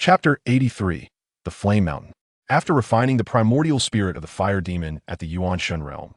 Chapter 83. The Flame Mountain. After refining the primordial spirit of the fire demon at the Yuanshan realm,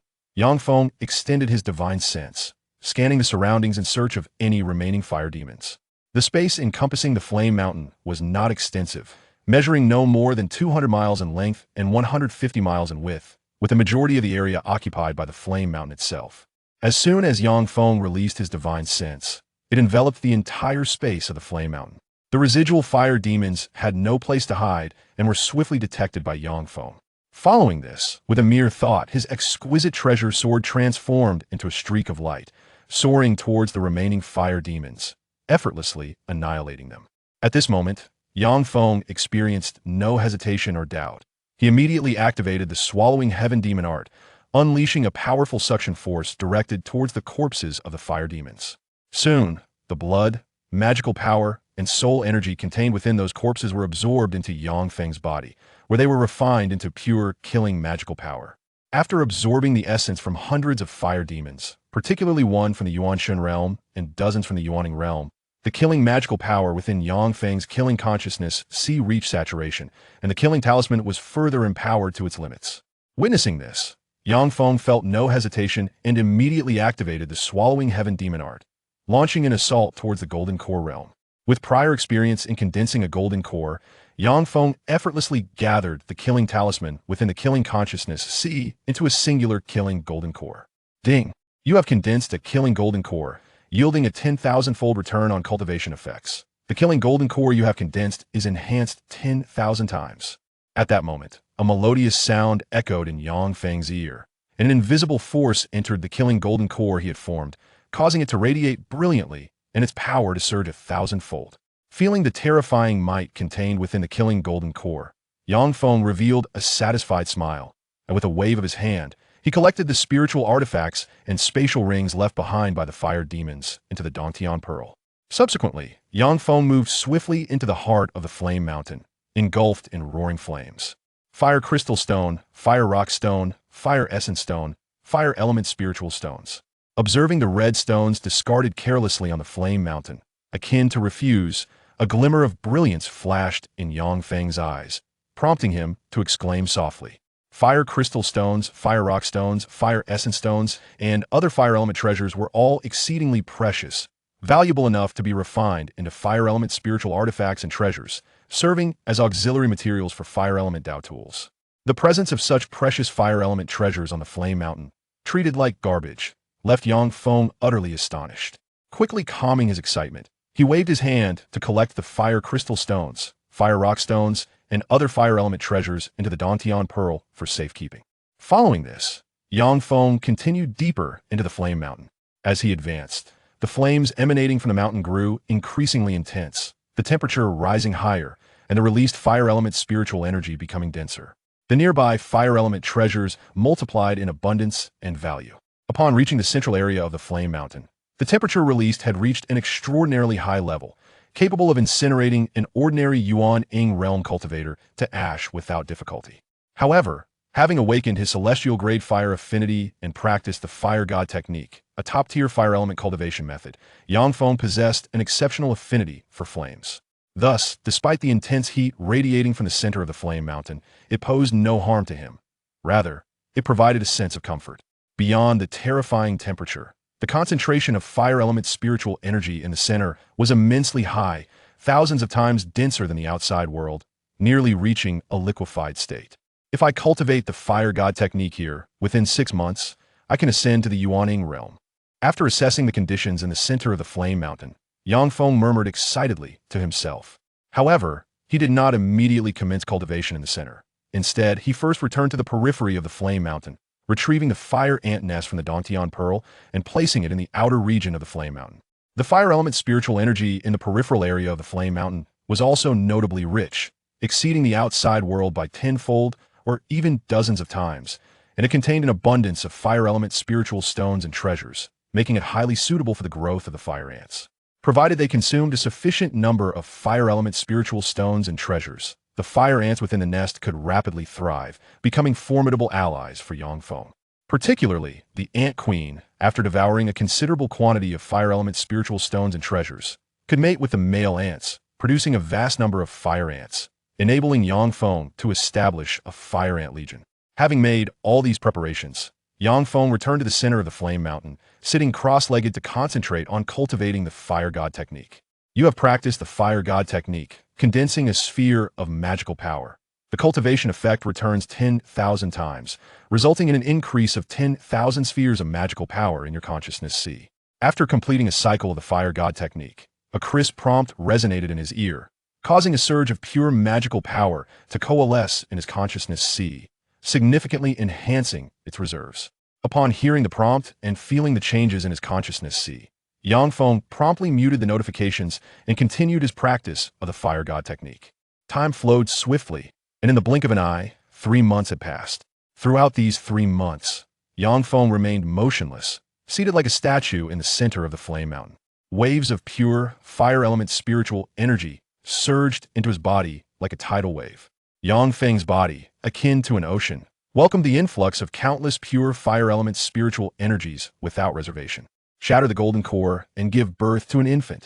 Feng extended his divine sense, scanning the surroundings in search of any remaining fire demons. The space encompassing the Flame Mountain was not extensive, measuring no more than 200 miles in length and 150 miles in width, with the majority of the area occupied by the Flame Mountain itself. As soon as Feng released his divine sense, it enveloped the entire space of the Flame Mountain. The residual fire demons had no place to hide and were swiftly detected by Feng. Following this, with a mere thought, his exquisite treasure sword transformed into a streak of light, soaring towards the remaining fire demons, effortlessly annihilating them. At this moment, Feng experienced no hesitation or doubt. He immediately activated the Swallowing Heaven demon art, unleashing a powerful suction force directed towards the corpses of the fire demons. Soon, the blood, magical power, and soul energy contained within those corpses were absorbed into Feng's body, where they were refined into pure, killing magical power. After absorbing the essence from hundreds of fire demons, particularly one from the Yuanshan realm and dozens from the Yuan Ying realm, the killing magical power within Feng's killing consciousness reached saturation, and the killing talisman was further empowered to its limits. Witnessing this, Feng felt no hesitation and immediately activated the Swallowing Heaven demon art, launching an assault towards the Golden Core realm. With prior experience in condensing a golden core, Feng effortlessly gathered the killing talisman within the killing consciousness into a singular killing golden core. Ding! You have condensed a killing golden core, yielding a 10,000-fold return on cultivation effects. The killing golden core you have condensed is enhanced 10,000 times. At that moment, a melodious sound echoed in Feng's ear, and an invisible force entered the killing golden core he had formed, causing it to radiate brilliantly and its power to surge 1,000-fold. Feeling the terrifying might contained within the killing golden core, Feng revealed a satisfied smile, and with a wave of his hand, he collected the spiritual artifacts and spatial rings left behind by the fire demons into the Dantian Pearl. Subsequently, Feng moved swiftly into the heart of the Flame Mountain, engulfed in roaring flames. Fire crystal stone, fire rock stone, fire essence stone, fire element spiritual stones. Observing the red stones discarded carelessly on the Flame Mountain, akin to refuse, a glimmer of brilliance flashed in Feng's eyes, prompting him to exclaim softly. Fire crystal stones, fire rock stones, fire essence stones, and other fire element treasures were all exceedingly precious, valuable enough to be refined into fire element spiritual artifacts and treasures, serving as auxiliary materials for fire element Dao tools. The presence of such precious fire element treasures on the Flame Mountain, treated like garbage, left Feng utterly astonished. Quickly calming his excitement, he waved his hand to collect the fire crystal stones, fire rock stones, and other fire element treasures into the Dantian Pearl for safekeeping. Following this, Feng continued deeper into the Flame Mountain. As he advanced, the flames emanating from the mountain grew increasingly intense, the temperature rising higher, and the released fire element spiritual energy becoming denser. The nearby fire element treasures multiplied in abundance and value. Upon reaching the central area of the Flame Mountain, the temperature released had reached an extraordinarily high level, capable of incinerating an ordinary Yuan Ying realm cultivator to ash without difficulty. However, having awakened his celestial grade fire affinity and practiced the fire god technique, a top-tier fire element cultivation method, Feng possessed an exceptional affinity for flames. Thus, despite the intense heat radiating from the center of the Flame Mountain, it posed no harm to him. Rather, it provided a sense of comfort. Beyond the terrifying temperature, the concentration of fire element spiritual energy in the center was immensely high, thousands of times denser than the outside world, nearly reaching a liquefied state. If I cultivate the fire god technique here, within 6 months, I can ascend to the Yuan Ying realm. After assessing the conditions in the center of the Flame Mountain, Feng murmured excitedly to himself. However, he did not immediately commence cultivation in the center. Instead, he first returned to the periphery of the Flame Mountain, retrieving the fire ant nest from the Dantian Pearl and placing it in the outer region of the Flame Mountain. The fire element spiritual energy in the peripheral area of the Flame Mountain was also notably rich, exceeding the outside world by 10-fold or even dozens of times, and it contained an abundance of fire element spiritual stones and treasures, making it highly suitable for the growth of the fire ants. Provided they consumed a sufficient number of fire element spiritual stones and treasures, the fire ants within the nest could rapidly thrive, becoming formidable allies for Feng. Particularly, the ant queen, after devouring a considerable quantity of fire element spiritual stones and treasures, could mate with the male ants, producing a vast number of fire ants, enabling Yang Feng to establish a fire ant legion. Having made all these preparations, Yang Feng returned to the center of the flame mountain, sitting cross-legged to concentrate on cultivating the fire god technique. You have practiced the fire god technique, condensing a sphere of magical power. The cultivation effect returns 10,000 times, resulting in an increase of 10,000 spheres of magical power in your consciousness C. After completing a cycle of the fire god technique, a crisp prompt resonated in his ear, causing a surge of pure magical power to coalesce in his consciousness C, significantly enhancing its reserves. Upon hearing the prompt and feeling the changes in his consciousness C, Yang Feng promptly muted the notifications and continued his practice of the fire god technique. Time flowed swiftly, and in the blink of an eye, 3 months had passed. Throughout these 3 months, Yang Feng remained motionless, seated like a statue in the center of the flame mountain. Waves of pure, fire element spiritual energy surged into his body like a tidal wave. Yang Feng's body, akin to an ocean, welcomed the influx of countless pure fire element spiritual energies without reservation. Shatter the golden core and give birth to an infant.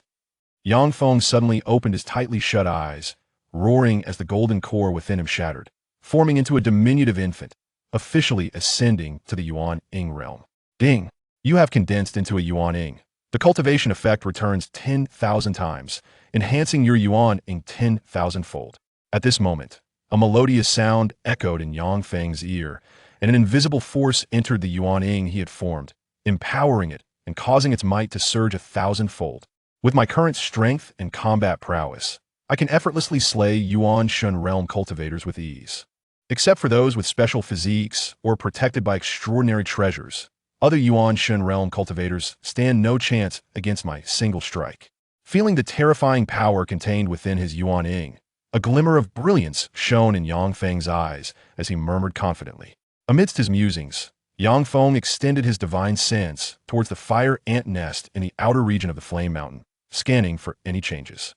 Yang Feng suddenly opened his tightly shut eyes, roaring as the golden core within him shattered, forming into a diminutive infant, officially ascending to the Yuan Ying realm. Ding! You have condensed into a Yuan Ying. The cultivation effect returns 10,000 times, enhancing your Yuan Ying 10,000-fold. At this moment, a melodious sound echoed in Yang Feng's ear, and an invisible force entered the Yuan Ying he had formed, empowering it and causing its might to surge 1,000-fold. With my current strength and combat prowess, I can effortlessly slay Yuan Shun realm cultivators with ease. Except for those with special physiques or protected by extraordinary treasures, other Yuan Shun realm cultivators stand no chance against my single strike. Feeling the terrifying power contained within his Yuan Ying, a glimmer of brilliance shone in Yang Feng's eyes as he murmured confidently. Amidst his musings, Yang Feng extended his divine sense towards the fire ant nest in the outer region of the flame mountain, scanning for any changes.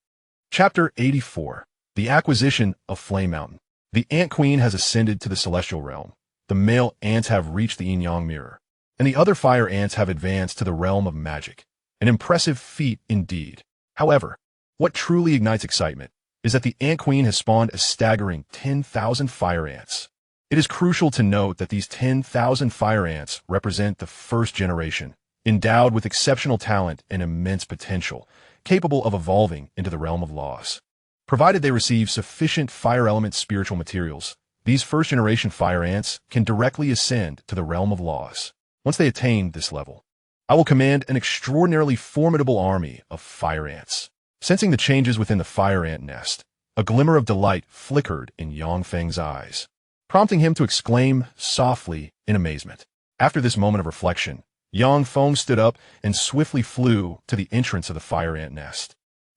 Chapter 84. The Acquisition of Flame Mountain. The Ant Queen has ascended to the celestial realm. The male ants have reached the yin-yang mirror, and the other fire ants have advanced to the realm of magic. An impressive feat indeed. However, what truly ignites excitement is that the Ant Queen has spawned a staggering 10,000 fire ants. It is crucial to note that these 10,000 fire ants represent the first generation, endowed with exceptional talent and immense potential, capable of evolving into the realm of laws. Provided they receive sufficient fire element spiritual materials, these first-generation fire ants can directly ascend to the realm of laws. Once they attain this level, I will command an extraordinarily formidable army of fire ants. Sensing the changes within the fire ant nest, a glimmer of delight flickered in Yang Feng's eyes, prompting him to exclaim softly in amazement. After this moment of reflection, Yang Feng stood up and swiftly flew to the entrance of the fire ant nest,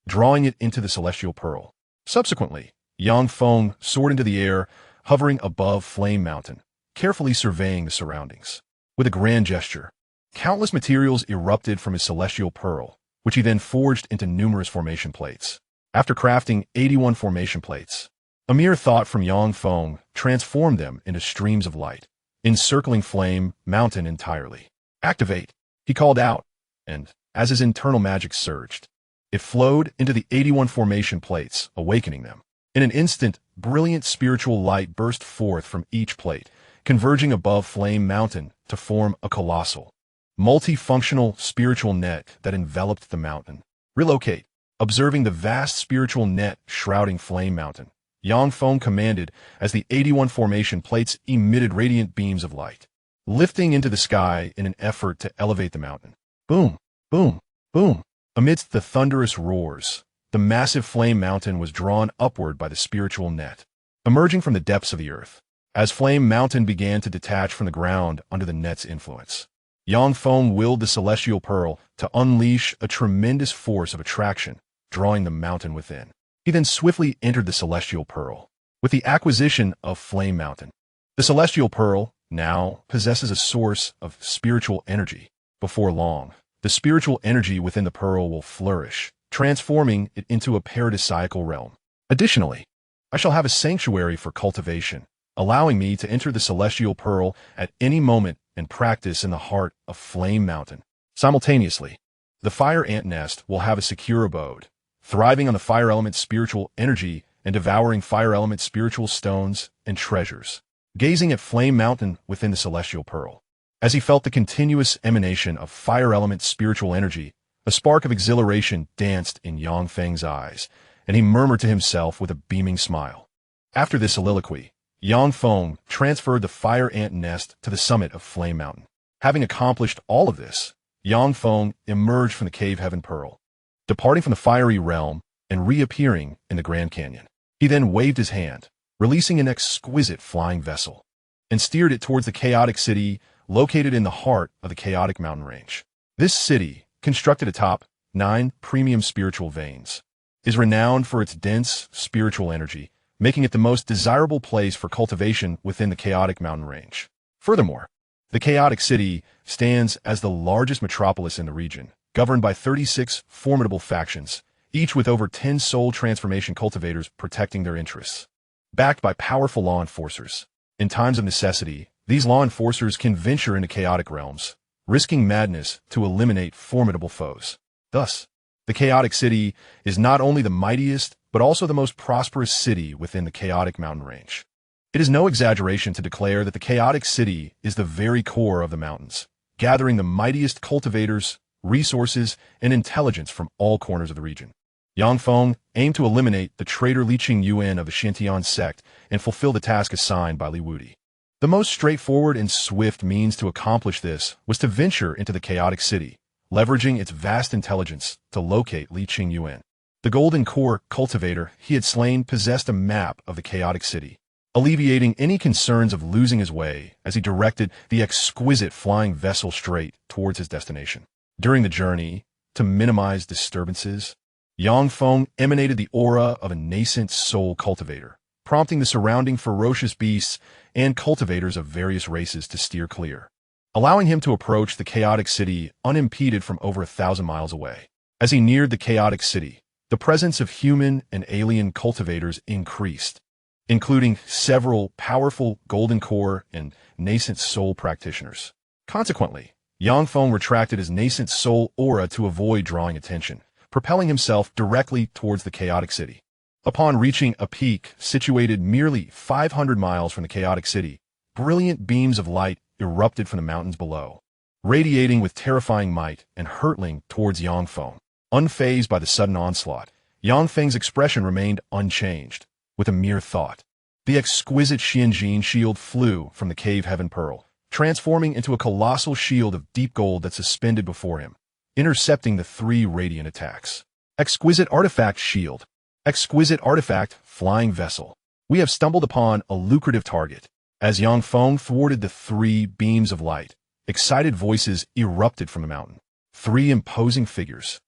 drawing it into the celestial pearl. Subsequently, Yang Feng soared into the air, hovering above Flame Mountain, carefully surveying the surroundings. With a grand gesture, countless materials erupted from his celestial pearl, which he then forged into numerous formation plates. After crafting 81 formation plates, a mere thought from Yang Feng transformed them into streams of light, encircling Flame Mountain entirely. Activate, he called out, and, as his internal magic surged, it flowed into the 81 formation plates, awakening them. In an instant, brilliant spiritual light burst forth from each plate, converging above Flame Mountain to form a colossal, multifunctional spiritual net that enveloped the mountain. Relocate. Observing the vast spiritual net shrouding Flame Mountain, Yang Feng commanded as the 81 formation plates emitted radiant beams of light, lifting into the sky in an effort to elevate the mountain. Boom, boom, boom. Amidst the thunderous roars, the massive Flame Mountain was drawn upward by the spiritual net, emerging from the depths of the earth. As Flame Mountain began to detach from the ground under the net's influence, Yang Feng willed the celestial pearl to unleash a tremendous force of attraction, drawing the mountain within. He then swiftly entered the celestial pearl. With the acquisition of Flame Mountain, the celestial pearl now possesses a source of spiritual energy. Before long, the spiritual energy within the pearl will flourish, transforming it into a paradisiacal realm. Additionally, I shall have a sanctuary for cultivation, allowing me to enter the celestial pearl at any moment and practice in the heart of Flame Mountain. Simultaneously, the fire ant nest will have a secure abode, thriving on the fire element's spiritual energy and devouring fire element spiritual stones and treasures, gazing at Flame Mountain within the Celestial Pearl. As he felt the continuous emanation of fire element spiritual energy, a spark of exhilaration danced in Yang Feng's eyes, and he murmured to himself with a beaming smile. After this soliloquy, Yang Feng transferred the fire ant nest to the summit of Flame Mountain. Having accomplished all of this, Yang Feng emerged from the Cave Heaven Pearl, departing from the fiery realm and reappearing in the Grand Canyon. He then waved his hand, releasing an exquisite flying vessel, and steered it towards the chaotic city located in the heart of the chaotic mountain range. This city, constructed atop 9 premium spiritual veins, is renowned for its dense spiritual energy, making it the most desirable place for cultivation within the chaotic mountain range. Furthermore, the chaotic city stands as the largest metropolis in the region, governed by 36 formidable factions, each with over 10 soul transformation cultivators protecting their interests. Backed by powerful law enforcers, in times of necessity, these law enforcers can venture into chaotic realms, risking madness to eliminate formidable foes. Thus, the chaotic city is not only the mightiest, but also the most prosperous city within the chaotic mountain range. It is no exaggeration to declare that the chaotic city is the very core of the mountains, gathering the mightiest cultivators, resources, and intelligence from all corners of the region. Yang Feng aimed to eliminate the traitor Yuan of the Xianxia sect and fulfill the task assigned by Li Wudi. The most straightforward and swift means to accomplish this was to venture into the chaotic city, leveraging its vast intelligence to locate Yuan. The golden core cultivator he had slain possessed a map of the chaotic city, alleviating any concerns of losing his way as he directed the exquisite flying vessel straight towards his destination. During the journey, to minimize disturbances, Yang Feng emanated the aura of a nascent soul cultivator, prompting the surrounding ferocious beasts and cultivators of various races to steer clear, allowing him to approach the chaotic city unimpeded from over 1,000 miles away. As he neared the chaotic city, the presence of human and alien cultivators increased, including several powerful golden core and nascent soul practitioners. Consequently, Yang Feng retracted his nascent soul aura to avoid drawing attention, propelling himself directly towards the chaotic city. Upon reaching a peak situated merely 500 miles from the chaotic city, brilliant beams of light erupted from the mountains below, radiating with terrifying might and hurtling towards Yang Feng. Unfazed by the sudden onslaught, Yang Feng's expression remained unchanged. With a mere thought, the exquisite Xianxia shield flew from the Cave Heaven Pearl, transforming into a colossal shield of deep gold that suspended before him, intercepting the 3 radiant attacks. Exquisite artifact shield. Exquisite artifact flying vessel. We have stumbled upon a lucrative target. As Yang Feng thwarted the 3 beams of light, excited voices erupted from the mountain. 3 imposing figures,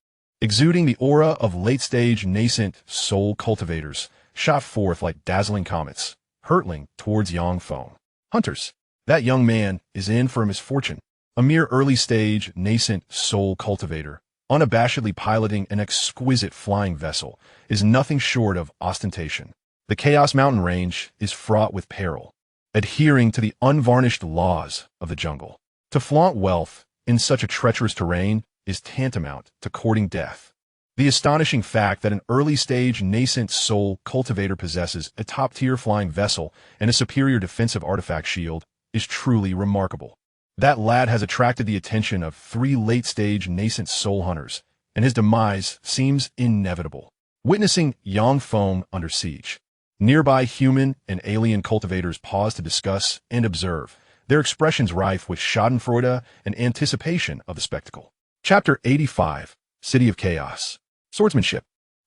exuding the aura of late-stage nascent soul cultivators, shot forth like dazzling comets, hurtling towards Yang Feng. Hunters, that young man is in for a misfortune. A mere early-stage nascent soul cultivator, unabashedly piloting an exquisite flying vessel, is nothing short of ostentation. The Chaos Mountain Range is fraught with peril, adhering to the unvarnished laws of the jungle. To flaunt wealth in such a treacherous terrain is tantamount to courting death. The astonishing fact that an early-stage nascent soul cultivator possesses a top-tier flying vessel and a superior defensive artifact shield is truly remarkable. That lad has attracted the attention of 3 late-stage nascent soul hunters, and his demise seems inevitable. Witnessing Yang Feng under siege, nearby human and alien cultivators pause to discuss and observe, their expressions rife with schadenfreude and anticipation of the spectacle. Chapter 85, City of Chaos. Swordsmanship.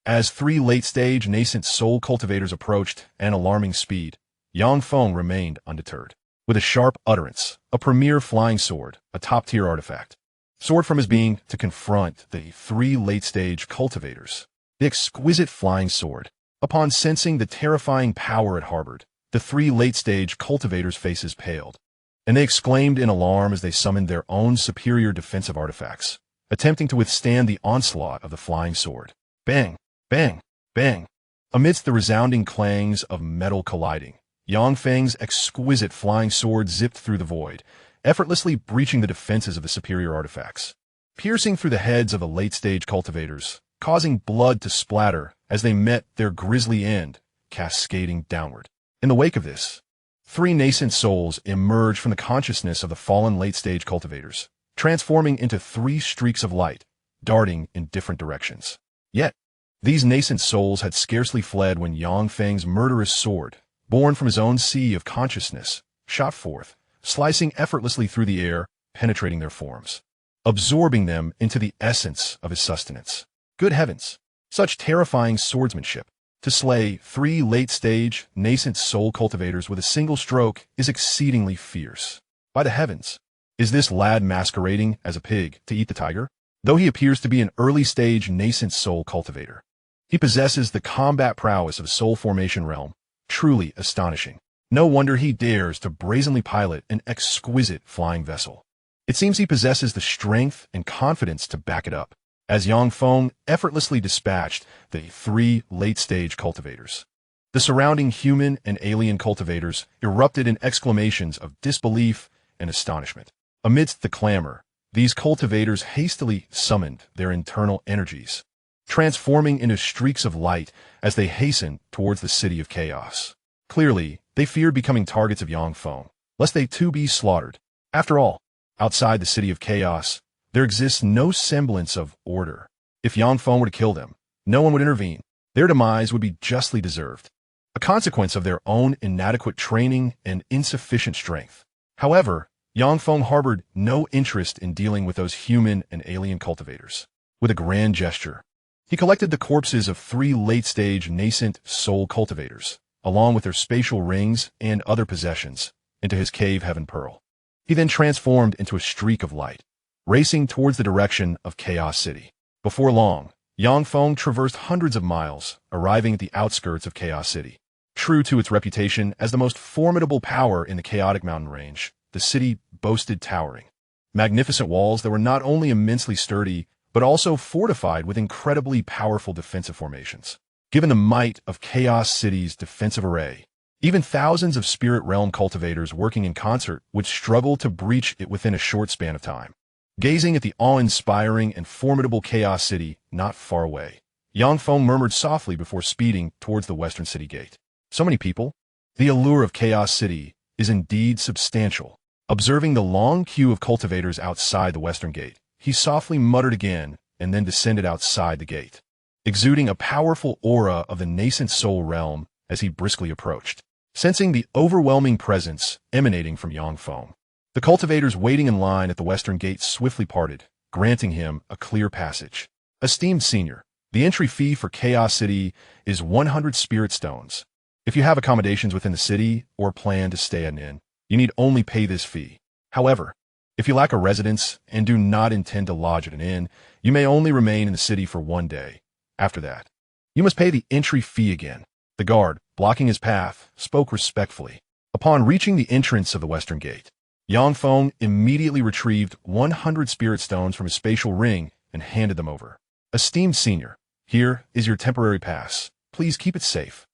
As 3 late-stage nascent soul cultivators approached an alarming speed, Yang Feng remained undeterred. With a sharp utterance, a premier flying sword, a top-tier artifact, soared from his being to confront the 3 late-stage cultivators. The exquisite flying sword. Upon sensing the terrifying power it harbored, the 3 late-stage cultivators' faces paled, and they exclaimed in alarm as they summoned their own superior defensive artifacts, attempting to withstand the onslaught of the flying sword. Bang! Bang! Bang! Amidst the resounding clangs of metal colliding, Yang Feng's exquisite flying sword zipped through the void, effortlessly breaching the defenses of the superior artifacts. Piercing through the heads of the late-stage cultivators, causing blood to splatter as they met their grisly end, cascading downward. In the wake of this, 3 nascent souls emerge from the consciousness of the fallen late-stage cultivators, transforming into 3 streaks of light, darting in different directions. Yet, these nascent souls had scarcely fled when Yang Feng's murderous sword, born from his own sea of consciousness, shot forth, slicing effortlessly through the air, penetrating their forms, absorbing them into the essence of his sustenance. Good heavens! Such terrifying swordsmanship! To slay 3 late-stage, nascent soul cultivators with a single stroke is exceedingly fierce. By the heavens! Is this lad masquerading as a pig to eat the tiger? Though he appears to be an early-stage nascent soul cultivator, he possesses the combat prowess of soul formation realm, truly astonishing. No wonder he dares to brazenly pilot an exquisite flying vessel. It seems he possesses the strength and confidence to back it up, as Yang Feng effortlessly dispatched the 3 late-stage cultivators. The surrounding human and alien cultivators erupted in exclamations of disbelief and astonishment. Amidst the clamor, these cultivators hastily summoned their internal energies, transforming into streaks of light as they hastened towards the city of chaos. Clearly, they feared becoming targets of Yang Feng, lest they too be slaughtered. After all, outside the city of chaos, there exists no semblance of order. If Yang Feng were to kill them, no one would intervene. Their demise would be justly deserved, a consequence of their own inadequate training and insufficient strength. However, Yang Feng harbored no interest in dealing with those human and alien cultivators. With a grand gesture, he collected the corpses of 3 late-stage nascent soul cultivators, along with their spatial rings and other possessions, into his cave heaven pearl. He then transformed into a streak of light, racing towards the direction of Chaos City. Before long, Yang Feng traversed hundreds of miles, arriving at the outskirts of Chaos City. True to its reputation as the most formidable power in the chaotic mountain range, the city boasted towering, magnificent walls that were not only immensely sturdy, but also fortified with incredibly powerful defensive formations. Given the might of Chaos City's defensive array, even thousands of spirit realm cultivators working in concert would struggle to breach it within a short span of time. Gazing at the awe-inspiring and formidable Chaos City not far away, Yang Feng murmured softly before speeding towards the western city gate. So many people? The allure of Chaos City is indeed substantial. Observing the long queue of cultivators outside the western gate, he softly muttered again and then descended outside the gate, exuding a powerful aura of the nascent soul realm as he briskly approached, sensing the overwhelming presence emanating from Yang Feng. The cultivators waiting in line at the western gate swiftly parted, granting him a clear passage. Esteemed senior, the entry fee for Chaos City is 100 spirit stones. If you have accommodations within the city or plan to stay at an inn, you need only pay this fee. However, if you lack a residence and do not intend to lodge at an inn, you may only remain in the city for 1 day. After that, you must pay the entry fee again. The guard, blocking his path, spoke respectfully. Upon reaching the entrance of the western gate, Yang Feng immediately retrieved 100 spirit stones from his spatial ring and handed them over. Esteemed senior, here is your temporary pass. Please keep it safe.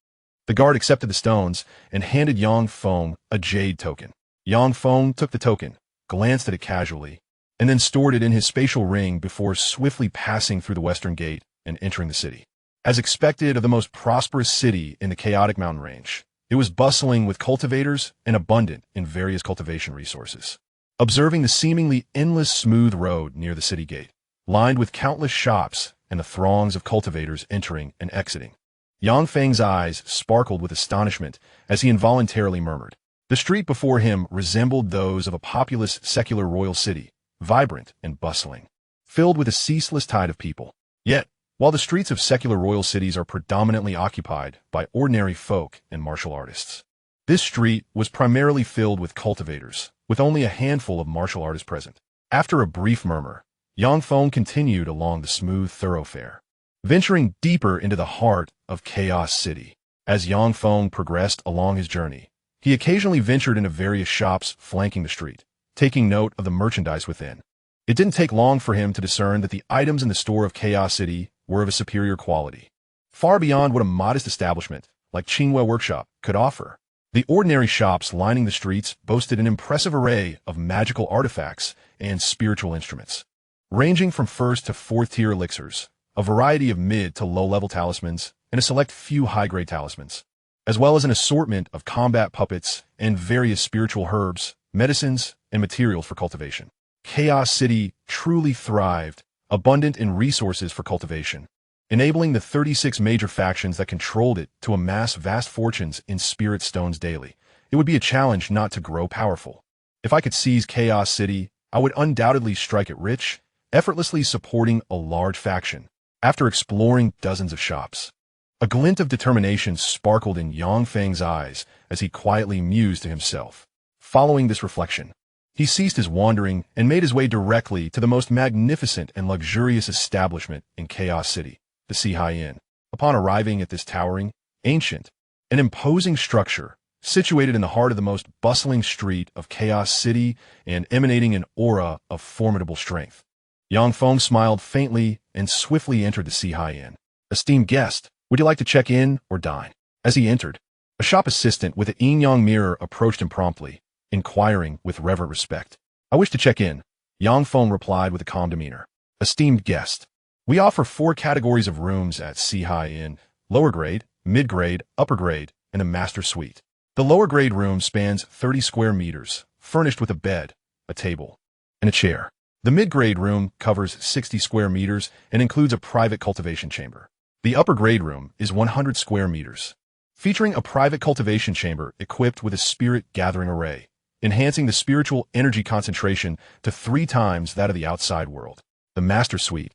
The guard accepted the stones and handed Yang Feng a jade token. Yang Feng took the token, glanced at it casually, and then stored it in his spatial ring before swiftly passing through the western gate and entering the city. As expected of the most prosperous city in the chaotic mountain range, it was bustling with cultivators and abundant in various cultivation resources. Observing the seemingly endless smooth road near the city gate, lined with countless shops and the throngs of cultivators entering and exiting, Yang Feng's eyes sparkled with astonishment as he involuntarily murmured. The street before him resembled those of a populous secular royal city, vibrant and bustling, filled with a ceaseless tide of people. Yet, while the streets of secular royal cities are predominantly occupied by ordinary folk and martial artists, this street was primarily filled with cultivators, with only a handful of martial artists present. After a brief murmur, Yang Feng continued along the smooth thoroughfare, venturing deeper into the heart of Chaos City. As Yang Feng progressed along his journey, he occasionally ventured into various shops flanking the street, taking note of the merchandise within. It didn't take long for him to discern that the items in the store of Chaos City were of a superior quality, far beyond what a modest establishment like Qinghua Workshop could offer. The ordinary shops lining the streets boasted an impressive array of magical artifacts and spiritual instruments, ranging from first to fourth-tier elixirs, a variety of mid to low-level talismans, and a select few high-grade talismans, as well as an assortment of combat puppets and various spiritual herbs, medicines, and materials for cultivation. Chaos City truly thrived, abundant in resources for cultivation, enabling the 36 major factions that controlled it to amass vast fortunes in spirit stones daily. It would be a challenge not to grow powerful. If I could seize Chaos City, I would undoubtedly strike it rich, effortlessly supporting a large faction. After exploring dozens of shops, a glint of determination sparkled in Yang Feng's eyes as he quietly mused to himself. Following this reflection, he ceased his wandering and made his way directly to the most magnificent and luxurious establishment in Chaos City, the Sihai Inn. Upon arriving at this towering, ancient, and imposing structure, situated in the heart of the most bustling street of Chaos City and emanating an aura of formidable strength, Yang Feng smiled faintly and swiftly entered the Sihai Inn. "Esteemed guest, would you like to check in or dine?" As he entered, a shop assistant with a yin-yang mirror approached him promptly, inquiring with reverent respect. "I wish to check in," Yang Feng replied with a calm demeanor. "Esteemed guest, we offer 4 categories of rooms at Sihai Inn: lower grade, mid-grade, upper grade, and a master suite. The lower grade room spans 30 square meters, furnished with a bed, a table, and a chair. The mid-grade room covers 60 square meters and includes a private cultivation chamber. The upper grade room is 100 square meters, featuring a private cultivation chamber equipped with a spirit gathering array, enhancing the spiritual energy concentration to 3 times that of the outside world. The master suite,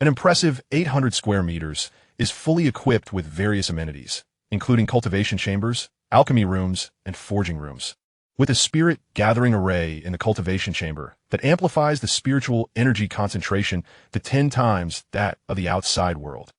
an impressive 800 square meters, is fully equipped with various amenities, including cultivation chambers, alchemy rooms, and forging rooms, with a spirit gathering array in the cultivation chamber that amplifies the spiritual energy concentration to 10 times that of the outside world.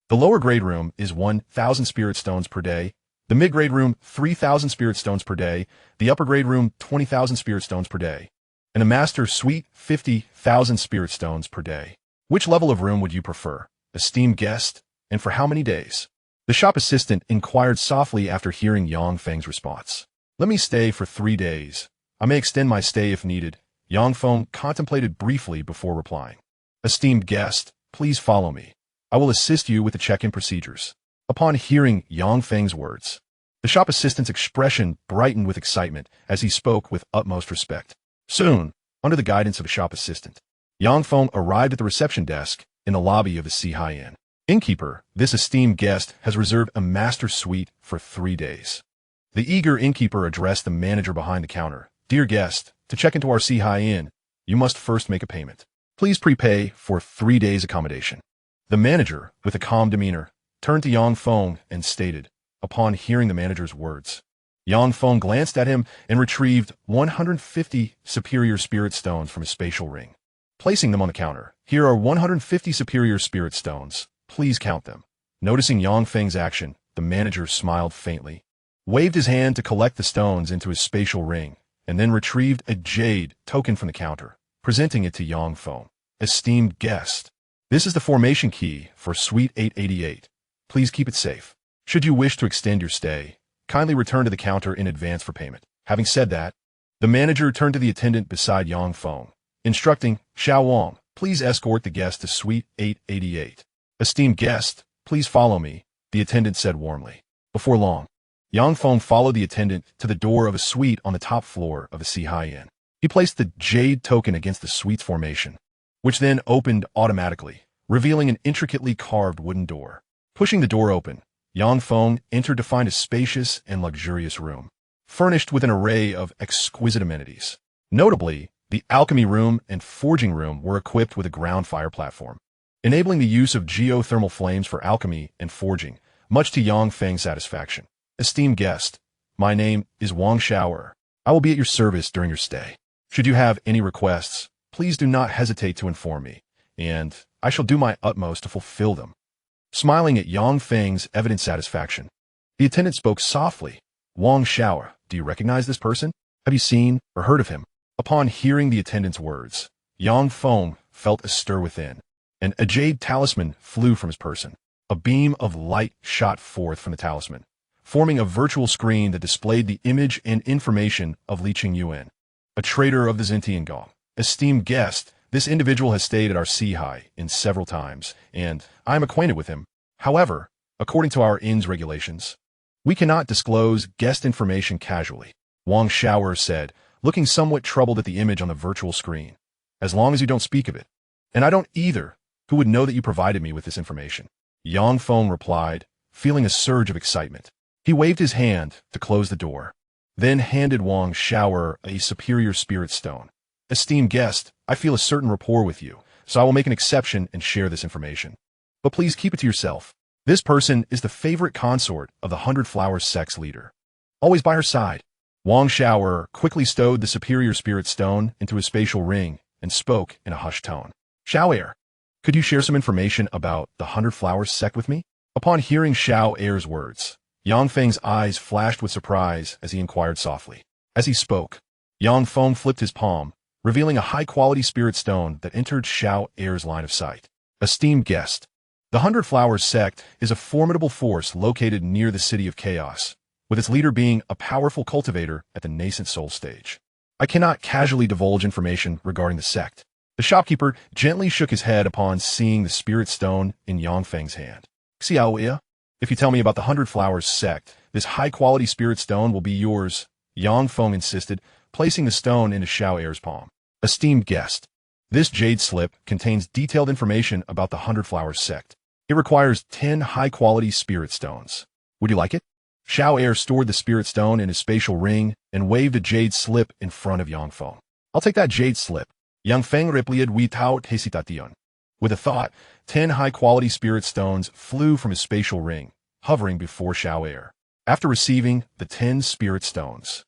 The lower grade room is 1,000 spirit stones per day, the mid-grade room 3,000 spirit stones per day, the upper grade room 20,000 spirit stones per day, and a master suite 50,000 spirit stones per day. Which level of room would you prefer, esteemed guest, and for how many days? The shop assistant inquired softly after hearing Yang Feng's response. "Let me stay for 3 days. I may extend my stay if needed." Yang Feng contemplated briefly before replying. "Esteemed guest, please follow me. I will assist you with the check-in procedures." Upon hearing Yang Feng's words, the shop assistant's expression brightened with excitement as he spoke with utmost respect. Soon, under the guidance of a shop assistant, Yang Feng arrived at the reception desk in the lobby of the Sihai Inn. "Innkeeper, this esteemed guest has reserved a master suite for 3 days." The eager innkeeper addressed the manager behind the counter. "Dear guest, to check into our Sihai Inn, you must first make a payment. Please prepay for 3 days' accommodation." The manager, with a calm demeanor, turned to Yang Feng and stated, upon hearing the manager's words. Yang Feng glanced at him and retrieved 150 superior spirit stones from his spatial ring. Placing them on the counter, "Here are 150 superior spirit stones. Please count them." Noticing Yang Feng's action, the manager smiled faintly, waved his hand to collect the stones into his spatial ring, and then retrieved a jade token from the counter, presenting it to Yang Feng. "Esteemed guest, this is the formation key for Suite 888. Please keep it safe. Should you wish to extend your stay, kindly return to the counter in advance for payment." Having said that, the manager turned to the attendant beside Yang Feng, instructing, "Xiao Wang, please escort the guest to Suite 888. "Esteemed guest, please follow me," the attendant said warmly. Before long, Yang Feng followed the attendant to the door of a suite on the top floor of the Sihai Inn. He placed the jade token against the suite's formation, which then opened automatically, revealing an intricately carved wooden door. Pushing the door open, Yang Feng entered to find a spacious and luxurious room, furnished with an array of exquisite amenities. Notably, the alchemy room and forging room were equipped with a ground fire platform, enabling the use of geothermal flames for alchemy and forging, much to Yang Feng's satisfaction. "Esteemed guest, my name is Wang Shower. I will be at your service during your stay. Should you have any requests, please do not hesitate to inform me, and I shall do my utmost to fulfill them." Smiling at Yang Feng's evident satisfaction, the attendant spoke softly. "Wang Shower, do you recognize this person? Have you seen or heard of him?" Upon hearing the attendant's words, Yang Feng felt a stir within, and a jade talisman flew from his person. A beam of light shot forth from the talisman, forming a virtual screen that displayed the image and information of Li Qingyuan, a traitor of the Zentian Gong. "Esteemed guest, This individual has stayed at our Sea Inn several times, and I am acquainted with him. However, according to our inn's regulations, we cannot disclose guest information casually, Wang Xiaoer said, looking somewhat troubled at the image on the virtual screen. As long as you don't speak of it. And I don't either. Who would know that you provided me with this information? Yang Feng replied, feeling a surge of excitement. He waved his hand to close the door, then handed Wang Xiaoer a superior spirit stone. Esteemed guest, I feel a certain rapport with you, so I will make an exception and share this information. But please keep it to yourself. This person is the favorite consort of the 100 Flowers sect's leader. Always by her side. Wang Xiaoer quickly stowed the superior spirit stone into his spatial ring and spoke in a hushed tone. Xiaoer, could you share some information about the 100 Flowers sect with me? Upon hearing Xiaoer's words, Yang Feng's eyes flashed with surprise as he inquired softly. As he spoke, Yang Feng flipped his palm, revealing a high-quality spirit stone that entered Xiaoer's line of sight. Esteemed guest, the 100 Flowers sect is a formidable force located near the City of Chaos, with its leader being a powerful cultivator at the nascent soul stage. I cannot casually divulge information regarding the sect. The shopkeeper gently shook his head upon seeing the spirit stone in Yang Feng's hand. Xiaoer, if you tell me about the 100 Flowers sect, this high-quality spirit stone will be yours, Yang Feng insisted, placing the stone into Xiaoer's palm. Esteemed guest, this jade slip contains detailed information about the 100 Flowers sect. It requires 10 high-quality spirit stones. Would you like it? Xiaoer stored the spirit stone in his spatial ring and waved a jade slip in front of Yang Feng. I'll take that jade slip. Yang Feng replied without hesitation. With a thought, 10 high-quality spirit stones flew from his spatial ring, hovering before Xiaoer. After receiving the 10 spirit stones,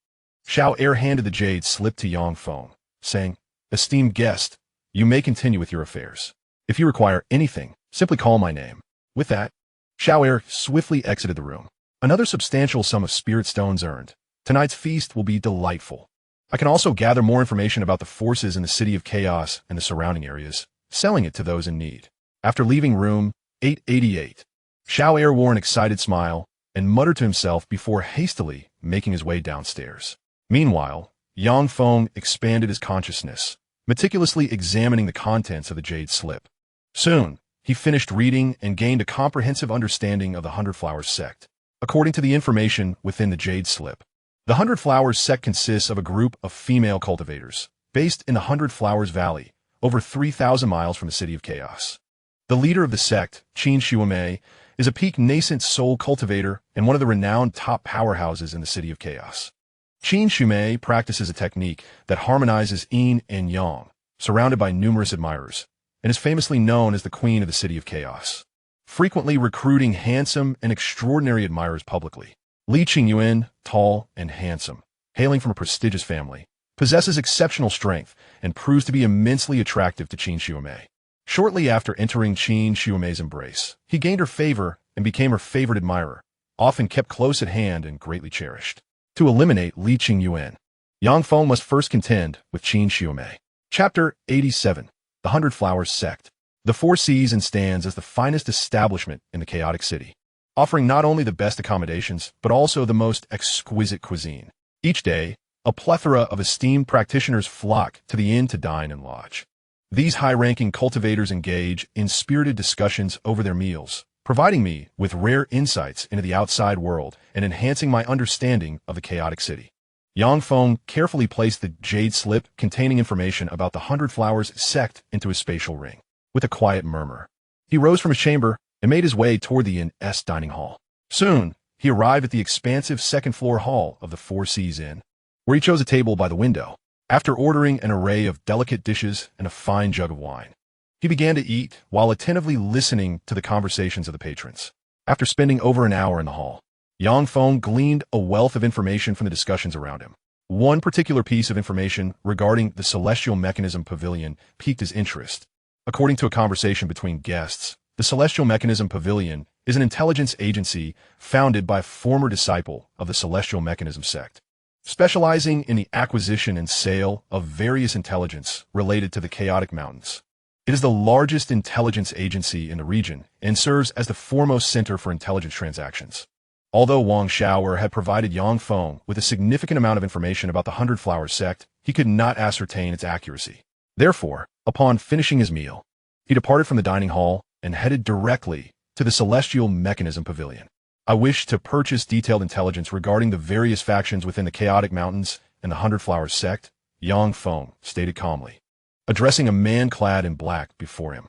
Xiaoer handed the jade slip to Yang Feng, saying, Esteemed guest, you may continue with your affairs. If you require anything, simply call my name. With that, Xiaoer swiftly exited the room. Another substantial sum of spirit stones earned. Tonight's feast will be delightful. I can also gather more information about the forces in the City of Chaos and the surrounding areas, selling it to those in need. After leaving room 888, Xiaoer wore an excited smile and muttered to himself before hastily making his way downstairs. Meanwhile, Yang Feng expanded his consciousness, meticulously examining the contents of the jade slip. Soon, he finished reading and gained a comprehensive understanding of the 100 Flowers sect. According to the information within the jade slip, the 100 Flowers sect consists of a group of female cultivators, based in the 100 Flowers Valley, over 3,000 miles from the City of Chaos. The leader of the sect, Qin Shuomei, is a peak nascent soul cultivator and one of the renowned top powerhouses in the City of Chaos. Qin Shuomei practices a technique that harmonizes yin and yang, surrounded by numerous admirers, and is famously known as the Queen of the City of Chaos, frequently recruiting handsome and extraordinary admirers publicly. Li Qingyuan, tall and handsome, hailing from a prestigious family, possesses exceptional strength and proves to be immensely attractive to Qin Shuomei. Shortly after entering Qin Shuomei's embrace, he gained her favor and became her favorite admirer, often kept close at hand and greatly cherished. To eliminate Li Qingyuan, Yang Feng must first contend with Qin Shuomei. Chapter 87. The 100 Flowers Sect. The Four Seasons stands as the finest establishment in the chaotic city, offering not only the best accommodations, but also the most exquisite cuisine. Each day, a plethora of esteemed practitioners flock to the inn to dine and lodge. These high-ranking cultivators engage in spirited discussions over their meals, providing me with rare insights into the outside world and enhancing my understanding of the chaotic city. Yang Feng carefully placed the jade slip containing information about the 100 Flowers sect into his spatial ring. With a quiet murmur, he rose from his chamber and made his way toward the inn's dining hall. Soon, he arrived at the expansive second-floor hall of the Four Seas Inn, where he chose a table by the window. After ordering an array of delicate dishes and a fine jug of wine, he began to eat while attentively listening to the conversations of the patrons. After spending over an hour in the hall, Yang Feng gleaned a wealth of information from the discussions around him. One particular piece of information regarding the Celestial Mechanism Pavilion piqued his interest. According to a conversation between guests, the Celestial Mechanism Pavilion is an intelligence agency founded by a former disciple of the Celestial Mechanism sect, specializing in the acquisition and sale of various intelligence related to the Chaotic Mountains. It is the largest intelligence agency in the region and serves as the foremost center for intelligence transactions. Although Wang Xiaoer had provided Yang Feng with a significant amount of information about the 100 Flowers sect, he could not ascertain its accuracy. Therefore, upon finishing his meal, he departed from the dining hall and headed directly to the Celestial Mechanism Pavilion. I wish to purchase detailed intelligence regarding the various factions within the Chaotic Mountains and the Hundred Flowers Sect, Yang Feng stated calmly, addressing a man clad in black before him.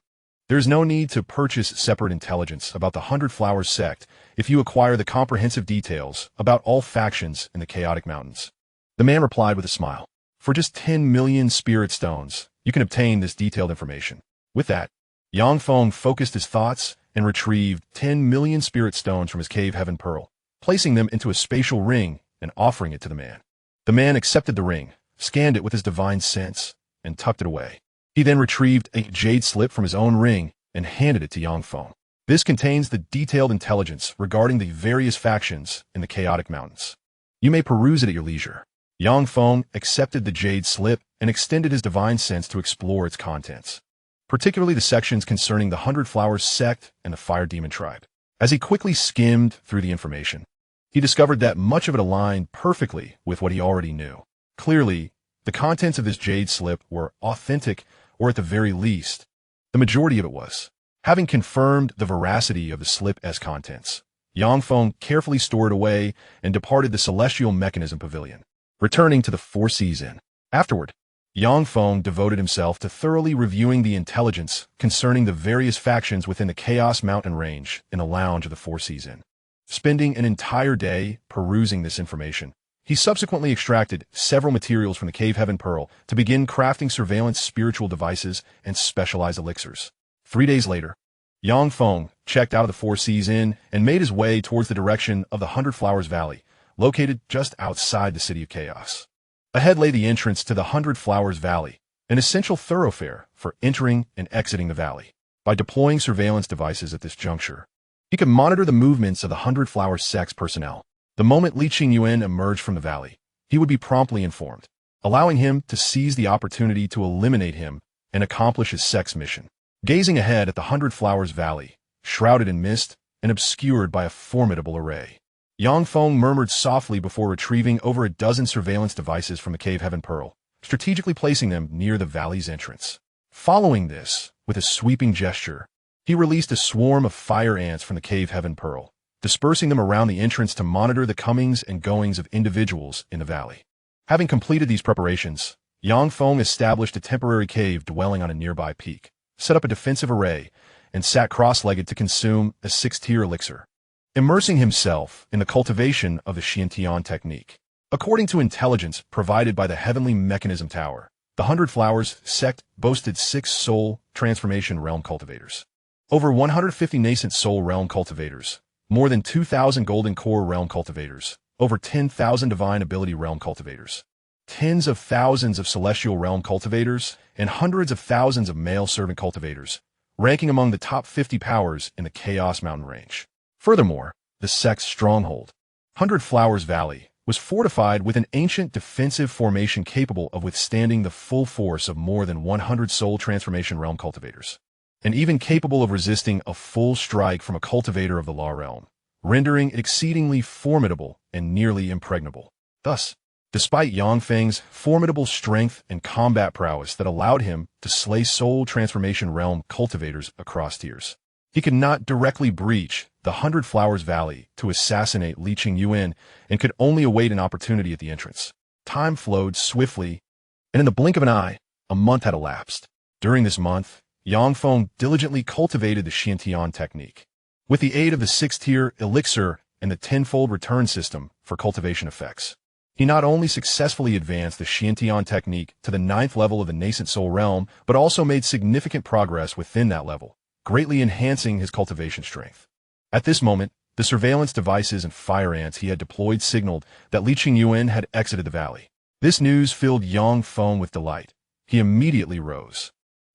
There is no need to purchase separate intelligence about the Hundred Flowers Sect if you acquire the comprehensive details about all factions in the Chaotic Mountains. The man replied with a smile. For just 10 million spirit stones, you can obtain this detailed information. With that, Yang Feng focused his thoughts and retrieved 10 million spirit stones from his cave heaven pearl, placing them into a spatial ring and offering it to the man. The man accepted the ring, scanned it with his divine sense, and tucked it away. He then retrieved a jade slip from his own ring and handed it to Yang Feng. This contains the detailed intelligence regarding the various factions in the Chaotic Mountains. You may peruse it at your leisure. Yang Feng accepted the jade slip and extended his divine sense to explore its contents, particularly the sections concerning the Hundred Flowers Sect and the Fire Demon Tribe. As he quickly skimmed through the information, he discovered that much of it aligned perfectly with what he already knew. Clearly, the contents of this jade slip were authentic, or at the very least, the majority of it was. Having confirmed the veracity of the slip's contents, Yang Feng carefully stored away and departed the Celestial Mechanism Pavilion, returning to the Four Seas Inn. Afterward, Yang Feng devoted himself to thoroughly reviewing the intelligence concerning the various factions within the Chaos Mountain Range in the lounge of the Four Seas Inn. Spending an entire day perusing this information, he subsequently extracted several materials from the Cave Heaven Pearl to begin crafting surveillance spiritual devices and specialized elixirs. 3 days later, Yang Feng checked out of the Four Seas Inn and made his way towards the direction of the Hundred Flowers Valley, located just outside the City of Chaos. Ahead lay the entrance to the Hundred Flowers Valley, an essential thoroughfare for entering and exiting the valley. By deploying surveillance devices at this juncture, he could monitor the movements of the Hundred Flowers Sect's personnel. The moment Li Qingyuan emerged from the valley, he would be promptly informed, allowing him to seize the opportunity to eliminate him and accomplish his sect's mission. Gazing ahead at the Hundred Flowers Valley, shrouded in mist and obscured by a formidable array, Yang Feng murmured softly before retrieving over a dozen surveillance devices from the Cave Heaven Pearl, strategically placing them near the valley's entrance. Following this, with a sweeping gesture, he released a swarm of fire ants from the Cave Heaven Pearl, dispersing them around the entrance to monitor the comings and goings of individuals in the valley. Having completed these preparations, Yang Feng established a temporary cave dwelling on a nearby peak, set up a defensive array, and sat cross-legged to consume a 6th-tier elixir, immersing himself in the cultivation of the Xianxia technique. According to intelligence provided by the Heavenly Mechanism Tower, the Hundred Flowers Sect boasted 6 soul transformation realm cultivators, over 150 nascent soul realm cultivators, more than 2,000 golden core realm cultivators, over 10,000 divine ability realm cultivators, tens of thousands of celestial realm cultivators, and hundreds of thousands of male servant cultivators, ranking among the top 50 powers in the Chaos Mountain Range. Furthermore, the sect's stronghold, Hundred Flowers Valley, was fortified with an ancient defensive formation capable of withstanding the full force of more than 100 soul transformation realm cultivators, and even capable of resisting a full strike from a cultivator of the Law Realm, rendering it exceedingly formidable and nearly impregnable. Thus, despite Yang Feng's formidable strength and combat prowess that allowed him to slay soul transformation realm cultivators across tiers, he could not directly breach the Hundred Flowers Valley to assassinate Li Qingyuan and could only await an opportunity at the entrance. Time flowed swiftly, and in the blink of an eye, a month had elapsed. During this month, Yang Feng diligently cultivated the Xianxia technique. With the aid of the 6th-tier elixir and the tenfold return system for cultivation effects, he not only successfully advanced the Xianxia technique to the 9th level of the nascent soul realm, but also made significant progress within that level, greatly enhancing his cultivation strength. At this moment, the surveillance devices and fire ants he had deployed signaled that Li Qingyuan had exited the valley. This news filled Yang Feng with delight. He immediately rose,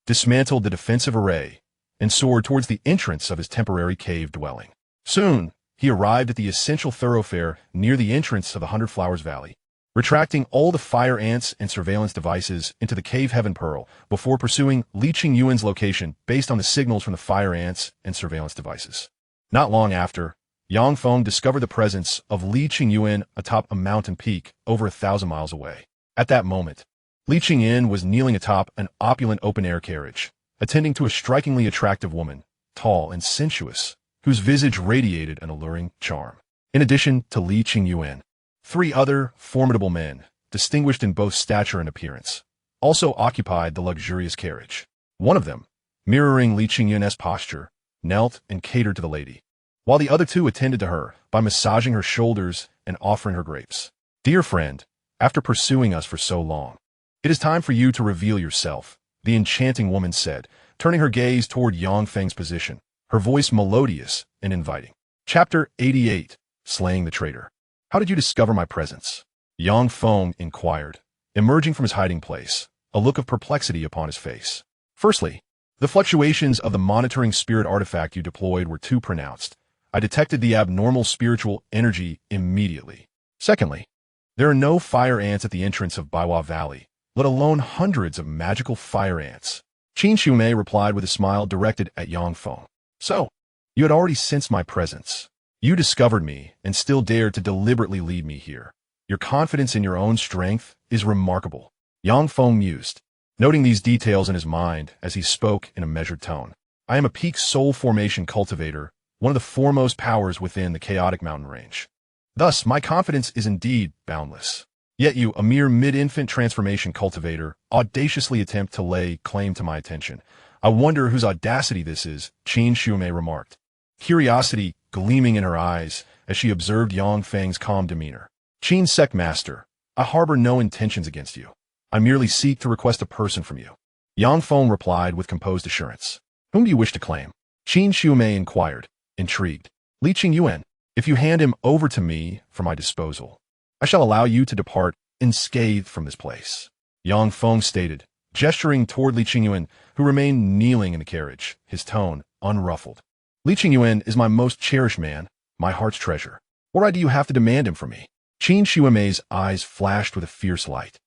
dismantled the defensive array, and soared towards the entrance of his temporary cave dwelling. Soon, he arrived at the essential thoroughfare near the entrance of the Hundred Flowers Valley, retracting all the fire ants and surveillance devices into the Cave Heaven Pearl before pursuing Li Qingyuan's location based on the signals from the fire ants and surveillance devices. Not long after, Yang Feng discovered the presence of Li Qingyuan atop a mountain peak over 1,000 miles away. At that moment, Li Qingyan was kneeling atop an opulent open-air carriage, attending to a strikingly attractive woman, tall and sensuous, whose visage radiated an alluring charm. In addition to Li Qingyuan, 3 other formidable men, distinguished in both stature and appearance, also occupied the luxurious carriage. One of them, mirroring Li Qingyuan's posture, knelt and catered to the lady, while the other 2 attended to her by massaging her shoulders and offering her grapes. "Dear friend, after pursuing us for so long, it is time for you to reveal yourself," the enchanting woman said, turning her gaze toward Yang Feng's position, her voice melodious and inviting. Chapter 88, Slaying the Traitor. "How did you discover my presence?" Yang Feng inquired, emerging from his hiding place, a look of perplexity upon his face. "Firstly, the fluctuations of the monitoring spirit artifact you deployed were too pronounced. I detected the abnormal spiritual energy immediately. Secondly, there are no fire ants at the entrance of Baiwa Valley, let alone hundreds of magical fire ants." Qin Shumei replied with a smile directed at Yang Feng. "So, you had already sensed my presence. You discovered me and still dared to deliberately lead me here. Your confidence in your own strength is remarkable." Yang Feng mused, noting these details in his mind as he spoke in a measured tone. "I am a peak soul formation cultivator, one of the foremost powers within the chaotic mountain range. Thus, my confidence is indeed boundless. Yet you, a mere mid-infant transformation cultivator, audaciously attempt to lay claim to my attention. I wonder whose audacity this is," Qin Shumei remarked, curiosity gleaming in her eyes as she observed Yang Feng's calm demeanor. "Qin Sect Master, I harbor no intentions against you. I merely seek to request a person from you." Yang Feng replied with composed assurance. "Whom do you wish to claim?" Qin Shumei inquired, intrigued. "Li Qingyuan. If you hand him over to me for my disposal, I shall allow you to depart unscathed from this place," Yang Feng stated, gesturing toward Li Qingyuan, who remained kneeling in the carriage, his tone unruffled. "Li Qingyuan is my most cherished man, my heart's treasure. What right do you have to demand him from me?" Qin Shumei's eyes flashed with a fierce light,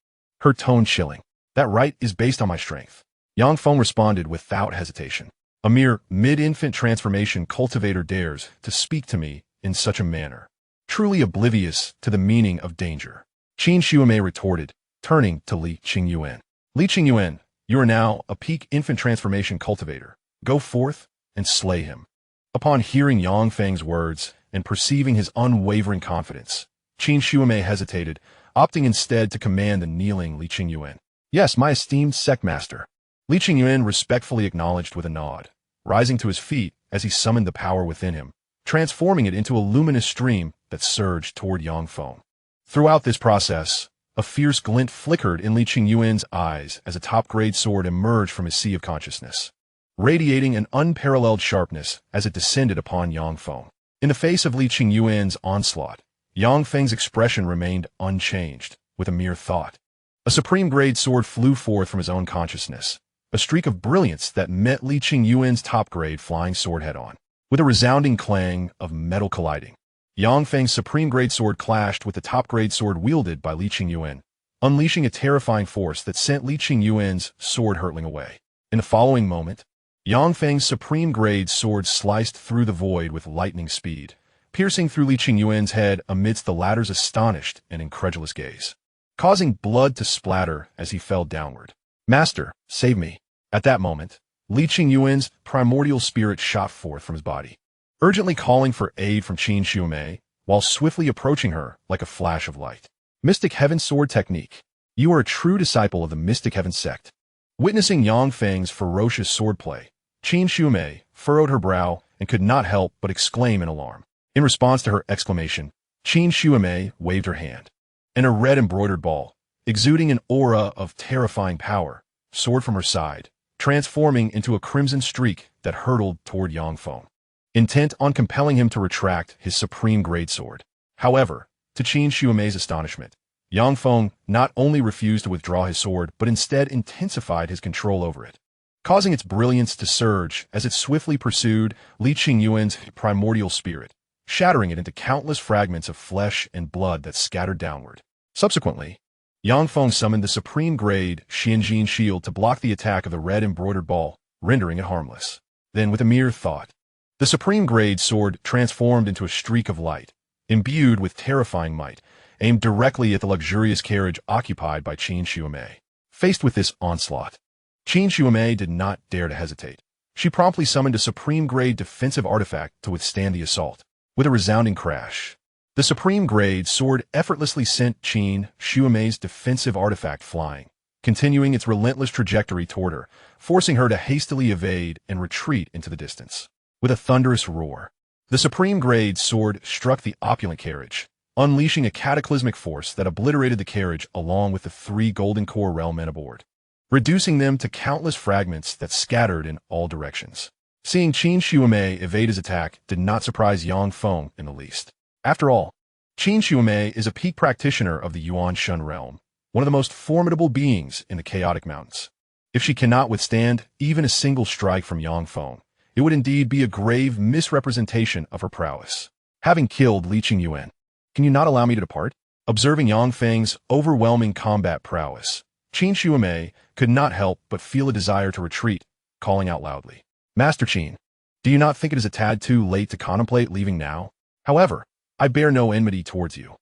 her tone chilling. "That right is based on my strength," Yang Feng responded without hesitation. "A mere mid-infant transformation cultivator dares to speak to me in such a manner, truly oblivious to the meaning of danger," Qin Shumei retorted, turning to Li Qingyuan. "Li Qingyuan, you are now a peak infant transformation cultivator. Go forth and slay him." Upon hearing Yang Feng's words and perceiving his unwavering confidence, Qin Shumei hesitated, opting instead to command the kneeling Li Qingyuan. "Yes, my esteemed sect master." Li Qingyuan respectfully acknowledged with a nod, rising to his feet as he summoned the power within him, transforming it into a luminous stream that surged toward Yang Feng. Throughout this process, a fierce glint flickered in Li Qingyuan's eyes as a top-grade sword emerged from his sea of consciousness, radiating an unparalleled sharpness as it descended upon Yang Feng. In the face of Li Qingyuan's onslaught, Yang Feng's expression remained unchanged, with a mere thought. A supreme-grade sword flew forth from his own consciousness, a streak of brilliance that met Li Qingyuan's top-grade flying sword head-on. With a resounding clang of metal colliding, Yang Feng's supreme-grade sword clashed with the top-grade sword wielded by Li Qingyuan, unleashing a terrifying force that sent Li Qingyuan's sword hurtling away. In the following moment, Yang Feng's supreme-grade sword sliced through the void with lightning speed, piercing through Li Qingyuan's head amidst the latter's astonished and incredulous gaze, causing blood to splatter as he fell downward. "Master, save me." At that moment, Li Qingyuan's primordial spirit shot forth from his body, urgently calling for aid from Qin Shumei, while swiftly approaching her like a flash of light. Mystic Heaven Sword Technique. You are a true disciple of the Mystic Heaven Sect. Witnessing Yang Feng's ferocious swordplay, Qin Shumei furrowed her brow and could not help but exclaim in alarm. In response to her exclamation, Qin Shumei waved her hand, and a red embroidered ball, exuding an aura of terrifying power, soared from her side, transforming into a crimson streak that hurtled toward Yang Feng, intent on compelling him to retract his supreme greatsword. However, to Qin Shumei's astonishment, Yang Feng not only refused to withdraw his sword, but instead intensified his control over it, causing its brilliance to surge as it swiftly pursued Li Qingyuan's primordial spirit, shattering it into countless fragments of flesh and blood that scattered downward. Subsequently, Yang Feng summoned the supreme-grade Xianxia shield to block the attack of the red embroidered ball, rendering it harmless. Then, with a mere thought, the supreme-grade sword transformed into a streak of light, imbued with terrifying might, aimed directly at the luxurious carriage occupied by Qin Shumei. Faced with this onslaught, Xianxia did not dare to hesitate. She promptly summoned a supreme-grade defensive artifact to withstand the assault. With a resounding crash, the supreme-grade sword effortlessly sent Xianxia's defensive artifact flying, continuing its relentless trajectory toward her, forcing her to hastily evade and retreat into the distance. With a thunderous roar, the supreme-grade sword struck the opulent carriage, unleashing a cataclysmic force that obliterated the carriage along with the 3 golden core realm men aboard, reducing them to countless fragments that scattered in all directions. Seeing Xianxia evade his attack did not surprise Yang Feng in the least. After all, Xianxia is a peak practitioner of the Yuan realm, one of the most formidable beings in the Chaotic Mountains. If she cannot withstand even a single strike from Yang Feng, it would indeed be a grave misrepresentation of her prowess. Having killed Li Qingyuan, can you not allow me to depart? Observing Yang Feng's overwhelming combat prowess, Xianxia could not help but feel a desire to retreat, calling out loudly, "Master Qin, do you not think it is a tad too late to contemplate leaving now? However, I bear no enmity towards you,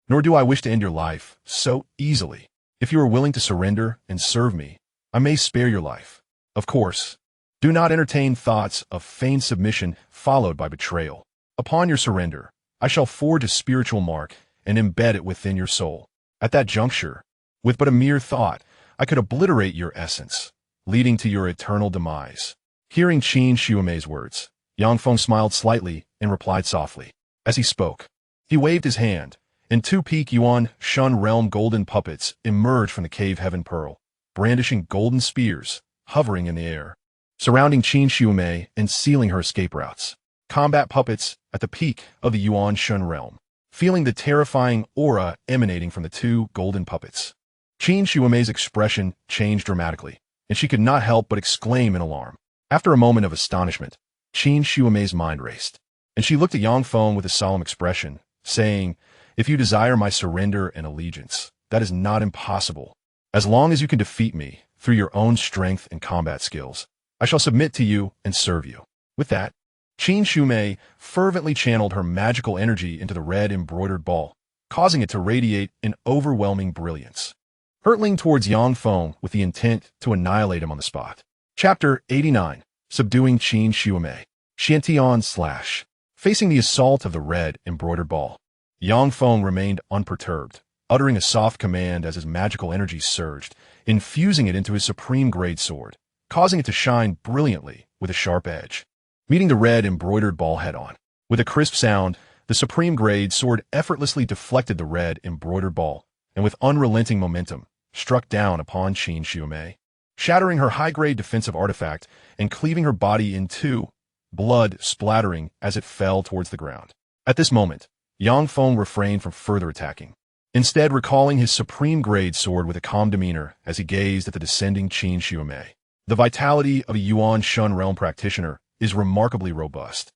nor do I wish to end your life so easily. If you are willing to surrender and serve me, I may spare your life. Of course, do not entertain thoughts of feigned submission followed by betrayal. Upon your surrender, I shall forge a spiritual mark and embed it within your soul. At that juncture, with but a mere thought, I could obliterate your essence, leading to your eternal demise." Hearing Xianxia's words, Yang Feng smiled slightly and replied softly. As he spoke, he waved his hand, and 2 peak Yuan realm golden puppets emerged from the cave heaven pearl, brandishing golden spears, hovering in the air, surrounding Xianxia and sealing her escape routes. Combat puppets at the peak of the Yuan realm, feeling the terrifying aura emanating from the 2 golden puppets. Xianxia's expression changed dramatically, and she could not help but exclaim in alarm. After a moment of astonishment, Xianxia's mind raced, and she looked at Yang Feng with a solemn expression, saying, "If you desire my surrender and allegiance, that is not impossible. As long as you can defeat me through your own strength and combat skills, I shall submit to you and serve you." With that, Xianxia fervently channeled her magical energy into the red embroidered ball, causing it to radiate in overwhelming brilliance, hurtling towards Yang Feng with the intent to annihilate him on the spot. Chapter 89. Subduing Xianxia. Xiantian/. Facing the assault of the red embroidered ball, Yang Feng remained unperturbed, uttering a soft command as his magical energy surged, infusing it into his supreme-grade sword, causing it to shine brilliantly with a sharp edge, meeting the red embroidered ball head-on. With a crisp sound, the supreme-grade sword effortlessly deflected the red embroidered ball, and with unrelenting momentum, struck down upon Xianxia, shattering her high-grade defensive artifact and cleaving her body in 2, blood splattering as it fell towards the ground. At this moment, Yang Feng refrained from further attacking, instead recalling his supreme-grade sword with a calm demeanor as he gazed at the descending Xianxia. The vitality of a Yuan realm practitioner is remarkably robust,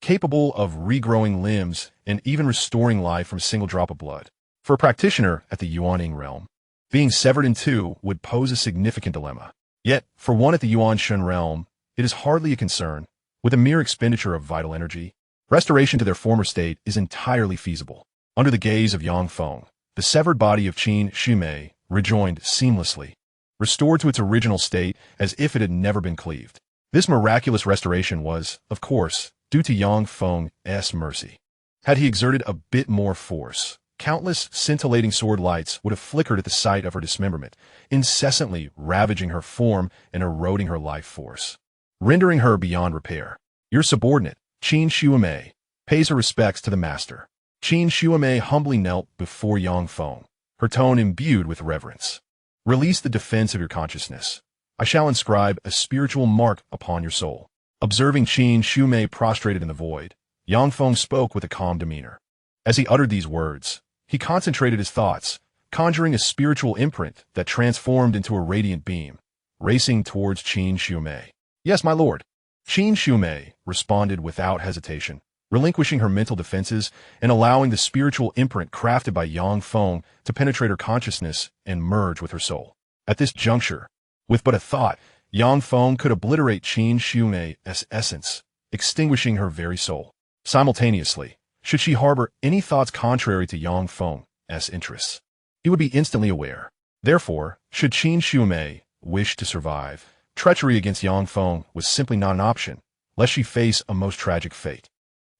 capable of regrowing limbs and even restoring life from a single drop of blood. For a practitioner at the Yuan Ying realm, being severed in 2 would pose a significant dilemma. Yet, for one at the Yuan realm, it is hardly a concern. With a mere expenditure of vital energy, restoration to their former state is entirely feasible. Under the gaze of Yang Feng, the severed body of Xianxia rejoined seamlessly, restored to its original state as if it had never been cleaved. This miraculous restoration was, of course, due to Yang Feng's mercy. Had he exerted a bit more force, countless scintillating sword lights would have flickered at the sight of her dismemberment, incessantly ravaging her form and eroding her life force, rendering her beyond repair. Your subordinate, Xianxia, pays her respects to the master. Xianxia humbly knelt before Yang Feng, her tone imbued with reverence. Release the defense of your consciousness. I shall inscribe a spiritual mark upon your soul. Observing Xianxia prostrated in the void, Yang Feng spoke with a calm demeanor. As he uttered these words, he concentrated his thoughts, conjuring a spiritual imprint that transformed into a radiant beam, racing towards Xianxia. Yes, my lord. Xianxia responded without hesitation, relinquishing her mental defenses and allowing the spiritual imprint crafted by Yang Feng to penetrate her consciousness and merge with her soul. At this juncture, with but a thought, Yang Feng could obliterate Xianxia's essence, extinguishing her very soul. Simultaneously, should she harbor any thoughts contrary to Yang Feng's interests, he would be instantly aware Therefore, should Qin Shuimei wish to survive, treachery against Yang Feng was simply not an option, lest she face a most tragic fate.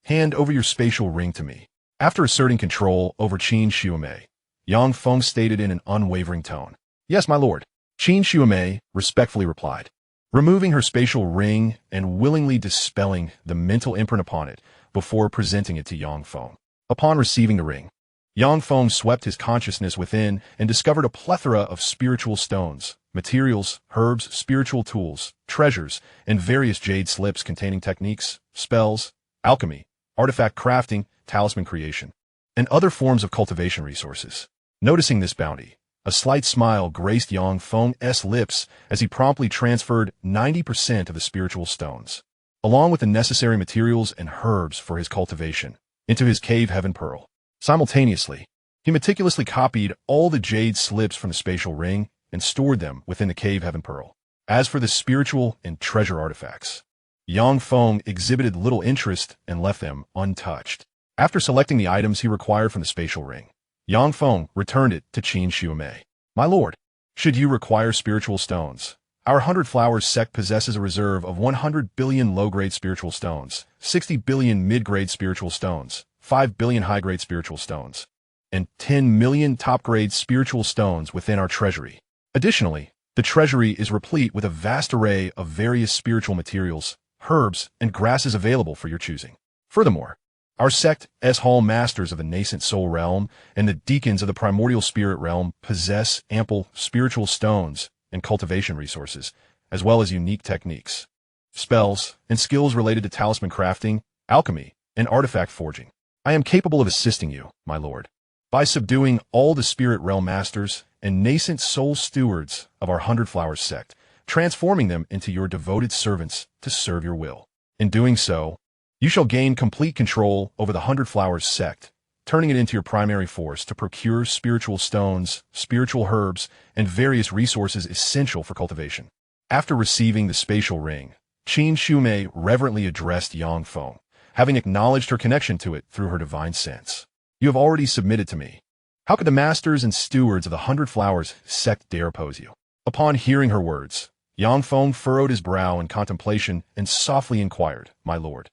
Hand over your spatial ring to me. After asserting control over Qin Shuimei, Yang Feng stated in an unwavering tone. Yes, my lord. Qin Shuimei respectfully replied, removing her spatial ring and willingly dispelling the mental imprint upon it before presenting it to Yang Feng. Upon receiving the ring, Yang Feng swept his consciousness within and discovered a plethora of spiritual stones, materials, herbs, spiritual tools, treasures, and various jade slips containing techniques, spells, alchemy, artifact crafting, talisman creation, and other forms of cultivation resources. Noticing this bounty, a slight smile graced Yang Feng's lips as he promptly transferred 90% of the spiritual stones, along with the necessary materials and herbs for his cultivation, into his cave heaven pearl. Simultaneously, he meticulously copied all the jade slips from the spatial ring and stored them within the cave heaven pearl. As for the spiritual and treasure artifacts, Yang Feng exhibited little interest and left them untouched. After selecting the items he required from the spatial ring, Yang Feng returned it to Qin Shuimei. My lord, should you require spiritual stones, our 100 Flowers sect possesses a reserve of 100 billion low-grade spiritual stones, 60 billion mid-grade spiritual stones, 5 billion high-grade spiritual stones, and 10 million top-grade spiritual stones within our treasury. Additionally, the treasury is replete with a vast array of various spiritual materials, herbs, and grasses available for your choosing. Furthermore, our sect's hall masters of the nascent soul realm and the deacons of the primordial spirit realm possess ample spiritual stones and cultivation resources, as well as unique techniques, spells, and skills related to talisman crafting, alchemy, and artifact forging. I am capable of assisting you, my lord, by subduing all the spirit realm masters and nascent soul stewards of our 100 Flowers sect, transforming them into your devoted servants to serve your will. In doing so, you shall gain complete control over the 100 Flowers sect, turning it into your primary force to procure spiritual stones, spiritual herbs, and various resources essential for cultivation. After receiving the spatial ring, Qin Shuimei reverently addressed Yang Feng, having acknowledged her connection to it through her divine sense. You have already submitted to me. How could the masters and stewards of the 100 Flowers sect dare oppose you? Upon hearing her words, Yang Feng furrowed his brow in contemplation and softly inquired, My lord,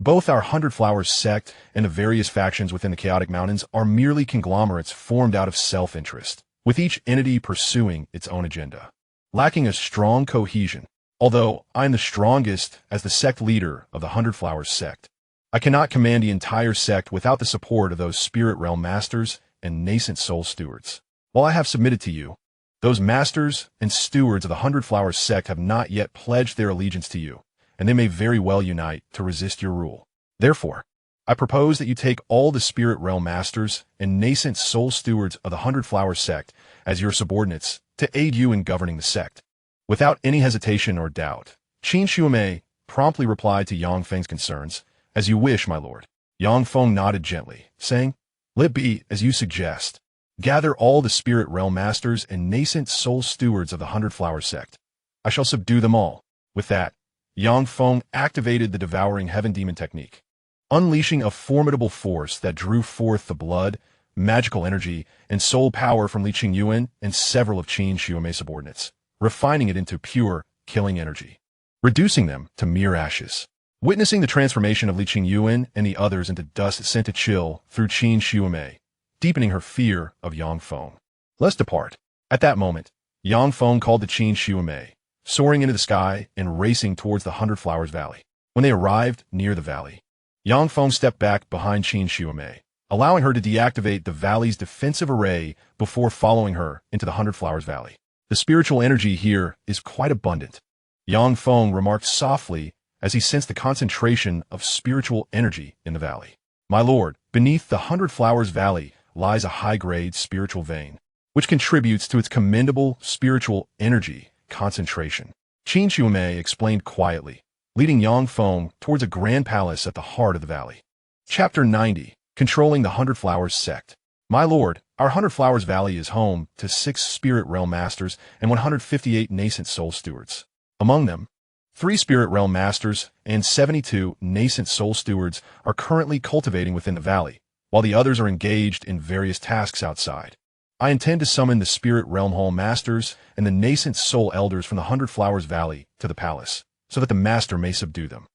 both our 100 Flowers sect and the various factions within the Chaotic Mountains are merely conglomerates formed out of self-interest, with each entity pursuing its own agenda, lacking a strong cohesion. Although I am the strongest as the sect leader of the 100 Flowers sect, I cannot command the entire sect without the support of those spirit realm masters and nascent soul stewards. While I have submitted to you, those masters and stewards of the 100 Flowers sect have not yet pledged their allegiance to you, and they may very well unite to resist your rule. Therefore, I propose that you take all the spirit realm masters and nascent soul stewards of the 100 Flowers sect as your subordinates to aid you in governing the sect. Without any hesitation or doubt, Qin Shuimei promptly replied to Yang Feng's concerns, As you wish, my lord. Yang Feng nodded gently, saying, Let be as you suggest. Gather all the spirit realm masters and nascent soul stewards of the 100 Flowers sect. I shall subdue them all. With that, Yang Feng activated the devouring heaven demon technique, unleashing a formidable force that drew forth the blood, magical energy, and soul power from Li Qingyuan and several of Qin Shuimei's subordinates, refining it into pure, killing energy, reducing them to mere ashes. Witnessing the transformation of Li Qingyuan and the others into dust sent to chill through Qin Shuimei, deepening her fear of Yang Feng. Let's depart. At that moment, Yang Feng called to Qin Shuimei, soaring into the sky and racing towards the 100 Flowers Valley. When they arrived near the valley, Yang Feng stepped back behind Qin Shuimei, allowing her to deactivate the valley's defensive array before following her into the 100 Flowers Valley. The spiritual energy here is quite abundant, Yang Feng remarked softly as he sensed the concentration of spiritual energy in the valley. My lord, beneath the 100 Flowers Valley lies a high-grade spiritual vein, which contributes to its commendable spiritual energy concentration. Qin Shuimei explained quietly, leading Yang Feng towards a grand palace at the heart of the valley. Chapter 90. Controlling the 100 Flowers sect. My lord, our 100 Flowers Valley is home to 6 spirit realm masters and 158 nascent soul stewards. Among them, 3 spirit realm masters and 72 nascent soul stewards are currently cultivating within the valley, while the others are engaged in various tasks outside. I intend to summon the Spirit Realm Hall Masters and the nascent Soul Elders from the Hundred Flowers Valley to the palace, so that the Master may subdue them.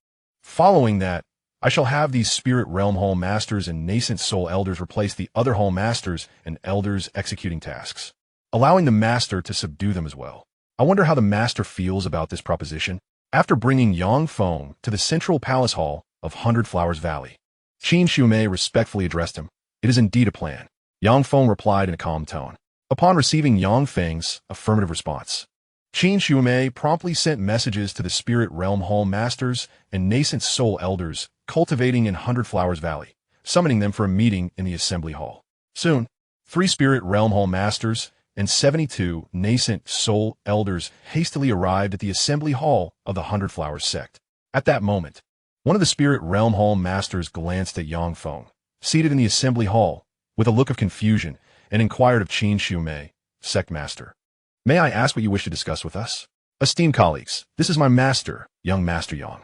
Following that, I shall have these Spirit Realm Hall Masters and nascent Soul Elders replace the other Hall Masters and Elders executing tasks, allowing the Master to subdue them as well. I wonder how the Master feels about this proposition. After bringing Yang Feng to the central palace hall of Hundred Flowers Valley, Qin Shumei respectfully addressed him. It is indeed a plan. Yang Feng replied in a calm tone. Upon receiving Yang Feng's affirmative response, Qin Shumei promptly sent messages to the Spirit Realm Hall Masters and nascent Soul Elders cultivating in Hundred Flowers Valley, summoning them for a meeting in the Assembly Hall. Soon, 3 Spirit Realm Hall Masters and 72 nascent Soul Elders hastily arrived at the Assembly Hall of the Hundred Flowers Sect. At that moment, one of the Spirit Realm Hall Masters glanced at Yang Feng, seated in the Assembly Hall, with a look of confusion, and inquired of Qin Shumei, Sect Master. May I ask what you wish to discuss with us? Esteemed colleagues, this is my master, young Master Yang.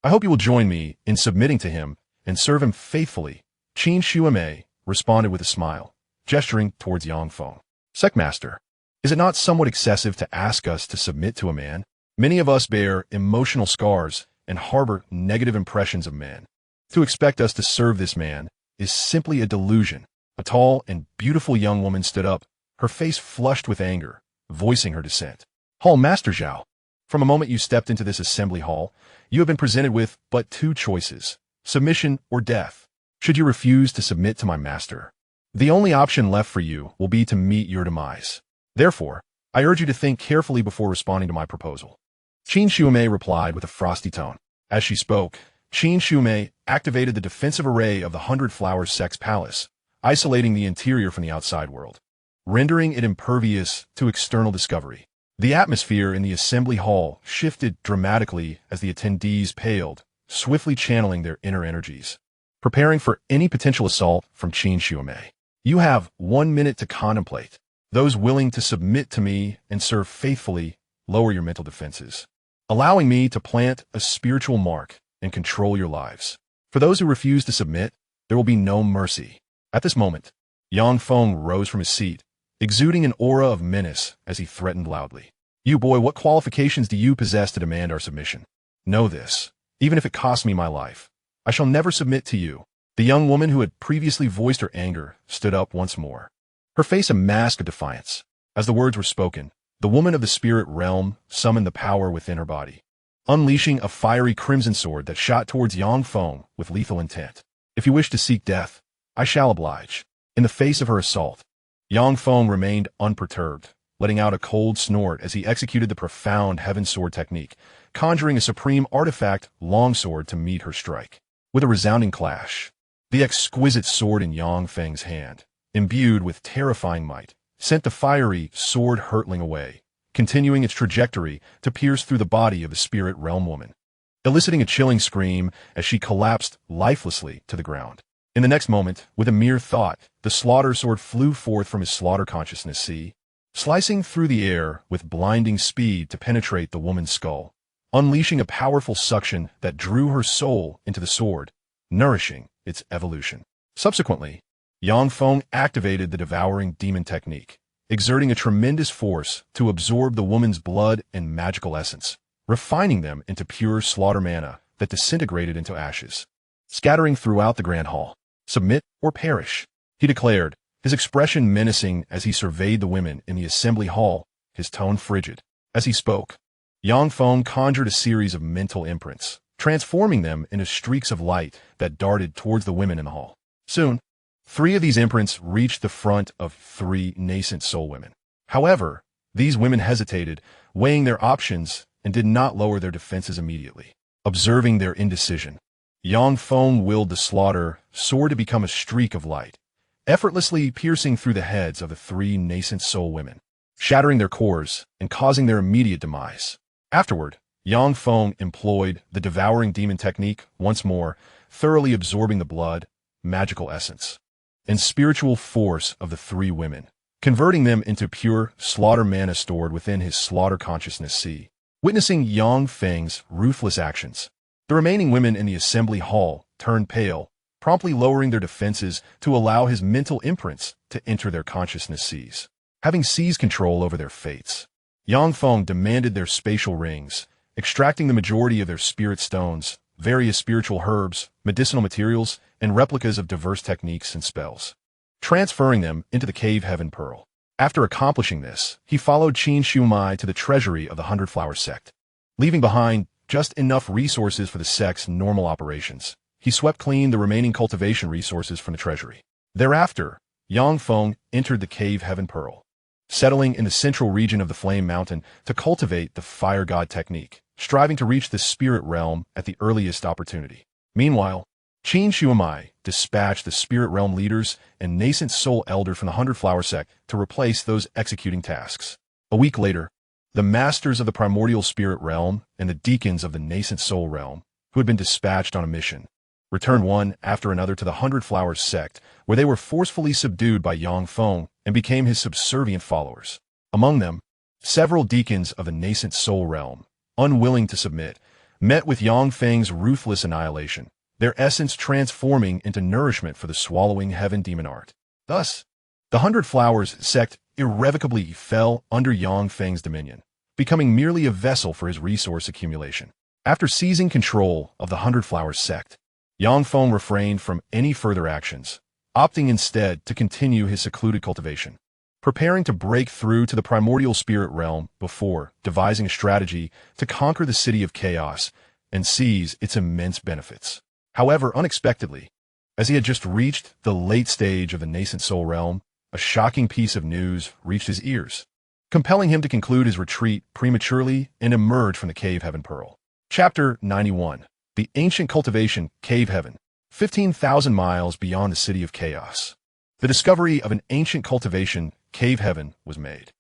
I hope you will join me in submitting to him and serve him faithfully. Qin Shumei responded with a smile, gesturing towards Yang Feng. Sect Master, is it not somewhat excessive to ask us to submit to a man? Many of us bear emotional scars and harbor negative impressions of men. To expect us to serve this man is simply a delusion. A tall and beautiful young woman stood up, her face flushed with anger, voicing her dissent. Hall Master Zhao, from the moment you stepped into this assembly hall, you have been presented with but 2 choices, submission or death. Should you refuse to submit to my master, the only option left for you will be to meet your demise. Therefore, I urge you to think carefully before responding to my proposal. Qin Shumei replied with a frosty tone. As she spoke, Qin Shumei activated the defensive array of the Hundred Flowers Sect's palace, isolating the interior from the outside world, rendering it impervious to external discovery. The atmosphere in the assembly hall shifted dramatically as the attendees paled, swiftly channeling their inner energies, preparing for any potential assault from Qin Shumei. You have 1 minute to contemplate. Those willing to submit to me and serve faithfully, lower your mental defenses, allowing me to plant a spiritual mark and control your lives. For those who refuse to submit, there will be no mercy. At this moment, Yang Feng rose from his seat, exuding an aura of menace as he threatened loudly. You boy, what qualifications do you possess to demand our submission? Know this, even if it costs me my life, I shall never submit to you. The young woman who had previously voiced her anger stood up once more, her face a mask of defiance. As the words were spoken, the woman of the spirit realm summoned the power within her body, unleashing a fiery crimson sword that shot towards Yang Feng with lethal intent. If you wish to seek death, I shall oblige. In the face of her assault, Yang Feng remained unperturbed, letting out a cold snort as he executed the profound Heaven Sword technique, conjuring a supreme artifact longsword to meet her strike. With a resounding clash, the exquisite sword in Yang Feng's hand, imbued with terrifying might, sent the fiery sword hurtling away, continuing its trajectory to pierce through the body of the spirit realm woman, eliciting a chilling scream as she collapsed lifelessly to the ground. In the next moment, with a mere thought, the slaughter sword flew forth from his slaughter consciousness sea, slicing through the air with blinding speed to penetrate the woman's skull, unleashing a powerful suction that drew her soul into the sword, nourishing its evolution. Subsequently, Yang Feng activated the devouring demon technique, exerting a tremendous force to absorb the woman's blood and magical essence, refining them into pure slaughter mana that disintegrated into ashes, scattering throughout the grand hall. Submit or perish, he declared, his expression menacing as he surveyed the women in the assembly hall, his tone frigid. As he spoke, Yang Feng conjured a series of mental imprints, transforming them into streaks of light that darted towards the women in the hall. Soon, 3 of these imprints reached the front of 3 nascent soul women. However, these women hesitated, weighing their options, and did not lower their defenses immediately. Observing their indecision, Yang Feng willed the slaughter sword to become a streak of light, effortlessly piercing through the heads of the 3 nascent soul women, shattering their cores and causing their immediate demise. Afterward, Yang Feng employed the devouring demon technique once more, thoroughly absorbing the blood, magical essence, and spiritual force of the 3 women, converting them into pure slaughter mana stored within his slaughter consciousness sea. Witnessing Yang Feng's ruthless actions, the remaining women in the assembly hall turned pale, promptly lowering their defenses to allow his mental imprints to enter their consciousness seas. Having seized control over their fates, Feng demanded their spatial rings, extracting the majority of their spirit stones, various spiritual herbs, medicinal materials, and replicas of diverse techniques and spells, transferring them into the Cave Heaven Pearl. After accomplishing this, he followed Xianxia to the treasury of the Hundred Flower Sect. Leaving behind just enough resources for the sect's normal operations, he swept clean the remaining cultivation resources from the treasury. Thereafter, Feng entered the Cave Heaven Pearl, settling in the central region of the Flame Mountain to cultivate the Fire God technique, striving to reach the spirit realm at the earliest opportunity. Meanwhile, Xianxia dispatched the spirit realm leaders and nascent soul elder from the Hundred Flower Sect to replace those executing tasks. A week later, the masters of the primordial spirit realm and the deacons of the nascent soul realm, who had been dispatched on a mission, returned one after another to the Hundred Flower Sect, where they were forcefully subdued by Feng and became his subservient followers. Among them, several deacons of the nascent soul realm, unwilling to submit, met with Feng's ruthless annihilation, their essence transforming into nourishment for the swallowing heaven demon art. Thus, the Hundred Flowers Sect irrevocably fell under Feng's dominion, becoming merely a vessel for his resource accumulation. After seizing control of the Hundred Flowers Sect, Feng refrained from any further actions, opting instead to continue his secluded cultivation, preparing to break through to the primordial spirit realm before devising a strategy to conquer the City of Chaos and seize its immense benefits. However, unexpectedly, as he had just reached the late stage of the nascent soul realm, a shocking piece of news reached his ears, compelling him to conclude his retreat prematurely and emerge from the Cave Heaven Pearl. Chapter 91. The Ancient Cultivation Cave Heaven, 15,000 miles beyond the City of Chaos. The discovery of an ancient cultivation Cave Heaven was made.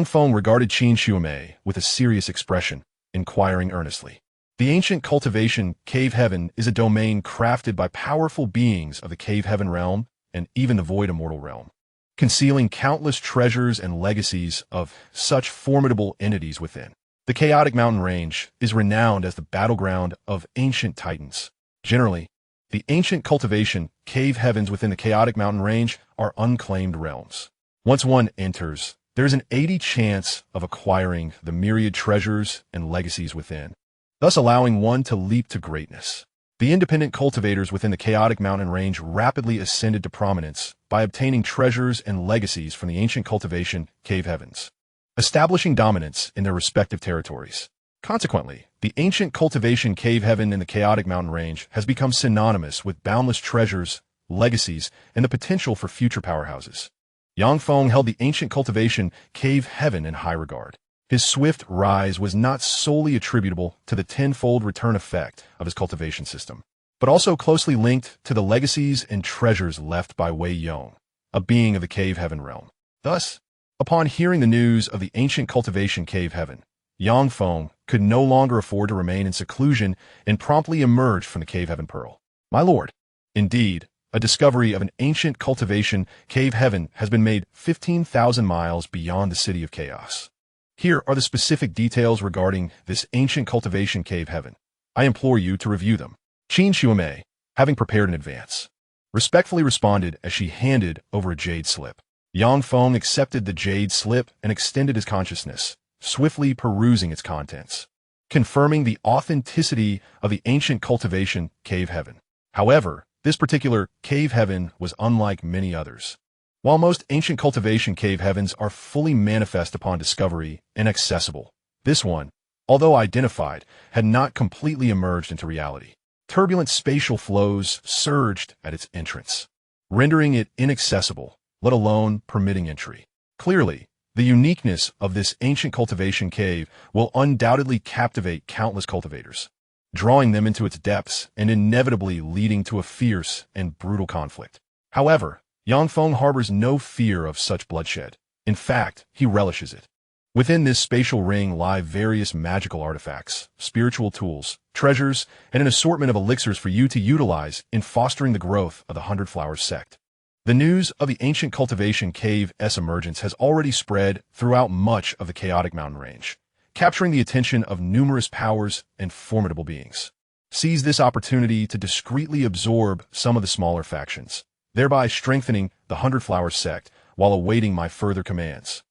Feng regarded Xianxia with a serious expression, inquiring earnestly. The ancient cultivation Cave Heaven is a domain crafted by powerful beings of the Cave Heaven realm and even the Void Immortal realm, concealing countless treasures and legacies of such formidable entities within. The Chaotic Mountain Range is renowned as the battleground of ancient titans. Generally, the ancient cultivation Cave Heavens within the Chaotic Mountain Range are unclaimed realms. Once one enters, there is an 80% chance of acquiring the myriad treasures and legacies within, thus allowing one to leap to greatness. The independent cultivators within the Chaotic Mountain Range rapidly ascended to prominence by obtaining treasures and legacies from the ancient cultivation Cave Heavens, establishing dominance in their respective territories. Consequently, the ancient cultivation Cave Heaven in the Chaotic Mountain Range has become synonymous with boundless treasures, legacies, and the potential for future powerhouses. Feng held the ancient cultivation Cave Heaven in high regard. His swift rise was not solely attributable to the tenfold return effect of his cultivation system, but also closely linked to the legacies and treasures left by Wei Yong, a being of the Cave Heaven realm. Thus, upon hearing the news of the ancient cultivation Cave Heaven, Feng could no longer afford to remain in seclusion and promptly emerged from the Cave Heaven Pearl. My lord, indeed, a discovery of an ancient cultivation Cave Heaven has been made 15,000 miles beyond the City of Chaos. Here are the specific details regarding this ancient cultivation Cave Heaven. I implore you to review them. Xianxia, having prepared in advance, respectfully responded as she handed over a jade slip. Feng accepted the jade slip and extended his consciousness, swiftly perusing its contents, confirming the authenticity of the ancient cultivation Cave Heaven. However, this particular Cave Heaven was unlike many others. While most ancient cultivation Cave Heavens are fully manifest upon discovery and accessible, this one, although identified, had not completely emerged into reality. Turbulent spatial flows surged at its entrance, rendering it inaccessible, let alone permitting entry. Clearly, the uniqueness of this ancient cultivation cave will undoubtedly captivate countless cultivators, drawing them into its depths and inevitably leading to a fierce and brutal conflict. However, Feng harbors no fear of such bloodshed. In fact, he relishes it. Within this spatial ring lie various magical artifacts, spiritual tools, treasures, and an assortment of elixirs for you to utilize in fostering the growth of the Hundred Flowers Sect. The news of the ancient cultivation cave's emergence has already spread throughout much of the Chaotic Mountain Range, capturing the attention of numerous powers and formidable beings. seized this opportunity to discreetly absorb some of the smaller factions, thereby strengthening the Hundred Flower sect while awaiting my further commands.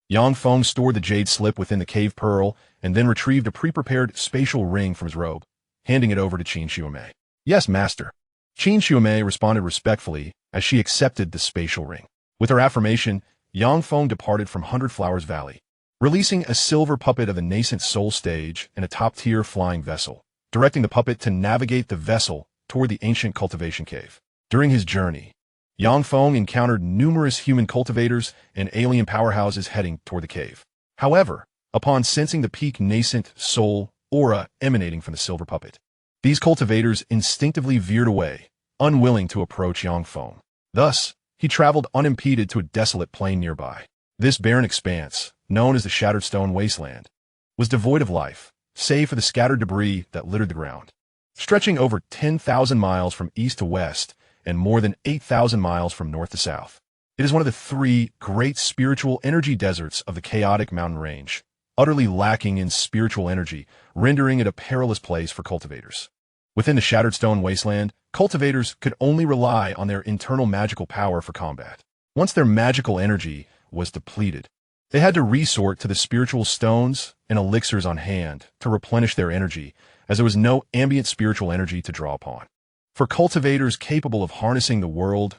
Yang Feng stored the jade slip within the cave pearl and then retrieved a pre-prepared spatial ring from his robe, handing it over to Xianxia. "Yes, master." Xianxia responded respectfully as she accepted the spatial ring. With her affirmation, Yang Feng departed from Hundred Flowers Valley, releasing a silver puppet of the nascent soul stage and a top-tier flying vessel, directing the puppet to navigate the vessel toward the ancient cultivation cave. During his journey, Yang Feng encountered numerous human cultivators and alien powerhouses heading toward the cave. However, upon sensing the peak nascent soul aura emanating from the silver puppet, these cultivators instinctively veered away, unwilling to approach Yang Feng. Thus, he traveled unimpeded to a desolate plain nearby. This barren expanse, known as the Shattered Stone Wasteland, was devoid of life, save for the scattered debris that littered the ground. Stretching over 10,000 miles from east to west and more than 8,000 miles from north to south, it is one of the three great spiritual energy deserts of the chaotic mountain range, utterly lacking in spiritual energy, rendering it a perilous place for cultivators. Within the Shattered Stone Wasteland, cultivators could only rely on their internal magical power for combat. Once their magical energy was depleted, they had to resort to the spiritual stones and elixirs on hand to replenish their energy, as there was no ambient spiritual energy to draw upon. For cultivators capable of harnessing the world's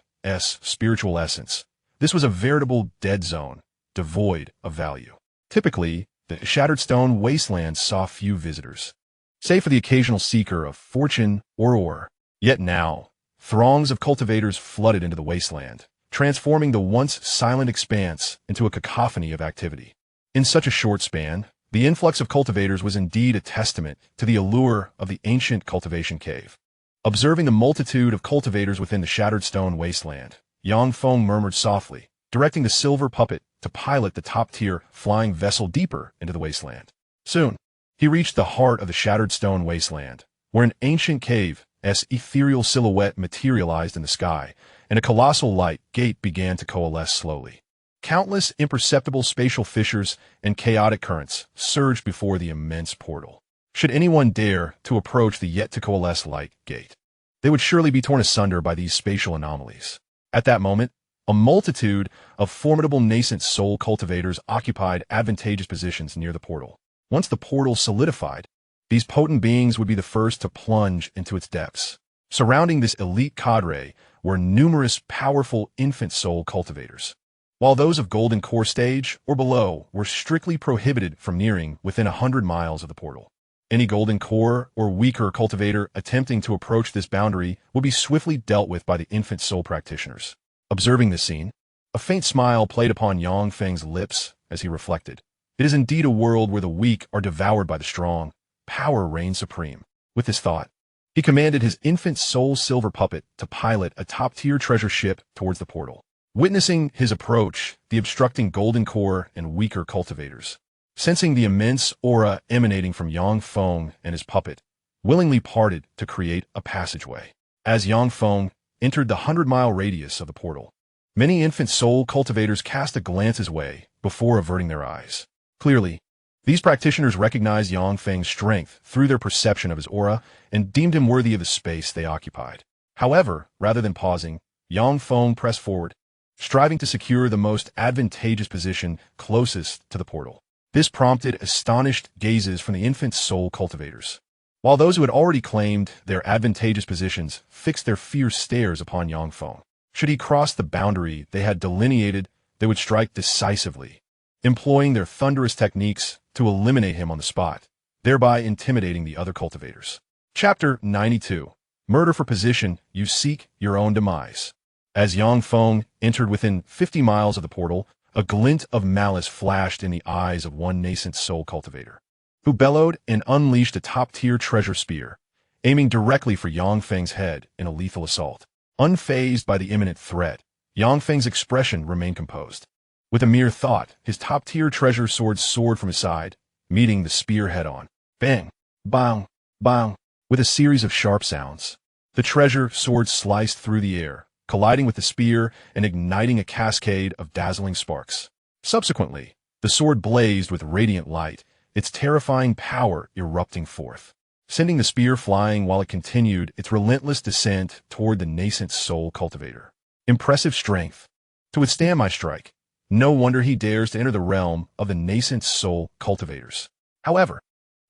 spiritual essence, this was a veritable dead zone, devoid of value. Typically, the Shattered Stone Wasteland saw few visitors, save for the occasional seeker of fortune or ore. Yet now, throngs of cultivators flooded into the wasteland, transforming the once silent expanse into a cacophony of activity. In such a short span, the influx of cultivators was indeed a testament to the allure of the ancient cultivation cave. Observing the multitude of cultivators within the Shattered Stone Wasteland, Yang Feng murmured softly, directing the silver puppet to pilot the top-tier flying vessel deeper into the wasteland. Soon, he reached the heart of the Shattered Stone Wasteland, where an ancient cave's ethereal silhouette materialized in the sky, and a colossal light gate began to coalesce slowly. Countless imperceptible spatial fissures and chaotic currents surged before the immense portal. Should anyone dare to approach the yet-to-coalesce light gate, they would surely be torn asunder by these spatial anomalies. At that moment, a multitude of formidable nascent soul cultivators occupied advantageous positions near the portal. Once the portal solidified, these potent beings would be the first to plunge into its depths. Surrounding this elite cadre were numerous powerful infant soul cultivators, while those of Golden Core stage or below were strictly prohibited from nearing within 100 miles of the portal. Any Golden Core or weaker cultivator attempting to approach this boundary would be swiftly dealt with by the infant soul practitioners. Observing this scene, a faint smile played upon Yang Feng's lips as he reflected. It is indeed a world where the weak are devoured by the strong. Power reigns supreme. With this thought, he commanded his infant soul silver puppet to pilot a top-tier treasure ship towards the portal. Witnessing his approach, the obstructing Golden Core and weaker cultivators, sensing the immense aura emanating from Yang Feng and his puppet, willingly parted to create a passageway. As Yang Feng entered the 100-mile radius of the portal, many infant soul cultivators cast a glance his way before averting their eyes. Clearly, these practitioners recognized Yang Feng's strength through their perception of his aura and deemed him worthy of the space they occupied. However, rather than pausing, Yang Feng pressed forward, striving to secure the most advantageous position closest to the portal. This prompted astonished gazes from the infant soul cultivators, while those who had already claimed their advantageous positions fixed their fierce stares upon Yang Feng. Should he cross the boundary they had delineated, they would strike decisively, employing their thunderous techniques to eliminate him on the spot, thereby intimidating the other cultivators. Chapter 92. Murder for position, you seek your own demise. As Yang Feng entered within 50 miles of the portal, a glint of malice flashed in the eyes of one nascent soul cultivator, who bellowed and unleashed a top-tier treasure spear, aiming directly for Yang Feng's head in a lethal assault. Unfazed by the imminent threat, Yang Feng's expression remained composed. With a mere thought, his top-tier treasure sword soared from his side, meeting the spear head-on. Bang! Bang! Bang! With a series of sharp sounds, the treasure sword sliced through the air, colliding with the spear and igniting a cascade of dazzling sparks. Subsequently, the sword blazed with radiant light, its terrifying power erupting forth. sending the spear flying while it continued its relentless descent toward the nascent soul cultivator. Impressive strength. To withstand my strike, no wonder he dares to enter the realm of the nascent soul cultivators. However,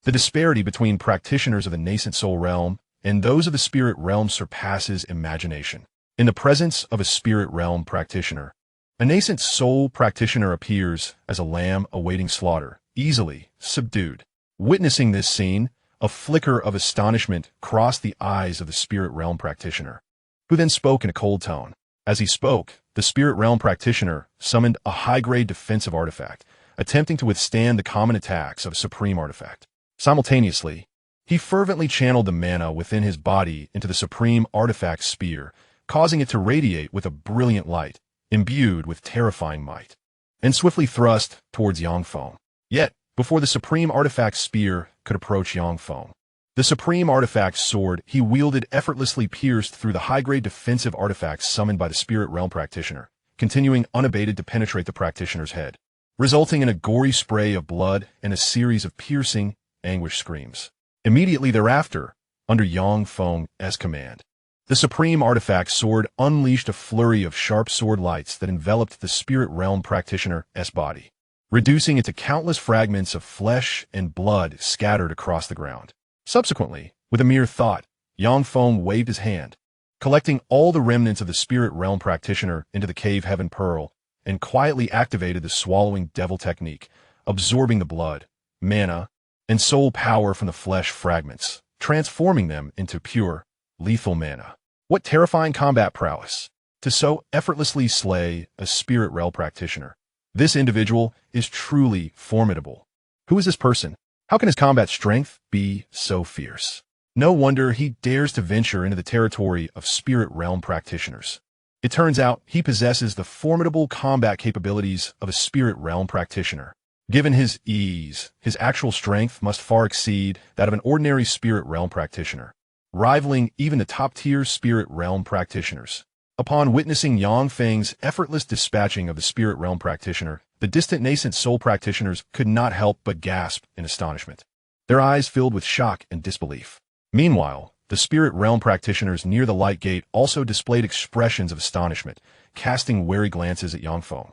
the disparity between practitioners of the nascent soul realm and those of the spirit realm surpasses imagination. In the presence of a spirit realm practitioner, a nascent soul practitioner appears as a lamb awaiting slaughter, easily subdued. Witnessing this scene, a flicker of astonishment crossed the eyes of the spirit realm practitioner, who then spoke in a cold tone. As he spoke, the spirit realm practitioner summoned a high-grade defensive artifact, attempting to withstand the common attacks of a supreme artifact. Simultaneously, he fervently channeled the mana within his body into the supreme artifact spear, causing it to radiate with a brilliant light, imbued with terrifying might, and swiftly thrust towards Xianxia. Yet, before the supreme artifact spear could approach Xianxia, the supreme artifact sword he wielded effortlessly pierced through the high-grade defensive artifacts summoned by the spirit realm practitioner, continuing unabated to penetrate the practitioner's head, resulting in a gory spray of blood and a series of piercing, anguish screams. Immediately thereafter, under Xianxia's command, the supreme artifact sword unleashed a flurry of sharp sword lights that enveloped the spirit realm practitioner's body, reducing it to countless fragments of flesh and blood scattered across the ground. Subsequently, with a mere thought, Xianxia waved his hand, collecting all the remnants of the spirit realm practitioner into the cave heaven pearl, and quietly activated the swallowing devil technique, absorbing the blood, mana, and soul power from the flesh fragments, transforming them into pure, lethal mana. What terrifying combat prowess! To so effortlessly slay a spirit realm practitioner. This individual is truly formidable. Who is this person? How can his combat strength be so fierce? No wonder he dares to venture into the territory of spirit realm practitioners. It turns out he possesses the formidable combat capabilities of a spirit realm practitioner. Given his ease, his actual strength must far exceed that of an ordinary spirit realm practitioner, rivaling even the top-tier spirit realm practitioners. Upon witnessing Feng's effortless dispatching of the spirit realm practitioner, the distant nascent soul practitioners could not help but gasp in astonishment, their eyes filled with shock and disbelief. Meanwhile, the spirit realm practitioners near the light gate also displayed expressions of astonishment, casting wary glances at Xianxia,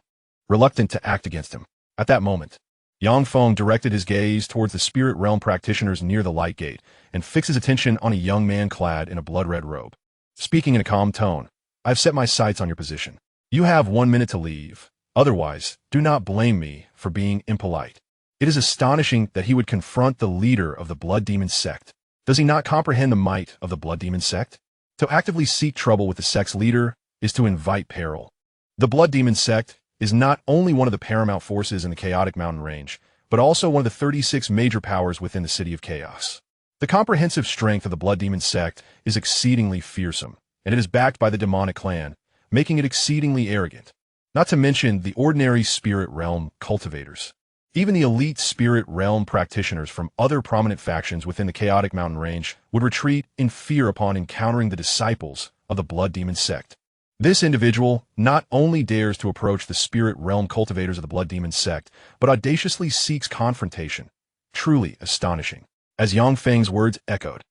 reluctant to act against him. At that moment, Xianxia directed his gaze towards the spirit realm practitioners near the light gate and fixed his attention on a young man clad in a blood-red robe. Speaking in a calm tone, "I've set my sights on your position. You have 1 minute to leave. Otherwise, do not blame me for being impolite." It is astonishing that he would confront the leader of the Blood Demon Sect. Does he not comprehend the might of the Blood Demon Sect? To actively seek trouble with the sect's leader is to invite peril. The Blood Demon Sect is not only one of the paramount forces in the Chaotic Mountain Range, but also one of the 36 major powers within the City of Chaos. The comprehensive strength of the Blood Demon Sect is exceedingly fearsome, and it is backed by the demonic clan, making it exceedingly arrogant. Not to mention the ordinary spirit realm cultivators. Even the elite spirit realm practitioners from other prominent factions within the Chaotic Mountain Range would retreat in fear upon encountering the disciples of the Blood Demon Sect. This individual not only dares to approach the spirit realm cultivators of the Blood Demon Sect, but audaciously seeks confrontation. Truly astonishing. As Feng's words echoed,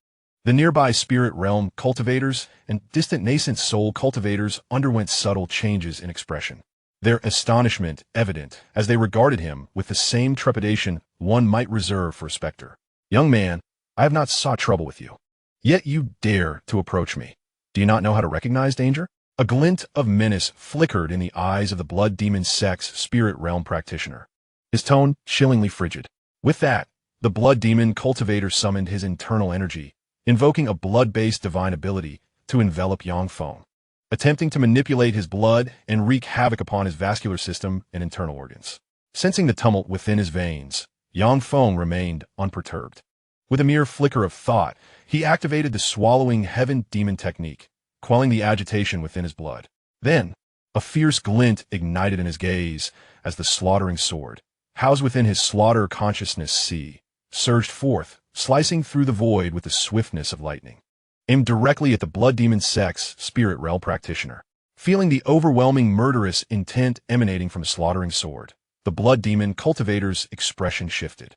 the nearby spirit realm cultivators and distant nascent soul cultivators underwent subtle changes in expression, their astonishment evident as they regarded him with the same trepidation one might reserve for a specter. "Young man, I have not sought trouble with you. Yet you dare to approach me. Do you not know how to recognize danger?" A glint of menace flickered in the eyes of the Blood Demon Sect's spirit realm practitioner, his tone chillingly frigid. With that, the Blood Demon cultivator summoned his internal energy, invoking a blood-based divine ability to envelop Xianxia, attempting to manipulate his blood and wreak havoc upon his vascular system and internal organs. Sensing the tumult within his veins, Xianxia remained unperturbed. With a mere flicker of thought, he activated the swallowing heaven demon technique, quelling the agitation within his blood. Then, a fierce glint ignited in his gaze as the slaughtering sword, housed within his slaughter consciousness sea, surged forth, slicing through the void with the swiftness of lightning, aimed directly at the Blood Demon Sect's spirit realm practitioner. Feeling the overwhelming murderous intent emanating from the slaughtering sword, the Blood Demon cultivator's expression shifted.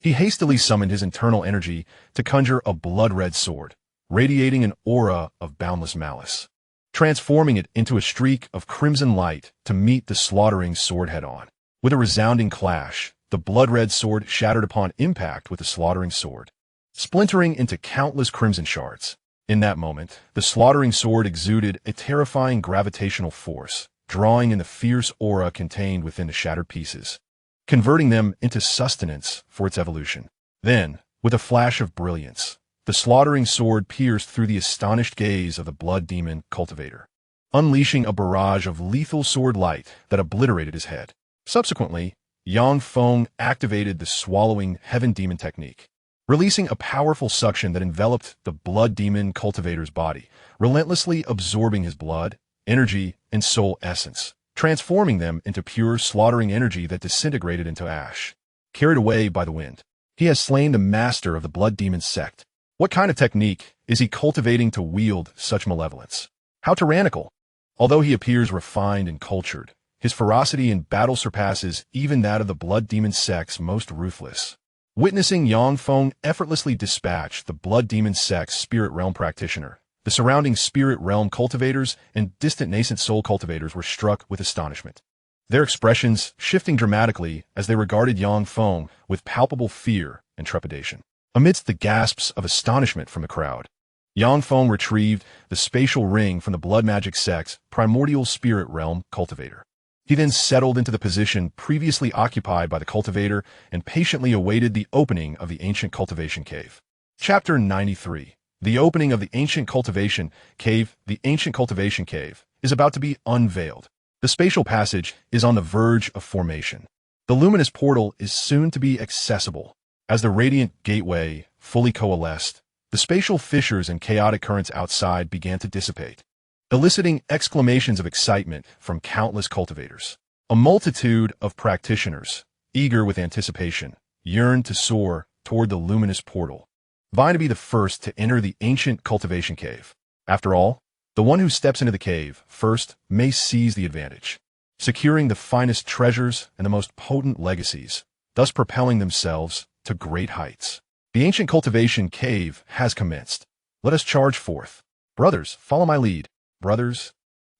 He hastily summoned his internal energy to conjure a blood-red sword, radiating an aura of boundless malice, transforming it into a streak of crimson light to meet the slaughtering sword head-on. With a resounding clash, the blood-red sword shattered upon impact with the slaughtering sword, splintering into countless crimson shards. In that moment, the slaughtering sword exuded a terrifying gravitational force, drawing in the fierce aura contained within the shattered pieces, converting them into sustenance for its evolution. Then, with a flash of brilliance, the slaughtering sword pierced through the astonished gaze of the blood demon cultivator, unleashing a barrage of lethal sword light that obliterated his head. Subsequently, Feng activated the swallowing heaven demon technique, releasing a powerful suction that enveloped the blood demon cultivator's body, relentlessly absorbing his blood, energy, and soul essence, transforming them into pure slaughtering energy that disintegrated into ash. Carried away by the wind, he has slain the master of the blood demon sect. What kind of technique is he cultivating to wield such malevolence? How tyrannical! Although he appears refined and cultured, his ferocity in battle surpasses even that of the blood demon sect's most ruthless. Witnessing Feng effortlessly dispatch the blood demon sect's spirit realm practitioner, the surrounding spirit realm cultivators and distant nascent soul cultivators were struck with astonishment, their expressions shifting dramatically as they regarded Feng with palpable fear and trepidation. Amidst the gasps of astonishment from the crowd, Feng retrieved the spatial ring from the blood magic sect's primordial spirit realm cultivator. He then settled into the position previously occupied by the cultivator and patiently awaited the opening of the ancient cultivation cave. Chapter 93. The opening of the ancient cultivation cave. The ancient cultivation cave is about to be unveiled. The spatial passage is on the verge of formation. The luminous portal is soon to be accessible. As the radiant gateway fully coalesced, the spatial fissures and chaotic currents outside began to dissipate, eliciting exclamations of excitement from countless cultivators. A multitude of practitioners, eager with anticipation, yearned to soar toward the luminous portal, vying to be the first to enter the ancient cultivation cave. After all, the one who steps into the cave first may seize the advantage, securing the finest treasures and the most potent legacies, thus propelling themselves to great heights. The ancient cultivation cave has commenced. Let us charge forth. Brothers, follow my lead. Brothers,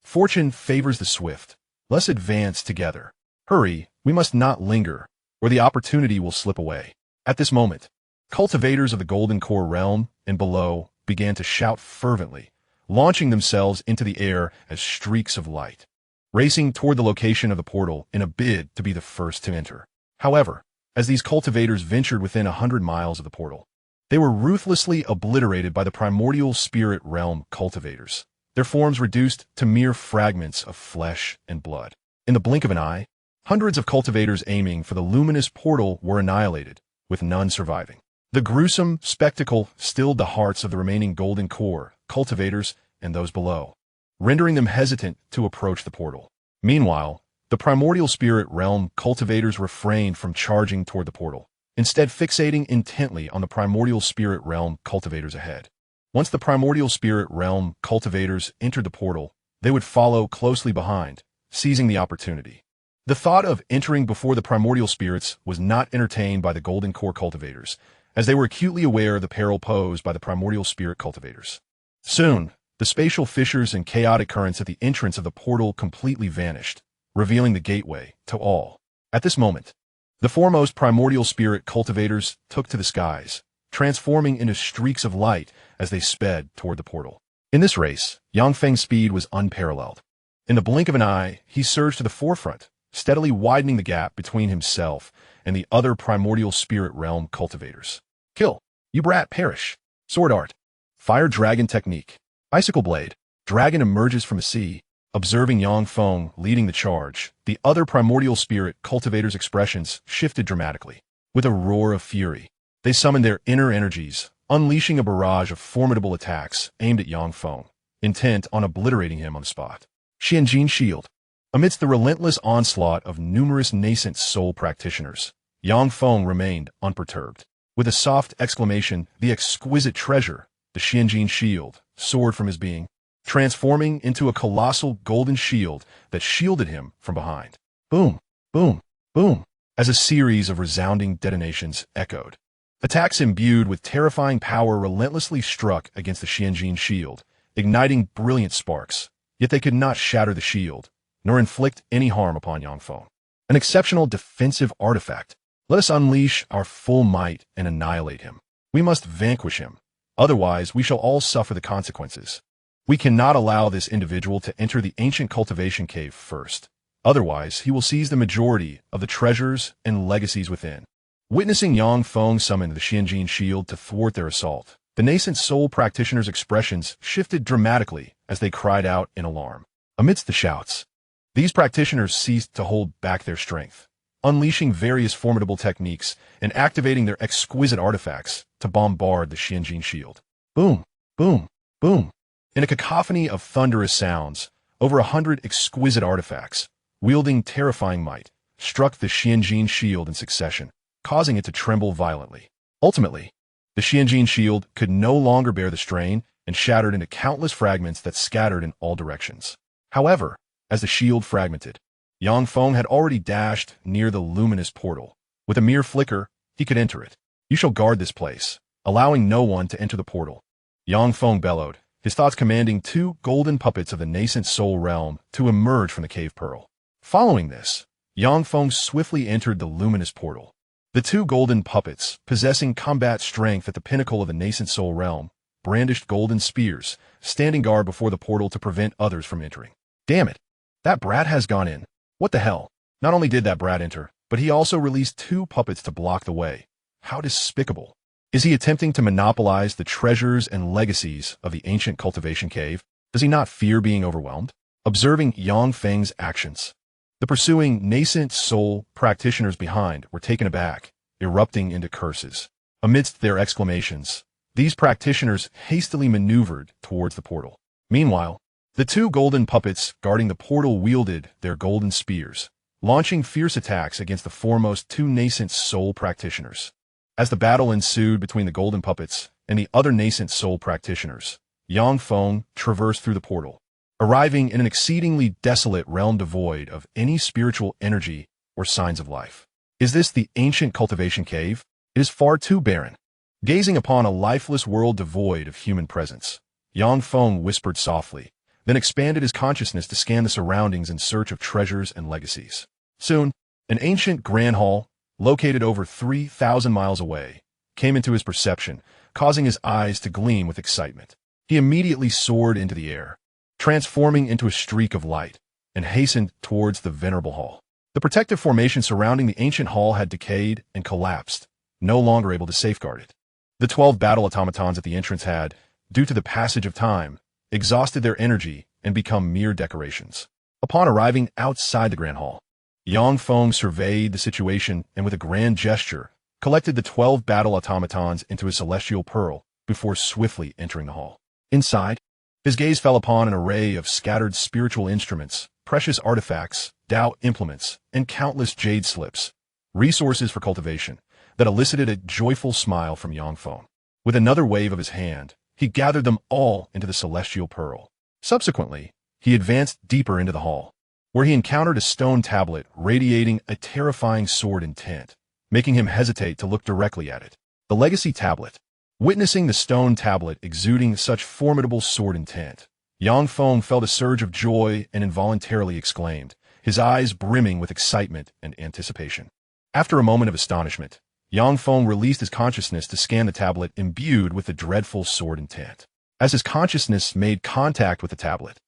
fortune favors the swift. Let's advance together. Hurry, we must not linger, or the opportunity will slip away. At this moment, cultivators of the Golden Core realm and below began to shout fervently, launching themselves into the air as streaks of light, racing toward the location of the portal in a bid to be the first to enter. However, as these cultivators ventured within 100 miles of the portal, they were ruthlessly obliterated by the primordial spirit realm cultivators, their forms reduced to mere fragments of flesh and blood. In the blink of an eye, hundreds of cultivators aiming for the luminous portal were annihilated, with none surviving. The gruesome spectacle stilled the hearts of the remaining Golden Core cultivators and those below, rendering them hesitant to approach the portal. Meanwhile, the primordial spirit realm cultivators refrained from charging toward the portal, instead fixating intently on the primordial spirit realm cultivators ahead. Once the primordial spirit realm cultivators entered the portal, they would follow closely behind, seizing the opportunity. The thought of entering before the primordial spirits was not entertained by the Golden Core cultivators, as they were acutely aware of the peril posed by the primordial spirit cultivators. Soon, the spatial fissures and chaotic currents at the entrance of the portal completely vanished, revealing the gateway to all. At this moment, the foremost primordial spirit cultivators took to the skies, transforming into streaks of light as they sped toward the portal. In this race, Feng's speed was unparalleled. In the blink of an eye, he surged to the forefront, steadily widening the gap between himself and the other primordial spirit realm cultivators. Kill, you brat, perish. Sword art. Fire dragon technique. Icicle blade. Dragon emerges from the sea. Observing Feng leading the charge, the other primordial spirit cultivators' expressions shifted dramatically. With a roar of fury, they summoned their inner energies, unleashing a barrage of formidable attacks aimed at Feng, intent on obliterating him on the spot. Xianxia shield. Amidst the relentless onslaught of numerous nascent soul practitioners, Feng remained unperturbed. With a soft exclamation, the exquisite treasure, the Xianxia shield, soared from his being, transforming into a colossal golden shield that shielded him from behind. Boom, boom, boom. as a series of resounding detonations echoed. Attacks imbued with terrifying power relentlessly struck against the Xianxia shield, igniting brilliant sparks, yet they could not shatter the shield, nor inflict any harm upon Yangfeng. An exceptional defensive artifact. Let us unleash our full might and annihilate him. We must vanquish him. Otherwise, we shall all suffer the consequences. We cannot allow this individual to enter the ancient cultivation cave first. Otherwise, he will seize the majority of the treasures and legacies within. Witnessing Yangfeng summon the Xianxia shield to thwart their assault, the nascent soul practitioners' expressions shifted dramatically as they cried out in alarm. Amidst the shouts, these practitioners ceased to hold back their strength, unleashing various formidable techniques and activating their exquisite artifacts to bombard the Xianxia shield. Boom, boom, boom. In a cacophony of thunderous sounds, over 100 exquisite artifacts, wielding terrifying might, struck the Xianxia shield in succession, causing it to tremble violently. Ultimately, the Xianxia shield could no longer bear the strain and shattered into countless fragments that scattered in all directions. However, as the shield fragmented, Yangfeng had already dashed near the luminous portal. With a mere flicker, he could enter it. You shall guard this place, allowing no one to enter the portal. Yangfeng bellowed, his thoughts commanding 2 golden puppets of the nascent soul realm to emerge from the cave pearl. Following this, Yangfeng swiftly entered the luminous portal. The 2 golden puppets, possessing combat strength at the pinnacle of the nascent soul realm, brandished golden spears, standing guard before the portal to prevent others from entering. Damn it! That brat has gone in. What the hell? Not only did that brat enter, but he also released 2 puppets to block the way. How despicable. Is he attempting to monopolize the treasures and legacies of the ancient cultivation cave? Does he not fear being overwhelmed? Observing Yangfeng's actions, the pursuing nascent soul practitioners behind were taken aback, erupting into curses. Amidst their exclamations, these practitioners hastily maneuvered towards the portal. Meanwhile, the 2 golden puppets guarding the portal wielded their golden spears, launching fierce attacks against the foremost 2 nascent soul practitioners. As the battle ensued between the golden puppets and the other nascent soul practitioners, Yangfeng traversed through the portal, arriving in an exceedingly desolate realm devoid of any spiritual energy or signs of life. Is this the ancient cultivation cave? It is far too barren. Gazing upon a lifeless world devoid of human presence, Yangfeng whispered softly, then expanded his consciousness to scan the surroundings in search of treasures and legacies. Soon, an ancient grand hall, located over 3,000 miles away, came into his perception, causing his eyes to gleam with excitement. He immediately soared into the air, transforming into a streak of light, and hastened towards the venerable hall. The protective formation surrounding the ancient hall had decayed and collapsed, no longer able to safeguard it. The 12 battle automatons at the entrance had, due to the passage of time, exhausted their energy and become mere decorations. Upon arriving outside the grand hall, Yangfeng surveyed the situation and with a grand gesture, collected the 12 battle automatons into his celestial pearl before swiftly entering the hall. Inside, his gaze fell upon an array of scattered spiritual instruments, precious artifacts, Dao implements, and countless jade slips, resources for cultivation, that elicited a joyful smile from Yangfeng. With another wave of his hand, he gathered them all into the celestial pearl. Subsequently, he advanced deeper into the hall, where he encountered a stone tablet radiating a terrifying sword intent, making him hesitate to look directly at it. The legacy tablet. Witnessing the stone tablet exuding such formidable sword intent, Yangfeng felt a surge of joy and involuntarily exclaimed, his eyes brimming with excitement and anticipation. After a moment of astonishment, Yangfeng released his consciousness to scan the tablet imbued with the dreadful sword intent. As his consciousness made contact with the tablet,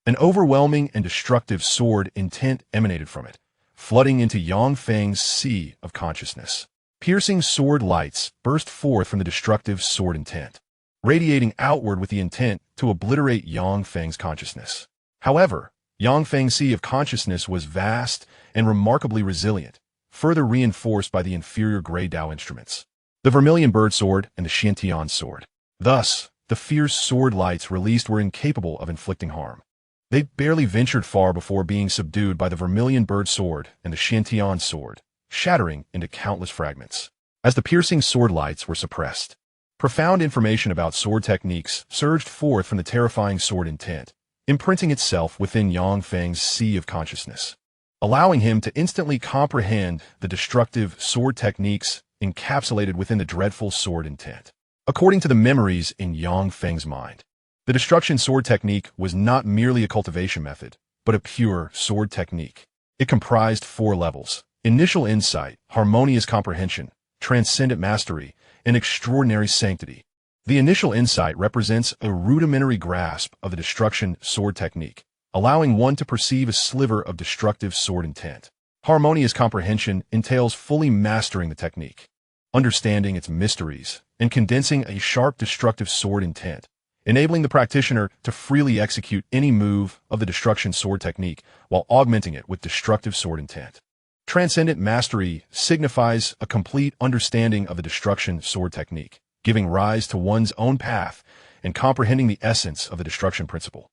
an overwhelming and destructive sword intent emanated from it, flooding into Yangfeng's sea of consciousness. Piercing sword lights burst forth from the destructive sword intent, radiating outward with the intent to obliterate Yangfeng's consciousness. However, Yangfeng's sea of consciousness was vast and remarkably resilient, further reinforced by the inferior gray Dao instruments, the vermilion bird sword and the Xiantian sword. Thus, the fierce sword lights released were incapable of inflicting harm. They barely ventured far before being subdued by the vermilion bird sword and the Xiantian sword, shattering into countless fragments. As the piercing sword lights were suppressed, profound information about sword techniques surged forth from the terrifying sword intent, imprinting itself within Yangfeng's sea of consciousness. allowing him to instantly comprehend the destructive sword techniques encapsulated within the dreadful sword intent. According to the memories in Yang Feng's mind, the destruction sword technique was not merely a cultivation method, but a pure sword technique. It comprised 4 levels: initial insight, harmonious comprehension, transcendent mastery, and extraordinary sanctity. The initial insight represents a rudimentary grasp of the destruction sword technique, allowing one to perceive a sliver of destructive sword intent. Harmonious comprehension entails fully mastering the technique, understanding its mysteries, and condensing a sharp destructive sword intent, enabling the practitioner to freely execute any move of the destruction sword technique while augmenting it with destructive sword intent. Transcendent mastery signifies a complete understanding of the destruction sword technique, giving rise to one's own path and comprehending the essence of the destruction principle,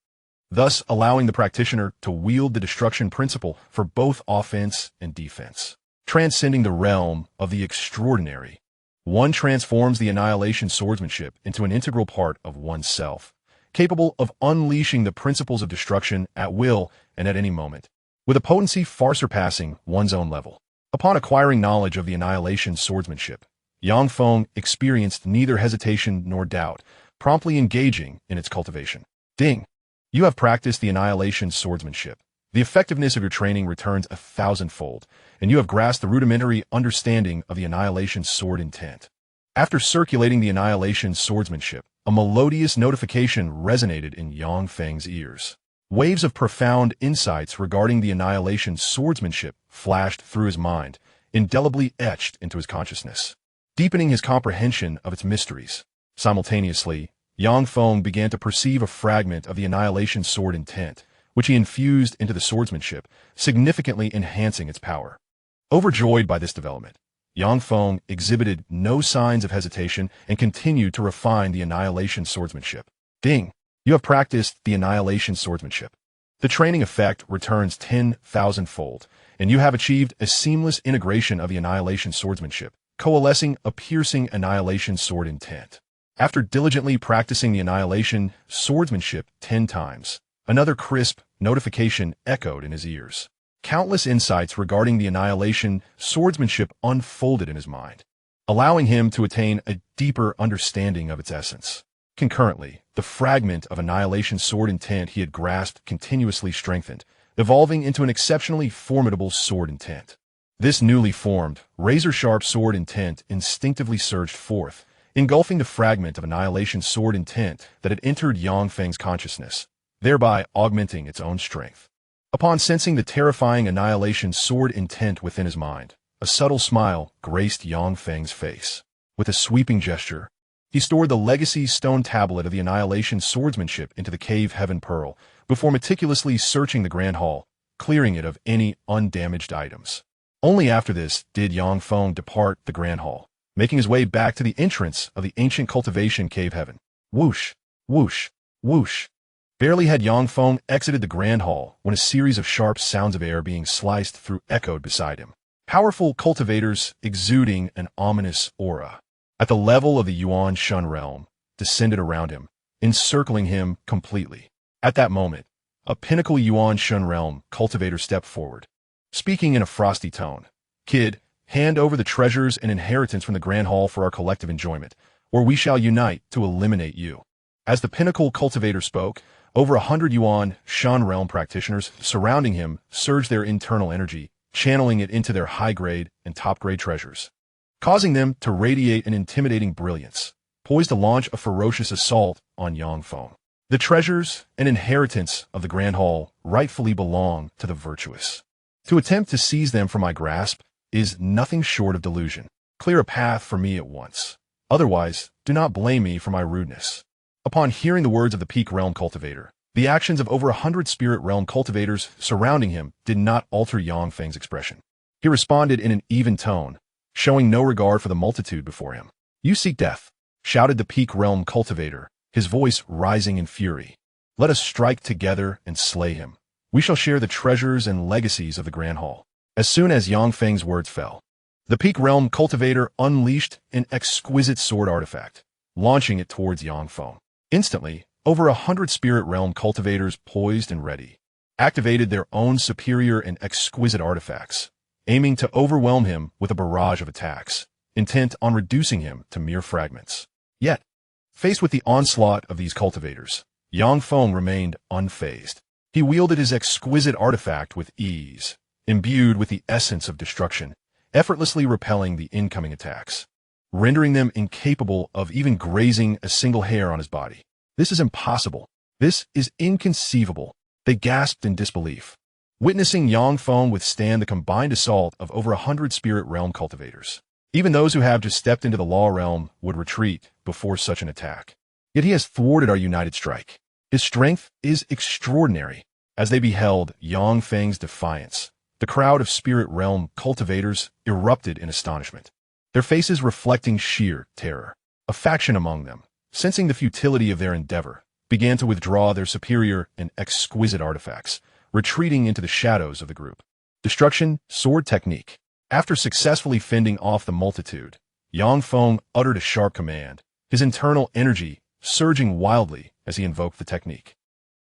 thus allowing the practitioner to wield the destruction principle for both offense and defense. Transcending the realm of the extraordinary, one transforms the annihilation swordsmanship into an integral part of oneself, capable of unleashing the principles of destruction at will and at any moment, with a potency far surpassing one's own level. Upon acquiring knowledge of the annihilation swordsmanship, Yang Feng experienced neither hesitation nor doubt, promptly engaging in its cultivation. Ding! You have practiced the annihilation swordsmanship. The effectiveness of your training returns 1,000-fold, and you have grasped the rudimentary understanding of the annihilation sword intent. After circulating the annihilation swordsmanship, a melodious notification resonated in Yang Feng's ears. Waves of profound insights regarding the annihilation swordsmanship flashed through his mind, indelibly etched into his consciousness, deepening his comprehension of its mysteries. Simultaneously, Yang Feng began to perceive a fragment of the annihilation sword intent, which he infused into the swordsmanship, significantly enhancing its power. Overjoyed by this development, Yang Feng exhibited no signs of hesitation and continued to refine the annihilation swordsmanship. Ding! You have practiced the annihilation swordsmanship. The training effect returns 10,000-fold, and you have achieved a seamless integration of the annihilation swordsmanship, coalescing a piercing annihilation sword intent. After diligently practicing the annihilation swordsmanship 10 times, another crisp notification echoed in his ears. Countless insights regarding the annihilation swordsmanship unfolded in his mind, allowing him to attain a deeper understanding of its essence. Concurrently, the fragment of annihilation sword intent he had grasped continuously strengthened, evolving into an exceptionally formidable sword intent. This newly formed, razor-sharp sword intent instinctively surged forth, engulfing the fragment of annihilation sword intent that had entered Yang Feng's consciousness, thereby augmenting its own strength. Upon sensing the terrifying annihilation sword intent within his mind, a subtle smile graced Yang Feng's face. With a sweeping gesture, he stored the legacy stone tablet of the annihilation swordsmanship into the cave heaven pearl, before meticulously searching the grand hall, clearing it of any undamaged items. Only after this did Yang Feng depart the grand hall, making his way back to the entrance of the ancient cultivation cave heaven. Whoosh, whoosh, whoosh. Barely had Yang Feng exited the grand hall when a series of sharp sounds of air being sliced through echoed beside him. Powerful cultivators exuding an ominous aura, at the level of the Yuan Shun realm, descended around him, encircling him completely. At that moment, a pinnacle Yuan Shun realm cultivator stepped forward, speaking in a frosty tone. "Kid, hand over the treasures and inheritance from the grand hall for our collective enjoyment, or we shall unite to eliminate you." As the pinnacle cultivator spoke, over 100 Yuan Shun realm practitioners surrounding him surged their internal energy, channeling it into their high-grade and top-grade treasures, causing them to radiate an intimidating brilliance, poised to launch a ferocious assault on Yang Feng. The treasures and inheritance of the Grand Hall rightfully belong to the virtuous. To attempt to seize them from my grasp is nothing short of delusion. Clear a path for me at once. Otherwise, do not blame me for my rudeness. Upon hearing the words of the Peak Realm cultivator, the actions of over 100 Spirit Realm cultivators surrounding him did not alter Yang Feng's expression. He responded in an even tone, showing no regard for the multitude before him. "You seek death," shouted the Peak Realm cultivator, his voice rising in fury. "Let us strike together and slay him. We shall share the treasures and legacies of the Grand Hall." As soon as Yang Feng's words fell, the Peak Realm cultivator unleashed an exquisite sword artifact, launching it towards Yang Feng. Instantly, over 100 Spirit Realm cultivators poised and ready. activated their own superior and exquisite artifacts, aiming to overwhelm him with a barrage of attacks, intent on reducing him to mere fragments. Yet, faced with the onslaught of these cultivators, Yang Feng remained unfazed. He wielded his exquisite artifact with ease, imbued with the essence of destruction, effortlessly repelling the incoming attacks, rendering them incapable of even grazing a single hair on his body. This is impossible. This is inconceivable. They gasped in disbelief, witnessing Yang Feng withstand the combined assault of over 100 spirit realm cultivators. Even those who have just stepped into the law realm would retreat before such an attack. Yet he has thwarted our united strike. His strength is extraordinary. As they beheld Yang Feng's defiance, the crowd of spirit realm cultivators erupted in astonishment, their faces reflecting sheer terror. A faction among them, sensing the futility of their endeavor, began to withdraw their superior and exquisite artifacts, retreating into the shadows of the group. Destruction Sword Technique. After successfully fending off the multitude, Yang Feng uttered a sharp command, his internal energy surging wildly as he invoked the technique.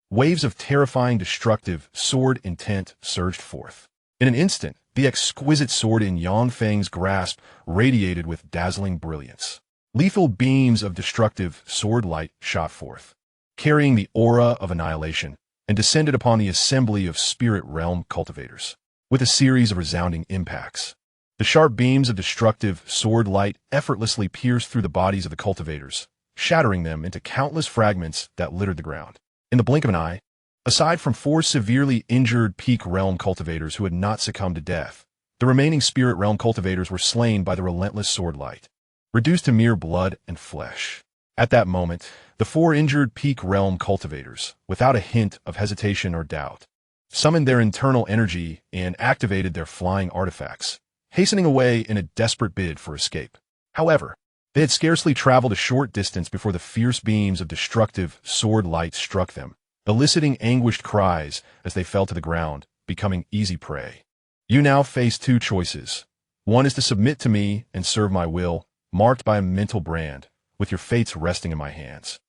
Waves of terrifying, destructive sword intent surged forth. In an instant, the exquisite sword in Yang Feng's grasp radiated with dazzling brilliance. Lethal beams of destructive sword light shot forth, carrying the aura of annihilation, and descended upon the assembly of spirit realm cultivators. With a series of resounding impacts, the sharp beams of destructive sword light effortlessly pierced through the bodies of the cultivators, shattering them into countless fragments that littered the ground. In the blink of an eye, aside from 4 severely injured peak realm cultivators who had not succumbed to death, the remaining spirit realm cultivators were slain by the relentless sword light, reduced to mere blood and flesh. At that moment, the 4 injured peak realm cultivators, without a hint of hesitation or doubt, summoned their internal energy and activated their flying artifacts, hastening away in a desperate bid for escape. However, they had scarcely traveled a short distance before the fierce beams of destructive sword light struck them, eliciting anguished cries as they fell to the ground, becoming easy prey. You now face 2 choices. One is to submit to me and serve my will, marked by a mental brand, with your fates resting in my hands.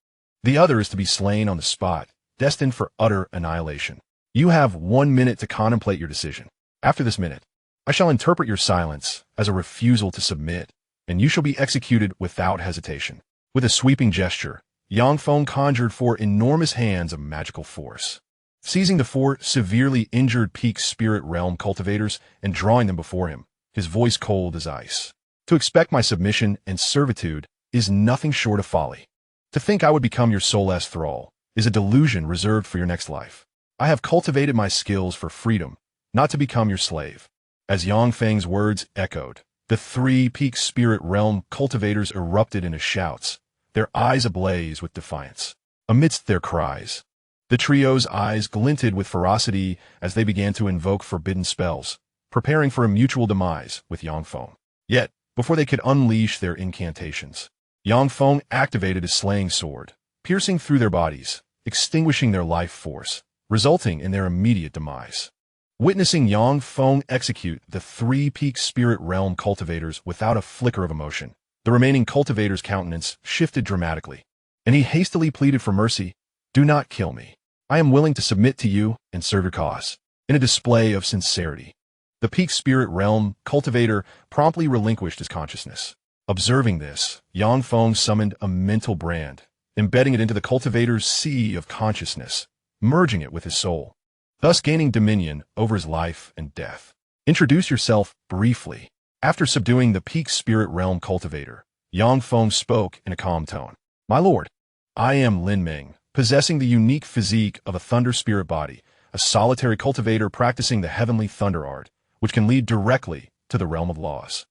The other is to be slain on the spot, destined for utter annihilation. You have 1 minute to contemplate your decision. After this minute, I shall interpret your silence as a refusal to submit, and you shall be executed without hesitation. With a sweeping gesture, Yang Feng conjured 4 enormous hands of magical force, seizing the 4 severely injured peak spirit realm cultivators and drawing them before him, his voice cold as ice. To expect my submission and servitude is nothing short of folly. To think I would become your soulless thrall is a delusion reserved for your next life. I have cultivated my skills for freedom, not to become your slave. As Yang Feng's words echoed, the 3 peak spirit realm cultivators erupted into shouts, their eyes ablaze with defiance. Amidst their cries, the trio's eyes glinted with ferocity as they began to invoke forbidden spells, preparing for a mutual demise with Yang Feng. Yet, before they could unleash their incantations, Yang Feng activated his slaying sword, piercing through their bodies, extinguishing their life force, resulting in their immediate demise. Witnessing Yang Feng execute the 3 peak spirit realm cultivators without a flicker of emotion, the remaining cultivator's countenance shifted dramatically, and he hastily pleaded for mercy. Do not kill me. I am willing to submit to you and serve your cause. In a display of sincerity, the peak spirit realm cultivator promptly relinquished his consciousness. Observing this, Yang Feng summoned a mental brand, embedding it into the cultivator's sea of consciousness, merging it with his soul, thus gaining dominion over his life and death. Introduce yourself briefly. After subduing the peak spirit realm cultivator, Yang Feng spoke in a calm tone. My lord, I am Lin Ming, possessing the unique physique of a thunder spirit body, a solitary cultivator practicing the heavenly thunder art, which can lead directly to the realm of laws.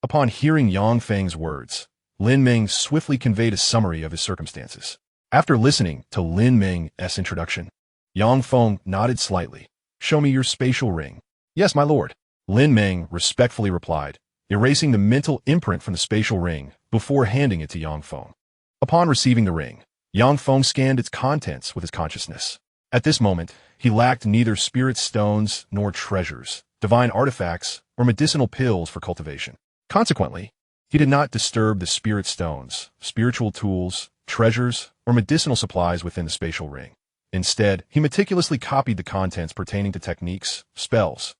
Upon hearing Yang Feng's words, Lin Ming swiftly conveyed a summary of his circumstances. After listening to Lin Ming's introduction, Yang Feng nodded slightly. Show me your spatial ring. Yes, my lord. Lin Ming respectfully replied, erasing the mental imprint from the spatial ring before handing it to Yang Feng. Upon receiving the ring, Yang Feng scanned its contents with his consciousness. At this moment, he lacked neither spirit stones nor treasures, divine artifacts, or medicinal pills for cultivation. Consequently, he did not disturb the spirit stones, spiritual tools, treasures, or medicinal supplies within the spatial ring. Instead, he meticulously copied the contents pertaining to techniques, spells,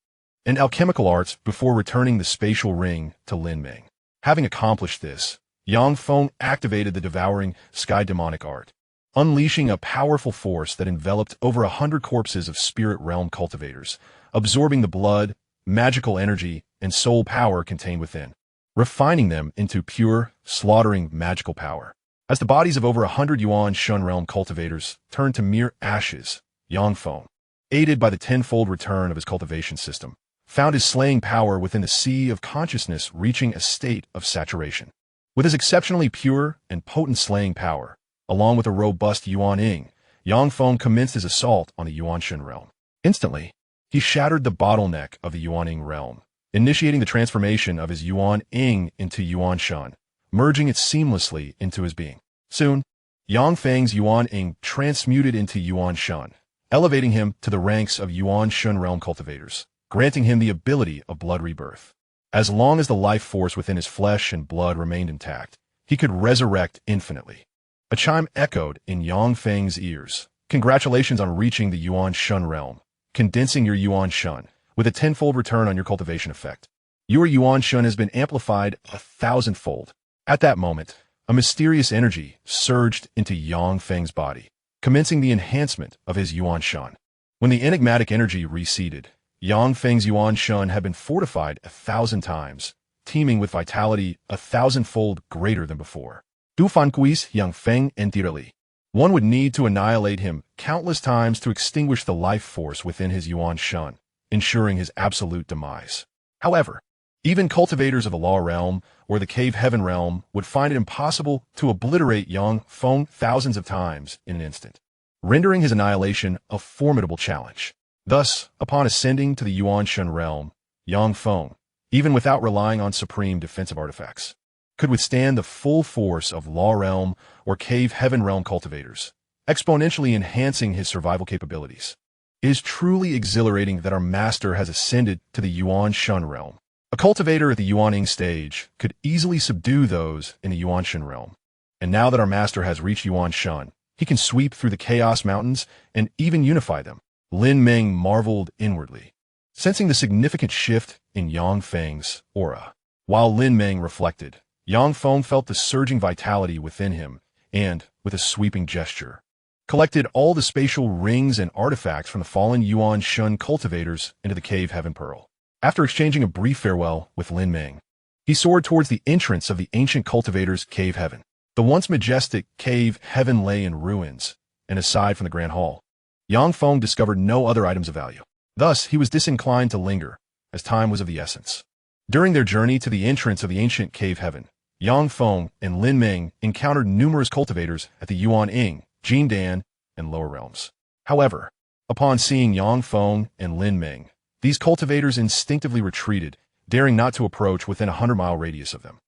and alchemical arts before returning the spatial ring to Lin Ming. Having accomplished this, Yang Feng activated the devouring sky demonic art, unleashing a powerful force that enveloped over 100 corpses of spirit realm cultivators, absorbing the blood, magical energy, and soul power contained within, refining them into pure, slaughtering magical power. As the bodies of over 100 Yuan Shun realm cultivators turned to mere ashes, Yang Feng, aided by the tenfold return of his cultivation system, found his slaying power within the sea of consciousness reaching a state of saturation. With his exceptionally pure and potent slaying power, along with a robust Yuan Ying, Yang Feng commenced his assault on the Yuan Shun realm. Instantly, he shattered the bottleneck of the Yuan Ying realm, initiating the transformation of his Yuan Ying into Yuan Shun, merging it seamlessly into his being. Soon, Yang Feng's Yuan Ying transmuted into Yuan Shun, elevating him to the ranks of Yuan Shun realm cultivators, granting him the ability of blood rebirth. As long as the life force within his flesh and blood remained intact, he could resurrect infinitely. A chime echoed in Yang Feng's ears. Congratulations on reaching the Yuan Shun realm, condensing your Yuan Shun, with a tenfold return on your cultivation effect. Your Yuan Shun has been amplified 1,000-fold. At that moment, a mysterious energy surged into Yang Feng's body, commencing the enhancement of his Yuan Shun. When the enigmatic energy receded, Yang Feng's Yuan Shun had been fortified 1,000 times, teeming with vitality 1,000-fold greater than before. Du fan quis Yang Feng entirely. One would need to annihilate him countless times to extinguish the life force within his Yuan Shun, ensuring his absolute demise. However, even cultivators of the Law Realm or the Cave Heaven Realm would find it impossible to obliterate Yang Feng thousands of times in an instant, rendering his annihilation a formidable challenge. Thus, upon ascending to the Yuan Shun realm, Yang Feng, even without relying on supreme defensive artifacts, could withstand the full force of Law Realm or Cave Heaven Realm cultivators, exponentially enhancing his survival capabilities. It is truly exhilarating that our master has ascended to the Yuan Shun realm. A cultivator at the Yuan Ying stage could easily subdue those in the Yuan Shun realm. And now that our master has reached Yuan Shun, he can sweep through the Chaos Mountains and even unify them. Lin Ming marveled inwardly, sensing the significant shift in Yang Feng's aura. While Lin Ming reflected, Yang Feng felt the surging vitality within him and, with a sweeping gesture, collected all the spatial rings and artifacts from the fallen Yuan Shun cultivators into the Cave Heaven Pearl. After exchanging a brief farewell with Lin Ming, he soared towards the entrance of the ancient cultivators' Cave Heaven. The once majestic Cave Heaven lay in ruins, and aside from the Grand Hall, Yang Feng discovered no other items of value. Thus, he was disinclined to linger, as time was of the essence. During their journey to the entrance of the ancient Cave Heaven, Yang Feng and Lin Ming encountered numerous cultivators at the Yuan Ying, Jindan, and lower realms. However, upon seeing Yang Feng and Lin Ming, these cultivators instinctively retreated, daring not to approach within a 100-mile radius of them.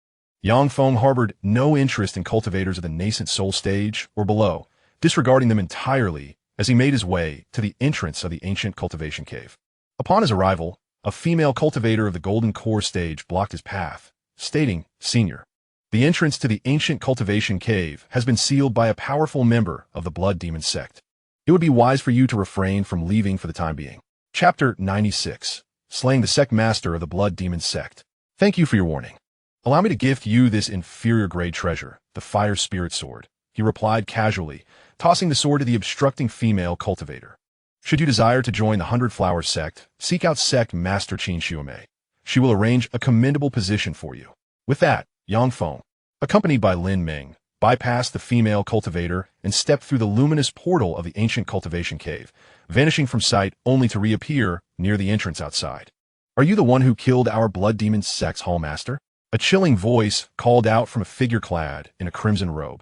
Yang Feng harbored no interest in cultivators of the nascent soul stage or below, disregarding them entirely as he made his way to the entrance of the ancient cultivation cave. Upon his arrival, a female cultivator of the Golden Core stage blocked his path, stating, "Senior, the entrance to the ancient cultivation cave has been sealed by a powerful member of the Blood Demon Sect. It would be wise for you to refrain from leaving for the time being." Chapter 96. Slaying the Sect Master of the Blood Demon Sect. Thank you for your warning. Allow me to gift you this inferior-grade treasure, the Fire Spirit Sword, he replied casually, tossing the sword to the obstructing female cultivator. Should you desire to join the 100 Flower Sect, seek out Sect Master Qin Xuemei. She will arrange a commendable position for you. With that, Yang Feng, accompanied by Lin Ming, bypassed the female cultivator and stepped through the luminous portal of the ancient cultivation cave, vanishing from sight only to reappear near the entrance outside. "Are you the one who killed our Blood Demon Sect's Hallmaster?" A chilling voice called out from a figure clad in a crimson robe,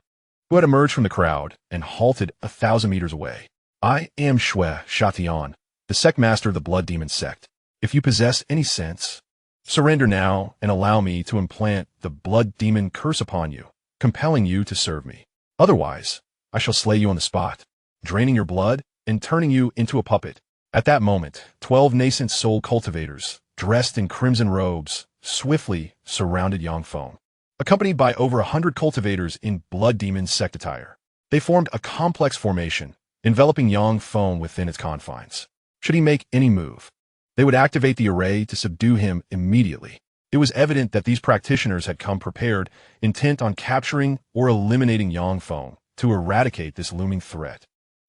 who had emerged from the crowd and halted 1,000 meters away. "I am Shui Shatian, the Sect Master of the Blood Demon Sect. If you possess any sense, surrender now and allow me to implant the Blood Demon curse upon you, compelling you to serve me. Otherwise, I shall slay you on the spot, draining your blood and turning you into a puppet." At that moment, 12 nascent soul cultivators, dressed in crimson robes, swiftly surrounded Yang Feng. Accompanied by over 100 cultivators in Blood Demon Sect attire, they formed a complex formation, enveloping Yang Feng within its confines. Should he make any move, they would activate the array to subdue him immediately. It was evident that these practitioners had come prepared, intent on capturing or eliminating Yang Feng to eradicate this looming threat.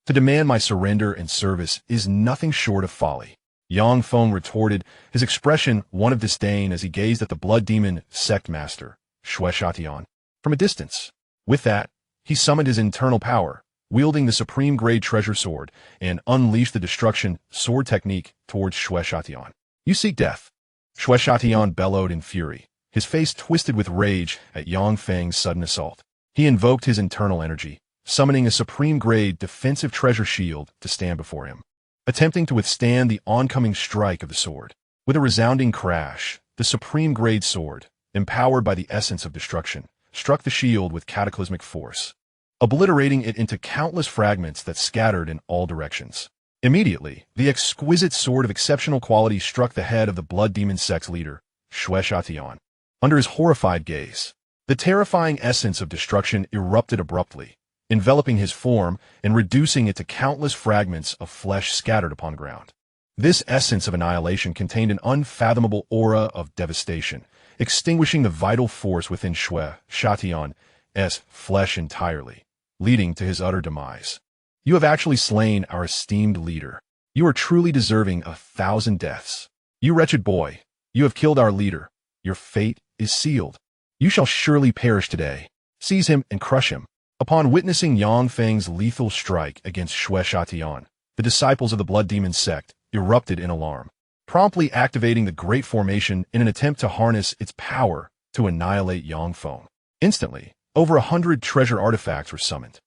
To demand my surrender and service is nothing short of folly. Yang Feng retorted, his expression one of disdain as he gazed at the blood demon sect master, Xianxia, from a distance. With that, he summoned his internal power, wielding the supreme-grade treasure sword, and unleashed the destruction sword technique towards Xianxia. You seek death. Xianxia bellowed in fury, his face twisted with rage at Yang Feng's sudden assault. He invoked his internal energy, summoning a supreme-grade defensive treasure shield to stand before him, attempting to withstand the oncoming strike of the sword. With a resounding crash, the supreme-grade sword, empowered by the essence of destruction, struck the shield with cataclysmic force, obliterating it into countless fragments that scattered in all directions. Immediately, the exquisite sword of exceptional quality struck the head of the blood demon sect's leader, Xianxia. Under his horrified gaze, the terrifying essence of destruction erupted abruptly, enveloping his form and reducing it to countless fragments of flesh scattered upon the ground. This essence of annihilation contained an unfathomable aura of devastation, extinguishing the vital force within Xianxia's flesh entirely, leading to his utter demise. You have actually slain our esteemed leader. You are truly deserving 1,000 deaths. You wretched boy, you have killed our leader. Your fate is sealed. You shall surely perish today. Seize him and crush him. Upon witnessing Yang Feng's lethal strike against Xianxia, the disciples of the blood demon sect erupted in alarm, promptly activating the Great Formation in an attempt to harness its power to annihilate Yang Feng. Instantly, over 100 treasure artifacts were summoned,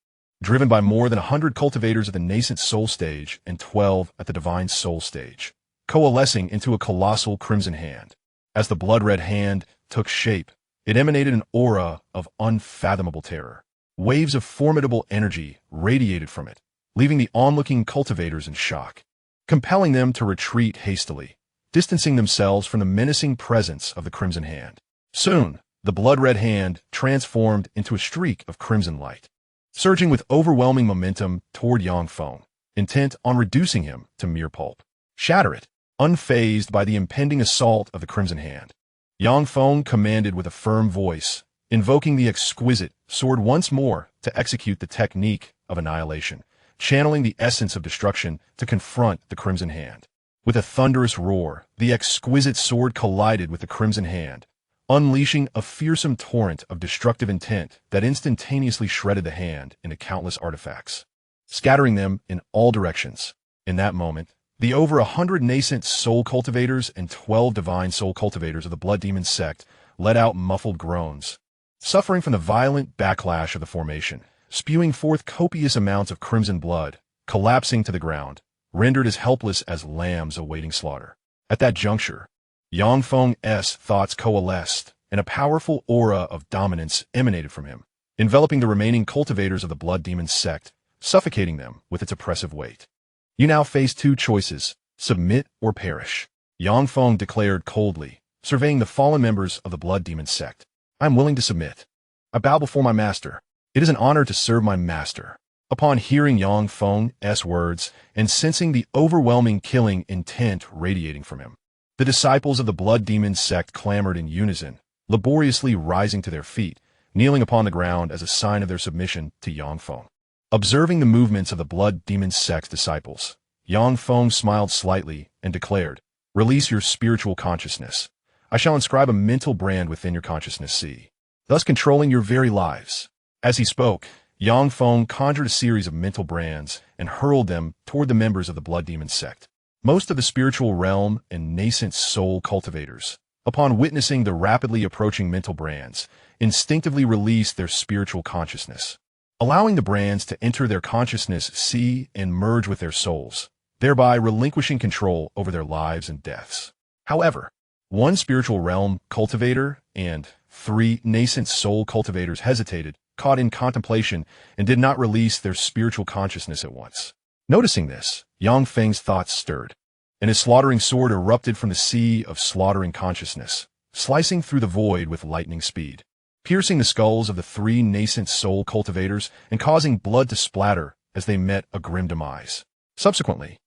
driven by more than 100 cultivators at the nascent soul stage and 12 at the divine soul stage, coalescing into a colossal crimson hand. As the blood-red hand took shape, it emanated an aura of unfathomable terror. Waves of formidable energy radiated from it, leaving the onlooking cultivators in shock, compelling them to retreat hastily, distancing themselves from the menacing presence of the crimson hand. Soon, the blood-red hand transformed into a streak of crimson light, surging with overwhelming momentum toward Yang Feng, intent on reducing him to mere pulp. Shatter it. Unfazed by the impending assault of the crimson hand, Yang Feng commanded with a firm voice, invoking the exquisite sword once more to execute the technique of annihilation, channeling the essence of destruction to confront the crimson hand. With a thunderous roar, the exquisite sword collided with the crimson hand, unleashing a fearsome torrent of destructive intent that instantaneously shredded the hand into countless artifacts, scattering them in all directions. In that moment, the over 100 nascent soul cultivators and 12 divine soul cultivators of the blood demon sect let out muffled groans, suffering from the violent backlash of the formation, spewing forth copious amounts of crimson blood, collapsing to the ground, rendered as helpless as lambs awaiting slaughter. At that juncture, Yang Feng's thoughts coalesced, and a powerful aura of dominance emanated from him, enveloping the remaining cultivators of the blood demon sect, suffocating them with its oppressive weight. You now face two choices: submit or perish. Yang Feng declared coldly, surveying the fallen members of the blood demon sect. I am willing to submit. I bow before my master. It is an honor to serve my master. Upon hearing Yang Feng's words and sensing the overwhelming killing intent radiating from him, the disciples of the blood demon sect clamored in unison, laboriously rising to their feet, kneeling upon the ground as a sign of their submission to Yang Feng. Observing the movements of the blood demon sect's disciples, Yang Feng smiled slightly and declared, "Release your spiritual consciousness. I shall inscribe a mental brand within your consciousness sea, thus controlling your very lives." As he spoke, Yang Feng conjured a series of mental brands and hurled them toward the members of the blood demon sect. Most of the spiritual realm and nascent soul cultivators, upon witnessing the rapidly approaching mental brands, instinctively released their spiritual consciousness, allowing the brands to enter their consciousness sea and merge with their souls, thereby relinquishing control over their lives and deaths. However, one spiritual realm cultivator and 3 nascent soul cultivators hesitated, caught in contemplation, and did not release their spiritual consciousness at once. Noticing this, Yang Feng's thoughts stirred, and his slaughtering sword erupted from the sea of slaughtering consciousness, slicing through the void with lightning speed, piercing the skulls of the 3 nascent soul cultivators and causing blood to splatter as they met a grim demise. Subsequently,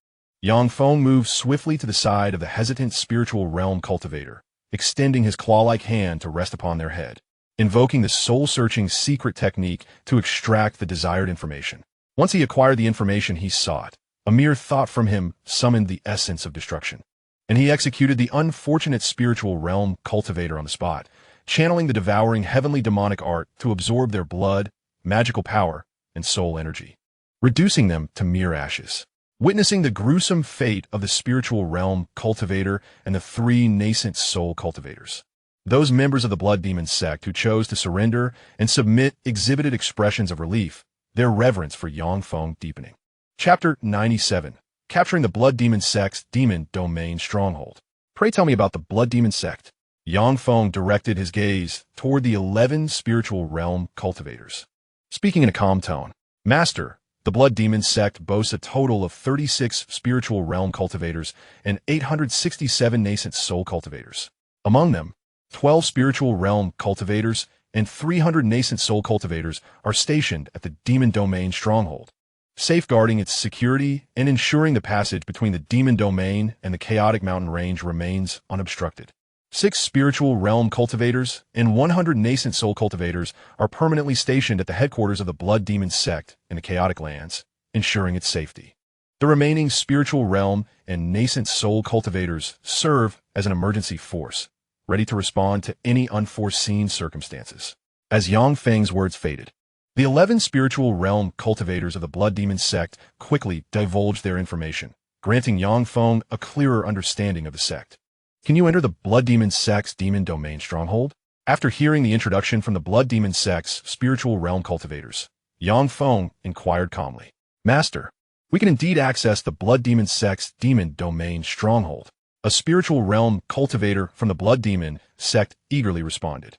Feng moved swiftly to the side of the hesitant spiritual realm cultivator, extending his claw-like hand to rest upon their head, invoking the soul-searching secret technique to extract the desired information. Once he acquired the information he sought, a mere thought from him summoned the essence of destruction, and he executed the unfortunate spiritual realm cultivator on the spot, channeling the devouring heavenly demonic art to absorb their blood, magical power, and soul energy, reducing them to mere ashes. Witnessing the gruesome fate of the spiritual realm cultivator and the 3 nascent soul cultivators, those members of the blood demon sect who chose to surrender and submit exhibited expressions of relief, their reverence for Feng deepening. Chapter 97. Capturing the blood demon sect's demon domain stronghold. Pray tell me about the blood demon sect. Feng directed his gaze toward the 11 spiritual realm cultivators, speaking in a calm tone. Master, the blood demon sect boasts a total of 36 spiritual realm cultivators and 867 nascent soul cultivators. Among them, 12 spiritual realm cultivators and 300 nascent soul cultivators are stationed at the demon domain stronghold, safeguarding its security and ensuring the passage between the demon domain and the chaotic mountain range remains unobstructed. 6 spiritual realm cultivators and 100 nascent soul cultivators are permanently stationed at the headquarters of the blood demon sect in the chaotic lands, ensuring its safety. The remaining spiritual realm and nascent soul cultivators serve as an emergency force, ready to respond to any unforeseen circumstances. As Feng's words faded, the 11 spiritual realm cultivators of the blood demon sect quickly divulged their information, granting Feng a clearer understanding of the sect. Can you enter the blood demon sect's demon domain stronghold? After hearing the introduction from the blood demon sect's spiritual realm cultivators, Feng inquired calmly. Master, we can indeed access the blood demon sect's demon domain stronghold. A spiritual realm cultivator from the blood demon sect eagerly responded.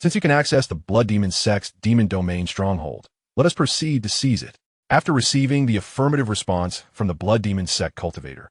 Since you can access the blood demon sect's demon domain stronghold, let us proceed to seize it. After receiving the affirmative response from the blood demon sect cultivator,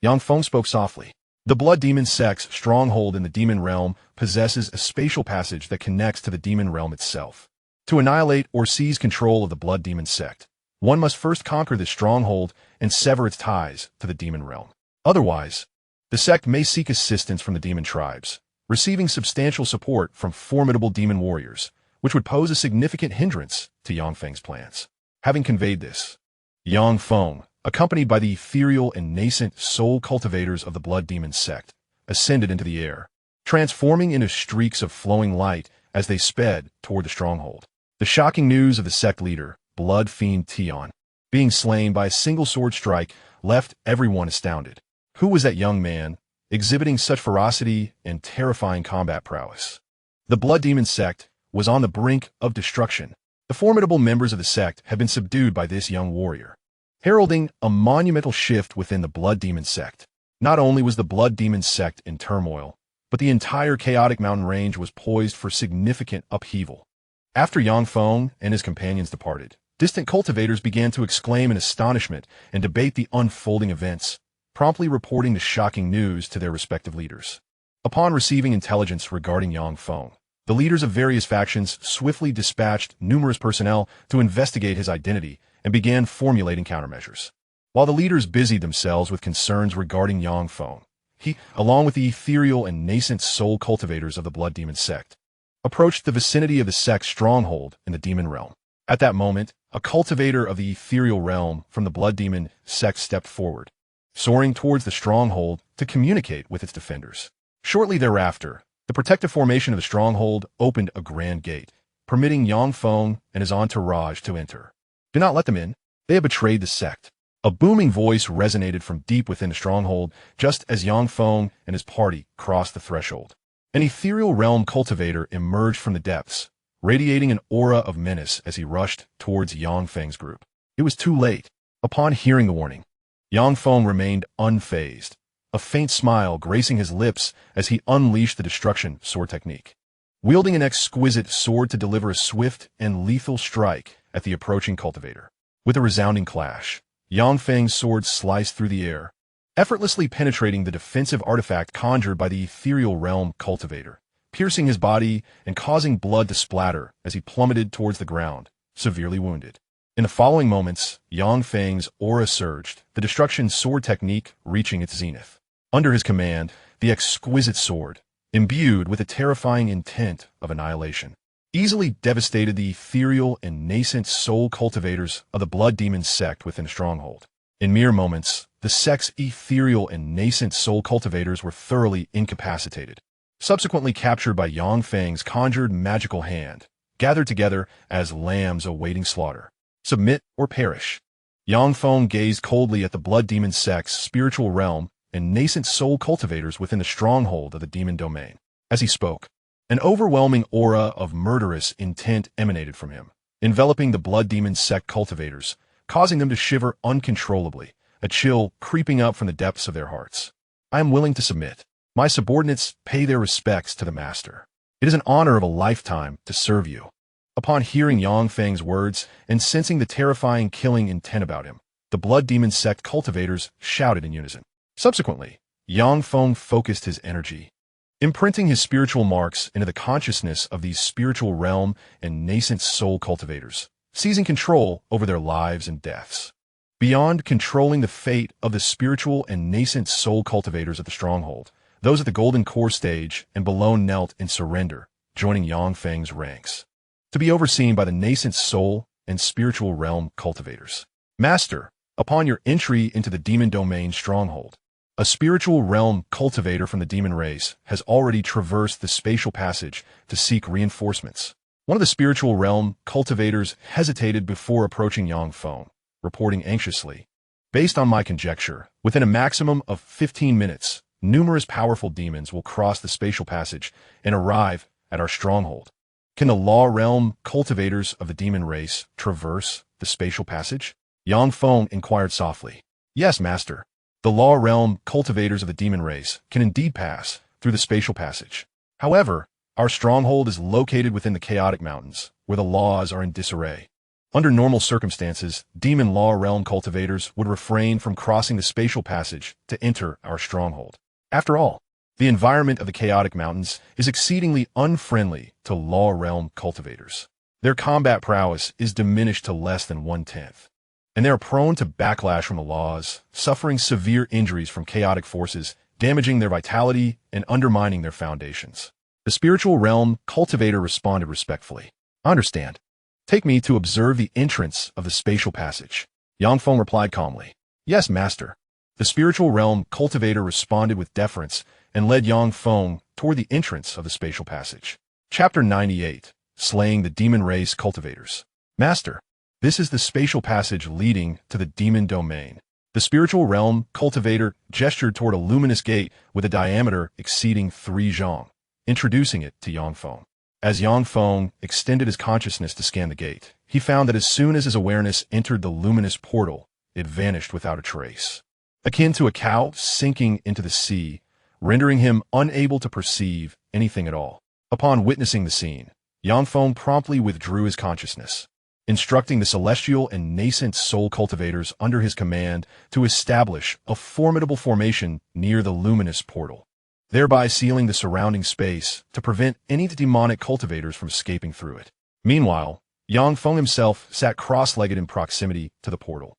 Feng spoke softly. The blood demon sect's stronghold in the demon realm possesses a spatial passage that connects to the demon realm itself. To annihilate or seize control of the blood demon sect, one must first conquer this stronghold and sever its ties to the demon realm. Otherwise, the sect may seek assistance from the demon tribes, receiving substantial support from formidable demon warriors, which would pose a significant hindrance to Feng's plans. Having conveyed this, Feng, accompanied by the ethereal and nascent soul cultivators of the blood demon sect, ascended into the air, transforming into streaks of flowing light as they sped toward the stronghold. The shocking news of the sect leader, blood fiend Tian, being slain by a single sword strike left everyone astounded. Who was that young man, exhibiting such ferocity and terrifying combat prowess? The blood demon sect was on the brink of destruction. The formidable members of the sect had been subdued by this young warrior, heralding a monumental shift within the blood demon sect. Not only was the blood demon sect in turmoil, but the entire chaotic mountain range was poised for significant upheaval. After Feng and his companions departed, distant cultivators began to exclaim in astonishment and debate the unfolding events, promptly reporting the shocking news to their respective leaders. Upon receiving intelligence regarding Feng, the leaders of various factions swiftly dispatched numerous personnel to investigate his identity and began formulating countermeasures. While the leaders busied themselves with concerns regarding Feng, he, along with the ethereal and nascent soul cultivators of the blood demon sect, approached the vicinity of the sect's stronghold in the demon realm. At that moment, a cultivator of the ethereal realm from the blood demon sect stepped forward, soaring towards the stronghold to communicate with its defenders. Shortly thereafter, the protective formation of the stronghold opened a grand gate, permitting Feng and his entourage to enter. Do not let them in. They have betrayed the sect. A booming voice resonated from deep within the stronghold just as Feng and his party crossed the threshold. An ethereal realm cultivator emerged from the depths, radiating an aura of menace as he rushed towards Feng's group. It was too late. Upon hearing the warning, Feng remained unfazed, a faint smile gracing his lips as he unleashed the destruction sword technique. Wielding an exquisite sword to deliver a swift and lethal strike at the approaching cultivator. With a resounding clash, Feng's sword sliced through the air, effortlessly penetrating the defensive artifact conjured by the ethereal realm cultivator, piercing his body and causing blood to splatter as he plummeted towards the ground, severely wounded. In the following moments, Yang Feng's aura surged, the destruction sword technique reaching its zenith. Under his command, the exquisite sword, imbued with the terrifying intent of annihilation, easily devastated the ethereal and nascent soul cultivators of the blood demon sect within the stronghold. In mere moments, the sect's ethereal and nascent soul cultivators were thoroughly incapacitated, subsequently captured by Yang Feng's conjured magical hand, gathered together as lambs awaiting slaughter. Submit or perish. Yang Feng gazed coldly at the blood demon sect's spiritual realm and nascent soul cultivators within the stronghold of the demon domain. As he spoke, an overwhelming aura of murderous intent emanated from him, enveloping the blood demon sect cultivators, causing them to shiver uncontrollably, a chill creeping up from the depths of their hearts. I am willing to submit. My subordinates pay their respects to the master. It is an honor of a lifetime to serve you. Upon hearing Yang Feng's words and sensing the terrifying killing intent about him, the blood demon sect cultivators shouted in unison. Subsequently, Yang Feng focused his energy, imprinting his spiritual marks into the consciousness of these spiritual realm and nascent soul cultivators, seizing control over their lives and deaths. Beyond controlling the fate of the spiritual and nascent soul cultivators of the stronghold, those at the golden core stage and below knelt in surrender, joining Yang Feng's ranks, to be overseen by the nascent soul and spiritual realm cultivators. Master, upon your entry into the demon domain stronghold, a spiritual realm cultivator from the demon race has already traversed the spatial passage to seek reinforcements. One of the spiritual realm cultivators hesitated before approaching Yang Feng, reporting anxiously. Based on my conjecture, within a maximum of 15 minutes, numerous powerful demons will cross the spatial passage and arrive at our stronghold. Can the law realm cultivators of the demon race traverse the spatial passage? Yang Feng inquired softly. Yes, master. The law realm cultivators of the demon race can indeed pass through the spatial passage. However, our stronghold is located within the chaotic mountains, where the laws are in disarray. Under normal circumstances, demon law realm cultivators would refrain from crossing the spatial passage to enter our stronghold. After all, the environment of the chaotic mountains is exceedingly unfriendly to law realm cultivators. Their combat prowess is diminished to less than 1/10, and they are prone to backlash from the laws, suffering severe injuries from chaotic forces, damaging their vitality and undermining their foundations. The spiritual realm cultivator responded respectfully. I understand. Take me to observe the entrance of the spatial passage. Yang Feng replied calmly. Yes, master. The spiritual realm cultivator responded with deference and led Yang Feng toward the entrance of the spatial passage. Chapter 98. Slaying the Demon Race Cultivators. Master, this is the spatial passage leading to the demon domain. The spiritual realm cultivator gestured toward a luminous gate with a diameter exceeding 3 zhang, introducing it to Yang Feng. As Yang Feng extended his consciousness to scan the gate, he found that as soon as his awareness entered the luminous portal, it vanished without a trace. Akin to a cow sinking into the sea, rendering him unable to perceive anything at all. Upon witnessing the scene, Yang Feng promptly withdrew his consciousness, instructing the celestial and nascent soul cultivators under his command to establish a formidable formation near the luminous portal, thereby sealing the surrounding space to prevent any demonic cultivators from escaping through it. Meanwhile, Yang Feng himself sat cross-legged in proximity to the portal,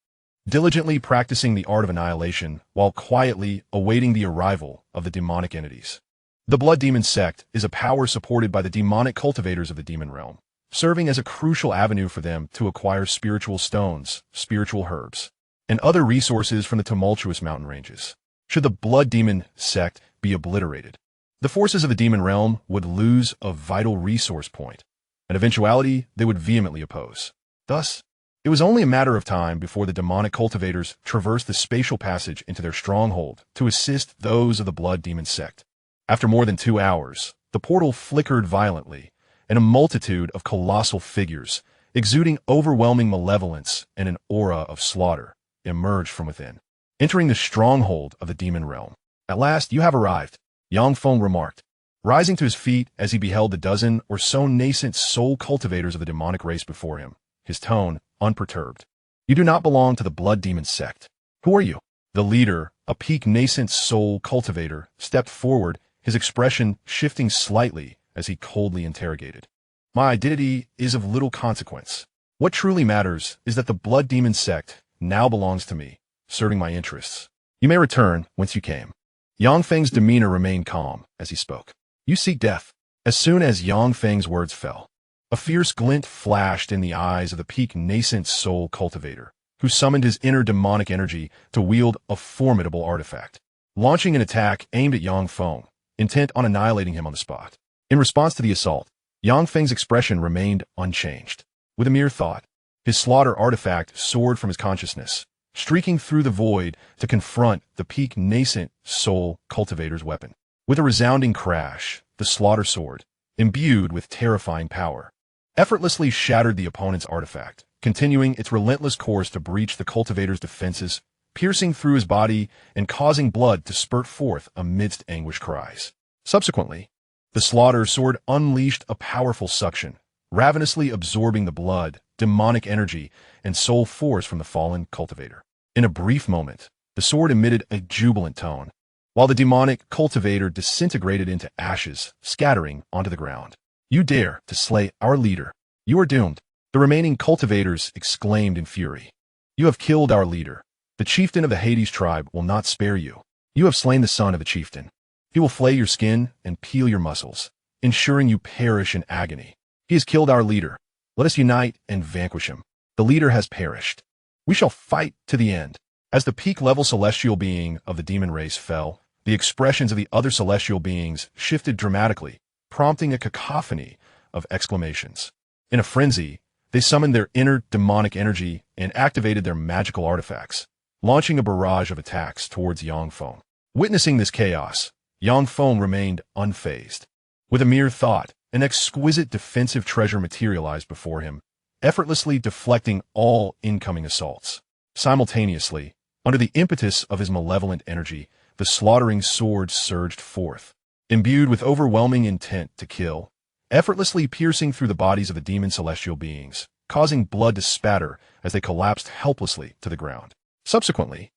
diligently practicing the art of annihilation while quietly awaiting the arrival of the demonic entities. The Blood Demon Sect is a power supported by the demonic cultivators of the demon realm, serving as a crucial avenue for them to acquire spiritual stones, spiritual herbs, and other resources from the tumultuous mountain ranges. Should the Blood Demon Sect be obliterated, the forces of the demon realm would lose a vital resource point, an eventuality they would vehemently oppose. Thus, it was only a matter of time before the demonic cultivators traversed the spatial passage into their stronghold to assist those of the Blood Demon Sect. After more than 2 hours, the portal flickered violently, and a multitude of colossal figures, exuding overwhelming malevolence and an aura of slaughter, emerged from within, entering the stronghold of the demon realm. At last you have arrived, Yang Feng remarked, rising to his feet as he beheld the dozen or so nascent soul cultivators of the demonic race before him, his tone unperturbed. You do not belong to the Blood Demon Sect. Who are you? The leader, a peak nascent soul cultivator, stepped forward, his expression shifting slightly as he coldly interrogated. My identity is of little consequence. What truly matters is that the Blood Demon Sect now belongs to me, serving my interests. You may return whence you came. Yang Feng's demeanor remained calm as he spoke. You seek death. As soon as Yang Feng's words fell, a fierce glint flashed in the eyes of the peak nascent soul cultivator, who summoned his inner demonic energy to wield a formidable artifact, launching an attack aimed at Yang Feng, intent on annihilating him on the spot. In response to the assault, Yang Feng's expression remained unchanged. With a mere thought, his slaughter artifact soared from his consciousness, streaking through the void to confront the peak nascent soul cultivator's weapon. With a resounding crash, the slaughter sword, imbued with terrifying power, effortlessly shattered the opponent's artifact, continuing its relentless course to breach the cultivator's defenses, piercing through his body and causing blood to spurt forth amidst anguished cries. Subsequently, the slaughter sword unleashed a powerful suction, ravenously absorbing the blood, demonic energy, and soul force from the fallen cultivator. In a brief moment, the sword emitted a jubilant tone, while the demonic cultivator disintegrated into ashes, scattering onto the ground. You dare to slay our leader. You are doomed. The remaining cultivators exclaimed in fury. You have killed our leader. The chieftain of the Hades tribe will not spare you. You have slain the son of the chieftain. He will flay your skin and peel your muscles, ensuring you perish in agony. He has killed our leader. Let us unite and vanquish him. The leader has perished. We shall fight to the end. As the peak-level celestial being of the demon race fell, the expressions of the other celestial beings shifted dramatically, prompting a cacophony of exclamations. In a frenzy, they summoned their inner demonic energy and activated their magical artifacts, launching a barrage of attacks towards Yang Feng. Witnessing this chaos, Yang Feng remained unfazed. With a mere thought, an exquisite defensive treasure materialized before him, effortlessly deflecting all incoming assaults. Simultaneously, under the impetus of his malevolent energy, the slaughtering sword surged forth, imbued with overwhelming intent to kill, effortlessly piercing through the bodies of the demon celestial beings, causing blood to spatter as they collapsed helplessly to the ground. Subsequently,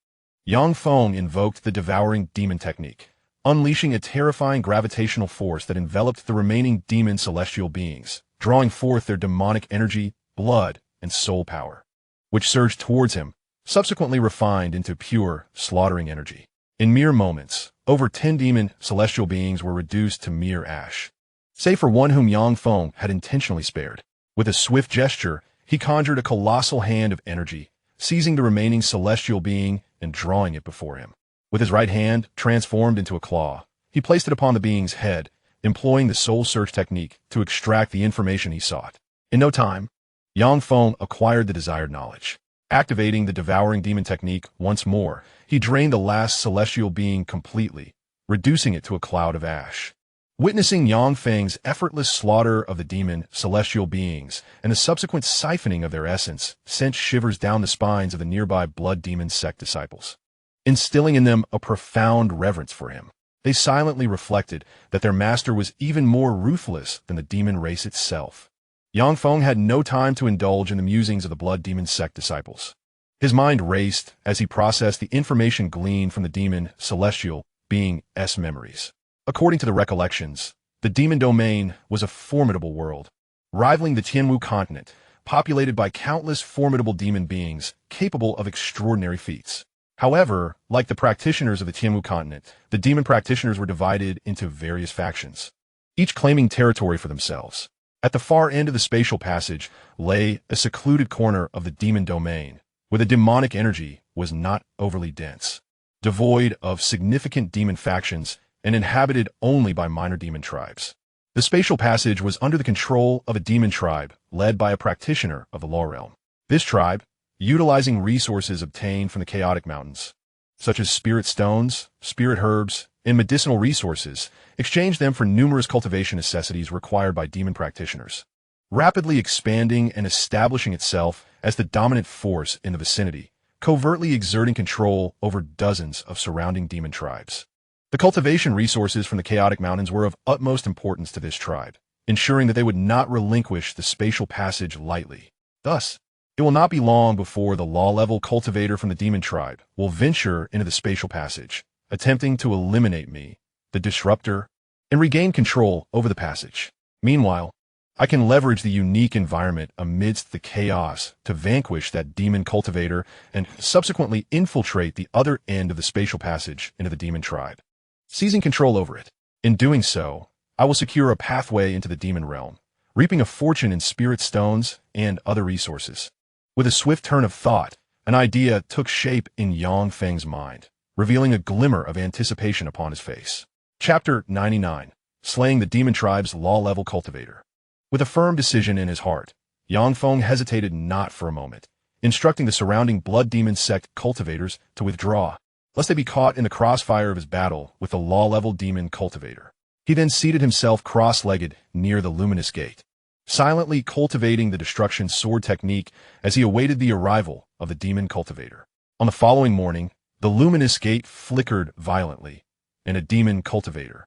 Yang Feng invoked the devouring demon technique, unleashing a terrifying gravitational force that enveloped the remaining demon celestial beings, drawing forth their demonic energy, blood, and soul power, which surged towards him, subsequently refined into pure, slaughtering energy. In mere moments, over 10 demon celestial beings were reduced to mere ash, save for one whom Yang Feng had intentionally spared. With a swift gesture, he conjured a colossal hand of energy, seizing the remaining celestial being and drawing it before him. With his right hand transformed into a claw, he placed it upon the being's head, employing the soul search technique to extract the information he sought. In no time, Yang Feng acquired the desired knowledge. Activating the devouring demon technique once more, he drained the last celestial being completely, reducing it to a cloud of ash. Witnessing Yang Feng's effortless slaughter of the demon celestial beings and the subsequent siphoning of their essence sent shivers down the spines of the nearby Blood Demon Sect disciples, instilling in them a profound reverence for him. They silently reflected that their master was even more ruthless than the demon race itself. Yang Feng had no time to indulge in the musings of the Blood Demon Sect disciples. His mind raced as he processed the information gleaned from the demon celestial being's memories. According to the recollections, the demon domain was a formidable world, rivaling the Tianwu continent, populated by countless formidable demon beings capable of extraordinary feats. However, like the practitioners of the Tianwu continent, the demon practitioners were divided into various factions, each claiming territory for themselves. At the far end of the spatial passage lay a secluded corner of the demon domain, where the demonic energy was not overly dense, devoid of significant demon factions, and inhabited only by minor demon tribes. The spatial passage was under the control of a demon tribe led by a practitioner of the law realm. This tribe, utilizing resources obtained from the chaotic mountains, such as spirit stones, spirit herbs, and medicinal resources, exchanged them for numerous cultivation necessities required by demon practitioners, rapidly expanding and establishing itself as the dominant force in the vicinity, covertly exerting control over dozens of surrounding demon tribes. The cultivation resources from the chaotic mountains were of utmost importance to this tribe, ensuring that they would not relinquish the spatial passage lightly. Thus, it will not be long before the law-level cultivator from the demon tribe will venture into the spatial passage, attempting to eliminate me, the disruptor, and regain control over the passage. Meanwhile, I can leverage the unique environment amidst the chaos to vanquish that demon cultivator and subsequently infiltrate the other end of the spatial passage into the demon tribe, seizing control over it. In doing so, I will secure a pathway into the demon realm, reaping a fortune in spirit stones and other resources. With a swift turn of thought, an idea took shape in Yang Feng's mind, revealing a glimmer of anticipation upon his face. Chapter 99. Slaying the Demon Tribe's Law-Level Cultivator. With a firm decision in his heart, Yang Feng hesitated not for a moment, instructing the surrounding Blood Demon Sect cultivators to withdraw, lest they be caught in the crossfire of his battle with the Law-Level Demon Cultivator. He then seated himself cross-legged near the luminous gate, silently cultivating the destruction sword technique as he awaited the arrival of the demon cultivator. On the following morning, the luminous gate flickered violently, and a demon cultivator,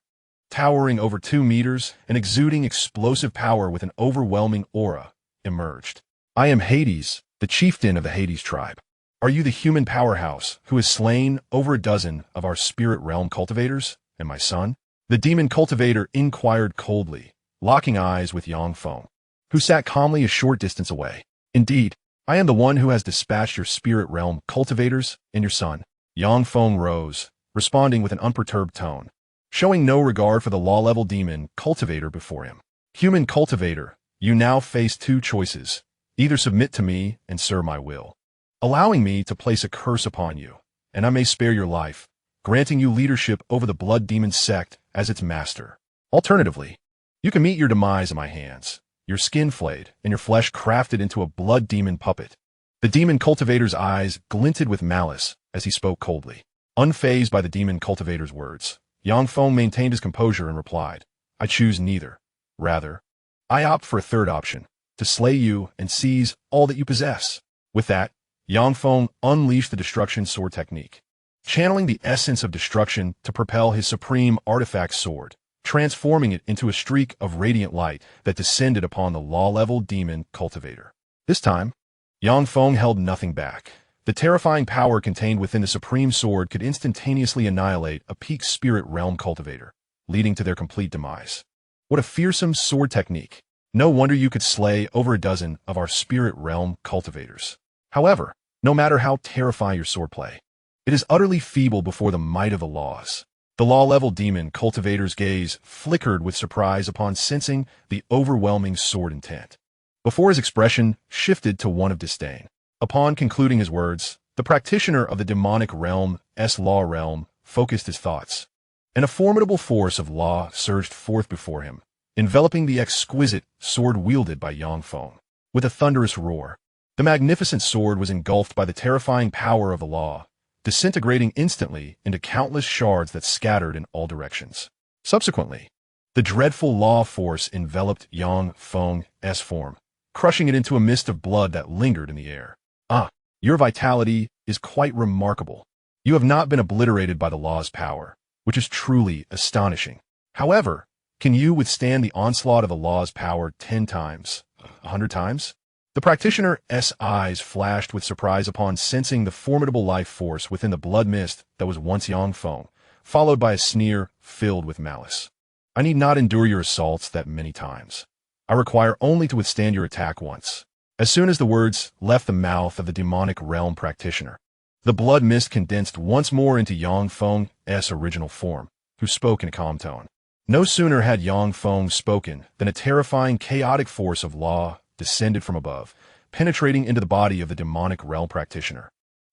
towering over 2 meters and exuding explosive power with an overwhelming aura, emerged. I am Hades, the chieftain of the Hades tribe. Are you the human powerhouse who has slain over a dozen of our spirit realm cultivators and my son? The demon cultivator inquired coldly, locking eyes with Yang Feng, who sat calmly a short distance away. Indeed, I am the one who has dispatched your spirit realm cultivators and your son. Yang Feng rose, responding with an unperturbed tone, showing no regard for the law-level demon cultivator before him. Human cultivator, you now face 2 choices. Either submit to me and serve my will, allowing me to place a curse upon you, and I may spare your life, granting you leadership over the Blood Demon Sect as its master. Alternatively, you can meet your demise in my hands, your skin flayed and your flesh crafted into a blood demon puppet. The demon cultivator's eyes glinted with malice as he spoke coldly. Unfazed by the demon cultivator's words, Yang Feng maintained his composure and replied, I choose neither. Rather, I opt for a third option, to slay you and seize all that you possess. With that, Yang Feng unleashed the destruction sword technique, channeling the essence of destruction to propel his supreme artifact sword, transforming it into a streak of radiant light that descended upon the law-level demon cultivator. This time, Yang Feng held nothing back. The terrifying power contained within the supreme sword could instantaneously annihilate a peak spirit realm cultivator, leading to their complete demise. What a fearsome sword technique. No wonder you could slay over a dozen of our spirit realm cultivators. However, no matter how terrifying your swordplay, it is utterly feeble before the might of the laws. The law-level demon cultivator's gaze flickered with surprise upon sensing the overwhelming sword intent, before his expression shifted to one of disdain. Upon concluding his words, the practitioner of the demonic realm's law realm focused his thoughts, and a formidable force of law surged forth before him, enveloping the exquisite sword wielded by Yang Feng. With a thunderous roar, the magnificent sword was engulfed by the terrifying power of the law, disintegrating instantly into countless shards that scattered in all directions. Subsequently, the dreadful law force enveloped Yang Feng's form, crushing it into a mist of blood that lingered in the air. Ah, your vitality is quite remarkable. You have not been obliterated by the law's power, which is truly astonishing. However, can you withstand the onslaught of the law's power 10 times, 100 times? The practitioner's eyes flashed with surprise upon sensing the formidable life force within the blood mist that was once Yang Feng, followed by a sneer filled with malice. I need not endure your assaults that many times. I require only to withstand your attack once. As soon as the words left the mouth of the demonic realm practitioner, the blood mist condensed once more into Yang Feng's original form, who spoke in a calm tone. No sooner had Yang Feng spoken than a terrifying, chaotic force of law descended from above, penetrating into the body of the demonic realm practitioner,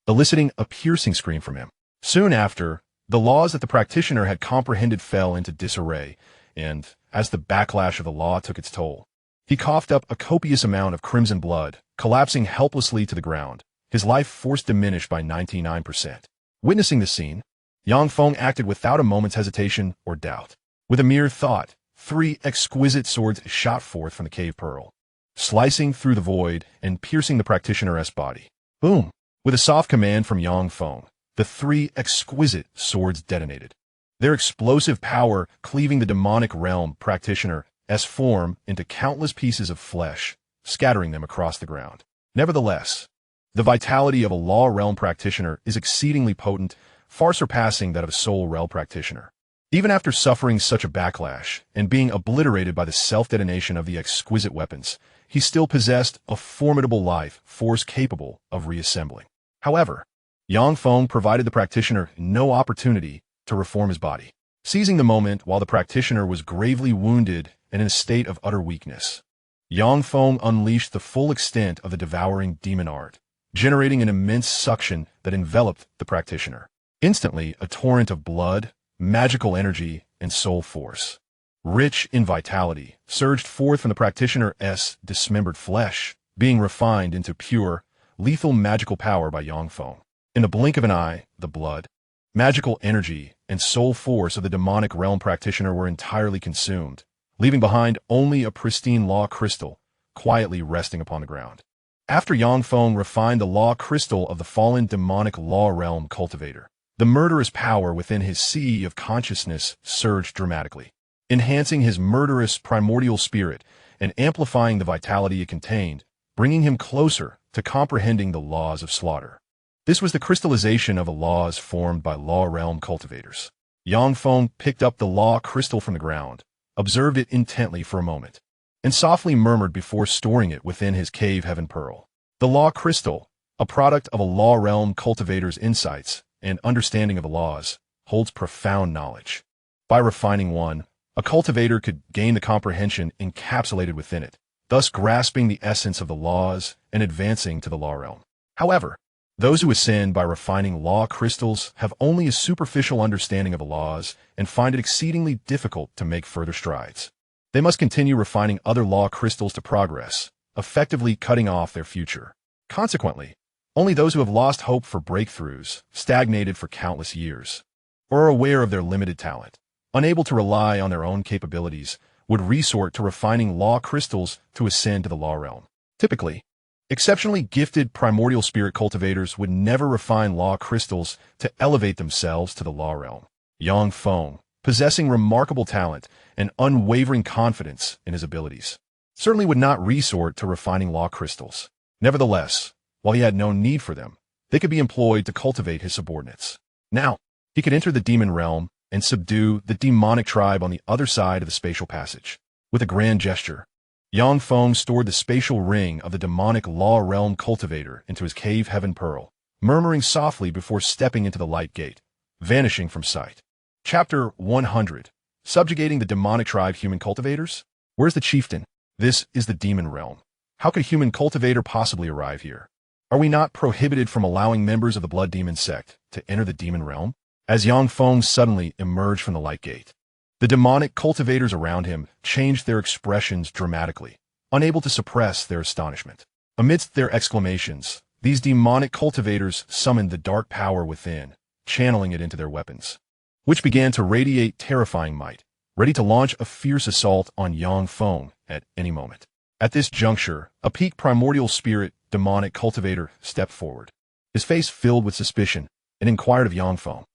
eliciting a piercing scream from him. Soon after, the laws that the practitioner had comprehended fell into disarray, and, as the backlash of the law took its toll, he coughed up a copious amount of crimson blood, collapsing helplessly to the ground, his life force diminished by 99%. Witnessing this scene, Yang Feng acted without a moment's hesitation or doubt. With a mere thought, 3 exquisite swords shot forth from the cave pearl, slicing through the void and piercing the practitioner's body. Boom! With a soft command from Yang Feng, the 3 exquisite swords detonated, their explosive power cleaving the demonic realm practitioner's form into countless pieces of flesh, scattering them across the ground. Nevertheless, the vitality of a law realm practitioner is exceedingly potent, far surpassing that of a soul realm practitioner. Even after suffering such a backlash and being obliterated by the self-detonation of the exquisite weapons, he still possessed a formidable life force capable of reassembling. However, Yang Feng provided the practitioner no opportunity to reform his body, seizing the moment while the practitioner was gravely wounded and in a state of utter weakness. Yang Feng unleashed the full extent of the devouring demon art, generating an immense suction that enveloped the practitioner. Instantly, a torrent of blood, magical energy, and soul force, rich in vitality, surged forth from the practitioner's dismembered flesh, being refined into pure, lethal magical power by Yang Feng. In the blink of an eye, the blood, magical energy, and soul force of the demonic realm practitioner were entirely consumed, leaving behind only a pristine law crystal, quietly resting upon the ground. After Yang Feng refined the law crystal of the fallen demonic law realm cultivator, the murderous power within his sea of consciousness surged dramatically, enhancing his murderous primordial spirit and amplifying the vitality it contained, bringing him closer to comprehending the laws of slaughter. This was the crystallization of the laws formed by law realm cultivators. Yang Feng picked up the law crystal from the ground, observed it intently for a moment, and softly murmured before storing it within his cave heaven pearl. The law crystal, a product of a law realm cultivator's insights and understanding of the laws, holds profound knowledge. By refining one, a cultivator could gain the comprehension encapsulated within it, thus grasping the essence of the laws and advancing to the law realm. However, those who ascend by refining law crystals have only a superficial understanding of the laws and find it exceedingly difficult to make further strides. They must continue refining other law crystals to progress, effectively cutting off their future. Consequently, only those who have lost hope for breakthroughs, stagnated for countless years, or are aware of their limited talent, unable to rely on their own capabilities, would resort to refining law crystals to ascend to the law realm. Typically, exceptionally gifted primordial spirit cultivators would never refine law crystals to elevate themselves to the law realm. Yang Feng, possessing remarkable talent and unwavering confidence in his abilities, certainly would not resort to refining law crystals. Nevertheless, while he had no need for them, they could be employed to cultivate his subordinates. Now, he could enter the demon realm and subdue the demonic tribe on the other side of the spatial passage. With a grand gesture, Yang Feng stored the spatial ring of the demonic law realm cultivator into his cave heaven pearl, murmuring softly before stepping into the light gate, vanishing from sight. Chapter 100. Subjugating the demonic tribe human cultivators? Where's the chieftain? This is the demon realm. How could a human cultivator possibly arrive here? Are we not prohibited from allowing members of the blood demon sect to enter the demon realm? As Yang Feng suddenly emerged from the light gate, the demonic cultivators around him changed their expressions dramatically, unable to suppress their astonishment. Amidst their exclamations, these demonic cultivators summoned the dark power within, channeling it into their weapons, which began to radiate terrifying might, ready to launch a fierce assault on Yang Feng at any moment. At this juncture, a peak primordial spirit demonic cultivator stepped forward, his face filled with suspicion, and inquired of Yang Feng,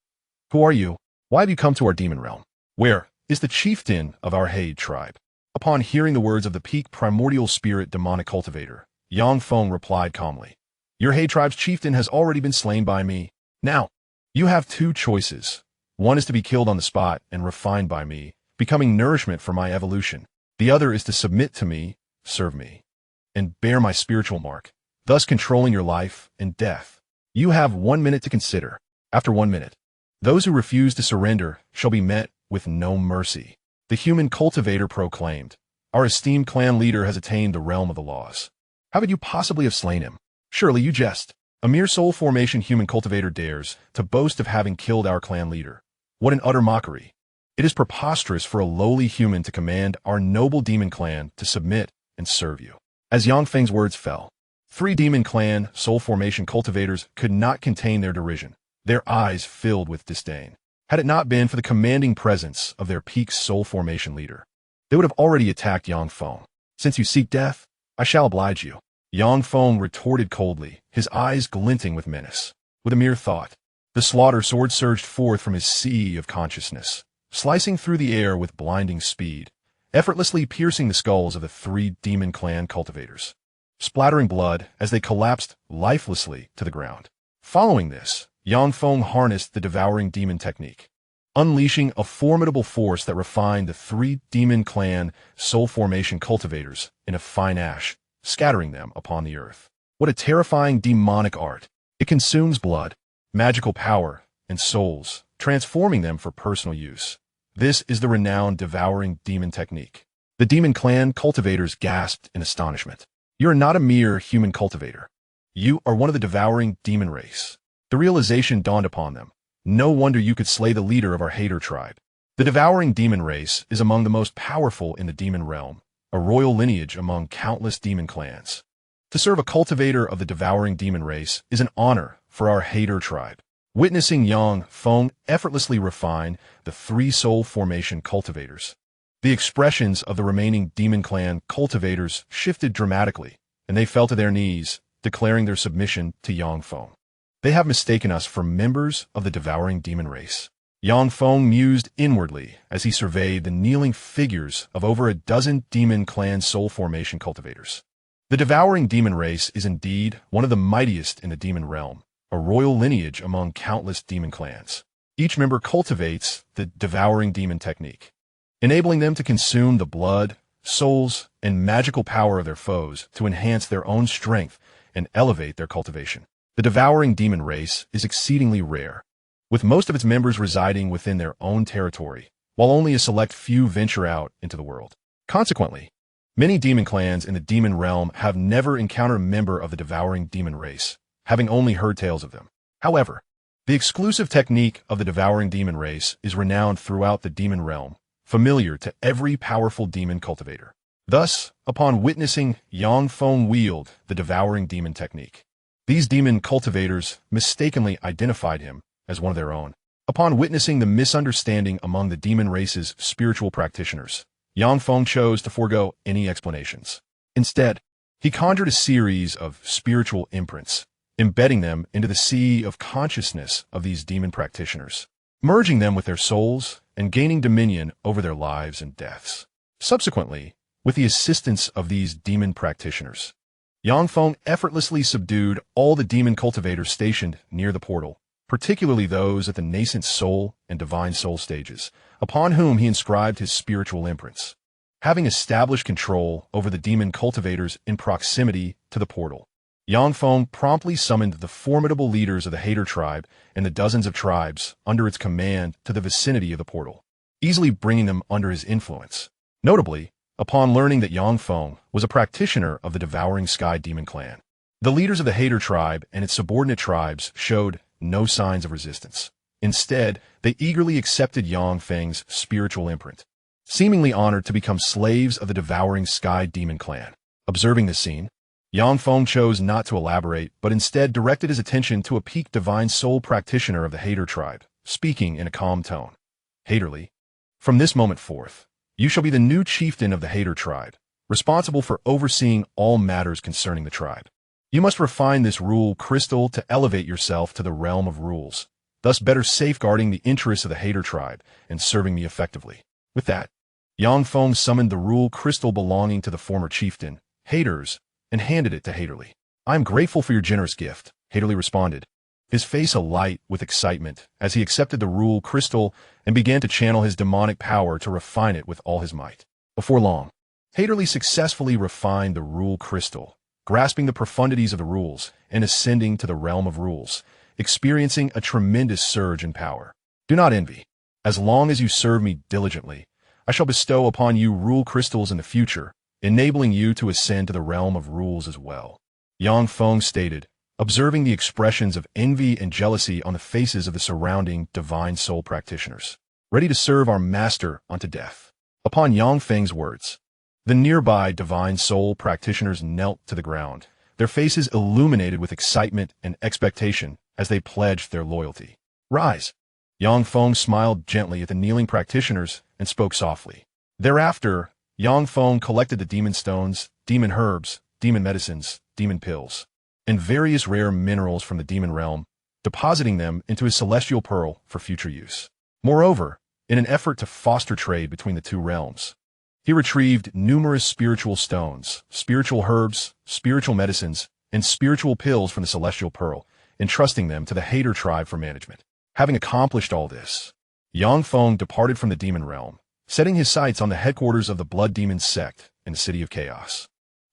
"Who are you? Why have you come to our demon realm? Where is the chieftain of our Haid tribe?" Upon hearing the words of the peak primordial spirit demonic cultivator, Yang Feng replied calmly, "Your Haid tribe's chieftain has already been slain by me. Now, you have two choices. One is to be killed on the spot and refined by me, becoming nourishment for my evolution. The other is to submit to me, serve me, and bear my spiritual mark, thus controlling your life and death. You have 1 minute to consider. After 1 minute, those who refuse to surrender shall be met with no mercy." The human cultivator proclaimed, "Our esteemed clan leader has attained the realm of the laws. How could you possibly have slain him? Surely you jest. A mere soul formation human cultivator dares to boast of having killed our clan leader. What an utter mockery. It is preposterous for a lowly human to command our noble demon clan to submit and serve you." As Yang Feng's words fell, 3 demon clan soul formation cultivators could not contain their derision, their eyes filled with disdain. Had it not been for the commanding presence of their peak soul formation leader, they would have already attacked Yang Feng. "Since you seek death, I shall oblige you," Yang Feng retorted coldly, his eyes glinting with menace. With a mere thought, the slaughter sword surged forth from his sea of consciousness, slicing through the air with blinding speed, effortlessly piercing the skulls of the 3 demon clan cultivators, splattering blood as they collapsed lifelessly to the ground. Following this, Yang Feng harnessed the devouring demon technique, unleashing a formidable force that refined the 3 demon clan soul formation cultivators in a fine ash, scattering them upon the earth. What a terrifying demonic art! It consumes blood, magical power, and souls, transforming them for personal use. This is the renowned devouring demon technique. The demon clan cultivators gasped in astonishment. You are not a mere human cultivator. You are one of the devouring demon race. The realization dawned upon them. No wonder you could slay the leader of our hater tribe. The devouring demon race is among the most powerful in the demon realm, a royal lineage among countless demon clans. To serve a cultivator of the devouring demon race is an honor for our hater tribe. Witnessing Feng effortlessly refine the 3 soul formation cultivators, the expressions of the remaining demon clan cultivators shifted dramatically, and they fell to their knees, declaring their submission to Feng. They have mistaken us for members of the devouring demon race. Feng mused inwardly as he surveyed the kneeling figures of over a dozen demon clan soul formation cultivators. The devouring demon race is indeed one of the mightiest in the demon realm, a royal lineage among countless demon clans. Each member cultivates the devouring demon technique, enabling them to consume the blood, souls, and magical power of their foes to enhance their own strength and elevate their cultivation. The devouring demon race is exceedingly rare, with most of its members residing within their own territory, while only a select few venture out into the world. Consequently, many demon clans in the demon realm have never encountered a member of the devouring demon race, having only heard tales of them. However, the exclusive technique of the devouring demon race is renowned throughout the demon realm, familiar to every powerful demon cultivator. Thus, upon witnessing Feng wield the devouring demon technique, these demon cultivators mistakenly identified him as one of their own. Upon witnessing the misunderstanding among the demon race's spiritual practitioners, Feng chose to forego any explanations. Instead, he conjured a series of spiritual imprints, embedding them into the sea of consciousness of these demon practitioners, merging them with their souls and gaining dominion over their lives and deaths. Subsequently, with the assistance of these demon practitioners, Feng effortlessly subdued all the demon cultivators stationed near the portal, particularly those at the nascent soul and divine soul stages, upon whom he inscribed his spiritual imprints. Having established control over the demon cultivators in proximity to the portal, Feng promptly summoned the formidable leaders of the hater tribe and the dozens of tribes under its command to the vicinity of the portal, easily bringing them under his influence. Notably, upon learning that Feng was a practitioner of the devouring sky demon clan, the leaders of the hater tribe and its subordinate tribes showed no signs of resistance. Instead, they eagerly accepted Feng's spiritual imprint, seemingly honored to become slaves of the devouring sky demon clan. Observing this scene, Feng chose not to elaborate, but instead directed his attention to a peak divine soul practitioner of the hater tribe, speaking in a calm tone. Haterly, from this moment forth, you shall be the new chieftain of the hater tribe, responsible for overseeing all matters concerning the tribe. You must refine this rule crystal to elevate yourself to the realm of rules, thus better safeguarding the interests of the hater tribe and serving me effectively. With that, Feng summoned the rule crystal belonging to the former chieftain, Haters, and handed it to Haterly. I am grateful for your generous gift, Haterly responded, his face alight with excitement as he accepted the rule crystal and began to channel his demonic power to refine it with all his might. Before long, Haterly successfully refined the rule crystal, grasping the profundities of the rules and ascending to the realm of rules, experiencing a tremendous surge in power. Do not envy. As long as you serve me diligently, I shall bestow upon you rule crystals in the future, enabling you to ascend to the realm of rules as well. Feng stated, observing the expressions of envy and jealousy on the faces of the surrounding divine soul practitioners, ready to serve our master unto death. Upon Feng's words, the nearby divine soul practitioners knelt to the ground, their faces illuminated with excitement and expectation as they pledged their loyalty. Rise. Feng smiled gently at the kneeling practitioners and spoke softly. Thereafter, Feng collected the demon stones, demon herbs, demon medicines, demon pills, and various rare minerals from the demon realm, depositing them into his celestial pearl for future use. Moreover, in an effort to foster trade between the two realms, he retrieved numerous spiritual stones, spiritual herbs, spiritual medicines, and spiritual pills from the celestial pearl, entrusting them to the hater tribe for management. Having accomplished all this, Yang Feng departed from the demon realm, setting his sights on the headquarters of the Blood Demon Sect in the City of Chaos,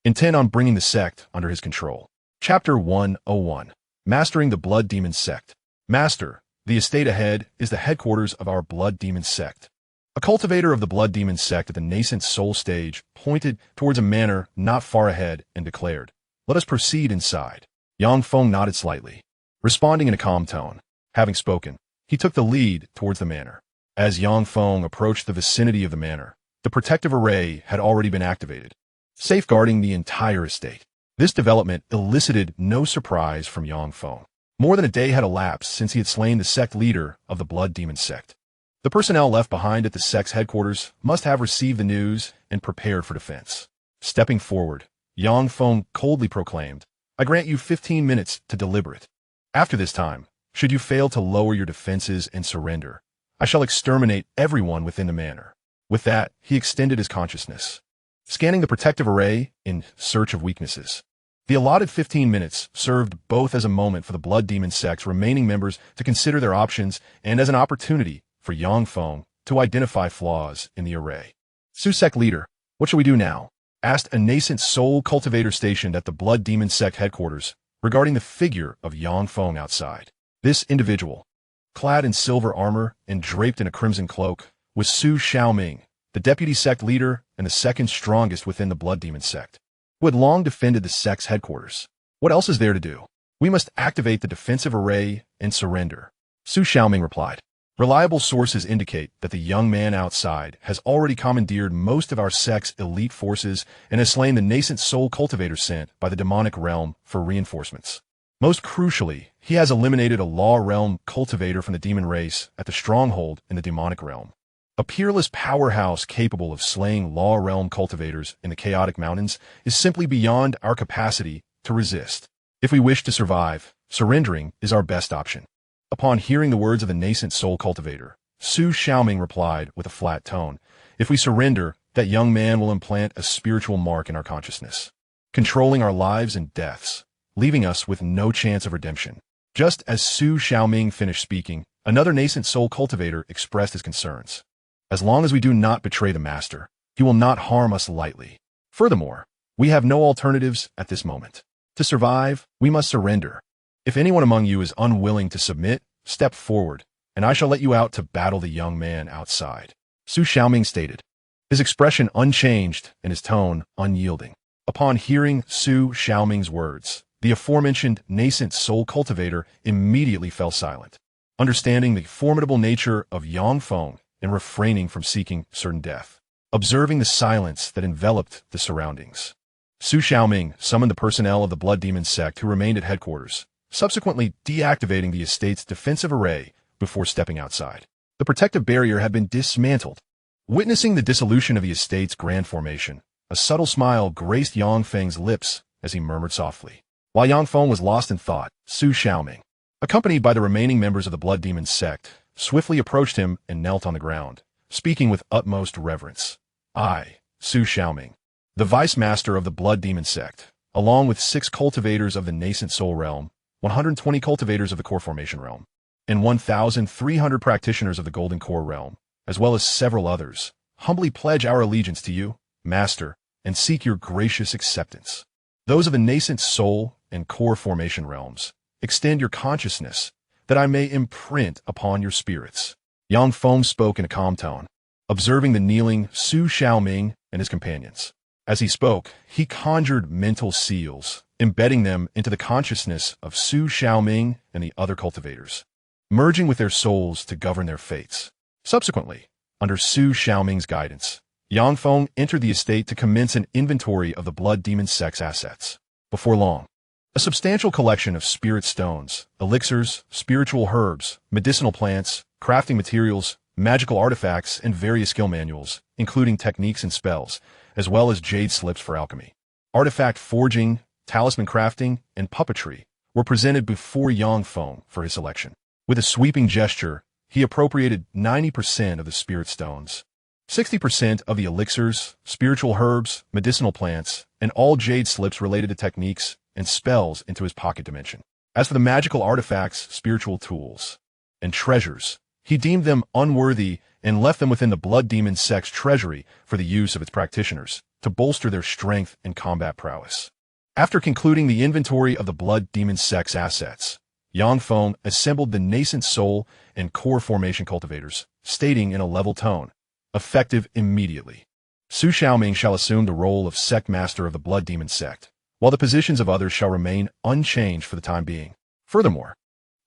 intent on bringing the sect under his control. Chapter 101. Mastering the Blood Demon Sect. Master, the estate ahead is the headquarters of our Blood Demon Sect. A cultivator of the Blood Demon Sect at the nascent soul stage pointed towards a manor not far ahead and declared, "Let us proceed inside." Yang Feng nodded slightly, responding in a calm tone. Having spoken, he took the lead towards the manor. As Yang Feng approached the vicinity of the manor, the protective array had already been activated, safeguarding the entire estate. This development elicited no surprise from Yang Feng. More than a day had elapsed since he had slain the sect leader of the Blood Demon Sect. The personnel left behind at the sect's headquarters must have received the news and prepared for defense. Stepping forward, Yang Feng coldly proclaimed, "I grant you 15 minutes to deliberate. After this time, should you fail to lower your defenses and surrender, I shall exterminate everyone within the manor." With that, he extended his consciousness, scanning the protective array in search of weaknesses. The allotted 15 minutes served both as a moment for the Blood Demon Sect's remaining members to consider their options and as an opportunity for Yang Feng to identify flaws in the array. "Sect leader, what shall we do now?" asked a nascent soul cultivator stationed at the Blood Demon Sect headquarters regarding the figure of Yang Feng outside. This individual, clad in silver armor and draped in a crimson cloak, was Su Xiaoming, the deputy sect leader and the second strongest within the Blood Demon Sect, who had long defended the sect's headquarters. "What else is there to do? We must activate the defensive array and surrender," Su Xiaoming replied. "Reliable sources indicate that the young man outside has already commandeered most of our sect's elite forces and has slain the nascent soul cultivator sent by the demonic realm for reinforcements. Most crucially, he has eliminated a law realm cultivator from the demon race at the stronghold in the demonic realm. A peerless powerhouse capable of slaying law realm cultivators in the chaotic mountains is simply beyond our capacity to resist. If we wish to survive, surrendering is our best option." Upon hearing the words of the nascent soul cultivator, Su Xiaoming replied with a flat tone, "If we surrender, that young man will implant a spiritual mark in our consciousness, controlling our lives and deaths, leaving us with no chance of redemption." Just as Su Xiaoming finished speaking, another nascent soul cultivator expressed his concerns. "As long as we do not betray the master, he will not harm us lightly. Furthermore, we have no alternatives at this moment. To survive, we must surrender. If anyone among you is unwilling to submit, step forward, and I shall let you out to battle the young man outside," Su Xiaoming stated, his expression unchanged and his tone unyielding. Upon hearing Su Xiaoming's words, the aforementioned nascent soul cultivator immediately fell silent, understanding the formidable nature of Yang Feng and refraining from seeking certain death. Observing the silence that enveloped the surroundings, Su Xiaoming summoned the personnel of the Blood Demon Sect who remained at headquarters, subsequently deactivating the estate's defensive array before stepping outside. The protective barrier had been dismantled. Witnessing the dissolution of the estate's grand formation, a subtle smile graced Yang Feng's lips as he murmured softly. While Yang Feng was lost in thought, Su Xiaoming, accompanied by the remaining members of the Blood Demon Sect, swiftly approached him and knelt on the ground, speaking with utmost reverence. "I, Su Xiaoming, the Vice Master of the Blood Demon Sect, along with 6 cultivators of the Nascent Soul Realm, 120 cultivators of the Core Formation Realm, and 1,300 practitioners of the Golden Core Realm, as well as several others, humbly pledge our allegiance to you, Master, and seek your gracious acceptance. Those of the Nascent Soul and Core Formation Realms, extend your consciousness, that I may imprint upon your spirits." Yang Feng spoke in a calm tone, observing the kneeling Su Xiaoming and his companions. As he spoke, he conjured mental seals, embedding them into the consciousness of Su Xiaoming and the other cultivators, merging with their souls to govern their fates. Subsequently, under Su Xiaoming's guidance, Yang Feng entered the estate to commence an inventory of the Blood Demon Sect's assets. Before long, a substantial collection of spirit stones, elixirs, spiritual herbs, medicinal plants, crafting materials, magical artifacts, and various skill manuals, including techniques and spells, as well as jade slips for alchemy, artifact forging, talisman crafting, and puppetry, were presented before Yang Feng for his selection. With a sweeping gesture, he appropriated 90% of the spirit stones, 60% of the elixirs, spiritual herbs, medicinal plants, and all jade slips related to techniques and spells into his pocket dimension. As for the magical artifacts, spiritual tools, and treasures, He deemed them unworthy and left them within the Blood Demon Sect's treasury for the use of its practitioners, to bolster their strength and combat prowess. After concluding the inventory of the Blood Demon Sect's assets, Feng assembled the nascent soul and core formation cultivators, stating in a level tone, effective immediately. Su Xiaoming shall assume the role of sect master of the Blood Demon Sect, while the positions of others shall remain unchanged for the time being. Furthermore,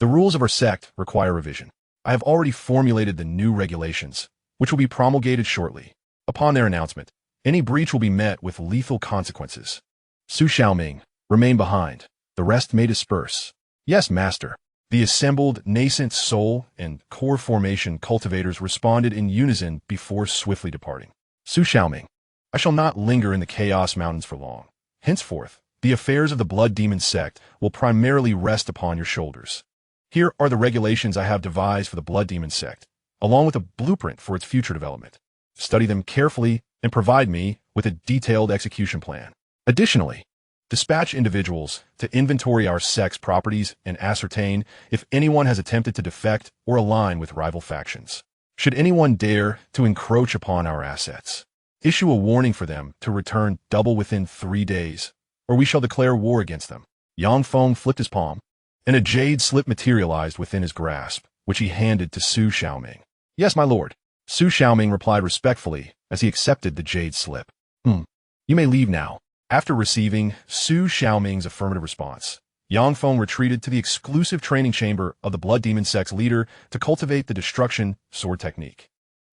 the rules of our sect require revision. I have already formulated the new regulations, which will be promulgated shortly. Upon their announcement, any breach will be met with lethal consequences. Su Xiaoming, remain behind. The rest may disperse. Yes, master. The assembled nascent soul and core formation cultivators responded in unison before swiftly departing. Su Xiaoming, I shall not linger in the Chaos Mountains for long. Henceforth, the affairs of the Blood Demon Sect will primarily rest upon your shoulders. Here are the regulations I have devised for the Blood Demon Sect, along with a blueprint for its future development. Study them carefully and provide me with a detailed execution plan. Additionally, dispatch individuals to inventory our sect's properties and ascertain if anyone has attempted to defect or align with rival factions. Should anyone dare to encroach upon our assets, issue a warning for them to return double within 3 days, or we shall declare war against them. Feng flipped his palm, and a jade slip materialized within his grasp, which he handed to Su Xiaoming. Yes, my lord. Su Xiaoming replied respectfully as he accepted the jade slip. You may leave now. After receiving Su Xiaoming's affirmative response, Feng retreated to the exclusive training chamber of the Blood Demon Sect's leader to cultivate the destruction sword technique.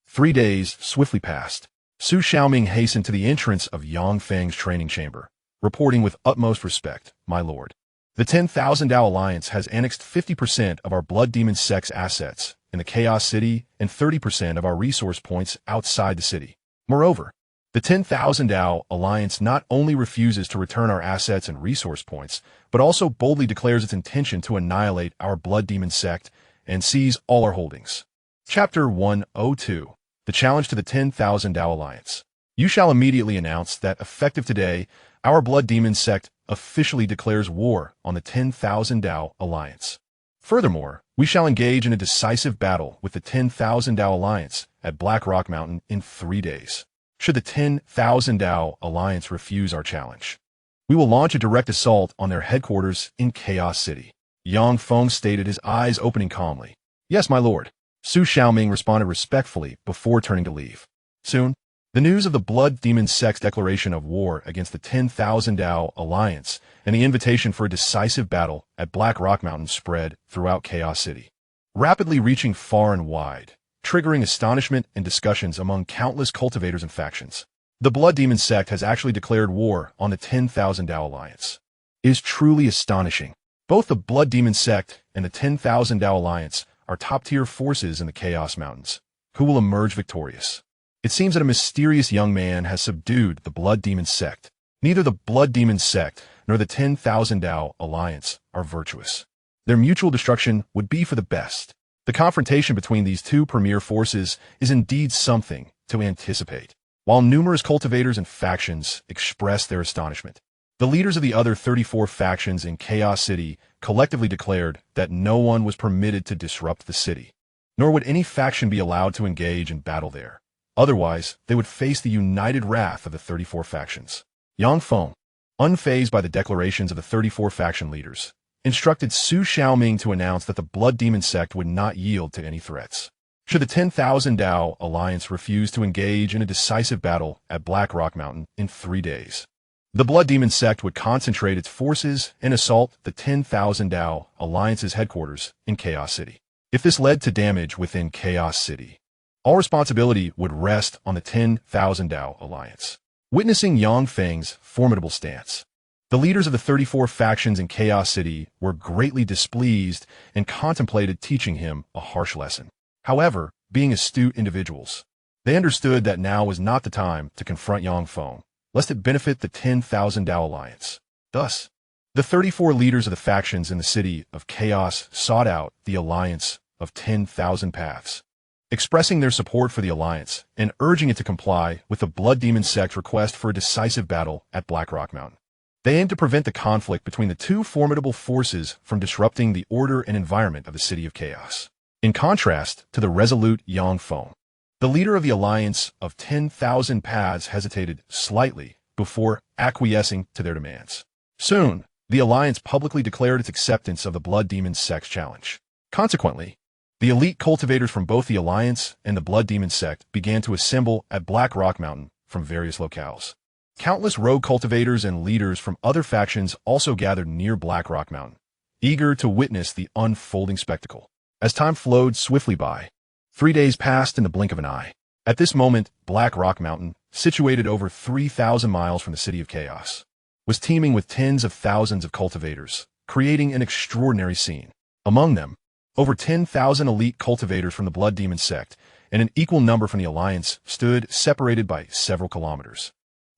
3 days swiftly passed. Su Xiaoming hastened to the entrance of Feng's training chamber, reporting with utmost respect, my lord. The 10,000 Dao Alliance has annexed 50% of our Blood Demon Sect's assets in the Chaos City and 30% of our resource points outside the city. Moreover, the 10,000 Dao Alliance not only refuses to return our assets and resource points, but also boldly declares its intention to annihilate our Blood Demon Sect and seize all our holdings. Chapter 102. The Challenge to the 10,000 Dao Alliance. You shall immediately announce that, effective today, our Blood Demon Sect officially declares war on the 10,000 Dao Alliance. Furthermore, we shall engage in a decisive battle with the 10,000 Dao Alliance at Black Rock Mountain in 3 days. Should the 10,000 Dao Alliance refuse our challenge, we will launch a direct assault on their headquarters in Chaos City. Feng stated, his eyes opening calmly. Yes, my lord. Su Xiaoming responded respectfully before turning to leave. Soon, the news of the Blood Demon Sect's declaration of war against the 10,000 Dao Alliance and the invitation for a decisive battle at Black Rock Mountain spread throughout Chaos City, rapidly reaching far and wide, triggering astonishment and discussions among countless cultivators and factions. The Blood Demon Sect has actually declared war on the 10,000 Dao Alliance. It is truly astonishing. Both the Blood Demon Sect and the 10,000 Dao Alliance are top-tier forces in the Chaos Mountains, who will emerge victorious. It seems that a mysterious young man has subdued the Blood Demon Sect. Neither the Blood Demon Sect nor the 10,000 Dao Alliance are virtuous. Their mutual destruction would be for the best. The confrontation between these two premier forces is indeed something to anticipate. While numerous cultivators and factions expressed their astonishment, the leaders of the other 34 factions in Chaos City collectively declared that no one was permitted to disrupt the city, nor would any faction be allowed to engage in battle there. Otherwise, they would face the united wrath of the 34 factions. Feng, unfazed by the declarations of the 34 faction leaders, instructed Su Xiaoming to announce that the Blood Demon Sect would not yield to any threats. Should the 10,000 Dao Alliance refuse to engage in a decisive battle at Black Rock Mountain in 3 days, the Blood Demon Sect would concentrate its forces and assault the 10,000 Dao Alliance's headquarters in Chaos City. If this led to damage within Chaos City, all responsibility would rest on the 10,000 Dao Alliance. Witnessing Feng's formidable stance, the leaders of the 34 factions in Chaos City were greatly displeased and contemplated teaching him a harsh lesson. However, being astute individuals, they understood that now was not the time to confront Feng, lest it benefit the 10,000 Dao Alliance. Thus, the 34 leaders of the factions in the city of Chaos sought out the alliance of 10,000 Paths, expressing their support for the alliance and urging it to comply with the Blood Demon Sect's request for a decisive battle at Black Rock Mountain. They aimed to prevent the conflict between the two formidable forces from disrupting the order and environment of the City of Chaos. in contrast to the resolute Yang Feng. The leader of the alliance of 10,000 paths hesitated slightly before acquiescing to their demands. Soon, the alliance publicly declared its acceptance of the Blood Demon Sect's challenge. Consequently, the elite cultivators from both the alliance and the Blood Demon Sect began to assemble at Black Rock Mountain from various locales. Countless rogue cultivators and leaders from other factions also gathered near Black Rock Mountain, eager to witness the unfolding spectacle. As time flowed swiftly by, 3 days passed in the blink of an eye. At this moment, Black Rock Mountain, situated over 3,000 miles from the City of Chaos, was teeming with tens of thousands of cultivators, creating an extraordinary scene. Among them, over 10,000 elite cultivators from the Blood Demon Sect and an equal number from the Alliance stood separated by several kilometers.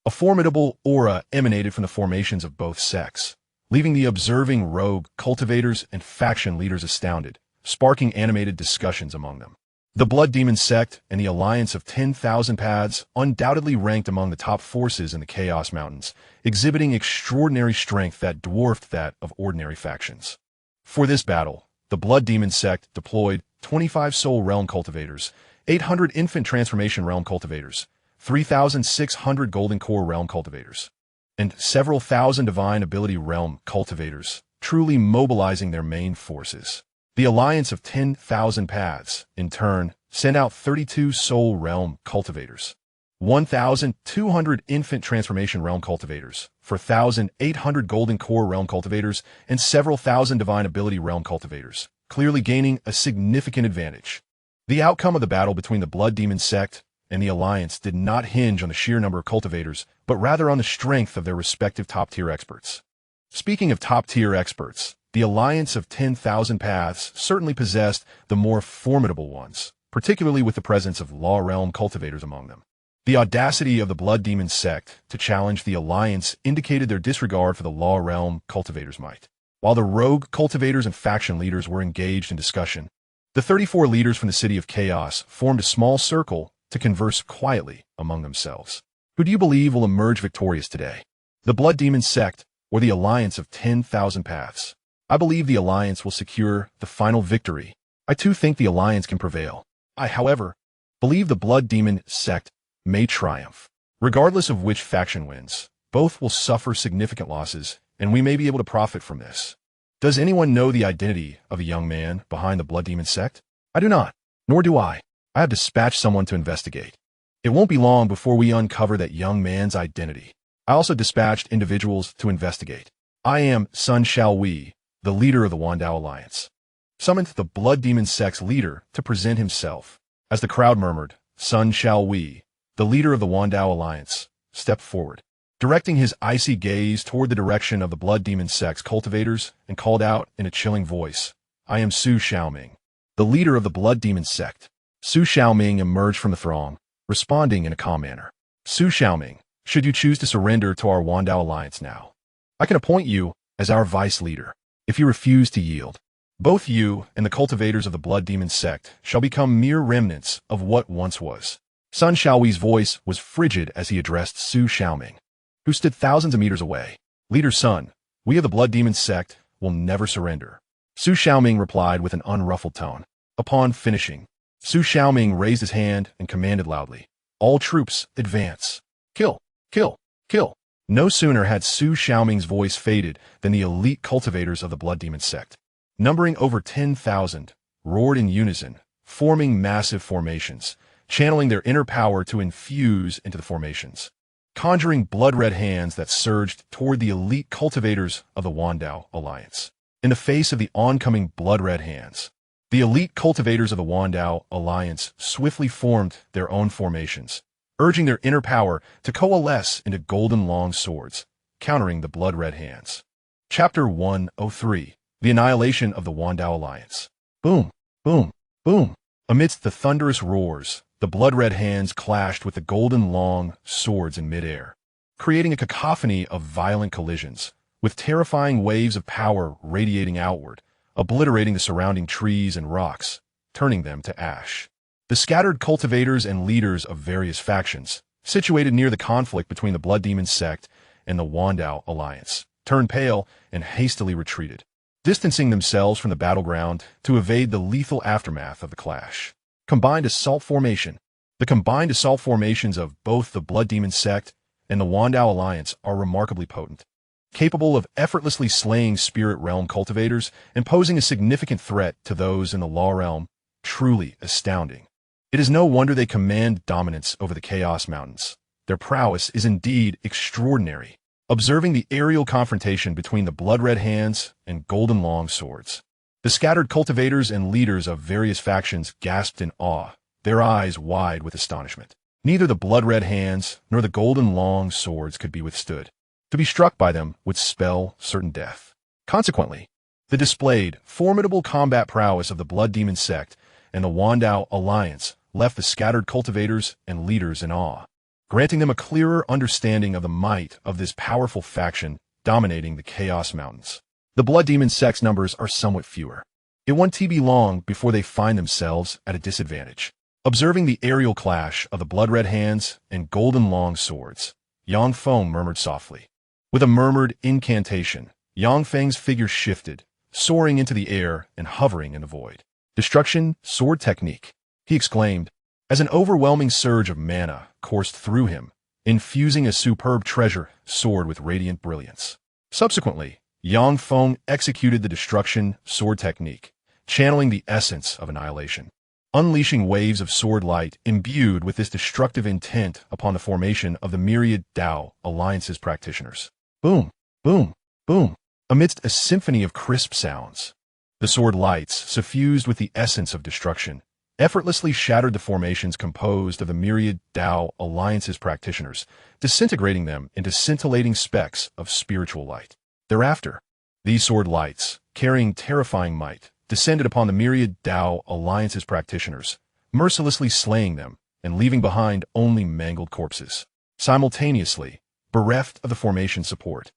A formidable aura emanated from the formations of both sects, leaving the observing rogue cultivators and faction leaders astounded, sparking animated discussions among them. The Blood Demon Sect and the Alliance of 10,000 Paths undoubtedly ranked among the top forces in the Chaos Mountains, exhibiting extraordinary strength that dwarfed that of ordinary factions. For this battle, the Blood Demon Sect deployed 25 Soul Realm Cultivators, 800 Infant Transformation Realm Cultivators, 3,600 Golden Core Realm Cultivators, and several thousand Divine Ability Realm Cultivators, truly mobilizing their main forces. The Alliance of 10,000 Paths, in turn, sent out 32 Soul Realm Cultivators, 1,200 Infant Transformation Realm Cultivators, 4,800 Golden Core Realm Cultivators, and several thousand Divine Ability Realm Cultivators, clearly gaining a significant advantage. The outcome of the battle between the Blood Demon Sect and the Alliance did not hinge on the sheer number of cultivators, but rather on the strength of their respective top-tier experts. Speaking of top-tier experts, the Alliance of 10,000 Paths certainly possessed the more formidable ones, particularly with the presence of Law Realm cultivators among them. The audacity of the Blood Demon Sect to challenge the Alliance indicated their disregard for the Law Realm cultivators' might. While the rogue cultivators and faction leaders were engaged in discussion, the 34 leaders from the City of Chaos formed a small circle to converse quietly among themselves. Who do you believe will emerge victorious today? The Blood Demon Sect or the Alliance of 10,000 Paths? I believe the Alliance will secure the final victory. I too think the Alliance can prevail. I, however, believe the Blood Demon Sect may triumph. Regardless of which faction wins, both will suffer significant losses, and we may be able to profit from this. Does anyone know the identity of a young man behind the Blood Demon Sect? I do not, nor do I. I have dispatched someone to investigate. It won't be long before we uncover that young man's identity. I also dispatched individuals to investigate. I am Sun Xiaowei, the leader of the Wandao Alliance. Summoned the Blood Demon Sect's leader to present himself. As the crowd murmured, Sun Xiaowei, the leader of the Wandao Alliance, stepped forward, directing his icy gaze toward the direction of the Blood Demon Sect's cultivators and called out in a chilling voice, I am Su Xiaoming, the leader of the Blood Demon Sect. Su Xiaoming emerged from the throng, responding in a calm manner. Su Xiaoming, should you choose to surrender to our Wandao Alliance now, I can appoint you as our vice leader. If you refuse to yield, both you and the cultivators of the Blood Demon Sect shall become mere remnants of what once was. Sun Xiaowei's voice was frigid as he addressed Su Xiaoming, who stood thousands of meters away. Leader Sun, we of the Blood Demon Sect will never surrender. Su Xiaoming replied with an unruffled tone. Upon finishing, Su Xiaoming raised his hand and commanded loudly, all troops, advance. Kill, kill, kill. No sooner had Su Xiaoming's voice faded than the elite cultivators of the Blood Demon Sect, numbering over 10,000, roared in unison, forming massive formations, channeling their inner power to infuse into the formations, conjuring blood-red hands that surged toward the elite cultivators of the Wandao Alliance. In the face of the oncoming blood-red hands, the elite cultivators of the Wandao Alliance swiftly formed their own formations, urging their inner power to coalesce into golden long swords, countering the blood-red hands. Chapter 103. The Annihilation of the Wandao Alliance. Boom, boom, boom. Amidst the thunderous roars, the blood-red hands clashed with the golden long swords in midair, creating a cacophony of violent collisions, with terrifying waves of power radiating outward, obliterating the surrounding trees and rocks, turning them to ash. The scattered cultivators and leaders of various factions, situated near the conflict between the Blood Demon Sect and the Wandao Alliance, turned pale and hastily retreated. distancing themselves from the battleground to evade the lethal aftermath of the clash. Combined assault formation. The combined assault formations of both the Blood Demon Sect and the Wandao Alliance are remarkably potent, capable of effortlessly slaying Spirit Realm cultivators and posing a significant threat to those in the Law Realm. Truly astounding. It is no wonder they command dominance over the Chaos Mountains. Their prowess is indeed extraordinary. Observing the aerial confrontation between the Blood-Red Hands and Golden Long Swords, the scattered cultivators and leaders of various factions gasped in awe, their eyes wide with astonishment. Neither the Blood-Red Hands nor the Golden Long Swords could be withstood. To be struck by them would spell certain death. Consequently, the displayed, formidable combat prowess of the Blood Demon Sect and the Wandao Alliance left the scattered cultivators and leaders in awe, granting them a clearer understanding of the might of this powerful faction dominating the Chaos Mountains. The Blood Demon Sect's numbers are somewhat fewer. It won't be long before they find themselves at a disadvantage. Observing the aerial clash of the Blood-Red Hands and Golden Long Swords, Yang Feng murmured softly. With a murmured incantation, Yang Feng's figure shifted, soaring into the air and hovering in the void. Destruction Sword Technique, he exclaimed, as an overwhelming surge of mana coursed through him, infusing a superb treasure sword with radiant brilliance. Subsequently, Yang Feng executed the Destruction Sword Technique, channeling the essence of annihilation, unleashing waves of sword light imbued with this destructive intent upon the formation of the myriad Dao Alliance's practitioners. Boom, boom, boom. Amidst a symphony of crisp sounds, the sword lights, suffused with the essence of destruction, effortlessly shattered the formations composed of the myriad Dao Alliance's practitioners, disintegrating them into scintillating specks of spiritual light. Thereafter, these sword lights, carrying terrifying might, descended upon the myriad Dao Alliance's practitioners, mercilessly slaying them and leaving behind only mangled corpses. Simultaneously, bereft of the formation support,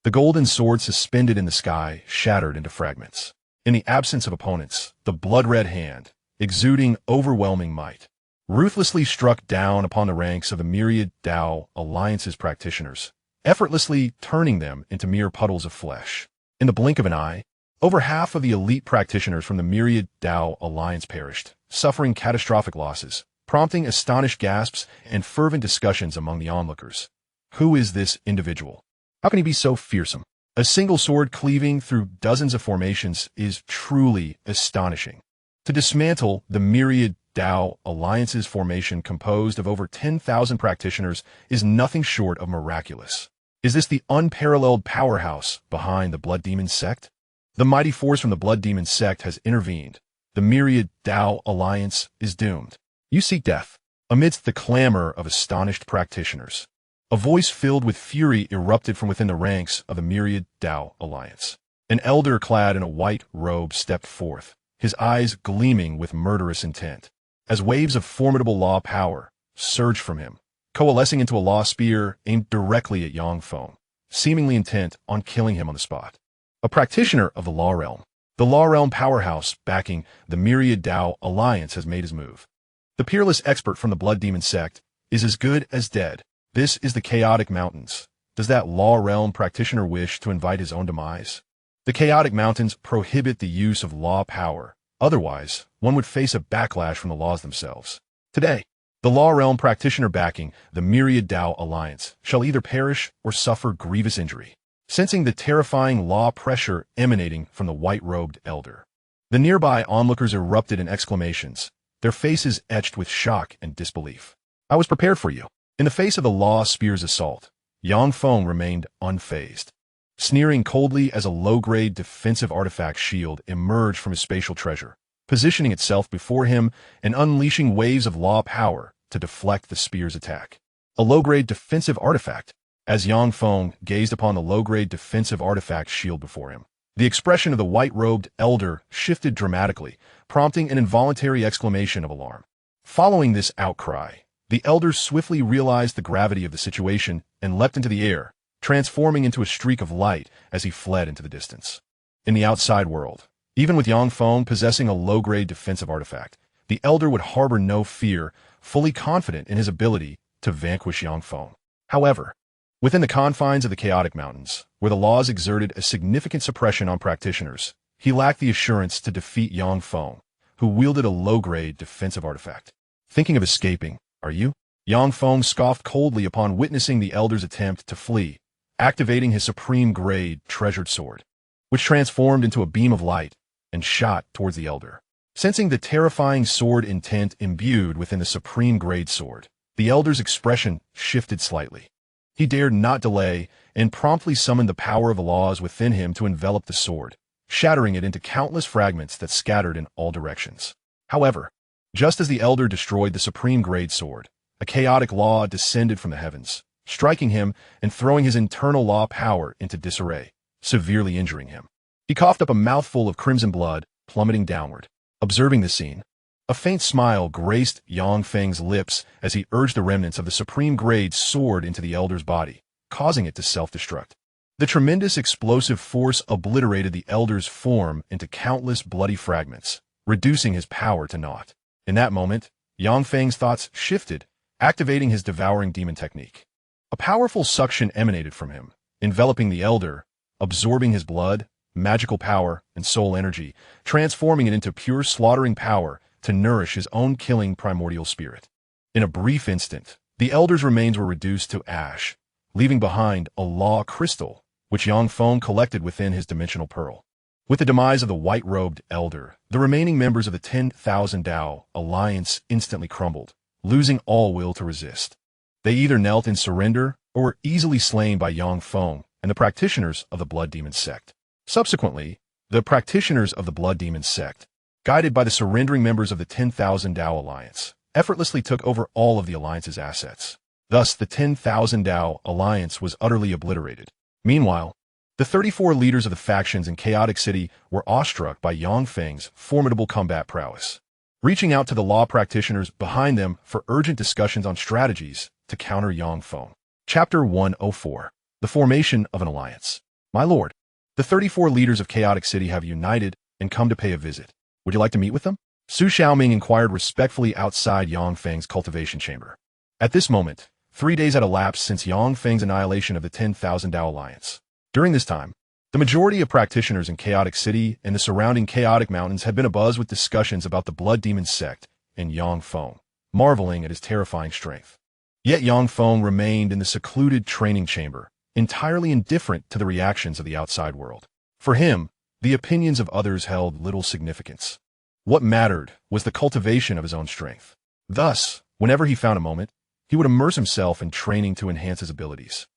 the golden sword suspended in the sky shattered into fragments. In the absence of opponents, the blood-red hand, exuding overwhelming might, ruthlessly struck down upon the ranks of the myriad Dao Alliance's practitioners, effortlessly turning them into mere puddles of flesh. In the blink of an eye, over half of the elite practitioners from the myriad Dao Alliance perished, suffering catastrophic losses, prompting astonished gasps and fervent discussions among the onlookers. Who is this individual? How can he be so fearsome? A single sword cleaving through dozens of formations is truly astonishing. To dismantle the myriad Dao Alliance's formation composed of over 10,000 practitioners is nothing short of miraculous. Is this the unparalleled powerhouse behind the Blood Demon Sect? The mighty force from the Blood Demon Sect has intervened. The myriad Dao Alliance is doomed. You seek death. Amidst the clamor of astonished practitioners, a voice filled with fury erupted from within the ranks of the myriad Dao Alliance. An elder clad in a white robe stepped forth, his eyes gleaming with murderous intent, as waves of formidable law power surged from him, coalescing into a law spear aimed directly at Yang Feng, seemingly intent on killing him on the spot. A practitioner of the Law Realm, the Law Realm powerhouse backing the myriad Dao Alliance has made his move. The peerless expert from the Blood Demon Sect is as good as dead. This is the Chaotic Mountains. Does that Law Realm practitioner wish to invite his own demise? The Chaotic Mountains prohibit the use of law power. Otherwise, one would face a backlash from the laws themselves. Today, the Law Realm practitioner backing the myriad Dao Alliance shall either perish or suffer grievous injury. Sensing the terrifying law pressure emanating from the white-robed elder, the nearby onlookers erupted in exclamations, their faces etched with shock and disbelief. I was prepared for you. In the face of the law spear's assault, Yang Feng remained unfazed, sneering coldly as a low-grade defensive artifact shield emerged from his spatial treasure, positioning itself before him and unleashing waves of law power to deflect the spear's attack. A low-grade defensive artifact. As Yang Feng gazed upon the low-grade defensive artifact shield before him, the expression of the white-robed elder shifted dramatically, prompting an involuntary exclamation of alarm. Following this outcry, the elder swiftly realized the gravity of the situation and leapt into the air, transforming into a streak of light as he fled into the distance. In the outside world, even with Yang Feng possessing a low-grade defensive artifact, the elder would harbor no fear, fully confident in his ability to vanquish Yang Feng. However, Within the confines of the chaotic mountains, where the laws exerted a significant suppression on practitioners, he lacked the assurance to defeat Yang Feng, who wielded a low-grade defensive artifact. Thinking of escaping, are you? Yang Feng scoffed coldly upon witnessing the elder's attempt to flee, activating his supreme-grade treasured sword, which transformed into a beam of light and shot towards the elder. Sensing the terrifying sword intent imbued within the supreme-grade sword, the elder's expression shifted slightly. He dared not delay and promptly summoned the power of the laws within him to envelop the sword, shattering it into countless fragments that scattered in all directions. However, just as the elder destroyed the supreme-grade sword, a chaotic law descended from the heavens, striking him and throwing his internal law power into disarray, severely injuring him. He coughed up a mouthful of crimson blood, plummeting downward. Observing the scene, a faint smile graced Yang Feng's lips as he urged the remnants of the supreme-grade sword into the elder's body, causing it to self-destruct. The tremendous explosive force obliterated the elder's form into countless bloody fragments, reducing his power to naught. In that moment, Yang Feng's thoughts shifted, activating his devouring demon technique. A powerful suction emanated from him, enveloping the elder, absorbing his blood, magical power, and soul energy, transforming it into pure slaughtering power to nourish his own killing primordial spirit. In a brief instant, the elder's remains were reduced to ash, leaving behind a law crystal, which Yang Feng collected within his dimensional pearl. With the demise of the white-robed elder, the remaining members of the 10,000 Dao alliance instantly crumbled, losing all will to resist. They either knelt in surrender or were easily slain by Yang Feng and the practitioners of the Blood Demon Sect. Subsequently, the practitioners of the Blood Demon Sect, guided by the surrendering members of the 10,000 Dao Alliance, effortlessly took over all of the Alliance's assets. Thus, the 10,000 Dao Alliance was utterly obliterated. Meanwhile, the 34 leaders of the factions in Chaotic City were awestruck by Yang Feng's formidable combat prowess, reaching out to the law practitioners behind them for urgent discussions on strategies to counter Yang Feng. Chapter 104. The Formation of an Alliance. My lord, the 34 leaders of Chaotic City have united and come to pay a visit. Would you like to meet with them? Su Xiaoming inquired respectfully outside Yang Feng's cultivation chamber. At this moment, 3 days had elapsed since Yang Feng's annihilation of the 10,000 Dao Alliance. During this time, the majority of practitioners in Chaotic City and the surrounding chaotic mountains had been abuzz with discussions about the Blood Demon Sect and Yang Feng, marveling at his terrifying strength. Yet Yang Feng remained in the secluded training chamber, entirely indifferent to the reactions of the outside world. For him, the opinions of others held little significance. What mattered was the cultivation of his own strength. Thus, whenever he found a moment, he would immerse himself in training to enhance his abilities.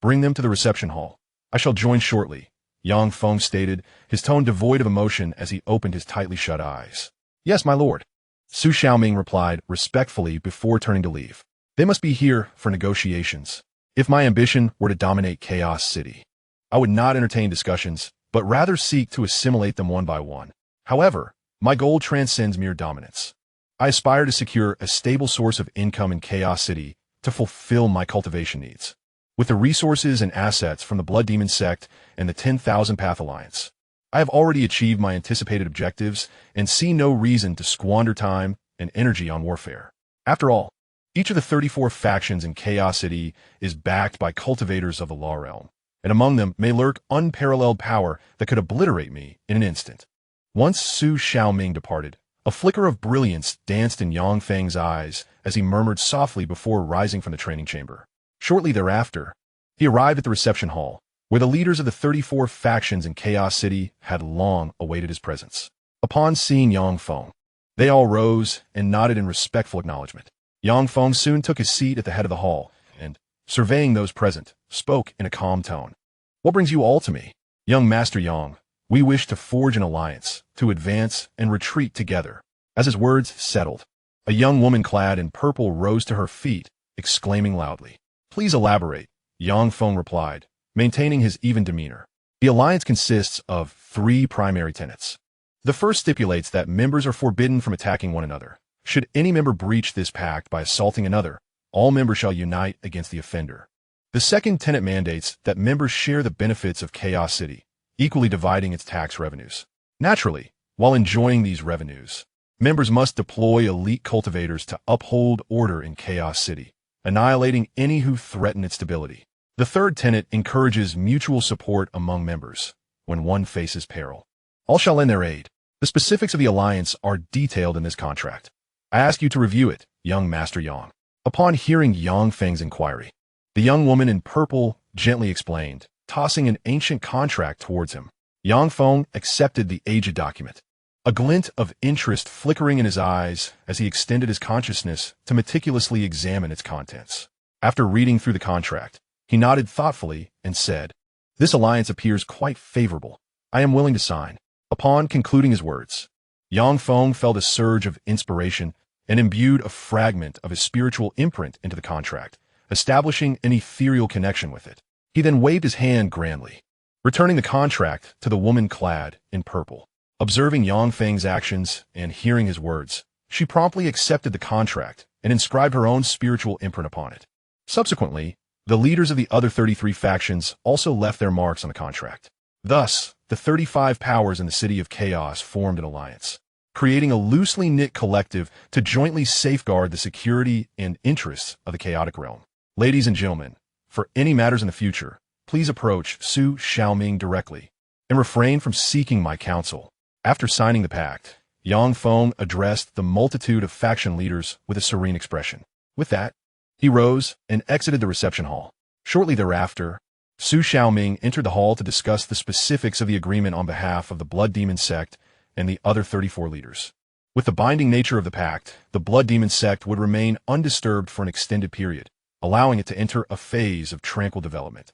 Bring them to the reception hall. I shall join shortly, Yang Feng stated, his tone devoid of emotion as he opened his tightly shut eyes. Yes, my lord, Su Xiaoming replied respectfully before turning to leave. They must be here for negotiations. If my ambition were to dominate Chaos City, I would not entertain discussions, but rather seek to assimilate them one by one. However, my goal transcends mere dominance. I aspire to secure a stable source of income in Chaos City to fulfill my cultivation needs. With the resources and assets from the Blood Demon Sect and the 10,000 Path Alliance, I have already achieved my anticipated objectives and see no reason to squander time and energy on warfare. After all, each of the 34 factions in Chaos City is backed by cultivators of the Law Realm, and among them may lurk unparalleled power that could obliterate me in an instant. Once Su Xiaoming departed, a flicker of brilliance danced in Yang Feng's eyes as he murmured softly before rising from the training chamber. Shortly thereafter, he arrived at the reception hall, where the leaders of the 34 factions in Chaos City had long awaited his presence. Upon seeing Yang Feng, they all rose and nodded in respectful acknowledgement. Yang Feng soon took his seat at the head of the hall and, surveying those present, spoke in a calm tone. What brings you all to me? Young Master Yang, we wish to forge an alliance, to advance and retreat together. As his words settled, a young woman clad in purple rose to her feet, exclaiming loudly. Please elaborate, Yang Feng replied, maintaining his even demeanor. The alliance consists of 3 primary tenets. The first stipulates that members are forbidden from attacking one another. Should any member breach this pact by assaulting another, all members shall unite against the offender. The second tenet mandates that members share the benefits of Chaos City, equally dividing its tax revenues. Naturally, while enjoying these revenues, members must deploy elite cultivators to uphold order in Chaos City, annihilating any who threaten its stability. The third tenet encourages mutual support among members when one faces peril. All shall lend their aid. The specifics of the alliance are detailed in this contract. I ask you to review it, young Master Yang. Upon hearing Yang Feng's inquiry, the young woman in purple gently explained, tossing an ancient contract towards him. Yang Feng accepted the aged document, a glint of interest flickering in his eyes as he extended his consciousness to meticulously examine its contents. After reading through the contract, he nodded thoughtfully and said, "This alliance appears quite favorable. I am willing to sign." Upon concluding his words, Yang Feng felt a surge of inspiration and imbued a fragment of his spiritual imprint into the contract, establishing an ethereal connection with it. He then waved his hand grandly, returning the contract to the woman clad in purple. Observing Yang Feng's actions and hearing his words, she promptly accepted the contract and inscribed her own spiritual imprint upon it. Subsequently, the leaders of the other 33 factions also left their marks on the contract. Thus, the 35 powers in the City of Chaos formed an alliance, creating a loosely knit collective to jointly safeguard the security and interests of the chaotic realm. Ladies and gentlemen, for any matters in the future, please approach Su Xiaoming directly and refrain from seeking my counsel. After signing the pact, Yang Feng addressed the multitude of faction leaders with a serene expression. With that, he rose and exited the reception hall. Shortly thereafter, Su Xiaoming entered the hall to discuss the specifics of the agreement on behalf of the Blood Demon Sect and the other 34 leaders. With the binding nature of the pact, the Blood Demon Sect would remain undisturbed for an extended period, allowing it to enter a phase of tranquil development.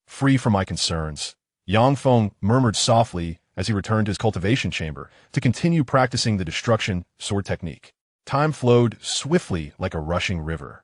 Free from my concerns, Yang Feng murmured softly as he returned to his cultivation chamber to continue practicing the destruction sword technique. Time flowed swiftly like a rushing river,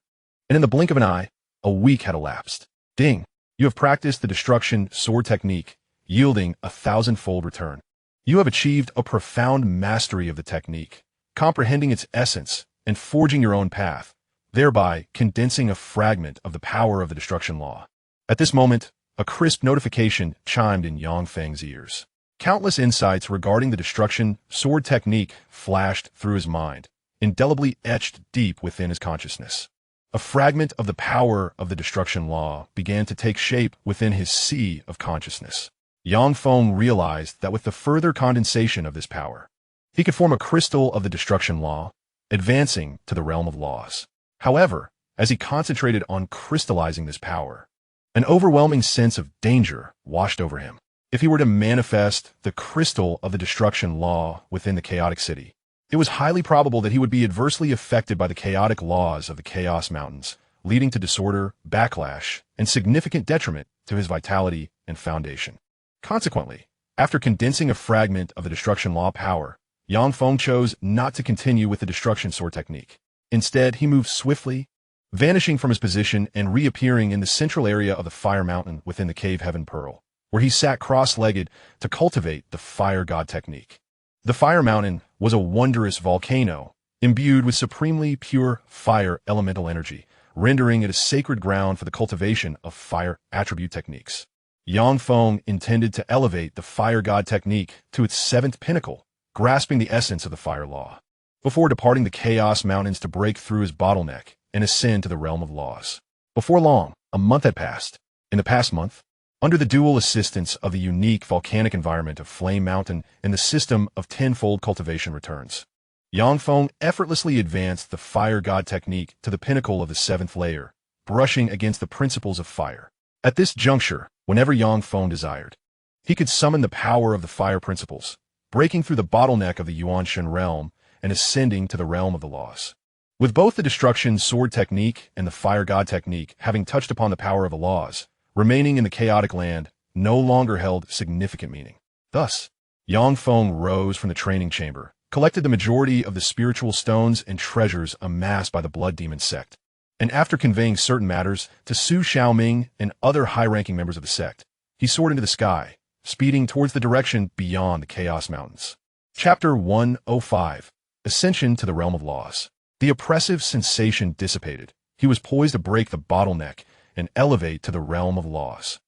and in the blink of an eye, a week had elapsed. Ding! You have practiced the destruction sword technique, yielding a 1,000-fold return. You have achieved a profound mastery of the technique, comprehending its essence and forging your own path, thereby condensing a fragment of the power of the destruction law. At this moment, a crisp notification chimed in Yang Feng's ears. Countless insights regarding the destruction sword technique flashed through his mind, indelibly etched deep within his consciousness. A fragment of the power of the destruction law began to take shape within his sea of consciousness. Yang Feng realized that with the further condensation of this power, he could form a crystal of the destruction law, advancing to the realm of laws. However, as he concentrated on crystallizing this power, an overwhelming sense of danger washed over him. If he were to manifest the crystal of the destruction law within the chaotic city, it was highly probable that he would be adversely affected by the chaotic laws of the Chaos Mountains, leading to disorder, backlash, and significant detriment to his vitality and foundation. Consequently, after condensing a fragment of the destruction law power, Yang Feng chose not to continue with the destruction sword technique. Instead, he moved swiftly, vanishing from his position and reappearing in the central area of the Fire Mountain within the Cave Heaven Pearl, where he sat cross-legged to cultivate the Fire God technique. The Fire Mountain was a wondrous volcano, imbued with supremely pure fire elemental energy, rendering it a sacred ground for the cultivation of fire attribute techniques. Yang Feng intended to elevate the Fire God technique to its 7th pinnacle, grasping the essence of the fire law, before departing the Chaos Mountains to break through his bottleneck and ascend to the realm of laws. Before long, a month had passed. In the past month, under the dual assistance of the unique volcanic environment of Flame Mountain and the system of tenfold cultivation returns, Yang Feng effortlessly advanced the Fire God technique to the pinnacle of the 7th layer, brushing against the principles of fire. At this juncture, whenever Yang Feng desired, he could summon the power of the fire principles, breaking through the bottleneck of the Yuanshan realm and ascending to the realm of the laws. With both the destruction sword technique and the Fire God technique having touched upon the power of the laws, remaining in the chaotic land no longer held significant meaning. Thus, Yang Feng rose from the training chamber, collected the majority of the spiritual stones and treasures amassed by the Blood Demon Sect, and after conveying certain matters to Su Xiaoming and other high-ranking members of the sect, he soared into the sky, speeding towards the direction beyond the Chaos Mountains. Chapter 105. Ascension to the Realm of Laws. The oppressive sensation dissipated. He was poised to break the bottleneck and elevate to the realm of laws.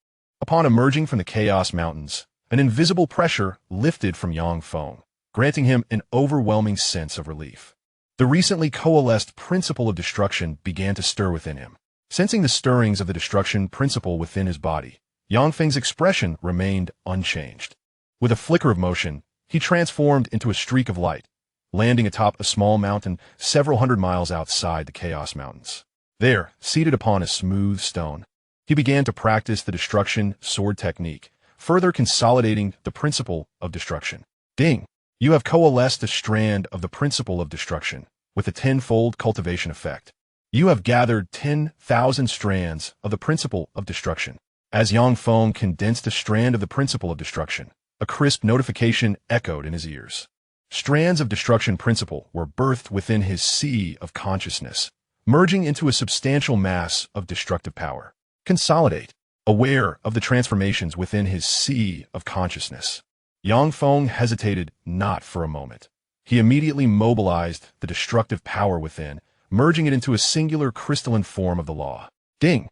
Upon emerging from the Chaos Mountains, an invisible pressure lifted from Yang Feng, granting him an overwhelming sense of relief. The recently coalesced principle of destruction began to stir within him, Sensing the stirrings of the destruction principle within his body, Yang Feng's expression remained unchanged. With a flicker of motion, he transformed into a streak of light, landing atop a small mountain several hundred miles outside the Chaos Mountains. There, seated upon a smooth stone, he began to practice the destruction sword technique, further consolidating the principle of destruction. Ding! You have coalesced a strand of the principle of destruction with a tenfold cultivation effect. You have gathered 10,000 strands of the principle of destruction. As Yang Feng condensed a strand of the principle of destruction, a crisp notification echoed in his ears. Strands of destruction principle were birthed within his sea of consciousness, merging into a substantial mass of destructive power. Consolidate. Aware of the transformations within his sea of consciousness, Yang Feng hesitated not for a moment. He immediately mobilized the destructive power within, merging it into a singular crystalline form of the law. Ding!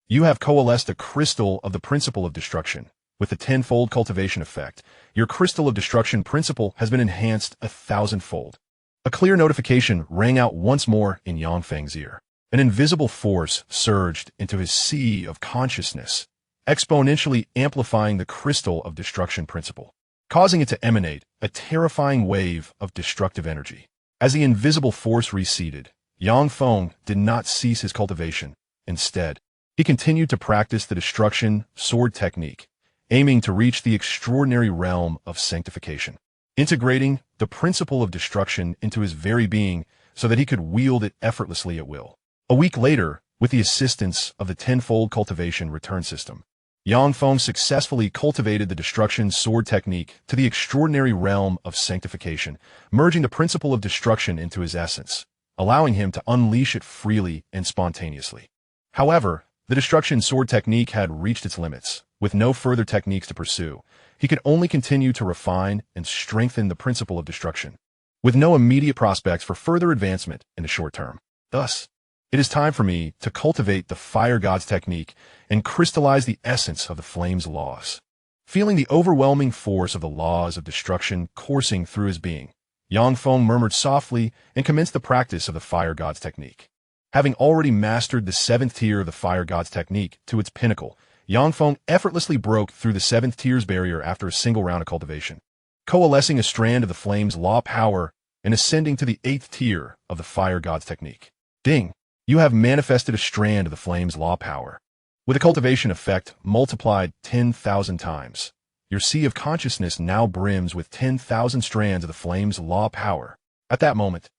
You have coalesced a crystal of the principle of destruction. With the tenfold cultivation effect, your crystal of destruction principle has been enhanced 1,000-fold. A clear notification rang out once more in Yang Feng's ear. An invisible force surged into his sea of consciousness, exponentially amplifying the crystal of destruction principle, causing it to emanate a terrifying wave of destructive energy. As the invisible force receded, Yang Feng did not cease his cultivation. Instead, he continued to practice the destruction sword technique, aiming to reach the extraordinary realm of sanctification, integrating the principle of destruction into his very being so that he could wield it effortlessly at will. A week later, with the assistance of the tenfold cultivation return system, Yang Feng successfully cultivated the destruction sword technique to the extraordinary realm of sanctification, merging the principle of destruction into his essence, allowing him to unleash it freely and spontaneously. However, the destruction sword technique had reached its limits. With no further techniques to pursue, he could only continue to refine and strengthen the principle of destruction, with no immediate prospects for further advancement in the short term. Thus, it is time for me to cultivate the fire god's technique and crystallize the essence of the flame's laws. Feeling the overwhelming force of the laws of destruction coursing through his being, Yang Feng murmured softly and commenced the practice of the fire god's technique. Having already mastered the 7th tier of the fire god's technique to its pinnacle, Yang Feng effortlessly broke through the 7th tier's barrier after a single round of cultivation, coalescing a strand of the flame's law power and ascending to the 8th tier of the fire god's technique. Ding! You have manifested a strand of the flame's law power. With a cultivation effect multiplied 10,000 times, your sea of consciousness now brims with 10,000 strands of the flame's law power. At that moment,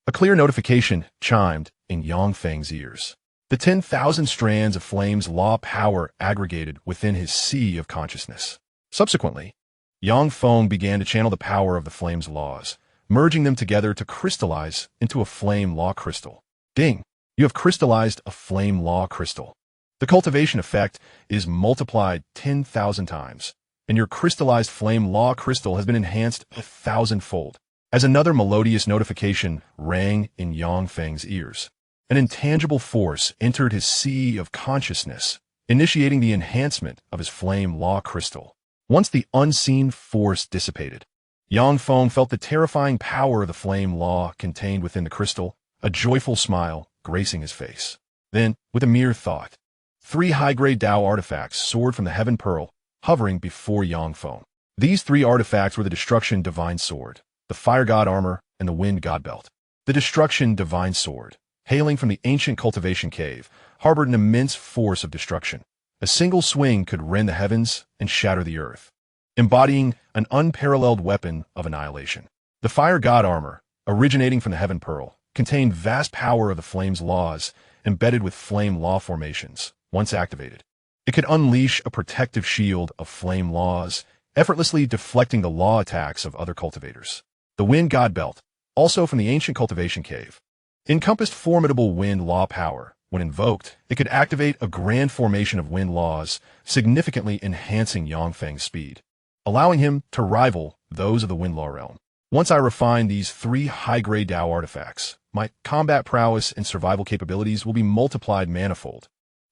a clear notification chimed in Yang Feng's ears. The 10,000 strands of flame's law power aggregated within his sea of consciousness. Subsequently, Yang Feng began to channel the power of the flame's laws, merging them together to crystallize into a flame law crystal. Ding! You have crystallized a flame law crystal. The cultivation effect is multiplied 10,000 times, and your crystallized flame law crystal has been enhanced 1,000-fold. As another melodious notification rang in Yang Feng's ears, an intangible force entered his sea of consciousness, initiating the enhancement of his flame law crystal. Once the unseen force dissipated, Yang Feng felt the terrifying power of the flame law contained within the crystal, a joyful smile gracing his face. Then, with a mere thought, 3 high-grade Dao artifacts soared from the Heaven Pearl, hovering before Yang Feng. These 3 artifacts were the Destruction Divine Sword, the Fire God Armor, and the Wind God Belt. The Destruction Divine Sword, hailing from the ancient cultivation cave, harbored an immense force of destruction. A single swing could rend the heavens and shatter the earth, embodying an unparalleled weapon of annihilation. The Fire God Armor, originating from the Heaven Pearl, contained vast power of the flame's laws embedded with flame law formations. Once activated, it could unleash a protective shield of flame laws, effortlessly deflecting the law attacks of other cultivators. The Wind God Belt, also from the ancient cultivation cave, encompassed formidable wind law power. When invoked, it could activate a grand formation of wind laws, significantly enhancing Yang Feng's speed, allowing him to rival those of the wind law realm. Once I refine these 3 high-grade Dao artifacts, my combat prowess and survival capabilities will be multiplied manifold.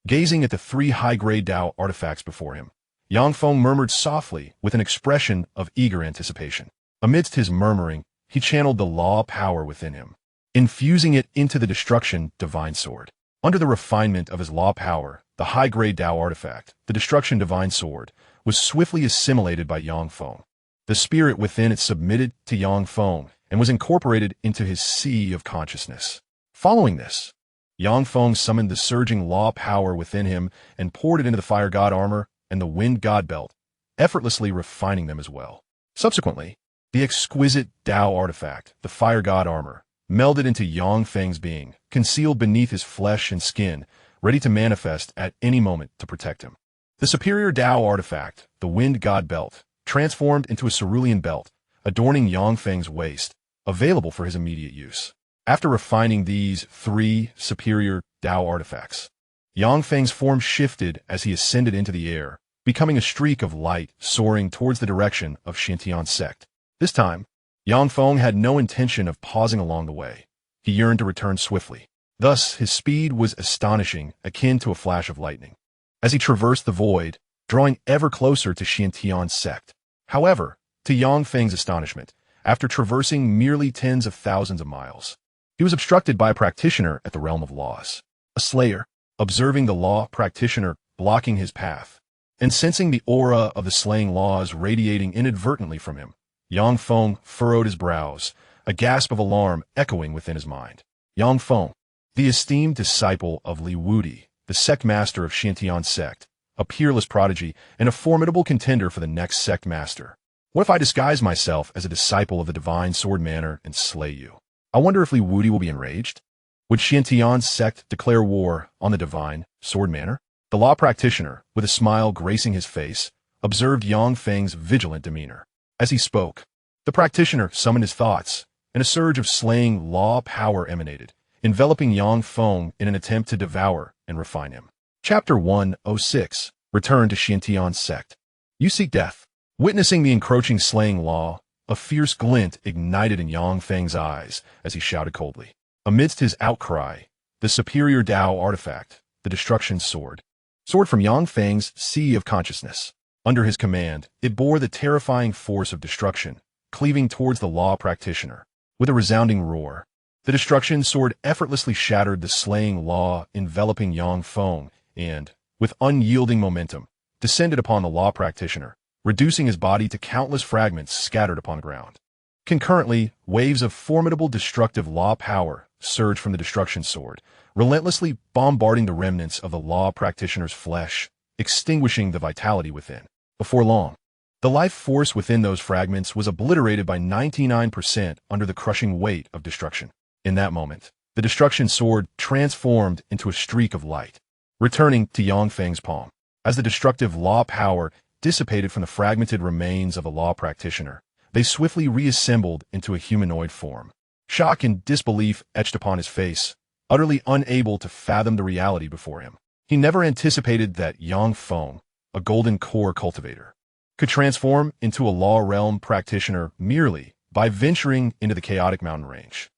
Gazing at the 3 high-grade Dao artifacts before him, Yang Feng murmured softly with an expression of eager anticipation. Amidst his murmuring, he channeled the law power within him, infusing it into the Destruction Divine Sword. Under the refinement of his law power, the high-grade Dao artifact, the Destruction Divine Sword, was swiftly assimilated by Yang Feng. The spirit within it submitted to Yang Feng and was incorporated into his sea of consciousness. Following this, Yang Feng summoned the surging law power within him and poured it into the Fire God armor and the Wind God belt, effortlessly refining them as well. Subsequently, the exquisite Dao artifact, the Fire God armor, melded into Yang Feng's being, concealed beneath his flesh and skin, ready to manifest at any moment to protect him. The superior Dao artifact, the Wind God belt, transformed into a cerulean belt, adorning Yang Feng's waist, available for his immediate use. After refining these 3 superior Dao artifacts, Yang Feng's form shifted as he ascended into the air, becoming a streak of light soaring towards the direction of Xianxia's sect. This time, Yang Feng had no intention of pausing along the way. He yearned to return swiftly. Thus, his speed was astonishing, akin to a flash of lightning, as he traversed the void, drawing ever closer to Xianxia's sect. However, to Yang Feng's astonishment, after traversing merely tens of thousands of miles, he was obstructed by a practitioner at the realm of laws. A slayer, observing the law practitioner blocking his path, and sensing the aura of the slaying laws radiating inadvertently from him, Yang Feng furrowed his brows, a gasp of alarm echoing within his mind. Yang Feng, the esteemed disciple of Li Wudi, the sect master of Xianxia's sect, a peerless prodigy and a formidable contender for the next sect master. What if I disguise myself as a disciple of the divine sword manor and slay you? I wonder if Li Wudi will be enraged? Would Xianxia's sect declare war on the divine sword manor? The law practitioner, with a smile gracing his face, observed Yang Feng's vigilant demeanor. As he spoke, the practitioner summoned his thoughts, and a surge of slaying law power emanated, enveloping Yang Feng in an attempt to devour and refine him. Chapter 106. Return to Xianxia's sect. You seek death. Witnessing the encroaching slaying law, a fierce glint ignited in Yang Feng's eyes as he shouted coldly. Amidst his outcry, the superior Dao artifact, the Destruction Sword, soared from Yang Feng's sea of consciousness. Under his command, it bore the terrifying force of destruction, cleaving towards the law practitioner. With a resounding roar, the Destruction Sword effortlessly shattered the slaying law enveloping Yang Feng and, with unyielding momentum, descended upon the law practitioner, reducing his body to countless fragments scattered upon the ground. Concurrently, waves of formidable destructive law power surged from the Destruction Sword, relentlessly bombarding the remnants of the law practitioner's flesh, extinguishing the vitality within. Before long, the life force within those fragments was obliterated by 99% under the crushing weight of destruction. In that moment, the Destruction Sword transformed into a streak of light, returning to Yang Feng's palm. As the destructive law power dissipated from the fragmented remains of the law practitioner, they swiftly reassembled into a humanoid form. Shock and disbelief etched upon his face, utterly unable to fathom the reality before him. He never anticipated that Yang Feng, a golden core cultivator, could transform into a law realm practitioner merely by venturing into the chaotic mountain range,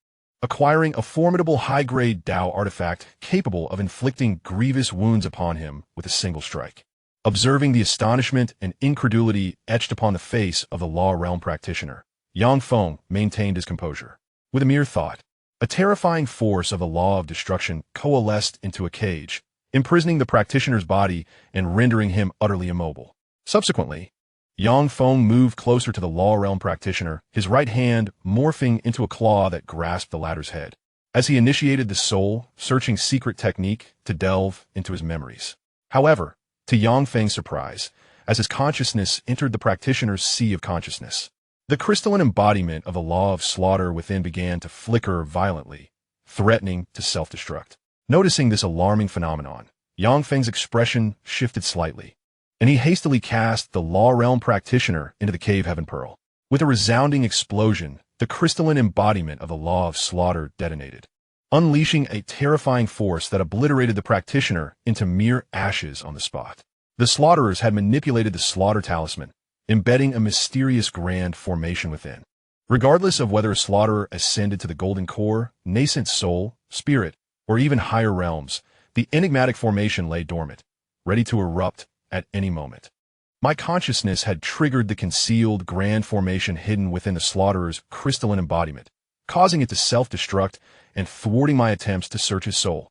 acquiring a formidable high-grade Dao artifact capable of inflicting grievous wounds upon him with a single strike. Observing the astonishment and incredulity etched upon the face of the law realm practitioner, Yang Feng maintained his composure. With a mere thought, a terrifying force of the law of destruction coalesced into a cage, imprisoning the practitioner's body and rendering him utterly immobile. Subsequently, Yang Feng moved closer to the law realm practitioner, his right hand morphing into a claw that grasped the latter's head, as he initiated the soul-searching secret technique to delve into his memories. However, to Yang Feng's surprise, as his consciousness entered the practitioner's sea of consciousness, the crystalline embodiment of the law of slaughter within began to flicker violently, threatening to self-destruct. Noticing this alarming phenomenon, Yang Feng's expression shifted slightly, and he hastily cast the law realm practitioner into the cave heaven pearl. With a resounding explosion, the crystalline embodiment of the law of slaughter detonated, unleashing a terrifying force that obliterated the practitioner into mere ashes on the spot. The slaughterers had manipulated the slaughter talisman, embedding a mysterious grand formation within. Regardless of whether a slaughterer ascended to the golden core, nascent soul, spirit, or even higher realms, the enigmatic formation lay dormant, ready to erupt at any moment. My consciousness had triggered the concealed grand formation hidden within the slaughterer's crystalline embodiment, causing it to self-destruct and thwarting my attempts to search his soul.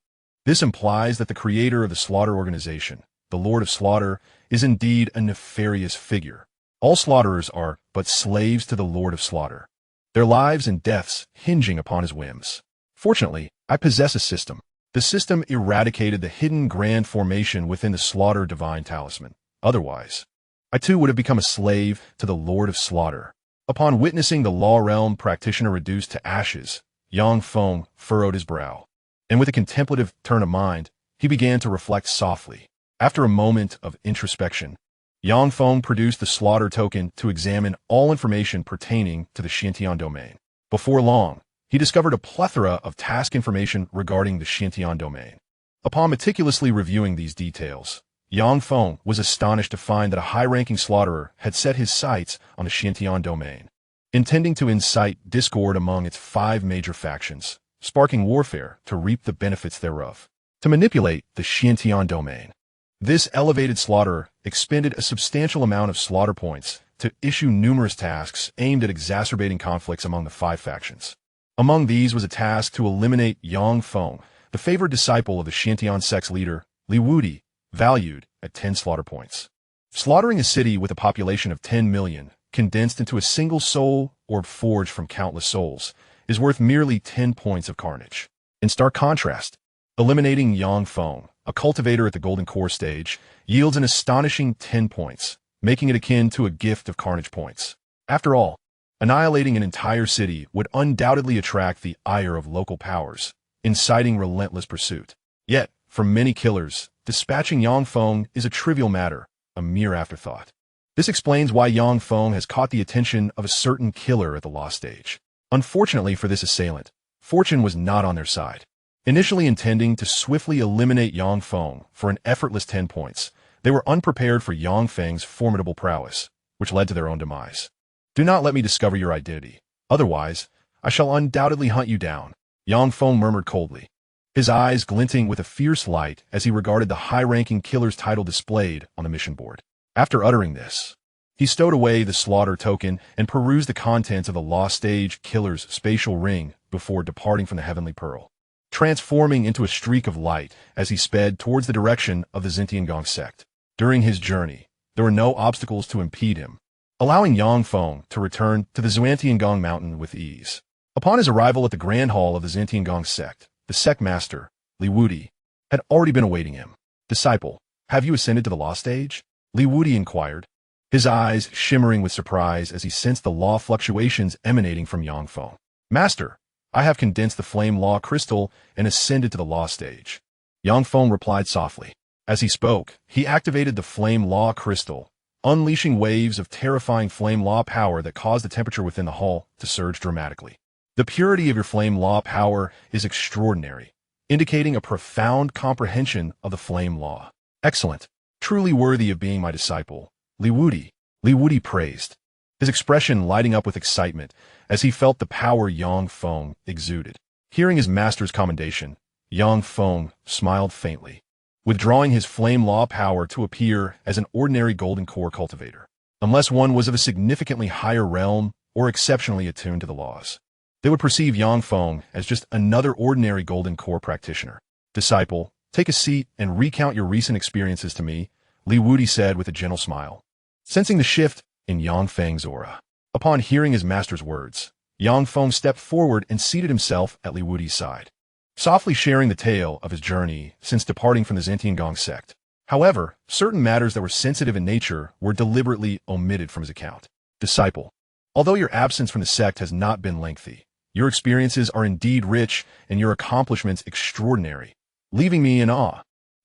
This implies that the creator of the Slaughter organization, the Lord of Slaughter, is indeed a nefarious figure. All slaughterers are but slaves to the Lord of Slaughter, their lives and deaths hinging upon his whims. Fortunately, I possess a system. The system eradicated the hidden grand formation within the Slaughter divine talisman. Otherwise, I too would have become a slave to the Lord of Slaughter. Upon witnessing the Law Realm practitioner reduced to ashes, Feng furrowed his brow, and with a contemplative turn of mind, he began to reflect softly. After a moment of introspection, Feng produced the Slaughter token to examine all information pertaining to the Xianxia domain. Before long, he discovered a plethora of task information regarding the Xianxia domain. Upon meticulously reviewing these details, Feng was astonished to find that a high-ranking slaughterer had set his sights on the Xianxia domain, intending to incite discord among its 5 major factions, sparking warfare to reap the benefits thereof. To manipulate the Xianxia domain, this elevated slaughterer expended a substantial amount of slaughter points to issue numerous tasks aimed at exacerbating conflicts among the 5 factions. Among these was a task to eliminate Feng, the favored disciple of the Xianxia sect's leader, Li Wudi, valued at 10 slaughter points. Slaughtering a city with a population of 10 million, condensed into a single soul orb forged from countless souls, is worth merely 10 points of carnage. In stark contrast, eliminating Feng, a cultivator at the Golden Core stage, yields an astonishing 10 points, making it akin to a gift of carnage points. After all, annihilating an entire city would undoubtedly attract the ire of local powers, inciting relentless pursuit. Yet, for many killers, dispatching Feng is a trivial matter, a mere afterthought. This explains why Feng has caught the attention of a certain killer at the Law stage. Unfortunately for this assailant, fortune was not on their side. Initially intending to swiftly eliminate Feng for an effortless 10 points, they were unprepared for Feng's formidable prowess, which led to their own demise. Do not let me discover your identity. Otherwise, I shall undoubtedly hunt you down, Feng murmured coldly, his eyes glinting with a fierce light as he regarded the high-ranking killer's title displayed on the mission board. After uttering this, he stowed away the slaughter token and perused the contents of the Law Stage killer's spatial ring before departing from the Heavenly Pearl, transforming into a streak of light as he sped towards the direction of the Xianxia sect. During his journey, there were no obstacles to impede him, allowing Feng to return to the Xianxia mountain with ease. Upon his arrival at the Grand Hall of the Xianxia sect, the sect master, Li Wudi, had already been awaiting him. Disciple, have you ascended to the Law stage? Li Wudi inquired, his eyes shimmering with surprise as he sensed the law fluctuations emanating from Feng. Master, I have condensed the flame law crystal and ascended to the Law stage. Feng replied softly. As he spoke, he activated the flame law crystal, unleashing waves of terrifying flame law power that caused the temperature within the hall to surge dramatically. The purity of your flame law power is extraordinary, indicating a profound comprehension of the flame law. Excellent. Truly worthy of being my disciple, Li Wudi praised, his expression lighting up with excitement as he felt the power Feng exuded. Hearing his master's commendation, Feng smiled faintly, withdrawing his flame law power to appear as an ordinary golden core cultivator, unless one was of a significantly higher realm or exceptionally attuned to the laws. They would perceive Feng as just another ordinary golden core practitioner. Disciple, take a seat and recount your recent experiences to me, Li Wudi said with a gentle smile, sensing the shift in Feng's aura. Upon hearing his master's words, Feng stepped forward and seated himself at Li Wudi's side, softly sharing the tale of his journey since departing from the Xianxia sect. However, certain matters that were sensitive in nature were deliberately omitted from his account. Disciple, although your absence from the sect has not been lengthy, your experiences are indeed rich and your accomplishments extraordinary, leaving me in awe.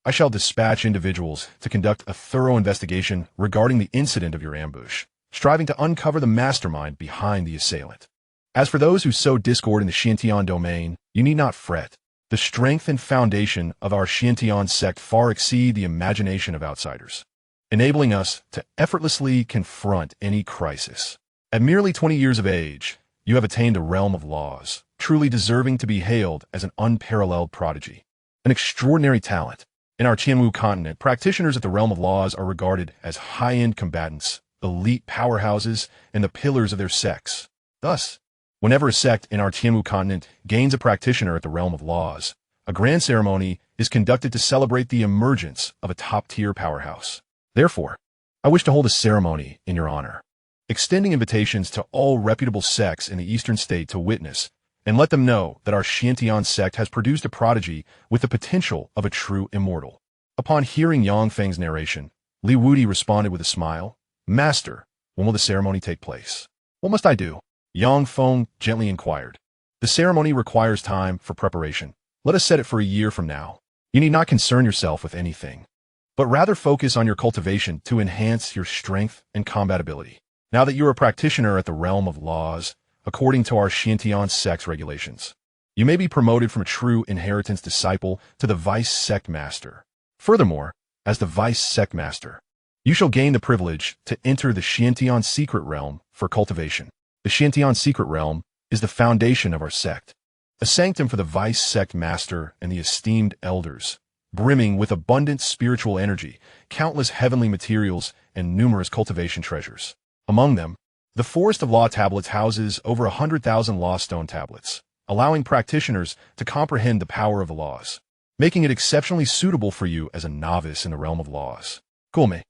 I shall dispatch individuals to conduct a thorough investigation regarding the incident of your ambush, striving to uncover the mastermind behind the assailant. As for those who sow discord in the Xianxia domain, you need not fret. The strength and foundation of our Xianxia sect far exceed the imagination of outsiders, enabling us to effortlessly confront any crisis. At merely 20 years of age, you have attained a realm of laws, truly deserving to be hailed as an unparalleled prodigy. An extraordinary talent. In our Qianwu continent, practitioners at the realm of laws are regarded as high-end combatants, elite powerhouses, and the pillars of their sects. Thus, whenever a sect in our Qianwu continent gains a practitioner at the realm of laws, a grand ceremony is conducted to celebrate the emergence of a top-tier powerhouse. Therefore, I wish to hold a ceremony in your honor, extending invitations to all reputable sects in the Eastern State to witness and let them know that our Xianxia sect has produced a prodigy with the potential of a true immortal. Upon hearing Yang Feng's narration, Li Wudi responded with a smile. Master, when will the ceremony take place? What must I do? Yang Feng gently inquired. The ceremony requires time for preparation. Let us set it for a year from now. You need not concern yourself with anything, but rather focus on your cultivation to enhance your strength and combat ability. Now that you are a practitioner at the realm of laws, according to our Xianxia sect's regulations, you may be promoted from a true inheritance disciple to the vice sect master. Furthermore, as the vice sect master, you shall gain the privilege to enter the Xianxia secret realm for cultivation. The Xianxia secret realm is the foundation of our sect, a sanctum for the vice sect master and the esteemed elders, brimming with abundant spiritual energy, countless heavenly materials, and numerous cultivation treasures. Among them, the Forest of Law tablets houses over 100,000 law stone tablets, allowing practitioners to comprehend the power of the laws, making it exceptionally suitable for you as a novice in the realm of laws. Kulme,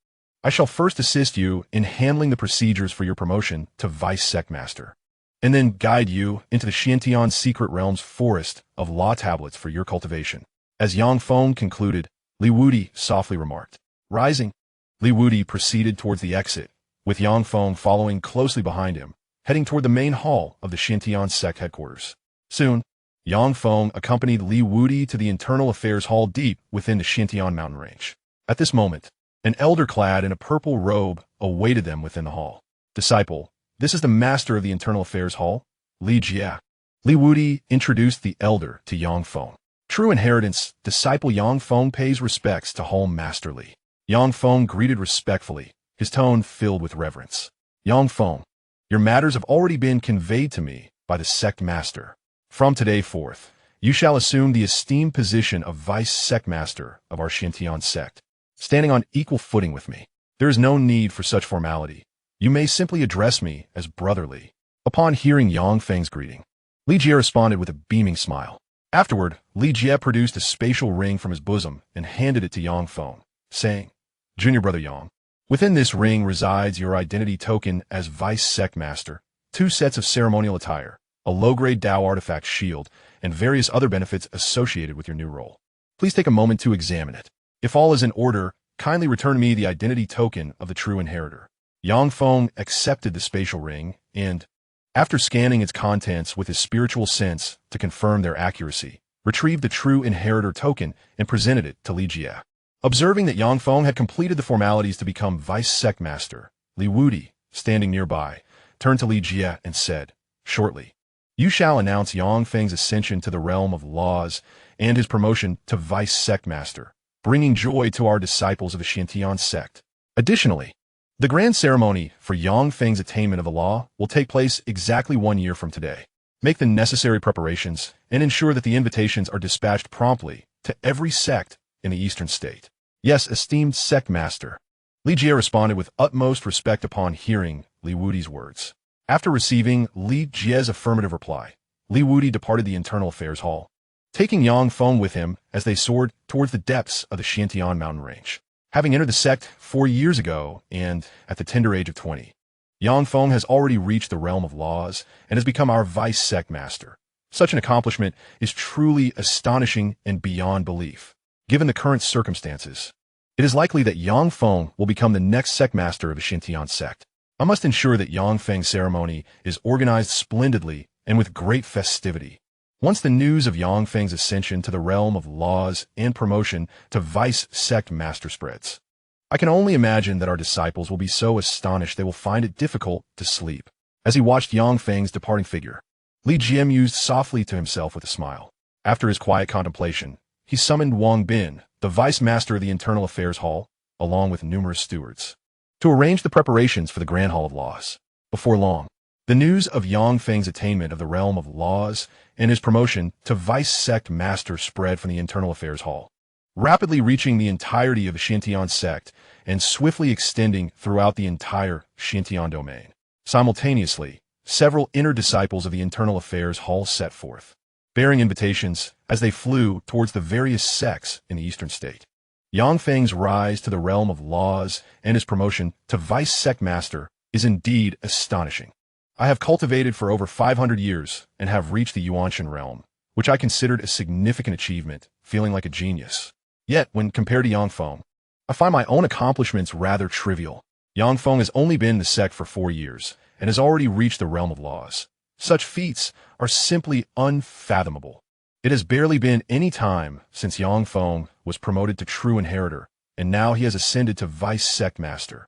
I shall first assist you in handling the procedures for your promotion to Vice Sect Master, and then guide you into the Xianxia secret realm's Forest of Law tablets for your cultivation. As Yang Feng concluded, Li Wudi softly remarked. Rising, Li Wudi proceeded towards the exit, with Yang Feng following closely behind him, heading toward the main hall of the Xianxia sect headquarters. Soon, Yang Feng accompanied Li Wudi to the Internal Affairs Hall deep within the Xianxia mountain range. At this moment, an elder clad in a purple robe awaited them within the hall. Disciple, this is the master of the Internal Affairs Hall, Li Jie. Li Wudi introduced the elder to Yang Feng. True inheritance, disciple Yang Feng pays respects to Hall Master Li. Yang Feng greeted respectfully, his tone filled with reverence. Yang Feng, your matters have already been conveyed to me by the sect master. From today forth, you shall assume the esteemed position of vice sect master of our Xianxia sect, standing on equal footing with me. There is no need for such formality. You may simply address me as brotherly. Upon hearing Yang Feng's greeting, Li Jie responded with a beaming smile. Afterward, Li Jie produced a spatial ring from his bosom and handed it to Yang Feng, saying, Junior Brother Yang, within this ring resides your identity token as Vice Sect Master, 2 sets of ceremonial attire, a low-grade Dao artifact shield, and various other benefits associated with your new role. Please take a moment to examine it. If all is in order, kindly return me the identity token of the true inheritor. Yang Feng accepted the spatial ring and, after scanning its contents with his spiritual sense to confirm their accuracy, retrieved the true inheritor token and presented it to Li Jie. Observing that Yang Feng had completed the formalities to become Vice Sect Master, Li Wudi, standing nearby, turned to Li Jie and said, Shortly, you shall announce Yang Feng's ascension to the realm of laws and his promotion to Vice Sect Master, bringing joy to our disciples of the Xianxia sect. Additionally, the grand ceremony for Yang Feng's attainment of the law will take place exactly 1 year from today. Make the necessary preparations and ensure that the invitations are dispatched promptly to every sect in the Eastern State. Yes, esteemed sect master. Li Jie responded with utmost respect upon hearing Li Wudi's words. After receiving Li Jie's affirmative reply, Li Wudi departed the Internal Affairs Hall, taking Yang Feng with him as they soared towards the depths of the Xianxia mountain range. Having entered the sect 4 years ago and at the tender age of 20, Yang Feng has already reached the realm of laws and has become our vice sect master. Such an accomplishment is truly astonishing and beyond belief. Given the current circumstances, it is likely that Yang Feng will become the next sect master of the Xianxia sect. I must ensure that Yang Feng's ceremony is organized splendidly and with great festivity. Once the news of Yang Feng's ascension to the realm of laws and promotion to Vice Sect Master spreads, I can only imagine that our disciples will be so astonished they will find it difficult to sleep. As he watched Yang Feng's departing figure, Li Jie mused softly to himself with a smile. After his quiet contemplation, he summoned Wang Bin, the Vice Master of the Internal Affairs Hall, along with numerous stewards, to arrange the preparations for the Grand Hall of Laws. Before long, the news of Yang Feng's attainment of the realm of laws and his promotion to Vice Sect Master spread from the Internal Affairs Hall, rapidly reaching the entirety of the Xianxia sect and swiftly extending throughout the entire Xianxia domain. Simultaneously, several inner disciples of the Internal Affairs Hall set forth, bearing invitations as they flew towards the various sects in the eastern state. Yang Feng's rise to the realm of laws and his promotion to vice sect master is indeed astonishing. I have cultivated for over 500 years and have reached the Yuanshan realm, which I considered a significant achievement, feeling like a genius. Yet, when compared to Yang Feng, I find my own accomplishments rather trivial. Yang Feng has only been in the sect for 4 years and has already reached the realm of laws. Such feats are simply unfathomable. It has barely been any time since Yang Feng was promoted to true inheritor, and now he has ascended to vice sect master.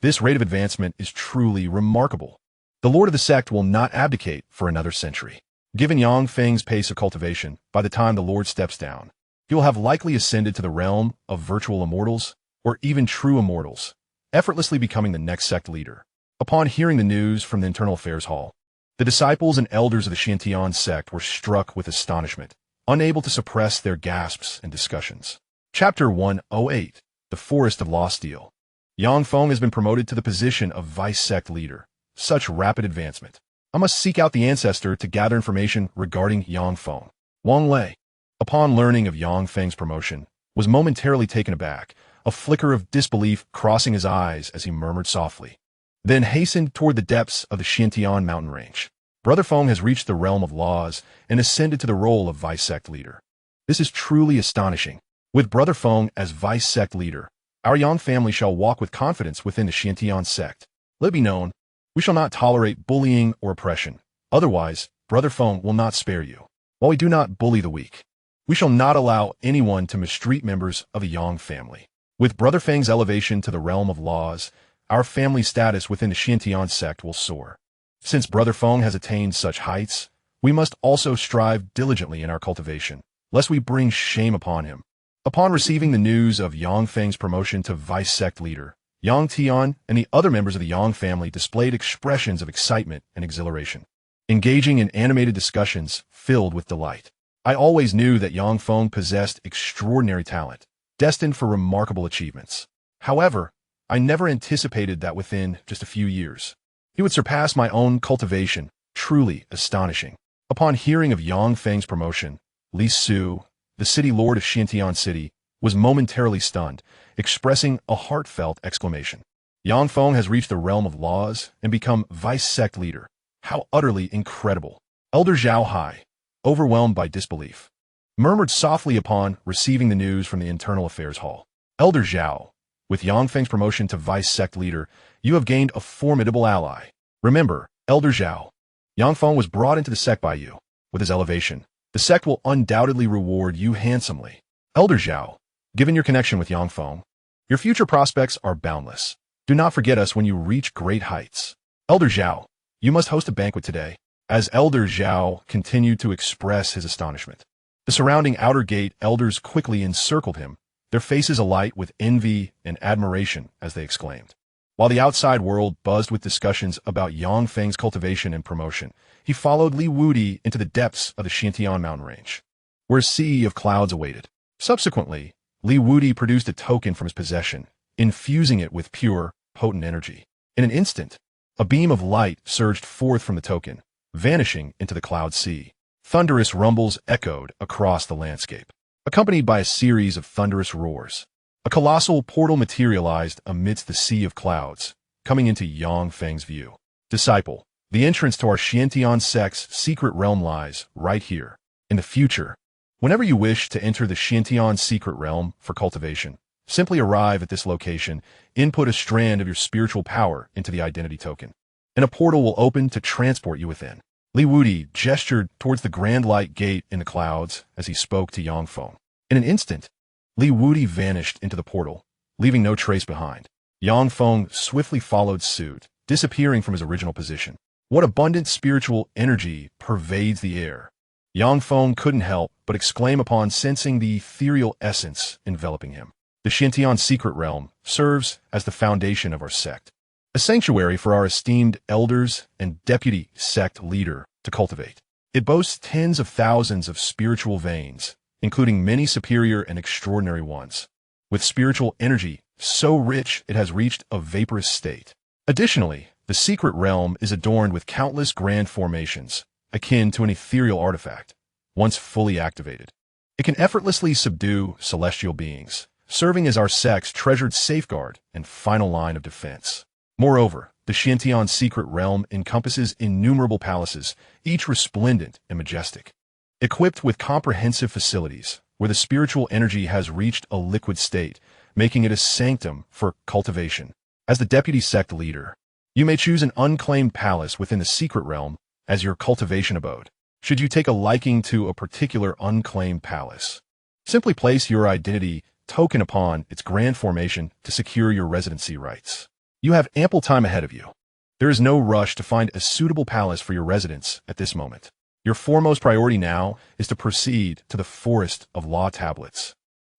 This rate of advancement is truly remarkable. The lord of the sect will not abdicate for another century. Given Yang Feng's pace of cultivation, by the time the lord steps down, he will have likely ascended to the realm of virtual immortals, or even true immortals, effortlessly becoming the next sect leader. Upon hearing the news from the Internal Affairs Hall, the disciples and elders of the Xianxia sect were struck with astonishment, unable to suppress their gasps and discussions. Chapter 108, The Forest of Law Steel. Yang Feng has been promoted to the position of vice sect leader. Such rapid advancement. I must seek out the ancestor to gather information regarding Yang Feng. Wang Lei, upon learning of Yang Feng's promotion, was momentarily taken aback, a flicker of disbelief crossing his eyes as he murmured softly, then hastened toward the depths of the Xiantian mountain range. Brother Feng has reached the realm of laws and ascended to the role of vice sect leader. This is truly astonishing. With Brother Feng as vice sect leader, our Yang family shall walk with confidence within the Xiantian sect. Let it be known, we shall not tolerate bullying or oppression. Otherwise, Brother Feng will not spare you. While we do not bully the weak, we shall not allow anyone to mistreat members of the Yang family. With Brother Feng's elevation to the realm of laws, our family status within the Xiantian sect will soar. Since Brother Feng has attained such heights, we must also strive diligently in our cultivation, lest we bring shame upon him. Upon receiving the news of Yang Feng's promotion to vice sect leader, Yang Tian and the other members of the Yang family displayed expressions of excitement and exhilaration, engaging in animated discussions filled with delight. I always knew that Yang Feng possessed extraordinary talent, destined for remarkable achievements. However, I never anticipated that within just a few years, he would surpass my own cultivation, truly astonishing. Upon hearing of Yang Feng's promotion, Li Su, the city lord of Xiantian City, was momentarily stunned, expressing a heartfelt exclamation. Yang Feng has reached the realm of laws and become vice sect leader. How utterly incredible. Elder Zhao Hai, overwhelmed by disbelief, murmured softly upon receiving the news from the Internal Affairs Hall. Elder Zhao, with Yang Feng's promotion to vice sect leader, you have gained a formidable ally. Remember, Elder Zhao, Yang Feng was brought into the sect by you. With his elevation, the sect will undoubtedly reward you handsomely. Elder Zhao, given your connection with Yang Feng, your future prospects are boundless. Do not forget us when you reach great heights. Elder Zhao, you must host a banquet today. As Elder Zhao continued to express his astonishment, the surrounding outer gate elders quickly encircled him, their faces alight with envy and admiration as they exclaimed. While the outside world buzzed with discussions about Yang Feng's cultivation and promotion, he followed Li Wudi into the depths of the Xiantian mountain range, where a sea of clouds awaited. Subsequently, Li Wudi produced a token from his possession, infusing it with pure, potent energy. In an instant, a beam of light surged forth from the token, vanishing into the cloud sea. Thunderous rumbles echoed across the landscape, accompanied by a series of thunderous roars. A colossal portal materialized amidst the sea of clouds, coming into Yang Feng's view. Disciple, the entrance to our Xiantian sect's secret realm lies right here. In the future, whenever you wish to enter the Xiantian secret realm for cultivation, simply arrive at this location, input a strand of your spiritual power into the identity token, and a portal will open to transport you within. Li Wudi gestured towards the grand light gate in the clouds as he spoke to Yang Feng. In an instant, Li Wudi vanished into the portal, leaving no trace behind. Yang Feng swiftly followed suit, disappearing from his original position. What abundant spiritual energy pervades the air. Yang Feng couldn't help but exclaim upon sensing the ethereal essence enveloping him. The Xiantian secret realm serves as the foundation of our sect, a sanctuary for our esteemed elders and deputy sect leader to cultivate. It boasts tens of thousands of spiritual veins, including many superior and extraordinary ones, with spiritual energy so rich it has reached a vaporous state. Additionally, the secret realm is adorned with countless grand formations, akin to an ethereal artifact, once fully activated. It can effortlessly subdue celestial beings, serving as our sect's treasured safeguard and final line of defense. Moreover, the Xianxia's secret realm encompasses innumerable palaces, each resplendent and majestic, equipped with comprehensive facilities where the spiritual energy has reached a liquid state, making it a sanctum for cultivation. As the deputy sect leader, you may choose an unclaimed palace within the secret realm as your cultivation abode. Should you take a liking to a particular unclaimed palace, simply place your identity token upon its grand formation to secure your residency rights. You have ample time ahead of you. There is no rush to find a suitable palace for your residence at this moment. Your foremost priority now is to proceed to the Forest of Law Tablets,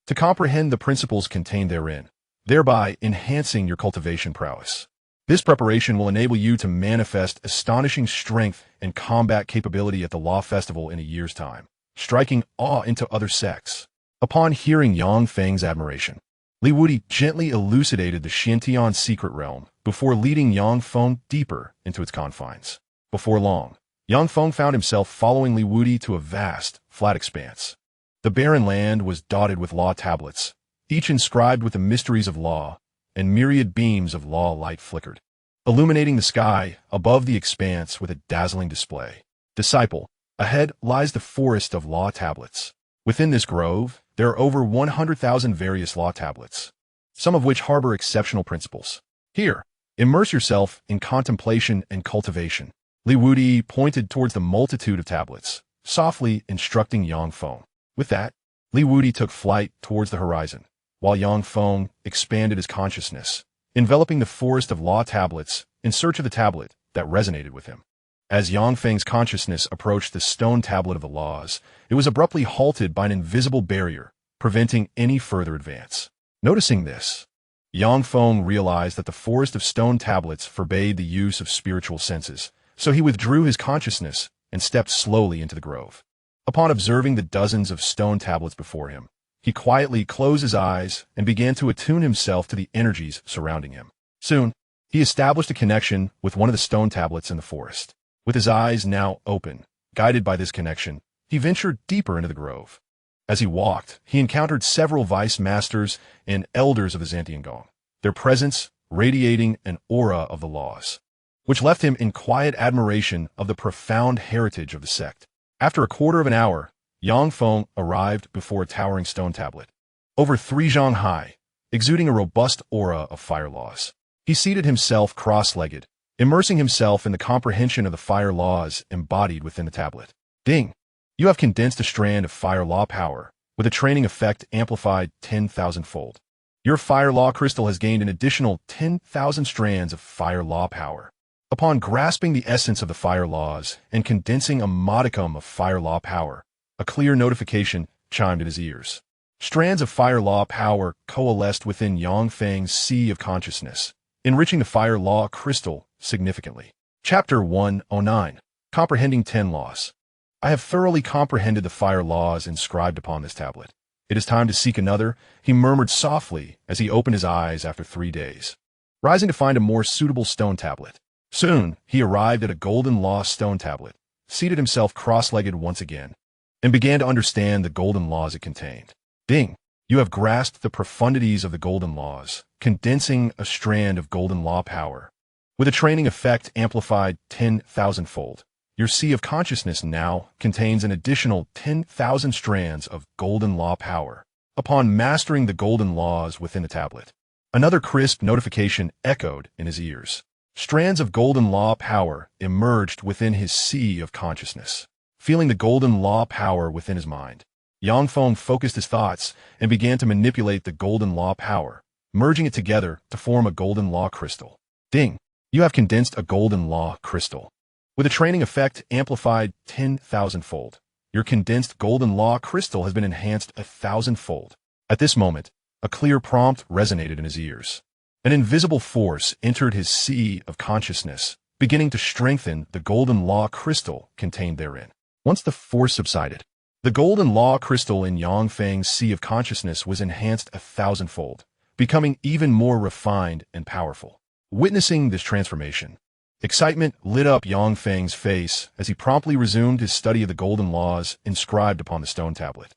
to comprehend the principles contained therein, thereby enhancing your cultivation prowess. This preparation will enable you to manifest astonishing strength and combat capability at the Law Festival in a year's time, striking awe into other sects. Upon hearing Yang Feng's admiration, Li Wudi gently elucidated the Xianxia's secret realm before leading Yang Feng deeper into its confines. Before long, Yang Feng found himself following Li Wudi to a vast, flat expanse. The barren land was dotted with law tablets, each inscribed with the mysteries of law, and myriad beams of law light flickered, illuminating the sky above the expanse with a dazzling display. Disciple, ahead lies the Forest of Law Tablets. Within this grove, there are over 100,000 various law tablets, some of which harbor exceptional principles. Here, immerse yourself in contemplation and cultivation. Li Wudi pointed towards the multitude of tablets, softly instructing Yang Feng. With that, Li Wudi took flight towards the horizon, while Yang Feng expanded his consciousness, enveloping the Forest of Law Tablets in search of the tablet that resonated with him. As Yang Feng's consciousness approached the stone tablet of the laws, it was abruptly halted by an invisible barrier, preventing any further advance. Noticing this, Yang Feng realized that the forest of stone tablets forbade the use of spiritual senses, so he withdrew his consciousness and stepped slowly into the grove. Upon observing the dozens of stone tablets before him, he quietly closed his eyes and began to attune himself to the energies surrounding him. Soon, he established a connection with one of the stone tablets in the forest. With his eyes now open, guided by this connection, he ventured deeper into the grove. As he walked, he encountered several vice masters and elders of the Zhantiangong, their presence radiating an aura of the laws, which left him in quiet admiration of the profound heritage of the sect. After a quarter of an hour, Yang Feng arrived before a towering stone tablet, over 3 zhang high, exuding a robust aura of fire laws. He seated himself cross-legged, immersing himself in the comprehension of the fire laws embodied within the tablet. Ding! You have condensed a strand of fire law power, with a training effect amplified 10,000-fold. Your fire law crystal has gained an additional 10,000 strands of fire law power. Upon grasping the essence of the fire laws and condensing a modicum of fire law power, a clear notification chimed in his ears. Strands of fire law power coalesced within Yang Feng's sea of consciousness, enriching the fire law crystal significantly. Chapter 109. Comprehending 10 Laws. I have thoroughly comprehended the fire laws inscribed upon this tablet. It is time to seek another, he murmured softly as he opened his eyes after 3 days, rising to find a more suitable stone tablet. Soon, he arrived at a golden law stone tablet, seated himself cross-legged once again, and began to understand the golden laws it contained. Ding! You have grasped the profundities of the golden laws, condensing a strand of golden law power. With a training effect amplified 10,000-fold, your sea of consciousness now contains an additional 10,000 strands of golden law power. Upon mastering the golden laws within the tablet, another crisp notification echoed in his ears. Strands of golden law power emerged within his sea of consciousness. Feeling the golden law power within his mind, Yang Feng focused his thoughts and began to manipulate the golden law power, merging it together to form a golden law crystal. Ding! You have condensed a golden law crystal. With a training effect amplified 10,000-fold, your condensed golden law crystal has been enhanced 1,000-fold. At this moment, a clear prompt resonated in his ears. An invisible force entered his sea of consciousness, beginning to strengthen the golden law crystal contained therein. Once the force subsided, the golden law crystal in Yang Feng's sea of consciousness was enhanced 1,000-fold, becoming even more refined and powerful. Witnessing this transformation, Excitement lit up Yang Feng's face as he promptly resumed his study of the golden laws inscribed upon the stone tablet.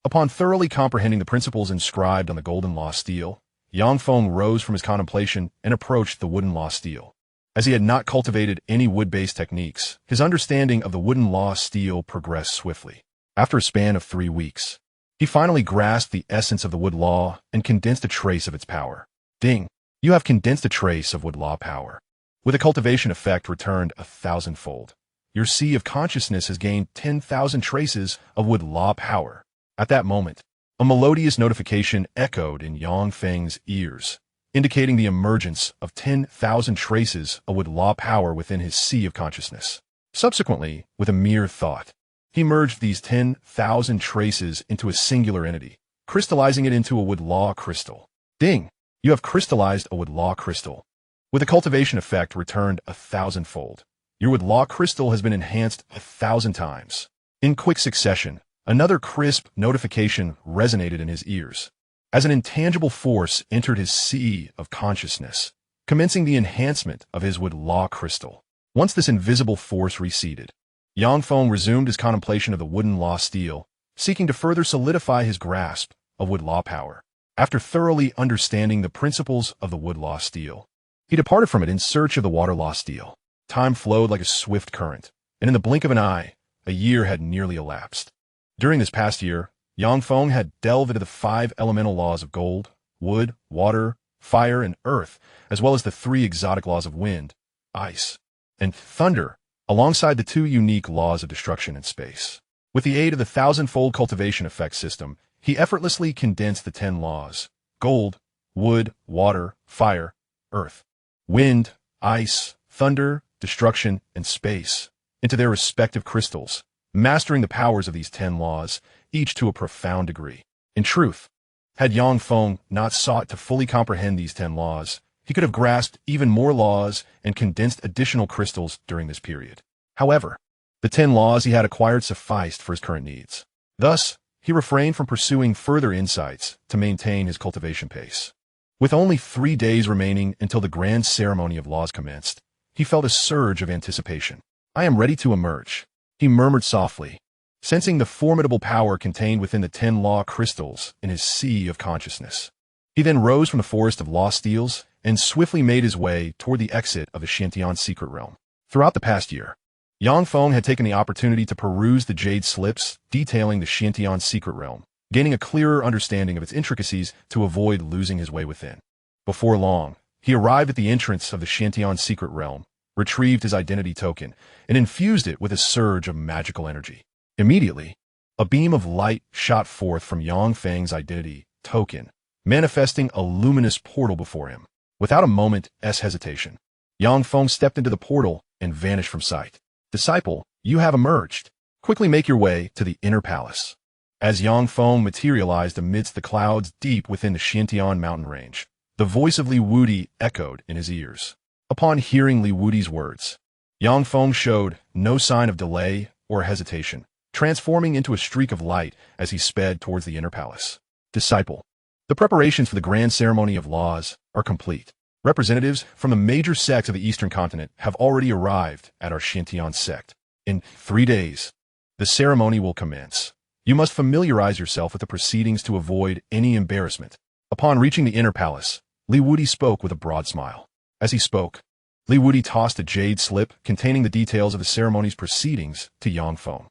Upon thoroughly comprehending the principles inscribed on the golden law stele, Yang Feng rose from his contemplation and approached the wooden law stele. As he had not cultivated any wood-based techniques, his understanding of the wooden law stele progressed swiftly. After a span of 3 weeks, he finally grasped the essence of the wood law and condensed a trace of its power. Ding! You have condensed a trace of wood law power. With a cultivation effect returned 1,000-fold. Your sea of consciousness has gained 10,000 traces of wood law power. At that moment, a melodious notification echoed in Yang Feng's ears, indicating the emergence of 10,000 traces of wood law power within his sea of consciousness. Subsequently, with a mere thought, he merged these 10,000 traces into a singular entity, crystallizing it into a wood law crystal. Ding! You have crystallized a wood law crystal. With a cultivation effect returned 1,000-fold. Your wood law crystal has been enhanced 1,000 times. In quick succession, another crisp notification resonated in his ears, as an intangible force entered his sea of consciousness, commencing the enhancement of his wood law crystal. Once this invisible force receded, Yang Feng resumed his contemplation of the wooden law stele, seeking to further solidify his grasp of wood law power. After thoroughly understanding the principles of the wood law stele, he departed from it in search of the water law stele. Time flowed like a swift current, and in the blink of an eye, a year had nearly elapsed. During this past year, Yang Feng had delved into the 5 elemental laws of gold, wood, water, fire, and earth, as well as the 3 exotic laws of wind, ice, and thunder, alongside the 2 unique laws of destruction and space. With the aid of the 1,000-fold cultivation effect system, he effortlessly condensed the 10 laws, gold, wood, water, fire, earth, wind, ice, thunder, destruction, and space, into their respective crystals, mastering the powers of these 10 laws, each to a profound degree. In truth, had Yang Feng not sought to fully comprehend these 10 laws, he could have grasped even more laws and condensed additional crystals during this period. However, the 10 laws he had acquired sufficed for his current needs. Thus, he refrained from pursuing further insights to maintain his cultivation pace. With only 3 days remaining until the grand ceremony of laws commenced, he felt a surge of anticipation. I am ready to emerge, he murmured softly, sensing the formidable power contained within the 10 law crystals in his sea of consciousness. He then rose from the forest of law steles and swiftly made his way toward the exit of the Xianxia secret realm. Throughout the past year, Yang Feng had taken the opportunity to peruse the jade slips detailing the Xianxia secret realm, gaining a clearer understanding of its intricacies to avoid losing his way within. Before long, he arrived at the entrance of the Xianxia secret realm, retrieved his identity token, and infused it with a surge of magical energy. Immediately, a beam of light shot forth from Yang Feng's identity token, manifesting a luminous portal before him. Without a moment's hesitation, Yang Feng stepped into the portal and vanished from sight. Disciple, you have emerged. Quickly make your way to the inner palace. As Yang Feng materialized amidst the clouds deep within the Xiantian mountain range, the voice of Li Wudi echoed in his ears. Upon hearing Li Wudi's words, Yang Feng showed no sign of delay or hesitation, transforming into a streak of light as he sped towards the inner palace. Disciple, the preparations for the grand ceremony of laws are complete. Representatives from the major sects of the Eastern continent have already arrived at our Xiantian sect. In 3 days, the ceremony will commence. You must familiarize yourself with the proceedings to avoid any embarrassment. Upon reaching the inner palace, Li Wudi spoke with a broad smile. As he spoke, Li Wudi tossed a jade slip containing the details of the ceremony's proceedings to Yang Feng.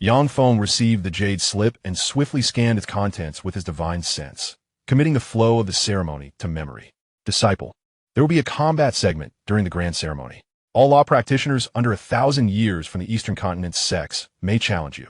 Yang Feng received the jade slip and swiftly scanned its contents with his divine sense, committing the flow of the ceremony to memory. Disciple, there will be a combat segment during the grand ceremony. All law practitioners under 1,000 years from the Eastern continent's sects may challenge you.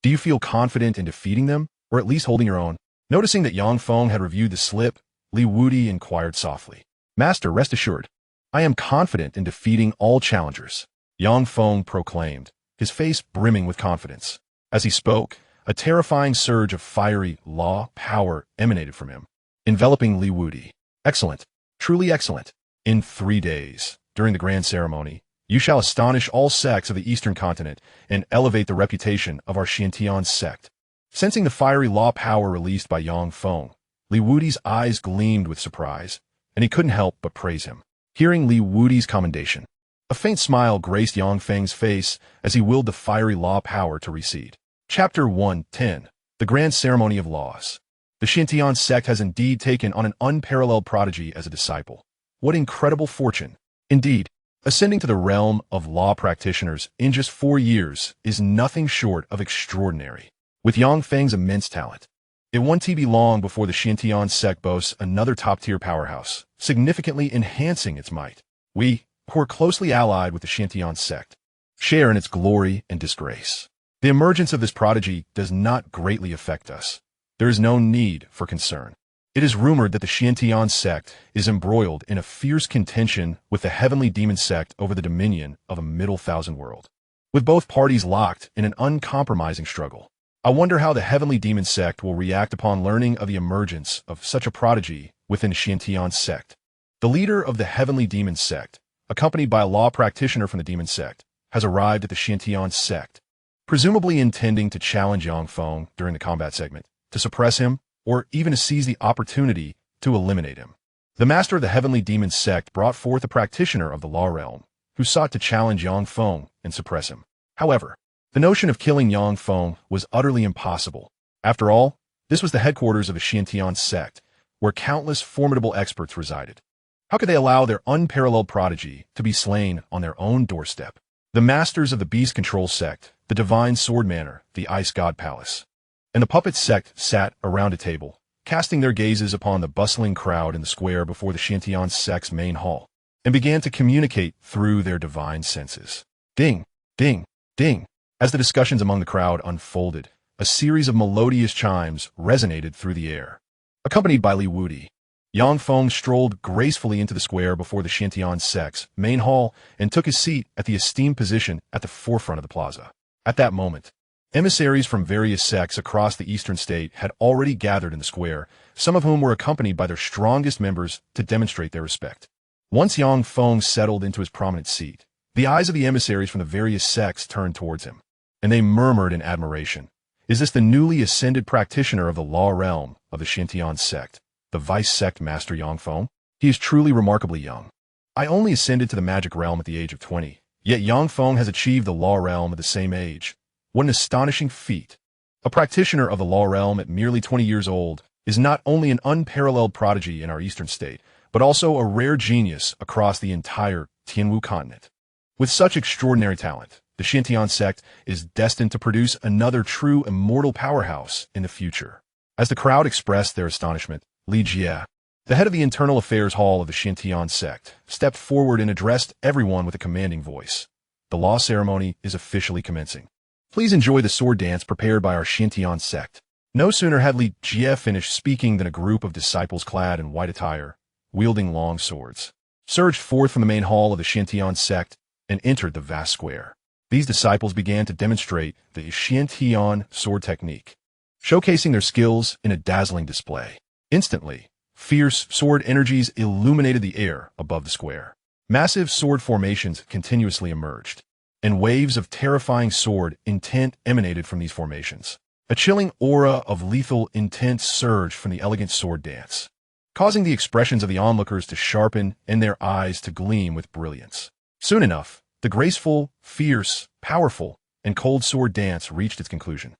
Do you feel confident in defeating them, or at least holding your own? Noticing that Yang Feng had reviewed the slip, Li Wudi inquired softly. Master, rest assured, I am confident in defeating all challengers, Yang Feng proclaimed, his face brimming with confidence. As he spoke, a terrifying surge of fiery law power emanated from him, enveloping Li Wudi. Excellent, truly excellent. In 3 days, during the grand ceremony, you shall astonish all sects of the Eastern continent and elevate the reputation of our Xiantian sect. Sensing the fiery law power released by Yang Feng, Li Wudi's eyes gleamed with surprise, and he couldn't help but praise him. Hearing Li Wudi's commendation, A faint smile graced Yang Feng's face as he willed the fiery law power to recede. Chapter 110. The Grand Ceremony of Laws. The Xianxia sect has indeed taken on an unparalleled prodigy as a disciple. What incredible fortune! Indeed, ascending to the realm of law practitioners in just 4 years is nothing short of extraordinary. With Yang Feng's immense talent, it won't be long before the Xianxia sect boasts another top-tier powerhouse, significantly enhancing its might. We, who are closely allied with the Xianxia sect, share in its glory and disgrace. The emergence of this prodigy does not greatly affect us. There is no need for concern. It is rumored that the Xianxia sect is embroiled in a fierce contention with the heavenly demon sect over the dominion of a middle thousand world, with both parties locked in an uncompromising struggle. I wonder how the heavenly demon sect will react upon learning of the emergence of such a prodigy within the Xianxia sect. The leader of the heavenly demon sect, accompanied by a law practitioner from the demon sect, has arrived at the Xianxia sect, presumably intending to challenge Yang Feng during the combat segment, to suppress him, or even to seize the opportunity to eliminate him. The master of the heavenly demon sect brought forth a practitioner of the law realm, who sought to challenge Yang Feng and suppress him. However, the notion of killing Yang Feng was utterly impossible. After all, this was the headquarters of the Xianxia sect, where countless formidable experts resided. How could they allow their unparalleled prodigy to be slain on their own doorstep? The masters of the beast control sect, the divine sword manor, the ice god palace, and the puppet sect sat around a table, casting their gazes upon the bustling crowd in the square before the Xianxia sect's main hall, and began to communicate through their divine senses. Ding, ding, ding. As the discussions among the crowd unfolded, a series of melodious chimes resonated through the air. Accompanied by Li Wudi, Yang Feng strolled gracefully into the square before the Xianxia sect's main hall and took his seat at the esteemed position at the forefront of the plaza. At that moment, emissaries from various sects across the eastern state had already gathered in the square, some of whom were accompanied by their strongest members to demonstrate their respect. Once Yang Feng settled into his prominent seat, the eyes of the emissaries from the various sects turned towards him, and they murmured in admiration. Is this the newly ascended practitioner of the law realm of the Xianxia sect, the vice sect master Yang Feng? He is truly remarkably young. I only ascended to the magic realm at the age of 20, yet Yang Feng has achieved the law realm at the same age. What an astonishing feat. A practitioner of the law realm at merely 20 years old is not only an unparalleled prodigy in our eastern state, but also a rare genius across the entire Tianwu continent. With such extraordinary talent, the Xianxia sect is destined to produce another true immortal powerhouse in the future. As the crowd expressed their astonishment, Li Jie, the head of the internal affairs hall of the Xianxia sect, stepped forward and addressed everyone with a commanding voice. The law ceremony is officially commencing. Please enjoy the sword dance prepared by our Xianxia sect. No sooner had Li Jie finished speaking than a group of disciples clad in white attire, wielding long swords, surged forth from the main hall of the Xianxia sect and entered the vast square. These disciples began to demonstrate the Xianxia sword technique, showcasing their skills in a dazzling display. Instantly, fierce sword energies illuminated the air above the square. Massive sword formations continuously emerged, and waves of terrifying sword intent emanated from these formations. A chilling aura of lethal intent surged from the elegant sword dance, causing the expressions of the onlookers to sharpen and their eyes to gleam with brilliance. Soon enough, the graceful, fierce, powerful, and cold sword dance reached its conclusion.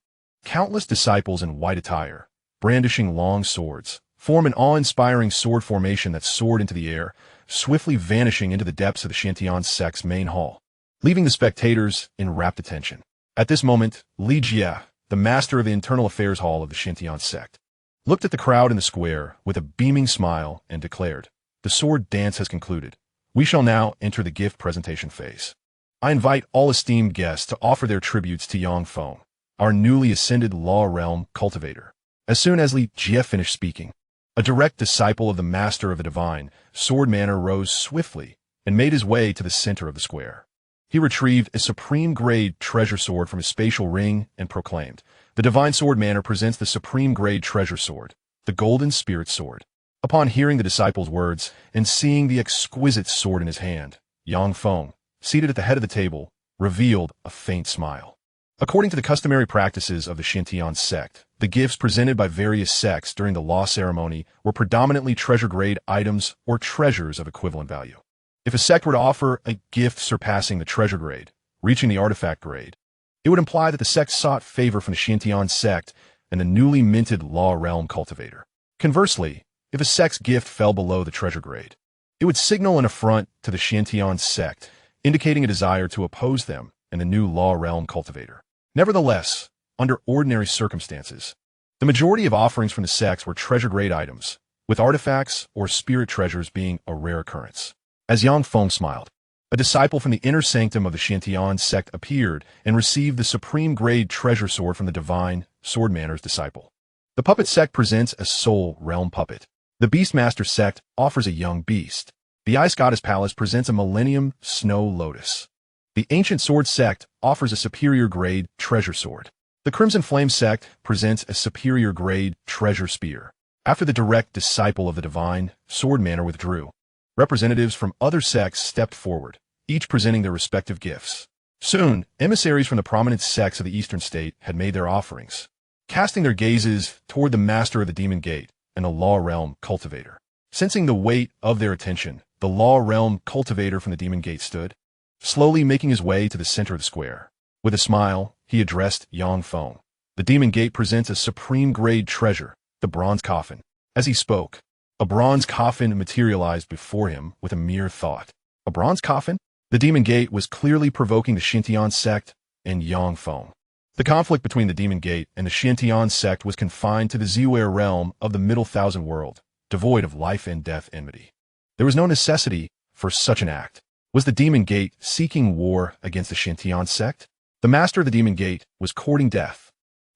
Countless disciples in white attire, brandishing long swords, form an awe-inspiring sword formation that soared into the air, swiftly vanishing into the depths of the Xianxia sect's main hall, leaving the spectators in rapt attention. At this moment, Li Jie, the master of the internal affairs hall of the Xianxia sect, looked at the crowd in the square with a beaming smile and declared, "The sword dance has concluded. We shall now enter the gift presentation phase. I invite all esteemed guests to offer their tributes to Yang Feng, our newly ascended law realm cultivator." As soon as Li Jie finished speaking, a direct disciple of the master of the divine sword manor rose swiftly and made his way to the center of the square. He retrieved a supreme-grade treasure sword from his spatial ring and proclaimed, "The divine sword manor presents the supreme-grade treasure sword, the golden spirit sword." Upon hearing the disciple's words and seeing the exquisite sword in his hand, Yang Feng, seated at the head of the table, revealed a faint smile. According to the customary practices of the Xianxia sect, the gifts presented by various sects during the law ceremony were predominantly treasure-grade items or treasures of equivalent value. If a sect were to offer a gift surpassing the treasure grade, reaching the artifact grade, it would imply that the sect sought favor from the Xianxia sect and the newly minted Law Realm cultivator. Conversely, if a sect's gift fell below the treasure grade, it would signal an affront to the Xianxia sect, indicating a desire to oppose them and the new Law Realm cultivator. Nevertheless, under ordinary circumstances, the majority of offerings from the sects were treasure grade items, with artifacts or spirit treasures being a rare occurrence. As Yang Feng smiled, a disciple from the inner sanctum of the Xianxia sect appeared and received the supreme grade treasure sword from the divine Swordmaster's disciple. The puppet sect presents a soul realm puppet. The Beastmaster sect offers a young beast. The Ice Goddess Palace presents a Millennium Snow Lotus. The Ancient Sword sect offers a superior grade treasure sword. The Crimson Flame sect presents a superior grade treasure spear. After the direct disciple of the divine Swordmaster withdrew, representatives from other sects stepped forward, each presenting their respective gifts. Soon, emissaries from the prominent sects of the Eastern State had made their offerings, casting their gazes toward the Master of the Demon Gate and the Law Realm cultivator. Sensing the weight of their attention, the Law Realm cultivator from the Demon Gate stood, slowly making his way to the center of the square. With a smile, he addressed Yang Feng. The Demon Gate presents a supreme grade treasure, the bronze coffin. As he spoke, a bronze coffin materialized before him with a mere thought. A bronze coffin? The Demon Gate was clearly provoking the Xianxia sect and Yang Feng. The conflict between the Demon Gate and the Xianxia sect was confined to the Ziware realm of the Middle Thousand World, devoid of life and death enmity. There was no necessity for such an act. Was the Demon Gate seeking war against the Xianxia sect? The Master of the Demon Gate was courting death.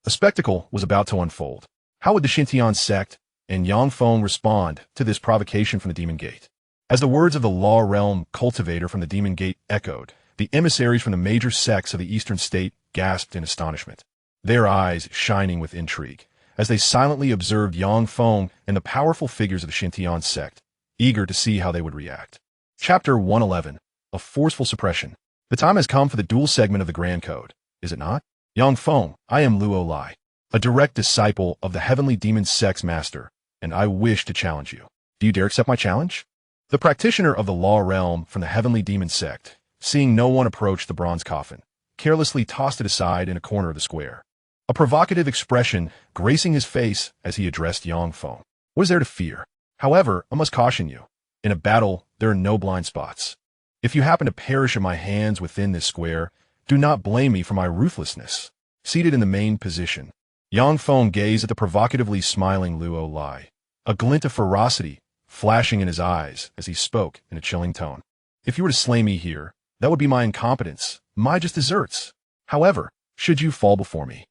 A spectacle was about to unfold. How would the Xianxia sect and Yang Feng respond to this provocation from the Demon Gate? As the words of the Law Realm cultivator from the Demon Gate echoed, the emissaries from the major sects of the Eastern State gasped in astonishment, their eyes shining with intrigue, as they silently observed Yang Feng and the powerful figures of the Xianxia sect, eager to see how they would react. Chapter 111. A Forceful Suppression. The time has come for the dual segment of the Grand Code, is it not? Yang Feng, I am Luo Lai, a direct disciple of the Heavenly Demon Sect's master, and I wish to challenge you. Do you dare accept my challenge? The practitioner of the Law Realm from the Heavenly Demon Sect, seeing no one approach the bronze coffin, carelessly tossed it aside in a corner of the square, a provocative expression gracing his face as he addressed Yang Feng. What is there to fear? However, I must caution you. In a battle, there are no blind spots. If you happen to perish at my hands within this square, do not blame me for my ruthlessness. Seated in the main position, Yang Feng gazed at the provocatively smiling Luo Lai, a glint of ferocity flashing in his eyes as he spoke in a chilling tone. If you were to slay me here, that would be my incompetence, my just deserts. However, should you fall before me,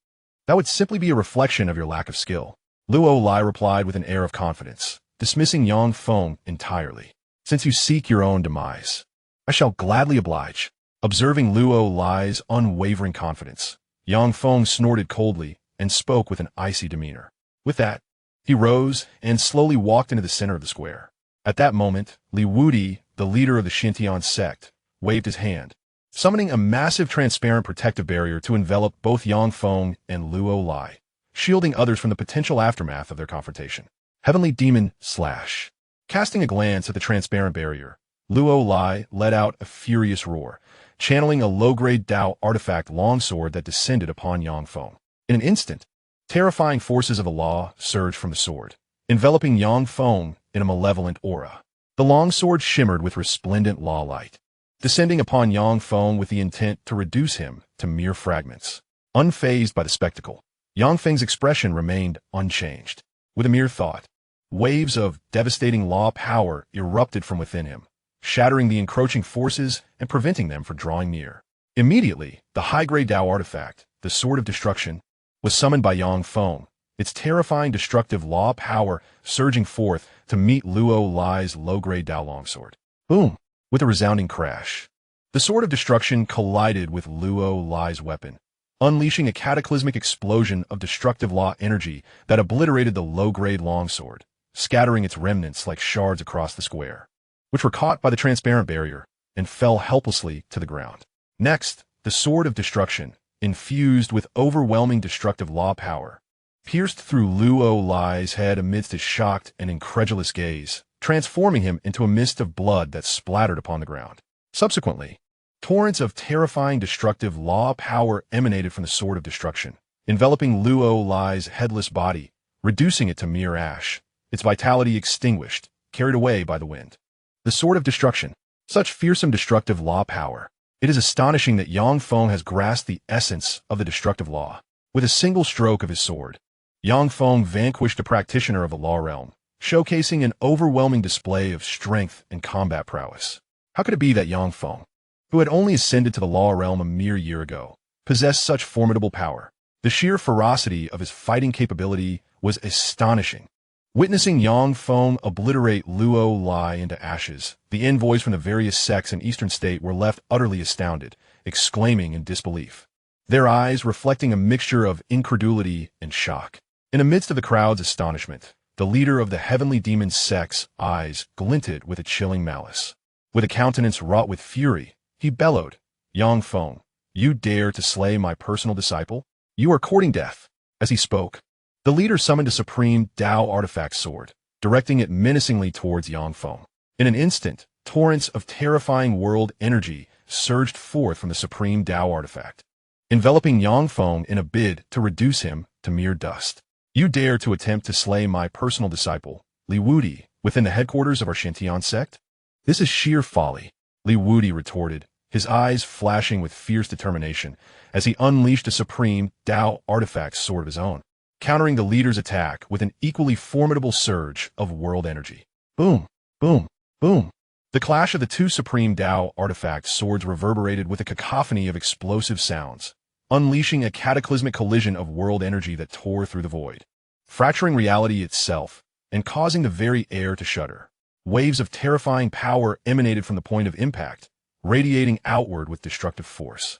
that would simply be a reflection of your lack of skill. Luo Lai replied with an air of confidence, dismissing Yang Feng entirely. Since you seek your own demise, I shall gladly oblige. Observing Luo Lai's unwavering confidence, Yang Feng snorted coldly and spoke with an icy demeanor. With that, he rose and slowly walked into the center of the square. At that moment, Li Wudi, the leader of the Xianxia sect, waved his hand, summoning a massive transparent protective barrier to envelop both Yang Feng and Luo Lai, shielding others from the potential aftermath of their confrontation. Heavenly Demon Slash. Casting a glance at the transparent barrier, Luo Lai let out a furious roar, channeling a low-grade Dao artifact longsword that descended upon Yang Feng. In an instant, terrifying forces of the law surged from the sword, enveloping Yang Feng in a malevolent aura. The longsword shimmered with resplendent law light, descending upon Yang Feng with the intent to reduce him to mere fragments. Unfazed by the spectacle, Yang Feng's expression remained unchanged. With a mere thought, waves of devastating law power erupted from within him, shattering the encroaching forces and preventing them from drawing near. Immediately, the high-grade Dao artifact, the Sword of Destruction, was summoned by Yang Feng, its terrifying destructive law power surging forth to meet Luo Lai's low-grade Dao longsword. Boom! With a resounding crash, the Sword of Destruction collided with Luo Lai's weapon, unleashing a cataclysmic explosion of destructive law energy that obliterated the low-grade longsword, scattering its remnants like shards across the square, which were caught by the transparent barrier and fell helplessly to the ground. Next, the Sword of Destruction, infused with overwhelming destructive law power, pierced through Luo Lai's head amidst his shocked and incredulous gaze transforming him into a mist of blood that splattered upon the ground. Subsequently, torrents of terrifying destructive law power emanated from the Sword of Destruction, enveloping Luo Lai's headless body, reducing it to mere ash, its vitality extinguished, carried away by the wind. The Sword of Destruction. Such fearsome destructive law power. It is astonishing that Yang Feng has grasped the essence of the destructive law. With a single stroke of his sword, Yang Feng vanquished a practitioner of the law realm, showcasing an overwhelming display of strength and combat prowess. How could it be that Yang Feng, who had only ascended to the law realm a mere year ago, possessed such formidable power? The sheer ferocity of his fighting capability was astonishing. Witnessing Yang Feng obliterate Luo Lai into ashes, the envoys from the various sects in Eastern State were left utterly astounded, exclaiming in disbelief, their eyes reflecting a mixture of incredulity and shock. In the midst of the crowd's astonishment, the leader of the heavenly demon sect's eyes glinted with a chilling malice. With a countenance wrought with fury, he bellowed, Yang Feng, you dare to slay my personal disciple? You are courting death. As he spoke, the leader summoned a supreme Dao artifact sword, directing it menacingly towards Yang Feng. In an instant, torrents of terrifying world energy surged forth from the supreme Dao artifact, enveloping Yang Feng in a bid to reduce him to mere dust. You dare to attempt to slay my personal disciple, Li Wudi, within the headquarters of our Xianxia sect? This is sheer folly, Li Wudi retorted, his eyes flashing with fierce determination as he unleashed a supreme Dao artifact sword of his own, countering the leader's attack with an equally formidable surge of world energy. Boom, boom, boom. The clash of the two supreme Dao artifact swords reverberated with a cacophony of explosive sounds, unleashing a cataclysmic collision of world energy that tore through the void, fracturing reality itself and causing the very air to shudder. Waves of terrifying power emanated from the point of impact, radiating outward with destructive force.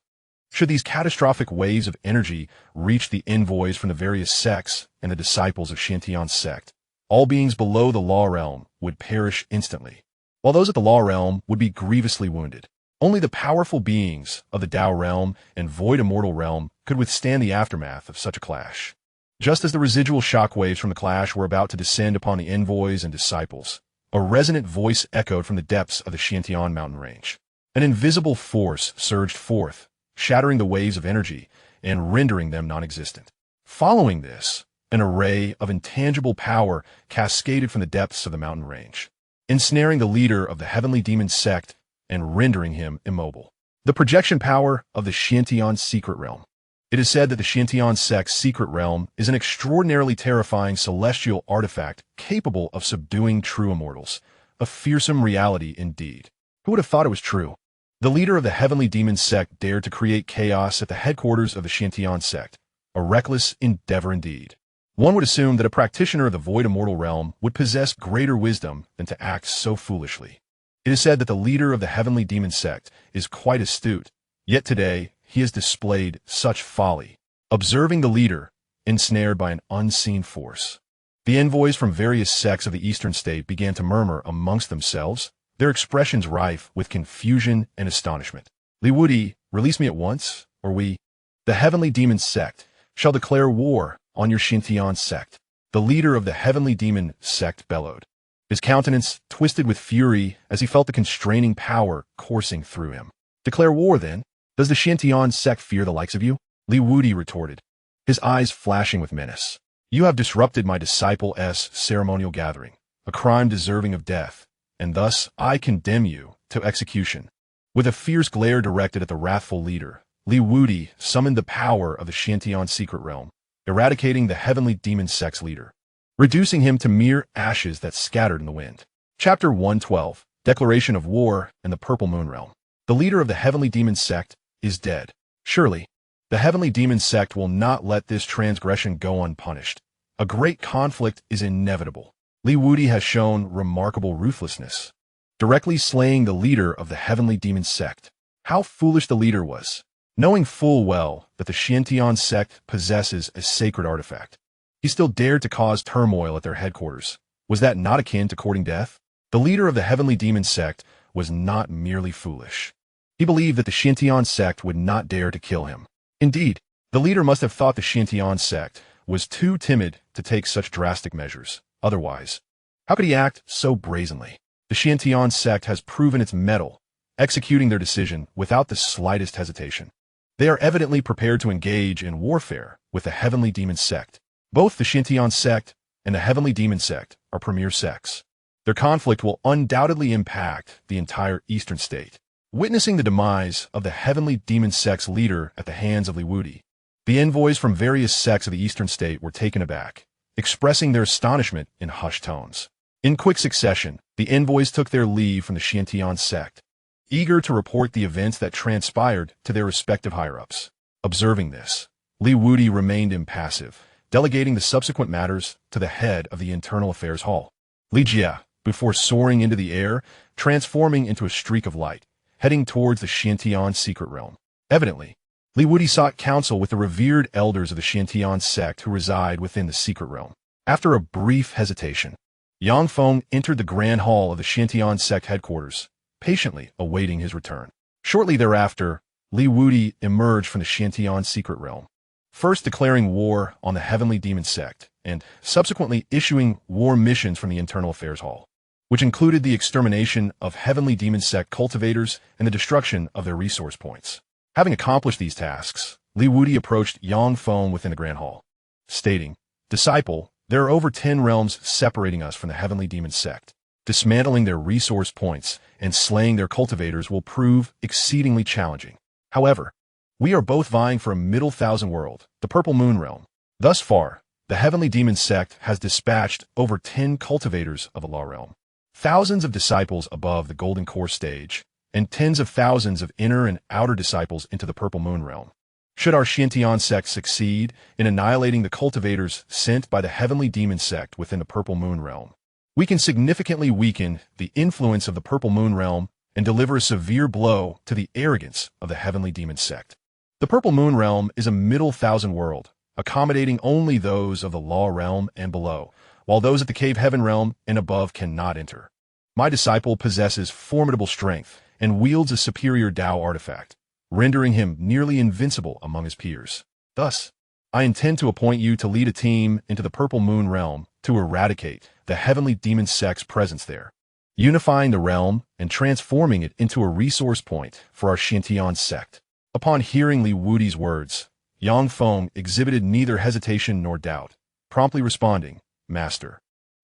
Should these catastrophic waves of energy reach the envoys from the various sects and the disciples of Xianxia sect, all beings below the law realm would perish instantly, while those at the law realm would be grievously wounded. Only the powerful beings of the Dao realm and void immortal realm could withstand the aftermath of such a clash. Just as the residual shockwaves from the clash were about to descend upon the envoys and disciples, a resonant voice echoed from the depths of the Xiantian mountain range. An invisible force surged forth, shattering the waves of energy and rendering them non-existent. Following this, an array of intangible power cascaded from the depths of the mountain range, ensnaring the leader of the heavenly demon sect and rendering him immobile. The projection power of the Xiantian secret realm. It is said that the Xiantian sect's secret realm is an extraordinarily terrifying celestial artifact capable of subduing true immortals, a fearsome reality indeed. Who would have thought it was true? The leader of the heavenly demon sect dared to create chaos at the headquarters of the Xiantian sect, a reckless endeavor indeed. One would assume that a practitioner of the void immortal realm would possess greater wisdom than to act so foolishly. It is said that the leader of the heavenly demon sect is quite astute, yet today he has displayed such folly. Observing the leader, ensnared by an unseen force, the envoys from various sects of the eastern state began to murmur amongst themselves, their expressions rife with confusion and astonishment. Li Wudi, release me at once, or we, the heavenly demon sect, shall declare war on your Xiantian sect. The leader of the heavenly demon sect bellowed, his countenance twisted with fury as he felt the constraining power coursing through him. Declare war, then? Does the Xiantian sect fear the likes of you? Li Wudi retorted, his eyes flashing with menace. You have disrupted my disciple's ceremonial gathering, a crime deserving of death, and thus I condemn you to execution. With a fierce glare directed at the wrathful leader, Li Wudi summoned the power of the Xiantian secret realm, eradicating the heavenly demon sect's leader, reducing him to mere ashes that scattered in the wind. Chapter 112, Declaration of War in the Purple Moon Realm. The leader of the heavenly demon sect is dead. Surely, the heavenly demon sect will not let this transgression go unpunished. A great conflict is inevitable. Li Wudi has shown remarkable ruthlessness, directly slaying the leader of the heavenly demon sect. How foolish the leader was, knowing full well that the Xiantian sect possesses a sacred artifact. He still dared to cause turmoil at their headquarters. Was that not akin to courting death? The leader of the heavenly demon sect was not merely foolish. He believed that the Xiantian sect would not dare to kill him. Indeed, the leader must have thought the Xiantian sect was too timid to take such drastic measures. Otherwise, How could he act so brazenly? The Xianxia sect has proven its mettle, executing their decision without the slightest hesitation. They are evidently prepared to engage in warfare with the Heavenly Demon Sect. Both the Xianxia sect and the Heavenly Demon Sect are premier sects. Their conflict will undoubtedly impact the entire Eastern state. Witnessing the demise of the Heavenly Demon Sect's leader at the hands of Liwudi, the envoys from various sects of the Eastern state were taken aback, expressing their astonishment in hushed tones. In quick succession, the envoys took their leave from the Xianxia sect, eager to report the events that transpired to their respective higher-ups. Observing this, Liwudi remained impassive, delegating the subsequent matters to the head of the Internal Affairs Hall. Li Jie, before soaring into the air, transforming into a streak of light, heading towards the Xianxia secret realm. Evidently, Liwudi sought counsel with the revered elders of the Xianxia sect who reside within the secret realm. After a brief hesitation, Feng entered the grand hall of the Xianxia sect headquarters, patiently awaiting his return. Shortly thereafter, Liwudi emerged from the Xianxia secret realm, first declaring war on the Heavenly Demon Sect, and subsequently issuing war missions from the Internal Affairs Hall, which included the extermination of Heavenly Demon Sect cultivators and the destruction of their resource points. Having accomplished these tasks, Liwudi approached Feng within the Grand Hall, stating, "Disciple, there are over 10 realms separating us from the Heavenly Demon Sect. Dismantling their resource points and slaying their cultivators will prove exceedingly challenging. However, we are both vying for a middle thousand world, the Purple Moon Realm. Thus far, the Heavenly Demon Sect has dispatched over 10 cultivators of the Law Realm, thousands of disciples above the Golden Core stage, and tens of thousands of inner and outer disciples into the Purple Moon Realm. Should our Xianxia sect succeed in annihilating the cultivators sent by the Heavenly Demon Sect within the Purple Moon Realm, we can significantly weaken the influence of the Purple Moon Realm and deliver a severe blow to the arrogance of the Heavenly Demon Sect. The Purple Moon Realm is a middle thousand world, accommodating only those of the Law Realm and below, while those at the Cave Heaven Realm and above cannot enter. My disciple possesses formidable strength and wields a superior Tao artifact, rendering him nearly invincible among his peers. Thus, I intend to appoint you to lead a team into the Purple Moon Realm to eradicate the Heavenly Demon Sect's presence there, unifying the realm and transforming it into a resource point for our Xianxia sect." Upon hearing Liwudi's words, Feng exhibited neither hesitation nor doubt, promptly responding, "Master,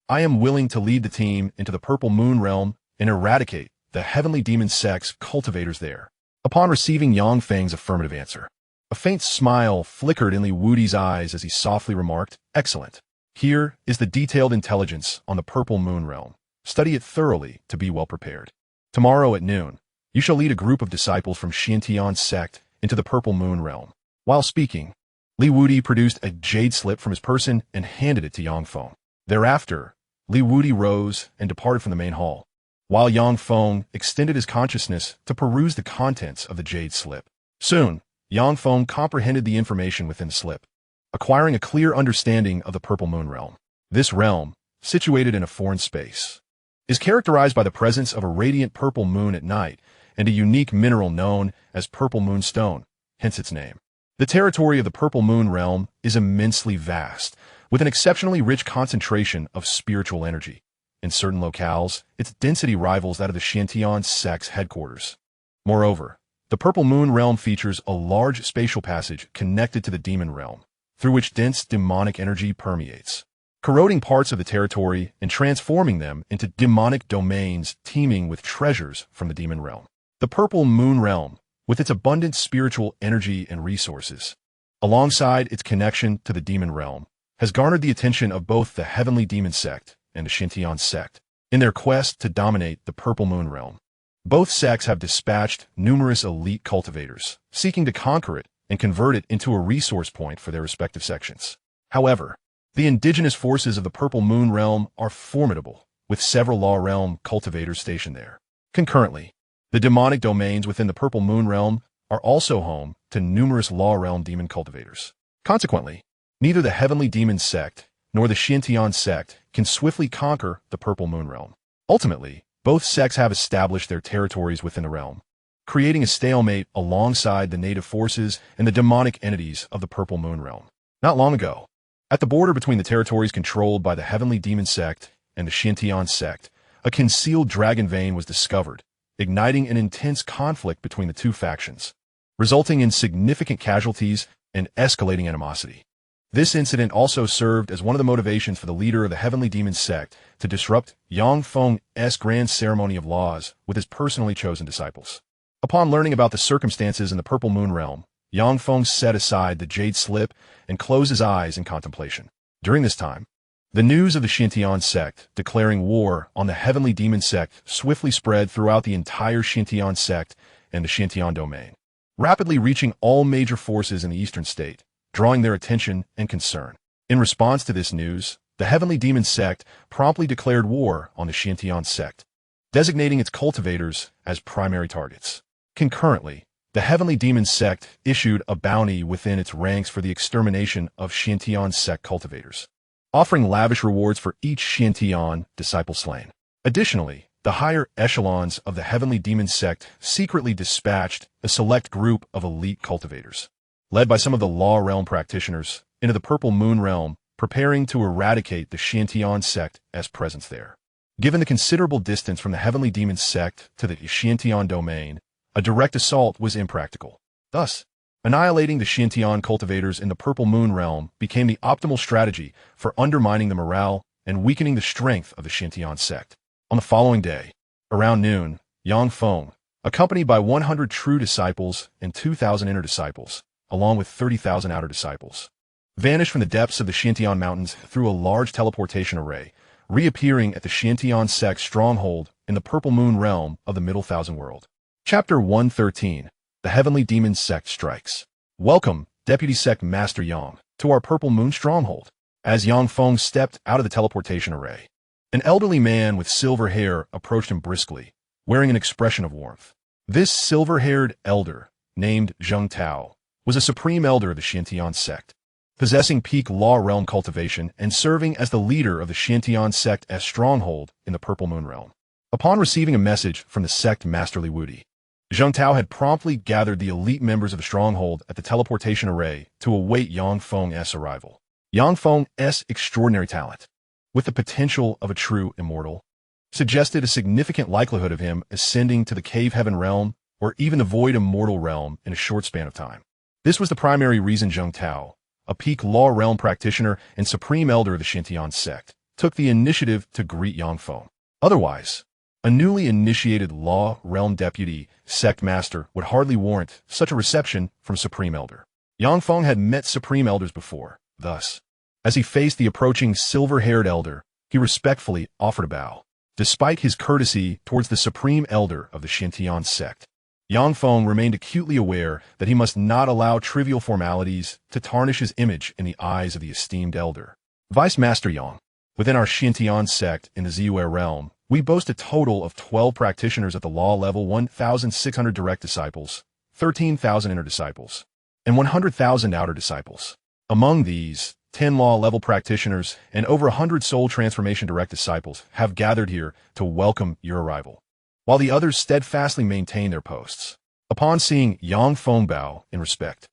I am willing to lead the team into the Purple Moon Realm and eradicate the Heavenly Demon Sect's cultivators there." Upon receiving Feng's affirmative answer, a faint smile flickered in Liwudi's eyes as he softly remarked, "Excellent. Here is the detailed intelligence on the Purple Moon Realm. Study it thoroughly to be well prepared. Tomorrow at noon, you shall lead a group of disciples from Xianxia sect into the Purple Moon Realm." While speaking, Liwudi produced a jade slip from his person and handed it to Feng. Thereafter, Liwudi rose and departed from the main hall, while Feng extended his consciousness to peruse the contents of the jade slip. Soon, Feng comprehended the information within the slip, acquiring a clear understanding of the Purple Moon Realm. This realm, situated in a foreign space, is characterized by the presence of a radiant purple moon at night and a unique mineral known as purple moonstone, hence its name. The territory of the Purple Moon Realm is immensely vast, with an exceptionally rich concentration of spiritual energy. In certain locales, its density rivals that of the Xianxia sect's headquarters. Moreover, the Purple Moon Realm features a large spatial passage connected to the Demon Realm, through which dense demonic energy permeates, corroding parts of the territory and transforming them into demonic domains teeming with treasures from the Demon Realm. The Purple Moon Realm, with its abundant spiritual energy and resources, alongside its connection to the Demon Realm, has garnered the attention of both the Heavenly Demon Sect and the Xianxia sect in their quest to dominate the Purple Moon Realm. Both sects have dispatched numerous elite cultivators, seeking to conquer it and convert it into a resource point for their respective sections. However, the indigenous forces of the Purple Moon Realm are formidable, with several Law Realm cultivators stationed there. Concurrently, the demonic domains within the Purple Moon Realm are also home to numerous Law Realm demon cultivators. Consequently, neither the Heavenly Demon Sect nor the Xianxia sect can swiftly conquer the Purple Moon Realm. Ultimately, both sects have established their territories within the realm, creating a stalemate alongside the native forces and the demonic entities of the Purple Moon Realm. Not long ago, at the border between the territories controlled by the Heavenly Demon Sect and the Xianxia sect, a concealed dragon vein was discovered, igniting an intense conflict between the two factions, resulting in significant casualties and escalating animosity. This incident also served as one of the motivations for the leader of the Heavenly Demon sect to disrupt Yang Feng's grand ceremony of laws with his personally chosen disciples. Upon learning about the circumstances in the Purple Moon realm, Yang Feng set aside the jade slip and closed his eyes in contemplation. During this time, the news of the Xianxia sect declaring war on the Heavenly Demon sect swiftly spread throughout the entire Xianxia sect and the Xianxia domain, rapidly reaching all major forces in the eastern state, drawing their attention and concern. In response to this news, the Heavenly Demon sect promptly declared war on the Xianxia sect, designating its cultivators as primary targets. Concurrently, the Heavenly Demon sect issued a bounty within its ranks for the extermination of Xianxia sect cultivators, offering lavish rewards for each Xianxia disciple slain. Additionally, the higher echelons of the Heavenly Demon sect secretly dispatched a select group of elite cultivators, led by some of the Law Realm practitioners, into the Purple Moon realm, preparing to eradicate the Xianxia sect's presence there. Given the considerable distance from the Heavenly Demon sect to the Xianxia domain, a direct assault was impractical. Thus, annihilating the Xianxia cultivators in the Purple Moon realm became the optimal strategy for undermining the morale and weakening the strength of the Xianxia sect. On the following day, around noon, Yang Feng, accompanied by 100 true disciples and 2,000 inner disciples, along with 30,000 outer disciples, vanished from the depths of the Xianxia mountains through a large teleportation array, reappearing at the Xianxia sect's stronghold in the Purple Moon realm of the Middle Thousand World. Chapter 113. The Heavenly Demon Sect Strikes. Welcome, Deputy Sect Master Yang, to our Purple Moon stronghold. As Yang Feng stepped out of the teleportation array, an elderly man with silver hair approached him briskly, wearing an expression of warmth. This silver-haired elder, named Zheng Tao, was a supreme elder of the Xianxia sect, possessing peak law realm cultivation and serving as the leader of the Xianxia sect's stronghold in the Purple Moon realm. Upon receiving a message from the sect Masterly Wudi, Zheng Tao had promptly gathered the elite members of the stronghold at the teleportation array to await Yang Feng's arrival. Yang Feng's extraordinary talent, with the potential of a true immortal, suggested a significant likelihood of him ascending to the Cave Heaven realm or even the Void Immortal realm in a short span of time. This was the primary reason Zheng Tao, a peak law realm practitioner and supreme elder of the Xianxia sect, took the initiative to greet Yang Feng. Otherwise, a newly initiated law realm deputy sect master would hardly warrant such a reception from Supreme Elder. Yang Feng had met Supreme Elders before. Thus, as he faced the approaching silver-haired elder, he respectfully offered a bow. Despite his courtesy towards the Supreme Elder of the Xianxia sect, Yang Feng remained acutely aware that he must not allow trivial formalities to tarnish his image in the eyes of the esteemed elder. Vice Master Yang, within our Xianxia sect in the Ziyue realm, we boast a total of 12 practitioners at the law level, 1,600 direct disciples, 13,000 inner disciples, and 100,000 outer disciples. Among these, 10 law-level practitioners and over 100 soul transformation direct disciples have gathered here to welcome your arrival, while the others steadfastly maintain their posts. Upon seeing Yang Feng bow in respect,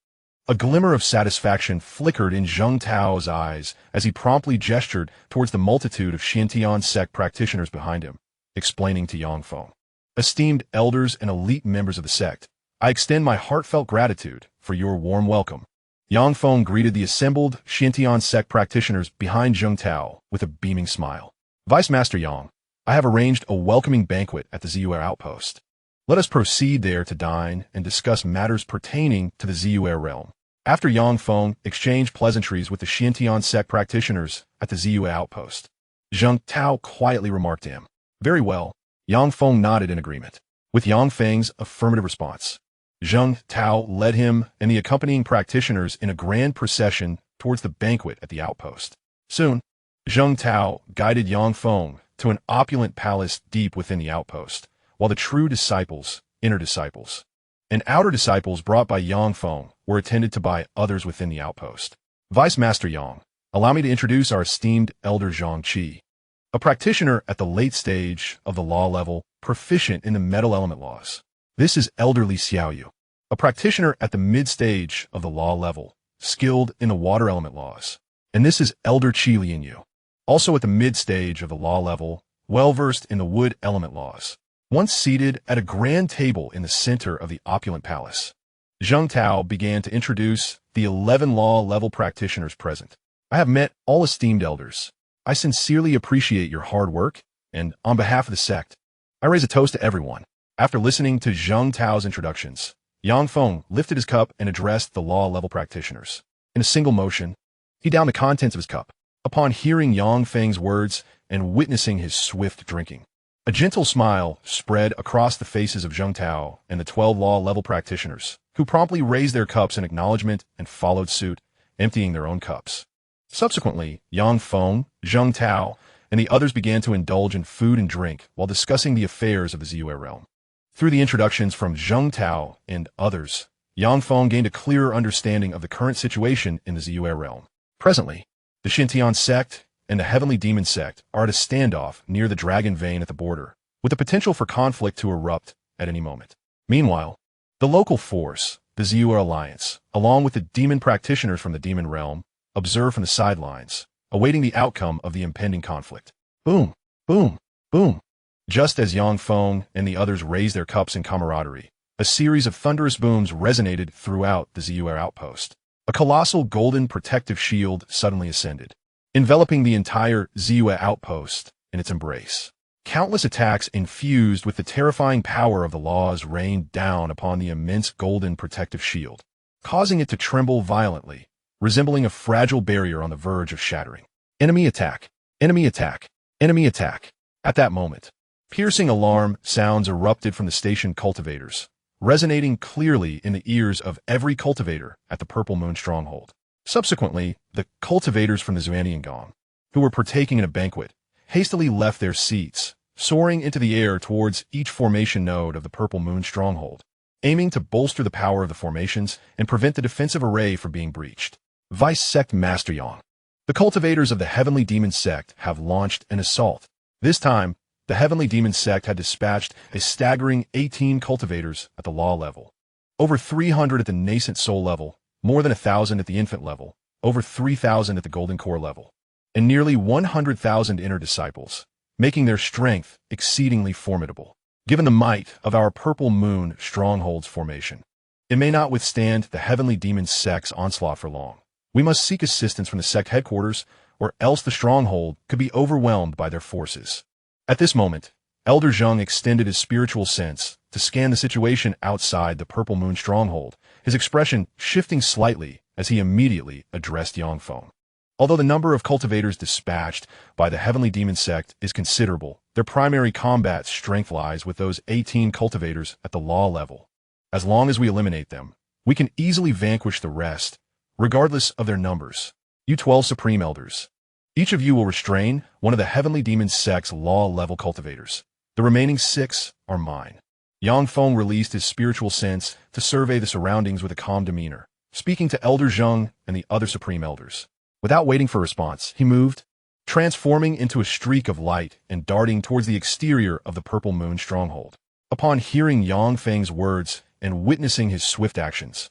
a glimmer of satisfaction flickered in Zheng Tao's eyes as he promptly gestured towards the multitude of Xianxia sect practitioners behind him, explaining to Yang Feng, "Esteemed elders and elite members of the sect, I extend my heartfelt gratitude for your warm welcome." Yang Feng greeted the assembled Xianxia sect practitioners behind Zheng Tao with a beaming smile. "Vice Master Yang, I have arranged a welcoming banquet at the Ziyue outpost. Let us proceed there to dine and discuss matters pertaining to the Ziyue realm." After Yang Feng exchanged pleasantries with the Xianxia sect practitioners at the Ziyue outpost, Zheng Tao quietly remarked to him, "Very well." Yang Feng nodded in agreement. With Yang Feng's affirmative response, Zheng Tao led him and the accompanying practitioners in a grand procession towards the banquet at the outpost. Soon, Zheng Tao guided Yang Feng to an opulent palace deep within the outpost, while the true disciples, inner disciples, and outer disciples brought by Yang Feng were attended to by others within the outpost. Vice Master Yang, allow me to introduce our esteemed Elder Zhang Qi, a practitioner at the late stage of the law level, proficient in the metal element laws. This is Elder Li Xiaoyu, a practitioner at the mid-stage of the law level, skilled in the water element laws. And this is Elder Qi Lianyu, also at the mid-stage of the law level, well-versed in the wood element laws. Once seated at a grand table in the center of the opulent palace, Zheng Tao began to introduce the 11 law-level practitioners present. I have met all esteemed elders. I sincerely appreciate your hard work, and on behalf of the sect, I raise a toast to everyone. After listening to Zheng Tao's introductions, Yang Feng lifted his cup and addressed the law-level practitioners. In a single motion, he downed the contents of his cup. Upon hearing Yang Feng's words and witnessing his swift drinking, a gentle smile spread across the faces of Zheng Tao and the 12 law-level practitioners, who promptly raised their cups in acknowledgement and followed suit, emptying their own cups. Subsequently, Yang Feng, Zheng Tao, and the others began to indulge in food and drink while discussing the affairs of the Ziyue realm. Through the introductions from Zheng Tao and others, Yang Feng gained a clearer understanding of the current situation in the Ziyue realm. Presently, the Xintian sect and the Heavenly Demon sect are at a standoff near the Dragon Vein at the border, with the potential for conflict to erupt at any moment. Meanwhile, the local force, the Ziyue Alliance, along with the demon practitioners from the demon realm, observe from the sidelines, awaiting the outcome of the impending conflict. Boom, boom, boom. Just as Yang Feng and the others raised their cups in camaraderie, a series of thunderous booms resonated throughout the Ziyue outpost. A colossal golden protective shield suddenly ascended, enveloping the entire Ziyue outpost in its embrace. Countless attacks infused with the terrifying power of the laws rained down upon the immense golden protective shield, causing it to tremble violently, resembling a fragile barrier on the verge of shattering. Enemy attack! Enemy attack! Enemy attack! At that moment, piercing alarm sounds erupted from the station cultivators, resonating clearly in the ears of every cultivator at the Purple Moon Stronghold. Subsequently, the cultivators from the Xianxia, who were partaking in a banquet, hastily left their seats, soaring into the air towards each formation node of the Purple Moon Stronghold, aiming to bolster the power of the formations and prevent the defensive array from being breached. Vice Sect Master Yang. The cultivators of the Heavenly Demon Sect have launched an assault. This time, the Heavenly Demon Sect had dispatched a staggering 18 cultivators at the law level, over 300 at the nascent soul level, more than 1,000 at the infant level, over 3,000 at the golden core level, and nearly 100,000 inner disciples, making their strength exceedingly formidable. Given the might of our Purple Moon Stronghold's formation, it may not withstand the Heavenly Demon Sect's onslaught for long. We must seek assistance from the sect headquarters, or else the stronghold could be overwhelmed by their forces. At this moment, Elder Zheng extended his spiritual sense to scan the situation outside the Purple Moon Stronghold, his expression shifting slightly as he immediately addressed Yang Feng. Although the number of cultivators dispatched by the Heavenly Demon Sect is considerable, their primary combat strength lies with those 18 cultivators at the law level. As long as we eliminate them, we can easily vanquish the rest, regardless of their numbers. You 12 Supreme Elders. Each of you will restrain one of the Heavenly Demon Sect's law-level cultivators. The remaining 6 are mine. Yang Feng released his spiritual sense to survey the surroundings with a calm demeanor, speaking to Elder Zheng and the other Supreme Elders. Without waiting for a response, he moved, transforming into a streak of light and darting towards the exterior of the Purple Moon Stronghold. Upon hearing Yang Feng's words and witnessing his swift actions,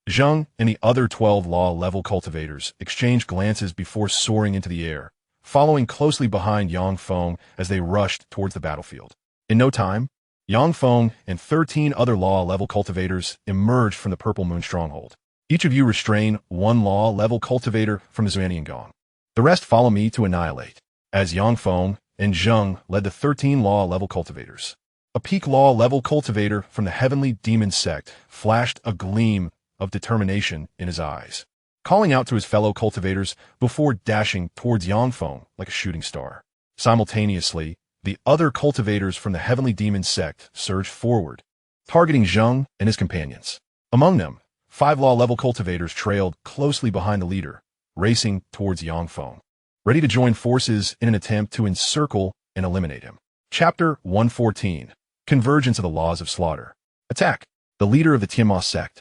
Zheng and the other 12 law-level cultivators exchanged glances before soaring into the air, following closely behind Yang Feng as they rushed towards the battlefield. In no time, Yang Feng and 13 other law-level cultivators emerged from the Purple Moon Stronghold. Each of you restrain one law-level cultivator from the Xianxia. The rest follow me to annihilate. As Yang Feng and Zheng led the 13 law-level cultivators, a peak law-level cultivator from the Heavenly Demon Sect flashed a gleam of determination in his eyes, calling out to his fellow cultivators before dashing towards Yang Feng like a shooting star. Simultaneously, the other cultivators from the Heavenly Demon Sect surged forward, targeting Zheng and his companions. Among them, 5 law-level cultivators trailed closely behind the leader, racing towards Yang Feng, ready to join forces in an attempt to encircle and eliminate him. Chapter 114. Convergence of the Laws of Slaughter. Attack. The leader of the Tianma sect,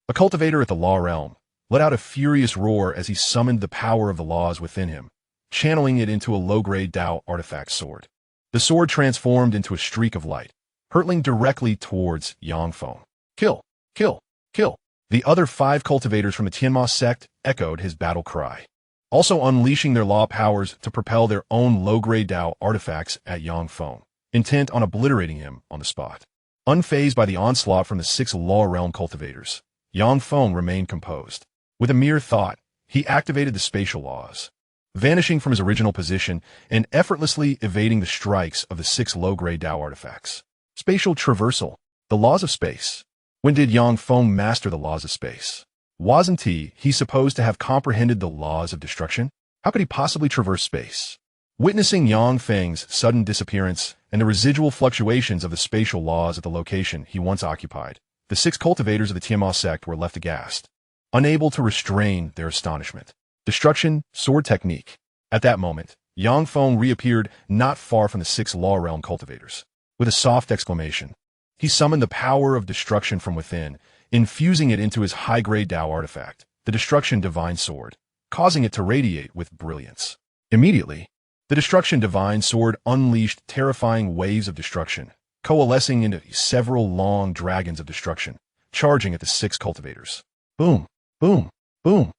a cultivator at the Law Realm, let out a furious roar as he summoned the power of the laws within him, channeling it into a low-grade Dao artifact sword. The sword transformed into a streak of light, hurtling directly towards Yang Feng. Kill! Kill! Kill! The other 5 cultivators from the Tianma sect echoed his battle cry. also unleashing their law powers to propel their own low-grade Dao artifacts at Yang Feng, intent on obliterating him on the spot. Unfazed by the onslaught from the 6 Law Realm cultivators, Yang Feng remained composed. With a mere thought, he activated the spatial laws, vanishing from his original position and effortlessly evading the strikes of the 6 low-grade Dao artifacts. Spatial traversal. The laws of space. When did Yang Feng master the laws of space? Wasn't he supposed to have comprehended the laws of destruction? How could he possibly traverse space? Witnessing Yang Feng's sudden disappearance and the residual fluctuations of the spatial laws at the location he once occupied, the 6 cultivators of the Tianma sect were left aghast, unable to restrain their astonishment. Destruction, sword technique. At that moment, Yang Feng reappeared not far from the 6 Law Realm cultivators. With a soft exclamation, he summoned the power of destruction from within, infusing it into his high-grade Dao artifact, the Destruction Divine Sword, causing it to radiate with brilliance. Immediately, the Destruction Divine Sword unleashed terrifying waves of destruction, coalescing into several long dragons of destruction, charging at the 6 cultivators. Boom, boom, boom.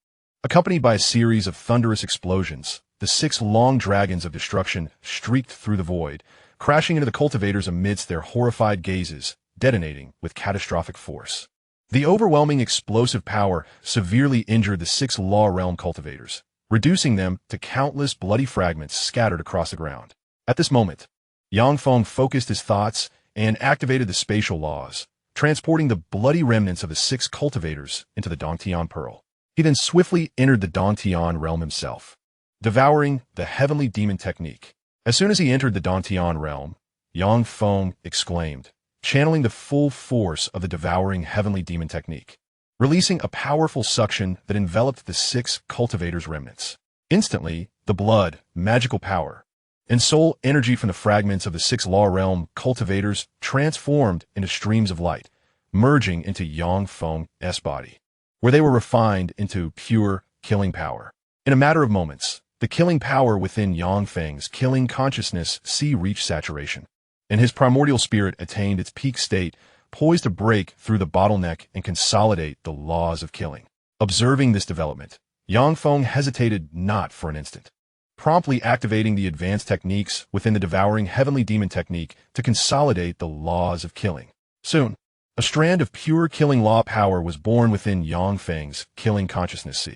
Accompanied by a series of thunderous explosions, the 6 long dragons of destruction streaked through the void, crashing into the cultivators amidst their horrified gazes, detonating with catastrophic force. The overwhelming explosive power severely injured the 6 Law Realm cultivators, reducing them to countless bloody fragments scattered across the ground. At this moment, Yang Feng focused his thoughts and activated the spatial laws, transporting the bloody remnants of the 6 cultivators into the Dongtian Pearl. He then swiftly entered the Dongtian realm himself, devouring the heavenly demon technique. As soon as he entered the Dongtian realm, Yang Feng exclaimed, channeling the full force of the devouring heavenly demon technique, releasing a powerful suction that enveloped the 6 cultivators' remnants. Instantly, the blood, magical power, and soul energy from the fragments of the 6 Law Realm cultivators transformed into streams of light, merging into Yang Feng's body, where they were refined into pure killing power. In a matter of moments, the killing power within Yang Feng's killing consciousness reached saturation, and his primordial spirit attained its peak state, poised to break through the bottleneck and consolidate the laws of killing. Observing this development, Yang Feng hesitated not for an instant, promptly activating the advanced techniques within the devouring heavenly demon technique to consolidate the laws of killing. Soon, a strand of pure killing law power was born within Yang Feng's killing consciousness.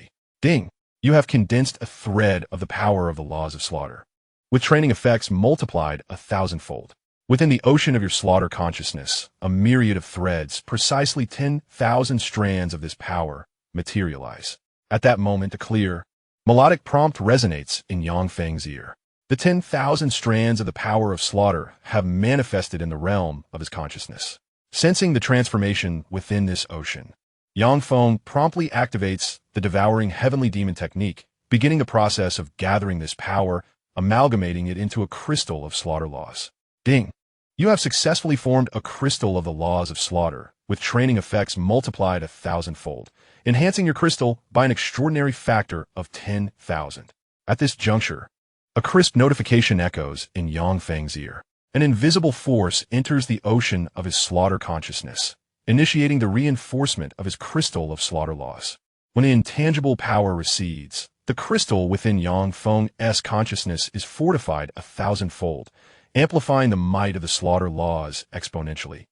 Ding! You have condensed a thread of the power of the laws of slaughter, with training effects multiplied 1,000-fold. Within the ocean of your slaughter consciousness, a myriad of threads, precisely 10,000 strands of this power, materialize. At that moment, a clear, melodic prompt resonates in Yang Feng's ear. The 10,000 strands of the power of slaughter have manifested in the realm of his consciousness. Sensing the transformation within this ocean, Yang Feng promptly activates the devouring heavenly demon technique, beginning the process of gathering this power, amalgamating it into a crystal of slaughter laws. Ding! You have successfully formed a crystal of the laws of slaughter, with training effects multiplied 1,000-fold, enhancing your crystal by an extraordinary factor of 10,000. At this juncture, a crisp notification echoes in Yang Feng's ear. An invisible force enters the ocean of his slaughter consciousness, initiating the reinforcement of his crystal of slaughter laws. When the intangible power recedes, the crystal within Yang Feng's consciousness is fortified 1,000-fold, amplifying the might of the slaughter laws exponentially,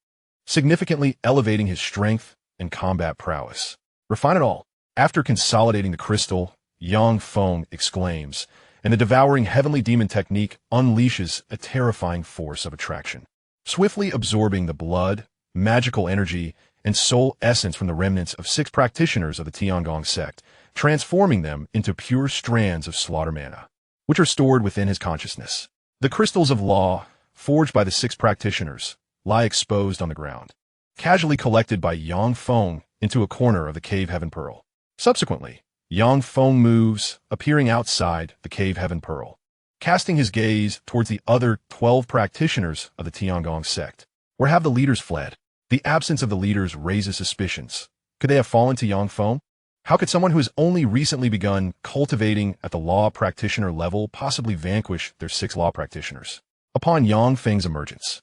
significantly elevating his strength and combat prowess. Refine it all. After consolidating the crystal, Yang Feng exclaims, and the devouring heavenly demon technique unleashes a terrifying force of attraction, swiftly absorbing the blood, magical energy, and soul essence from the remnants of 6 practitioners of the Tiangong sect, transforming them into pure strands of slaughter mana, which are stored within his consciousness. The crystals of law, forged by the 6 practitioners, lie exposed on the ground, casually collected by Yang Feng into a corner of the Cave Heaven Pearl. Subsequently, Yang Feng moves, appearing outside the Cave Heaven Pearl, casting his gaze towards the other 12 practitioners of the Tiangong sect. Where have the leaders fled? The absence of the leaders raises suspicions. Could they have fallen to Yang Feng? How could someone who has only recently begun cultivating at the law practitioner level possibly vanquish their 6 law practitioners? Upon Yang Feng's emergence,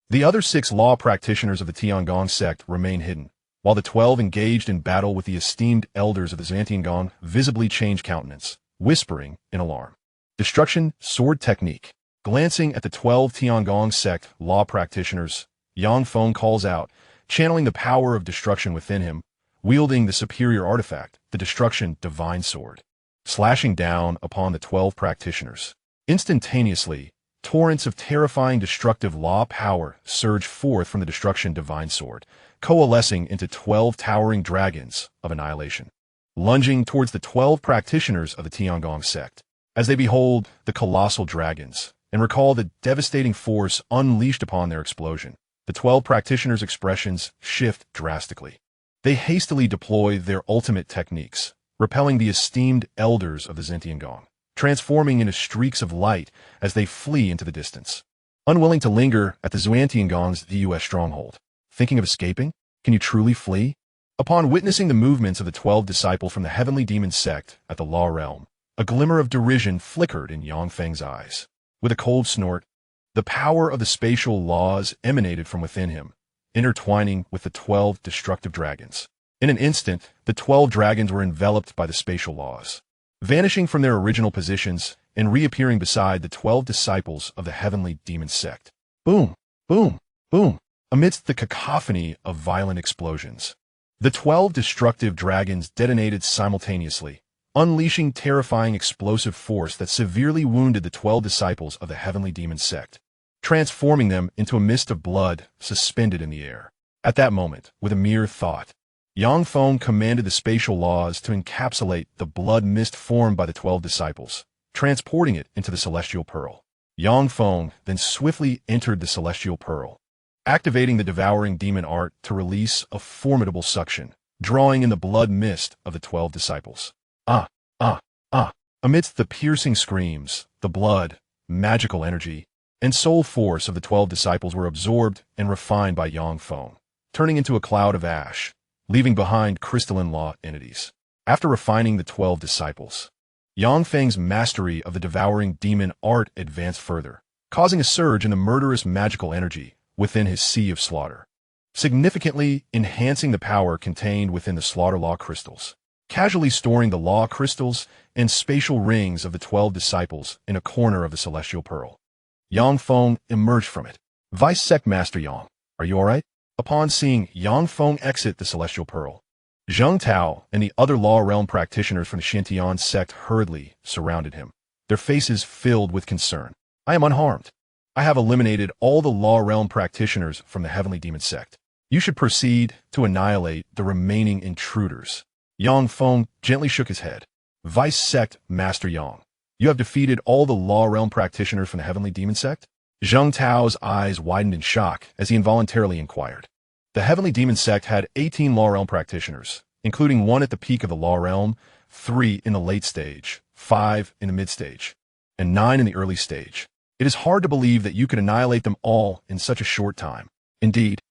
the other 6 law practitioners of the Tiangong sect remain hidden, while the 12 engaged in battle with the esteemed elders of the Zhantiangong visibly change countenance, whispering in alarm. Destruction Sword Technique. Glancing at the 12 Tiangong sect law practitioners, Yang Feng calls out, channeling the power of destruction within him, wielding the superior artifact, the Destruction Divine Sword, slashing down upon the 12 practitioners. Instantaneously, torrents of terrifying destructive law power surge forth from the Destruction Divine Sword, coalescing into 12 towering dragons of annihilation, lunging towards the 12 practitioners of the Tiangong sect. As they behold the colossal dragons and recall the devastating force unleashed upon their explosion, the 12 practitioners' expressions shift drastically. They hastily deploy their ultimate techniques, repelling the esteemed elders of the Zentiangong, transforming into streaks of light as they flee into the distance. Unwilling to linger at the Zhuantiangong's DUS stronghold, thinking of escaping? Can you truly flee? Upon witnessing the movements of the 12 disciples from the heavenly demon sect at the Law Realm, a glimmer of derision flickered in Yang Feng's eyes. With a cold snort, the power of the spatial laws emanated from within him, intertwining with the 12 destructive dragons. In an instant, the 12 dragons were enveloped by the spatial laws, vanishing from their original positions and reappearing beside the 12 disciples of the heavenly demon sect. Boom, boom, boom. Amidst the cacophony of violent explosions, the 12 destructive dragons detonated simultaneously, unleashing terrifying explosive force that severely wounded the 12 disciples of the heavenly demon sect, transforming them into a mist of blood suspended in the air. At that moment, with a mere thought, Yang Feng commanded the spatial laws to encapsulate the blood mist formed by the 12 disciples, transporting it into the celestial pearl. Yang Feng then swiftly entered the celestial pearl, activating the devouring demon art to release a formidable suction, drawing in the blood mist of the 12 disciples. Ah, ah, ah. Amidst the piercing screams, the blood, magical energy, and soul force of the 12 disciples were absorbed and refined by Yang Feng, turning into a cloud of ash, leaving behind crystalline law entities. After refining the 12 disciples, Yang Feng's mastery of the devouring demon art advanced further, causing a surge in the murderous magical energy within his sea of slaughter, significantly enhancing the power contained within the slaughter law crystals, casually storing the law crystals and spatial rings of the 12 disciples in a corner of the celestial pearl. Yang Feng emerged from it. Vice Sect Master Yang, are you all right? Upon seeing Yang Feng exit the celestial pearl, Zheng Tao and the other law realm practitioners from the Xianxia sect hurriedly surrounded him, their faces filled with concern. I am unharmed. I have eliminated all the law realm practitioners from the heavenly demon sect. You should proceed to annihilate the remaining intruders. Yang Feng gently shook his head. Vice Sect Master Yang, you have defeated all the law realm practitioners from the heavenly demon sect? Zheng Tao's eyes widened in shock as he involuntarily inquired. The heavenly demon sect had 18 law realm practitioners, including 1 at the peak of the law realm, 3 in the late stage, 5 in the mid stage, and 9 in the early stage. It is hard to believe that you could annihilate them all in such a short time. Indeed,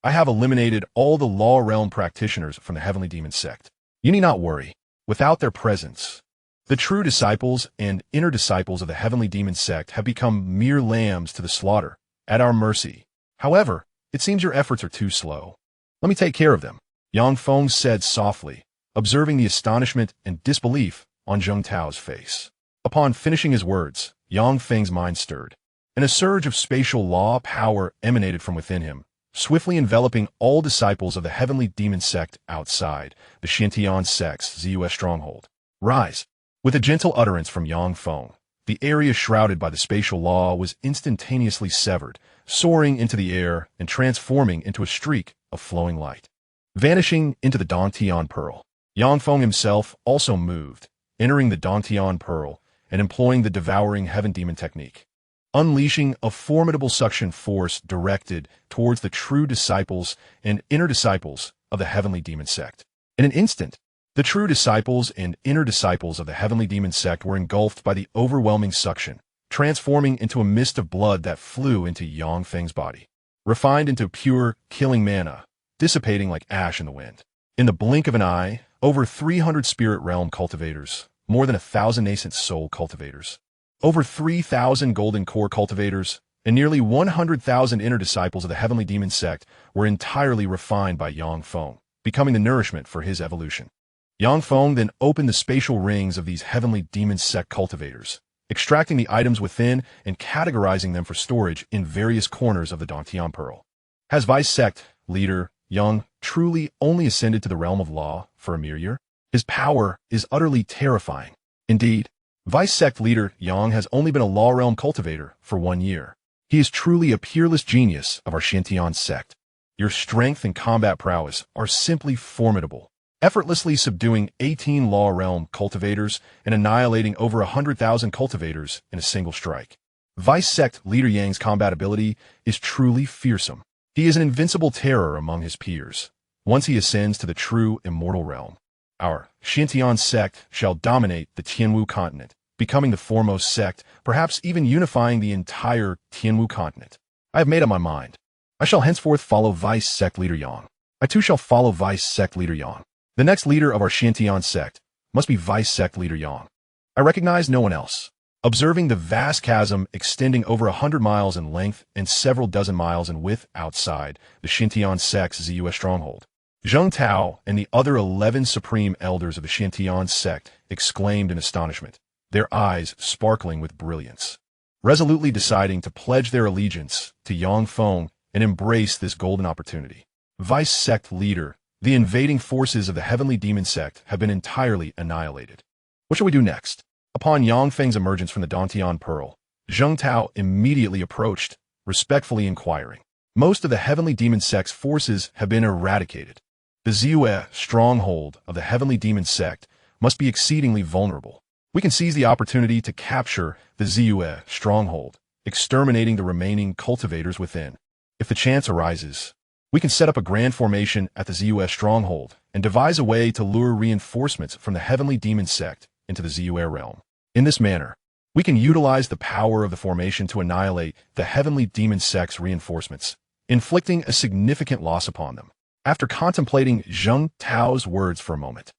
I have eliminated all the law realm practitioners from the heavenly demon sect. You need not worry. Without their presence, the true disciples and inner disciples of the heavenly demon sect have become mere lambs to the slaughter, at our mercy. However, it seems your efforts are too slow. Let me take care of them, Yang Feng said softly, observing the astonishment and disbelief on Zheng Tao's face. Upon finishing his words, Yang Feng's mind stirred, and a surge of spatial law power emanated from within him, swiftly enveloping all disciples of the heavenly demon sect outside the Xianxia sect's ZUS stronghold. Rise! With a gentle utterance from Yang Feng, the area shrouded by the spatial law was instantaneously severed, soaring into the air and transforming into a streak of flowing light. Vanishing into the Dongtian Pearl, Yang Feng himself also moved, entering the Dongtian Pearl and employing the devouring heaven demon technique, unleashing a formidable suction force directed towards the true disciples and inner disciples of the heavenly demon sect. In an instant, the true disciples and inner disciples of the heavenly demon sect were engulfed by the overwhelming suction, transforming into a mist of blood that flew into Yang Feng's body, refined into pure, killing mana, dissipating like ash in the wind. In the blink of an eye, over 300 spirit realm cultivators, more than 1,000 nascent soul cultivators, over 3,000 golden core cultivators, and nearly 100,000 inner disciples of the heavenly demon sect were entirely refined by Yang Feng, becoming the nourishment for his evolution. Yang Feng then opened the spatial rings of these heavenly demon sect cultivators, extracting the items within and categorizing them for storage in various corners of the Dantian Pearl. Has Vice Sect leader Yang truly only ascended to the realm of law for a mere year? His power is utterly terrifying. Indeed, Vice Sect leader Yang has only been a law realm cultivator for 1 year. He is truly a peerless genius of our Xianxia sect. Your strength and combat prowess are simply formidable, effortlessly subduing 18 law realm cultivators and annihilating over 100,000 cultivators in a single strike. Vice Sect leader Yang's combat ability is truly fearsome. He is an invincible terror among his peers. Once he ascends to the true immortal realm, our Xianxia sect shall dominate the Tianwu continent, becoming the foremost sect, perhaps even unifying the entire Tianwu continent. I have made up my mind. I shall henceforth follow Vice Sect leader Yang. I too shall follow Vice Sect leader Yang. The next leader of our Xianxia sect must be Vice Sect leader Yang. I recognize no one else. Observing the vast chasm extending over 100 miles in length and several dozen miles in width outside the Xianxia sect's ZUS stronghold, Zheng Tao and the other 11 supreme elders of the Xianxia sect exclaimed in astonishment, their eyes sparkling with brilliance, resolutely deciding to pledge their allegiance to Yang Feng and embrace this golden opportunity. Vice Sect leader, the invading forces of the heavenly demon sect have been entirely annihilated. What shall we do next? Upon Yang Feng's emergence from the Dantian Pearl, Zheng Tao immediately approached, respectfully inquiring. Most of the heavenly demon sect's forces have been eradicated. The Ziyue stronghold of the heavenly demon sect must be exceedingly vulnerable. We can seize the opportunity to capture the Ziyue stronghold, exterminating the remaining cultivators within. If the chance arises, we can set up a grand formation at the Ziyue stronghold and devise a way to lure reinforcements from the heavenly demon sect into the Ziyue realm. In this manner, we can utilize the power of the formation to annihilate the heavenly demon sect's reinforcements, inflicting a significant loss upon them. After contemplating Zheng Tao's words for a moment,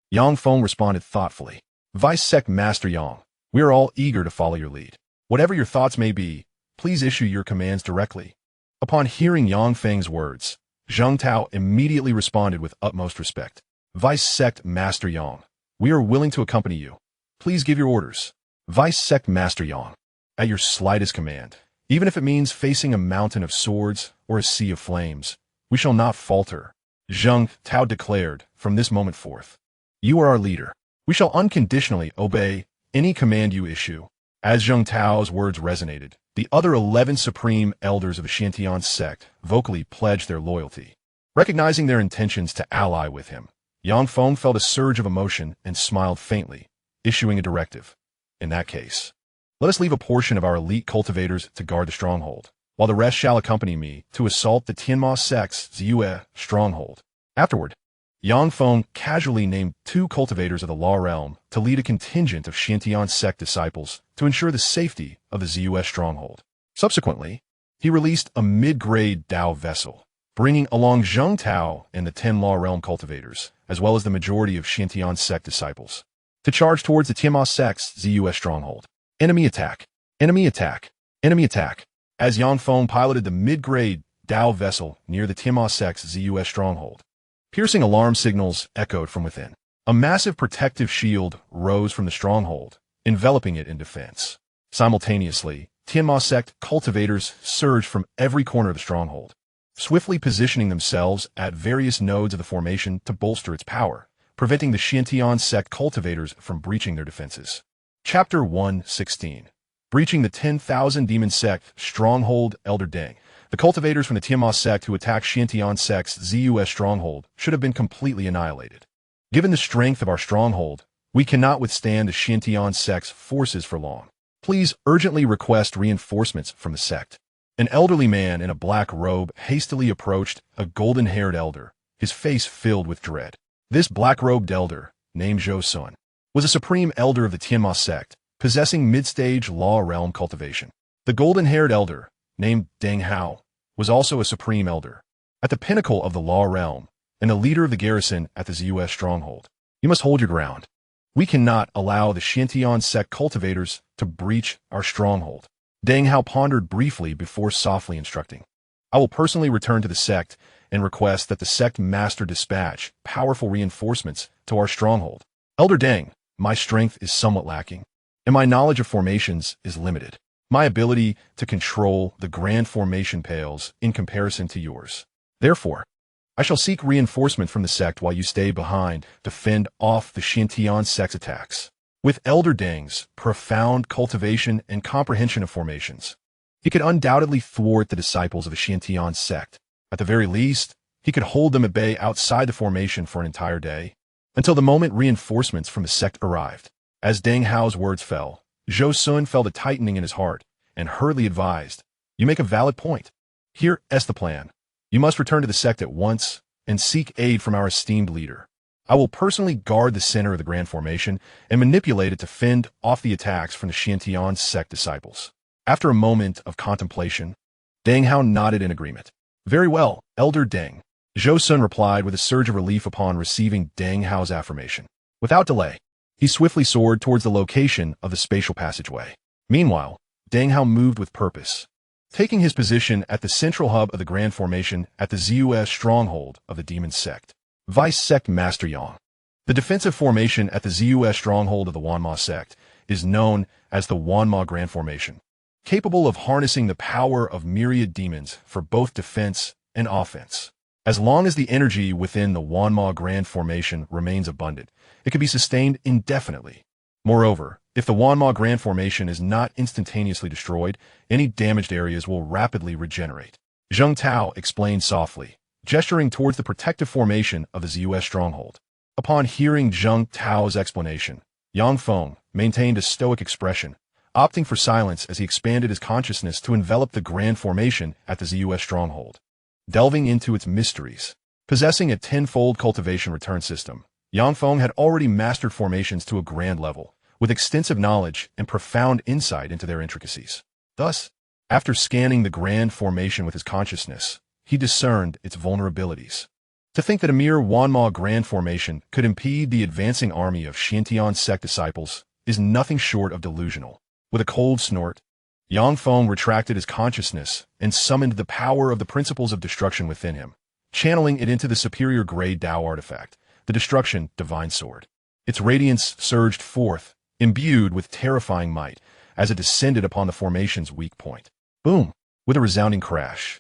Yang Feng responded thoughtfully. Vice Sect Master Yang, we are all eager to follow your lead. Whatever your thoughts may be, please issue your commands directly. Upon hearing Yang Feng's words, Zheng Tao immediately responded with utmost respect. Vice Sect Master Yang, we are willing to accompany you. Please give your orders. Vice Sect Master Yang, at your slightest command, even if it means facing a mountain of swords or a sea of flames, we shall not falter. Zheng Tao declared from this moment forth. You are our leader. We shall unconditionally obey any command you issue. As Zheng Tao's words resonated, the other 11 supreme elders of the Xianxia sect vocally pledged their loyalty. Recognizing their intentions to ally with him, Yang Feng felt a surge of emotion and smiled faintly, issuing a directive. In that case, let us leave a portion of our elite cultivators to guard the stronghold, while the rest shall accompany me to assault the Tianma sect's Ziyue stronghold. Afterward, Yang Feng casually named 2 cultivators of the Law Realm to lead a contingent of Xianxia sect disciples to ensure the safety of the Ziyue stronghold. Subsequently, he released a mid-grade Dao vessel, bringing along Zheng Tao and the 10 Law Realm cultivators, as well as the majority of Xianxia sect disciples, to charge towards the Tianma sect's Ziyue stronghold. Enemy attack! Enemy attack! Enemy attack! As Yang Feng piloted the mid-grade Dao vessel near the Tianma sect's Ziyue stronghold, piercing alarm signals echoed from within. A massive protective shield rose from the stronghold, enveloping it in defense. Simultaneously, Tianma sect cultivators surged from every corner of the stronghold, swiftly positioning themselves at various nodes of the formation to bolster its power, preventing the Xianxia sect cultivators from breaching their defenses. Chapter 1:16. Breaching the 10,000 Demon Sect Stronghold. Elder Deng. The cultivators from the Tianma sect who attacked Xianxia sect's ZUS stronghold should have been completely annihilated. Given the strength of our stronghold, we cannot withstand the Xianxia sect's forces for long. Please urgently request reinforcements from the sect. An elderly man in a black robe hastily approached a golden-haired elder, his face filled with dread. This black-robed elder, named Zhou Sun, was a supreme elder of the Tianma sect, possessing mid-stage law realm cultivation. The golden-haired elder, named Deng Hao, was also a supreme elder, at the pinnacle of the law realm, and the leader of the garrison at the ZUS stronghold. You must hold your ground. We cannot allow the Xianxia sect cultivators to breach our stronghold. Deng Hao pondered briefly before softly instructing. I will personally return to the sect and request that the sect master dispatch powerful reinforcements to our stronghold. Elder Deng, my strength is somewhat lacking, and my knowledge of formations is limited. My ability to control the grand formation pales in comparison to yours. Therefore, I shall seek reinforcement from the sect while you stay behind to fend off the Xianxia sect's attacks. With Elder Deng's profound cultivation and comprehension of formations, he could undoubtedly thwart the disciples of the Xianxia sect. At the very least, he could hold them at bay outside the formation for an entire day, until the moment reinforcements from the sect arrived. As Deng Hao's words fell, Zhou Sun felt a tightening in his heart and hurriedly advised, "You make a valid point. Here is the plan. You must return to the sect at once and seek aid from our esteemed leader. I will personally guard the center of the Grand Formation and manipulate it to fend off the attacks from the Xianxia sect disciples." After a moment of contemplation, Deng Hao nodded in agreement. "Very well, Elder Deng," Zhou Sun replied with a surge of relief upon receiving Deng Hao's affirmation. Without delay, he swiftly soared towards the location of the spatial passageway. Meanwhile, Deng Hao moved with purpose, taking his position at the central hub of the Grand Formation at the ZUS stronghold of the Demon Sect. Vice Sect Master Yang. The defensive formation at the ZUS stronghold of the Wanma Sect is known as the Wanma Grand Formation, capable of harnessing the power of myriad demons for both defense and offense. As long as the energy within the Wanma Grand Formation remains abundant, it can be sustained indefinitely. Moreover, if the Wanma Grand Formation is not instantaneously destroyed, any damaged areas will rapidly regenerate. Zheng Tao explained softly, gesturing towards the protective formation of the ZUS stronghold. Upon hearing Zheng Tao's explanation, Yang Feng maintained a stoic expression, opting for silence as he expanded his consciousness to envelop the Grand Formation at the ZUS stronghold. Delving into its mysteries. Possessing a tenfold cultivation return system, Yang Feng had already mastered formations to a grand level, with extensive knowledge and profound insight into their intricacies. Thus, after scanning the Grand Formation with his consciousness, he discerned its vulnerabilities. To think that a mere Wanma Grand Formation could impede the advancing army of Xianxia sect disciples is nothing short of delusional. With a cold snort, Yang Feng retracted his consciousness and summoned the power of the principles of destruction within him, channeling it into the superior grade Dao artifact, the Destruction Divine Sword. Its radiance surged forth, imbued with terrifying might, as it descended upon the formation's weak point. Boom! With a resounding crash,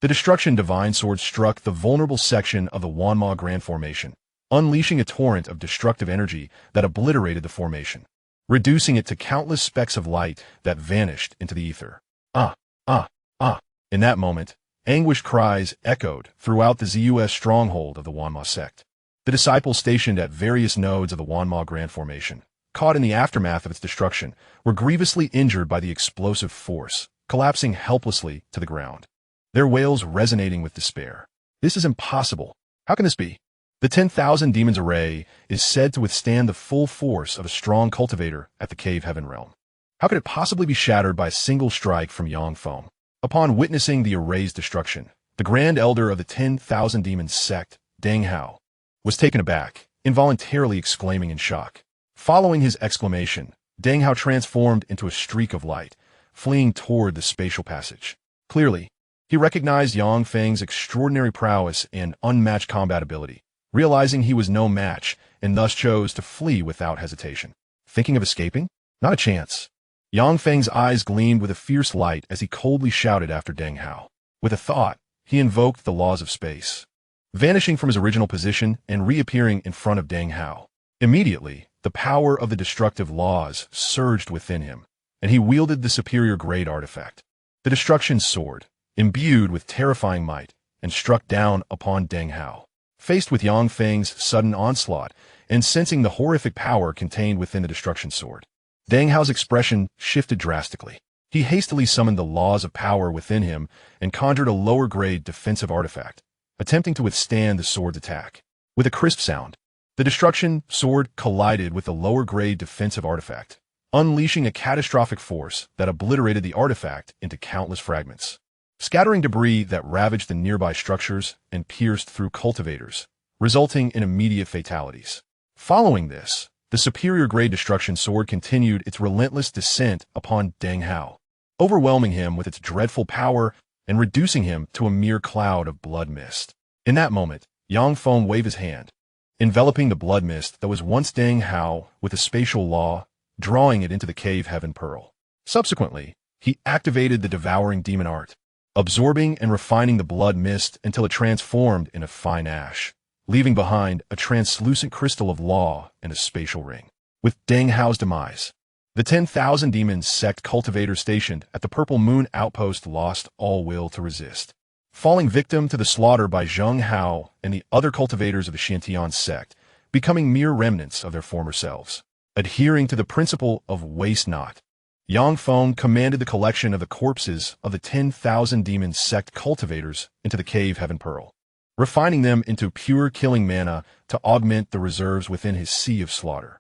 the Destruction Divine Sword struck the vulnerable section of the Wanma Grand Formation, unleashing a torrent of destructive energy that obliterated the formation, reducing it to countless specks of light that vanished into the ether. Ah! Ah! Ah! In that moment, anguished cries echoed throughout the ZUS stronghold of the Wanma sect. The disciples stationed at various nodes of the Wanma Grand Formation, caught in the aftermath of its destruction, were grievously injured by the explosive force, collapsing helplessly to the ground, their wails resonating with despair. "This is impossible. How can this be? The 10,000 demons array is said to withstand the full force of a strong cultivator at the Cave Heaven realm. How could it possibly be shattered by a single strike from Yang Feng?" Upon witnessing the array's destruction, the Grand Elder of the 10,000 Demons sect, Deng Hao, was taken aback, involuntarily exclaiming in shock. Following his exclamation, Deng Hao transformed into a streak of light, fleeing toward the spatial passage. Clearly, he recognized Yang Feng's extraordinary prowess and unmatched combat ability, realizing he was no match, and thus chose to flee without hesitation. Thinking of escaping? Not a chance. Yang Feng's eyes gleamed with a fierce light as he coldly shouted after Deng Hao. With a thought, he invoked the laws of space, vanishing from his original position and reappearing in front of Deng Hao. Immediately, the power of the destructive laws surged within him, and he wielded the superior grade artifact, the Destruction Sword, imbued with terrifying might, and struck down upon Deng Hao. Faced with Yang Feng's sudden onslaught, and sensing the horrific power contained within the Destruction Sword, Deng Hao's expression shifted drastically. He hastily summoned the laws of power within him and conjured a lower-grade defensive artifact, attempting to withstand the sword's attack. With a crisp sound, the Destruction Sword collided with the lower-grade defensive artifact, unleashing a catastrophic force that obliterated the artifact into countless fragments, scattering debris that ravaged the nearby structures and pierced through cultivators, resulting in immediate fatalities. Following this, the superior-grade Destruction Sword continued its relentless descent upon Deng Hao, overwhelming him with its dreadful power and reducing him to a mere cloud of blood mist. In that moment, Yang Feng waved his hand, enveloping the blood mist that was once Deng Hao with a spatial law, drawing it into the cave heaven pearl. Subsequently, he activated the devouring demon art, absorbing and refining the blood mist until it transformed into fine ash, leaving behind a translucent crystal of law and a spatial ring. With Deng Hao's demise, the 10,000 demon sect cultivators stationed at the Purple Moon outpost lost all will to resist, falling victim to the slaughter by Zheng Hao and the other cultivators of the Xianxia sect, becoming mere remnants of their former selves. Adhering to the principle of waste not, Yang Feng commanded the collection of the corpses of the 10,000 demon sect cultivators into the cave heaven pearl, refining them into pure killing mana to augment the reserves within his sea of slaughter.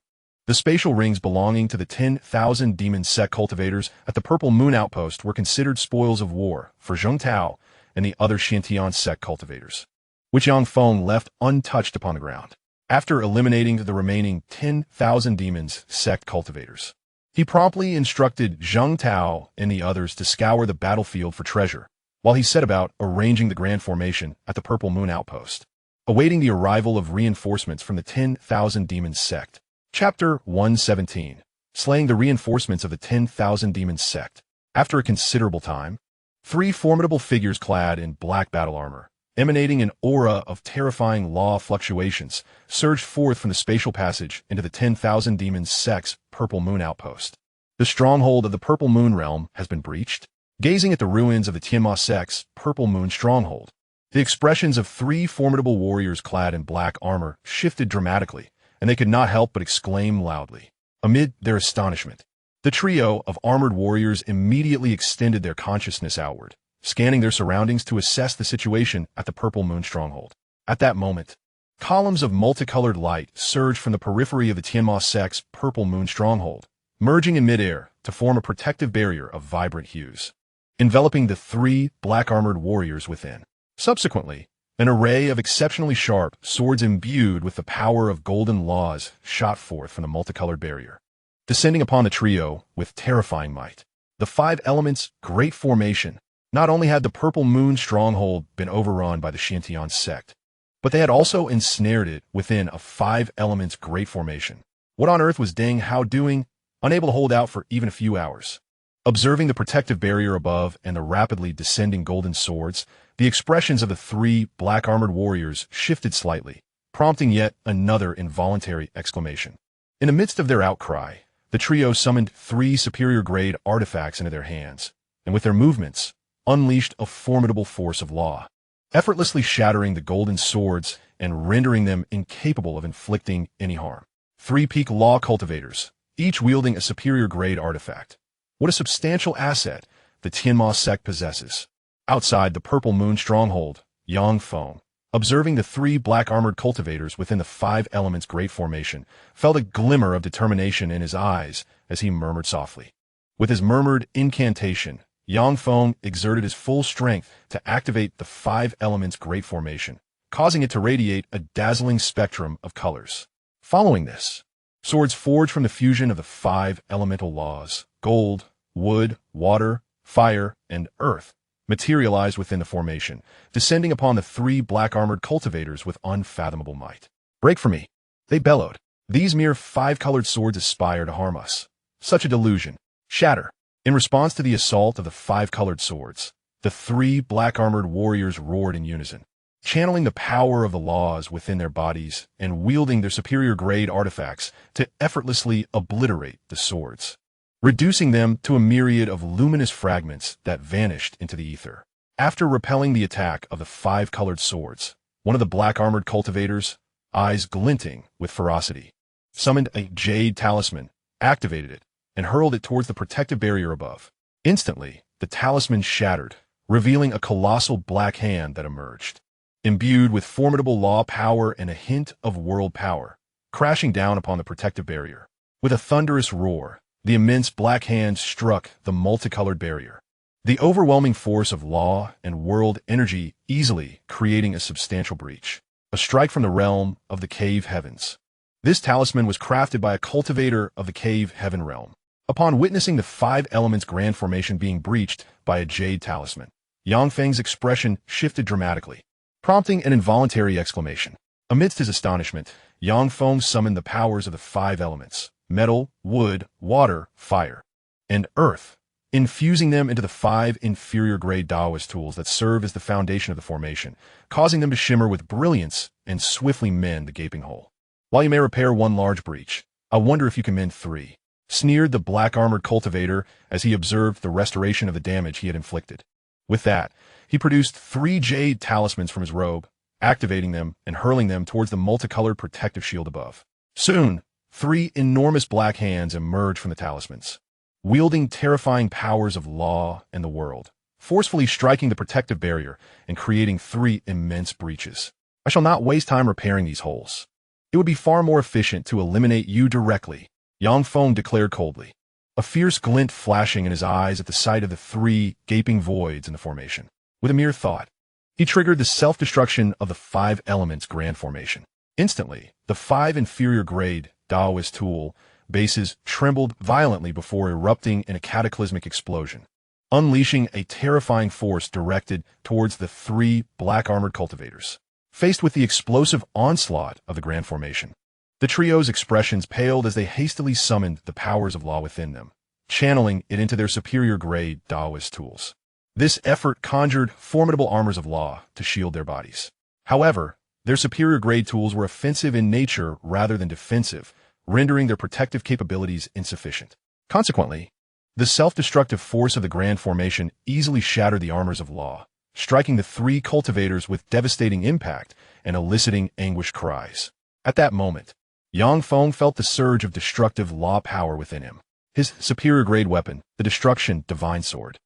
The spatial rings belonging to the 10,000 demon sect cultivators at the Purple Moon outpost were considered spoils of war for Zheng Tao and the other Xianxia sect cultivators, which Yang Feng left untouched upon the ground. After eliminating the remaining 10,000 demons sect cultivators, he promptly instructed Zheng Tao and the others to scour the battlefield for treasure, while he set about arranging the grand formation at the Purple Moon outpost, awaiting the arrival of reinforcements from the 10,000 demons sect. Chapter 117. Slaying the reinforcements of the 10,000 demons sect. After a considerable time, 3 formidable figures clad in black battle armor, emanating an aura of terrifying law fluctuations, surged forth from the spatial passage into the 10,000 demons sect's Purple Moon outpost. The stronghold of the Purple Moon realm has been breached. Gazing at the ruins of the Tianma sect's Purple Moon stronghold, the expressions of 3 formidable warriors clad in black armor shifted dramatically, and they could not help but exclaim loudly. Amid their astonishment, the trio of armored warriors immediately extended their consciousness outward, scanning their surroundings to assess the situation at the Purple Moon stronghold. At that moment, columns of multicolored light surged from the periphery of the Tianma sect's Purple Moon stronghold, merging in midair to form a protective barrier of vibrant hues, enveloping the 3 black-armored warriors within. Subsequently, an array of exceptionally sharp swords imbued with the power of golden laws shot forth from the multicolored barrier, descending upon the trio with terrifying might. The 5 elements' great formation. Not only had the Purple Moon stronghold been overrun by the Xianxia sect, but they had also ensnared it within a 5 elements great formation. What on earth was Deng Hao doing, unable to hold out for even a few hours? Observing the protective barrier above and the rapidly descending golden swords, the expressions of the 3 black-armored warriors shifted slightly, prompting yet another involuntary exclamation. In the midst of their outcry, the trio summoned 3 superior-grade artifacts into their hands, and with their movements, unleashed a formidable force of law, effortlessly shattering the golden swords and rendering them incapable of inflicting any harm. 3 peak law cultivators, each wielding a superior-grade artifact. What a substantial asset the Tianma sect possesses. Outside the Purple Moon stronghold, Yang Feng, observing the 3 black-armored cultivators within the 5 elements great formation, felt a glimmer of determination in his eyes as he murmured softly. With his murmured incantation, Yang Feng exerted his full strength to activate the 5 elements great formation, causing it to radiate a dazzling spectrum of colors. Following this, swords forged from the fusion of the 5 elemental laws, gold, wood, water, fire, and earth, materialized within the formation, descending upon the 3 black-armored cultivators with unfathomable might. "Break for me," they bellowed. "These mere 5-colored swords aspire to harm us. Such a delusion. Shatter." In response to the assault of the 5-colored swords, the 3 black-armored warriors roared in unison, channeling the power of the laws within their bodies and wielding their superior-grade artifacts to effortlessly obliterate the swords, reducing them to a myriad of luminous fragments that vanished into the ether. After repelling the attack of the 5-colored swords, one of the black-armored cultivators, eyes glinting with ferocity, summoned a jade talisman, activated it, and hurled it towards the protective barrier above. Instantly, the talisman shattered, revealing a colossal black hand that emerged, imbued with formidable law power and a hint of world power, crashing down upon the protective barrier. With a thunderous roar, the immense black hand struck the multicolored barrier, the overwhelming force of law and world energy easily creating a substantial breach. A strike from the realm of the cave heavens. This talisman was crafted by a cultivator of the cave heaven realm. Upon witnessing the 5 elements grand formation being breached by a jade talisman, Yang Feng's expression shifted dramatically. prompting an involuntary exclamation. Amidst his astonishment, Yang Feng summoned the powers of the 5 elements: metal, wood, water, fire, and earth, infusing them into the 5 inferior-grade Taoist tools that serve as the foundation of the formation, causing them to shimmer with brilliance and swiftly mend the gaping hole. While you may repair 1 large breach, I wonder if you can mend 3, sneered the black-armored cultivator as he observed the restoration of the damage he had inflicted. With that, he produced 3 jade talismans from his robe, activating them and hurling them towards the multicolored protective shield above. Soon, 3 enormous black hands emerged from the talismans, wielding terrifying powers of law and the world, forcefully striking the protective barrier and creating 3 immense breaches. I shall not waste time repairing these holes. It would be far more efficient to eliminate you directly, Yang Feng declared coldly, a fierce glint flashing in his eyes at the sight of the 3 gaping voids in the formation. With a mere thought, he triggered the self-destruction of the 5 elements grand formation. Instantly, the 5 inferior-grade Taoist tool bases trembled violently before erupting in a cataclysmic explosion, unleashing a terrifying force directed towards the 3 black-armored cultivators. Faced with the explosive onslaught of the grand formation, the trio's expressions paled as they hastily summoned the powers of law within them, channeling it into their superior-grade Taoist tools. This effort conjured formidable armors of law to shield their bodies. However, their superior-grade tools were offensive in nature rather than defensive, rendering their protective capabilities insufficient. Consequently, the self-destructive force of the grand formation easily shattered the armors of law, striking the 3 cultivators with devastating impact and eliciting anguished cries. At that moment, Yang Feng felt the surge of destructive law power within him. His superior-grade weapon, the Destruction Divine Sword,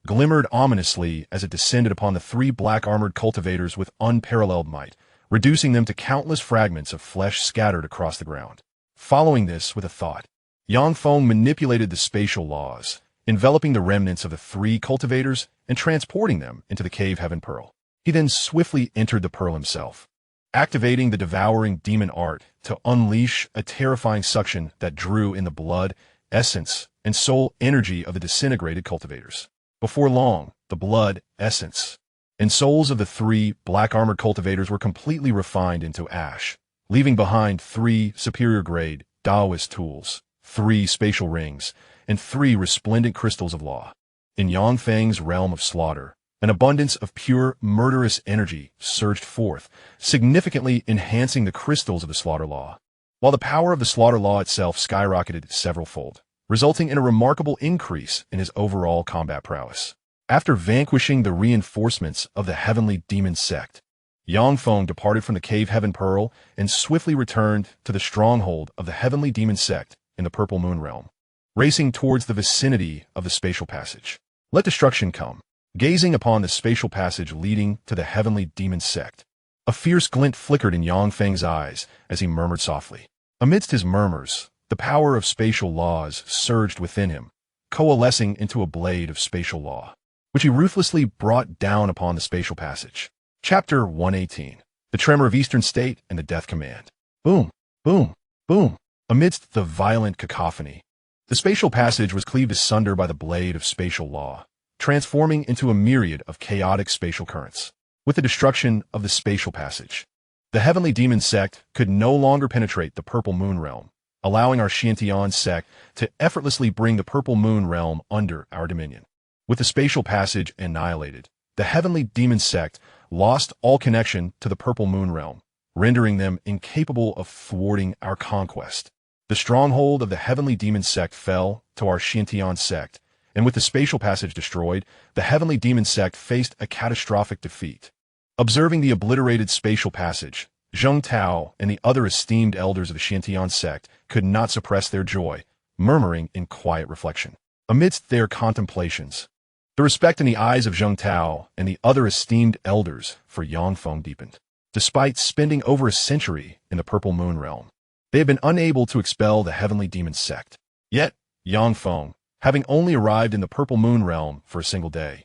glimmered ominously as it descended upon the 3 black-armored cultivators with unparalleled might, reducing them to countless fragments of flesh scattered across the ground. Following this with a thought, Yang Feng manipulated the spatial laws, enveloping the remnants of the 3 cultivators and transporting them into the cave Heaven Pearl. He then swiftly entered the pearl himself, activating the devouring demon art to unleash a terrifying suction that drew in the blood, essence, and soul energy of the disintegrated cultivators. Before long, the blood, essence, and souls of the 3 black-armored cultivators were completely refined into ash, leaving behind 3 superior-grade Taoist tools, 3 spatial rings, and 3 resplendent crystals of law. In Yang Feng's realm of slaughter, an abundance of pure, murderous energy surged forth, significantly enhancing the crystals of the slaughter law, while the power of the slaughter law itself skyrocketed several-fold, resulting in a remarkable increase in his overall combat prowess. After vanquishing the reinforcements of the heavenly demon sect, Yang Feng departed from the cave Heaven Pearl and swiftly returned to the stronghold of the heavenly demon sect in the Purple Moon realm, racing towards the vicinity of the spatial passage. Let destruction come. Gazing upon the spatial passage leading to the heavenly demon sect, a fierce glint flickered in Yang Feng's eyes as he murmured softly. Amidst his murmurs, the power of spatial laws surged within him, coalescing into a blade of spatial law, which he ruthlessly brought down upon the spatial passage. Chapter 118. The Tremor of Eastern State and the Death Command. Boom, boom, boom. Amidst the violent cacophony, the spatial passage was cleaved asunder by the blade of spatial law, transforming into a myriad of chaotic spatial currents. With the destruction of the spatial passage, the heavenly demon sect could no longer penetrate the Purple Moon realm, allowing our Xianxia sect to effortlessly bring the Purple Moon realm under our dominion. With the spatial passage annihilated, the heavenly demon sect lost all connection to the Purple Moon realm, rendering them incapable of thwarting our conquest. The stronghold of the heavenly demon sect fell to our Xianxia sect, and with the spatial passage destroyed, the heavenly demon sect faced a catastrophic defeat. Observing the obliterated spatial passage, Zheng Tao and the other esteemed elders of the Xianxia sect could not suppress their joy, murmuring in quiet reflection. Amidst their contemplations, the respect in the eyes of Zheng Tao and the other esteemed elders for Yang Feng deepened. Despite spending over a century in the Purple Moon realm, they had been unable to expel the heavenly demon sect. Yet, Yang Feng, having only arrived in the Purple Moon realm for a single day,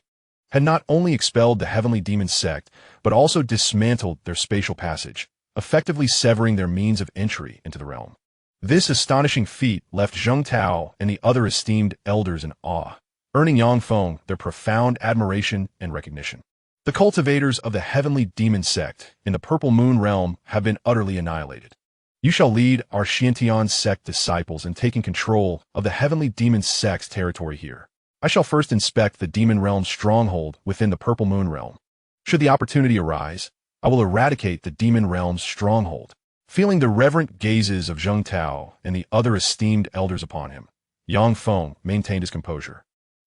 had not only expelled the heavenly demon sect, but also dismantled their spatial passage, effectively severing their means of entry into the realm. This astonishing feat left Zheng Tao and the other esteemed elders in awe, earning Yang Feng their profound admiration and recognition. The cultivators of the heavenly demon sect in the Purple Moon realm have been utterly annihilated. You shall lead our Xianxia sect disciples in taking control of the heavenly demon sect's territory here. I shall first inspect the demon realm's stronghold within the Purple Moon realm. Should the opportunity arise, I will eradicate the demon realm's stronghold. Feeling the reverent gazes of Zheng Tao and the other esteemed elders upon him, Yang Feng maintained his composure.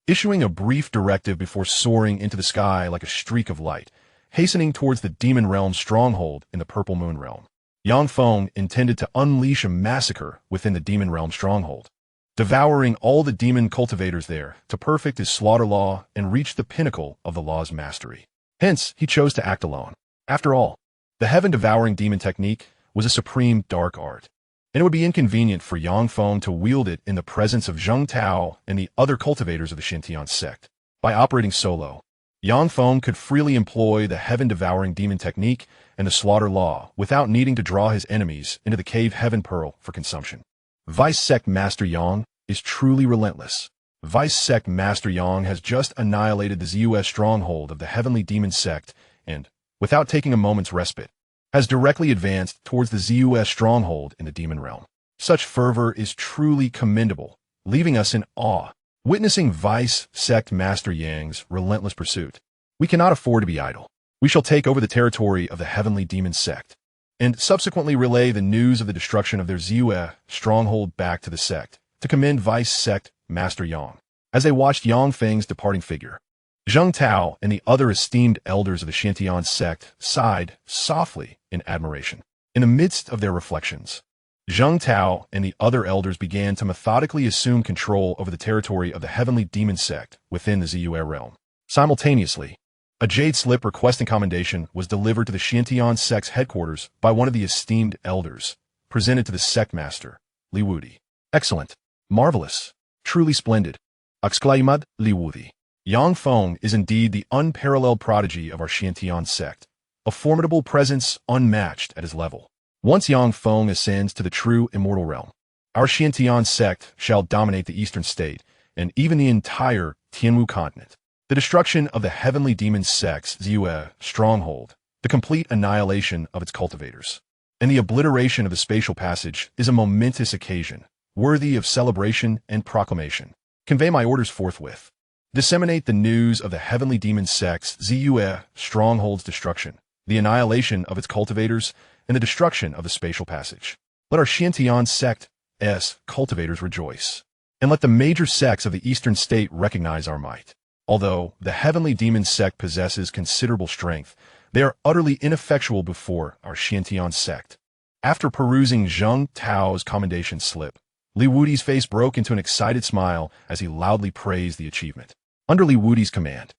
Issuing a brief directive before soaring into the sky like a streak of light, hastening towards the demon realm's stronghold in the Purple Moon realm. Yang Feng intended to unleash a massacre within the demon realm stronghold, devouring all the demon cultivators there to perfect his slaughter law and reach the pinnacle of the law's mastery. Hence, he chose to act alone. After all, the heaven-devouring demon technique was a supreme dark art, and it would be inconvenient for Yang Feng to wield it in the presence of Zheng Tao and the other cultivators of the Xianxia sect. By operating solo, Yang Feng could freely employ the heaven-devouring demon technique and the slaughter law without needing to draw his enemies into the cave heaven pearl for consumption. Vice Sect Master Yang is truly relentless. Vice Sect Master Yang has just annihilated the ZUS stronghold of the heavenly demon sect and, without taking a moment's respite, has directly advanced towards the ZUS stronghold in the demon realm. Such fervor is truly commendable, leaving us in awe. Witnessing Vice Sect Master Yang's relentless pursuit, we cannot afford to be idle. We shall take over the territory of the heavenly demon sect, and subsequently relay the news of the destruction of their ZUS stronghold back to the sect, to commend Vice Sect Master Yang. As they watched Yang Feng's departing figure, Zheng Tao and the other esteemed elders of the Xianxia sect sighed softly in admiration. In the midst of their reflections, Zheng Tao and the other elders began to methodically assume control over the territory of the heavenly demon sect within the ZUS realm. Simultaneously, a jade slip requesting commendation was delivered to the Xianxia sect's headquarters by one of the esteemed elders, presented to the sect master, Li Wudi. Excellent. Marvelous. Truly splendid. Exclaimed Li Wudi. Yang Feng is indeed the unparalleled prodigy of our Xianxia sect, a formidable presence unmatched at his level. Once Yang Feng ascends to the true immortal realm, our Xianxia sect shall dominate the eastern state and even the entire Tianwu continent. The destruction of the heavenly demon sect's ZUS stronghold, the complete annihilation of its cultivators, and the obliteration of the spatial passage is a momentous occasion, worthy of celebration and proclamation. Convey my orders forthwith. Disseminate the news of the heavenly demon sect's ZUS stronghold's destruction, the annihilation of its cultivators, and the destruction of the spatial passage. Let our Xianxia sect's cultivators rejoice, and let the major sects of the eastern state recognize our might. Although the heavenly demon sect possesses considerable strength, they are utterly ineffectual before our Xianxia sect. After perusing Zheng Tao's commendation slip, Li Wudi's face broke into an excited smile as he loudly praised the achievement. Under Li Wudi's command,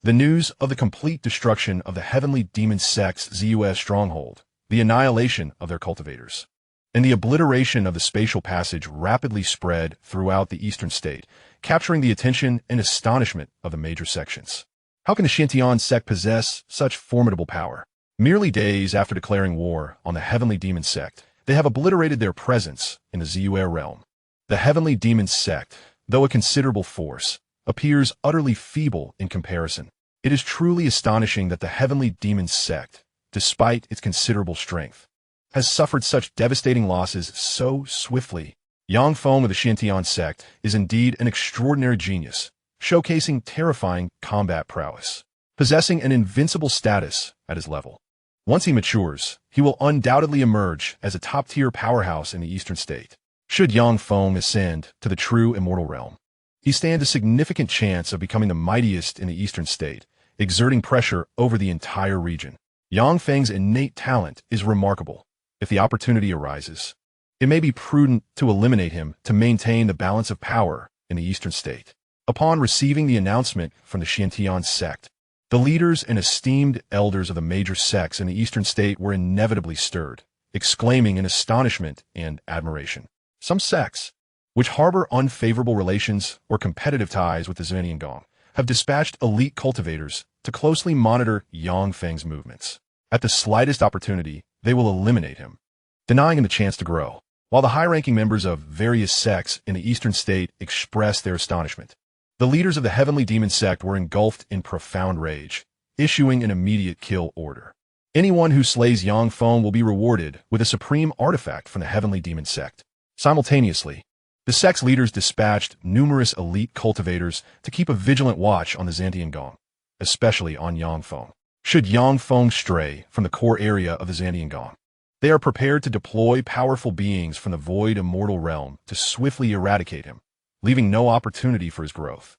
the news of the complete destruction of the heavenly demon sect's ZUS stronghold, the annihilation of their cultivators, and the obliteration of the spatial passage rapidly spread throughout the eastern state, capturing the attention and astonishment of the major sections. How can the Xianxia sect possess such formidable power? Merely days after declaring war on the heavenly demon sect, they have obliterated their presence in the ZUS realm. The heavenly demon sect, though a considerable force, appears utterly feeble in comparison. It is truly astonishing that the heavenly demon sect, despite its considerable strength, has suffered such devastating losses so swiftly. Yang Feng of the Xianxia sect is indeed an extraordinary genius, showcasing terrifying combat prowess, possessing an invincible status at his level. Once he matures, he will undoubtedly emerge as a top-tier powerhouse in the eastern state. Should Yang Feng ascend to the true immortal realm, he stands a significant chance of becoming the mightiest in the eastern state, exerting pressure over the entire region. Yang Feng's innate talent is remarkable. If the opportunity arises, it may be prudent to eliminate him to maintain the balance of power in the eastern state. Upon receiving the announcement from the Xianxia sect, the leaders and esteemed elders of the major sects in the eastern state were inevitably stirred, exclaiming in astonishment and admiration. Some sects, which harbor unfavorable relations or competitive ties with the Zheniangong, have dispatched elite cultivators to closely monitor Yang Feng's movements. At the slightest opportunity, they will eliminate him, denying him the chance to grow. While the high-ranking members of various sects in the eastern state expressed their astonishment, the leaders of the heavenly demon sect were engulfed in profound rage, issuing an immediate kill order. Anyone who slays Yang Feng will be rewarded with a supreme artifact from the heavenly demon sect. Simultaneously, the sect's leaders dispatched numerous elite cultivators to keep a vigilant watch on the Xantian Gong, especially on Yang Feng. Should Yang Feng stray from the core area of the Xantian Gong, they are prepared to deploy powerful beings from the void immortal realm to swiftly eradicate him, leaving no opportunity for his growth.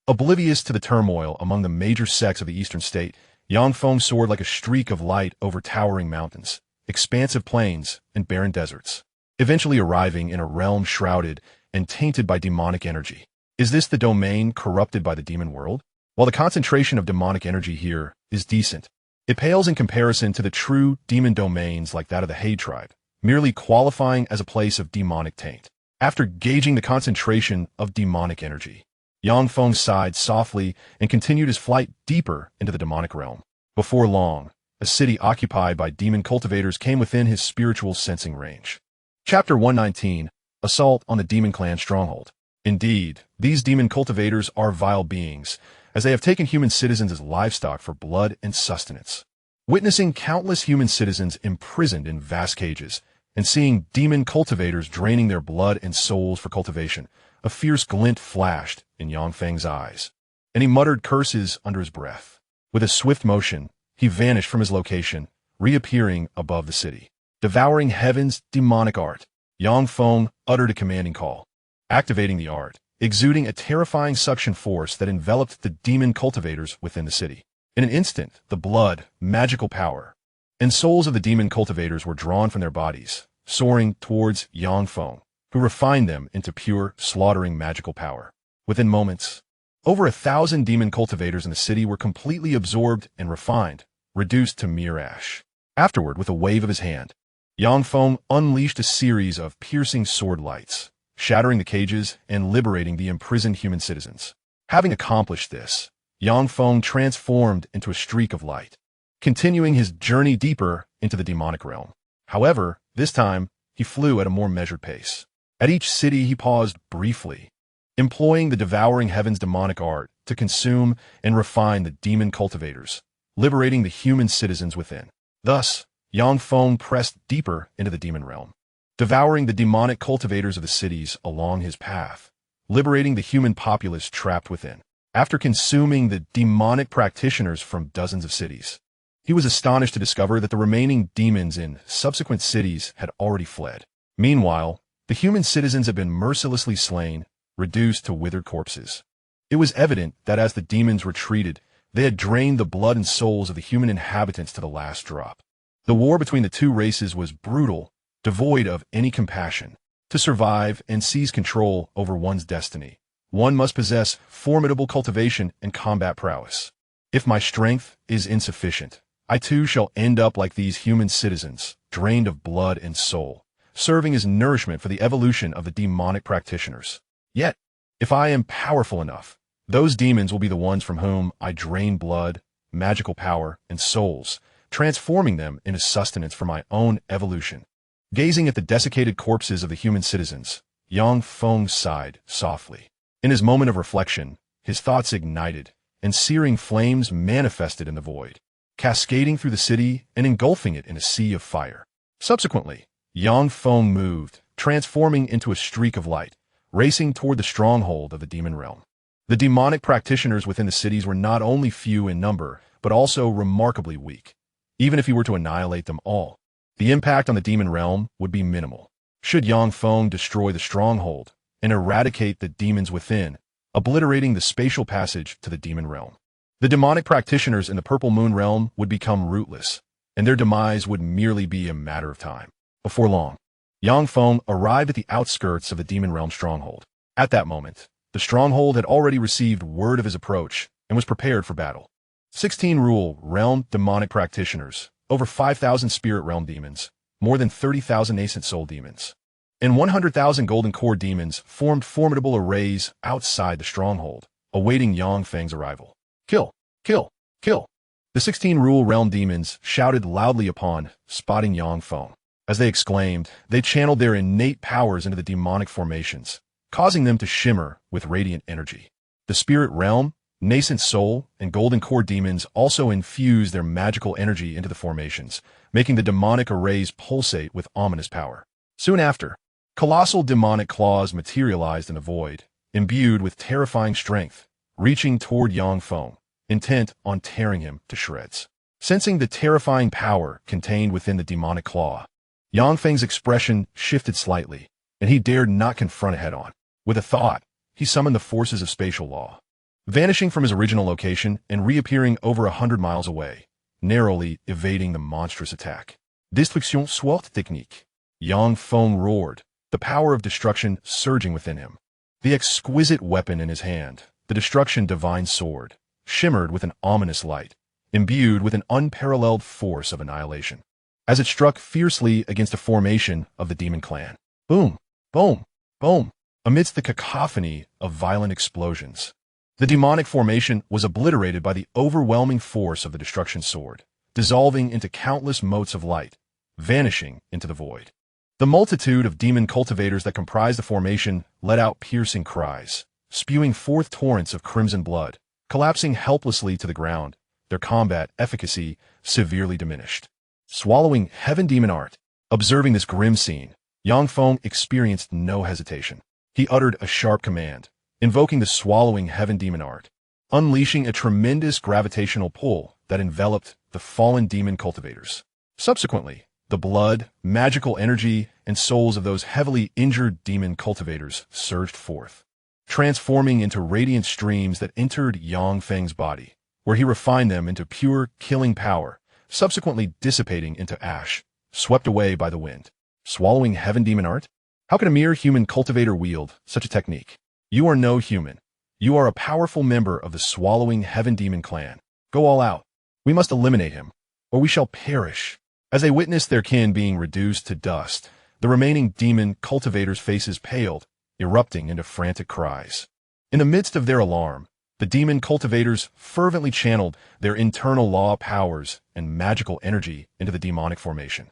Oblivious to the turmoil among the major sects of the eastern state, Yang Feng soared like a streak of light over towering mountains, expansive plains, and barren deserts, eventually arriving in a realm shrouded and tainted by demonic energy. Is this the domain corrupted by the demon world? While the concentration of demonic energy here is decent, it pales in comparison to the true demon domains like that of the Hay tribe, merely qualifying as a place of demonic taint. After gauging the concentration of demonic energy, Yang Feng sighed softly and continued his flight deeper into the demonic realm. Before long, a city occupied by demon cultivators came within his spiritual sensing range. Chapter 119, Assault on the Demon Clan Stronghold. Indeed, these demon cultivators are vile beings, as they have taken human citizens as livestock for blood and sustenance. Witnessing countless human citizens imprisoned in vast cages, and seeing demon cultivators draining their blood and souls for cultivation, a fierce glint flashed in Yang Feng's eyes, and he muttered curses under his breath. With a swift motion, he vanished from his location, reappearing above the city. Devouring heaven's demonic art, Yang Feng uttered a commanding call, activating the art, exuding a terrifying suction force that enveloped the demon cultivators within the city. In an instant, the blood, magical power, and souls of the demon cultivators were drawn from their bodies, soaring towards Yang Feng, who refined them into pure, slaughtering magical power. Within moments, over 1,000 demon cultivators in the city were completely absorbed and refined, reduced to mere ash. Afterward, with a wave of his hand, Yang Feng unleashed a series of piercing sword lights, shattering the cages and liberating the imprisoned human citizens. Having accomplished this, Yang Feng transformed into a streak of light, continuing his journey deeper into the demonic realm. However, this time, he flew at a more measured pace. At each city, he paused briefly, employing the devouring heaven's demonic art to consume and refine the demon cultivators, liberating the human citizens within. Thus, Yang Feng pressed deeper into the demon realm, devouring the demonic cultivators of the cities along his path, liberating the human populace trapped within. After consuming the demonic practitioners from dozens of cities, he was astonished to discover that the remaining demons in subsequent cities had already fled. Meanwhile, the human citizens had been mercilessly slain, reduced to withered corpses. It was evident that as the demons retreated, they had drained the blood and souls of the human inhabitants to the last drop. The war between the two races was brutal, devoid of any compassion. To survive and seize control over one's destiny, one must possess formidable cultivation and combat prowess. If my strength is insufficient, I too shall end up like these human citizens, drained of blood and soul, serving as nourishment for the evolution of the demonic practitioners. Yet, if I am powerful enough, those demons will be the ones from whom I drain blood, magical power, and souls, transforming them into sustenance for my own evolution. Gazing at the desiccated corpses of the human citizens, Yang Feng sighed softly. In his moment of reflection, his thoughts ignited, and searing flames manifested in the void, cascading through the city and engulfing it in a sea of fire. Subsequently, Yang Feng moved, transforming into a streak of light, racing toward the stronghold of the demon realm. The demonic practitioners within the cities were not only few in number, but also remarkably weak. Even if he were to annihilate them all, the impact on the demon realm would be minimal. Should Yang Feng destroy the stronghold and eradicate the demons within, obliterating the spatial passage to the demon realm, the demonic practitioners in the Purple Moon realm would become rootless, and their demise would merely be a matter of time. Before long, Yang Feng arrived at the outskirts of the demon realm stronghold. At that moment, the stronghold had already received word of his approach and was prepared for battle. 16 rule realm demonic practitioners, over 5,000 spirit realm demons, more than 30,000 nascent soul demons, and 100,000 golden core demons formed formidable arrays outside the stronghold, awaiting Yang Feng's arrival. Kill! Kill! Kill! The 16 rule realm demons shouted loudly upon spotting Yang Feng. As they exclaimed, they channeled their innate powers into the demonic formations, causing them to shimmer with radiant energy. The spirit realm, Nascent soul and golden core demons also infuse their magical energy into the formations, making the demonic arrays pulsate with ominous power. Soon after, colossal demonic claws materialized in the void, imbued with terrifying strength, reaching toward Yang Feng, intent on tearing him to shreds. Sensing the terrifying power contained within the demonic claw, Yang Feng's expression shifted slightly, and he dared not confront it head-on. With a thought, he summoned the forces of spatial law, vanishing from his original location and reappearing over 100 miles away, narrowly evading the monstrous attack. Destruction soit technique. Yang Feng roared, the power of destruction surging within him. The exquisite weapon in his hand, the destruction divine sword, shimmered with an ominous light, imbued with an unparalleled force of annihilation, as it struck fiercely against the formation of the demon clan. Boom, boom, boom. Amidst the cacophony of violent explosions, the demonic formation was obliterated by the overwhelming force of the destruction sword, dissolving into countless motes of light, vanishing into the void. The multitude of demon cultivators that comprised the formation let out piercing cries, spewing forth torrents of crimson blood, collapsing helplessly to the ground, their combat efficacy severely diminished. Swallowing heaven demon art. Observing this grim scene, Yang Feng experienced no hesitation. He uttered a sharp command, invoking the swallowing heaven demon art, unleashing a tremendous gravitational pull that enveloped the fallen demon cultivators. Subsequently, the blood, magical energy, and souls of those heavily injured demon cultivators surged forth, transforming into radiant streams that entered Yang Feng's body, where he refined them into pure killing power, subsequently dissipating into ash, swept away by the wind. Swallowing heaven demon art? How can a mere human cultivator wield such a technique? You are no human. You are a powerful member of the swallowing heaven demon clan. Go all out. We must eliminate him, or we shall perish. As they witnessed their kin being reduced to dust, the remaining demon cultivators' faces paled, erupting into frantic cries. In the midst of their alarm, the demon cultivators fervently channeled their internal law powers and magical energy into the demonic formation.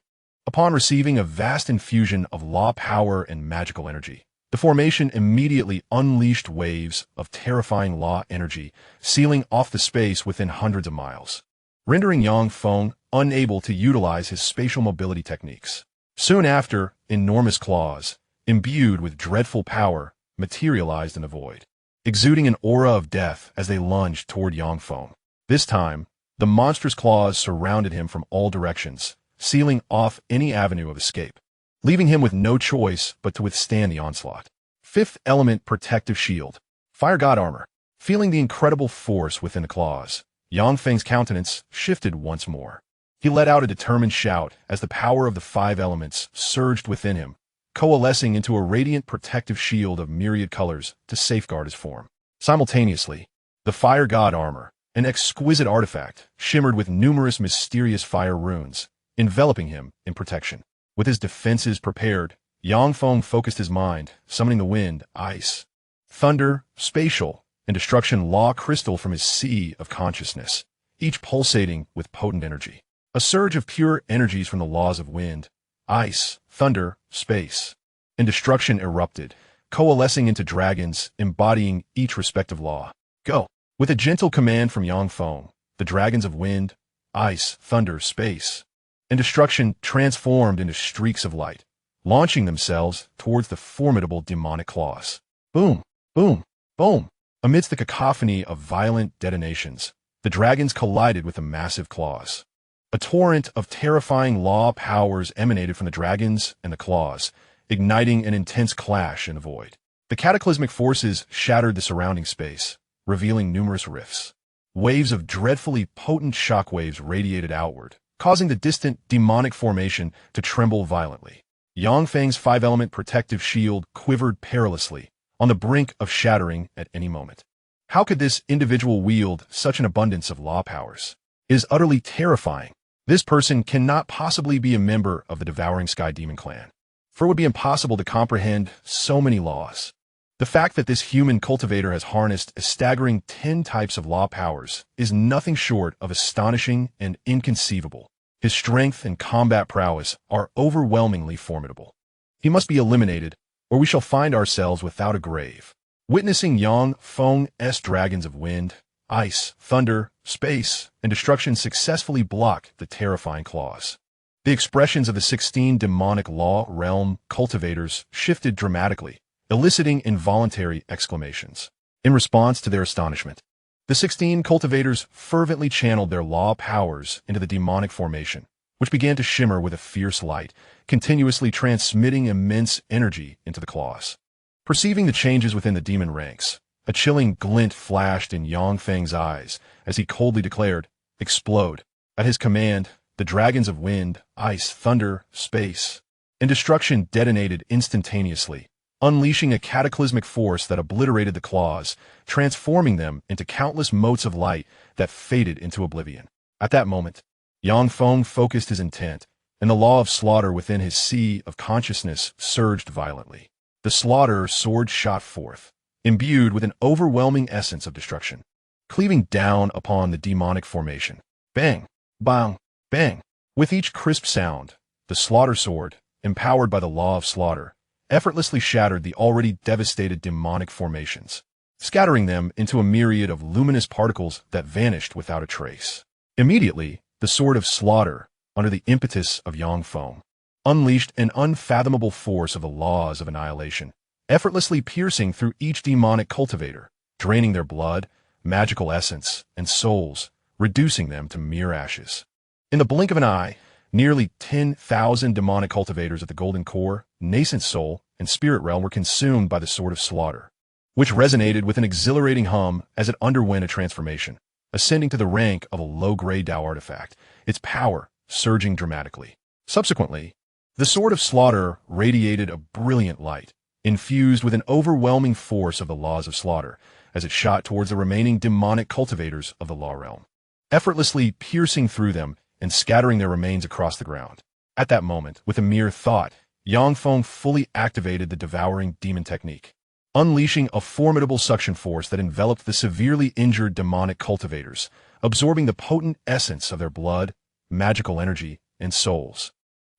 Upon receiving a vast infusion of law power and magical energy, the formation immediately unleashed waves of terrifying law energy, sealing off the space within hundreds of miles, rendering Yang Feng unable to utilize his spatial mobility techniques. Soon after, enormous claws, imbued with dreadful power, materialized in the void, exuding an aura of death as they lunged toward Yang Feng. This time, the monstrous claws surrounded him from all directions, sealing off any avenue of escape, leaving him with no choice but to withstand the onslaught. Fifth element protective shield. Fire god armor. Feeling the incredible force within the claws, Yang Feng's countenance shifted once more. He let out a determined shout as the power of the five elements surged within him, coalescing into a radiant protective shield of myriad colors to safeguard his form. Simultaneously, the fire god armor, an exquisite artifact, shimmered with numerous mysterious fire runes, enveloping him in protection. With his defenses prepared, Yang Feng focused his mind, summoning the wind, ice, thunder, spatial, and destruction law crystal from his sea of consciousness, each pulsating with potent energy. A surge of pure energies from the laws of wind, ice, thunder, space, and destruction erupted, coalescing into dragons embodying each respective law. Go! With a gentle command from Yang Feng, the dragons of wind, ice, thunder, space, and destruction transformed into streaks of light, launching themselves towards the formidable demonic claws. Boom, boom, boom. Amidst the cacophony of violent detonations, the dragons collided with the massive claws. A torrent of terrifying law powers emanated from the dragons and the claws, igniting an intense clash in the void. The cataclysmic forces shattered the surrounding space, revealing numerous rifts. Waves of dreadfully potent shockwaves radiated outward, causing the distant demonic formation to tremble violently. Yang Feng's five-element protective shield quivered perilously, on the brink of shattering at any moment. How could this individual wield such an abundance of law powers? It is utterly terrifying. This person cannot possibly be a member of the Devouring Sky Demon clan, for it would be impossible to comprehend so many laws. The fact that this human cultivator has harnessed a staggering 10 types of law powers is nothing short of astonishing and inconceivable. His strength and combat prowess are overwhelmingly formidable. He must be eliminated, or we shall find ourselves without a grave. Witnessing Yang Feng's dragons of wind, ice, thunder, space, and destruction successfully block the terrifying claws. The expressions of the 16 demonic law realm cultivators shifted dramatically, eliciting involuntary exclamations. In response to their astonishment, the 16 cultivators fervently channeled their law powers into the demonic formation, which began to shimmer with a fierce light, continuously transmitting immense energy into the claws. Perceiving the changes within the demon ranks, a chilling glint flashed in Yang Feng's eyes as he coldly declared, "Explode." At his command, the dragons of wind, ice, thunder, space, and destruction detonated instantaneously, unleashing a cataclysmic force that obliterated the claws, transforming them into countless motes of light that faded into oblivion. At that moment, Yang Feng focused his intent, and the law of slaughter within his sea of consciousness surged violently. The slaughter sword shot forth, imbued with an overwhelming essence of destruction, cleaving down upon the demonic formation. Bang! Bang! Bang! With each crisp sound, the slaughter sword, empowered by the law of slaughter, effortlessly shattered the already devastated demonic formations, scattering them into a myriad of luminous particles that vanished without a trace. Immediately, the sword of slaughter, under the impetus of Yang Feng, unleashed an unfathomable force of the laws of annihilation, effortlessly piercing through each demonic cultivator, draining their blood, magical essence, and souls, reducing them to mere ashes. In the blink of an eye, nearly 10,000 demonic cultivators of the Golden Core, Nascent Soul, and Spirit Realm were consumed by the Sword of Slaughter, which resonated with an exhilarating hum as it underwent a transformation, ascending to the rank of a low-grade Dao artifact, its power surging dramatically. Subsequently, the Sword of Slaughter radiated a brilliant light, infused with an overwhelming force of the laws of slaughter, as it shot towards the remaining demonic cultivators of the Law Realm, effortlessly piercing through them and scattering their remains across the ground. At that moment, with a mere thought, Yang Feng fully activated the devouring demon technique, unleashing a formidable suction force that enveloped the severely injured demonic cultivators, absorbing the potent essence of their blood, magical energy, and souls,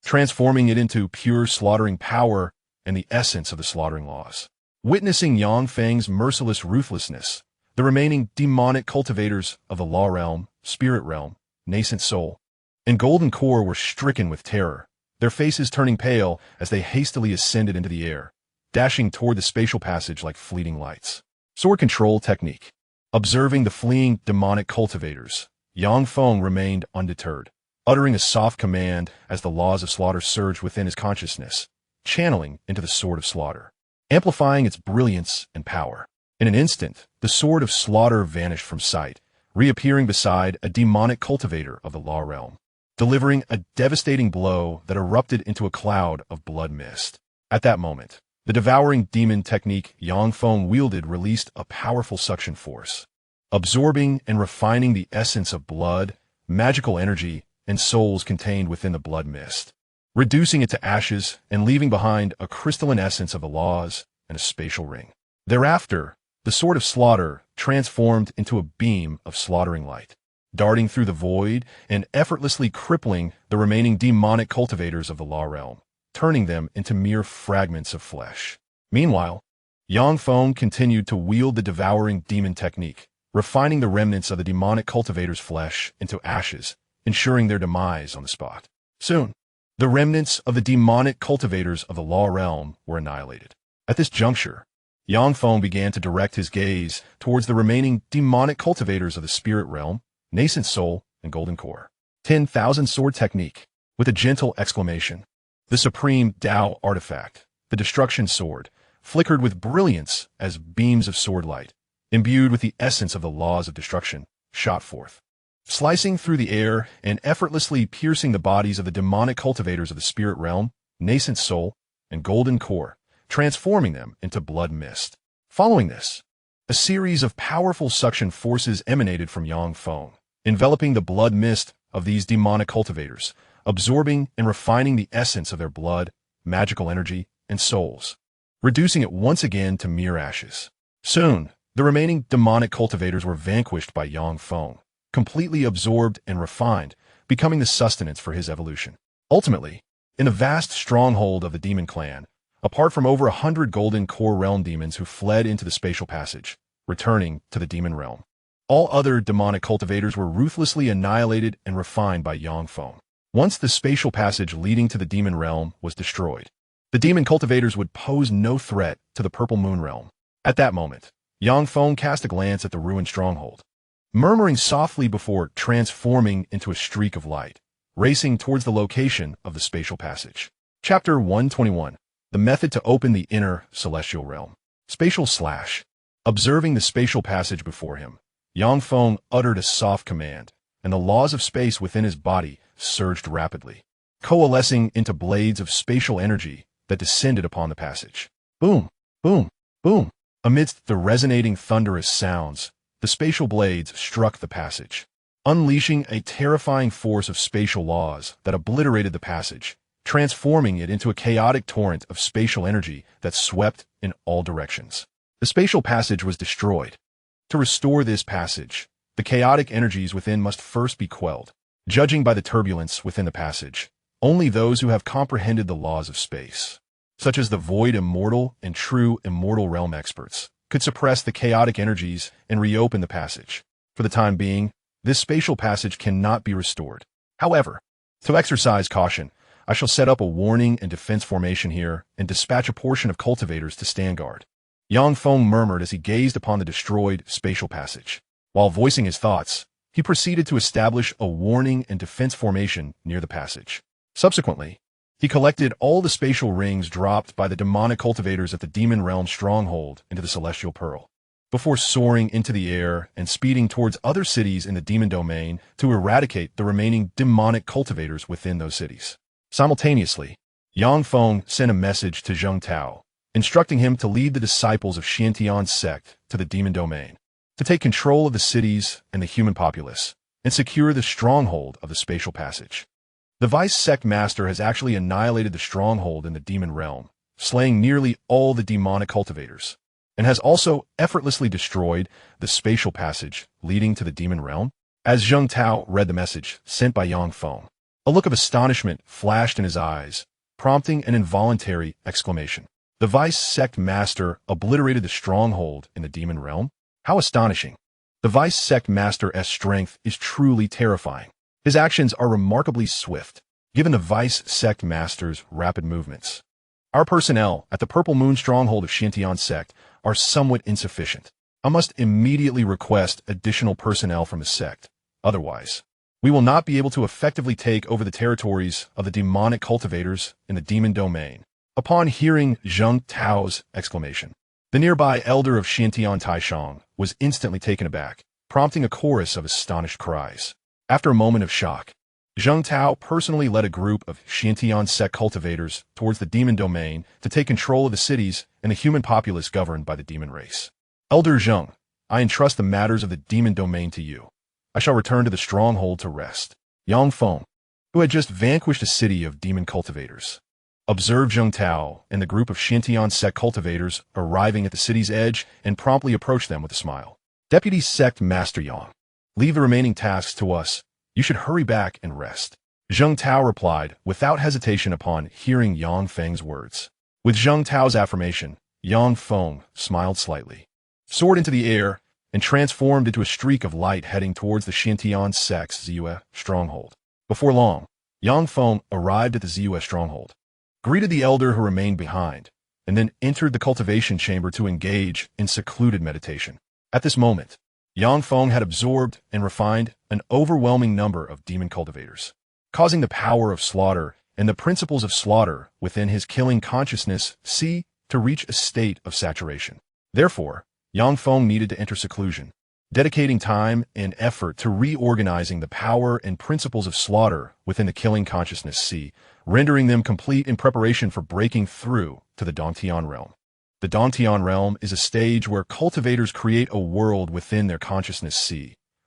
transforming it into pure slaughtering power and the essence of the slaughtering laws. Witnessing Yang Feng's merciless ruthlessness, the remaining demonic cultivators of the Law Realm, Spirit Realm, Nascent Soul, and Golden Core were stricken with terror, their faces turning pale as they hastily ascended into the air, dashing toward the spatial passage like fleeting lights. Sword control technique. Observing the fleeing demonic cultivators, Yang Feng remained undeterred, uttering a soft command as the laws of slaughter surged within his consciousness, channeling into the Sword of Slaughter, amplifying its brilliance and power. In an instant, the Sword of Slaughter vanished from sight, reappearing beside a demonic cultivator of the Law Realm, delivering a devastating blow that erupted into a cloud of blood mist. At that moment, the devouring demon technique Yang Feng wielded released a powerful suction force, absorbing and refining the essence of blood, magical energy, and souls contained within the blood mist, reducing it to ashes and leaving behind a crystalline essence of the laws and a spatial ring. Thereafter, the Sword of Slaughter transformed into a beam of slaughtering light, darting through the void and effortlessly crippling the remaining demonic cultivators of the Law Realm, turning them into mere fragments of flesh. Meanwhile, Yang Feng continued to wield the devouring demon technique, refining the remnants of the demonic cultivators' flesh into ashes, ensuring their demise on the spot. Soon, the remnants of the demonic cultivators of the Law Realm were annihilated. At this juncture, Yang Feng began to direct his gaze towards the remaining demonic cultivators of the Spirit Realm, Nascent Soul, and Golden Core. 10,000 Sword Technique. With a gentle exclamation, the supreme Dao artifact, the Destruction Sword, flickered with brilliance as beams of sword light, imbued with the essence of the laws of destruction, shot forth, slicing through the air and effortlessly piercing the bodies of the demonic cultivators of the Spirit Realm, Nascent Soul, and Golden Core, transforming them into blood mist. Following this, a series of powerful suction forces emanated from Yang Feng, enveloping the blood mist of these demonic cultivators, absorbing and refining the essence of their blood, magical energy, and souls, reducing it once again to mere ashes. Soon, the remaining demonic cultivators were vanquished by Yang Feng, completely absorbed and refined, becoming the sustenance for his evolution. Ultimately, in the vast stronghold of the demon clan, apart from over 100 Golden Core realm demons who fled into the spatial passage, returning to the demon realm, All other demonic cultivators were ruthlessly annihilated and refined by Yang Feng. Once the spatial passage leading to the demon realm was destroyed, the demon cultivators would pose no threat to the Purple Moon realm. At that moment, Yang Feng cast a glance at the ruined stronghold, murmuring softly before transforming into a streak of light, racing towards the location of the spatial passage. Chapter 121. The method to open the inner celestial realm. Spatial slash. Observing the spatial passage before him, Yang Feng uttered a soft command, and the laws of space within his body surged rapidly, coalescing into blades of spatial energy that descended upon the passage. Boom, boom, boom. Amidst the resonating thunderous sounds, the spatial blades struck the passage, unleashing a terrifying force of spatial laws that obliterated the passage, transforming it into a chaotic torrent of spatial energy that swept in all directions. The spatial passage was destroyed. To restore this passage, the chaotic energies within must first be quelled. Judging by the turbulence within the passage, only those who have comprehended the laws of space, such as the void immortal and true immortal realm experts, could suppress the chaotic energies and reopen the passage. For the time being, this spatial passage cannot be restored. However, to exercise caution, I shall set up a warning and defense formation here and dispatch a portion of cultivators to stand guard. Yang Feng murmured as he gazed upon the destroyed spatial passage. While voicing his thoughts, he proceeded to establish a warning and defense formation near the passage. Subsequently, he collected all the spatial rings dropped by the demonic cultivators at the demon realm stronghold into the celestial pearl, before soaring into the air and speeding towards other cities in the demon domain to eradicate the remaining demonic cultivators within those cities. Simultaneously, Yang Feng sent a message to Zheng Tao, instructing him to lead the disciples of Xianxia's sect to the demon domain, to take control of the cities and the human populace, and secure the stronghold of the spatial passage. The vice sect master has actually annihilated the stronghold in the demon realm, slaying nearly all the demonic cultivators, and has also effortlessly destroyed the spatial passage leading to the demon realm. As Zheng Tao read the message sent by Yang Feng, a look of astonishment flashed in his eyes, prompting an involuntary exclamation. The vice sect master obliterated the stronghold in the demon realm? How astonishing! The vice sect master's strength is truly terrifying. His actions are remarkably swift, given the vice sect master's rapid movements. Our personnel at the Purple Moon stronghold of Xianxia's sect are somewhat insufficient. I must immediately request additional personnel from the sect. Otherwise, we will not be able to effectively take over the territories of the demonic cultivators in the demon domain. Upon hearing Zheng Tao's exclamation, the nearby elder of Xianxian Taishang was instantly taken aback, prompting a chorus of astonished cries. After a moment of shock, Zheng Tao personally led a group of Xianxian sect cultivators towards the demon domain to take control of the cities and the human populace governed by the demon race. Elder Zheng, I entrust the matters of the demon domain to you. I shall return to the stronghold to rest. Yang Feng, who had just vanquished a city of demon cultivators, observed Zheng Tao and the group of Xianxian sect cultivators arriving at the city's edge and promptly approached them with a smile. Deputy Sect Master Yang, leave the remaining tasks to us. You should hurry back and rest. Zheng Tao replied without hesitation upon hearing Yang Feng's words. With Zheng Tao's affirmation, Yang Feng smiled slightly, soared into the air, and transformed into a streak of light heading towards the Xianxian sect's Ziyue stronghold. Before long, Yang Feng arrived at the Ziyue stronghold, greeted the elder who remained behind, and then entered the cultivation chamber to engage in secluded meditation. At this moment, Yang Feng had absorbed and refined an overwhelming number of demon cultivators, causing the power of slaughter and the principles of slaughter within his killing consciousness to reach a state of saturation. Therefore, Yang Feng needed to enter seclusion, dedicating time and effort to reorganizing the power and principles of slaughter within the killing consciousness rendering them complete in preparation for breaking through to the Dantian realm. The Dantian realm is a stage where cultivators create a world within their consciousness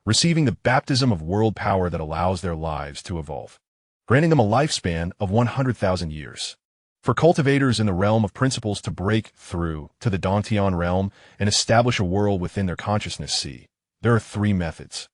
receiving the baptism of world power that allows their lives to evolve, granting them a lifespan of 100,000 years. For cultivators in the realm of principles to break through to the Dantian realm and establish a world within their consciousness there are three methods.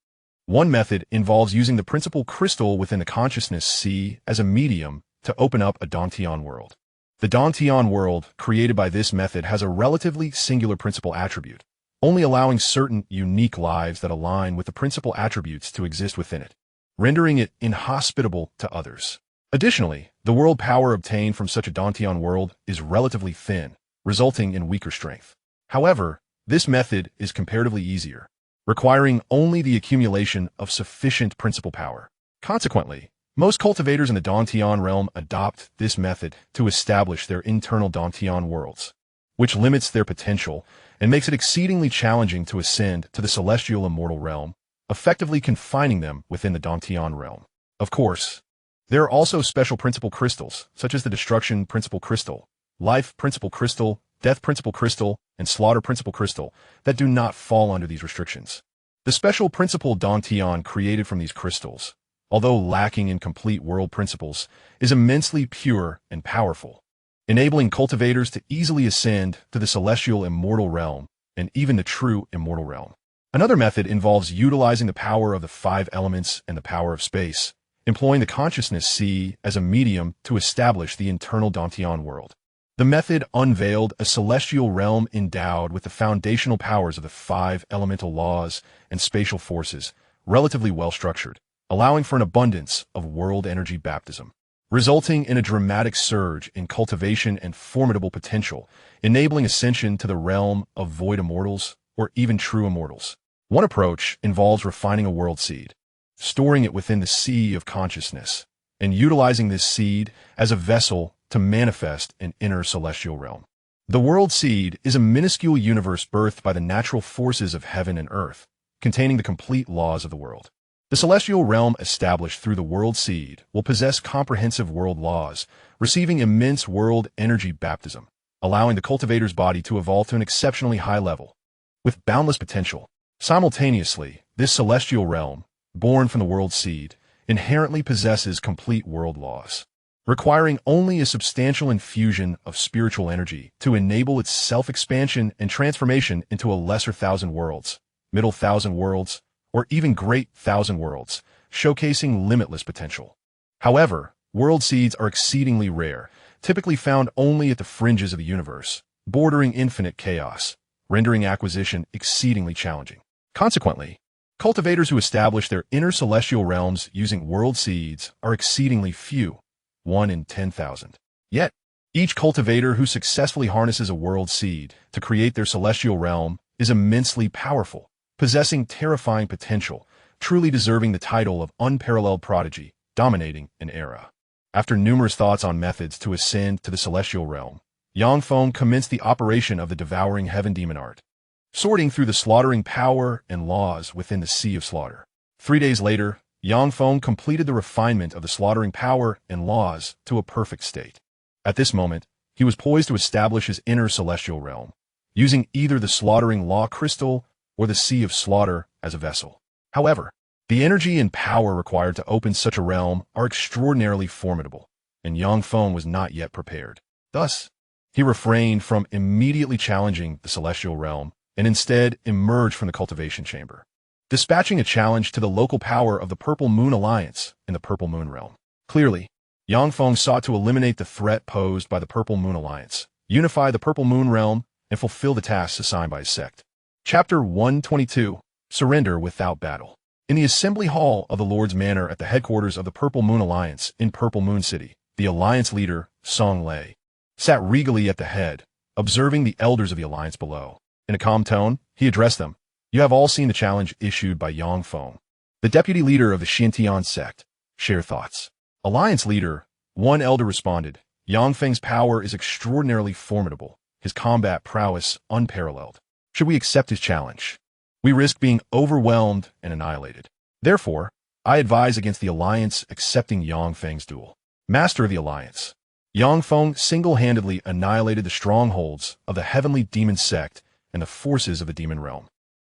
One method involves using the principal crystal within the consciousness as a medium to open up a Dantian world. The Dantian world created by this method has a relatively singular principal attribute, only allowing certain unique lives that align with the principal attributes to exist within it, rendering it inhospitable to others. Additionally, the world power obtained from such a Dantian world is relatively thin, resulting in weaker strength. However, this method is comparatively easier, requiring only the accumulation of sufficient principal power. Consequently, most cultivators in the Dantian realm adopt this method to establish their internal Dantian worlds, which limits their potential and makes it exceedingly challenging to ascend to the celestial immortal realm, effectively confining them within the Dantian realm. Of course, there are also special principal crystals, such as the Destruction Principal Crystal, Life Principal Crystal, Death Principal Crystal, and Slaughter Principal Crystal, that do not fall under these restrictions. The special principle Dantian created from these crystals, although lacking in complete world principles, is immensely pure and powerful, enabling cultivators to easily ascend to the celestial immortal realm and even the true immortal realm. Another method involves utilizing the power of the 5 elements and the power of space, employing the consciousness C as a medium to establish the internal Dantian world. The method unveiled a celestial realm endowed with the foundational powers of the 5 elemental laws and spatial forces, relatively well structured, allowing for an abundance of world energy baptism, resulting in a dramatic surge in cultivation and formidable potential, enabling ascension to the realm of void immortals or even true immortals. One approach involves refining a world seed, storing it within the sea of consciousness, and utilizing this seed as a vessel to manifest an inner celestial realm. The world seed is a minuscule universe birthed by the natural forces of heaven and earth, containing the complete laws of the world. The celestial realm established through the world seed will possess comprehensive world laws, receiving immense world energy baptism, allowing the cultivator's body to evolve to an exceptionally high level, with boundless potential. Simultaneously, this celestial realm, born from the world seed, inherently possesses complete world laws, requiring only a substantial infusion of spiritual energy to enable its self-expansion and transformation into a lesser thousand worlds, middle thousand worlds, or even great thousand worlds, showcasing limitless potential. However, world seeds are exceedingly rare, typically found only at the fringes of the universe, bordering infinite chaos, rendering acquisition exceedingly challenging. Consequently, cultivators who establish their inner celestial realms using world seeds are exceedingly few, 1 in 10,000. Yet, each cultivator who successfully harnesses a world seed to create their celestial realm is immensely powerful, possessing terrifying potential, truly deserving the title of unparalleled prodigy, dominating an era. After numerous thoughts on methods to ascend to the celestial realm, Feng commenced the operation of the devouring heaven demon art, sorting through the slaughtering power and laws within the sea of slaughter. 3 days later, Feng completed the refinement of the slaughtering power and laws to a perfect state. At this moment, he was poised to establish his inner celestial realm, using either the slaughtering law crystal or the sea of slaughter as a vessel. However, the energy and power required to open such a realm are extraordinarily formidable, and Feng was not yet prepared. Thus, he refrained from immediately challenging the celestial realm and instead emerged from the cultivation chamber, dispatching a challenge to the local power of the Purple Moon Alliance in the Purple Moon realm. Clearly, Feng sought to eliminate the threat posed by the Purple Moon Alliance, unify the Purple Moon realm, and fulfill the tasks assigned by his sect. Chapter 122, Surrender Without Battle. In the Assembly Hall of the Lord's Manor at the headquarters of the Purple Moon Alliance in Purple Moon City, the Alliance leader, Song Lei, sat regally at the head, observing the elders of the Alliance below. In a calm tone, he addressed them. You have all seen the challenge issued by Feng, the deputy leader of the Xianxia sect. Share thoughts. Alliance leader, one elder responded. Feng's power is extraordinarily formidable, his combat prowess unparalleled. Should we accept his challenge, we risk being overwhelmed and annihilated. Therefore, I advise against the Alliance accepting Feng's duel. Master of the Alliance, Feng single-handedly annihilated the strongholds of the heavenly demon sect and the forces of the demon realm,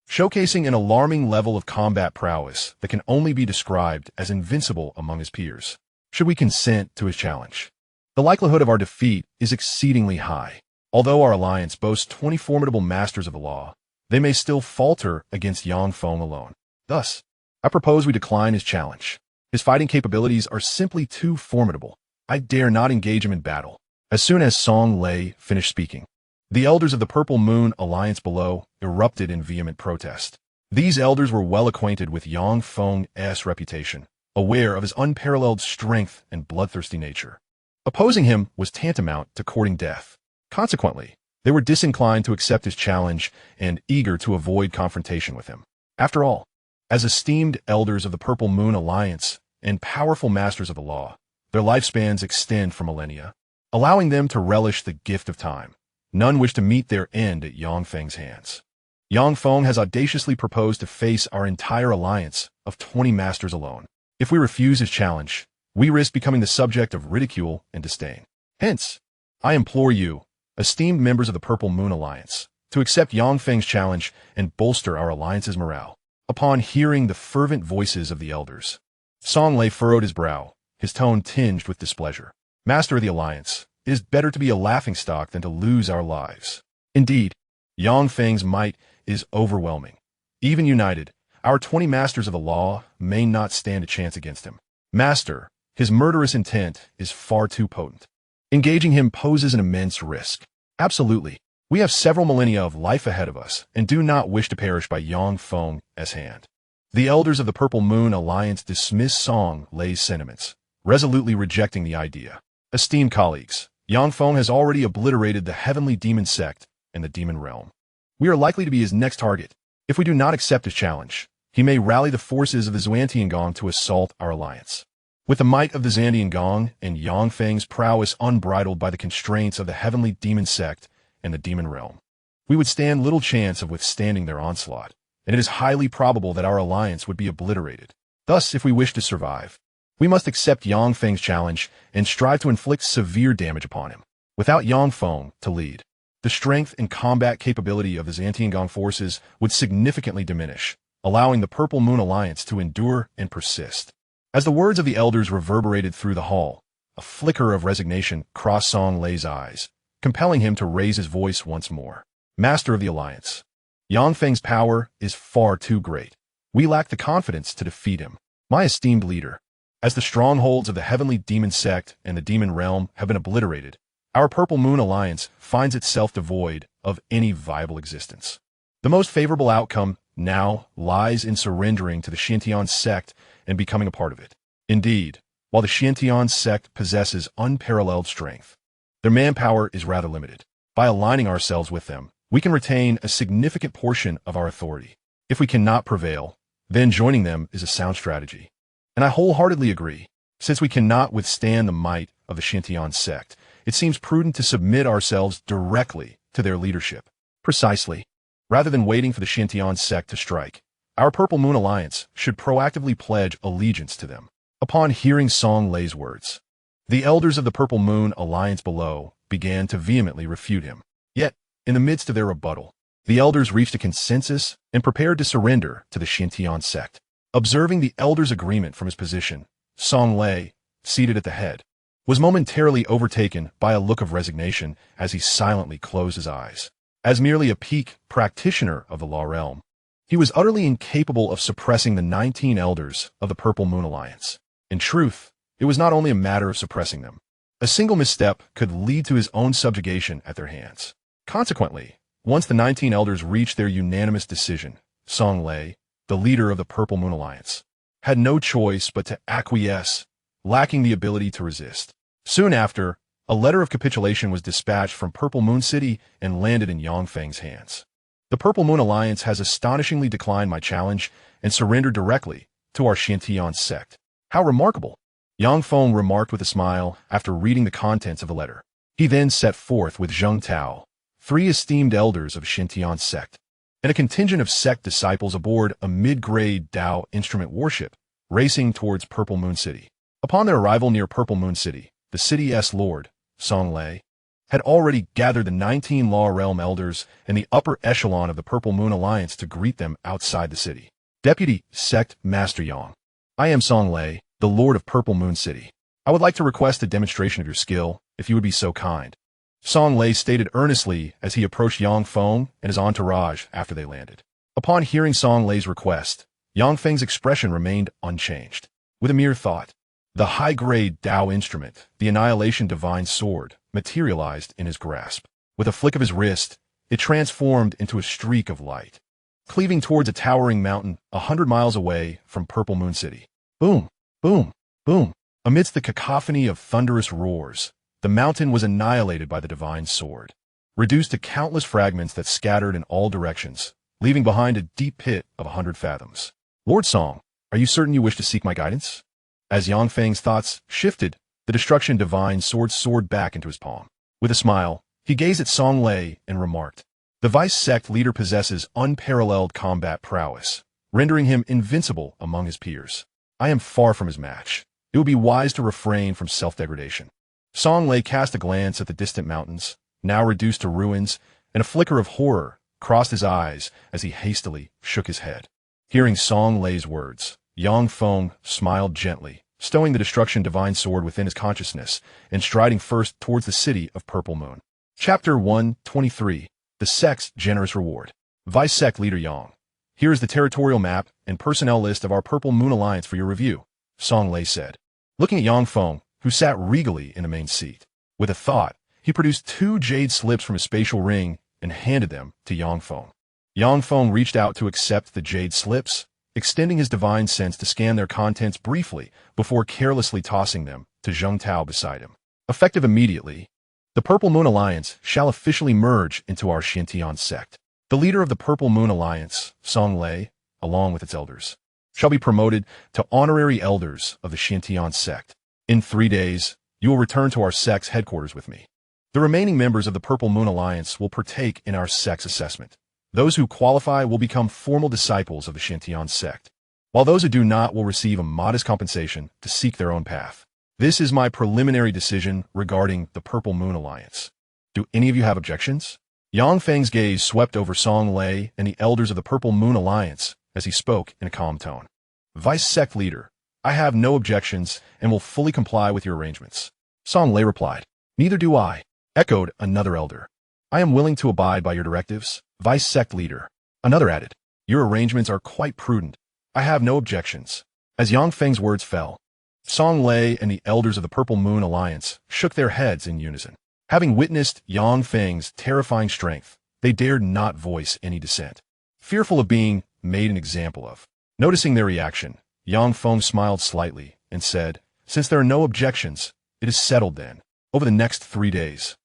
showcasing an alarming level of combat prowess that can only be described as invincible among his peers. Should we consent to his challenge, the likelihood of our defeat is exceedingly high. Although our alliance boasts 20 formidable masters of the law, they may still falter against Feng alone. Thus, I propose we decline his challenge. His fighting capabilities are simply too formidable. I dare not engage him in battle. As soon as Song Lei finished speaking, The elders of the Purple Moon Alliance below erupted in vehement protest. These elders were well acquainted with Yang Feng's reputation, aware of his unparalleled strength and bloodthirsty nature. Opposing him was tantamount to courting death. Consequently, they were disinclined to accept his challenge and eager to avoid confrontation with him. After all, as esteemed elders of the Purple Moon Alliance and powerful masters of the law, their lifespans extend for millennia, allowing them to relish the gift of time. None wish to meet their end at Yang Feng's hands. Yang Feng has audaciously proposed to face our entire alliance of 20 masters alone. If we refuse his challenge, we risk becoming the subject of ridicule and disdain. Hence, I implore you, esteemed members of the Purple Moon Alliance, to accept Yang Feng's challenge and bolster our alliance's morale. Upon hearing the fervent voices of the elders, Song Lei furrowed his brow, his tone tinged with displeasure. Master of the alliance, it is better to be a laughingstock than to lose our lives. Indeed, Yang Feng's might is overwhelming. Even united, our 20 masters of the law may not stand a chance against him. Master, his murderous intent is far too potent. Engaging him poses an immense risk. Absolutely. We have several millennia of life ahead of us and do not wish to perish by Yang Feng's hand. The elders of the Purple Moon Alliance dismiss Song Lei's sentiments, resolutely rejecting the idea. Esteemed colleagues, Yang Feng has already obliterated the heavenly demon sect and the demon realm. We are likely to be his next target. If we do not accept his challenge, he may rally the forces of the Xuantiangong to assault our alliance. With the might of the Xuantiangong and Yang Feng's prowess unbridled by the constraints of the heavenly demon sect and the demon realm, we would stand little chance of withstanding their onslaught, and it is highly probable that our alliance would be obliterated. Thus, if we wish to survive, we must accept Yang Feng's challenge and strive to inflict severe damage upon him. Without Yang Feng to lead, the strength and combat capability of the Xuantiangong forces would significantly diminish, allowing the Purple Moon Alliance to endure and persist. As the words of the elders reverberated through the hall, a flicker of resignation crossed Song Lei's eyes, compelling him to raise his voice once more. Master of the Alliance, Yang Feng's power is far too great. We lack the confidence to defeat him. My esteemed leader, as the strongholds of the heavenly demon sect and the demon realm have been obliterated, our Purple Moon Alliance finds itself devoid of any viable existence. The most favorable outcome now lies in surrendering to the Xianxia sect and becoming a part of it. Indeed, while the Xianxia sect possesses unparalleled strength, their manpower is rather limited. By aligning ourselves with them, we can retain a significant portion of our authority. If we cannot prevail, then joining them is a sound strategy. And I wholeheartedly agree. Since we cannot withstand the might of the Xianxia sect, it seems prudent to submit ourselves directly to their leadership. Precisely. Rather than waiting for the Xianxia sect to strike, our Purple Moon Alliance should proactively pledge allegiance to them. Upon hearing Song Lei's words, the elders of the Purple Moon Alliance below began to vehemently refute him. Yet, in the midst of their rebuttal, the elders reached a consensus and prepared to surrender to the Xianxia sect. Observing the elders' agreement from his position, Song Lei, seated at the head, was momentarily overtaken by a look of resignation as he silently closed his eyes. As merely a peak practitioner of the law realm, he was utterly incapable of suppressing the 19 elders of the Purple Moon Alliance. In truth, it was not only a matter of suppressing them. A single misstep could lead to his own subjugation at their hands. Consequently, once the 19 elders reached their unanimous decision, Song Lei, the leader of the Purple Moon Alliance, had no choice but to acquiesce, lacking the ability to resist. Soon after, a letter of capitulation was dispatched from Purple Moon City and landed in Yang Feng's hands. The Purple Moon Alliance has astonishingly declined my challenge and surrendered directly to our Xianxia sect. How remarkable! Yang Feng remarked with a smile after reading the contents of the letter. He then set forth with Zheng Tao, 3 esteemed elders of Xianxia sect, and a contingent of sect disciples aboard a mid-grade Dao instrument warship, racing towards Purple Moon City. Upon their arrival near Purple Moon City, the city's lord, Song Lei, had already gathered the 19 Law Realm elders and the upper echelon of the Purple Moon Alliance to greet them outside the city. Deputy Sect Master Yang, I am Song Lei, the Lord of Purple Moon City. I would like to request a demonstration of your skill, if you would be so kind. Song Lei stated earnestly as he approached Yang Feng and his entourage after they landed. Upon hearing Song Lei's request, Yang Feng's expression remained unchanged. With a mere thought, the high-grade Dao instrument, the Annihilation Divine Sword, materialized in his grasp. With a flick of his wrist, it transformed into a streak of light, cleaving towards a towering mountain 100 miles away from Purple Moon City. Boom, boom, boom. Amidst the cacophony of thunderous roars, the mountain was annihilated by the divine sword, reduced to countless fragments that scattered in all directions, leaving behind a deep pit of 100 fathoms. Lord Song, are you certain you wish to seek my guidance? As Yang Feng's thoughts shifted, the destruction divine sword soared back into his palm. With a smile, he gazed at Song Lei and remarked, "The Vice Sect leader possesses unparalleled combat prowess, rendering him invincible among his peers. I am far from his match. It would be wise to refrain from self-degradation." Song Lei cast a glance at the distant mountains, now reduced to ruins, and a flicker of horror crossed his eyes as he hastily shook his head. Hearing Song Lei's words, Yang Feng smiled gently, stowing the destruction divine sword within his consciousness and striding first towards the city of Purple Moon. Chapter 123. The Sect's Generous Reward. Vice Sect Leader Yang. Here is the territorial map and personnel list of our Purple Moon Alliance for your review, Song Lei said, looking at Yang Feng, who sat regally in the main seat. With a thought, he produced 2 jade slips from his spatial ring and handed them to Yang Feng. Yang Feng reached out to accept the jade slips, extending his divine sense to scan their contents briefly before carelessly tossing them to Zheng Tao beside him. Effective immediately, the Purple Moon Alliance shall officially merge into our Xianxia sect. The leader of the Purple Moon Alliance, Song Lei, along with its elders, shall be promoted to honorary elders of the Xianxia sect. In 3 days, you will return to our sect's headquarters with me. The remaining members of the Purple Moon Alliance will partake in our sect's assessment. Those who qualify will become formal disciples of the Xianxia sect, while those who do not will receive a modest compensation to seek their own path. This is my preliminary decision regarding the Purple Moon Alliance. Do any of you have objections? Yang Feng's gaze swept over Song Lei and the elders of the Purple Moon Alliance as he spoke in a calm tone. Vice Sect Leader, I have no objections and will fully comply with your arrangements. Song Lei replied. Neither do I, echoed another elder. I am willing to abide by your directives, Vice Sect Leader. Another added. Your arrangements are quite prudent. I have no objections. As Yang Feng's words fell, Song Lei and the elders of the Purple Moon Alliance shook their heads in unison. Having witnessed Yang Feng's terrifying strength, they dared not voice any dissent, fearful of being made an example of. Noticing their reaction, Yang Feng smiled slightly and said, "Since there are no objections, it is settled then. Over the next 3 days,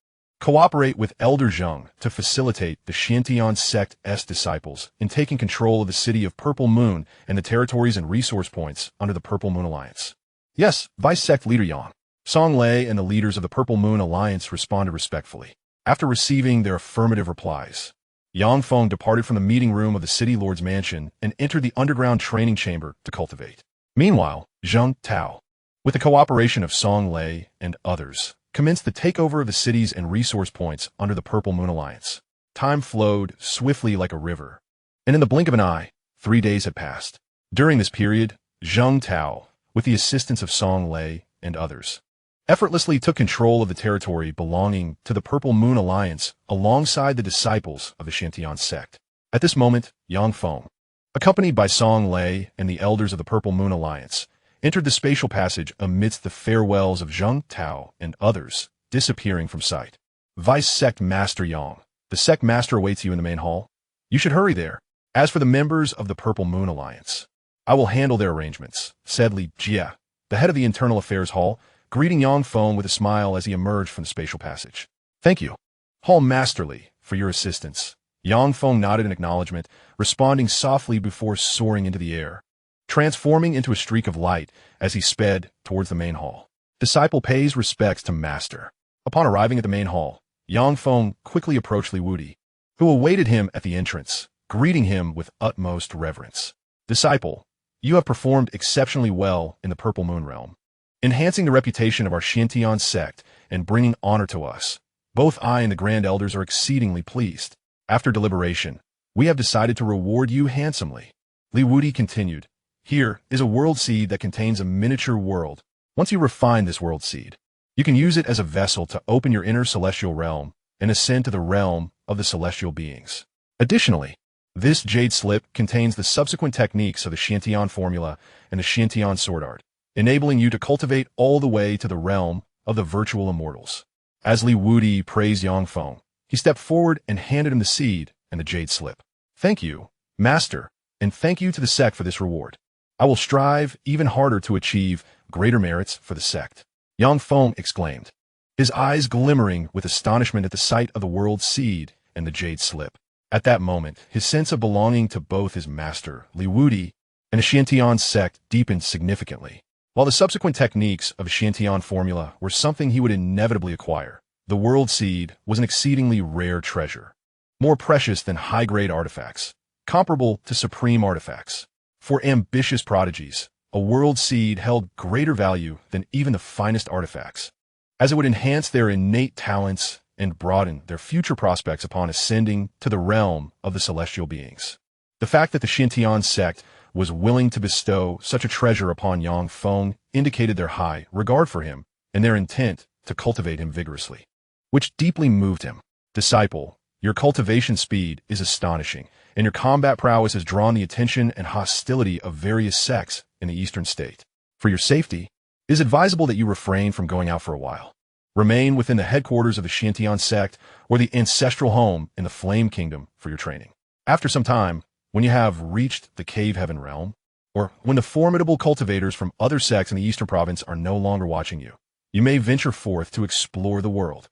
cooperate with Elder Zheng to facilitate the Xianxia sect's disciples in taking control of the city of Purple Moon and the territories and resource points under the Purple Moon Alliance." Yes, Vice Sect Leader Yang. Song Lei and the leaders of the Purple Moon Alliance responded respectfully. After receiving their affirmative replies, Yang Feng departed from the meeting room of the City Lord's mansion and entered the underground training chamber to cultivate. Meanwhile, Zheng Tao, with the cooperation of Song Lei and others, commenced the takeover of the cities and resource points under the Purple Moon Alliance. Time flowed swiftly like a river, and in the blink of an eye, 3 days had passed. During this period, Zheng Tao, with the assistance of Song Lei and others, effortlessly took control of the territory belonging to the Purple Moon Alliance alongside the disciples of the Xianxia sect. At this moment, Yang Feng, accompanied by Song Lei and the elders of the Purple Moon Alliance, entered the spatial passage amidst the farewells of Zheng Tao and others, disappearing from sight. Vice Sect Master Yang, the Sect Master awaits you in the main hall. You should hurry there. As for the members of the Purple Moon Alliance, I will handle their arrangements, said Li Jia, the head of the Internal Affairs Hall, greeting Yang Feng with a smile as he emerged from the spatial passage. Thank you, Hall Masterly, for your assistance. Yang Feng nodded in acknowledgement, responding softly before soaring into the air, transforming into a streak of light as he sped towards the main hall. Disciple pays respects to Master. Upon arriving at the main hall, Yang Feng quickly approached Li Wudi, who awaited him at the entrance, greeting him with utmost reverence. Disciple, you have performed exceptionally well in the Purple Moon realm, enhancing the reputation of our Xianxia sect and bringing honor to us. Both I and the Grand Elders are exceedingly pleased. After deliberation, we have decided to reward you handsomely. Li Wudi continued, here is a world seed that contains a miniature world. Once you refine this world seed, you can use it as a vessel to open your inner celestial realm and ascend to the realm of the celestial beings. Additionally, this jade slip contains the subsequent techniques of the Xianxia formula and the Xianxia sword art, enabling you to cultivate all the way to the realm of the virtual immortals. As Li Wudi praised Yang Feng, He stepped forward and handed him the seed and the jade slip. Thank you, Master, and thank you to the sect for this reward. I will strive even harder to achieve greater merits for the sect. Feng exclaimed, his eyes glimmering with astonishment at the sight of the world seed and the jade slip. At that moment, his sense of belonging to both his master, Liwudi, and the Xiantian sect deepened significantly. While the subsequent techniques of the Xiantian formula were something he would inevitably acquire, the world seed was an exceedingly rare treasure, more precious than high-grade artifacts, comparable to supreme artifacts. For ambitious prodigies, a world seed held greater value than even the finest artifacts, as it would enhance their innate talents and broaden their future prospects upon ascending to the realm of the celestial beings. The fact that the Xiantian sect was willing to bestow such a treasure upon Feng indicated their high regard for him and their intent to cultivate him vigorously, which deeply moved him. Disciple, your cultivation speed is astonishing, and your combat prowess has drawn the attention and hostility of various sects in the eastern state. For your safety, it is advisable that you refrain from going out for a while. Remain within the headquarters of the Xiantian sect or the ancestral home in the Flame Kingdom for your training. After some time, when you have reached the Cave Heaven realm, or when the formidable cultivators from other sects in the eastern province are no longer watching you, you may venture forth to explore the world.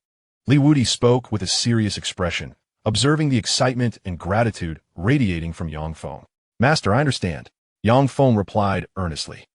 Liwudi spoke with a serious expression, observing the excitement and gratitude radiating from Feng. Master, I understand. Feng replied earnestly.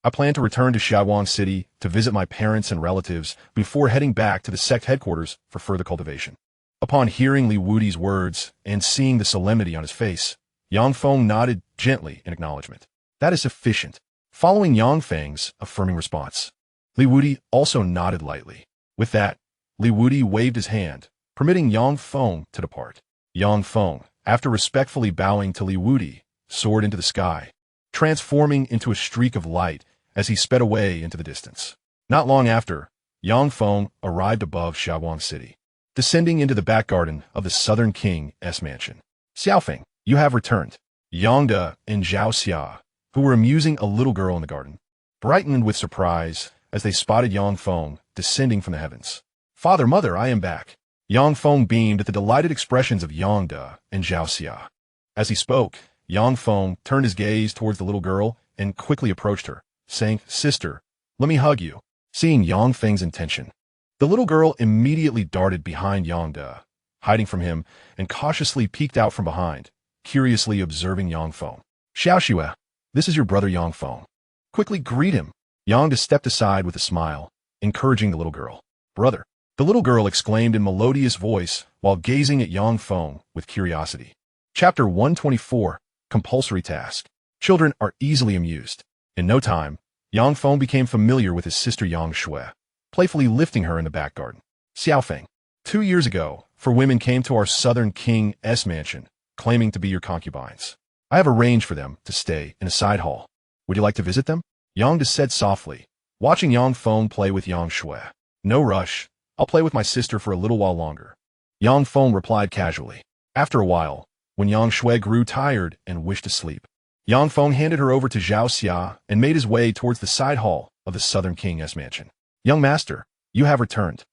I plan to return to Xiaowang City to visit my parents and relatives before heading back to the sect headquarters for further cultivation. Upon hearing Liwudi's words and seeing the solemnity on his face, Feng nodded gently in acknowledgement. That is sufficient. Following Feng's affirming response, Liwudi also nodded lightly. With that, Liwudi waved his hand, permitting Feng to depart. Feng, after respectfully bowing to Liwudi, soared into the sky, transforming into a streak of light as he sped away into the distance. Not long after, Feng arrived above Xiaowang City, descending into the back garden of the Southern King's mansion. Xiaofeng, you have returned. Yangde and Xianxia, who were amusing a little girl in the garden, brightened with surprise as they spotted Feng descending from the heavens. Father, mother, I am back. Feng beamed at the delighted expressions of Yangde and Xianxia. As he spoke, Feng turned his gaze towards the little girl and quickly approached her, saying, Sister, let me hug you. Seeing Feng's intention, the little girl immediately darted behind Yangde, hiding from him, and cautiously peeked out from behind, curiously observing Feng. Xiaoxue, this is your brother Feng. Quickly greet him. Yangde stepped aside with a smile, encouraging the little girl. Brother. The little girl exclaimed in melodious voice while gazing at Feng with curiosity. Chapter 124, Compulsory Task. Children are easily amused. In no time, Feng became familiar with his sister Xianxia, playfully lifting her in the back garden. Xiaofeng, 2 years ago, 4 women came to our Southern King's mansion, claiming to be your concubines. I have arranged for them to stay in a side hall. Would you like to visit them? Yangde said softly, watching Feng play with Xianxia. No rush. I'll play with my sister for a little while longer. Feng replied casually. After a while, when Xianxia grew tired and wished to sleep, Feng handed her over to Xianxia and made his way towards the side hall of the Southern King's mansion. Young master, you have returned.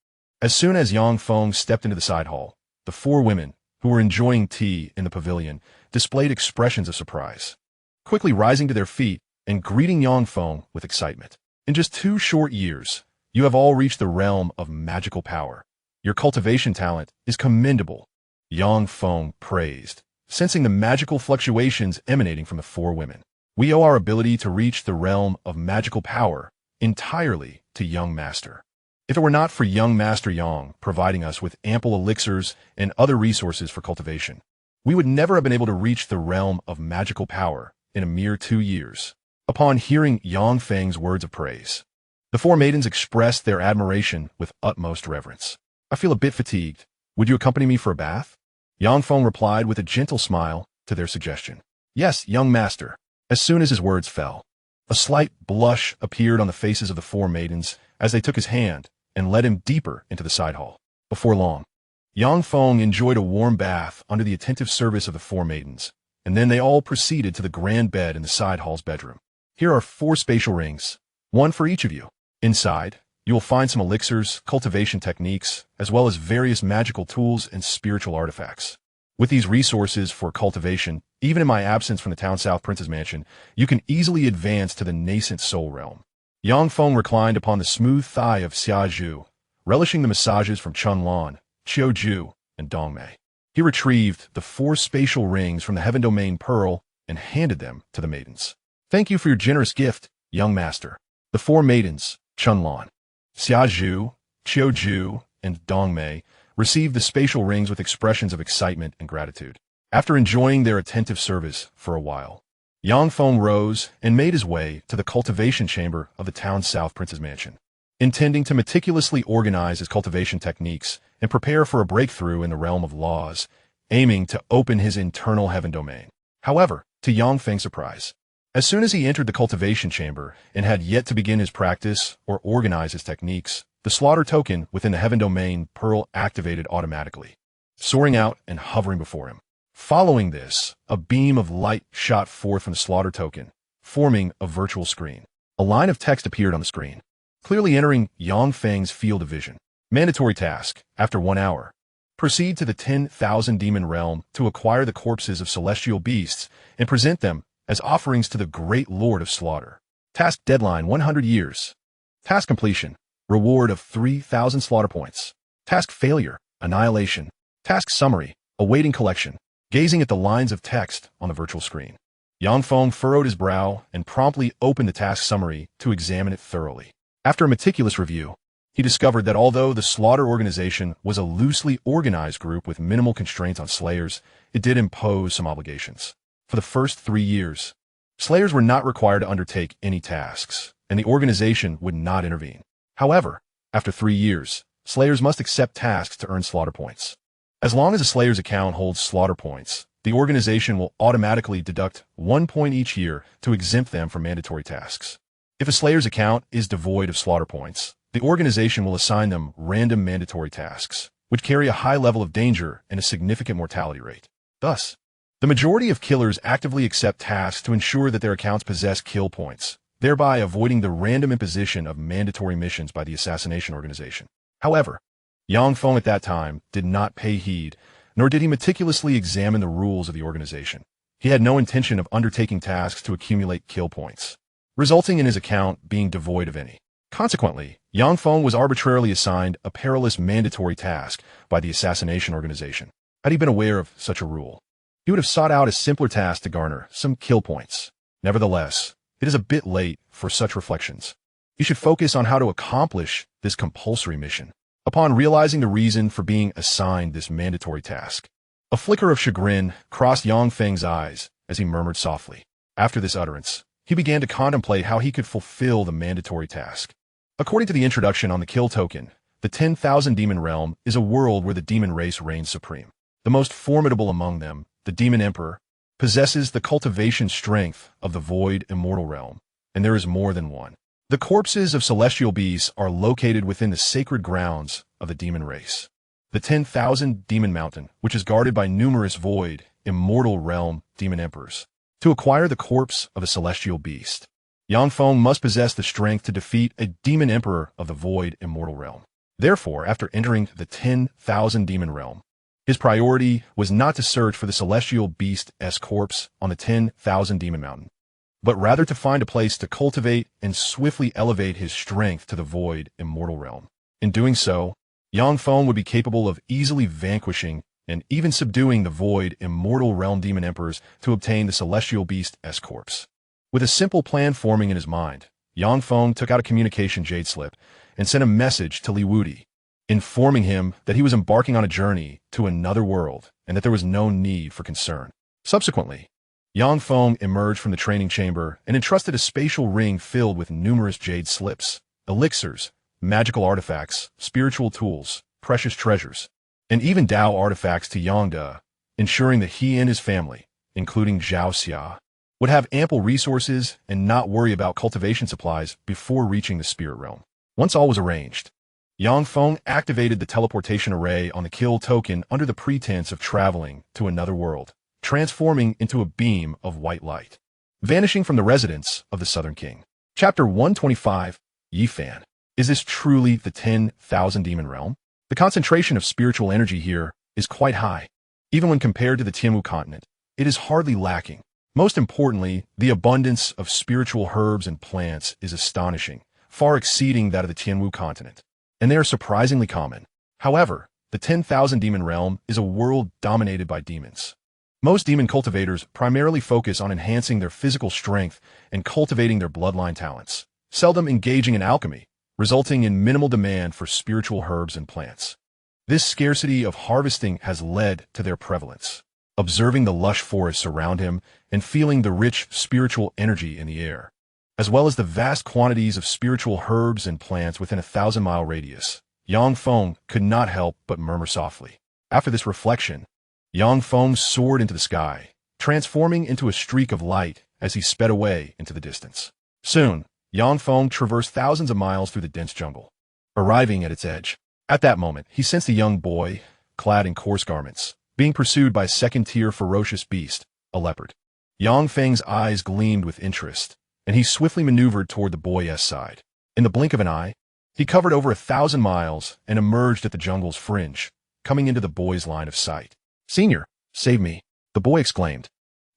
As soon as Feng stepped into the side hall, the 4 women, who were enjoying tea in the pavilion, displayed expressions of surprise, quickly rising to their feet and greeting Feng with excitement. In just 2 short years, you have all reached the realm of magical power. Your cultivation talent is commendable. Feng praised, sensing the magical fluctuations emanating from the 4 women. We owe our ability to reach the realm of magical power entirely to young master. If it were not for young master Yang providing us with ample elixirs and other resources for cultivation, we would never have been able to reach the realm of magical power in a mere 2 years. Upon hearing Feng's words of praise, the 4 maidens expressed their admiration with utmost reverence. I feel a bit fatigued. Would you accompany me for a bath? Feng replied with a gentle smile to their suggestion. Yes, young master. As soon as his words fell, a slight blush appeared on the faces of the 4 maidens as they took his hand and led him deeper into the side hall. Before long, Feng enjoyed a warm bath under the attentive service of the 4 maidens, and then they all proceeded to the grand bed in the side hall's bedroom. Here are 4 spatial rings, 1 for each of you. Inside, you will find some elixirs, cultivation techniques, as well as various magical tools and spiritual artifacts. With these resources for cultivation, even in my absence from the town south Prince's Mansion, you can easily advance to the nascent soul realm. Yang Feng reclined upon the smooth thigh of Xiaozhu, relishing the massages from Chunlan, Qiuju, and Dongmei. He retrieved the 4 spatial rings from the Heaven Domain Pearl and handed them to the maidens. Thank you for your generous gift, young master. The 4 maidens, Chunlan, Xiaozhu, Qiuju, and Dongmei, received the spatial rings with expressions of excitement and gratitude. After enjoying their attentive service for a while, Yang Feng rose and made his way to the cultivation chamber of the town's south Prince's Mansion, intending to meticulously organize his cultivation techniques and prepare for a breakthrough in the realm of laws, aiming to open his internal heaven domain. However, to Yang Feng's surprise, as soon as he entered the cultivation chamber and had yet to begin his practice or organize his techniques, the slaughter token within the Heaven Domain Pearl activated automatically, soaring out and hovering before him. Following this, a beam of light shot forth from the slaughter token, forming a virtual screen. A line of text appeared on the screen, clearly entering Yang Feng's field of vision. Mandatory task, after 1 hour. Proceed to the 10,000 demon realm to acquire the corpses of celestial beasts and present them as offerings to the great Lord of Slaughter. Task deadline 100 years. Task completion. Reward of 3,000 slaughter points. Task failure, annihilation. Task summary, awaiting collection. Gazing at the lines of text on the virtual screen, Yang Feng furrowed his brow and promptly opened the task summary to examine it thoroughly. After a meticulous review, he discovered that although the Slaughter organization was a loosely organized group with minimal constraints on Slayers, it did impose some obligations. For the first 3 years, Slayers were not required to undertake any tasks, and the organization would not intervene. However, after 3 years, Slayers must accept tasks to earn slaughter points. As long as a Slayer's account holds slaughter points, the organization will automatically deduct 1 point each year to exempt them from mandatory tasks. If a Slayer's account is devoid of slaughter points, the organization will assign them random mandatory tasks, which carry a high level of danger and a significant mortality rate. Thus, the majority of killers actively accept tasks to ensure that their accounts possess kill points, thereby avoiding the random imposition of mandatory missions by the Assassination organization. However, Yang Feng at that time did not pay heed, nor did he meticulously examine the rules of the organization. He had no intention of undertaking tasks to accumulate kill points, resulting in his account being devoid of any. Consequently, Yang Feng was arbitrarily assigned a perilous mandatory task by the Assassination organization. Had he been aware of such a rule, he would have sought out a simpler task to garner some kill points. Nevertheless, it is a bit late for such reflections. He should focus on how to accomplish this compulsory mission. Upon realizing the reason for being assigned this mandatory task, a flicker of chagrin crossed Yang Feng's eyes as he murmured softly. After this utterance, he began to contemplate how he could fulfill the mandatory task. According to the introduction on the kill token, the 10,000 demon realm is a world where the demon race reigns supreme. The most formidable among them, the Demon Emperor, possesses the cultivation strength of the void immortal realm, and there is more than one. The corpses of celestial beasts are located within the sacred grounds of the demon race. The 10,000 Demon Mountain, which is guarded by numerous void, immortal realm demon emperors. To acquire the corpse of a celestial beast, Yang Feng must possess the strength to defeat a demon emperor of the void immortal realm. Therefore, after entering the 10,000 demon realm, his priority was not to search for the celestial beast's corpse on the 10,000 demon mountain, but rather to find a place to cultivate and swiftly elevate his strength to the void immortal realm. In doing so, Yang Feng would be capable of easily vanquishing and even subduing the void immortal realm demon emperors to obtain the celestial beast's corpse. With a simple plan forming in his mind, Yang Feng took out a communication jade slip and sent a message to Li Wudi, informing him that he was embarking on a journey to another world and that there was no need for concern. Subsequently, Yang Feng emerged from the training chamber and entrusted a spatial ring filled with numerous jade slips, elixirs, magical artifacts, spiritual tools, precious treasures, and even Dao artifacts to Yangda, ensuring that he and his family, including Xianxia, would have ample resources and not worry about cultivation supplies before reaching the spirit realm. Once all was arranged, Yang Feng activated the teleportation array on the kill token under the pretense of traveling to another world, transforming into a beam of white light, vanishing from the residence of the Southern King. Chapter 125, Yifan. Is this truly the 10,000 demon realm? The concentration of spiritual energy here is quite high. Even when compared to the Tianwu continent, it is hardly lacking. Most importantly, the abundance of spiritual herbs and plants is astonishing, far exceeding that of the Tianwu continent. And they are surprisingly common. However, the 10,000 demon realm is a world dominated by demons. Most demon cultivators primarily focus on enhancing their physical strength and cultivating their bloodline talents, seldom engaging in alchemy, resulting in minimal demand for spiritual herbs and plants. This scarcity of harvesting has led to their prevalence. Observing the lush forests around him and feeling the rich spiritual energy in the air, as well as the vast quantities of spiritual herbs and plants within a 1,000-mile radius, Yang Feng could not help but murmur softly. After this reflection, Yang Feng soared into the sky, transforming into a streak of light as he sped away into the distance. Soon, Yang Feng traversed thousands of miles through the dense jungle, arriving at its edge. At that moment, he sensed a young boy, clad in coarse garments, being pursued by a second-tier ferocious beast, a leopard. Yang Feng's eyes gleamed with interest, and he swiftly maneuvered toward the boy's side. In the blink of an eye, he covered over 1,000 miles and emerged at the jungle's fringe, coming into the boy's line of sight. "Senior, save me," the boy exclaimed,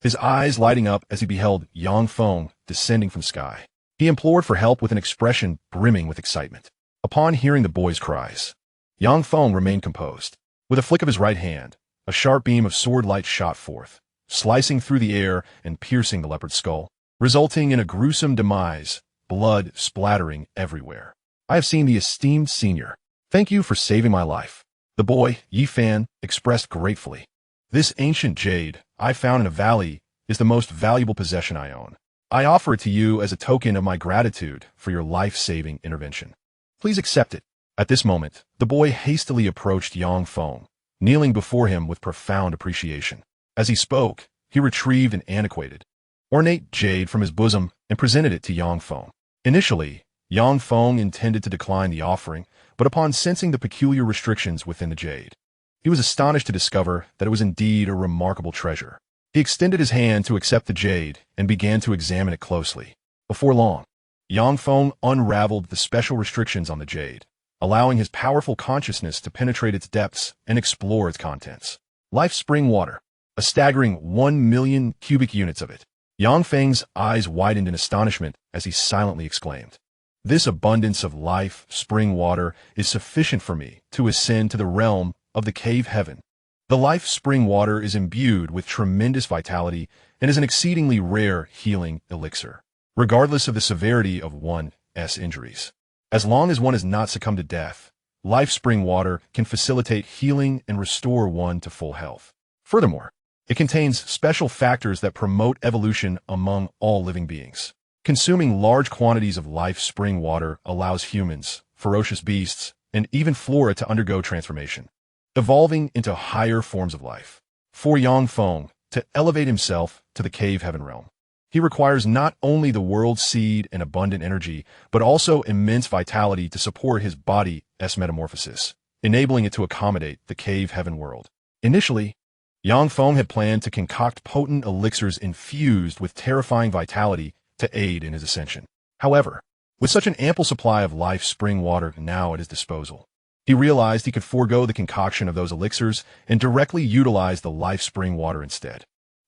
his eyes lighting up as he beheld Yang Feng descending from the sky. He implored for help with an expression brimming with excitement. Upon hearing the boy's cries, Yang Feng remained composed. With a flick of his right hand, a sharp beam of sword light shot forth, slicing through the air and piercing the leopard's skull, resulting in a gruesome demise, blood splattering everywhere. "I have seen the esteemed senior. Thank you for saving my life," the boy, Yi Fan, expressed gratefully. "This ancient jade I found in a valley is the most valuable possession I own. I offer it to you as a token of my gratitude for your life-saving intervention. Please accept it." At this moment, the boy hastily approached Yang Feng, kneeling before him with profound appreciation. As he spoke, he retrieved an antiquated, ornate jade from his bosom and presented it to Yang Feng. Initially, Yang Feng intended to decline the offering, but upon sensing the peculiar restrictions within the jade, he was astonished to discover that it was indeed a remarkable treasure. He extended his hand to accept the jade and began to examine it closely. Before long, Yang Feng unraveled the special restrictions on the jade, allowing his powerful consciousness to penetrate its depths and explore its contents. Life spring water, a staggering 1 million cubic units of it. Yang Feng's eyes widened in astonishment as he silently exclaimed, "This abundance of life spring water is sufficient for me to ascend to the realm of the cave heaven. The life spring water is imbued with tremendous vitality and is an exceedingly rare healing elixir, regardless of the severity of one's injuries. As long as one has not succumbed to death, life spring water can facilitate healing and restore one to full health. Furthermore, it contains special factors that promote evolution among all living beings. Consuming large quantities of life spring water allows humans, ferocious beasts, and even flora to undergo transformation, evolving into higher forms of life. For Yang Feng to elevate himself to the cave heaven realm, he requires not only the world seed and abundant energy, but also immense vitality to support his body's metamorphosis, enabling it to accommodate the cave heaven world. Initially, Yang Feng had planned to concoct potent elixirs infused with terrifying vitality to aid in his ascension. However, with such an ample supply of life spring water now at his disposal, he realized he could forego the concoction of those elixirs and directly utilize the life spring water instead.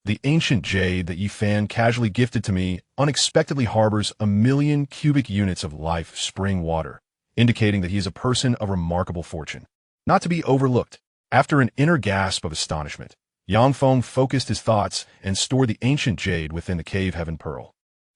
The ancient jade that Yi Fan casually gifted to me unexpectedly harbors 1 million cubic units of life spring water, indicating that he is a person of remarkable fortune, not to be overlooked. After an inner gasp of astonishment, Yang Feng focused his thoughts and stored the ancient jade within the cave heaven pearl.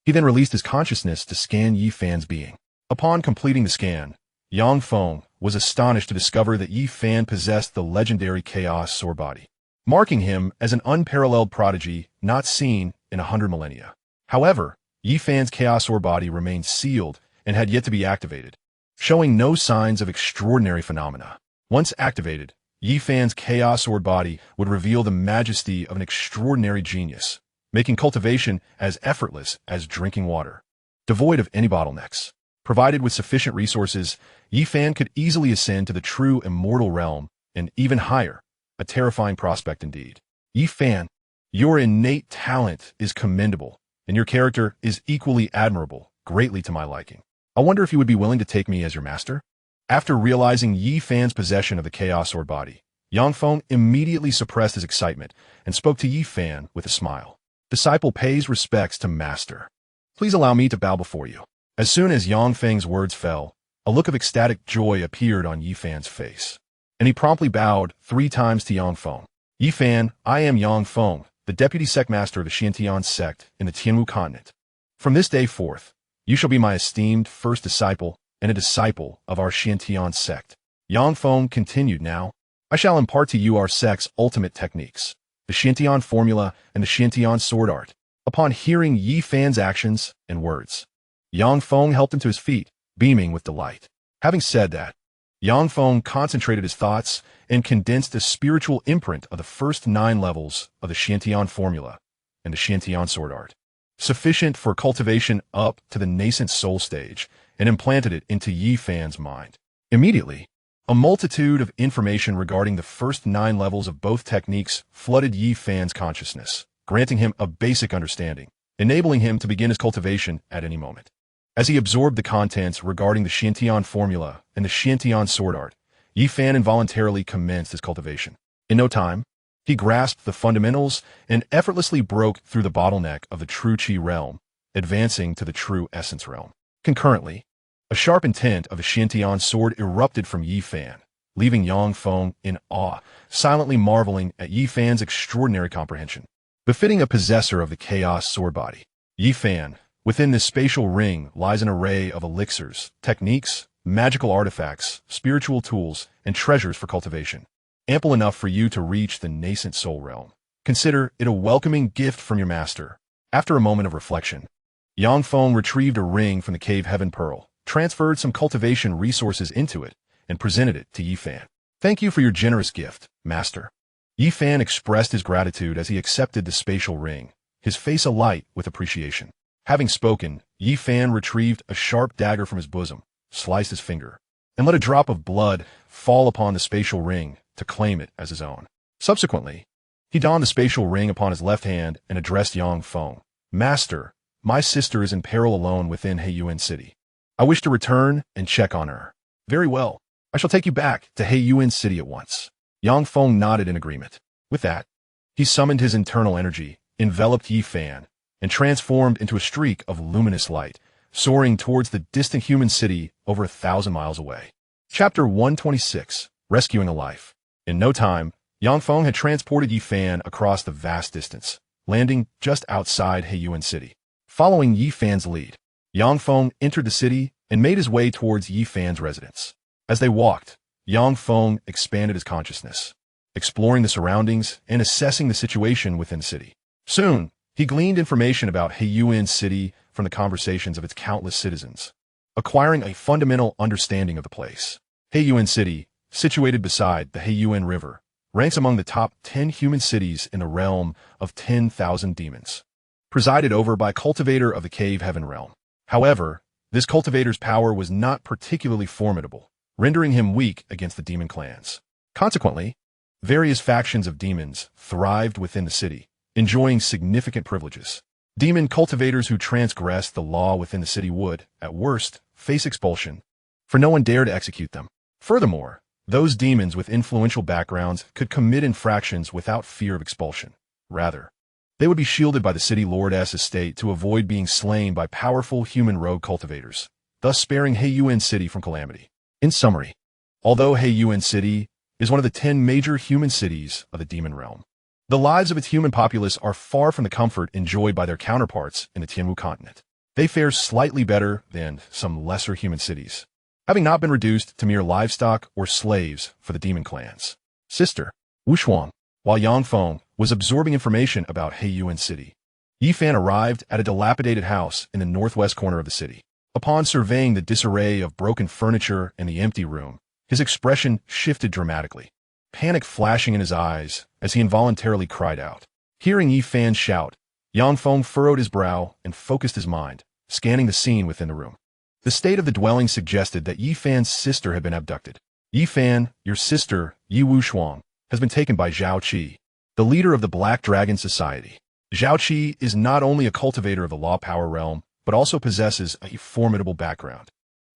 He then released his consciousness to scan Yi Fan's being. Upon completing the scan, Yang Feng was astonished to discover that Yi Fan possessed the legendary chaos sword body, marking him as an unparalleled prodigy not seen in 100 millennia. However, Yi Fan's chaos sword body remained sealed and had yet to be activated, showing no signs of extraordinary phenomena. Once activated, Yi Fan's chaos sword body would reveal the majesty of an extraordinary genius, making cultivation as effortless as drinking water, devoid of any bottlenecks. Provided with sufficient resources, Yi Fan could easily ascend to the true immortal realm and even higher, a terrifying prospect indeed. Yi Fan, your innate talent is commendable, and your character is equally admirable, greatly to my liking. I wonder if you would be willing to take me as your master? After realizing Yi Fan's possession of the Chaos Sword body, Yang Feng immediately suppressed his excitement and spoke to Yi Fan with a smile. Disciple pays respects to master. Please allow me to bow before you. As soon as Yang Feng's words fell, a look of ecstatic joy appeared on Yi Fan's face, and he promptly bowed 3 times to Yang Feng. Yi Fan, I am Yang Feng, the deputy sect master of the Xianxia sect in the Tianwu continent. From this day forth, you shall be my esteemed first disciple and a disciple of our Xianxia sect. Yang Feng continued now. I shall impart to you our sect's ultimate techniques, the Xianxia formula and the Xianxia sword art. Upon hearing Yi Fan's actions and words, Yang Feng helped him to his feet, beaming with delight. Having said that, Yang Feng concentrated his thoughts and condensed a spiritual imprint of the first 9 levels of the Xianxia formula and the Xianxia sword art, sufficient for cultivation up to the nascent soul stage, and implanted it into Yi Fan's mind. Immediately, a multitude of information regarding the first 9 levels of both techniques flooded Yi Fan's consciousness, granting him a basic understanding, enabling him to begin his cultivation at any moment. As he absorbed the contents regarding the Xianxia formula and the Xianxia sword art, Yi Fan involuntarily commenced his cultivation. In no time, he grasped the fundamentals and effortlessly broke through the bottleneck of the true Qi realm, advancing to the true essence realm. Concurrently, a sharp intent of the Xianxia sword erupted from Yi Fan, leaving Yang Feng in awe, silently marveling at Yi Fan's extraordinary comprehension. Befitting a possessor of the Chaos sword body, Yi Fan, within this spatial ring lies an array of elixirs, techniques, magical artifacts, spiritual tools, and treasures for cultivation, ample enough for you to reach the nascent soul realm. Consider it a welcoming gift from your master. After a moment of reflection, Yang Feng retrieved a ring from the cave Heaven Pearl, transferred some cultivation resources into it, and presented it to Yi Fan. Thank you for your generous gift, master. Yi Fan expressed his gratitude as he accepted the spatial ring, his face alight with appreciation. Having spoken, Yi Fan retrieved a sharp dagger from his bosom, sliced his finger, and let a drop of blood fall upon the spatial ring to claim it as his own. Subsequently, he donned the spatial ring upon his left hand and addressed Yang Feng. Master, my sister is in peril alone within Heiyuan City. I wish to return and check on her. Very well. I shall take you back to Heiyuan City at once. Yang Feng nodded in agreement. With that, he summoned his internal energy, enveloped Yi Fan, and transformed into a streak of luminous light, soaring towards the distant human city over 1,000 miles away. Chapter 126, Rescuing a Life. In no time, Yang Feng had transported Yi Fan across the vast distance, landing just outside Heiyuan City. Following Yi Fan's lead, Yang Feng entered the city and made his way towards Yi Fan's residence. As they walked, Yang Feng expanded his consciousness, exploring the surroundings and assessing the situation within the city. Soon, he gleaned information about Heiyuan City from the conversations of its countless citizens, acquiring a fundamental understanding of the place. Heiyuan City, situated beside the Heiyuan River, ranks among the top 10 human cities in the realm of 10,000 demons, presided over by a cultivator of the Cave Heaven realm. However, this cultivator's power was not particularly formidable, rendering him weak against the demon clans. Consequently, various factions of demons thrived within the city, enjoying significant privileges. Demon cultivators who transgressed the law within the city would, at worst, face expulsion, for no one dared to execute them. Furthermore, those demons with influential backgrounds could commit infractions without fear of expulsion. Rather, they would be shielded by the city lord's estate to avoid being slain by powerful human rogue cultivators, thus sparing Heiyuan City from calamity. In summary, although Heiyuan City is one of the 10 major human cities of the demon realm, the lives of its human populace are far from the comfort enjoyed by their counterparts in the Tianwu continent. They fare slightly better than some lesser human cities, having not been reduced to mere livestock or slaves for the demon clans. Sister, Wushuang, while Yang Feng was absorbing information about Heiyuan City, Yi Fan arrived at a dilapidated house in the northwest corner of the city. Upon surveying the disarray of broken furniture and the empty room, his expression shifted dramatically, panic flashing in his eyes as he involuntarily cried out. Hearing Yi Fan's shout, Yang Feng furrowed his brow and focused his mind, scanning the scene within the room. The state of the dwelling suggested that Yi Fan's sister had been abducted. Yi Fan, your sister, Yi Wushuang, has been taken by Zhao Qi, the leader of the Black Dragon Society. Zhao Qi is not only a cultivator of the law power realm, but also possesses a formidable background.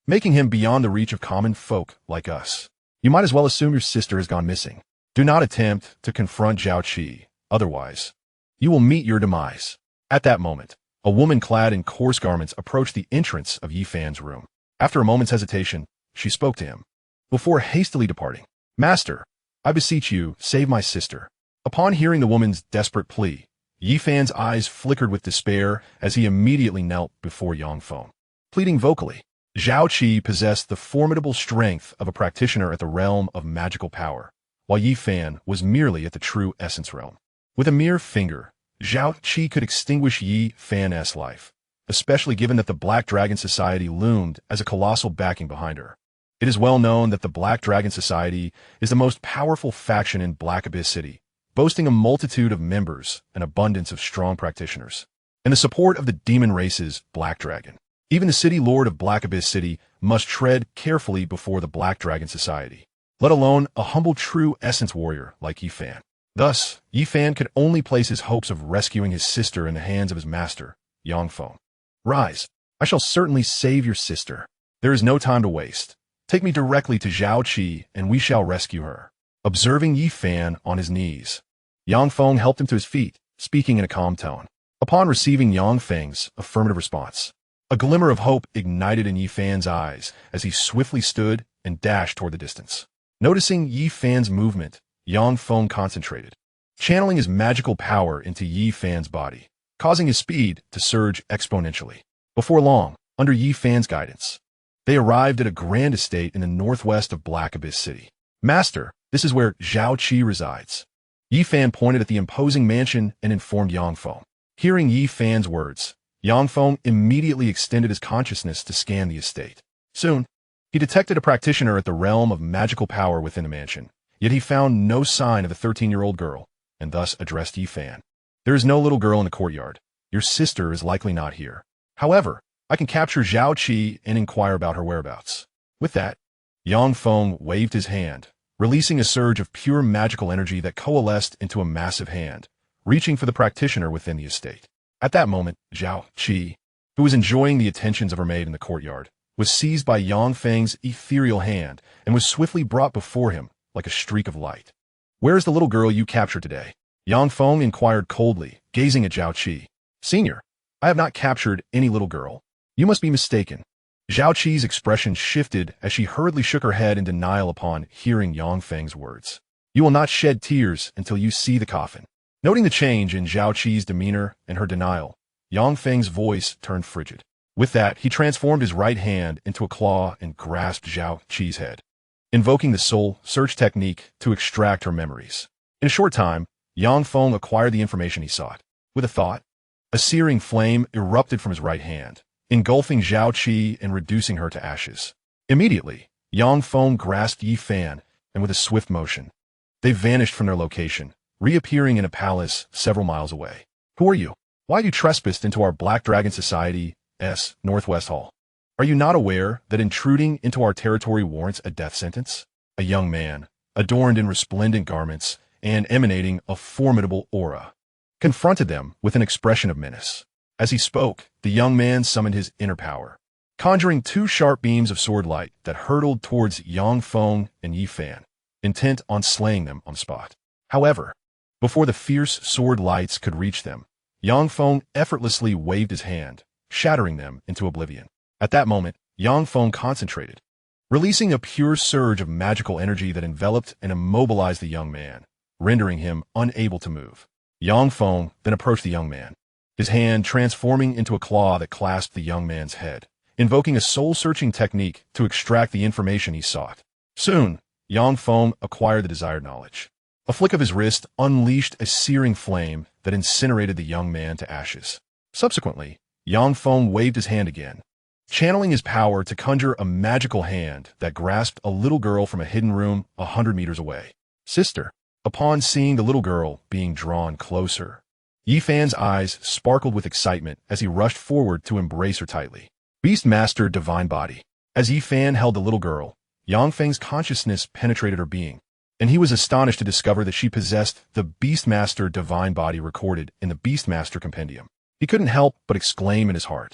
making him beyond the reach of common folk like us. You might as well assume your sister has gone missing. Do not attempt to confront Zhao Qi, otherwise you will meet your demise. At that moment, a woman clad in coarse garments approached the entrance of Yi Fan's room. After a moment's hesitation, she spoke to him. Before hastily departing, "Master, I beseech you, save my sister." Upon hearing the woman's desperate plea, Yi Fan's eyes flickered with despair as he immediately knelt before Yang Feng, pleading vocally. Zhao Qi possessed the formidable strength of a practitioner at the realm of magical power, while Yi Fan was merely at the true essence realm. With a mere finger, Zhao Qi could extinguish Yi Fan's life, especially given that the Black Dragon Society loomed as a colossal backing behind her. It is well known that the Black Dragon Society is the most powerful faction in Black Abyss City, boasting a multitude of members and abundance of strong practitioners, and the support of the demon race's Black Dragon. Even the city lord of Black Abyss City must tread carefully before the Black Dragon Society, let alone a humble true essence warrior like Yi Fan. Thus, Yi Fan could only place his hopes of rescuing his sister in the hands of his master, Yang Feng. "Rise. I shall certainly save your sister. There is no time to waste. Take me directly to Zhao Qi, and we shall rescue her." Observing Yi Fan on his knees, Yang Feng helped him to his feet, speaking in a calm tone. Upon receiving Yang Feng's affirmative response, a glimmer of hope ignited in Yi Fan's eyes as he swiftly stood and dashed toward the distance. Noticing Yi Fan's movement, Yang Feng concentrated, channeling his magical power into Yi Fan's body, causing his speed to surge exponentially. Before long, under Yi Fan's guidance, they arrived at a grand estate in the northwest of Black Abyss City. "Master, this is where Zhao Qi resides." Yi Fan pointed at the imposing mansion and informed Yang Feng. Hearing Yi Fan's words, Yang Feng immediately extended his consciousness to scan the estate. Soon, he detected a practitioner at the realm of magical power within the mansion, yet he found no sign of the 13-year-old girl, and thus addressed Yi Fan. "There is no little girl in the courtyard. Your sister is likely not here. However, I can capture Zhao Qi and inquire about her whereabouts." With that, Yang Feng waved his hand, releasing a surge of pure magical energy that coalesced into a massive hand, reaching for the practitioner within the estate. At that moment, Zhao Qi, who was enjoying the attentions of her maid in the courtyard, was seized by Yang Feng's ethereal hand and was swiftly brought before him like a streak of light. "Where is the little girl you captured today?" Yang Feng inquired coldly, gazing at Zhao Qi. "Senior, I have not captured any little girl. You must be mistaken." Zhao Qi's expression shifted as she hurriedly shook her head in denial upon hearing Yang Feng's words. "You will not shed tears until you see the coffin." Noting the change in Zhao Qi's demeanor and her denial, Yang Feng's voice turned frigid. With that, he transformed his right hand into a claw and grasped Zhao Qi's head, invoking the soul search technique to extract her memories. In a short time, Yang Feng acquired the information he sought. With a thought, a searing flame erupted from his right hand, engulfing Zhao Qi and reducing her to ashes. Immediately, Yang Feng grasped Yi Fan, and with a swift motion, they vanished from their location, reappearing in a palace several miles away. "Who are you? Why have you trespassed into our Black Dragon Society's Northwest Hall? Are you not aware that intruding into our territory warrants a death sentence?" A young man, adorned in resplendent garments and emanating a formidable aura, confronted them with an expression of menace. As he spoke, the young man summoned his inner power, conjuring two sharp beams of sword light that hurtled towards Yang Feng and Yi Fan, intent on slaying them on the spot. However, before the fierce sword lights could reach them, Yang Feng effortlessly waved his hand, shattering them into oblivion. At that moment, Yang Feng concentrated, releasing a pure surge of magical energy that enveloped and immobilized the young man, rendering him unable to move. Yang Feng then approached the young man, his hand transforming into a claw that clasped the young man's head, invoking a soul-searching technique to extract the information he sought. Soon, Yang Feng acquired the desired knowledge. A flick of his wrist unleashed a searing flame that incinerated the young man to ashes. Subsequently, Yang Feng waved his hand again, channeling his power to conjure a magical hand that grasped a little girl from a hidden room 100 meters away. "Sister." Upon seeing the little girl being drawn closer, Yi Fan's eyes sparkled with excitement as he rushed forward to embrace her tightly. Beastmaster Divine Body. As Yi Fan held the little girl, Yang Feng's consciousness penetrated her being, and he was astonished to discover that she possessed the Beastmaster Divine Body recorded in the Beastmaster Compendium. He couldn't help but exclaim in his heart,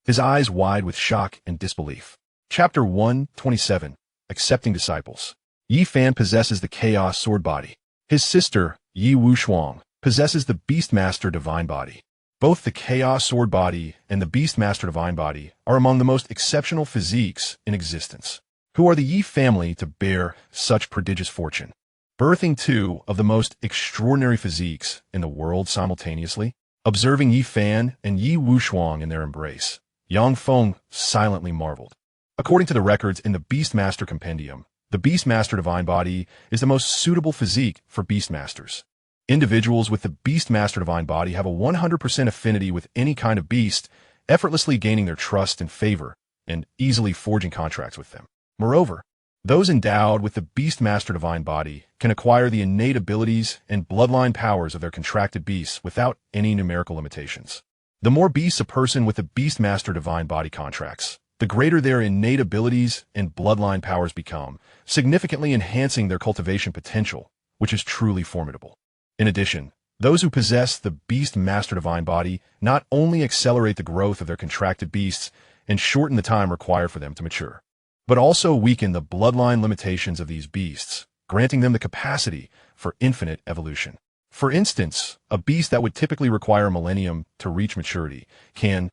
his eyes wide with shock and disbelief. Chapter 127. Accepting Disciples. Yi Fan possesses the Chaos Sword Body. His sister, Yi Wushuang, possesses the Beastmaster Divine Body. Both the Chaos Sword Body and the Beastmaster Divine Body are among the most exceptional physiques in existence. Who are the Yi family to bear such prodigious fortune? Birthing two of the most extraordinary physiques in the world simultaneously, observing Yi Fan and Yi Wushuang in their embrace, Yang Feng silently marveled. According to the records in the Beastmaster Compendium, the Beastmaster Divine Body is the most suitable physique for Beastmasters. Individuals with the Beastmaster Divine Body have a 100% affinity with any kind of beast, effortlessly gaining their trust and favor, and easily forging contracts with them. Moreover, those endowed with the Beastmaster Divine Body can acquire the innate abilities and bloodline powers of their contracted beasts without any numerical limitations. The more beasts a person with the Beastmaster Divine Body contracts, the greater their innate abilities and bloodline powers become, significantly enhancing their cultivation potential, which is truly formidable. In addition, those who possess the Beastmaster Divine Body not only accelerate the growth of their contracted beasts and shorten the time required for them to mature, but also weaken the bloodline limitations of these beasts, granting them the capacity for infinite evolution. For instance, a beast that would typically require a millennium to reach maturity can,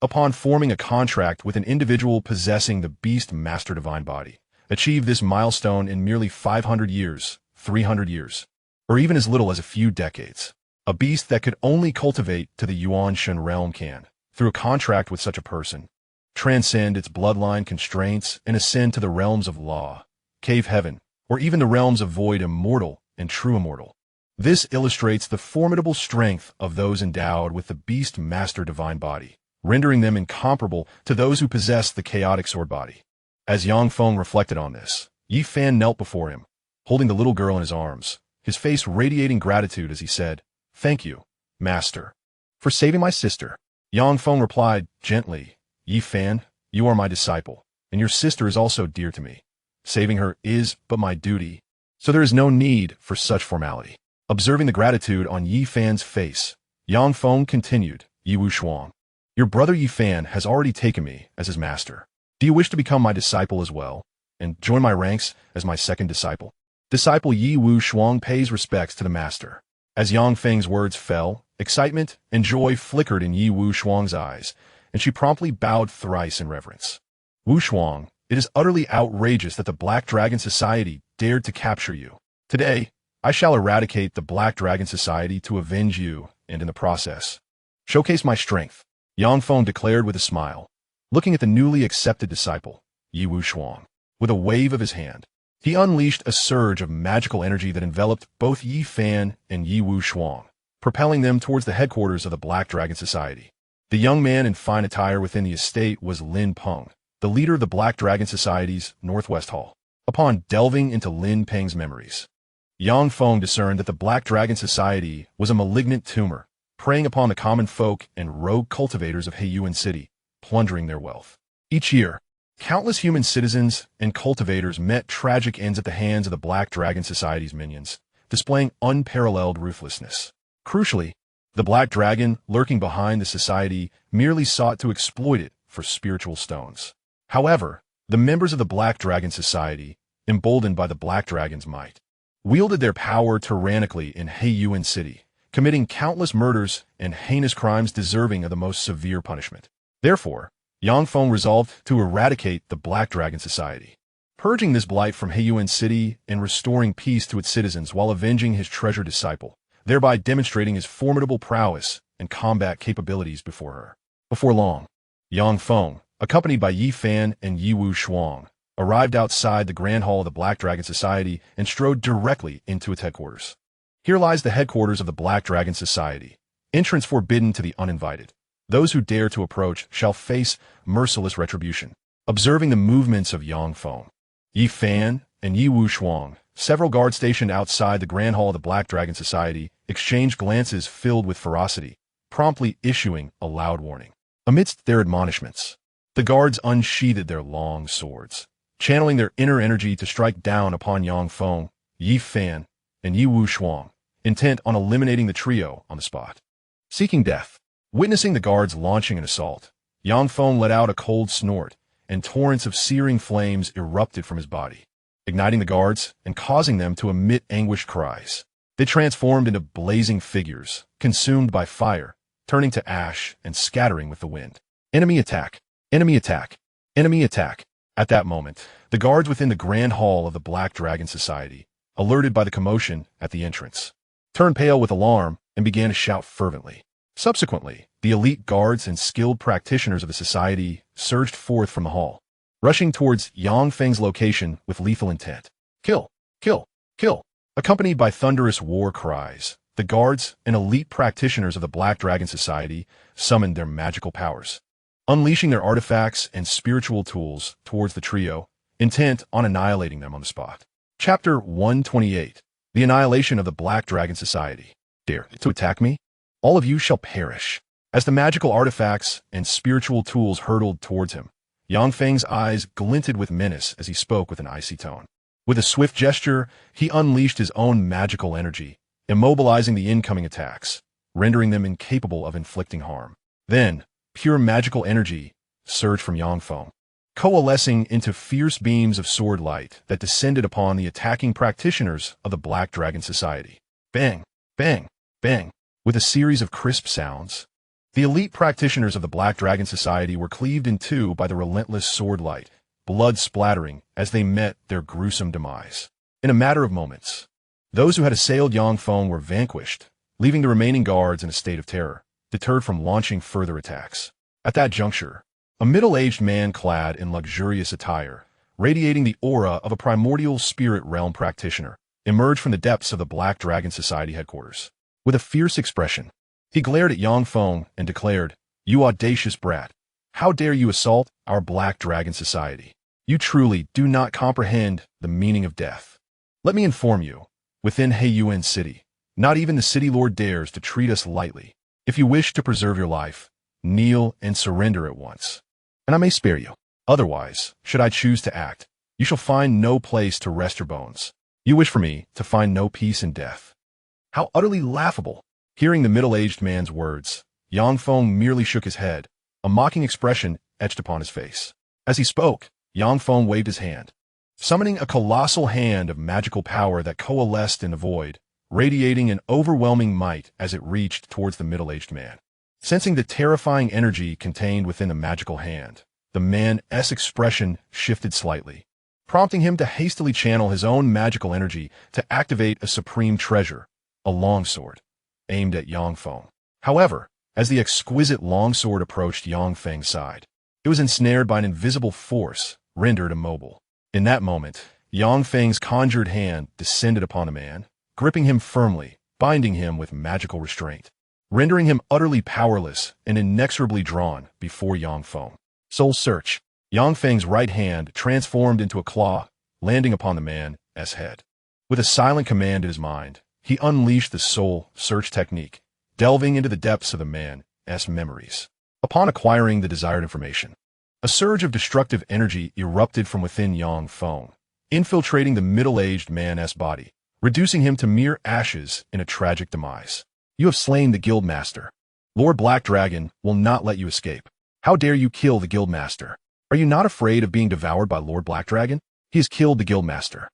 upon forming a contract with an individual possessing the Beastmaster Divine Body, achieve this milestone in merely 500 years, 300 years, or even as little as a few decades. A beast that could only cultivate to the Yuan realm can, through a contract with such a person, transcend its bloodline constraints and ascend to the realms of law, cave heaven, or even the realms of void immortal and true immortal. This illustrates the formidable strength of those endowed with the Beastmaster Divine Body, rendering them incomparable to those who possess the Chaotic Sword Body. As Yang Feng reflected on this, Yi Fan knelt before him, holding the little girl in his arms, his face radiating gratitude as he said, "Thank you, Master, for saving my sister." Yang Feng replied gently, "Yi Fan, you are my disciple, and your sister is also dear to me. Saving her is but my duty, so there is no need for such formality." Observing the gratitude on Yi Fan's face, Yang Feng continued, "Yi Wushuang, your brother Yi Fan has already taken me as his master. Do you wish to become my disciple as well, and join my ranks as my second disciple?" Disciple Yi Wushuang pays respects to the master. As Yang Feng's words fell, excitement and joy flickered in Yi Wushuang's eyes, and she promptly bowed thrice in reverence. "Wushuang, it is utterly outrageous that the Black Dragon Society dared to capture you. Today, I shall eradicate the Black Dragon Society to avenge you, and in the process, showcase my strength," Yang Feng declared with a smile, looking at the newly accepted disciple, Yi Wushuang. With a wave of his hand, he unleashed a surge of magical energy that enveloped both Yi Fan and Yi Wushuang, propelling them towards the headquarters of the Black Dragon Society. The young man in fine attire within the estate was Lin Peng, the leader of the Black Dragon Society's Northwest Hall. Upon delving into Lin Peng's memories, Yang Feng discerned that the Black Dragon Society was a malignant tumor, preying upon the common folk and rogue cultivators of Heiyuan City, plundering their wealth. Each year, countless human citizens and cultivators met tragic ends at the hands of the Black Dragon Society's minions, displaying unparalleled ruthlessness. Crucially, the Black Dragon, lurking behind the society, merely sought to exploit it for spiritual stones. However, the members of the Black Dragon Society, emboldened by the Black Dragon's might, wielded their power tyrannically in Heiyuan City, committing countless murders and heinous crimes deserving of the most severe punishment. Therefore, Yang Feng resolved to eradicate the Black Dragon Society, purging this blight from Heiyuan City and restoring peace to its citizens while avenging his treasured disciple, thereby demonstrating his formidable prowess and combat capabilities before her. Before long, Yang Feng, accompanied by Yi Fan and Yi Wushuang, arrived outside the Grand Hall of the Black Dragon Society and strode directly into its headquarters. Here lies the headquarters of the Black Dragon Society, entrance forbidden to the uninvited. Those who dare to approach shall face merciless retribution. Observing the movements of Yang Feng, Yi Fan, and Yi Wushuang, several guards stationed outside the Grand Hall of the Black Dragon Society exchanged glances filled with ferocity, promptly issuing a loud warning. Amidst their admonishments, the guards unsheathed their long swords, channeling their inner energy to strike down upon Yang Feng, Yi Fan, and Yi Wushuang, intent on eliminating the trio on the spot. Seeking death. Witnessing the guards launching an assault, Yang Feng let out a cold snort and torrents of searing flames erupted from his body, igniting the guards and causing them to emit anguished cries. They transformed into blazing figures, consumed by fire, turning to ash and scattering with the wind. Enemy attack! Enemy attack! Enemy attack! At that moment, the guards within the Grand Hall of the Black Dragon Society, alerted by the commotion at the entrance, turned pale with alarm and began to shout fervently. Subsequently, the elite guards and skilled practitioners of the society surged forth from the hall, rushing towards Yang Feng's location with lethal intent. Kill! Kill! Kill! Accompanied by thunderous war cries, the guards and elite practitioners of the Black Dragon Society summoned their magical powers, unleashing their artifacts and spiritual tools towards the trio, intent on annihilating them on the spot. Chapter 128. The Annihilation of the Black Dragon Society. Dare to attack me? All of you shall perish. As the magical artifacts and spiritual tools hurtled towards him, Yang Feng's eyes glinted with menace as he spoke with an icy tone. With a swift gesture, he unleashed his own magical energy, immobilizing the incoming attacks, rendering them incapable of inflicting harm. Then, pure magical energy surged from Yang Feng, coalescing into fierce beams of sword light that descended upon the attacking practitioners of the Black Dragon Society. Bang! Bang! Bang! With a series of crisp sounds, the elite practitioners of the Black Dragon Society were cleaved in two by the relentless sword light, blood splattering as they met their gruesome demise. In a matter of moments, those who had assailed Yang Feng were vanquished, leaving the remaining guards in a state of terror, deterred from launching further attacks. At that juncture, a middle-aged man clad in luxurious attire, radiating the aura of a primordial spirit realm practitioner, emerged from the depths of the Black Dragon Society headquarters. With a fierce expression, he glared at Yang Feng and declared, "You audacious brat! How dare you assault our Black Dragon Society? You truly do not comprehend the meaning of death. Let me inform you, within Heiyuan City, not even the City Lord dares to treat us lightly. If you wish to preserve your life, kneel and surrender at once, and I may spare you. Otherwise, should I choose to act, you shall find no place to rest your bones. You wish for me to find no peace in death." How utterly laughable! Hearing the middle-aged man's words, Yang Feng merely shook his head, a mocking expression etched upon his face. As he spoke, Yang Feng waved his hand, summoning a colossal hand of magical power that coalesced in the void, radiating an overwhelming might as it reached towards the middle-aged man. Sensing the terrifying energy contained within the magical hand, the man's expression shifted slightly, prompting him to hastily channel his own magical energy to activate a supreme treasure, a longsword, aimed at Yang Feng. However, as the exquisite longsword approached Yang Feng's side, it was ensnared by an invisible force, rendered immobile. In that moment, Yang Feng's conjured hand descended upon the man, gripping him firmly, binding him with magical restraint, rendering him utterly powerless and inexorably drawn before Yang Feng. Soul Search. Yang Feng's right hand transformed into a claw, landing upon the man's head. With a silent command in his mind, he unleashed the Soul Search technique, delving into the depths of the man's memories. Upon acquiring the desired information, a surge of destructive energy erupted from within Yang Feng, infiltrating the middle-aged man's body, reducing him to mere ashes in a tragic demise. You have slain the Guildmaster. Lord Black Dragon will not let you escape. How dare you kill the Guildmaster? Are you not afraid of being devoured by Lord Black Dragon? He has killed the Guildmaster.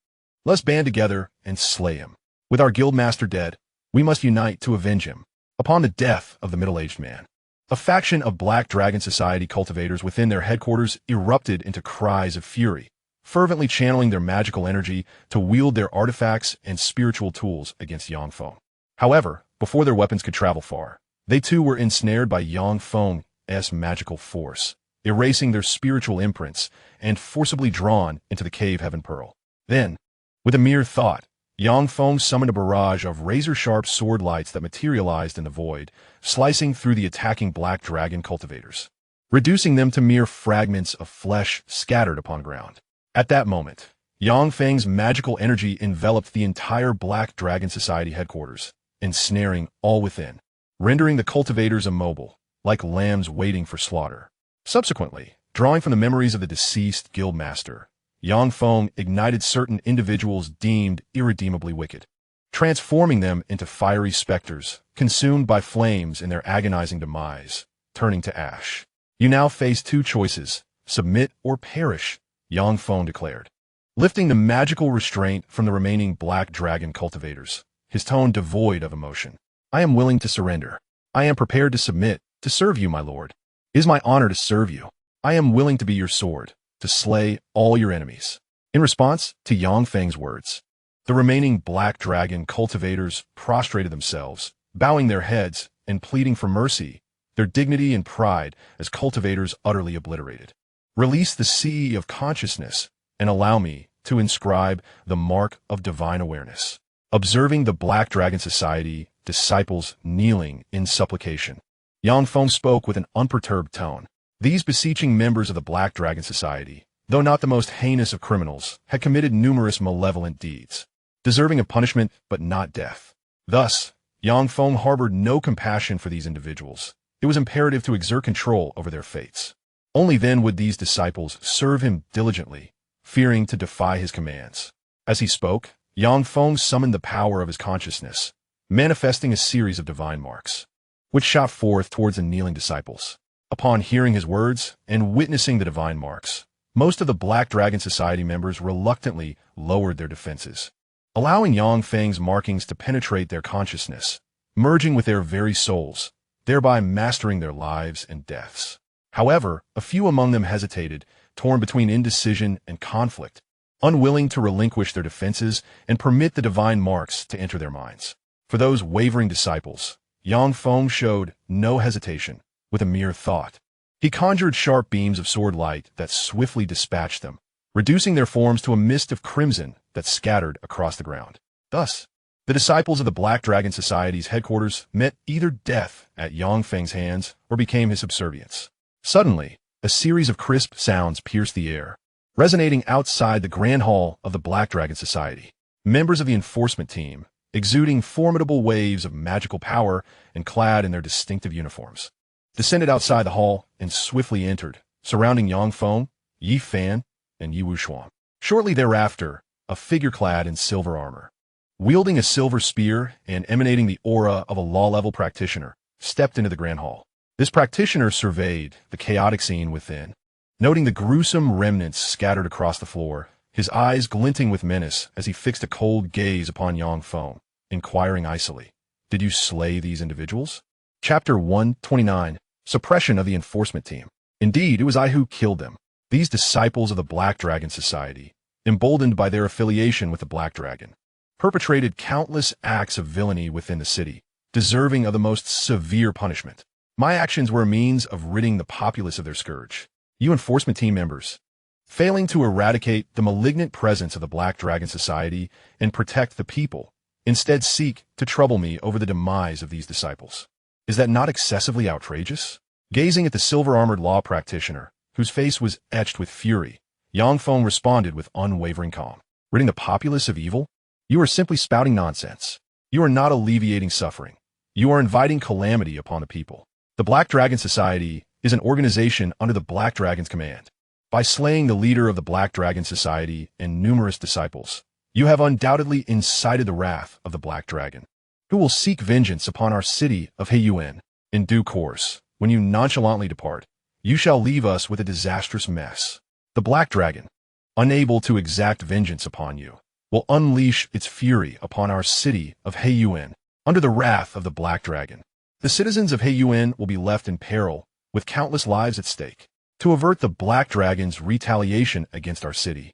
Let's band together and slay him. With our Guildmaster dead, we must unite to avenge him. Upon the death of the middle-aged man, a faction of Black Dragon Society cultivators within their headquarters erupted into cries of fury, fervently channeling their magical energy to wield their artifacts and spiritual tools against Yang Feng. However, before their weapons could travel far, they too were ensnared by Yang Feng's magical force, erasing their spiritual imprints and forcibly drawn into the cave Heaven Pearl. Then, with a mere thought, Yang Feng summoned a barrage of razor-sharp sword lights that materialized in the void, slicing through the attacking Black Dragon cultivators, reducing them to mere fragments of flesh scattered upon the ground. At that moment, Yang Feng's magical energy enveloped the entire Black Dragon Society headquarters, ensnaring all within, rendering the cultivators immobile, like lambs waiting for slaughter. Subsequently, drawing from the memories of the deceased Guildmaster, Yang Feng ignited certain individuals deemed irredeemably wicked, transforming them into fiery specters, consumed by flames in their agonizing demise, turning to ash. You now face two choices: Submit or perish, Yang Feng declared. Lifting the magical restraint from the remaining Black Dragon cultivators, his tone devoid of emotion. I am willing to surrender. I am prepared to submit, to serve you, my lord. It is my honor to serve you. I am willing to be your sword, to slay all your enemies. In response to Yang Feng's words, the remaining Black Dragon cultivators prostrated themselves, bowing their heads and pleading for mercy, their dignity and pride as cultivators utterly obliterated. Release the sea of consciousness and allow me to inscribe the mark of divine awareness. Observing the Black Dragon Society, disciples kneeling in supplication, Yang Feng spoke with an unperturbed tone. These beseeching members of the Black Dragon Society, though not the most heinous of criminals, had committed numerous malevolent deeds, deserving of punishment but not death. Thus, Yang Feng harbored no compassion for these individuals. It was imperative to exert control over their fates. Only then would these disciples serve him diligently, fearing to defy his commands. As he spoke, Yang Feng summoned the power of his consciousness, manifesting a series of divine marks, which shot forth towards the kneeling disciples. Upon hearing his words and witnessing the divine marks, most of the Black Dragon Society members reluctantly lowered their defenses, allowing Yang Feng's markings to penetrate their consciousness, merging with their very souls, thereby mastering their lives and deaths. However, a few among them hesitated, torn between indecision and conflict, unwilling to relinquish their defenses and permit the divine marks to enter their minds. For those wavering disciples, Yang Feng showed no hesitation with a mere thought. He conjured sharp beams of sword light that swiftly dispatched them, reducing their forms to a mist of crimson that scattered across the ground. Thus, the disciples of the Black Dragon Society's headquarters met either death at Yang Feng's hands or became his subservients. Suddenly, a series of crisp sounds pierced the air, resonating outside the Grand Hall of the Black Dragon Society. Members of the enforcement team, exuding formidable waves of magical power and clad in their distinctive uniforms, descended outside the hall and swiftly entered, surrounding Yang Feng, Yi Fan, and Yi Wushuang. Shortly thereafter, a figure clad in silver armor, wielding a silver spear and emanating the aura of a law-level practitioner, stepped into the Grand Hall. This practitioner surveyed the chaotic scene within, noting the gruesome remnants scattered across the floor, his eyes glinting with menace as he fixed a cold gaze upon Yang Feng, inquiring icily, "Did you slay these individuals?" Chapter 129, Suppression of the Enforcement Team. Indeed, it was I who killed them. These disciples of the Black Dragon Society, emboldened by their affiliation with the Black Dragon, perpetrated countless acts of villainy within the city, deserving of the most severe punishment. My actions were a means of ridding the populace of their scourge. You enforcement team members, failing to eradicate the malignant presence of the Black Dragon Society and protect the people, instead seek to trouble me over the demise of these disciples. Is that not excessively outrageous? Gazing at the silver-armored law practitioner, whose face was etched with fury, Yang Feng responded with unwavering calm. Ridding the populace of evil? You are simply spouting nonsense. You are not alleviating suffering. You are inviting calamity upon the people. The Black Dragon Society is an organization under the Black Dragon's command. By slaying the leader of the Black Dragon Society and numerous disciples, you have undoubtedly incited the wrath of the Black Dragon, who will seek vengeance upon our city of Heiyuan. In due course, when you nonchalantly depart, you shall leave us with a disastrous mess. The Black Dragon, unable to exact vengeance upon you, will unleash its fury upon our city of Heiyuan under the wrath of the Black Dragon. The citizens of Heiyuan will be left in peril, with countless lives at stake. To avert the Black Dragon's retaliation against our city,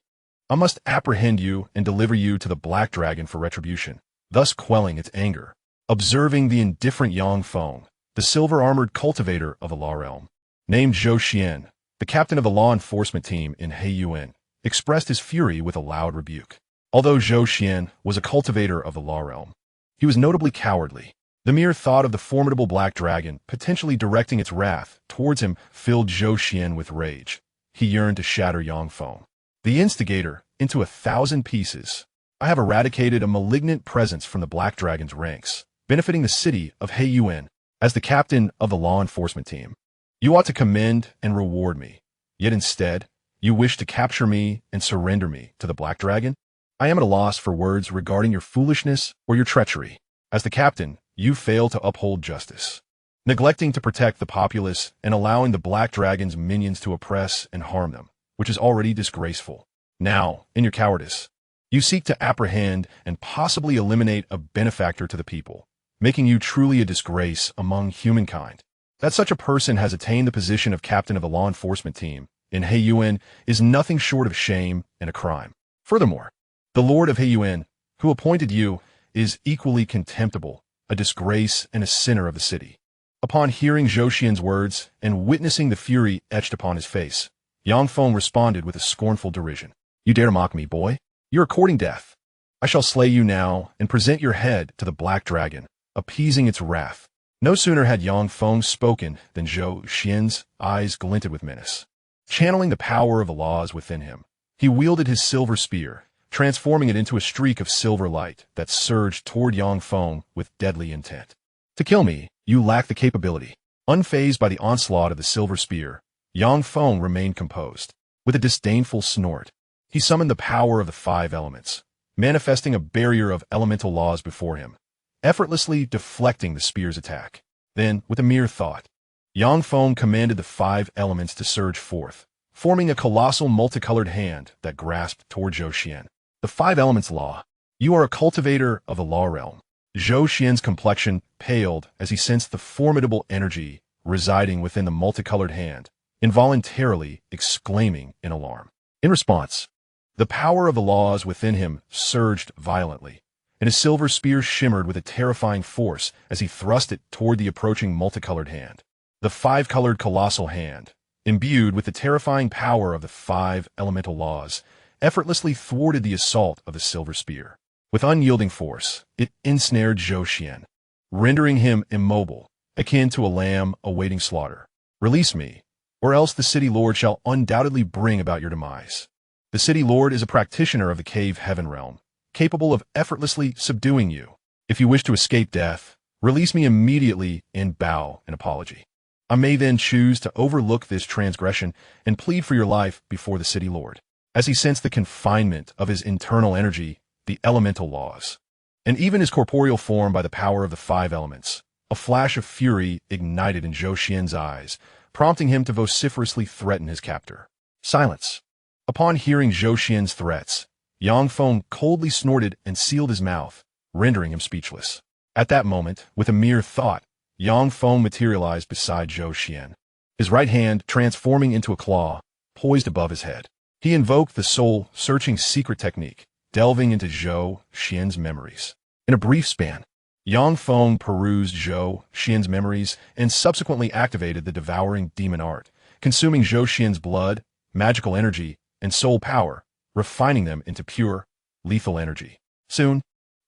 I must apprehend you and deliver you to the Black Dragon for retribution, thus quelling its anger. Observing the indifferent Yang Feng, the silver-armored cultivator of the law realm, named Zhou Xian, the captain of the law enforcement team in Heiyuan, expressed his fury with a loud rebuke. Although Zhou Xian was a cultivator of the law realm, he was notably cowardly. The mere thought of the formidable Black Dragon potentially directing its wrath towards him filled Zhou Xian with rage. He yearned to shatter Yang Feng, the instigator, into 1,000 pieces. I have eradicated a malignant presence from the Black Dragon's ranks, benefiting the city of Heiyuan. As the captain of the law enforcement team, you ought to commend and reward me. Yet instead, you wish to capture me and surrender me to the Black Dragon? I am at a loss for words regarding your foolishness or your treachery. As the captain, you fail to uphold justice. neglecting to protect the populace and allowing the Black Dragon's minions to oppress and harm them, which is already disgraceful. Now, in your cowardice, you seek to apprehend and possibly eliminate a benefactor to the people, making you truly a disgrace among humankind. That such a person has attained the position of captain of the law enforcement team in Heiyuan is nothing short of shame and a crime. Furthermore, the Lord of Heiyuan, who appointed you, is equally contemptible, a disgrace and a sinner of the city. Upon hearing Zhou Xian's words and witnessing the fury etched upon his face, Yang Feng responded with a scornful derision. You dare to mock me, boy? You are courting death. I shall slay you now and present your head to the Black Dragon, appeasing its wrath. No sooner had Yang Feng spoken than Zhou Xian's eyes glinted with menace. Channeling the power of the laws within him, he wielded his silver spear, transforming it into a streak of silver light that surged toward Yang Feng with deadly intent. To kill me, you lack the capability. Unfazed by the onslaught of the silver spear, Yang Feng remained composed. With a disdainful snort, he summoned the power of the 5 elements, manifesting a barrier of elemental laws before him, effortlessly deflecting the spear's attack. Then, with a mere thought, Yang Feng commanded the 5 elements to surge forth, forming a colossal multicolored hand that grasped toward Zhou Xian. The 5 elements law. You are a cultivator of the law realm. Zhou Xian's complexion paled as he sensed the formidable energy residing within the multicolored hand, involuntarily exclaiming in alarm. In response, the power of the laws within him surged violently, and his silver spear shimmered with a terrifying force as he thrust it toward the approaching multicolored hand. The 5-colored colossal hand, imbued with the terrifying power of the 5 elemental laws, effortlessly thwarted the assault of the silver spear. With unyielding force, it ensnared Zhou Xian, rendering him immobile, akin to a lamb awaiting slaughter. Release me, or else the city lord shall undoubtedly bring about your demise. The city lord is a practitioner of the cave heaven realm, capable of effortlessly subduing you. If you wish to escape death, release me immediately and bow an apology. I may then choose to overlook this transgression and plead for your life before the city lord. As he sensed the confinement of his internal energy, the elemental laws, and even his corporeal form by the power of the 5 elements, a flash of fury ignited in Zhou Xian's eyes, prompting him to vociferously threaten his captor. Silence. Upon hearing Zhou Xian's threats, Yang Feng coldly snorted and sealed his mouth, rendering him speechless. At that moment, with a mere thought, Yang Feng materialized beside Zhou Xian, his right hand transforming into a claw, poised above his head. He invoked the soul-searching secret technique, delving into Zhou Xian's memories. In a brief span, Yang Feng perused Zhou Xian's memories and subsequently activated the devouring demon art, consuming Zhou Xian's blood, magical energy, and soul power, refining them into pure, lethal energy. Soon,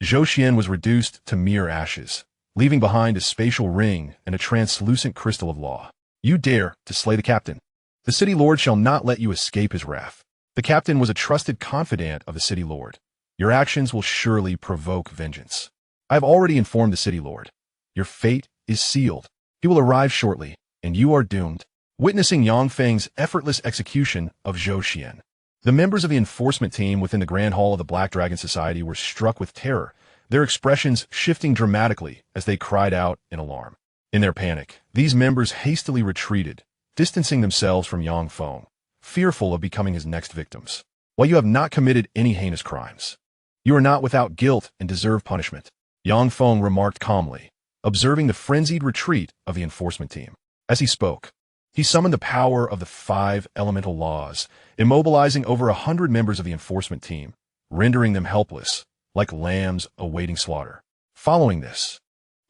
Zhou Xian was reduced to mere ashes, leaving behind a spatial ring and a translucent crystal of law. You dare to slay the captain. The city lord shall not let you escape his wrath. The captain was a trusted confidant of the city lord. Your actions will surely provoke vengeance. I have already informed the city lord. Your fate is sealed. He will arrive shortly, and you are doomed. Witnessing Yang Feng's effortless execution of Zhou Xian, the members of the enforcement team within the Grand Hall of the Black Dragon Society were struck with terror, their expressions shifting dramatically as they cried out in alarm. In their panic, these members hastily retreated, distancing themselves from Yang Feng, fearful of becoming his next victims. While you have not committed any heinous crimes, you are not without guilt and deserve punishment, Yang Feng remarked calmly, observing the frenzied retreat of the enforcement team. As he spoke, he summoned the power of the 5 elemental laws, immobilizing over 100 members of the enforcement team, rendering them helpless, like lambs awaiting slaughter. Following this,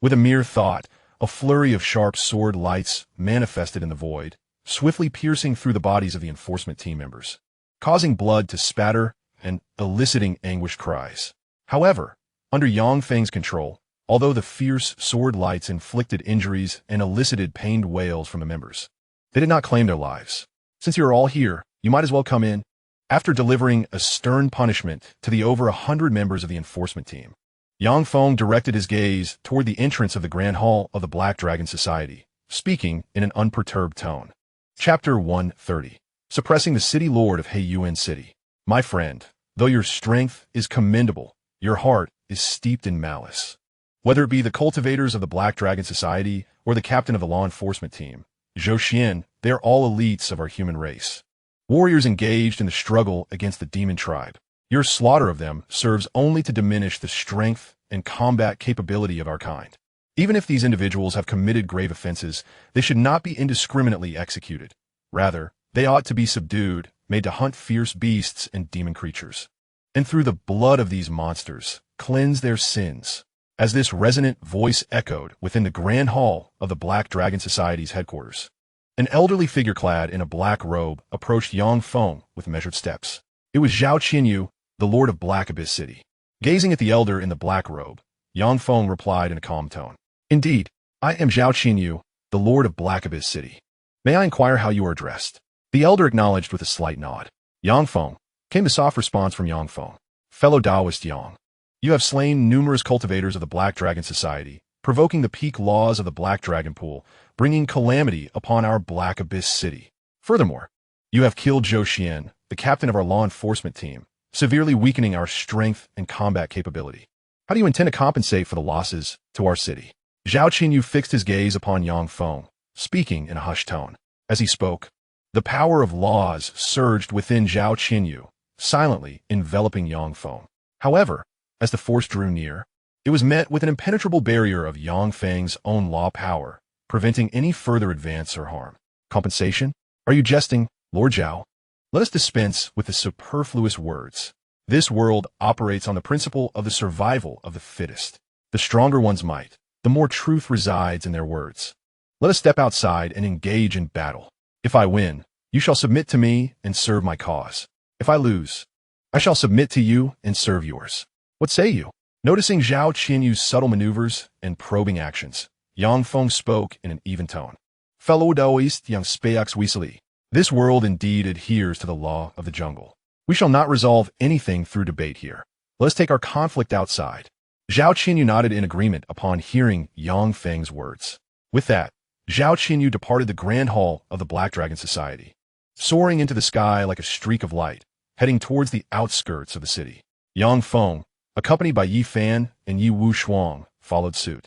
with a mere thought, a flurry of sharp sword lights manifested in the void, swiftly piercing through the bodies of the enforcement team members, causing blood to spatter and eliciting anguished cries. However, under Yang Feng's control, although the fierce sword lights inflicted injuries and elicited pained wails from the members, they did not claim their lives. Since you are all here, you might as well come in. After delivering a stern punishment to the over 100 members of the enforcement team, Yang Feng directed his gaze toward the entrance of the Grand Hall of the Black Dragon Society, speaking in an unperturbed tone. Chapter 130. Suppressing the City Lord of Heiyuan City. My friend, though your strength is commendable, your heart is steeped in malice. Whether it be the cultivators of the Black Dragon Society or the captain of the law enforcement team, Zhou Xian, they are all elites of our human race. Warriors engaged in the struggle against the demon tribe. Your slaughter of them serves only to diminish the strength and combat capability of our kind. Even if these individuals have committed grave offenses, they should not be indiscriminately executed. Rather, they ought to be subdued, made to hunt fierce beasts and demon creatures. And through the blood of these monsters, cleanse their sins. As this resonant voice echoed within the grand hall of the Black Dragon Society's headquarters, an elderly figure clad in a black robe approached Yang Feng with measured steps. It was Zhao Qinyu, the Lord of Black Abyss City. Gazing at the elder in the black robe, Yang Feng replied in a calm tone. Indeed, I am Zhao Qinyu, the Lord of Black Abyss City. May I inquire how you are dressed? The elder acknowledged with a slight nod. Yang Feng, came the soft response from Yang Feng. Fellow Taoist Yang, you have slain numerous cultivators of the Black Dragon Society, provoking the peak laws of the Black Dragon Pool, bringing calamity upon our Black Abyss City. Furthermore, you have killed Zhou Xian, the captain of our law enforcement team, severely weakening our strength and combat capability. How do you intend to compensate for the losses to our city? Zhao Qinyu fixed his gaze upon Yang Feng, speaking in a hushed tone. As he spoke, the power of laws surged within Zhao Qinyu, silently enveloping Yang Feng. However, as the force drew near, it was met with an impenetrable barrier of Yang Feng's own law power, preventing any further advance or harm. Compensation? Are you jesting, Lord Zhao? Let us dispense with the superfluous words. This world operates on the principle of the survival of the fittest. The stronger one's might, the more truth resides in their words. Let us step outside and engage in battle. If I win, you shall submit to me and serve my cause. If I lose, I shall submit to you and serve yours. What say you? Noticing Zhao Qinyu's subtle maneuvers and probing actions, Yang Feng spoke in an even tone. Fellow Taoist Yang Speaks Weasley, this world indeed adheres to the law of the jungle. We shall not resolve anything through debate here. Let us take our conflict outside. Zhao Qinyu nodded in agreement upon hearing Yang Feng's words. With that, Zhao Qinyu departed the grand hall of the Black Dragon Society, soaring into the sky like a streak of light, heading towards the outskirts of the city. Yang Feng, accompanied by Yi Fan and Yi Wushuang, followed suit,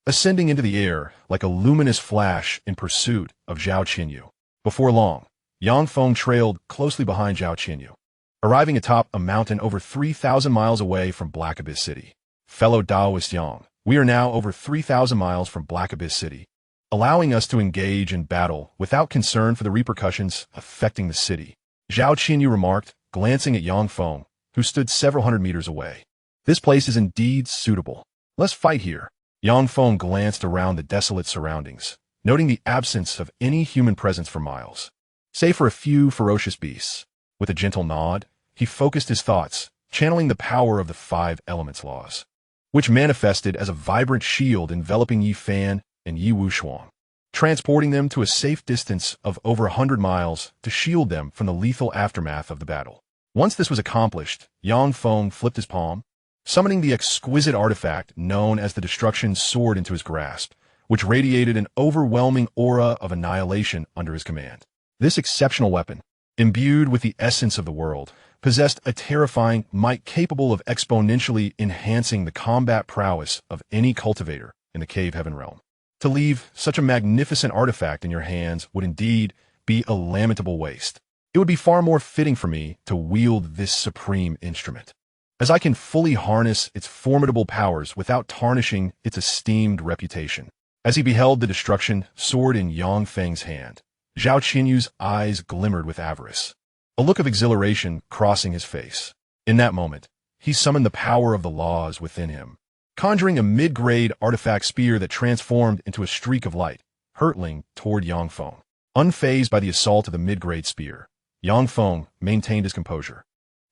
ascending into the air like a luminous flash in pursuit of Zhao Qinyu. Before long, Yang Feng trailed closely behind Zhao Qinyu, arriving atop a mountain over 3,000 miles away from Black Abyss City. Fellow Taoist Yang, we are now over 3,000 miles from Black Abyss City, allowing us to engage in battle without concern for the repercussions affecting the city. Zhao Qinyu remarked, glancing at Yang Feng, who stood several hundred meters away. This place is indeed suitable. Let's fight here. Yang Feng glanced around the desolate surroundings, noting the absence of any human presence for miles, save for a few ferocious beasts. With a gentle nod, he focused his thoughts, channeling the power of the 5 elements laws, which manifested as a vibrant shield enveloping Yi Fan and Yi Wushuang, transporting them to a safe distance of over 100 miles to shield them from the lethal aftermath of the battle. Once this was accomplished, Yang Feng flipped his palm, summoning the exquisite artifact known as the Destruction Sword into his grasp, which radiated an overwhelming aura of annihilation under his command. This exceptional weapon, imbued with the essence of the world, possessed a terrifying might capable of exponentially enhancing the combat prowess of any cultivator in the Cave Heaven realm. To leave such a magnificent artifact in your hands would indeed be a lamentable waste. It would be far more fitting for me to wield this supreme instrument, as I can fully harness its formidable powers without tarnishing its esteemed reputation. As he beheld the destruction sword in Yang Feng's hand, Zhao Qinyu's eyes glimmered with avarice, a look of exhilaration crossing his face. In that moment, he summoned the power of the laws within him, conjuring a mid-grade artifact spear that transformed into a streak of light, hurtling toward Yang Feng. Unfazed by the assault of the mid-grade spear, Yang Feng maintained his composure.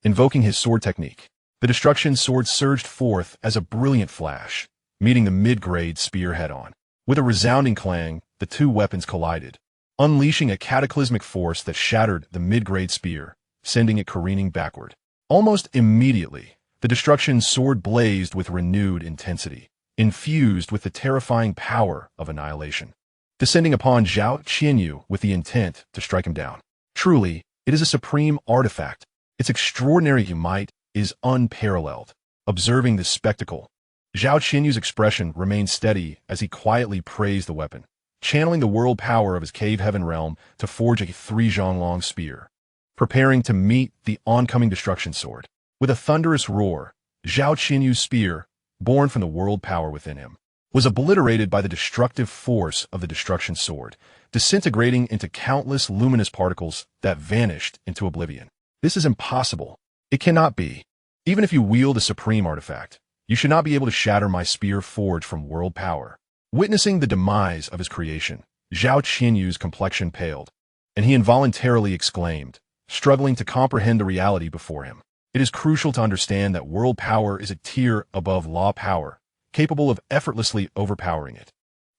Invoking his sword technique, the destruction sword surged forth as a brilliant flash, meeting the mid-grade spear head-on. With a resounding clang, the two weapons collided, unleashing a cataclysmic force that shattered the mid-grade spear, sending it careening backward. Almost immediately, the destruction sword blazed with renewed intensity, infused with the terrifying power of annihilation, descending upon Zhao Qinyu with the intent to strike him down. Truly, it is a supreme artifact. Its extraordinary might is unparalleled. Observing this spectacle, Zhao Qinyu's expression remained steady as he quietly praised the weapon. channeling the world power of his cave heaven realm to forge a 3-zhang-long spear, preparing to meet the oncoming destruction sword. With a thunderous roar, Zhao Qinyu's spear, born from the world power within him, was obliterated by the destructive force of the destruction sword, disintegrating into countless luminous particles that vanished into oblivion. This is impossible. It cannot be. Even if you wield a supreme artifact, you should not be able to shatter my spear forged from world power. Witnessing the demise of his creation, Zhao Qinyu's complexion paled, and he involuntarily exclaimed, struggling to comprehend the reality before him. It is crucial to understand that world power is a tier above law power, capable of effortlessly overpowering it.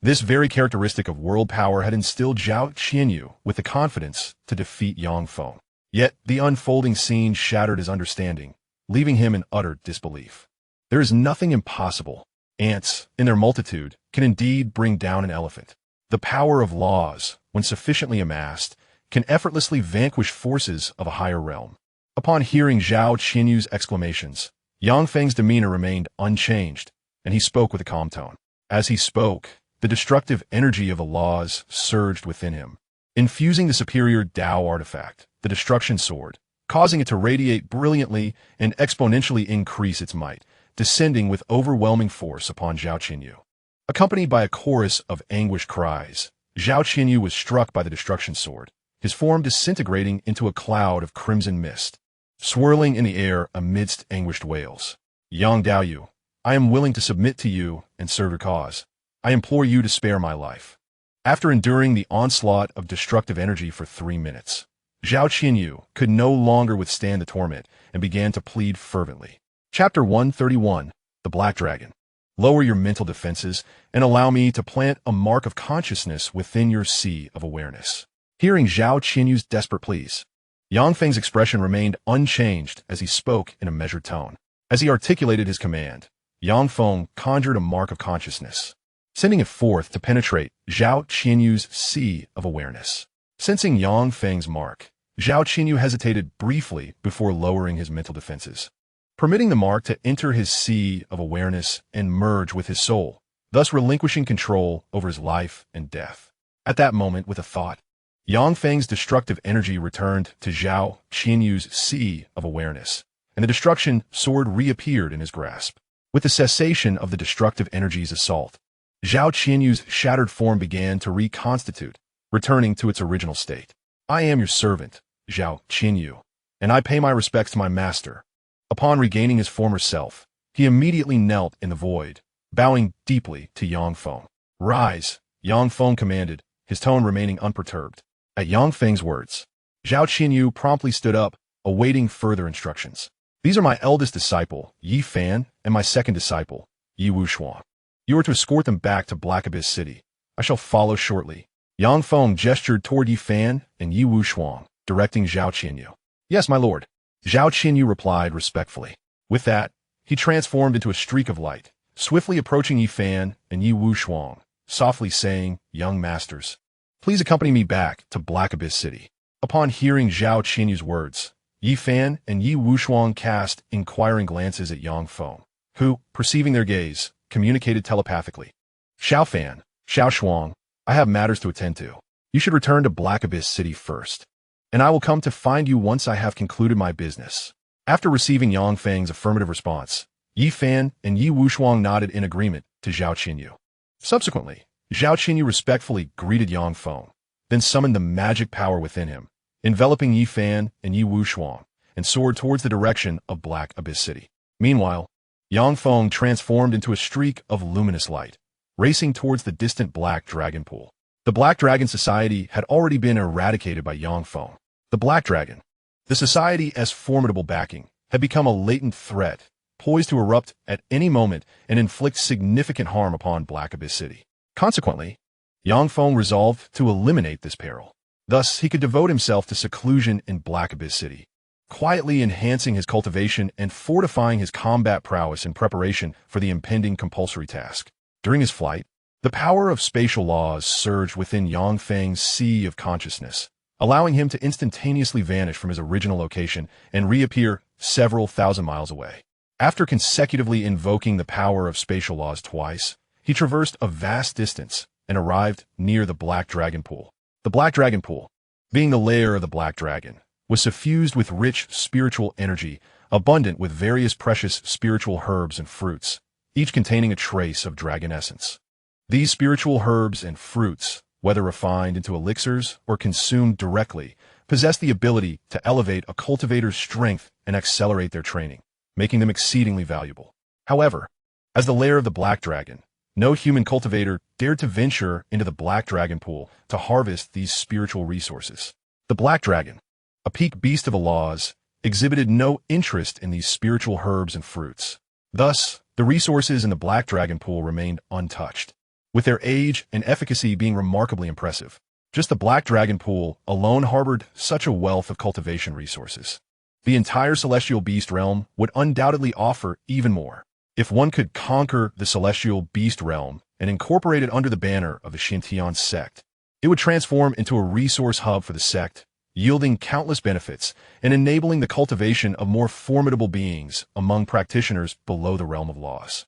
This very characteristic of world power had instilled Zhao Qinyu with the confidence to defeat Yang Feng. Yet the unfolding scene shattered his understanding, leaving him in utter disbelief. There is nothing impossible. Ants, in their multitude, can indeed bring down an elephant. The power of laws, when sufficiently amassed, can effortlessly vanquish forces of a higher realm. Upon hearing Zhao Qinyu's exclamations, Yang Feng's demeanor remained unchanged, and he spoke with a calm tone. As he spoke, the destructive energy of the laws surged within him, infusing the superior Dao artifact, the destruction sword, causing it to radiate brilliantly and exponentially increase its might, descending with overwhelming force upon Zhao Qinyu. Accompanied by a chorus of anguished cries, Zhao Qinyu was struck by the destruction sword, his form disintegrating into a cloud of crimson mist, swirling in the air amidst anguished wails. Yang Daoyu, I am willing to submit to you and serve your cause. I implore you to spare my life. After enduring the onslaught of destructive energy for 3 minutes, Zhao Qinyu could no longer withstand the torment and began to plead fervently. Chapter 131, The Black Dragon. Lower your mental defenses and allow me to plant a mark of consciousness within your sea of awareness. Hearing Zhao Qinyu's desperate pleas, Yang Feng's expression remained unchanged as he spoke in a measured tone. As he articulated his command, Yang Feng conjured a mark of consciousness, sending it forth to penetrate Zhao Qinyu's sea of awareness. Sensing Yang Feng's mark, Zhao Qinyu hesitated briefly before lowering his mental defenses, permitting the mark to enter his sea of awareness and merge with his soul, thus relinquishing control over his life and death. At that moment, with a thought, Yang Feng's destructive energy returned to Zhao Qinyu's sea of awareness, and the destruction sword reappeared in his grasp. With the cessation of the destructive energy's assault, Zhao Qinyu's shattered form began to reconstitute, returning to its original state. I am your servant, Zhao Qinyu, and I pay my respects to my master. Upon regaining his former self, he immediately knelt in the void, bowing deeply to Yang Feng. Rise, Yang Feng commanded, his tone remaining unperturbed. At Yang Feng's words, Zhao Qinyu promptly stood up, awaiting further instructions. These are my eldest disciple, Yi Fan, and my second disciple, Yi Wushuang. You are to escort them back to Black Abyss City. I shall follow shortly. Yang Feng gestured toward Yi Fan and Yi Wushuang, directing Zhao Qinyu. Yes, my lord. Zhao Qinyu replied respectfully. With that, he transformed into a streak of light, swiftly approaching Yi Fan and Yi Wushuang, softly saying, Young masters, please accompany me back to Black Abyss City. Upon hearing Zhao Qinyu's words, Yi Fan and Yi Wushuang cast inquiring glances at Yang Feng, who, perceiving their gaze, communicated telepathically. Xiao Fan, Xiao Shuang, I have matters to attend to. You should return to Black Abyss City first, and I will come to find you once I have concluded my business. After receiving Yang Feng's affirmative response, Yi Fan and Yi Wushuang nodded in agreement to Zhao Qinyu. Subsequently, Zhao Qinyu respectfully greeted Yang Feng, then summoned the magic power within him, enveloping Yi Fan and Yi Wushuang, and soared towards the direction of Black Abyss City. Meanwhile, Yang Feng transformed into a streak of luminous light, racing towards the distant Black Dragon Pool. The Black Dragon Society had already been eradicated by Yang Feng. The Black Dragon, the society's formidable backing, had become a latent threat, poised to erupt at any moment and inflict significant harm upon Black Abyss City. Consequently, Yang Feng resolved to eliminate this peril. Thus, he could devote himself to seclusion in Black Abyss City, quietly enhancing his cultivation and fortifying his combat prowess in preparation for the impending compulsory task. During his flight, the power of spatial laws surged within Yang Feng's sea of consciousness, allowing him to instantaneously vanish from his original location and reappear several thousand miles away. After consecutively invoking the power of spatial laws twice, he traversed a vast distance, and arrived near the Black Dragon Pool. The Black Dragon Pool, being the lair of the Black Dragon, was suffused with rich spiritual energy, abundant with various precious spiritual herbs and fruits, each containing a trace of dragon essence. These spiritual herbs and fruits, whether refined into elixirs or consumed directly, possess the ability to elevate a cultivator's strength and accelerate their training, making them exceedingly valuable. However, as the lair of the Black Dragon, no human cultivator dared to venture into the Black Dragon Pool to harvest these spiritual resources. The Black Dragon, a peak beast of the laws, exhibited no interest in these spiritual herbs and fruits. Thus, the resources in the Black Dragon Pool remained untouched, with their age and efficacy being remarkably impressive. Just the Black Dragon Pool alone harbored such a wealth of cultivation resources. The entire Celestial Beast realm would undoubtedly offer even more. If one could conquer the Celestial Beast realm and incorporate it under the banner of the Xianxia sect, it would transform into a resource hub for the sect, yielding countless benefits and enabling the cultivation of more formidable beings among practitioners below the realm of laws.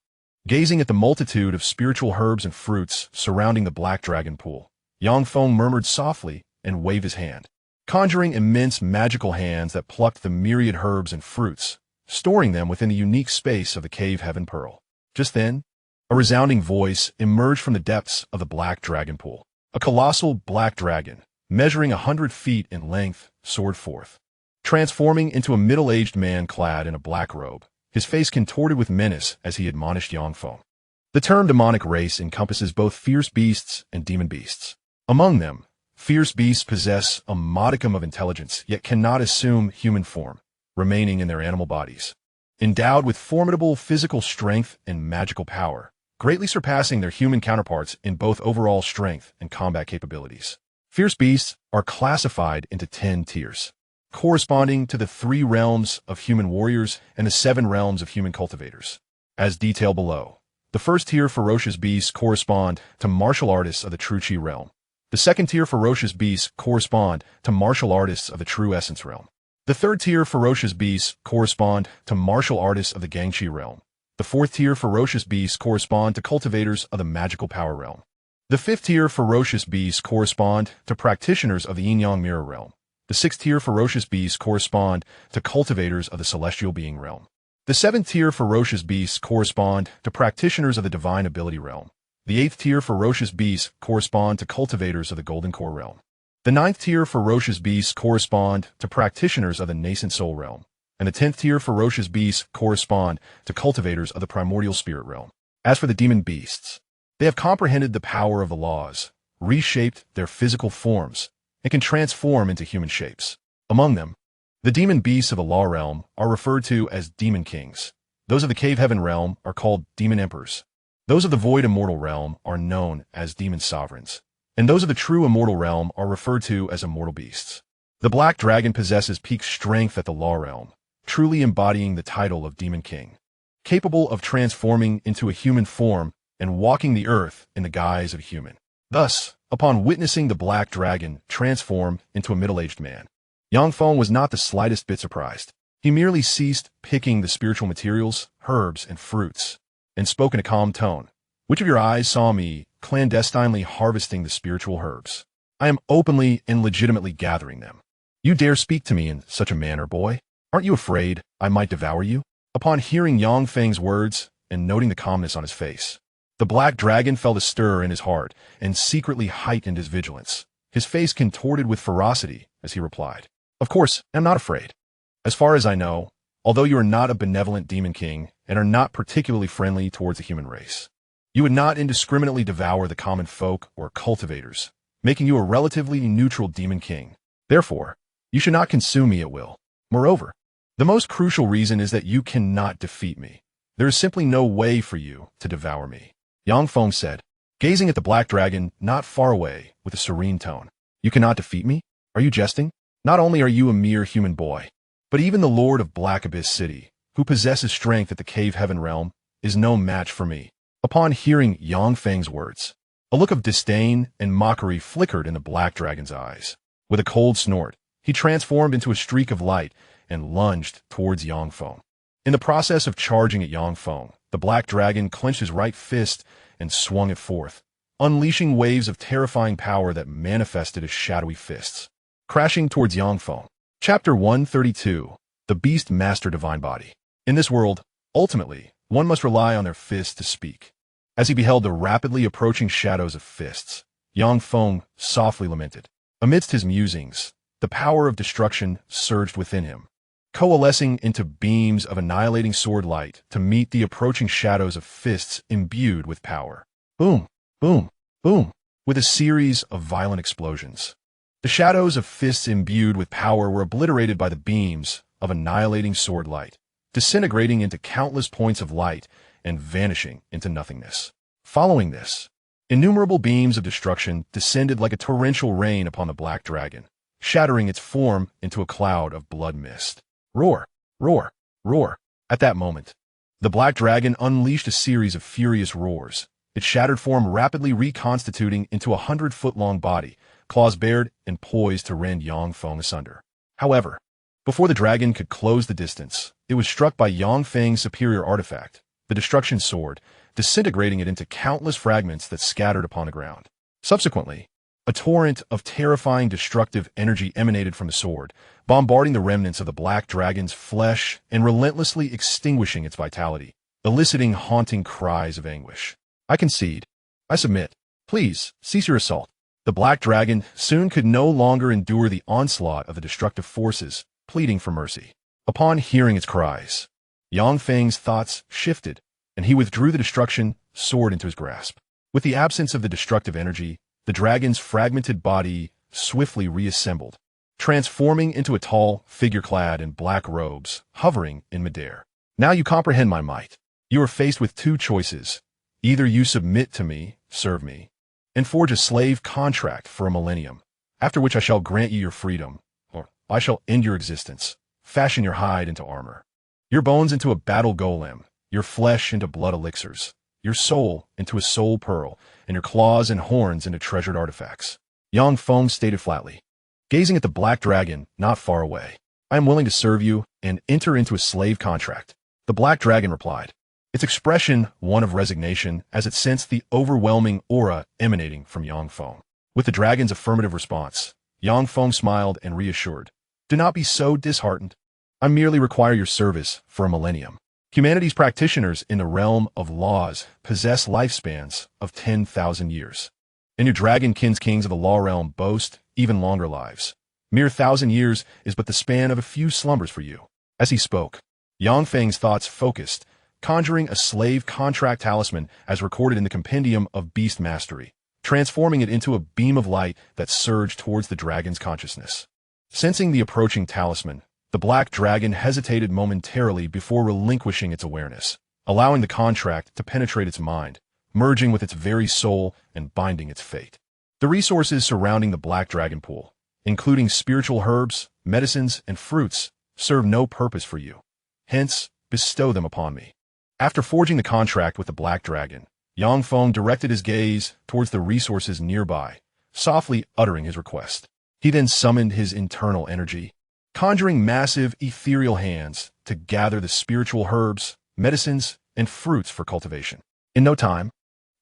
Gazing at the multitude of spiritual herbs and fruits surrounding the Black Dragon Pool, Feng murmured softly and waved his hand, conjuring immense magical hands that plucked the myriad herbs and fruits, storing them within the unique space of the cave Heaven Pearl. Just then, a resounding voice emerged from the depths of the Black Dragon Pool. A colossal black dragon, measuring 100 feet in length, soared forth, transforming into a middle-aged man clad in a black robe, his face contorted with menace as he admonished Feng. The term demonic race encompasses both fierce beasts and demon beasts. Among them, fierce beasts possess a modicum of intelligence, yet cannot assume human form, remaining in their animal bodies. Endowed with formidable physical strength and magical power, greatly surpassing their human counterparts in both overall strength and combat capabilities. Fierce beasts are classified into 10 tiers, corresponding to the 3 realms of human warriors and the 7 realms of human cultivators. As detailed below, the first tier ferocious beasts correspond to martial artists of the True Chi realm. The second tier ferocious beasts correspond to martial artists of the True Essence realm. The third tier ferocious beasts correspond to martial artists of the Gangchi realm. The fourth tier ferocious beasts correspond to cultivators of the magical power realm. The fifth tier ferocious beasts correspond to practitioners of the Yin-Yang mirror realm. The sixth tier ferocious beasts correspond to cultivators of the celestial being realm. The seventh tier ferocious beasts correspond to practitioners of the divine ability realm. The eighth tier ferocious beasts correspond to cultivators of the golden core realm. The ninth tier ferocious beasts correspond to practitioners of the nascent soul realm. And the 10th tier ferocious beasts correspond to cultivators of the primordial spirit realm. As for the demon beasts, they have comprehended the power of the laws, reshaped their physical forms, and can transform into human shapes. Among them, the demon beasts of the law realm are referred to as demon kings. Those of the cave heaven realm are called demon emperors. Those of the void immortal realm are known as demon sovereigns. And those of the true immortal realm are referred to as immortal beasts. The Black Dragon possesses peak strength at the law realm, truly embodying the title of Demon King, capable of transforming into a human form and walking the earth in the guise of a human. Thus, upon witnessing the Black Dragon transform into a middle-aged man, Feng was not the slightest bit surprised. He merely ceased picking the spiritual materials, herbs, and fruits, and spoke in a calm tone. Which of your eyes saw me clandestinely harvesting the spiritual herbs? I am openly and legitimately gathering them. You dare speak to me in such a manner, boy? Aren't you afraid I might devour you? Upon hearing Feng's words and noting the calmness on his face, the Black Dragon felt a stir in his heart and secretly heightened his vigilance. His face contorted with ferocity as he replied, "Of course, I'm not afraid. As far as I know, although you are not a benevolent demon king and are not particularly friendly towards the human race, you would not indiscriminately devour the common folk or cultivators, making you a relatively neutral demon king. Therefore, you should not consume me at will. Moreover, the most crucial reason is that you cannot defeat me. There is simply no way for you to devour me." Feng said, gazing at the Black Dragon not far away with a serene tone. "You cannot defeat me? Are you jesting? Not only are you a mere human boy, but even the Lord of Black Abyss City, who possesses strength at the Cave Heaven realm, is no match for me." Upon hearing Feng's words, a look of disdain and mockery flickered in the Black Dragon's eyes. With a cold snort, he transformed into a streak of light and lunged towards Feng. In the process of charging at Feng, the Black Dragon clenched his right fist and swung it forth, unleashing waves of terrifying power that manifested as shadowy fists, crashing towards Yangfeng. Chapter 132. The Beast Master Divine Body. In this world, ultimately, one must rely on their fists to speak. As he beheld the rapidly approaching shadows of fists, Yangfeng softly lamented. Amidst his musings, the power of destruction surged within him, coalescing into beams of annihilating sword light to meet the approaching shadows of fists imbued with power. Boom, boom, boom, with a series of violent explosions. The shadows of fists imbued with power were obliterated by the beams of annihilating sword light, disintegrating into countless points of light and vanishing into nothingness. Following this, innumerable beams of destruction descended like a torrential rain upon the black dragon, shattering its form into a cloud of blood mist. Roar, roar, roar. At that moment, the black dragon unleashed a series of furious roars, its shattered form rapidly reconstituting into a 100-foot-long body, claws bared and poised to rend Yangfeng asunder. However, before the dragon could close the distance, it was struck by Yangfeng's superior artifact, the destruction sword, disintegrating it into countless fragments that scattered upon the ground. Subsequently, a torrent of terrifying destructive energy emanated from the sword, bombarding the remnants of the black dragon's flesh and relentlessly extinguishing its vitality, eliciting haunting cries of anguish. I concede. I submit. Please, cease your assault. The black dragon soon could no longer endure the onslaught of the destructive forces, pleading for mercy. Upon hearing its cries, Yangfeng's thoughts shifted, and he withdrew the destruction sword into his grasp. With the absence of the destructive energy, the dragon's fragmented body swiftly reassembled, transforming into a tall figure clad in black robes, hovering in midair. Now you comprehend my might. You are faced with two choices. Either you submit to me, serve me, and forge a slave contract for a millennium, after which I shall grant you your freedom, or I shall end your existence, fashion your hide into armor, your bones into a battle golem, your flesh into blood elixirs, your soul into a soul pearl, and your claws and horns into treasured artifacts. Yangfeng stated flatly, gazing at the black dragon not far away. I am willing to serve you and enter into a slave contract. The black dragon replied, its expression one of resignation as it sensed the overwhelming aura emanating from Yangfeng. With the dragon's affirmative response, Yangfeng smiled and reassured, do not be so disheartened. I merely require your service for a millennium. Humanity's practitioners in the realm of laws possess lifespans of 10,000 years, and your dragon-kin's kings of the law realm boast even longer lives. Mere 1,000 years is but the span of a few slumbers for you. As he spoke, Yangfeng's thoughts focused, conjuring a slave contract talisman as recorded in the Compendium of Beast Mastery, transforming it into a beam of light that surged towards the dragon's consciousness. Sensing the approaching talisman, the black dragon hesitated momentarily before relinquishing its awareness, allowing the contract to penetrate its mind, merging with its very soul and binding its fate. The resources surrounding the black dragon pool, including spiritual herbs, medicines, and fruits, serve no purpose for you. Hence, bestow them upon me. After forging the contract with the black dragon, Yangfeng directed his gaze towards the resources nearby, softly uttering his request. He then summoned his internal energy, conjuring massive ethereal hands to gather the spiritual herbs, medicines, and fruits for cultivation. In no time,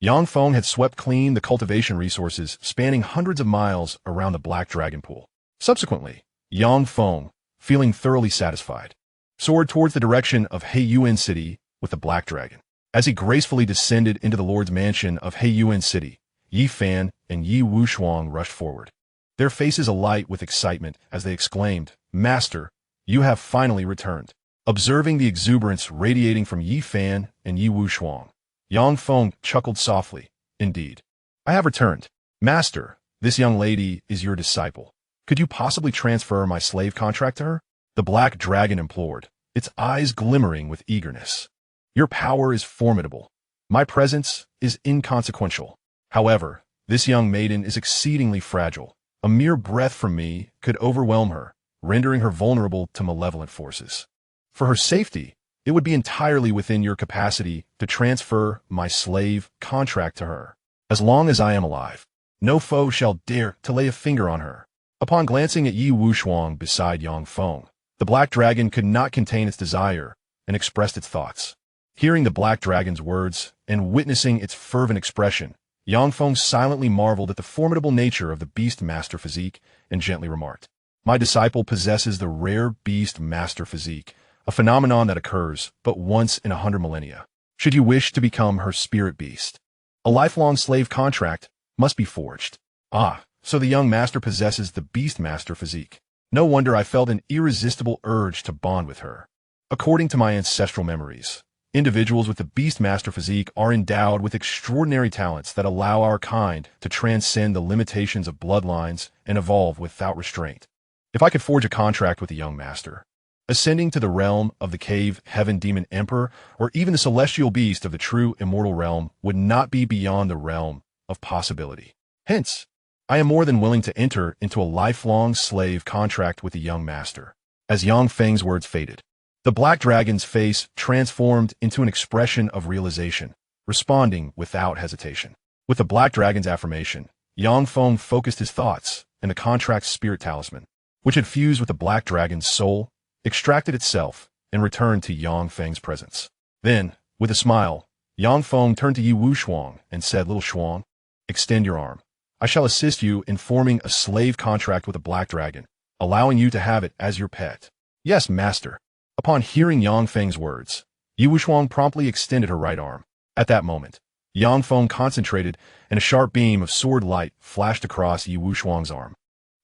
Yangfeng had swept clean the cultivation resources spanning hundreds of miles around the black dragon pool. Subsequently, Yangfeng, feeling thoroughly satisfied, soared towards the direction of Heiyuan City with the black dragon. As he gracefully descended into the Lord's mansion of Heiyuan City, Yi Fan and Yi Wushuang rushed forward, their faces alight with excitement as they exclaimed, Master, you have finally returned. Observing the exuberance radiating from Yi Fan and Yi Wushuang, Yangfeng chuckled softly. Indeed, I have returned. Master, this young lady is your disciple. Could you possibly transfer my slave contract to her? The black dragon implored, its eyes glimmering with eagerness. Your power is formidable. My presence is inconsequential. However, this young maiden is exceedingly fragile. A mere breath from me could overwhelm her, rendering her vulnerable to malevolent forces. For her safety, it would be entirely within your capacity to transfer my slave contract to her. As long as I am alive, no foe shall dare to lay a finger on her. Upon glancing at Yi Wushuang beside Yangfeng, the black dragon could not contain its desire and expressed its thoughts. Hearing the black dragon's words and witnessing its fervent expression, Yang Feng silently marveled at the formidable nature of the Beast Master physique and gently remarked, "My disciple possesses the rare Beast Master physique, a phenomenon that occurs but once in 100 millennia. Should you wish to become her spirit beast, a lifelong slave contract must be forged." Ah, so the young master possesses the Beast Master physique. No wonder I felt an irresistible urge to bond with her. According to my ancestral memories, individuals with the Beast Master physique are endowed with extraordinary talents that allow our kind to transcend the limitations of bloodlines and evolve without restraint. If I could forge a contract with the young master, ascending to the realm of the cave heaven demon emperor, or even the celestial beast of the true immortal realm would not be beyond the realm of possibility. Hence, I am more than willing to enter into a lifelong slave contract with the young master. As Yang Feng's words faded, the black dragon's face transformed into an expression of realization, responding without hesitation. With the black dragon's affirmation, Yang Feng focused his thoughts, and the contract's spirit talisman, which had fused with the black dragon's soul, extracted itself and returned to Yang Feng's presence. Then, with a smile, Yang Feng turned to Yi Wushuang and said, "Little Shuang, extend your arm. I shall assist you in forming a slave contract with a black dragon, allowing you to have it as your pet." "Yes, master." Upon hearing Yang Feng's words, Yi Wushuang promptly extended her right arm. At that moment, Yang Feng concentrated, and a sharp beam of sword light flashed across Yi Wushuang's arm,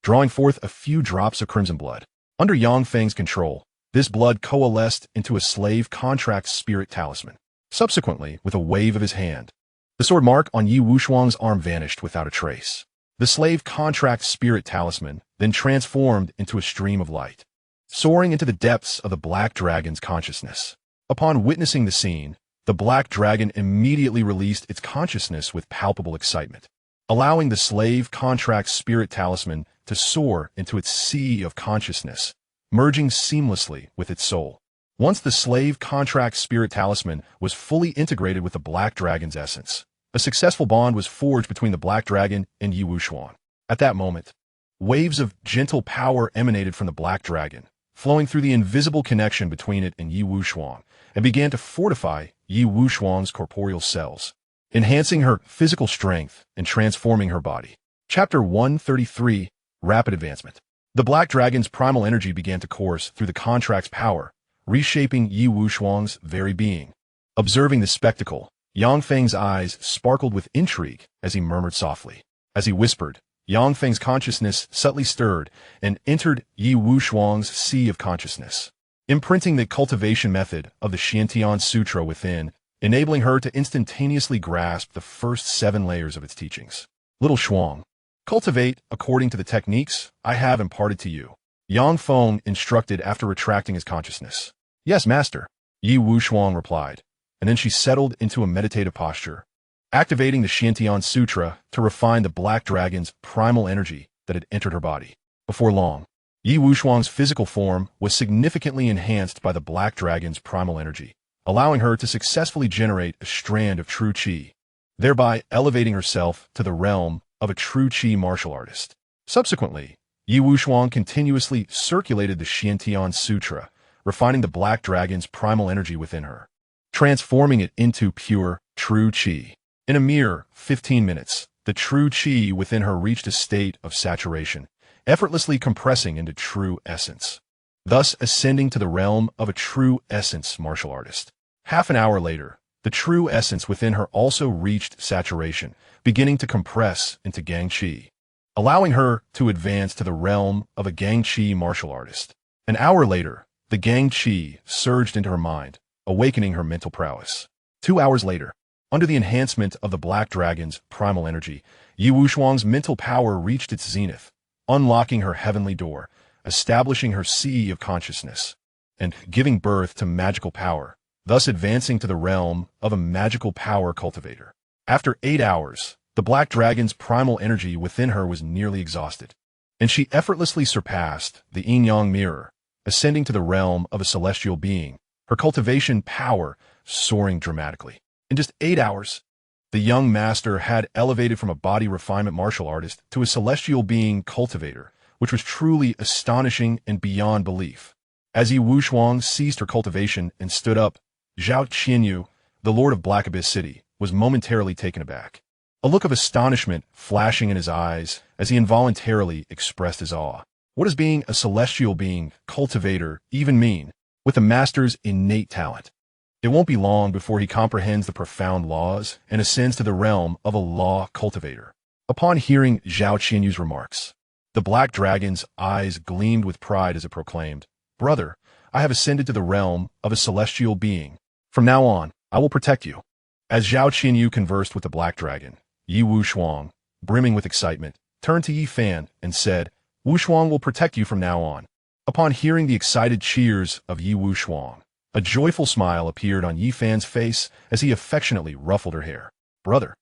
drawing forth a few drops of crimson blood. Under Yang Feng's control, this blood coalesced into a slave contract spirit talisman. Subsequently, with a wave of his hand, the sword mark on Yi Wushuang's arm vanished without a trace. The slave contract spirit talisman then transformed into a stream of light, soaring into the depths of the black dragon's consciousness. Upon witnessing the scene, the black dragon immediately released its consciousness with palpable excitement, allowing the slave contract spirit talisman to soar into its sea of consciousness, merging seamlessly with its soul. Once the slave contract spirit talisman was fully integrated with the black dragon's essence, a successful bond was forged between the black dragon and Yi Wushuang. At that moment, waves of gentle power emanated from the black dragon, flowing through the invisible connection between it and Yi Wushuang, and began to fortify Yi Wushuang's corporeal cells, enhancing her physical strength and transforming her body. Chapter 133, Rapid Advancement. The black dragon's primal energy began to course through the contract's power, reshaping Yi Wushuang's very being. Observing the spectacle, Yang Feng's eyes sparkled with intrigue as he murmured softly. As he whispered, Yang Feng's consciousness subtly stirred and entered Yi Wushuang's sea of consciousness, imprinting the cultivation method of the Xianxia Sutra within, enabling her to instantaneously grasp the first 7 layers of its teachings. "Little Shuang, cultivate according to the techniques I have imparted to you," Yang Feng instructed after retracting his consciousness. "Yes, master," Yi Wushuang replied, and then she settled into a meditative posture, activating the Xianxia Sutra to refine the black dragon's primal energy that had entered her body. Before long, Yi Wushuang's physical form was significantly enhanced by the black dragon's primal energy, allowing her to successfully generate a strand of true qi, thereby elevating herself to the realm of a true qi martial artist. Subsequently, Yi Wushuang continuously circulated the Xianxia Sutra, refining the black dragon's primal energy within her, transforming it into pure, true qi. In a mere 15 minutes, the true qi within her reached a state of saturation, effortlessly compressing into true essence, thus ascending to the realm of a true essence martial artist. Half an hour later, the true essence within her also reached saturation, beginning to compress into gang qi, allowing her to advance to the realm of a gang qi martial artist. An hour later, the gang qi surged into her mind, awakening her mental prowess. 2 hours later, under the enhancement of the black dragon's primal energy, Yi Wushuang's mental power reached its zenith, unlocking her heavenly door, establishing her sea of consciousness, and giving birth to magical power, thus advancing to the realm of a magical power cultivator. After 8 hours, the black dragon's primal energy within her was nearly exhausted, and she effortlessly surpassed the yin-yang mirror, ascending to the realm of a celestial being, her cultivation power soaring dramatically. In just 8 hours, the young master had elevated from a body refinement martial artist to a celestial being cultivator, which was truly astonishing and beyond belief. As Yi Wushuang ceased her cultivation and stood up, Zhao Qianyu, the lord of Black Abyss City, was momentarily taken aback. a look of astonishment flashing in his eyes as he involuntarily expressed his awe. What does being a celestial being, cultivator, even mean, with the master's innate talent? It won't be long before he comprehends the profound laws and ascends to the realm of a law cultivator. Upon hearing Zhao Qianyu's remarks, the black dragon's eyes gleamed with pride as it proclaimed, "Brother, I have ascended to the realm of a celestial being. From now on, I will protect you." As Zhao Qianyu conversed with the black dragon, Yi Wushuang, brimming with excitement, turned to Yi Fan and said, "Wushuang will protect you from now on." Upon hearing the excited cheers of Yi Wushuang, a joyful smile appeared on Yi Fan's face as he affectionately ruffled her hair. "Brother,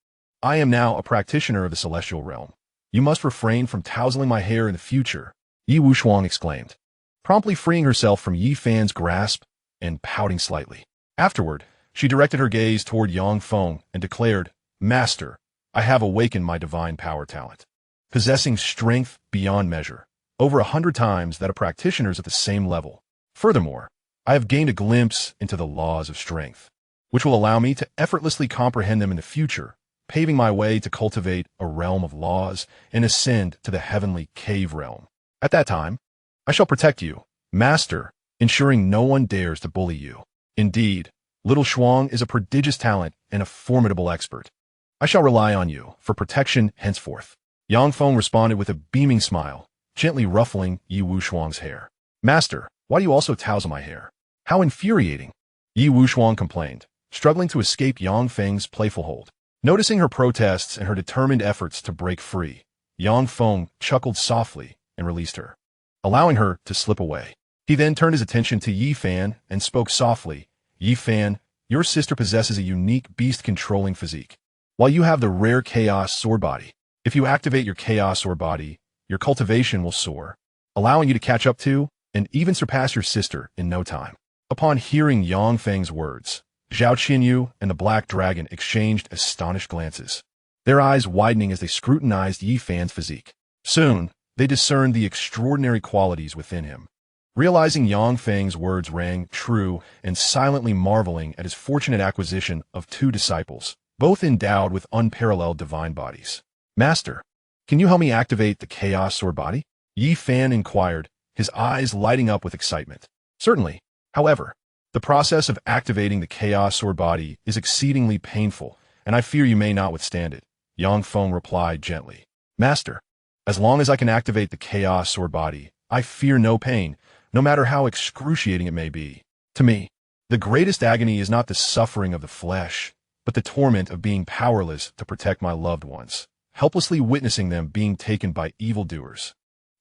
I am now a practitioner of the celestial realm. You must refrain from tousling my hair in the future," Yi Wushuang exclaimed, promptly freeing herself from Yi Fan's grasp and pouting slightly. Afterward, she directed her gaze toward Yang Feng and declared, "Master, I have awakened my divine power talent, possessing strength beyond measure, over 100 times that of practitioners at the same level. Furthermore, I have gained a glimpse into the laws of strength, which will allow me to effortlessly comprehend them in the future, paving my way to cultivate a realm of laws and ascend to the heavenly cave realm. At that time, I shall protect you, Master, ensuring no one dares to bully you. Indeed, little Shuang is a prodigious talent and a formidable expert. I shall rely on you for protection henceforth." Yang Feng responded with a beaming smile, gently ruffling Yi Wushuang's hair. "Master, why do you also tousle my hair? How infuriating!" Yi Wushuang complained, struggling to escape Yang Feng's playful hold. Noticing her protests and her determined efforts to break free, Yang Feng chuckled softly and released her, allowing her to slip away. He then turned his attention to Yi Fan and spoke softly, "Yi Fan, your sister possesses a unique beast-controlling physique, while you have the rare Chaos Sword Body. If you activate your Chaos Sword Body, your cultivation will soar, allowing you to catch up to and even surpass your sister in no time." Upon hearing Yang Feng's words, Zhao Qianyu and the Black Dragon exchanged astonished glances, their eyes widening as they scrutinized Yi Fan's physique. Soon, they discerned the extraordinary qualities within him. Realizing Yang Feng's words rang true and silently marveling at his fortunate acquisition of 2 disciples, both endowed with unparalleled divine bodies. "Master, can you help me activate the Chaos Sword Body?" Yi Fan inquired, his eyes lighting up with excitement. "Certainly. However, the process of activating the Chaos Sword Body is exceedingly painful, and I fear you may not withstand it," Yang Feng replied gently. "Master, as long as I can activate the Chaos Sword Body, I fear no pain, no matter how excruciating it may be. To me, the greatest agony is not the suffering of the flesh, but the torment of being powerless to protect my loved ones, helplessly witnessing them being taken by evildoers.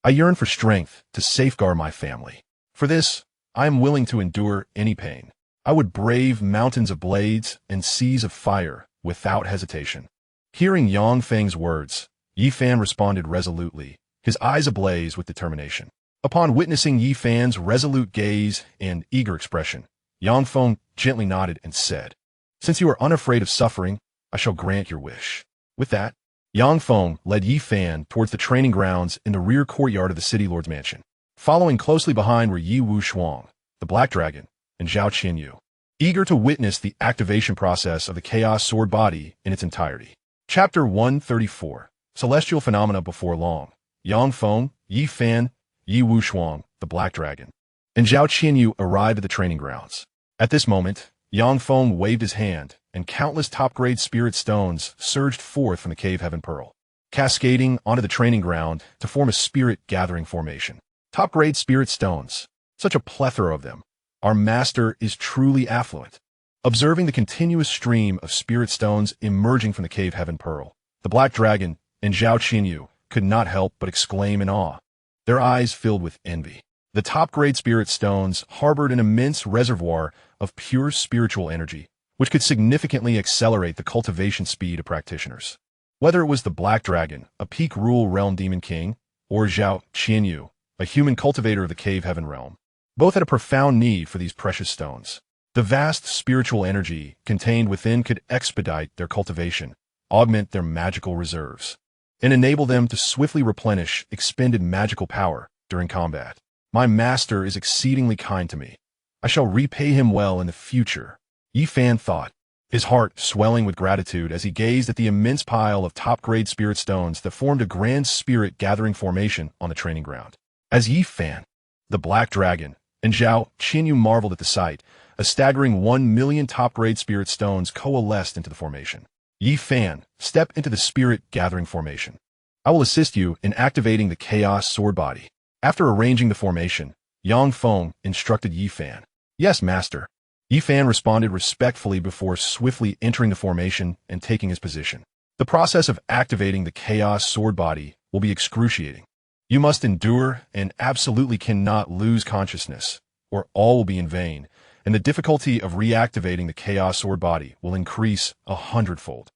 I yearn for strength to safeguard my family. For this, I am willing to endure any pain. I would brave mountains of blades and seas of fire without hesitation." Hearing Yang Feng's words, Yi Fan responded resolutely, his eyes ablaze with determination. Upon witnessing Yi Fan's resolute gaze and eager expression, Yang Feng gently nodded and said, "Since you are unafraid of suffering, I shall grant your wish." With that, Yang Feng led Yi Fan towards the training grounds in the rear courtyard of the city lord's mansion. Following closely behind were Yi Wushuang, the Black Dragon, and Zhao Qianyu, eager to witness the activation process of the Chaos Sword Body in its entirety. Chapter 134, Celestial Phenomena Before Long. Yang Feng, Yi Fan, Yi Wushuang, the Black Dragon, and Zhao Qianyu arrived at the training grounds. At this moment, Yang Feng waved his hand, and countless top-grade spirit stones surged forth from the cave heaven pearl, cascading onto the training ground to form a spirit-gathering formation. Top-grade spirit stones, such a plethora of them. Our master is truly affluent. Observing the continuous stream of spirit stones emerging from the cave heaven pearl, the Black Dragon and Zhao Qianyu could not help but exclaim in awe, their eyes filled with envy. The top-grade spirit stones harbored an immense reservoir of pure spiritual energy, which could significantly accelerate the cultivation speed of practitioners. Whether it was the Black Dragon, a peak rule realm demon king, or Zhao Qianyu, a human cultivator of the cave heaven realm, both had a profound need for these precious stones. The vast spiritual energy contained within could expedite their cultivation, augment their magical reserves, and enable them to swiftly replenish expended magical power during combat. My master is exceedingly kind to me. I shall repay him well in the future, Yi Fan thought, his heart swelling with gratitude as he gazed at the immense pile of top-grade spirit stones that formed a grand spirit gathering formation on the training ground. As Yi Fan, the Black Dragon, and Zhao Qinyu marveled at the sight, a staggering 1 million top-grade spirit stones coalesced into the formation. Yi Fan, step into the spirit gathering formation. I will assist you in activating the Chaos Sword Body. After arranging the formation, Yang Feng instructed Yi Fan. Yes, master. Yi Fan responded respectfully before swiftly entering the formation and taking his position. The process of activating the Chaos Sword Body will be excruciating. You must endure and absolutely cannot lose consciousness, or all will be in vain, and the difficulty of reactivating the Chaos Sword Body will increase 100-fold.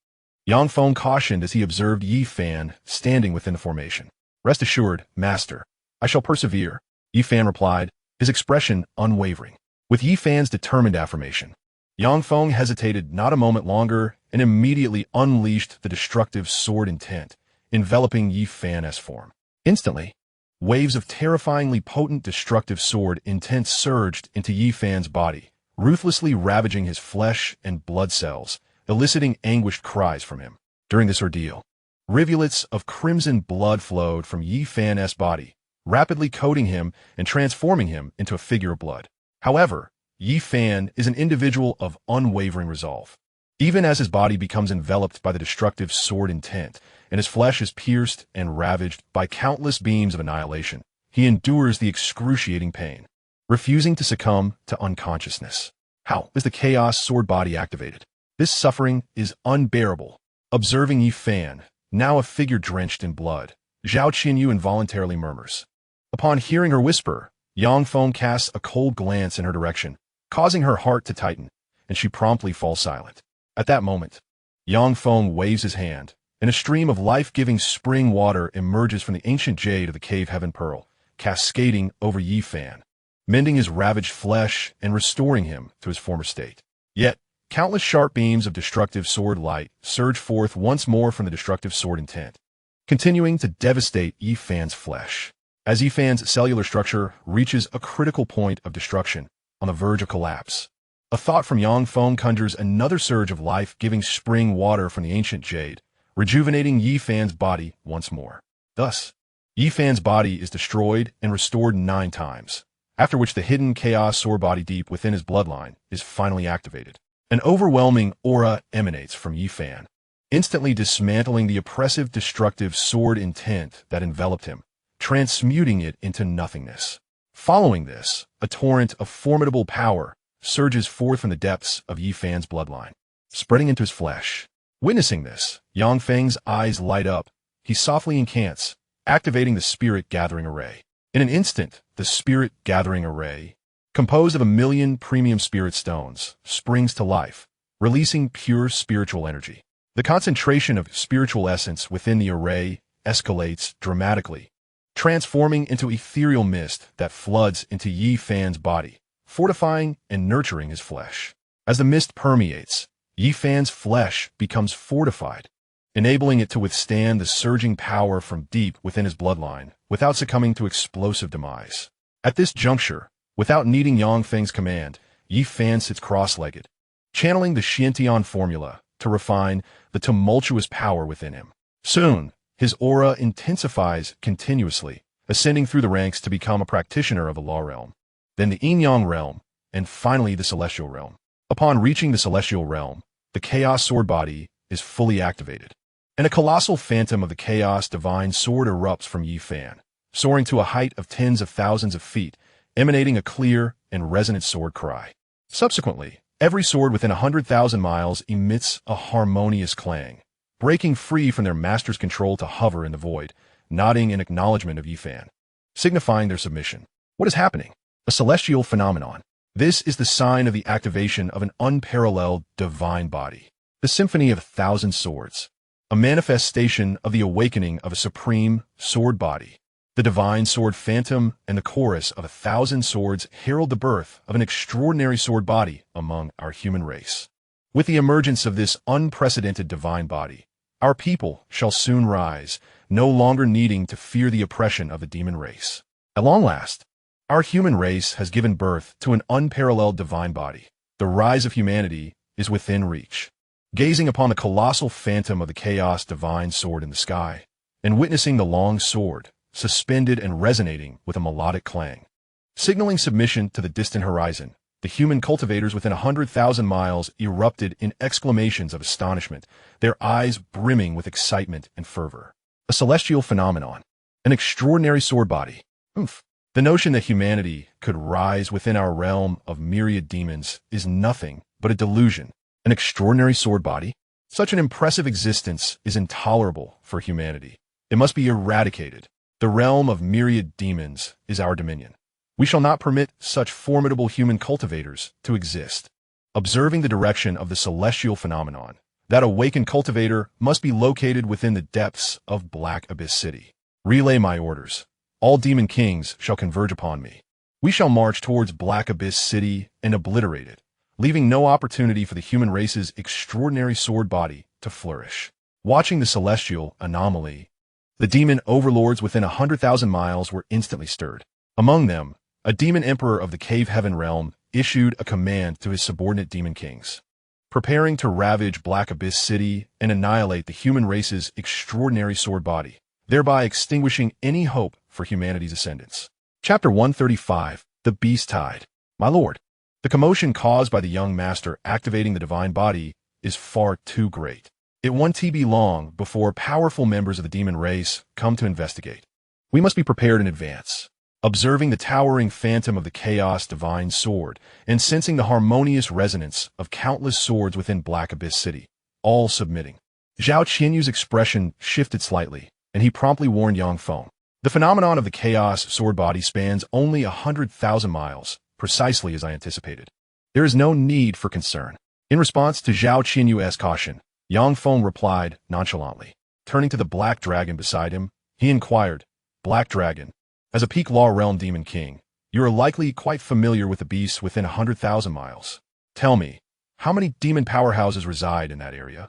Yang Feng cautioned as he observed Yi Fan standing within the formation. Rest assured, master, I shall persevere, Yi Fan replied, his expression unwavering. With Yi Fan's determined affirmation, Yang Feng hesitated not a moment longer and immediately unleashed the destructive sword intent, enveloping Yi Fan's form. Instantly, waves of terrifyingly potent destructive sword intent surged into Yi Fan's body, ruthlessly ravaging his flesh and blood cells, eliciting anguished cries from him. During this ordeal, rivulets of crimson blood flowed from Yi Fan's body, rapidly coating him and transforming him into a figure of blood. However, Yi Fan is an individual of unwavering resolve. Even as his body becomes enveloped by the destructive sword intent, and his flesh is pierced and ravaged by countless beams of annihilation, he endures the excruciating pain, refusing to succumb to unconsciousness. How is the Chaos Sword Body activated? This suffering is unbearable. Observing Yi Fan, now a figure drenched in blood, Zhao Qinyu involuntarily murmurs. Upon hearing her whisper, Yang Feng casts a cold glance in her direction, causing her heart to tighten, and she promptly falls silent. At that moment, Yang Feng waves his hand, and a stream of life-giving spring water emerges from the ancient jade of the cave Heaven Pearl, cascading over Yi Fan, mending his ravaged flesh and restoring him to his former state. Yet, countless sharp beams of destructive sword light surge forth once more from the destructive sword intent, continuing to devastate Yi Fan's flesh. As Yi Fan's cellular structure reaches a critical point of destruction, on the verge of collapse, a thought from Yang Feng conjures another surge of life-giving spring water from the ancient jade, rejuvenating Yi Fan's body once more. Thus, Yi Fan's body is destroyed and restored 9 times, after which the hidden Chaos Sword Body deep within his bloodline is finally activated. An overwhelming aura emanates from Yi Fan, instantly dismantling the oppressive destructive sword intent that enveloped him, transmuting it into nothingness. Following this, a torrent of formidable power surges forth from the depths of Yi Fan's bloodline, spreading into his flesh. Witnessing this, Yang Feng's eyes light up. He softly incants, activating the Spirit Gathering Array. In an instant, the Spirit Gathering Array, composed of 1 million premium spirit stones, springs to life, releasing pure spiritual energy. The concentration of spiritual essence within the array escalates dramatically, transforming into ethereal mist that floods into Yi Fan's body, fortifying and nurturing his flesh. As the mist permeates, Yi Fan's flesh becomes fortified, enabling it to withstand the surging power from deep within his bloodline without succumbing to explosive demise. At this juncture, without needing Yang Feng's command, Yi Fan sits cross-legged, channeling the Xianxia formula to refine the tumultuous power within him. Soon, his aura intensifies continuously, ascending through the ranks to become a practitioner of the Law Realm, then the Yin-Yang Realm, and finally the Celestial Realm. Upon reaching the Celestial Realm, the Chaos Sword Body is fully activated, and a colossal phantom of the Chaos Divine Sword erupts from Yi Fan, soaring to a height of tens of thousands of feet, emanating a clear and resonant sword cry. Subsequently, every sword within 100,000 miles emits a harmonious clang, breaking free from their master's control to hover in the void, nodding in acknowledgement of Yi Fan, signifying their submission. What is happening? A celestial phenomenon. This is the sign of the activation of an unparalleled divine body. The Symphony of 1,000 Swords, a manifestation of the awakening of a supreme sword body. The divine sword phantom and the chorus of 1,000 swords herald the birth of an extraordinary sword body among our human race. With the emergence of this unprecedented divine body, our people shall soon rise, no longer needing to fear the oppression of the demon race. At long last, our human race has given birth to an unparalleled divine body. The rise of humanity is within reach. Gazing upon the colossal phantom of the chaos divine sword in the sky, and witnessing the long sword, suspended and resonating with a melodic clang, signaling submission to the distant horizon, the human cultivators within 100,000 miles erupted in exclamations of astonishment, their eyes brimming with excitement and fervor. A celestial phenomenon. An extraordinary sword body. Oomph. The notion that humanity could rise within our realm of myriad demons is nothing but a delusion. An extraordinary sword body? Such an impressive existence is intolerable for humanity. It must be eradicated. The realm of myriad demons is our dominion. We shall not permit such formidable human cultivators to exist. Observing the direction of the celestial phenomenon, that awakened cultivator must be located within the depths of Black Abyss City. Relay my orders. All demon kings shall converge upon me. We shall march towards Black Abyss City and obliterate it, leaving no opportunity for the human race's extraordinary sword body to flourish. Watching the celestial anomaly, the demon overlords within 100,000 miles were instantly stirred. Among them, a demon emperor of the cave heaven realm issued a command to his subordinate demon kings, preparing to ravage Black Abyss City and annihilate the human race's extraordinary sword body, thereby extinguishing any hope for humanity's ascendance. Chapter 135, The Beast Tide. My lord, the commotion caused by the young master activating the divine body is far too great. It won't be long before powerful members of the demon race come to investigate. We must be prepared in advance. Observing the towering phantom of the chaos divine sword and sensing the harmonious resonance of countless swords within Black Abyss City, all submitting. Zhao Qianyu's expression shifted slightly, and he promptly warned Yang Feng. The phenomenon of the chaos sword body spans only 100,000 miles, precisely as I anticipated. There is no need for concern. In response to Zhao Qianyu's caution, Yang Feng replied nonchalantly. Turning to the Black Dragon beside him, he inquired, Black Dragon, as a peak law realm demon king, you are likely quite familiar with the beasts within 100,000 miles. Tell me, how many demon powerhouses reside in that area?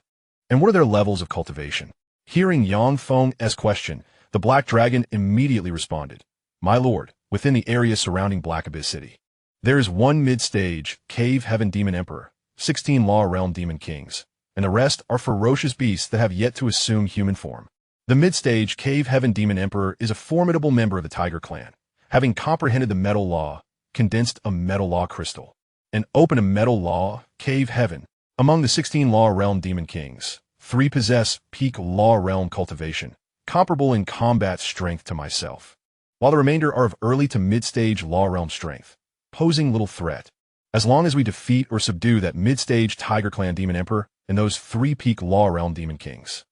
And what are their levels of cultivation? Hearing Yang Feng's question, the Black Dragon immediately responded, My lord, within the area surrounding Black Abyss City, there is one mid-stage cave heaven demon emperor, 16 law realm demon kings, and the rest are ferocious beasts that have yet to assume human form. The mid-stage Cave Heaven Demon Emperor is a formidable member of the Tiger Clan, having comprehended the Metal Law, condensed a Metal Law crystal, and opened a Metal Law Cave Heaven. Among the 16 Law Realm Demon Kings, 3 possess peak Law Realm cultivation, comparable in combat strength to myself, while the remainder are of early to mid-stage Law Realm strength, posing little threat. As long as we defeat or subdue that mid-stage Tiger Clan Demon Emperor and those 3 peak Law Realm Demon Kings,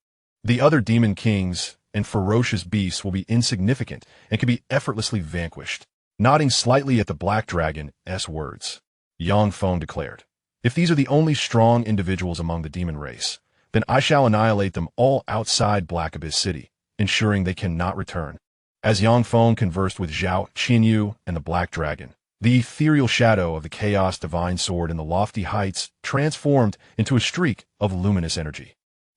the other demon kings and ferocious beasts will be insignificant and can be effortlessly vanquished. Nodding slightly at the Black Dragon's words, Yang Feng declared, If these are the only strong individuals among the demon race, then I shall annihilate them all outside Black Abyss City, ensuring they cannot return. As Yang Feng conversed with Zhao Qianyu and the Black Dragon, the ethereal shadow of the chaos divine sword in the lofty heights transformed into a streak of luminous energy,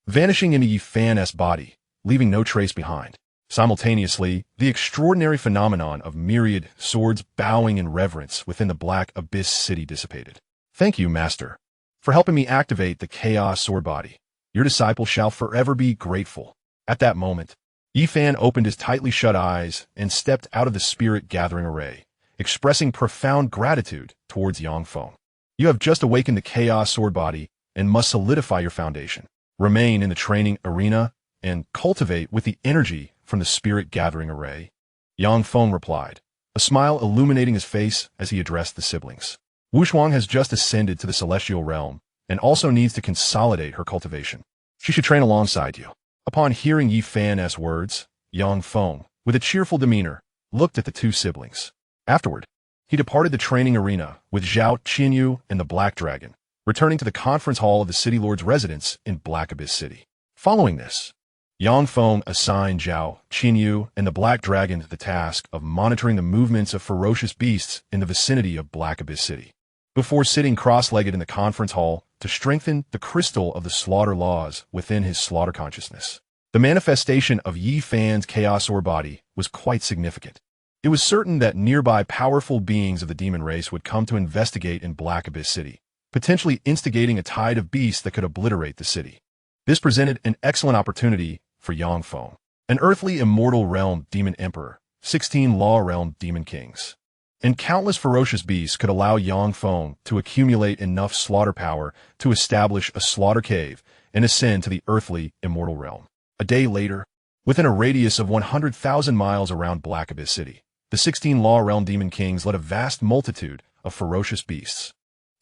vanishing into Yi Fan's body, leaving no trace behind. Simultaneously, the extraordinary phenomenon of myriad swords bowing in reverence within the Black Abyss City dissipated. Thank you, Master, for helping me activate the chaos sword body. Your disciple shall forever be grateful. At that moment, Yi Fan opened his tightly shut eyes and stepped out of the spirit-gathering array, expressing profound gratitude towards Yang Feng. You have just awakened the chaos sword body and must solidify your foundation. Remain in the training arena and cultivate with the energy from the spirit-gathering array. Yang Feng replied, a smile illuminating his face as he addressed the siblings. Wushuang has just ascended to the celestial realm and also needs to consolidate her cultivation. She should train alongside you. Upon hearing Yi Fan's words, Yang Feng, with a cheerful demeanor, looked at the 2 siblings. Afterward, he departed the training arena with Zhao Qianyu and the Black Dragon, returning to the conference hall of the City Lord's residence in Black Abyss City. Following this, Yang Feng assigned Zhao Qianyu and the Black Dragon the task of monitoring the movements of ferocious beasts in the vicinity of Black Abyss City, before sitting cross-legged in the conference hall to strengthen the crystal of the slaughter laws within his slaughter consciousness. The manifestation of Yi Fan's chaos or body was quite significant. It was certain that nearby powerful beings of the demon race would come to investigate in Black Abyss City, potentially instigating a tide of beasts that could obliterate the city. This presented an excellent opportunity for Yang Feng, an earthly immortal realm demon emperor, 16 law realm demon kings, and countless ferocious beasts could allow Yang Feng to accumulate enough slaughter power to establish a slaughter cave and ascend to the earthly immortal realm. A day later, within a radius of 100,000 miles around Black Abyss City, the 16 law realm demon kings led a vast multitude of ferocious beasts,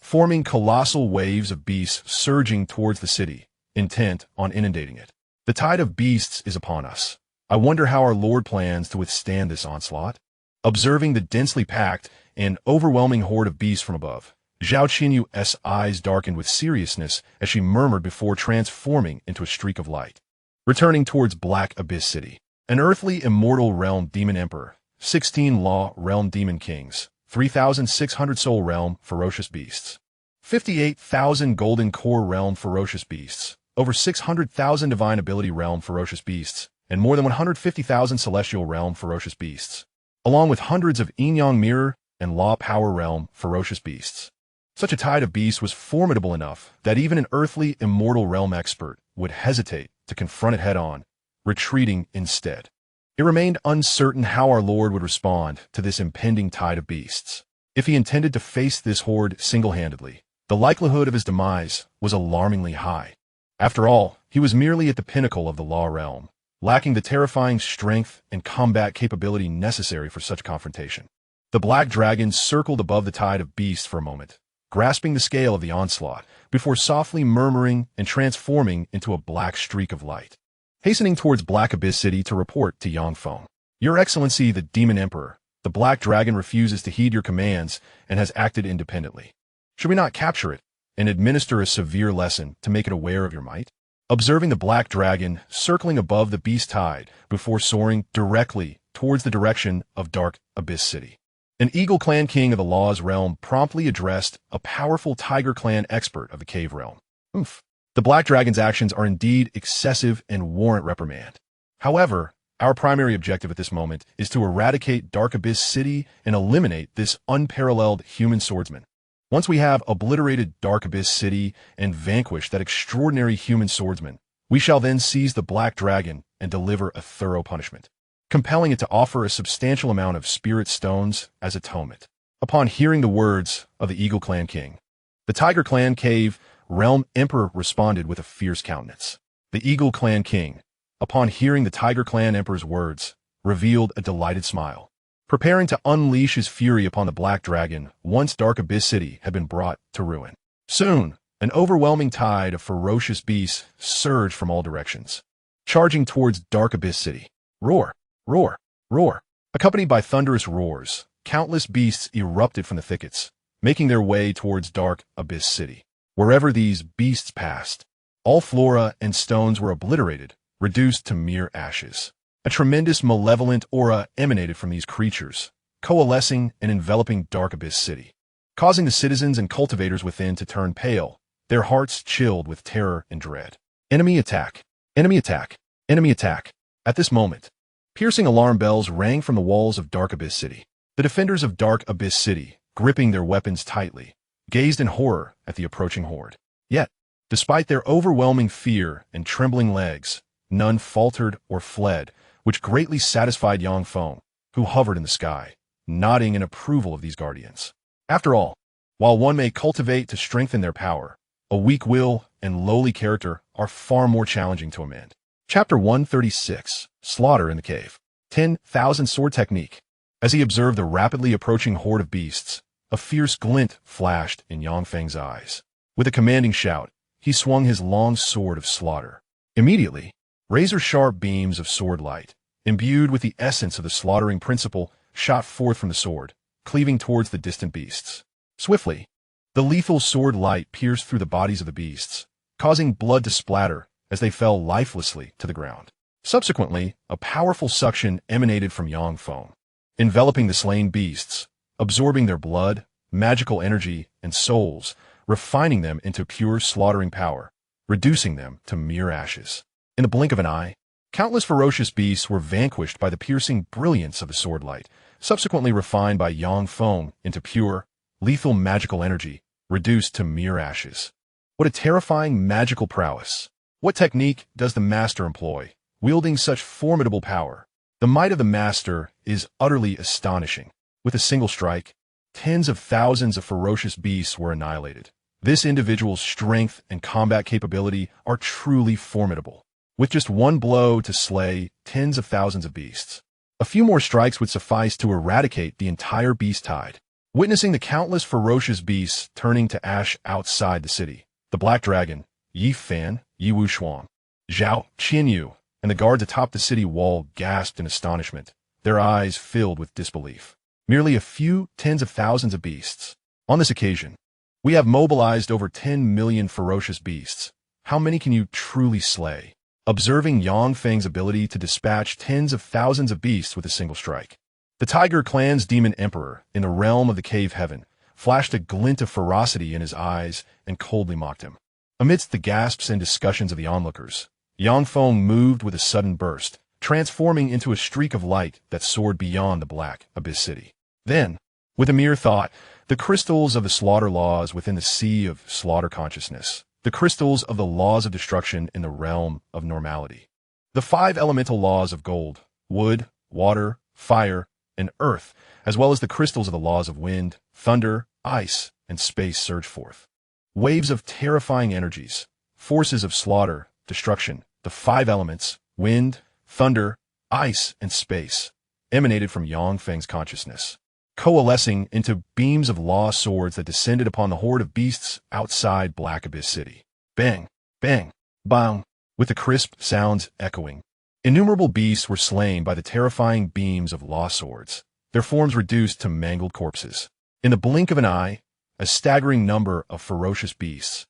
forming colossal waves of beasts surging towards the city, intent on inundating it. The tide of beasts is upon us. I wonder how our Lord plans to withstand this onslaught. Observing the densely packed and overwhelming horde of beasts from above, Zhao Qinyu's eyes darkened with seriousness as she murmured before transforming into a streak of light. Returning towards Black Abyss City, an earthly immortal realm demon emperor, 16 law realm demon kings, 3,600 soul realm ferocious beasts, 58,000 golden core realm ferocious beasts, over 600,000 divine ability realm ferocious beasts, and more than 150,000 celestial realm ferocious beasts, along with hundreds of yin-yang mirror and law power realm ferocious beasts. Such a tide of beasts was formidable enough that even an earthly immortal realm expert would hesitate to confront it head-on, retreating instead. It remained uncertain how our Lord would respond to this impending tide of beasts. If he intended to face this horde single-handedly, the likelihood of his demise was alarmingly high. After all, he was merely at the pinnacle of the law realm, lacking the terrifying strength and combat capability necessary for such confrontation. The black dragon circled above the tide of beasts for a moment, grasping the scale of the onslaught, before softly murmuring and transforming into a black streak of light. Hastening towards Black Abyss City to report to Yang Feng. Your Excellency, the Demon Emperor, the Black Dragon refuses to heed your commands and has acted independently. Should we not capture it and administer a severe lesson to make it aware of your might? Observing the Black Dragon circling above the beast tide before soaring directly towards the direction of Dark Abyss City. An Eagle Clan king of the Law's realm promptly addressed a powerful Tiger Clan expert of the Cave realm. Oof. The Black Dragon's actions are indeed excessive and warrant reprimand. However, our primary objective at this moment is to eradicate Dark Abyss City and eliminate this unparalleled human swordsman. Once we have obliterated Dark Abyss City and vanquished that extraordinary human swordsman, we shall then seize the Black Dragon and deliver a thorough punishment, compelling it to offer a substantial amount of spirit stones as atonement. Upon hearing the words of the Eagle Clan king, the Tiger Clan Cave Realm Emperor responded with a fierce countenance. The Eagle Clan king, upon hearing the Tiger Clan Emperor's words, revealed a delighted smile, preparing to unleash his fury upon the Black Dragon once Dark Abyss City had been brought to ruin. Soon, an overwhelming tide of ferocious beasts surged from all directions, charging towards Dark Abyss City. Roar, roar, roar. Accompanied by thunderous roars, countless beasts erupted from the thickets, making their way towards Dark Abyss City. Wherever these beasts passed, all flora and stones were obliterated, reduced to mere ashes. A tremendous malevolent aura emanated from these creatures, coalescing and enveloping Dark Abyss City, causing the citizens and cultivators within to turn pale, their hearts chilled with terror and dread. Enemy attack! Enemy attack! Enemy attack! At this moment, piercing alarm bells rang from the walls of Dark Abyss City. The defenders of Dark Abyss City, gripping their weapons tightly, gazed in horror at the approaching horde. Yet, despite their overwhelming fear and trembling legs, none faltered or fled, which greatly satisfied Yang Feng, who hovered in the sky, nodding in approval of these guardians. After all, while one may cultivate to strengthen their power, a weak will and lowly character are far more challenging to amend. Chapter 136, Slaughter in the Cave. 10,000 Sword Technique. As he observed the rapidly approaching horde of beasts, a fierce glint flashed in Yang Feng's eyes. With a commanding shout, he swung his long sword of slaughter. Immediately, razor-sharp beams of sword light, imbued with the essence of the slaughtering principle, shot forth from the sword, cleaving towards the distant beasts. Swiftly, the lethal sword light pierced through the bodies of the beasts, causing blood to splatter as they fell lifelessly to the ground. Subsequently, a powerful suction emanated from Yang Feng, enveloping the slain beasts, absorbing their blood, magical energy, and souls, refining them into pure slaughtering power, reducing them to mere ashes. In the blink of an eye, countless ferocious beasts were vanquished by the piercing brilliance of the sword light, subsequently refined by Yang Feng into pure, lethal magical energy reduced to mere ashes. What a terrifying magical prowess! What technique does the master employ, wielding such formidable power? The might of the master is utterly astonishing. With a single strike, tens of thousands of ferocious beasts were annihilated. This individual's strength and combat capability are truly formidable. With just one blow to slay tens of thousands of beasts, a few more strikes would suffice to eradicate the entire beast tide. Witnessing the countless ferocious beasts turning to ash outside the city, the Black Dragon, Yi Fan, Yi Wu Shuang, Zhao Qianyu, and the guards atop the city wall gasped in astonishment, their eyes filled with disbelief. Merely a few tens of thousands of beasts. On this occasion, we have mobilized over 10 million ferocious beasts. How many can you truly slay? Observing Yang Feng's ability to dispatch tens of thousands of beasts with a single strike, the Tiger Clan's demon emperor in the realm of the cave heaven flashed a glint of ferocity in his eyes and coldly mocked him. Amidst the gasps and discussions of the onlookers, Yang Feng moved with a sudden burst, transforming into a streak of light that soared beyond the black abyss city. Then, with a mere thought, the crystals of the slaughter laws within the sea of slaughter consciousness, the crystals of the laws of destruction in the realm of normality, the 5 elemental laws of gold, wood, water, fire, and earth, as well as the crystals of the laws of wind, thunder, ice, and space surge forth. Waves of terrifying energies, forces of slaughter, destruction, the 5 elements, wind, thunder, ice, and space, emanated from Yang Feng's consciousness, coalescing into beams of law swords that descended upon the horde of beasts outside Black Abyss City. Bang, bang, bang, with the crisp sounds echoing. Innumerable beasts were slain by the terrifying beams of law swords, their forms reduced to mangled corpses. In the blink of an eye, a staggering number of ferocious beasts,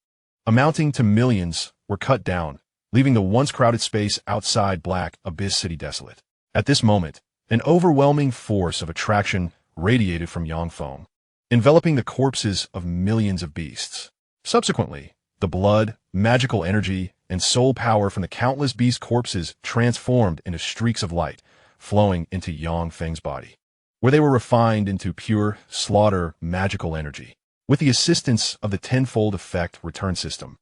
amounting to millions, were cut down, leaving the once crowded space outside Black Abyss City desolate. At this moment, an overwhelming force of attraction radiated from Yang Feng, enveloping the corpses of millions of beasts. Subsequently, the blood, magical energy, and soul power from the countless beast corpses transformed into streaks of light, flowing into Yang Feng's body, where they were refined into pure slaughter magical energy. With the assistance of the tenfold effect return system,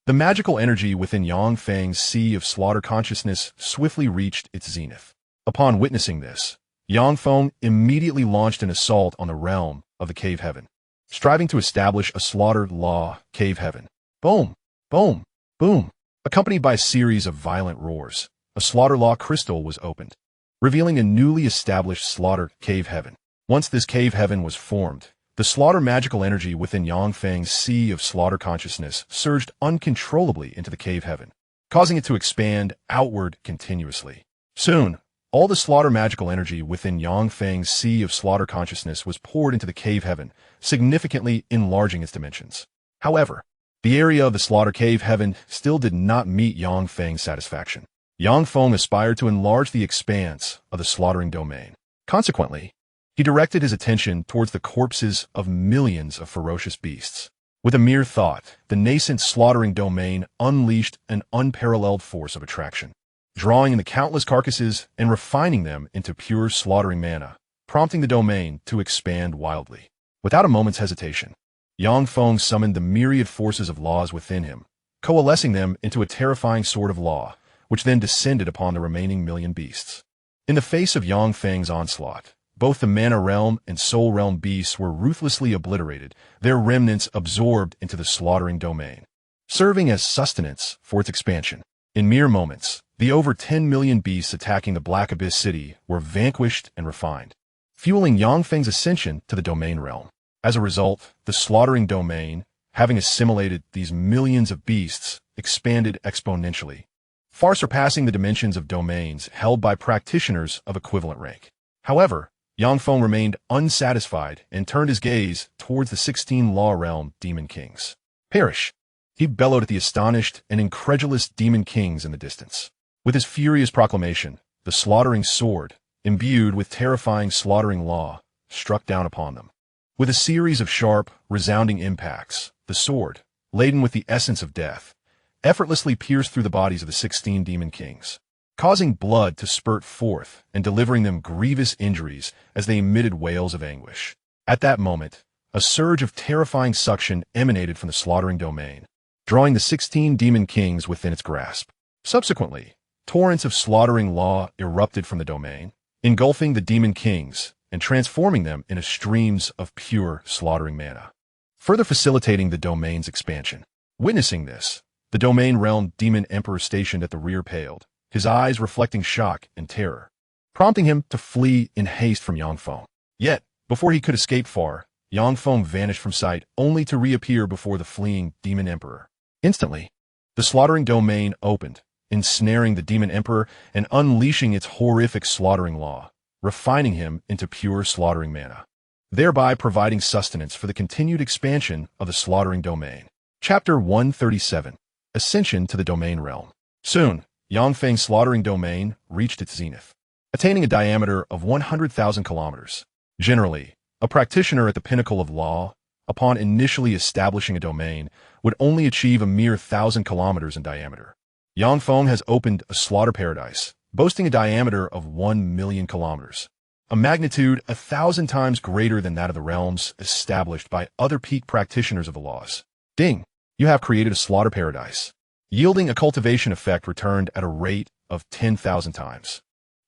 the magical energy within Yang Feng's sea of slaughter consciousness swiftly reached its zenith. Upon witnessing this, Yang Feng immediately launched an assault on the realm of the cave heaven, striving to establish a slaughter law cave heaven. Boom, boom, boom. Accompanied by a series of violent roars, a slaughter law crystal was opened, revealing a newly established slaughter cave heaven. Once this cave heaven was formed, the slaughter magical energy within Yang Feng's sea of slaughter consciousness surged uncontrollably into the cave heaven, causing it to expand outward continuously. Soon, all the slaughter magical energy within Yang Feng's sea of slaughter consciousness was poured into the cave heaven, significantly enlarging its dimensions. However, the area of the slaughter cave heaven still did not meet Yang Feng's satisfaction. Yang Feng aspired to enlarge the expanse of the slaughtering domain. Consequently, he directed his attention towards the corpses of millions of ferocious beasts. With a mere thought, the nascent slaughtering domain unleashed an unparalleled force of attraction, drawing in the countless carcasses and refining them into pure slaughtering mana, prompting the domain to expand wildly. Without a moment's hesitation, Yang Feng summoned the myriad forces of laws within him, coalescing them into a terrifying sword of law, which then descended upon the remaining million beasts. In the face of Yang Feng's onslaught, both the mana realm and soul realm beasts were ruthlessly obliterated, their remnants absorbed into the slaughtering domain, serving as sustenance for its expansion. In mere moments, the over 10 million beasts attacking the Black Abyss City were vanquished and refined, fueling Yang Feng's ascension to the domain realm. As a result, the slaughtering domain, having assimilated these millions of beasts, expanded exponentially, far surpassing the dimensions of domains held by practitioners of equivalent rank. However, Yang Feng remained unsatisfied and turned his gaze towards the 16 law realm demon kings. Perish! He bellowed at the astonished and incredulous demon kings in the distance. With his furious proclamation, the slaughtering sword, imbued with terrifying slaughtering law, struck down upon them. With a series of sharp, resounding impacts, the sword, laden with the essence of death, effortlessly pierced through the bodies of the 16 demon kings, causing blood to spurt forth and delivering them grievous injuries as they emitted wails of anguish. At that moment, A surge of terrifying suction emanated from the slaughtering domain, drawing the 16 demon kings within its grasp. Subsequently, torrents of slaughtering law erupted from the domain, engulfing the demon kings and transforming them into streams of pure slaughtering mana, further facilitating the domain's expansion. Witnessing this, the domain realm demon emperor stationed at the rear paled, his eyes reflecting shock and terror, prompting him to flee in haste from Yangfeng. Yet, before he could escape far, Yangfeng vanished from sight, only to reappear before the fleeing demon emperor. Instantly, the slaughtering domain opened, ensnaring the demon emperor and unleashing its horrific slaughtering law, refining him into pure slaughtering mana, thereby providing sustenance for the continued expansion of the slaughtering domain. Chapter 137. Ascension to the Domain Realm. Soon, Yangfeng's slaughtering domain reached its zenith, attaining a diameter of 100,000 kilometers. Generally, a practitioner at the pinnacle of law, upon initially establishing a domain, would only achieve a mere 1,000 kilometers in diameter. Yangfeng has opened a slaughter paradise, boasting a diameter of 1,000,000 kilometers, a magnitude 1,000 times greater than that of the realms established by other peak practitioners of the laws. Ding! You have created a slaughter paradise, yielding a cultivation effect returned at a rate of 10,000 times.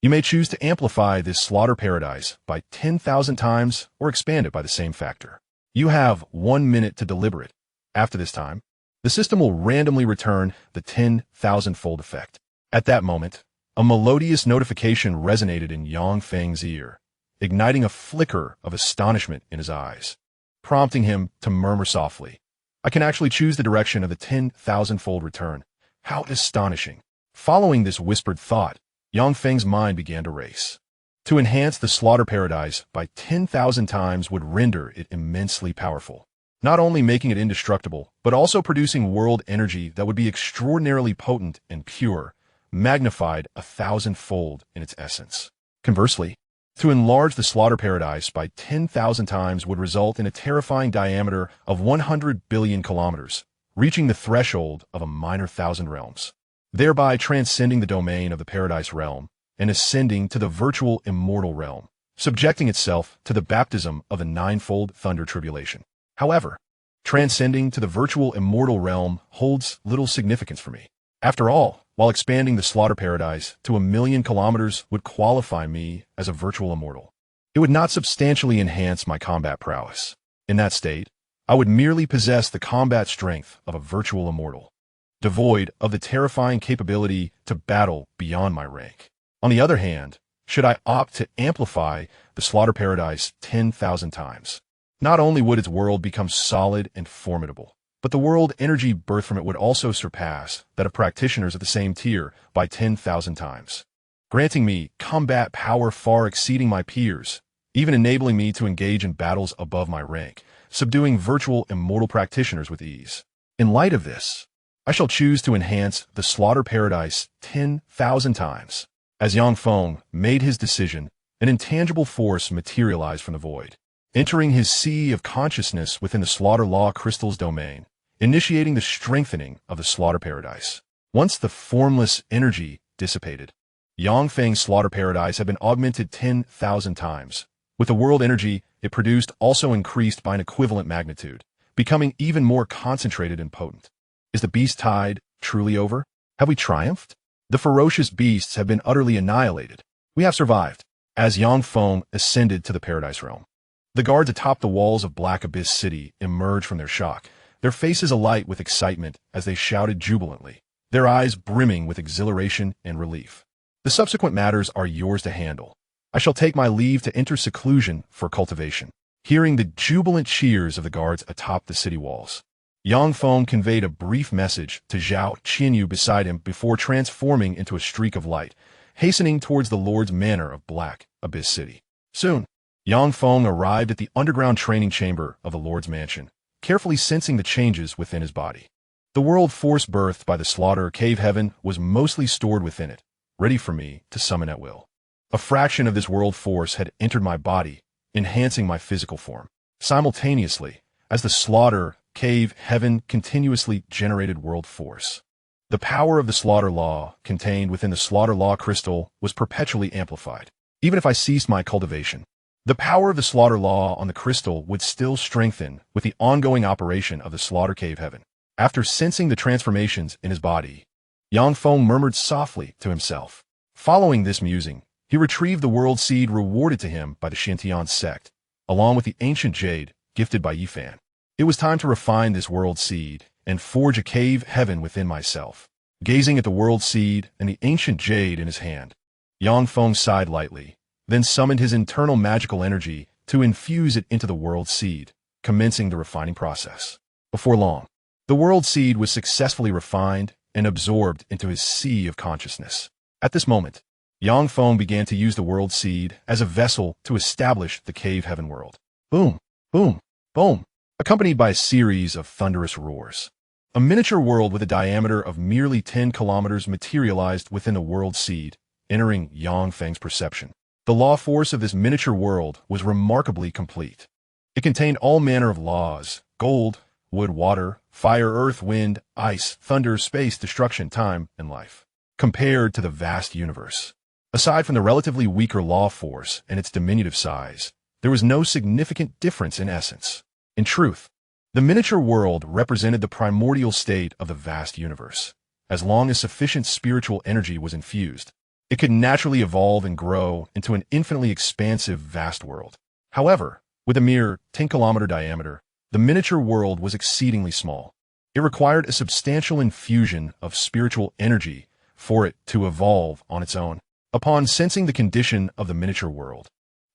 You may choose to amplify this slaughter paradise by 10,000 times or expand it by the same factor. You have 1 minute to deliberate. After this time, the system will randomly return the 10,000-fold effect. At that moment, a melodious notification resonated in Yangfeng's ear, igniting a flicker of astonishment in his eyes, prompting him to murmur softly, "I can actually choose the direction of the 10,000-fold return. How astonishing." Following this whispered thought, Yangfeng's mind began to race. To enhance the slaughter paradise by 10,000 times would render it immensely powerful, not only making it indestructible, but also producing world energy that would be extraordinarily potent and pure, magnified 1,000-fold in its essence. Conversely, to enlarge the slaughter paradise by 10,000 times would result in a terrifying diameter of 100 billion kilometers, reaching the threshold of a minor 1,000 realms, thereby transcending the domain of the paradise realm and ascending to the virtual immortal realm, subjecting itself to the baptism of a 9-fold thunder tribulation. However, transcending to the virtual immortal realm holds little significance for me. After all, while expanding the slaughter paradise to 1,000,000 kilometers would qualify me as a virtual immortal, it would not substantially enhance my combat prowess. In that state, I would merely possess the combat strength of a virtual immortal, devoid of the terrifying capability to battle beyond my rank. On the other hand, should I opt to amplify the slaughter paradise 10,000 times, not only would its world become solid and formidable, but the world energy birthed from it would also surpass that of practitioners at the same tier by 10,000 times, granting me combat power far exceeding my peers, even enabling me to engage in battles above my rank, subduing virtual immortal practitioners with ease. In light of this, I shall choose to enhance the slaughter paradise 10,000 times. As Yangfeng made his decision, an intangible force materialized from the void, entering his sea of consciousness within the slaughter law crystal's domain, initiating the strengthening of the slaughter paradise. Once the formless energy dissipated, Yangfeng's slaughter paradise had been augmented 10,000 times, with the world energy it produced also increased by an equivalent magnitude, becoming even more concentrated and potent. Is the beast tide truly over? Have we triumphed? The ferocious beasts have been utterly annihilated. We have survived. As Yangfeng ascended to the paradise realm, the guards atop the walls of Black Abyss City emerged from their shock, their faces alight with excitement as they shouted jubilantly, their eyes brimming with exhilaration and relief. The subsequent matters are yours to handle. I shall take my leave to enter seclusion for cultivation. Hearing the jubilant cheers of the guards atop the city walls, Yangfeng conveyed a brief message to Zhao Qianyu beside him before transforming into a streak of light, hastening towards the Lord's Manor of Black Abyss City. Soon, Yangfeng arrived at the underground training chamber of the Lord's Mansion, carefully sensing the changes within his body. The world force birthed by the slaughter cave heaven was mostly stored within it, ready for me to summon at will. A fraction of this world force had entered my body, enhancing my physical form, simultaneously as the slaughter cave heaven continuously generated world force. The power of the slaughter law contained within the slaughter law crystal was perpetually amplified. Even if I ceased my cultivation, The power of the slaughter law on the crystal would still strengthen with the ongoing operation of the slaughter cave heaven. After sensing the transformations in his body, Yang Feng murmured softly to himself. Following this musing, he retrieved the world seed rewarded to him by the Xianxia sect, along with the ancient jade gifted by Yifan. It was time to refine this world seed and forge a cave heaven within myself. Gazing at the world seed and the ancient jade in his hand, Yang Feng sighed lightly, then summoned his internal magical energy to infuse it into the world seed, commencing the refining process. Before long, the world seed was successfully refined and absorbed into his sea of consciousness. At this moment, Yang Feng began to use the world seed as a vessel to establish the cave heaven world. Boom, boom, boom, accompanied by a series of thunderous roars. A miniature world with a diameter of merely 10 kilometers materialized within the world seed, entering Yang Feng's perception. The law force of this miniature world was remarkably complete. It contained all manner of laws: gold, wood, water, fire, earth, wind, ice, thunder, space, destruction, time, and life. Compared to the vast universe, aside from the relatively weaker law force and its diminutive size, there was no significant difference in essence. In truth, the miniature world represented the primordial state of the vast universe. As long as sufficient spiritual energy was infused, it could naturally evolve and grow into an infinitely expansive vast world. However, with a mere 10-kilometer diameter, the miniature world was exceedingly small. It required a substantial infusion of spiritual energy for it to evolve on its own. Upon sensing the condition of the miniature world,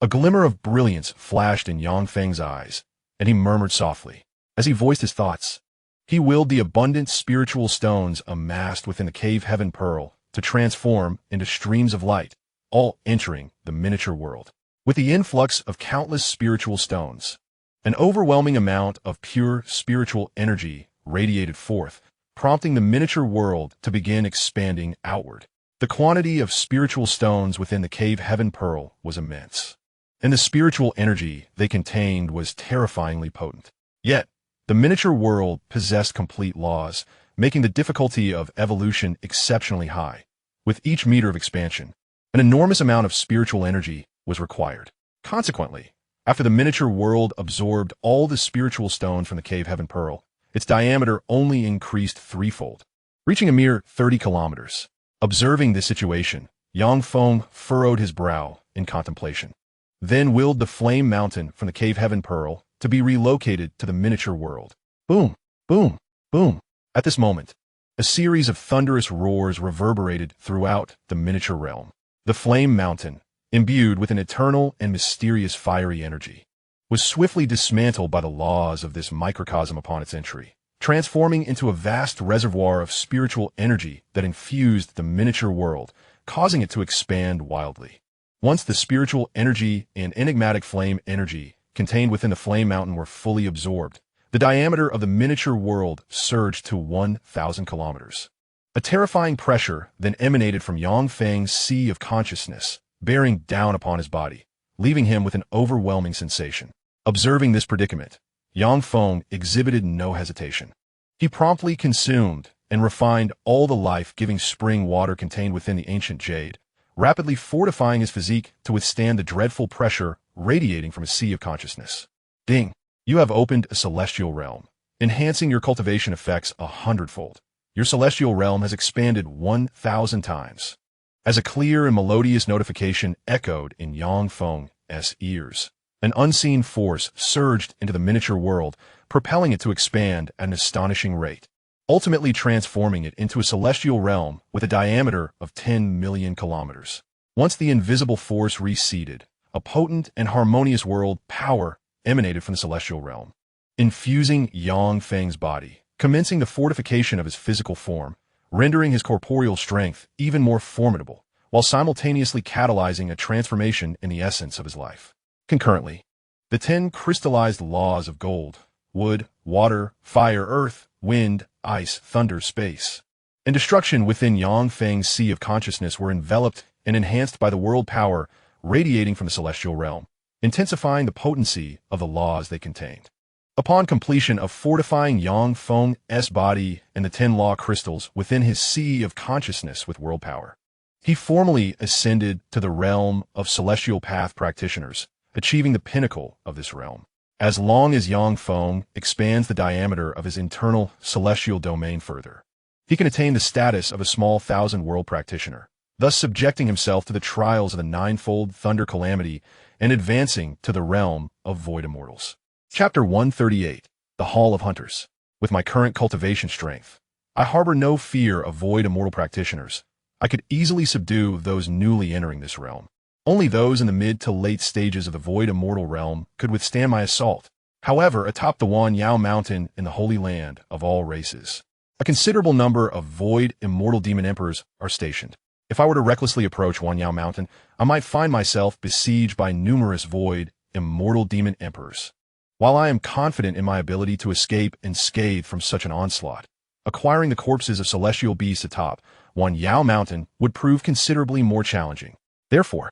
a glimmer of brilliance flashed in Yang Feng's eyes, and he murmured softly. As he voiced his thoughts, he willed the abundant spiritual stones amassed within the cave heaven pearl to transform into streams of light, all entering the miniature world. With the influx of countless spiritual stones, an overwhelming amount of pure spiritual energy radiated forth, prompting the miniature world to begin expanding outward. The quantity of spiritual stones within the cave heaven pearl was immense, and the spiritual energy they contained was terrifyingly potent. Yet, the miniature world possessed complete laws, making the difficulty of evolution exceptionally high. With each meter of expansion, an enormous amount of spiritual energy was required. Consequently, after the miniature world absorbed all the spiritual stones from the cave heaven pearl, its diameter only increased threefold, reaching a mere 30 kilometers. Observing this situation, Yang Feng furrowed his brow in contemplation, then willed the flame mountain from the cave heaven pearl to be relocated to the miniature world. Boom, boom, boom. At this moment, a series of thunderous roars reverberated throughout the miniature realm. The flame mountain, imbued with an eternal and mysterious fiery energy, was swiftly dismantled by the laws of this microcosm upon its entry, transforming into a vast reservoir of spiritual energy that infused the miniature world, causing it to expand wildly. Once the spiritual energy and enigmatic flame energy contained within the flame mountain were fully absorbed, the diameter of the miniature world surged to 1,000 kilometers. A terrifying pressure then emanated from Yang Feng's sea of consciousness, bearing down upon his body, leaving him with an overwhelming sensation. Observing this predicament, Yang Feng exhibited no hesitation. He promptly consumed and refined all the life-giving spring water contained within the ancient jade, rapidly fortifying his physique to withstand the dreadful pressure radiating from a sea of consciousness. Ding! You have opened a celestial realm, enhancing your cultivation effects 100-fold. Your celestial realm has expanded 1,000 times. As a clear and melodious notification echoed in Yang Feng's ears, an unseen force surged into the miniature world, propelling it to expand at an astonishing rate, ultimately transforming it into a celestial realm with a diameter of 10 million kilometers. Once the invisible force receded, a potent and harmonious world power emanated from the celestial realm, infusing Yang Feng's body, commencing the fortification of his physical form, rendering his corporeal strength even more formidable, while simultaneously catalyzing a transformation in the essence of his life. Concurrently, the 10 crystallized laws of gold, wood, water, fire, earth, wind, ice, thunder, space, and destruction within Yang Feng's sea of consciousness were enveloped and enhanced by the world power radiating from the celestial realm, intensifying the potency of the laws they contained. Upon completion of fortifying Yang Feng's body and the 10 law crystals within his sea of consciousness with world power, he formally ascended to the realm of celestial path practitioners, achieving the pinnacle of this realm. As long as Yang Feng expands the diameter of his internal celestial domain further, he can attain the status of a small thousand-world practitioner, thus subjecting himself to the trials of the ninefold thunder calamity and advancing to the realm of void immortals. Chapter 138, The Hall of Hunters. With my current cultivation strength, I harbor no fear of void immortal practitioners. I could easily subdue those newly entering this realm. Only those in the mid to late stages of the void immortal realm could withstand my assault. However, atop the Yuan Ying mountain in the Holy Land of all races, a considerable number of void immortal demon emperors are stationed. If I were to recklessly approach Yuan Ying mountain, I might find myself besieged by numerous void immortal demon emperors. While I am confident in my ability to escape unscathed from such an onslaught, acquiring the corpses of celestial beasts atop Yuan Ying mountain would prove considerably more challenging. Therefore,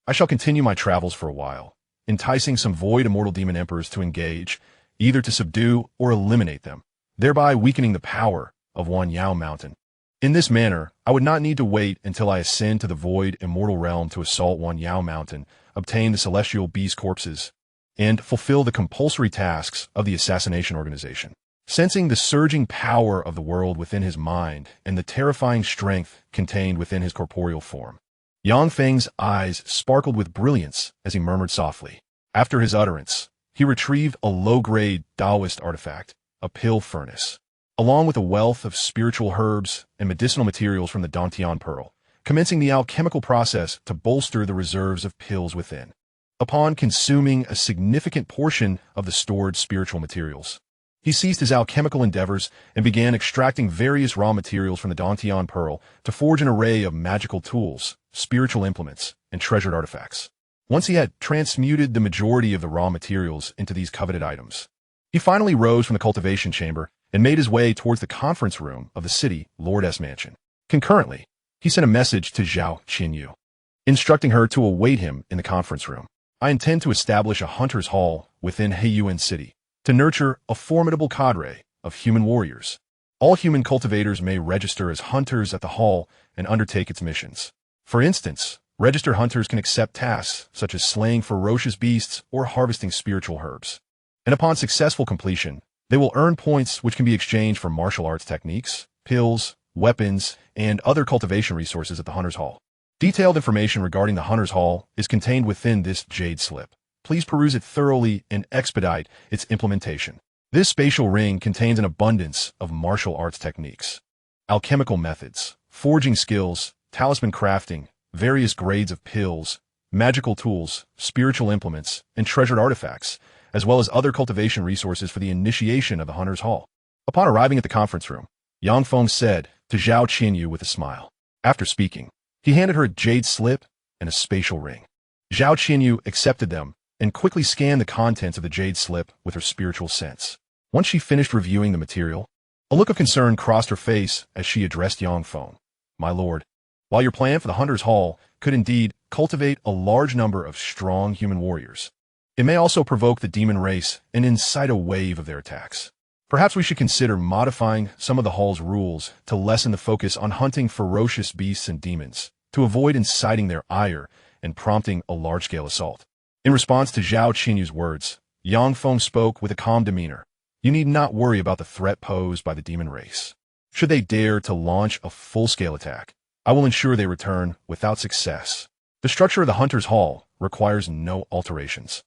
I shall continue my travels for a while, enticing some void immortal demon emperors to engage, either to subdue or eliminate them, thereby weakening the power of Yuan Ying mountain. In this manner, I would not need to wait until I ascend to the void immortal realm to assault Yuan Ying mountain, obtain the celestial beast corpses, and fulfill the compulsory tasks of the Assassination organization. Sensing the surging power of the world within his mind and the terrifying strength contained within his corporeal form, Yang Feng's eyes sparkled with brilliance as he murmured softly. After his utterance, he retrieved a low-grade Taoist artifact, a pill furnace, along with a wealth of spiritual herbs and medicinal materials from the Dantian Pearl, commencing the alchemical process to bolster the reserves of pills within. Upon consuming a significant portion of the stored spiritual materials, he ceased his alchemical endeavors and began extracting various raw materials from the Dantian Pearl to forge an array of magical tools, spiritual implements, and treasured artifacts. Once he had transmuted the majority of the raw materials into these coveted items, he finally rose from the cultivation chamber and made his way towards the conference room of the city Lordess Mansion. Concurrently, he sent a message to Xianxia, instructing her to await him in the conference room. I intend to establish a hunter's hall within Yuan City to nurture a formidable cadre of human warriors. All human cultivators may register as hunters at the hall and undertake its missions. For instance, registered hunters can accept tasks such as slaying ferocious beasts or harvesting spiritual herbs. And upon successful completion, they will earn points which can be exchanged for martial arts techniques, pills, weapons, and other cultivation resources at the hunter's hall. Detailed information regarding the Hunter's Hall is contained within this jade slip. Please peruse it thoroughly and expedite its implementation. This spatial ring contains an abundance of martial arts techniques, alchemical methods, forging skills, talisman crafting, various grades of pills, magical tools, spiritual implements, and treasured artifacts, as well as other cultivation resources for the initiation of the Hunter's Hall. Upon arriving at the conference room, Yang Feng said to Xianxia with a smile. After speaking, he handed her a jade slip and a spatial ring. Xianxia accepted them and quickly scanned the contents of the jade slip with her spiritual sense. Once she finished reviewing the material, a look of concern crossed her face as she addressed Yang Feng. My lord, while your plan for the Hunter's Hall could indeed cultivate a large number of strong human warriors, it may also provoke the demon race and incite a wave of their attacks. Perhaps we should consider modifying some of the hall's rules to lessen the focus on hunting ferocious beasts and demons, to avoid inciting their ire and prompting a large-scale assault. In response to Xianxia's words, Yang Feng spoke with a calm demeanor. You need not worry about the threat posed by the demon race. Should they dare to launch a full-scale attack, I will ensure they return without success. The structure of the Hunter's Hall requires no alterations.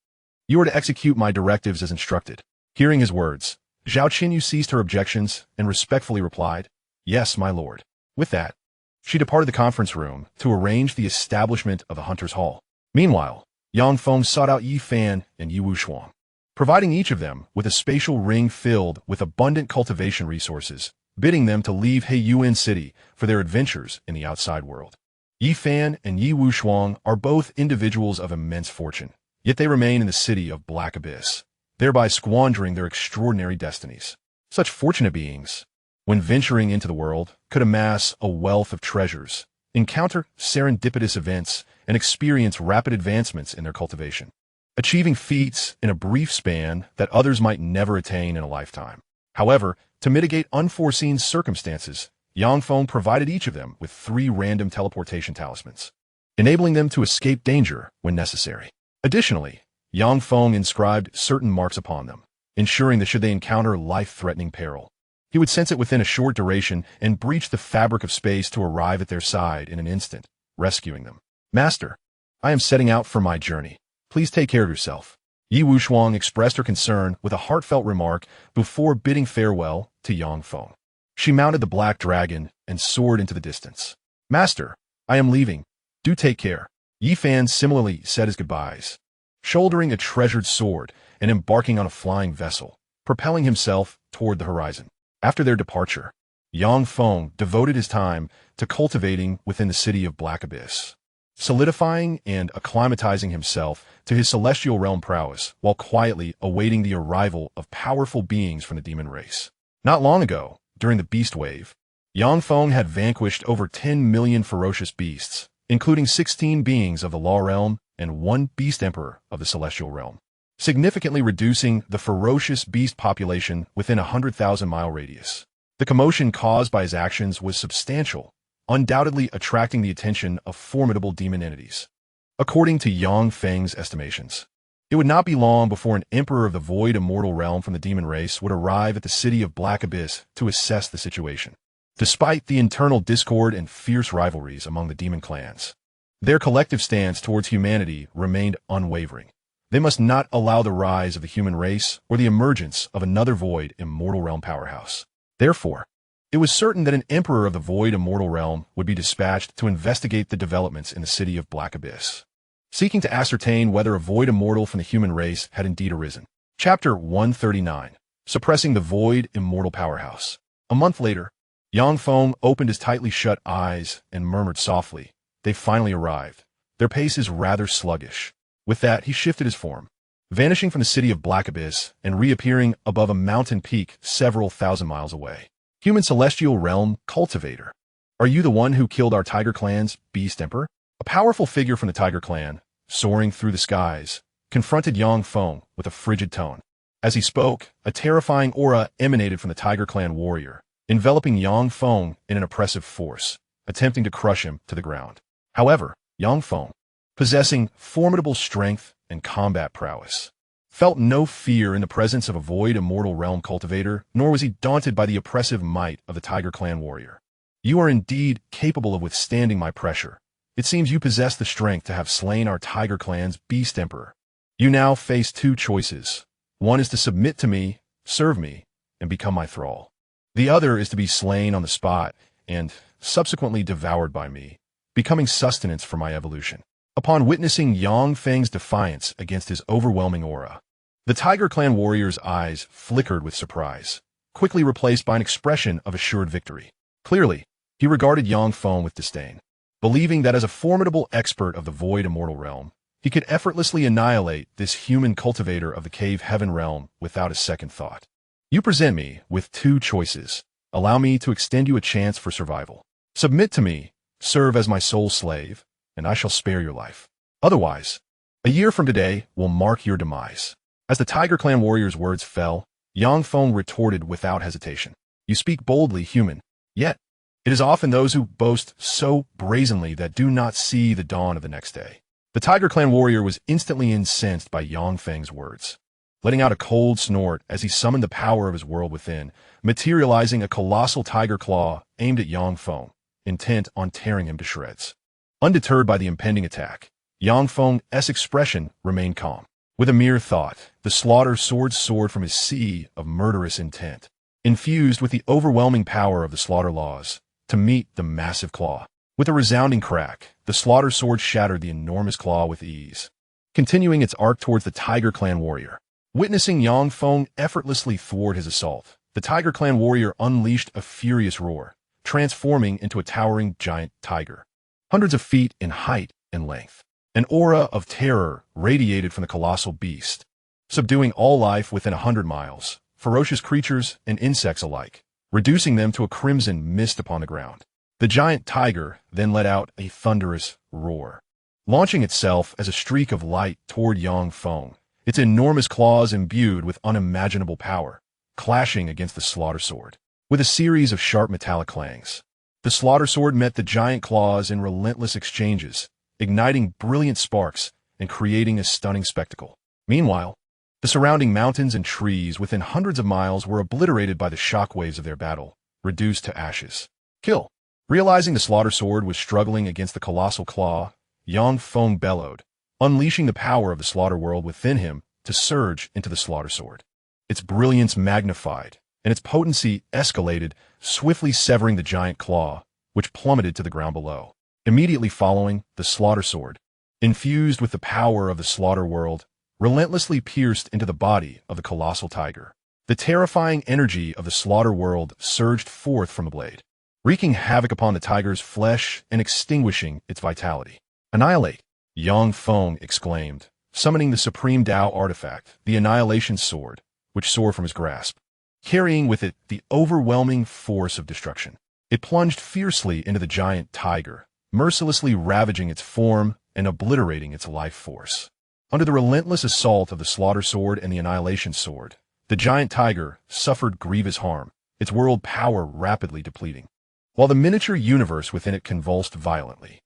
You are to execute my directives as instructed. Hearing his words, Xianxia ceased her objections and respectfully replied, Yes, my lord. With that, she departed the conference room to arrange the establishment of the Hunter's Hall. Meanwhile, Yang Feng sought out Yi Fan and Yi Wushuang, providing each of them with a spatial ring filled with abundant cultivation resources, bidding them to leave Yuan City for their adventures in the outside world. Yi Fan and Yi Wushuang are both individuals of immense fortune, yet they remain in the city of Black Abyss, thereby squandering their extraordinary destinies. Such fortunate beings, when venturing into the world, could amass a wealth of treasures, encounter serendipitous events, and experience rapid advancements in their cultivation, achieving feats in a brief span that others might never attain in a lifetime. However, to mitigate unforeseen circumstances, Yang Feng provided each of them with 3 random teleportation talismans, enabling them to escape danger when necessary. Additionally, Yang Feng inscribed certain marks upon them, ensuring that should they encounter life-threatening peril, he would sense it within a short duration and breach the fabric of space to arrive at their side in an instant, rescuing them. Master, I am setting out for my journey. Please take care of yourself. Yi Wushuang expressed her concern with a heartfelt remark before bidding farewell to Yang Feng. She mounted the black dragon and soared into the distance. Master, I am leaving. Do take care. Yi Fan similarly said his goodbyes, shouldering a treasured sword and embarking on a flying vessel, propelling himself toward the horizon. After their departure, Yang Feng devoted his time to cultivating within the city of Black Abyss, solidifying and acclimatizing himself to his celestial realm prowess while quietly awaiting the arrival of powerful beings from the demon race. Not long ago, during the beast wave, Yang Feng had vanquished over 10 million ferocious beasts, including 16 beings of the Law Realm and 1 beast emperor of the Celestial Realm, significantly reducing the ferocious beast population within a 100,000-mile radius. The commotion caused by his actions was substantial, undoubtedly attracting the attention of formidable demon entities. According to Yang Feng's estimations, it would not be long before an emperor of the void immortal realm from the demon race would arrive at the city of Black Abyss to assess the situation. Despite the internal discord and fierce rivalries among the demon clans, their collective stance towards humanity remained unwavering. They must not allow the rise of the human race or the emergence of another void immortal realm powerhouse. Therefore, it was certain that an emperor of the void immortal realm would be dispatched to investigate the developments in the city of Black Abyss, seeking to ascertain whether a void immortal from the human race had indeed arisen. Chapter 139. Suppressing the void immortal powerhouse. A month later, Yang Feng opened his tightly shut eyes and murmured softly, "They finally arrived. Their pace is rather sluggish." With that, he shifted his form, vanishing from the city of Black Abyss and reappearing above a mountain peak several thousand miles away. Human Celestial Realm Cultivator. Are you the one who killed our Tiger Clan's Beast Emperor? A powerful figure from the Tiger Clan, soaring through the skies, confronted Yang Feng with a frigid tone. As he spoke, a terrifying aura emanated from the Tiger Clan warrior, enveloping Yang Feng in an oppressive force, attempting to crush him to the ground. However, Yang Feng, possessing formidable strength and combat prowess, felt no fear in the presence of a void immortal realm cultivator, nor was he daunted by the oppressive might of the Tiger Clan warrior. You are indeed capable of withstanding my pressure. It seems you possess the strength to have slain our Tiger Clan's Beast Emperor. You now face 2 choices. One is to submit to me, serve me, and become my thrall. The other is to be slain on the spot and subsequently devoured by me, becoming sustenance for my evolution. Upon witnessing Yang Feng's defiance against his overwhelming aura, the Tiger Clan warrior's eyes flickered with surprise, quickly replaced by an expression of assured victory. Clearly, he regarded Yang Feng with disdain, believing that as a formidable expert of the void immortal realm, he could effortlessly annihilate this human cultivator of the cave heaven realm without a second thought. You present me with 2 choices. Allow me to extend you a chance for survival. Submit to me, serve as my sole slave, and I shall spare your life. Otherwise, a year from today will mark your demise. As the Tiger Clan warrior's words fell, Yang Feng retorted without hesitation. You speak boldly, human. Yet, it is often those who boast so brazenly that do not see the dawn of the next day. The Tiger Clan warrior was instantly incensed by Yang Feng's words, letting out a cold snort as he summoned the power of his world within, materializing a colossal tiger claw aimed at Yang Feng, intent on tearing him to shreds. Undeterred by the impending attack, Yang Feng's expression remained calm. With a mere thought, the slaughter sword soared from his sea of murderous intent, infused with the overwhelming power of the slaughter laws, to meet the massive claw. With a resounding crack, the slaughter sword shattered the enormous claw with ease, continuing its arc towards the Tiger Clan warrior. Witnessing Yang Feng effortlessly thwart his assault, the Tiger Clan warrior unleashed a furious roar, transforming into a towering giant tiger, hundreds of feet in height and length. An aura of terror radiated from the colossal beast, subduing all life within 100 miles, ferocious creatures and insects alike, reducing them to a crimson mist upon the ground. The giant tiger then let out a thunderous roar, launching itself as a streak of light toward Yang Feng, its enormous claws imbued with unimaginable power, clashing against the slaughter sword. With a series of sharp metallic clangs, the slaughter sword met the giant claws in relentless exchanges, igniting brilliant sparks and creating a stunning spectacle. Meanwhile, the surrounding mountains and trees within hundreds of miles were obliterated by the shockwaves of their battle, reduced to ashes. Kill. Realizing the slaughter sword was struggling against the colossal claw, Feng bellowed, unleashing the power of the slaughter world within him to surge into the slaughter sword. Its brilliance magnified, and its potency escalated, swiftly severing the giant claw, which plummeted to the ground below. Immediately following, the slaughter sword, infused with the power of the slaughter world, relentlessly pierced into the body of the colossal tiger. The terrifying energy of the slaughter world surged forth from the blade, wreaking havoc upon the tiger's flesh and extinguishing its vitality. Annihilate! Feng exclaimed, summoning the supreme Tao artifact, the Annihilation Sword, which soared from his grasp, carrying with it the overwhelming force of destruction. It plunged fiercely into the giant tiger, mercilessly ravaging its form and obliterating its life force. Under the relentless assault of the Slaughter Sword and the Annihilation Sword, the giant tiger suffered grievous harm, its world power rapidly depleting, while the miniature universe within it convulsed violently.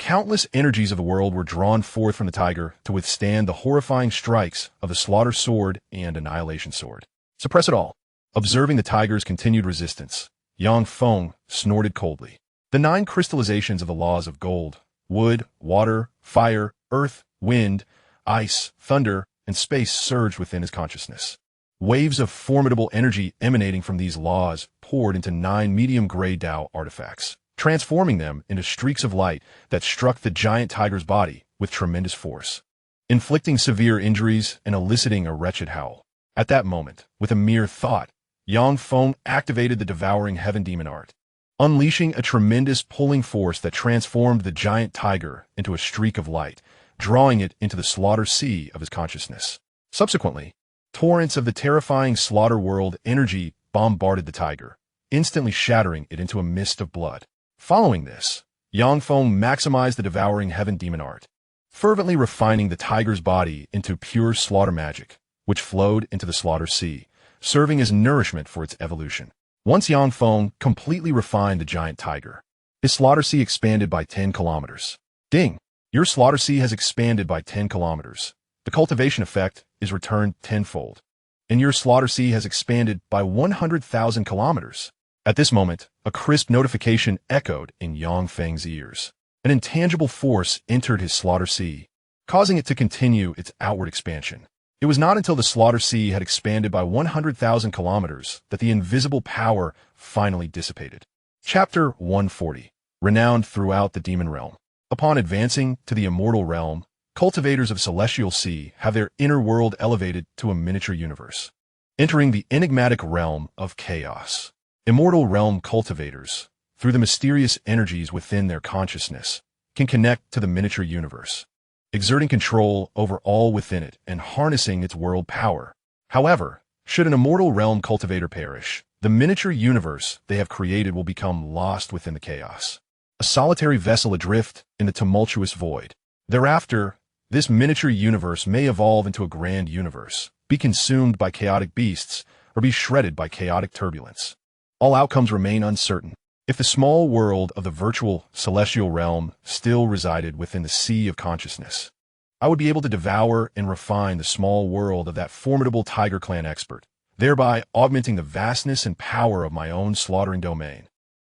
Countless energies of the world were drawn forth from the tiger to withstand the horrifying strikes of the Slaughter Sword and Annihilation Sword. Suppress it all. Observing the tiger's continued resistance, Feng snorted coldly. The 9 crystallizations of the laws of gold, wood, water, fire, earth, wind, ice, thunder, and space surged within his consciousness. Waves of formidable energy emanating from these laws poured into 9 medium-gray Tao artifacts, transforming them into streaks of light that struck the giant tiger's body with tremendous force, inflicting severe injuries and eliciting a wretched howl. At that moment, with a mere thought, Feng activated the Devouring Heaven Demon Art, unleashing a tremendous pulling force that transformed the giant tiger into a streak of light, drawing it into the slaughter sea of his consciousness. Subsequently, torrents of the terrifying slaughter world energy bombarded the tiger, instantly shattering it into a mist of blood. Following this, Feng maximized the Devouring Heaven Demon Art, fervently refining the tiger's body into pure slaughter magic, which flowed into the slaughter sea, serving as nourishment for its evolution. Once Feng completely refined the giant tiger, his slaughter sea expanded by 10 kilometers. Ding! Your slaughter sea has expanded by 10 kilometers. The cultivation effect is returned tenfold, and your slaughter sea has expanded by 100,000 kilometers. At this moment, a crisp notification echoed in Feng's ears. An intangible force entered his slaughter sea, causing it to continue its outward expansion. It was not until the slaughter sea had expanded by 100,000 kilometers that the invisible power finally dissipated. Chapter 140. Renowned throughout the demon realm. Upon advancing to the immortal realm, cultivators of Celestial Sea have their inner world elevated to a miniature universe, entering the enigmatic realm of chaos. Immortal realm cultivators, through the mysterious energies within their consciousness, can connect to the miniature universe, exerting control over all within it and harnessing its world power. However, should an immortal realm cultivator perish, the miniature universe they have created will become lost within the chaos, a solitary vessel adrift in the tumultuous void. Thereafter, this miniature universe may evolve into a grand universe, be consumed by chaotic beasts, or be shredded by chaotic turbulence. All outcomes remain uncertain. If the small world of the virtual celestial realm still resided within the sea of consciousness, I would be able to devour and refine the small world of that formidable Tiger Clan expert, thereby augmenting the vastness and power of my own slaughtering domain.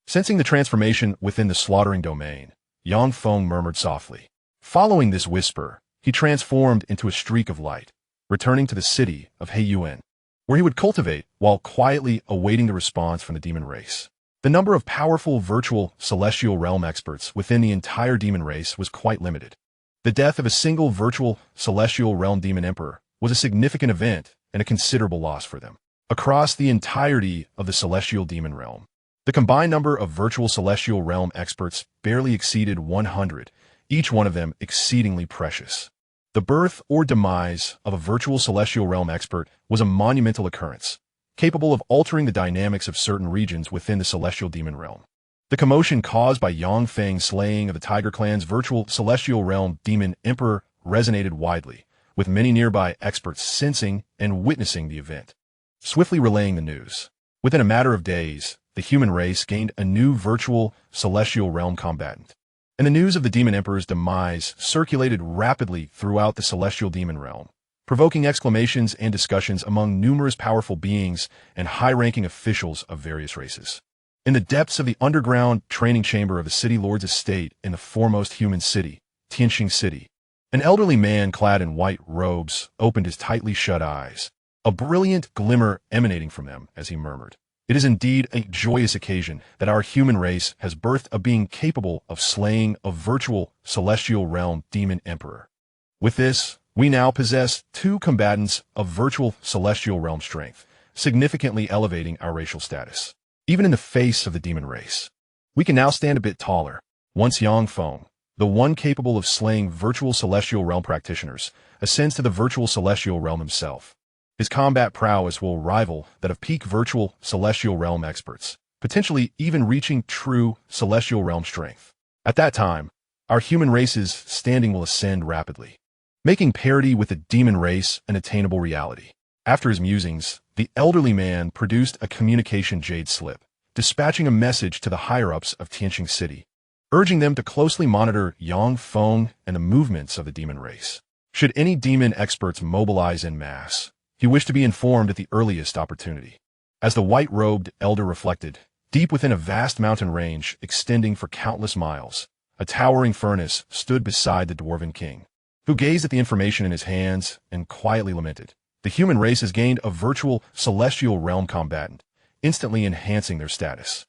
Sensing the transformation within the slaughtering domain, Feng murmured softly. Following this whisper, he transformed into a streak of light, returning to the city of Heiyuan, where he would cultivate while quietly awaiting the response from the demon race. The number of powerful virtual celestial realm experts within the entire demon race was quite limited. The death of a single virtual celestial realm demon emperor was a significant event and a considerable loss for them. Across the entirety of the celestial demon realm, the combined number of virtual celestial realm experts barely exceeded 100, each one of them exceedingly precious. The birth or demise of a virtual celestial realm expert was a monumental occurrence, capable of altering the dynamics of certain regions within the celestial demon realm. The commotion caused by Feng's slaying of the Tiger Clan's virtual celestial realm demon emperor resonated widely, with many nearby experts sensing and witnessing the event. Swiftly relaying the news, within a matter of days, the human race gained a new virtual celestial realm combatant. and the news of the Demon Emperor's demise circulated rapidly throughout the celestial demon realm, provoking exclamations and discussions among numerous powerful beings and high-ranking officials of various races. In the depths of the underground training chamber of the City Lord's estate in the foremost human city, Tianxing City, an elderly man clad in white robes opened his tightly shut eyes, a brilliant glimmer emanating from them as he murmured, "It is indeed a joyous occasion that our human race has birthed a being capable of slaying a virtual celestial realm demon emperor. With this, we now possess two combatants of virtual celestial realm strength, significantly elevating our racial status. Even in the face of the demon race, we can now stand a bit taller." Once Yang Feng, the one capable of slaying virtual celestial realm practitioners, ascends to the virtual celestial realm himself, his combat prowess will rival that of peak virtual celestial realm experts, potentially even reaching true celestial realm strength. At that time, our human race's standing will ascend rapidly, making parity with the demon race an attainable reality. After his musings, the elderly man produced a communication jade slip, dispatching a message to the higher-ups of Tianxing City, urging them to closely monitor Yang Feng and the movements of the demon race. Should any demon experts mobilize en masse, he wished to be informed at the earliest opportunity. As the white-robed elder reflected, deep within a vast mountain range extending for countless miles, a towering furnace stood beside the dwarven king, who gazed at the information in his hands and quietly lamented, "The human race has gained a virtual celestial realm combatant, instantly enhancing their status.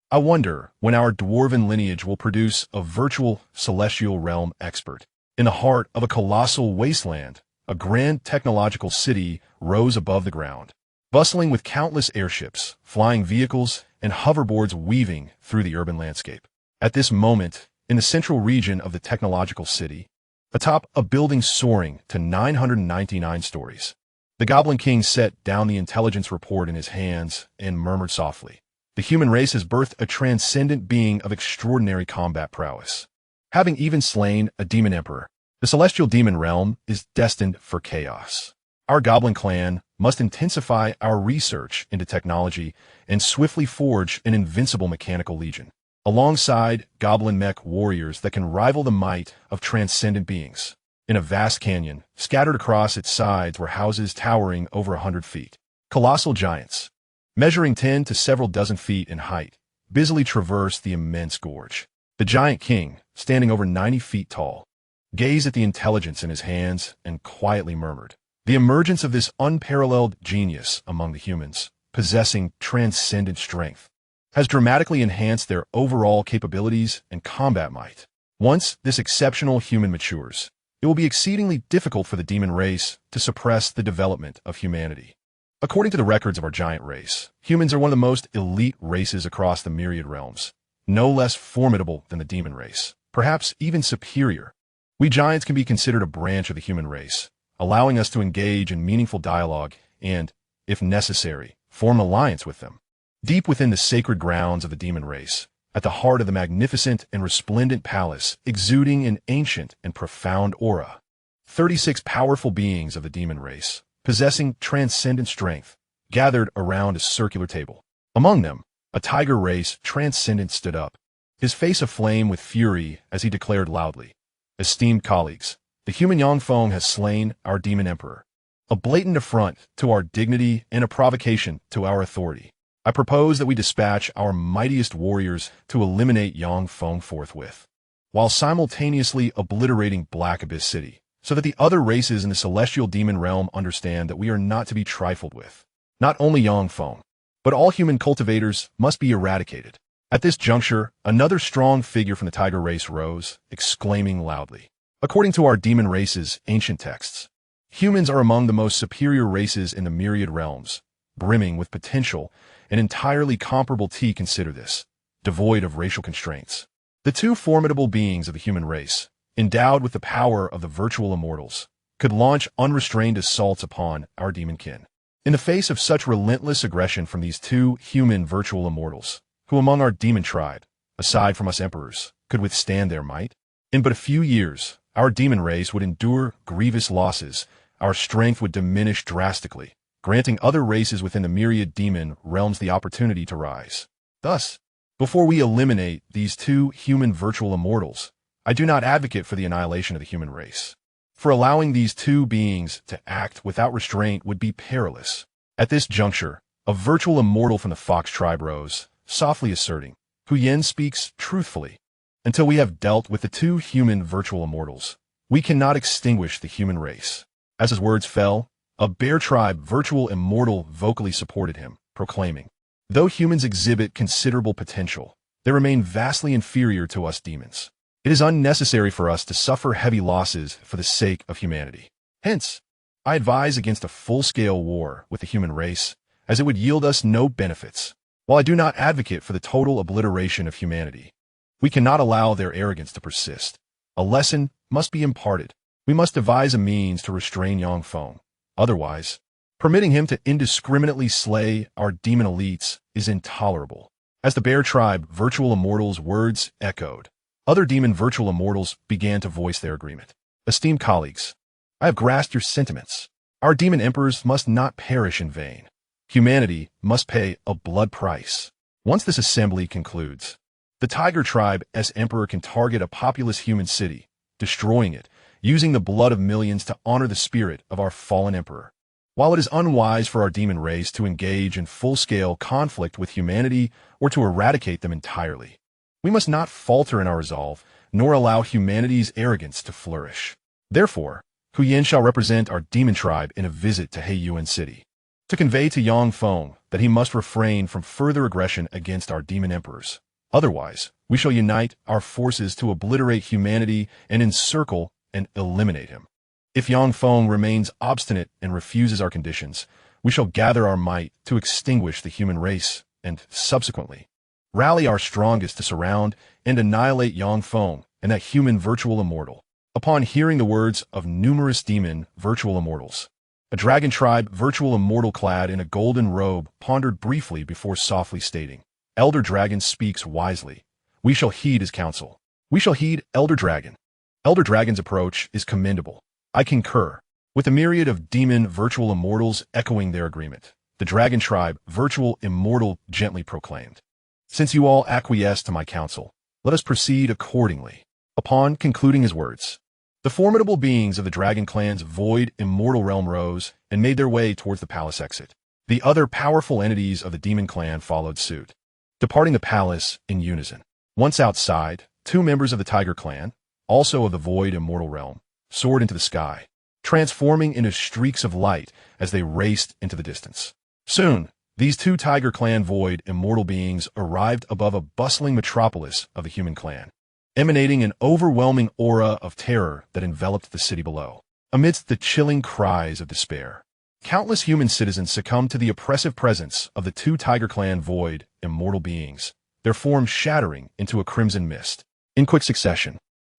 I wonder when our dwarven lineage will produce a virtual celestial realm expert." In the heart of a colossal wasteland, a grand technological city rose above the ground, bustling with countless airships, flying vehicles, and hoverboards weaving through the urban landscape. At this moment, in the central region of the technological city, atop a building soaring to 999 stories, the Goblin King set down the intelligence report in his hands and murmured softly, "The human race has birthed a transcendent being of extraordinary combat prowess. Having even slain a demon emperor, the celestial demon realm is destined for chaos. Our Goblin clan must intensify our research into technology and swiftly forge an invincible mechanical legion, alongside Goblin mech warriors that can rival the might of transcendent beings." In a vast canyon, scattered across its sides were houses towering over 100 feet. Colossal giants, measuring 10 to several dozen feet in height, busily traversed the immense gorge. The giant king, standing over 90 feet tall, gazed at the intelligence in his hands and quietly murmured, "The emergence of this unparalleled genius among the humans, possessing transcendent strength, has dramatically enhanced their overall capabilities and combat might. Once this exceptional human matures, it will be exceedingly difficult for the demon race to suppress the development of humanity." According to the records of our giant race, humans are one of the most elite races across the myriad realms, no less formidable than the demon race, perhaps even superior. We giants can be considered a branch of the human race, allowing us to engage in meaningful dialogue and, if necessary, form an alliance with them. Deep within the sacred grounds of the demon race, at the heart of the magnificent and resplendent palace, exuding an ancient and profound aura, 36 powerful beings of the demon race, possessing transcendent strength, gathered around a circular table. Among them, a tiger race transcendent stood up, his face aflame with fury as he declared loudly, "Esteemed colleagues, the human Yang Feng has slain our demon emperor, a blatant affront to our dignity and a provocation to our authority. I propose that we dispatch our mightiest warriors to eliminate Yang Feng forthwith, while simultaneously obliterating Black Abyss City, so that the other races in the celestial demon realm understand that we are not to be trifled with. Not only Yang Feng, but all human cultivators must be eradicated." At this juncture, another strong figure from the tiger race rose, exclaiming loudly, "According to our demon race's ancient texts, humans are among the most superior races in the myriad realms, brimming with potential and entirely comparable to consider this, devoid of racial constraints. The two formidable beings of the human race, endowed with the power of the virtual immortals, could launch unrestrained assaults upon our demon kin. In the face of such relentless aggression from these two human virtual immortals, who among our demon tribe, aside from us emperors, could withstand their might? In but a few years, our demon race would endure grievous losses, our strength would diminish drastically, granting other races within the myriad demon realms the opportunity to rise. Thus, before we eliminate these two human virtual immortals, I do not advocate for the annihilation of the human race. For allowing these two beings to act without restraint would be perilous. At this juncture, a virtual immortal from the Fox tribe rose, softly asserting, Yin speaks truthfully. Until we have dealt with the two human virtual immortals, we cannot extinguish the human race. As his words fell, a bear tribe virtual immortal vocally supported him, proclaiming, though humans exhibit considerable potential, they remain vastly inferior to us demons. It is unnecessary for us to suffer heavy losses for the sake of humanity. Hence, I advise against a full-scale war with the human race, as it would yield us no benefits. While I do not advocate for the total obliteration of humanity, we cannot allow their arrogance to persist. A lesson must be imparted. We must devise a means to restrain Feng. Otherwise, permitting him to indiscriminately slay our demon elites is intolerable. As the bear tribe virtual immortals' words echoed, other demon virtual immortals began to voice their agreement. Esteemed colleagues, I have grasped your sentiments. Our demon emperors must not perish in vain. Humanity must pay a blood price. Once this assembly concludes, the Tiger Tribe as emperor can target a populous human city, destroying it, using the blood of millions to honor the spirit of our fallen emperor. While it is unwise for our demon race to engage in full-scale conflict with humanity or to eradicate them entirely, we must not falter in our resolve, nor allow humanity's arrogance to flourish. Therefore, Yin shall represent our demon tribe in a visit to Yuan City, to convey to Feng that he must refrain from further aggression against our demon emperors. Otherwise, we shall unite our forces to obliterate humanity and encircle and eliminate him. If Feng remains obstinate and refuses our conditions, we shall gather our might to extinguish the human race and, subsequently, rally our strongest to surround and annihilate Feng and that human virtual immortal. Upon hearing the words of numerous demon virtual immortals, a dragon tribe virtual immortal clad in a golden robe pondered briefly before softly stating, Elder Dragon speaks wisely. We shall heed his counsel. We shall heed Elder Dragon. Elder Dragon's approach is commendable. I concur. With a myriad of demon virtual immortals echoing their agreement, the dragon tribe virtual immortal gently proclaimed, since you all acquiesce to my counsel, let us proceed accordingly. Upon concluding his words, the formidable beings of the dragon clan's void immortal realm rose and made their way towards the palace exit. The other powerful entities of the demon clan followed suit, departing the palace in unison. Once outside, two members of the tiger clan, also of the void immortal realm, soared into the sky, transforming into streaks of light as they raced into the distance. Soon, these two Tiger Clan void immortal beings arrived above a bustling metropolis of the human clan, emanating an overwhelming aura of terror that enveloped the city below. Amidst the chilling cries of despair, countless human citizens succumbed to the oppressive presence of the two Tiger Clan void immortal beings, their forms shattering into a crimson mist. In quick succession,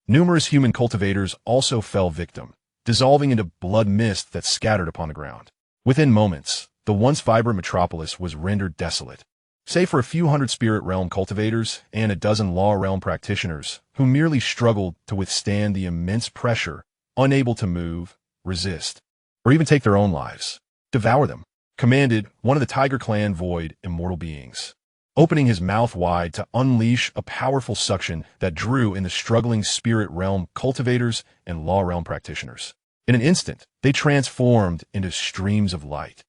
numerous human cultivators also fell victim, dissolving into blood mist that scattered upon the ground. Within moments, the once vibrant metropolis was rendered desolate, save for a few hundred spirit realm cultivators and a dozen law realm practitioners who merely struggled to withstand the immense pressure, unable to move, resist, or even take their own lives. Devour them, commanded one of the Tiger Clan void immortal beings, opening his mouth wide to unleash a powerful suction that drew in the struggling spirit realm cultivators and law realm practitioners. In an instant, they transformed into streams of light,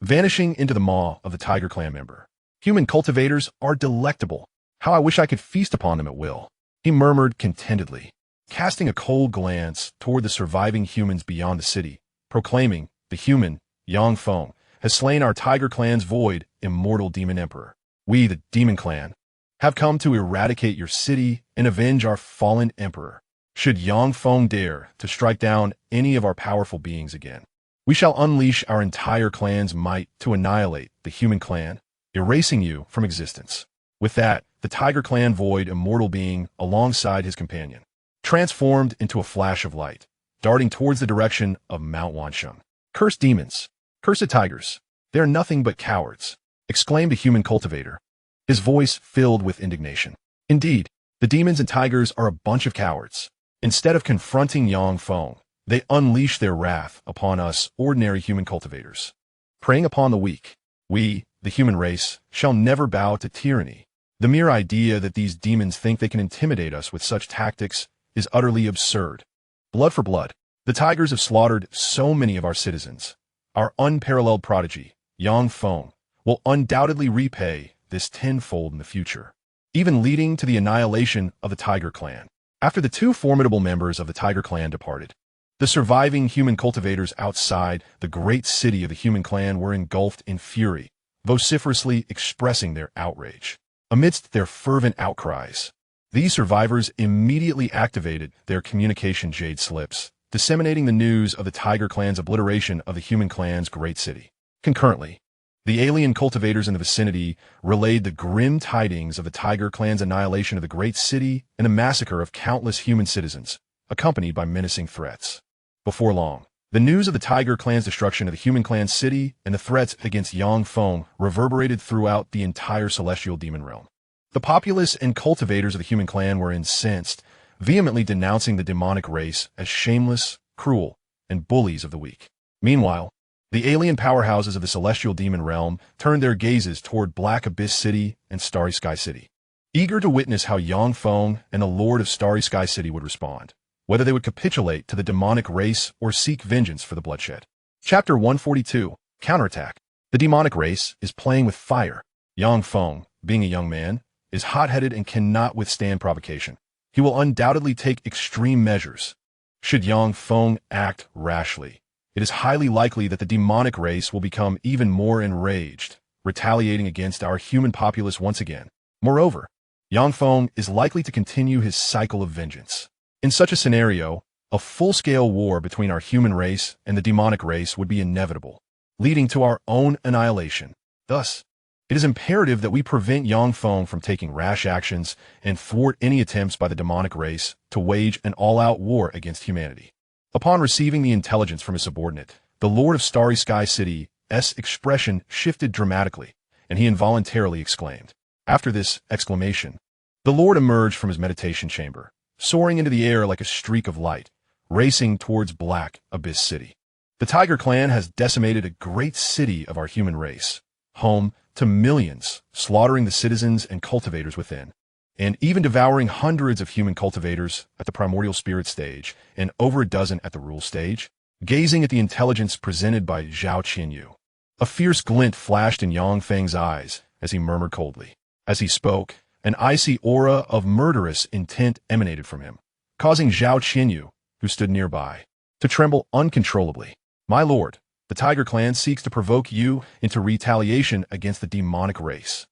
vanishing into the maw of the Tiger Clan member. Human cultivators are delectable. How I wish I could feast upon them at will, he murmured contentedly, casting a cold glance toward the surviving humans beyond the city, proclaiming, the human, Feng, has slain our Tiger Clan's void, immortal demon emperor. We, the demon clan, have come to eradicate your city and avenge our fallen emperor. Should Feng dare to strike down any of our powerful beings again, we shall unleash our entire clan's might to annihilate the human clan, erasing you from existence. With that, the Tiger Clan void immortal being, alongside his companion, transformed into a flash of light, darting towards the direction of Mount Wansheng. Cursed demons! Cursed tigers! They are nothing but cowards, exclaimed a human cultivator, his voice filled with indignation. Indeed, the demons and tigers are a bunch of cowards. Instead of confronting Feng, they unleash their wrath upon us ordinary human cultivators. Preying upon the weak, we, the human race, shall never bow to tyranny. The mere idea that these demons think they can intimidate us with such tactics is utterly absurd. Blood for blood. The tigers have slaughtered so many of our citizens. Our unparalleled prodigy, Yang Feng, will undoubtedly repay this tenfold in the future, even leading to the annihilation of the Tiger Clan. After the two formidable members of the Tiger Clan departed, the surviving human cultivators outside the great city of the human clan were engulfed in fury, vociferously expressing their outrage. Amidst their fervent outcries, these survivors immediately activated their communication jade slips, disseminating the news of the Tiger Clan's obliteration of the human clan's great city. Concurrently, the alien cultivators in the vicinity relayed the grim tidings of the Tiger Clan's annihilation of the great city and the massacre of countless human citizens, accompanied by menacing threats. Before long, the news of the Tiger Clan's destruction of the human clan city and the threats against Yang Feng reverberated throughout the entire celestial demon realm. The populace and cultivators of the human clan were incensed, vehemently denouncing the demonic race as shameless, cruel, and bullies of the weak. Meanwhile, the alien powerhouses of the celestial demon realm turned their gazes toward Black Abyss City and Starry Sky City, eager to witness how Yang Feng and the Lord of Starry Sky City would respond, whether they would capitulate to the demonic race or seek vengeance for the bloodshed. Chapter 142, Counterattack. The demonic race is playing with fire. Yang Feng, being a young man, is hot-headed and cannot withstand provocation. He will undoubtedly take extreme measures. Should Yang Feng act rashly, it is highly likely that the demonic race will become even more enraged, retaliating against our human populace once again. Moreover, Yang Feng is likely to continue his cycle of vengeance. In such a scenario, a full-scale war between our human race and the demonic race would be inevitable, leading to our own annihilation. Thus, it is imperative that we prevent Yang Feng from taking rash actions and thwart any attempts by the demonic race to wage an all-out war against humanity. Upon receiving the intelligence from his subordinate, the Lord of Starry Sky City's expression shifted dramatically, and he involuntarily exclaimed. After this exclamation, the Lord emerged from his meditation chamber, soaring into the air like a streak of light, racing towards Black Abyss City. The Tiger Clan has decimated a great city of our human race, home to millions, slaughtering the citizens and cultivators within, and even devouring hundreds of human cultivators at the primordial spirit stage and over a dozen at the rule stage. Gazing at the intelligence presented by Zhao Qianyu, a fierce glint flashed in Yang Feng's eyes as he murmured coldly. As he spoke, an icy aura of murderous intent emanated from him, causing Zhao Qianyu, who stood nearby, to tremble uncontrollably. My lord, the Tiger Clan seeks to provoke you into retaliation against the demonic race.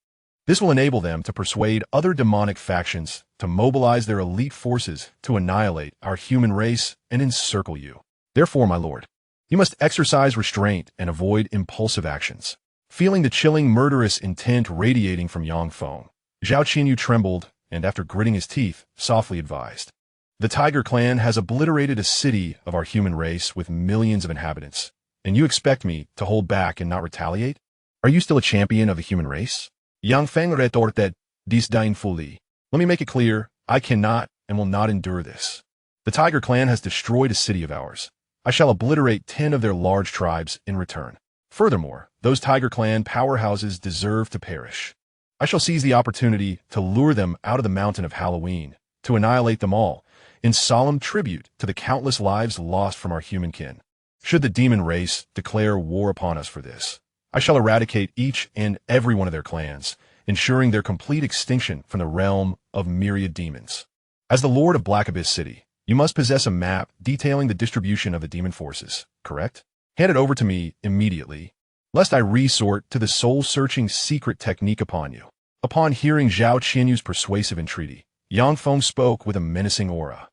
This will enable them to persuade other demonic factions to mobilize their elite forces to annihilate our human race and encircle you. Therefore, my lord, you must exercise restraint and avoid impulsive actions. Feeling the chilling, murderous intent radiating from Yang Feng, Zhao Qianyu trembled and, after gritting his teeth, softly advised. The Tiger Clan has obliterated a city of our human race with millions of inhabitants, and you expect me to hold back and not retaliate? Are you still a champion of the human race? Yang Feng retorted disdainfully. Let me make it clear, I cannot and will not endure this. The Tiger Clan has destroyed a city of ours. I shall obliterate 10 of their large tribes in return. Furthermore, those Tiger Clan powerhouses deserve to perish. I shall seize the opportunity to lure them out of the mountain of Halloween, to annihilate them all, in solemn tribute to the countless lives lost from our human kin. Should the demon race declare war upon us for this, I shall eradicate each and every one of their clans, ensuring their complete extinction from the realm of myriad demons. As the Lord of Black Abyss City, you must possess a map detailing the distribution of the demon forces, correct? Hand it over to me immediately, lest I resort to the soul-searching secret technique upon you. Upon hearing Zhao Qianyu's persuasive entreaty, Yang Feng spoke with a menacing aura.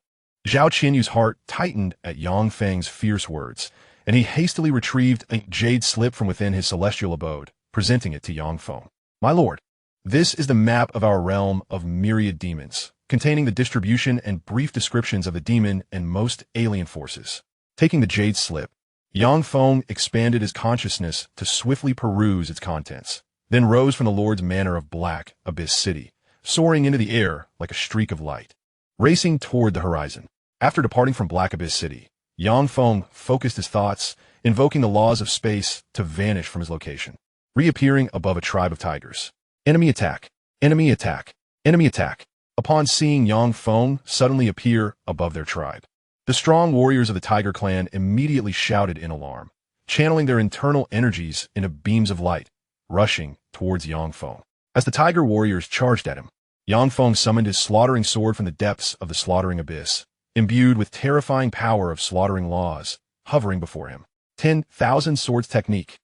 Zhao Qianyu's heart tightened at Yang Feng's fierce words, and he hastily retrieved a jade slip from within his celestial abode, presenting it to Yang Feng. My lord, this is the map of our realm of myriad demons, containing the distribution and brief descriptions of the demon and most alien forces. Taking the jade slip, Yang Feng expanded his consciousness to swiftly peruse its contents, then rose from the Lord's manor of Black Abyss City, soaring into the air like a streak of light, racing toward the horizon. After departing from Black Abyss City, Yang Feng focused his thoughts, invoking the laws of space to vanish from his location, reappearing above a tribe of tigers. Enemy attack! Enemy attack! Enemy attack! upon seeing Yang Feng suddenly appear above their tribe. The strong warriors of the Tiger Clan immediately shouted in alarm, channeling their internal energies into beams of light, rushing towards Yang Feng. As the Tiger warriors charged at him, Yang Feng summoned his slaughtering sword from the depths of the slaughtering abyss, imbued with terrifying power of slaughtering laws, hovering before him. 10,000 swords technique.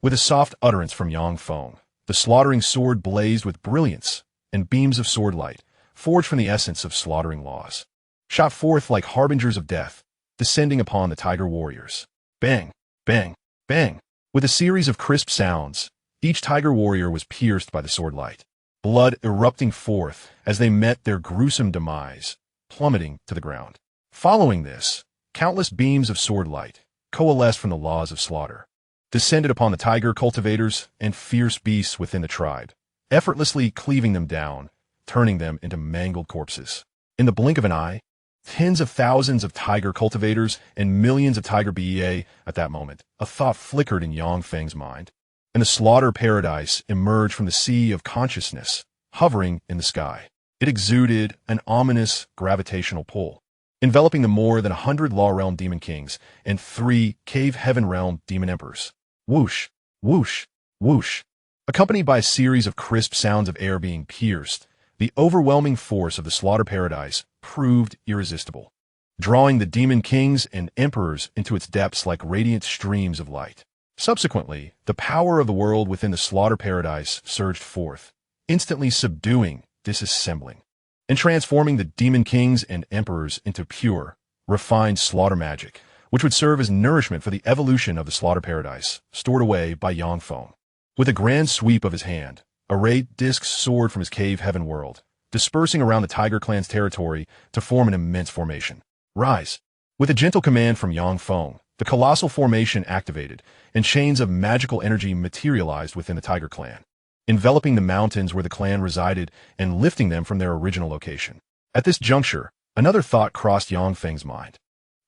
With a soft utterance from Yang Feng, the slaughtering sword blazed with brilliance and beams of sword light, forged from the essence of slaughtering laws, shot forth like harbingers of death, descending upon the Tiger warriors. Bang, bang, bang. With a series of crisp sounds, each Tiger warrior was pierced by the sword light, blood erupting forth as they met their gruesome demise, plummeting to the ground. Following this, countless beams of sword light coalesced from the laws of slaughter, descended upon the tiger cultivators and fierce beasts within the tribe, effortlessly cleaving them down, turning them into mangled corpses. In the blink of an eye, tens of thousands of tiger cultivators and millions of tiger BEA. At that moment, a thought flickered in Yang Feng's mind, and the slaughter paradise emerged from the sea of consciousness, hovering in the sky. It exuded an ominous gravitational pull, enveloping the more than 100 Law Realm Demon Kings and 3 Cave Heaven Realm Demon Emperors. Whoosh, whoosh, whoosh. Accompanied by a series of crisp sounds of air being pierced, the overwhelming force of the slaughter paradise proved irresistible, drawing the Demon Kings and Emperors into its depths like radiant streams of light. Subsequently, the power of the world within the slaughter paradise surged forth, instantly subduing, disassembling, and transforming the Demon Kings and Emperors into pure, refined slaughter magic, which would serve as nourishment for the evolution of the slaughter paradise, stored away by Yang Feng. With a grand sweep of his hand, a red disc soared from his cave heaven world, dispersing around the Tiger Clan's territory to form an immense formation. Rise! With a gentle command from Yang Feng, the colossal formation activated, and chains of magical energy materialized within the Tiger Clan, enveloping the mountains where the clan resided and lifting them from their original location. At this juncture, another thought crossed Yang Feng's mind,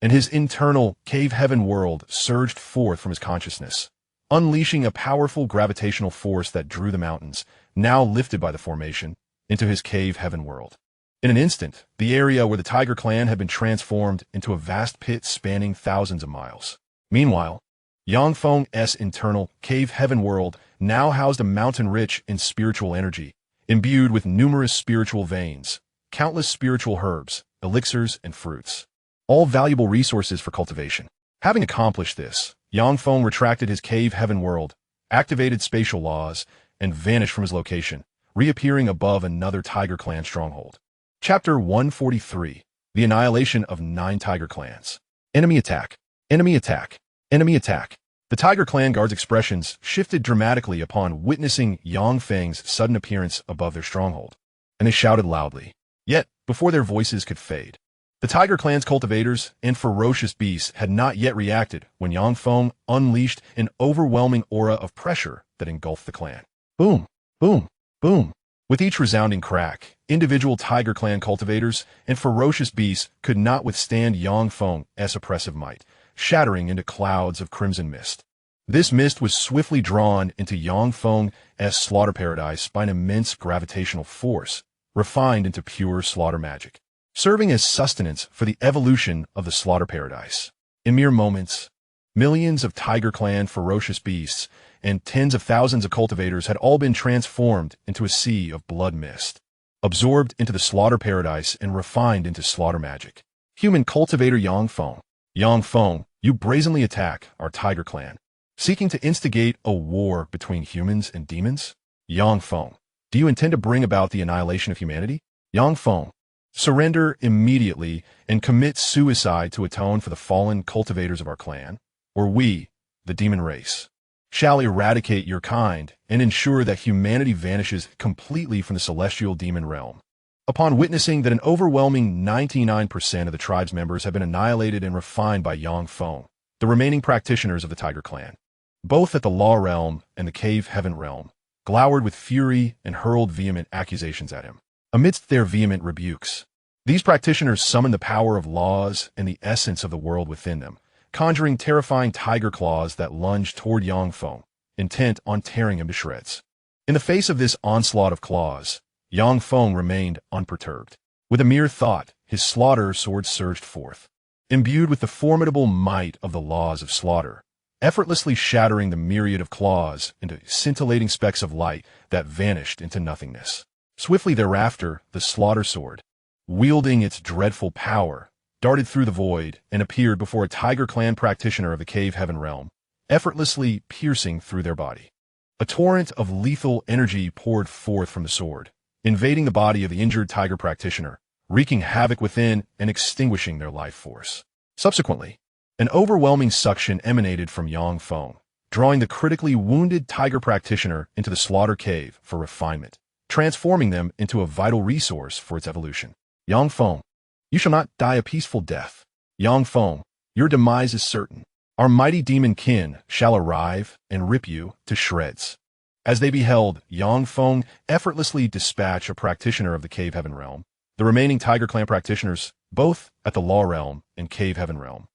and his internal cave heaven world surged forth from his consciousness, unleashing a powerful gravitational force that drew the mountains, now lifted by the formation, into his cave heaven world. In an instant, the area where the Tiger Clan had been transformed into a vast pit spanning thousands of miles. Meanwhile, Yang Feng's internal cave heaven world now housed a mountain rich in spiritual energy, imbued with numerous spiritual veins, countless spiritual herbs, elixirs, and fruits, all valuable resources for cultivation. Having accomplished this, Yang Feng retracted his cave heaven world, activated spatial laws, and vanished from his location, reappearing above another Tiger Clan stronghold. Chapter 143. The Annihilation of 9 Tiger Clans. Enemy attack. Enemy attack. Enemy attack. The Tiger Clan guards' expressions shifted dramatically upon witnessing Yang Feng's sudden appearance above their stronghold, and they shouted loudly. Yet, before their voices could fade, the Tiger Clan's cultivators and ferocious beasts had not yet reacted when Yang Feng unleashed an overwhelming aura of pressure that engulfed the clan. Boom, boom, boom. With each resounding crack, individual Tiger Clan cultivators and ferocious beasts could not withstand Yang Feng's oppressive might, shattering into clouds of crimson mist. This mist was swiftly drawn into Yang Feng's slaughter paradise by an immense gravitational force, refined into pure slaughter magic, serving as sustenance for the evolution of the slaughter paradise. In mere moments, millions of Tiger Clan ferocious beasts and tens of thousands of cultivators had all been transformed into a sea of blood mist, absorbed into the slaughter paradise and refined into slaughter magic. Human cultivator Yang Feng. Yang Feng, you brazenly attack our Tiger Clan, seeking to instigate a war between humans and demons? Yang Feng, do you intend to bring about the annihilation of humanity? Yang Feng, surrender immediately and commit suicide to atone for the fallen cultivators of our clan, or we, the demon race, shall eradicate your kind and ensure that humanity vanishes completely from the celestial demon realm. Upon witnessing that an overwhelming 99% of the tribe's members have been annihilated and refined by Yang Feng, the remaining practitioners of the Tiger Clan, both at the Law Realm and the Cave Heaven Realm, glowered with fury and hurled vehement accusations at him. Amidst their vehement rebukes, these practitioners summoned the power of laws and the essence of the world within them, conjuring terrifying tiger claws that lunged toward Yang Feng, intent on tearing him to shreds. In the face of this onslaught of claws, Yang Feng remained unperturbed. With a mere thought, his slaughter sword surged forth, imbued with the formidable might of the laws of slaughter, effortlessly shattering the myriad of claws into scintillating specks of light that vanished into nothingness. Swiftly thereafter, the slaughter sword, wielding its dreadful power, darted through the void and appeared before a Tiger Clan practitioner of the Cave Heaven realm, effortlessly piercing through their body. A torrent of lethal energy poured forth from the sword, invading the body of the injured Tiger practitioner, wreaking havoc within and extinguishing their life force. Subsequently, an overwhelming suction emanated from Yang Feng, drawing the critically wounded Tiger practitioner into the slaughter cave for refinement, transforming them into a vital resource for its evolution. Yang Feng, you shall not die a peaceful death. Yang Feng, your demise is certain. Our mighty demon kin shall arrive and rip you to shreds. As they beheld Yang Feng effortlessly dispatch a practitioner of the Cave Heaven realm, the remaining Tiger Clan practitioners, both at the Law realm and Cave Heaven realm,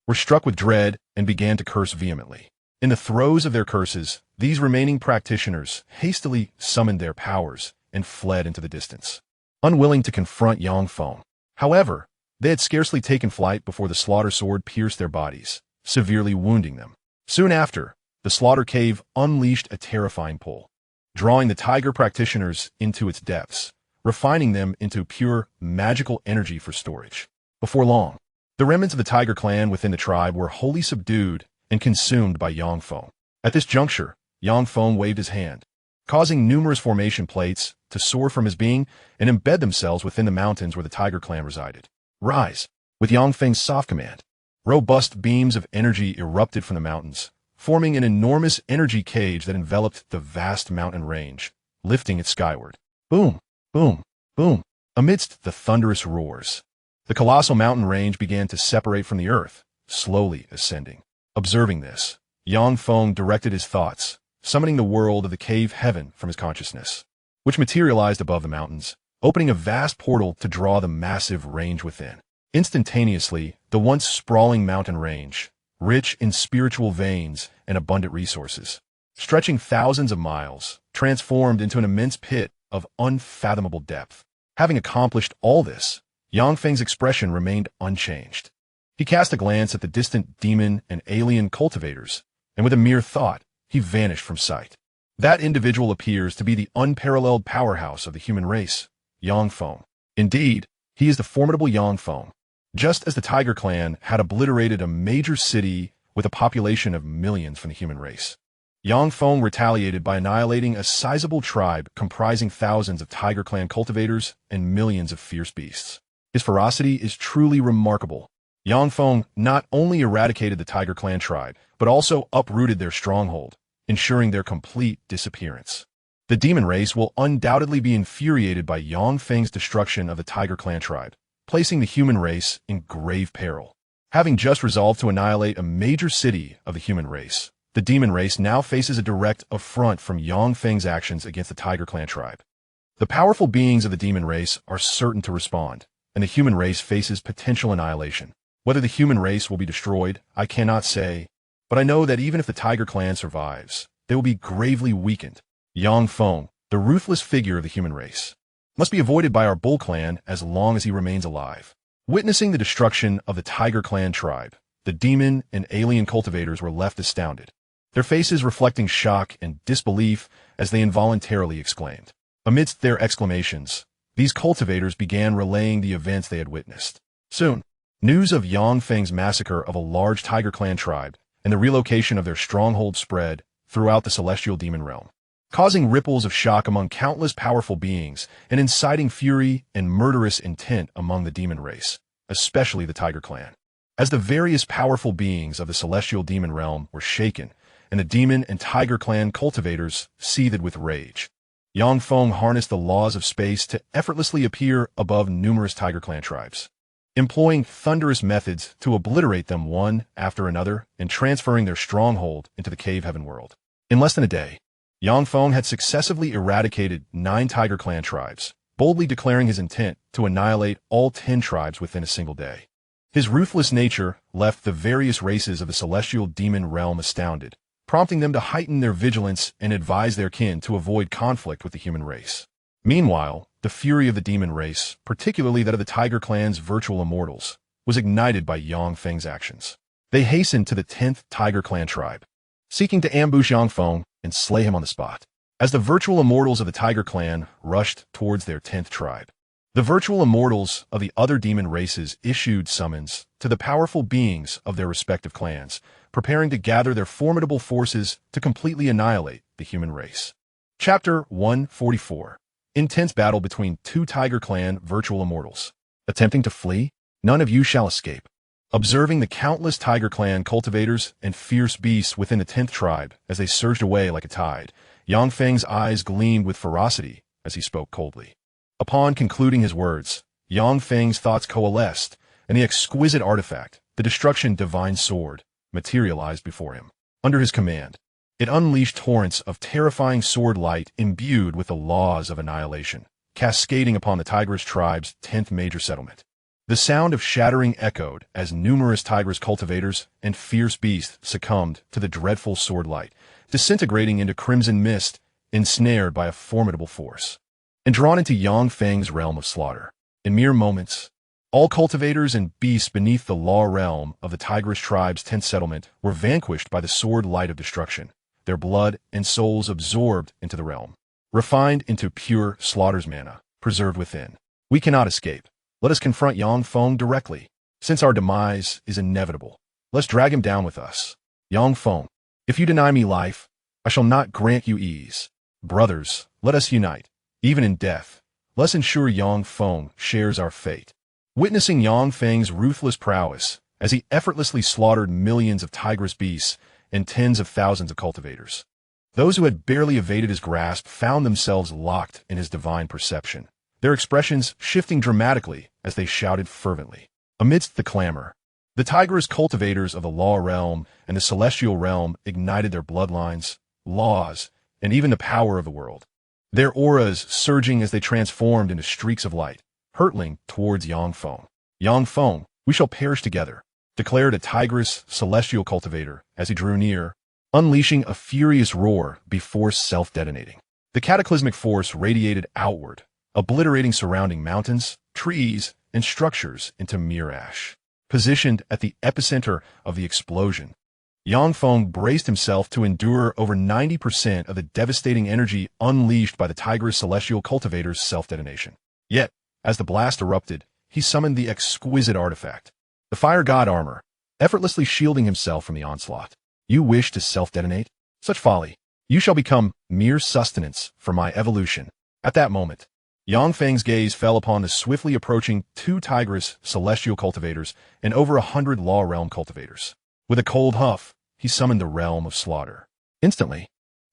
were struck with dread and began to curse vehemently. In the throes of their curses, these remaining practitioners hastily summoned their powers and fled into the distance, unwilling to confront Yang Feng. However, they had scarcely taken flight before the slaughter sword pierced their bodies, severely wounding them. Soon after, the slaughter cave unleashed a terrifying pull, drawing the Tiger practitioners into its depths, refining them into pure magical energy for storage. Before long, the remnants of the Tiger Clan within the tribe were wholly subdued and consumed by Yang Feng. At this juncture, Yang Feng waved his hand, causing numerous formation plates to soar from his being and embed themselves within the mountains where the Tiger Clan resided. Rise! With Yang Feng's soft command, robust beams of energy erupted from the mountains, forming an enormous energy cage that enveloped the vast mountain range, lifting it skyward. Boom! Boom! Boom! Amidst the thunderous roars, the colossal mountain range began to separate from the earth, slowly ascending. Observing this, Yang Feng directed his thoughts, summoning the world of the Cave Heaven from his consciousness, which materialized above the mountains, opening a vast portal to draw the massive range within. Instantaneously, the once sprawling mountain range, rich in spiritual veins and abundant resources, stretching thousands of miles, transformed into an immense pit of unfathomable depth. Having accomplished all this, Yang Feng's expression remained unchanged. He cast a glance at the distant demon and alien cultivators, and with a mere thought, he vanished from sight. That individual appears to be the unparalleled powerhouse of the human race, Yang Feng. Indeed, he is the formidable Yang Feng. Just as the Tiger Clan had obliterated a major city with a population of millions from the human race, Yang Feng retaliated by annihilating a sizable tribe comprising thousands of Tiger Clan cultivators and millions of fierce beasts. His ferocity is truly remarkable. Yang Feng not only eradicated the Tiger Clan tribe, but also uprooted their stronghold, ensuring their complete disappearance. The demon race will undoubtedly be infuriated by Yang Feng's destruction of the Tiger Clan tribe, placing the human race in grave peril. Having just resolved to annihilate a major city of the human race, the demon race now faces a direct affront from Yang Feng's actions against the Tiger Clan tribe. The powerful beings of the demon race are certain to respond, and the human race faces potential annihilation. Whether the human race will be destroyed, I cannot say, but I know that even if the Tiger Clan survives, they will be gravely weakened. Yang Feng, the ruthless figure of the human race, must be avoided by our Bull Clan as long as he remains alive. Witnessing the destruction of the Tiger Clan tribe, the demon and alien cultivators were left astounded, their faces reflecting shock and disbelief as they involuntarily exclaimed. Amidst their exclamations, these cultivators began relaying the events they had witnessed. Soon, news of Yang Feng's massacre of a large Tiger Clan tribe and the relocation of their stronghold spread throughout the celestial demon realm, causing ripples of shock among countless powerful beings and inciting fury and murderous intent among the demon race, especially the Tiger Clan. As the various powerful beings of the celestial demon realm were shaken, and the demon and Tiger Clan cultivators seethed with rage, Yang Feng harnessed the laws of space to effortlessly appear above numerous Tiger Clan tribes, employing thunderous methods to obliterate them one after another and transferring their stronghold into the Cave Heaven world. In less than a day, Yang Feng had successively eradicated 9 Tiger Clan tribes, boldly declaring his intent to annihilate all 10 tribes within a single day. His ruthless nature left the various races of the celestial demon realm astounded, prompting them to heighten their vigilance and advise their kin to avoid conflict with the human race. Meanwhile, the fury of the demon race, particularly that of the Tiger Clan's virtual immortals, was ignited by Yang Feng's actions. They hastened to the 10th Tiger Clan tribe, seeking to ambush Yang Feng and slay him on the spot. As the virtual immortals of the Tiger Clan rushed towards their 10th tribe, the virtual immortals of the other demon races issued summons to the powerful beings of their respective clans, preparing to gather their formidable forces to completely annihilate the human race. Chapter 144. Intense battle between two Tiger Clan virtual immortals. Attempting to flee? None of you shall escape. Observing the countless Tiger Clan cultivators and fierce beasts within the 10th tribe as they surged away like a tide, Yang Feng's eyes gleamed with ferocity as he spoke coldly. Upon concluding his words, Yang Feng's thoughts coalesced, and the exquisite artifact, the destruction divine sword, materialized before him. Under his command, it unleashed torrents of terrifying sword light imbued with the laws of annihilation, cascading upon the Tigris tribe's 10th major settlement. The sound of shattering echoed as numerous Tigris cultivators and fierce beasts succumbed to the dreadful sword light, disintegrating into crimson mist, ensnared by a formidable force, and drawn into Yang Feng's realm of slaughter. In mere moments, all cultivators and beasts beneath the law realm of the Tigris tribe's 10th settlement were vanquished by the sword light of destruction, their blood and souls absorbed into the realm, refined into pure slaughter's mana, preserved within. We cannot escape. Let us confront Yang Feng directly. Since our demise is inevitable, let's drag him down with us. Yang Feng, if you deny me life, I shall not grant you ease. Brothers, let us unite. Even in death, let's ensure Yang Feng shares our fate. Witnessing Yang Feng's ruthless prowess as he effortlessly slaughtered millions of Tigris beasts and tens of thousands of cultivators, those who had barely evaded his grasp found themselves locked in his divine perception, their expressions shifting dramatically as they shouted fervently. Amidst the clamor, the Tigris cultivators of the law realm and the celestial realm ignited their bloodlines, laws, and even the power of the world, their auras surging as they transformed into streaks of light, hurtling towards Yang Feng. Yang Feng, we shall perish together, declared a Tigris celestial cultivator as he drew near, unleashing a furious roar before self-detonating. The cataclysmic force radiated outward, obliterating surrounding mountains, trees, and structures into mere ash. Positioned at the epicenter of the explosion, Yang Feng braced himself to endure over 90% of the devastating energy unleashed by the Tigris celestial cultivator's self-detonation. Yet, as the blast erupted, he summoned the exquisite artifact, the Fire God armor, effortlessly shielding himself from the onslaught. You wish to self-detonate? Such folly. You shall become mere sustenance for my evolution. At that moment, Yang Feng's gaze fell upon the swiftly approaching 2 Tigris celestial cultivators and over 100 law realm cultivators. With a cold huff, he summoned the realm of slaughter. Instantly,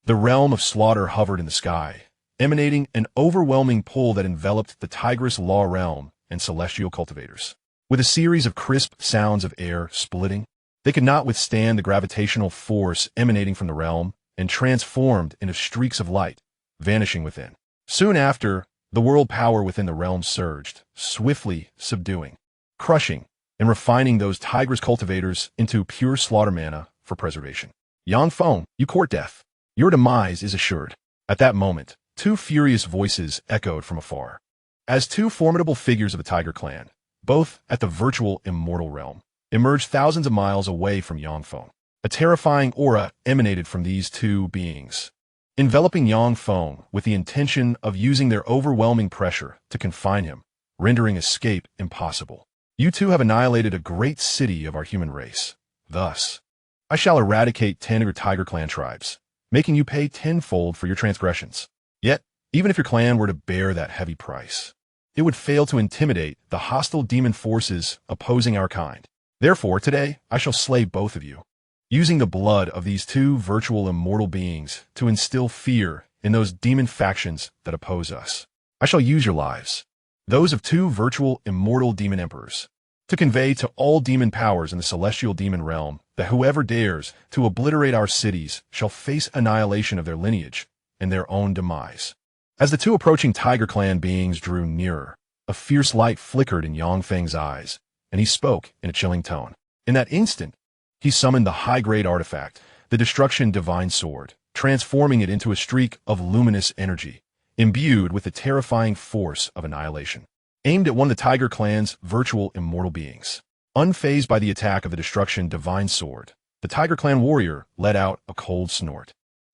the realm of slaughter hovered in the sky, emanating an overwhelming pull that enveloped the Tigris law realm and celestial cultivators. With a series of crisp sounds of air splitting, they could not withstand the gravitational force emanating from the realm and transformed into streaks of light, vanishing within. Soon after, the world power within the realm surged, swiftly subduing, crushing, and refining those Tigris cultivators into pure slaughter mana for preservation. Yang Feng, you court death. Your demise is assured. At that moment, 2 furious voices echoed from afar. As 2 formidable figures of the Tiger Clan, both at the virtual immortal realm, emerged thousands of miles away from Yang Feng. A terrifying aura emanated from these 2 beings, enveloping Yang Feng with the intention of using their overwhelming pressure to confine him, rendering escape impossible. You 2 have annihilated a great city of our human race. Thus, I shall eradicate 10 of your Tiger Clan tribes, making you pay tenfold for your transgressions. Yet, even if your clan were to bear that heavy price, it would fail to intimidate the hostile demon forces opposing our kind. Therefore, today, I shall slay both of you, using the blood of these 2 virtual immortal beings to instill fear in those demon factions that oppose us. I shall use your lives, those of 2 virtual immortal demon emperors, to convey to all demon powers in the celestial demon realm that whoever dares to obliterate our cities shall face annihilation of their lineage and their own demise. As the 2 approaching Tiger Clan beings drew nearer, a fierce light flickered in Yang Feng's eyes, and he spoke in a chilling tone. In that instant, he summoned the high-grade artifact, the Destruction Divine Sword, transforming it into a streak of luminous energy, imbued with the terrifying force of annihilation, aimed at one of the Tiger Clan's virtual immortal beings. Unfazed by the attack of the destruction divine sword, the Tiger Clan warrior let out a cold snort.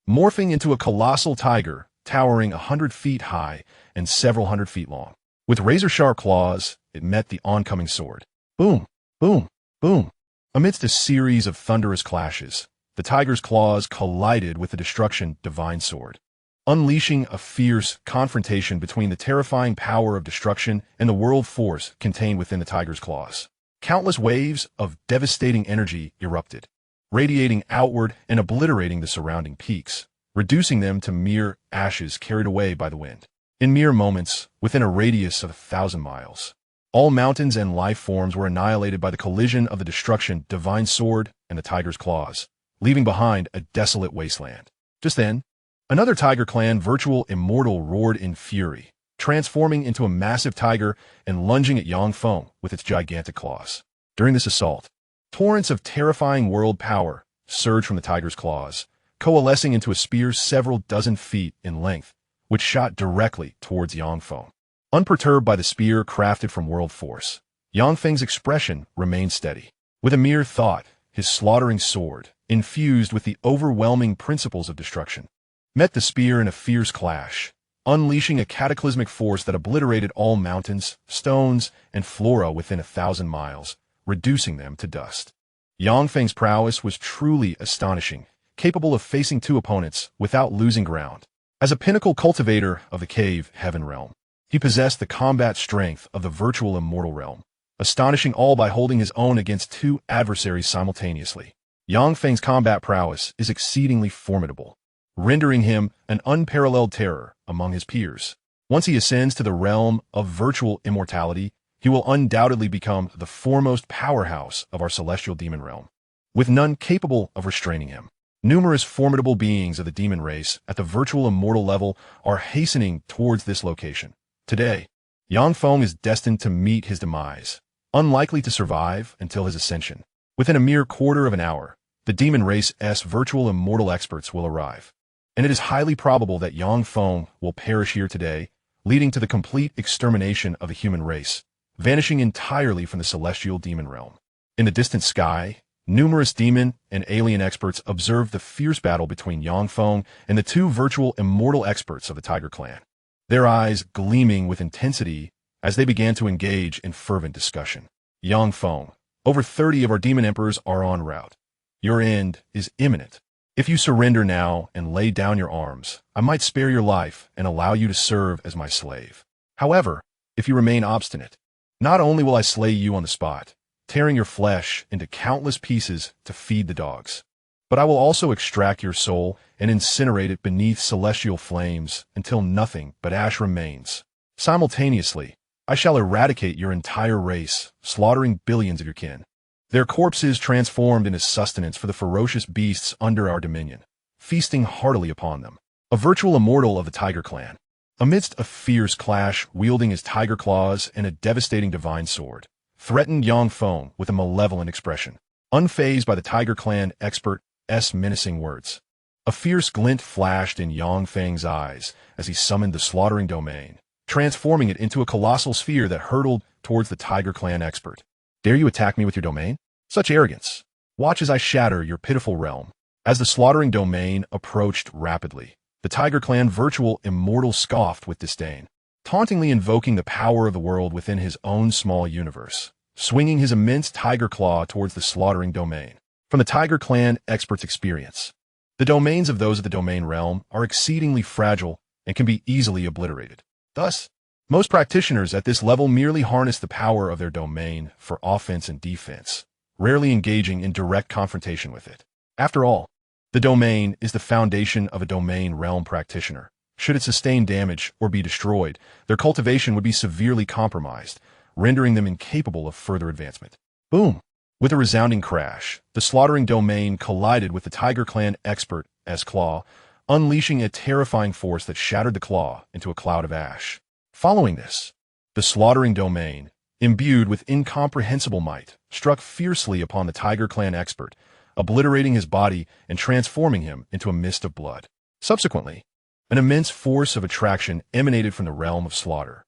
Morphing into a colossal tiger, towering 100 feet high and several hundred feet long. With razor-sharp claws, it met the oncoming sword. Boom, boom, boom. Amidst a series of thunderous clashes, the tiger's claws collided with the destruction divine sword, unleashing a fierce confrontation between the terrifying power of destruction and the world force contained within the tiger's claws. Countless waves of devastating energy erupted, radiating outward and obliterating the surrounding peaks, reducing them to mere ashes carried away by the wind. In mere moments, within a radius of 1,000 miles, all mountains and life forms were annihilated by the collision of the destruction divine sword and the tiger's claws, leaving behind a desolate wasteland. Just then, another Tiger Clan virtual immortal roared in fury, transforming into a massive tiger and lunging at Yuan Ying with its gigantic claws. During this assault, torrents of terrifying world power surged from the tiger's claws, coalescing into a spear several dozen feet in length, which shot directly towards Yuan Ying. Unperturbed by the spear crafted from world force, Yuan Ying's expression remained steady. With a mere thought, his slaughtering sword, infused with the overwhelming principles of destruction, met the spear in a fierce clash, unleashing a cataclysmic force that obliterated all mountains, stones, and flora within 1,000 miles, reducing them to dust. Yuan Ying's prowess was truly astonishing, capable of facing two opponents without losing ground. As a pinnacle cultivator of the cave heaven realm, he possessed the combat strength of the virtual immortal realm, astonishing all by holding his own against two adversaries simultaneously. Yuan Ying's combat prowess is exceedingly formidable, rendering him an unparalleled terror among his peers. Once he ascends to the realm of virtual immortality, he will undoubtedly become the foremost powerhouse of our celestial demon realm, with none capable of restraining him. Numerous formidable beings of the demon race at the virtual immortal level are hastening towards this location. Today, Yuan Ying is destined to meet his demise, unlikely to survive until his ascension. Within a mere quarter of an hour, the demon race's virtual immortal experts will arrive, and it is highly probable that Yuan Ying will perish here today, leading to the complete extermination of the human race, vanishing entirely from the celestial demon realm. In the distant sky, numerous demon and alien experts observed the fierce battle between Yuan Ying and the two virtual immortal experts of the Tiger Clan, their eyes gleaming with intensity as they began to engage in fervent discussion. Yuan Ying, over 30 of our demon emperors are en route. Your end is imminent. If you surrender now and lay down your arms, I might spare your life and allow you to serve as my slave. However, if you remain obstinate, not only will I slay you on the spot, tearing your flesh into countless pieces to feed the dogs, but I will also extract your soul and incinerate it beneath celestial flames until nothing but ash remains. Simultaneously, I shall eradicate your entire race, slaughtering billions of your kin, their corpses transformed into sustenance for the ferocious beasts under our dominion, feasting heartily upon them. A virtual immortal of the Tiger Clan, amidst a fierce clash wielding his tiger claws and a devastating divine sword, threatened Yuan Ying with a malevolent expression. Unfazed by the Tiger Clan expert's menacing words, a fierce glint flashed in Yuan Ying's eyes as he summoned the slaughtering domain, transforming it into a colossal sphere that hurtled towards the Tiger Clan expert. Dare you attack me with your domain? Such arrogance. Watch as I shatter your pitiful realm. As the slaughtering domain approached rapidly, the Tiger Clan virtual immortal scoffed with disdain, tauntingly invoking the power of the world within his own small universe, swinging his immense tiger claw towards the slaughtering domain. From the Tiger Clan expert's experience, the domains of those of the domain realm are exceedingly fragile and can be easily obliterated. Thus, most practitioners at this level merely harness the power of their domain for offense and defense, rarely engaging in direct confrontation with it. After all, the domain is the foundation of a domain realm practitioner. Should it sustain damage or be destroyed, their cultivation would be severely compromised, rendering them incapable of further advancement. Boom! With a resounding crash, the slaughtering domain collided with the Tiger Clan expert's claw, unleashing a terrifying force that shattered the claw into a cloud of ash. Following this, the slaughtering domain, imbued with incomprehensible might, struck fiercely upon the Tiger Clan expert, obliterating his body and transforming him into a mist of blood. Subsequently, An immense force of attraction emanated from the realm of slaughter,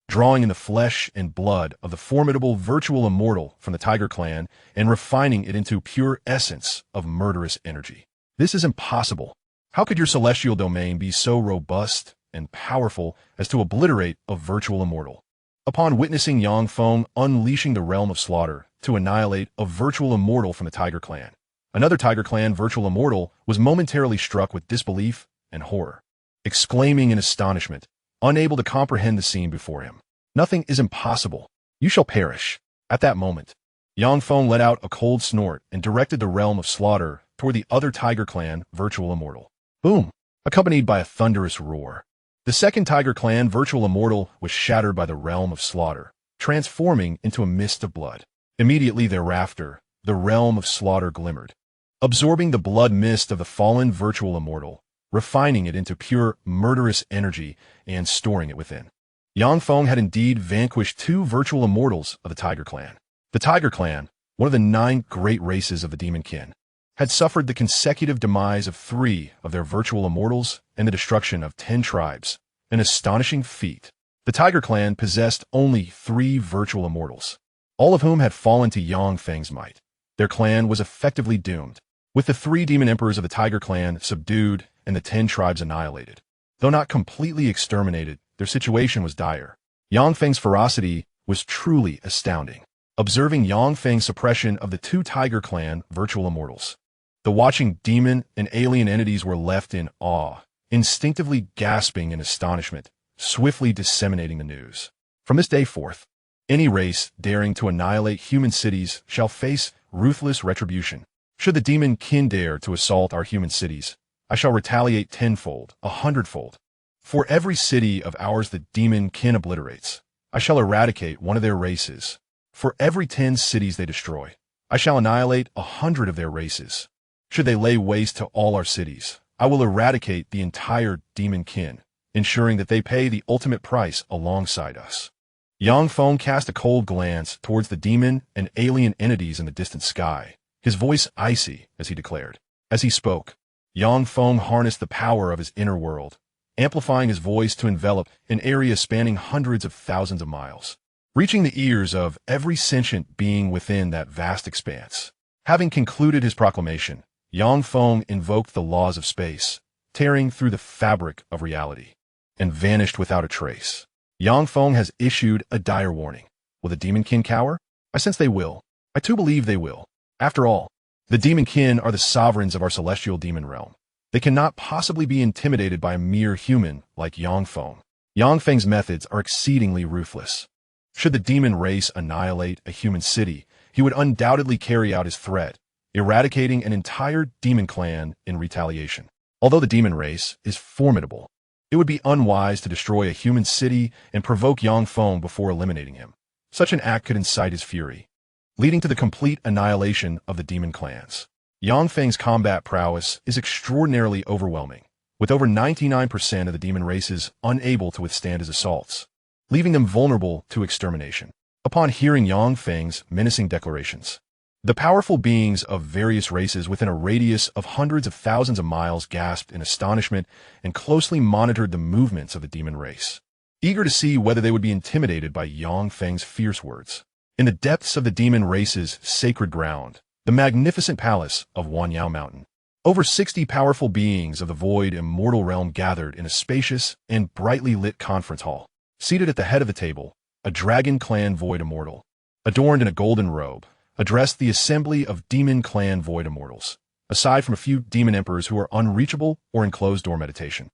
drawing in the flesh and blood of the formidable virtual immortal from the Tiger Clan and refining it into pure essence of murderous energy. This is impossible. How could your celestial domain be so robust and powerful as to obliterate a virtual immortal? Upon witnessing Yang Feng unleashing the realm of slaughter to annihilate a virtual immortal from the Tiger Clan, another Tiger Clan virtual immortal was momentarily struck with disbelief and horror, exclaiming in astonishment, unable to comprehend the scene before him. Nothing is impossible. You shall perish. At that moment, Yang Feng let out a cold snort and directed the realm of slaughter toward the other Tiger Clan virtual immortal. Boom! Accompanied by a thunderous roar. The second Tiger Clan virtual immortal was shattered by the realm of slaughter, transforming into a mist of blood. Immediately thereafter, the realm of slaughter glimmered, absorbing the blood mist of the fallen virtual immortal, refining it into pure murderous energy and storing it within. Yang Feng had indeed vanquished two virtual immortals of the Tiger Clan. The Tiger Clan, one of the 9 great races of the demon kin, had suffered the consecutive demise of 3 of their virtual immortals and the destruction of 10 tribes, an astonishing feat. The Tiger Clan possessed only 3 virtual immortals, all of whom had fallen to Yang Feng's might. Their clan was effectively doomed, with the 3 demon emperors of the Tiger Clan subdued and the 10 tribes annihilated. Though not completely exterminated, their situation was dire. Yang Feng's ferocity was truly astounding. Observing Yang Feng's suppression of the 2 Tiger Clan virtual immortals, the watching demon and alien entities were left in awe, instinctively gasping in astonishment, swiftly disseminating the news. From this day forth, any race daring to annihilate human cities shall face ruthless retribution. Should the demon kin dare to assault our human cities, I shall retaliate 10-fold, 100-fold. For every city of ours the demon kin obliterates, I shall eradicate one of their races. For every 10 cities they destroy, I shall annihilate 100 of their races. Should they lay waste to all our cities, I will eradicate the entire demon kin, ensuring that they pay the ultimate price alongside us. Yang Feng cast a cold glance towards the demon and alien entities in the distant sky, his voice icy as he declared. As he spoke, Yang Feng harnessed the power of his inner world, amplifying his voice to envelop an area spanning hundreds of thousands of miles, reaching the ears of every sentient being within that vast expanse. Having concluded his proclamation, Yang Feng invoked the laws of space, tearing through the fabric of reality, and vanished without a trace. Yang Feng has issued a dire warning. Will the demon kin cower? I sense they will. I too believe they will. After all, the demon kin are the sovereigns of our celestial demon realm. They cannot possibly be intimidated by a mere human like Yang Feng. Yang Feng's methods are exceedingly ruthless. Should the demon race annihilate a human city, he would undoubtedly carry out his threat, eradicating an entire demon clan in retaliation. Although the demon race is formidable, it would be unwise to destroy a human city and provoke Yang Feng before eliminating him. Such an act could incite his fury, leading to the complete annihilation of the demon clans. Yang Feng's combat prowess is extraordinarily overwhelming, with over 99% of the demon races unable to withstand his assaults, leaving them vulnerable to extermination. Upon hearing Yang Feng's menacing declarations, the powerful beings of various races within a radius of hundreds of thousands of miles gasped in astonishment and closely monitored the movements of the demon race, eager to see whether they would be intimidated by Yang Feng's fierce words. In the depths of the demon race's sacred ground, the magnificent palace of Wanyao Mountain, over 60 powerful beings of the void immortal realm gathered in a spacious and brightly lit conference hall. Seated at the head of the table, a dragon clan void immortal, adorned in a golden robe, addressed the assembly of demon clan void immortals, aside from a few demon emperors who are unreachable or in closed-door meditation.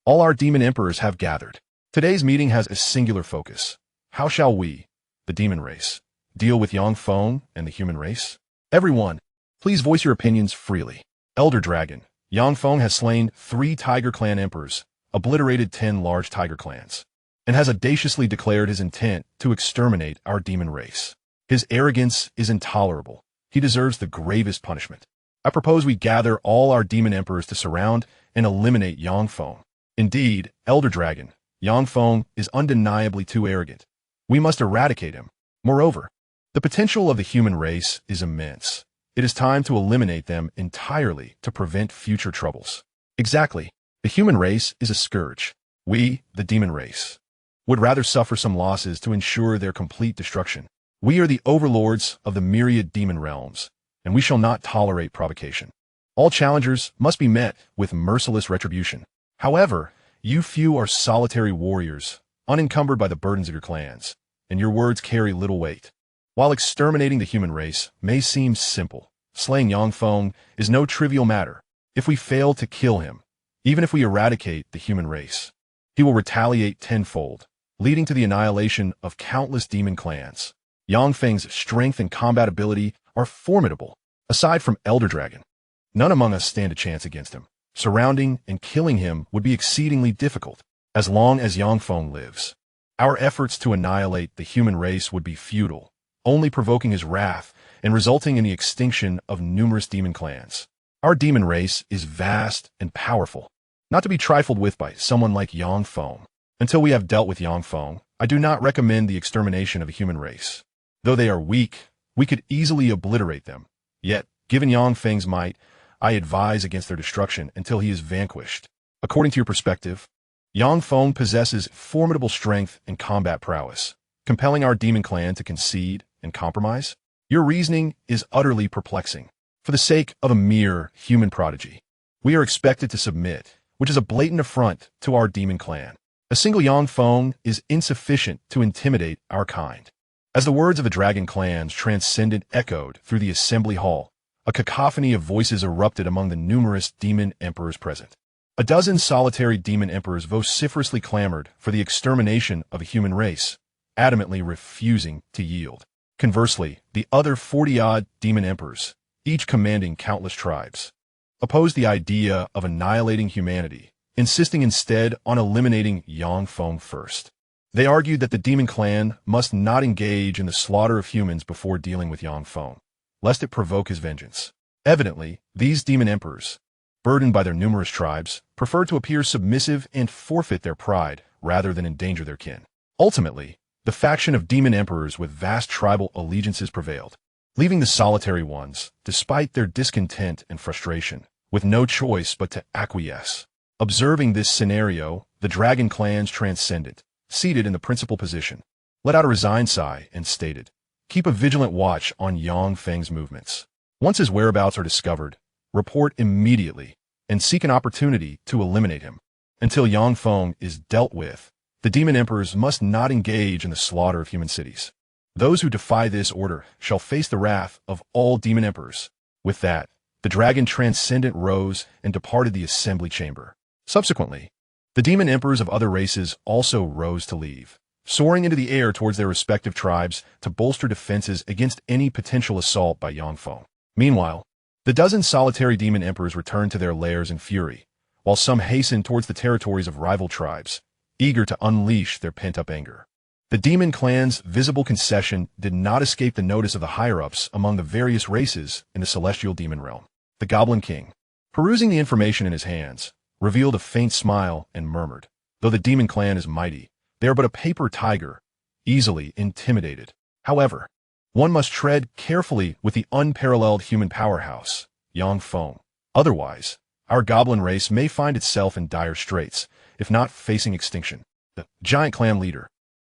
All our demon emperors have gathered. Today's meeting has a singular focus. How shall we, the demon race, deal with Yang Feng and the human race? Everyone, please voice your opinions freely. Elder Dragon, Yang Feng has slain 3 Tiger Clan emperors, obliterated 10 large Tiger clans, and has audaciously declared his intent to exterminate our demon race. His arrogance is intolerable. He deserves the gravest punishment. I propose we gather all our demon emperors to surround and eliminate Yang Feng. Indeed, Elder Dragon, Yang Feng is undeniably too arrogant. We must eradicate him. Moreover, the potential of the human race is immense. It is time to eliminate them entirely to prevent future troubles. Exactly. The human race is a scourge. We, the demon race, would rather suffer some losses to ensure their complete destruction. We are the overlords of the myriad demon realms, and we shall not tolerate provocation. All challengers must be met with merciless retribution. However, you few are solitary warriors, unencumbered by the burdens of your clans, and your words carry little weight. While exterminating the human race may seem simple, slaying Feng is no trivial matter. If we fail to kill him, even if we eradicate the human race, he will retaliate tenfold, leading to the annihilation of countless demon clans. Feng's strength and combat ability are formidable. Aside from Elder Dragon, none among us stand a chance against him. Surrounding and killing him would be exceedingly difficult. As long as Feng lives, our efforts to annihilate the human race would be futile, only provoking his wrath and resulting in the extinction of numerous demon clans. Our demon race is vast and powerful, not to be trifled with by someone like Feng. Until we have dealt with Feng, I do not recommend the extermination of a human race. Though they are weak, we could easily obliterate them. Yet, given Feng's might, I advise against their destruction until he is vanquished. According to your perspective, Feng possesses formidable strength and combat prowess, compelling our demon clan to concede and compromise. Your reasoning is utterly perplexing. For the sake of a mere human prodigy, we are expected to submit, which is a blatant affront to our demon clan. A single Feng is insufficient to intimidate our kind. As the words of the dragon clan's transcendent echoed through the assembly hall, a cacophony of voices erupted among the numerous demon emperors present. A dozen solitary demon emperors vociferously clamored for the extermination of a human race, adamantly refusing to yield. Conversely, the other 40-odd demon emperors, each commanding countless tribes, opposed the idea of annihilating humanity, insisting instead on eliminating Feng first. They argued that the demon clan must not engage in the slaughter of humans before dealing with Feng, lest it provoke his vengeance. Evidently, these demon emperors, burdened by their numerous tribes, preferred to appear submissive and forfeit their pride rather than endanger their kin. Ultimately, the faction of demon emperors with vast tribal allegiances prevailed, leaving the solitary ones, despite their discontent and frustration, with no choice but to acquiesce. Observing this scenario, the dragon clan's transcendent, seated in the principal position, let out a resigned sigh and stated, "Keep a vigilant watch on Feng's movements. Once his whereabouts are discovered, report immediately and seek an opportunity to eliminate him. Until Feng is dealt with, the demon emperors must not engage in the slaughter of human cities. Those who defy this order shall face the wrath of all demon emperors." With that, the dragon transcendent rose and departed the assembly chamber. Subsequently, the demon emperors of other races also rose to leave, soaring into the air towards their respective tribes to bolster defenses against any potential assault by Feng. Meanwhile, the dozen solitary demon emperors returned to their lairs in fury, while some hastened towards the territories of rival tribes, eager to unleash their pent-up anger. The demon clan's visible concession did not escape the notice of the higher-ups among the various races in the celestial demon realm. The Goblin King, perusing the information in his hands, revealed a faint smile and murmured, "Though the demon clan is mighty, they are but a paper tiger, easily intimidated. However, one must tread carefully with the unparalleled human powerhouse, Feng. Otherwise, our goblin race may find itself in dire straits, if not facing extinction." The giant clan leader,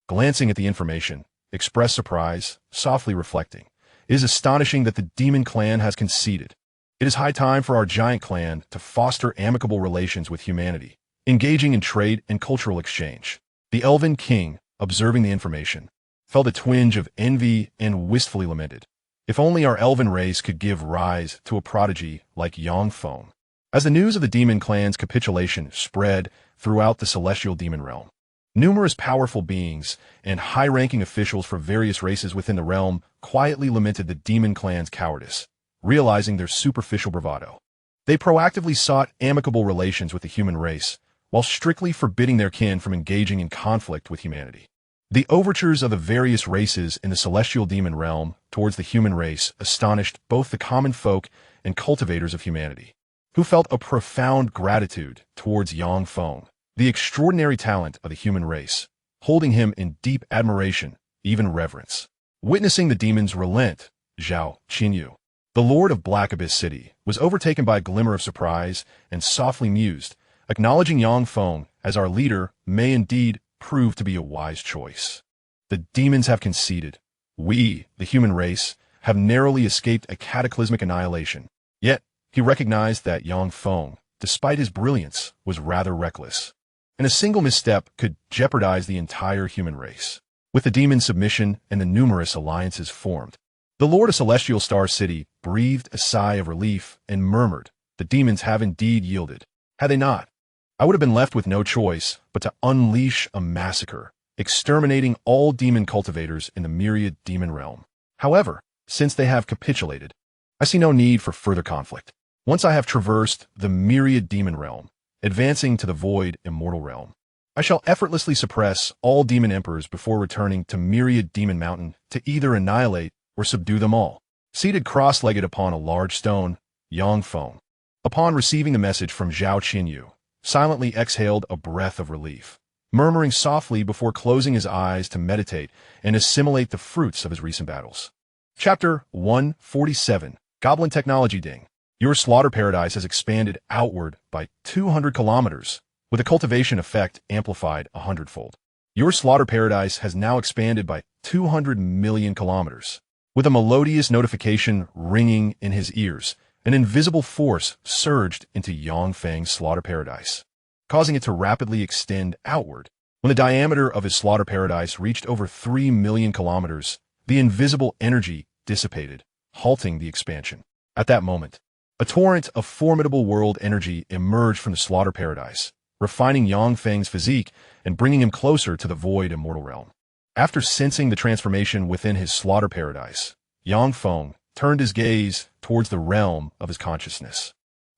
glancing at the information, expressed surprise, softly reflecting, "It is astonishing that the demon clan has conceded. It is high time for our giant clan to foster amicable relations with humanity, engaging in trade and cultural exchange." The Elven King, observing the information, felt a twinge of envy and wistfully lamented, "If only our elven race could give rise to a prodigy like Feng." As the news of the demon clan's capitulation spread throughout the celestial demon realm, numerous powerful beings and high-ranking officials for various races within the realm quietly lamented the demon clan's cowardice, realizing their superficial bravado. They proactively sought amicable relations with the human race, while strictly forbidding their kin from engaging in conflict with humanity. The overtures of the various races in the celestial demon realm towards the human race astonished both the common folk and cultivators of humanity, who felt a profound gratitude towards Feng, the extraordinary talent of the human race, holding him in deep admiration, even reverence. Witnessing the demons relent, Xianxia, the lord of Black Abyss City, was overtaken by a glimmer of surprise and softly mused, Acknowledging Yang Feng as our leader may indeed prove to be a wise choice. The demons have conceded. We, the human race, have narrowly escaped a cataclysmic annihilation. Yet, he recognized that Yang Feng, despite his brilliance, was rather reckless, and a single misstep could jeopardize the entire human race. With the demon submission and the numerous alliances formed, the Lord of Celestial Star City breathed a sigh of relief and murmured, "The demons have indeed yielded. Had they not, I would have been left with no choice but to unleash a massacre, exterminating all demon cultivators in the myriad demon realm. However, since they have capitulated, I see no need for further conflict. Once I have traversed the myriad demon realm, advancing to the void immortal realm, I shall effortlessly suppress all demon emperors before returning to myriad demon mountain to either annihilate or subdue them all." Seated cross-legged upon a large stone, Yang Feng, upon receiving the message from Zhao Qinyu, silently exhaled a breath of relief, murmuring softly before closing his eyes to meditate and assimilate the fruits of his recent battles. Chapter 147, Goblin Technology Ding. Your slaughter paradise has expanded outward by 200 kilometers, with a cultivation effect amplified 100-fold. Your slaughter paradise has now expanded by 200 million kilometers. With a melodious notification ringing in his ears, an invisible force surged into Yang Feng's slaughter paradise, causing it to rapidly extend outward. When the diameter of his slaughter paradise reached over 3 million kilometers, the invisible energy dissipated, halting the expansion. At that moment, a torrent of formidable world energy emerged from the slaughter paradise, refining Yang Feng's physique and bringing him closer to the void immortal realm. After sensing the transformation within his slaughter paradise, Yang Feng turned his gaze towards the realm of his consciousness,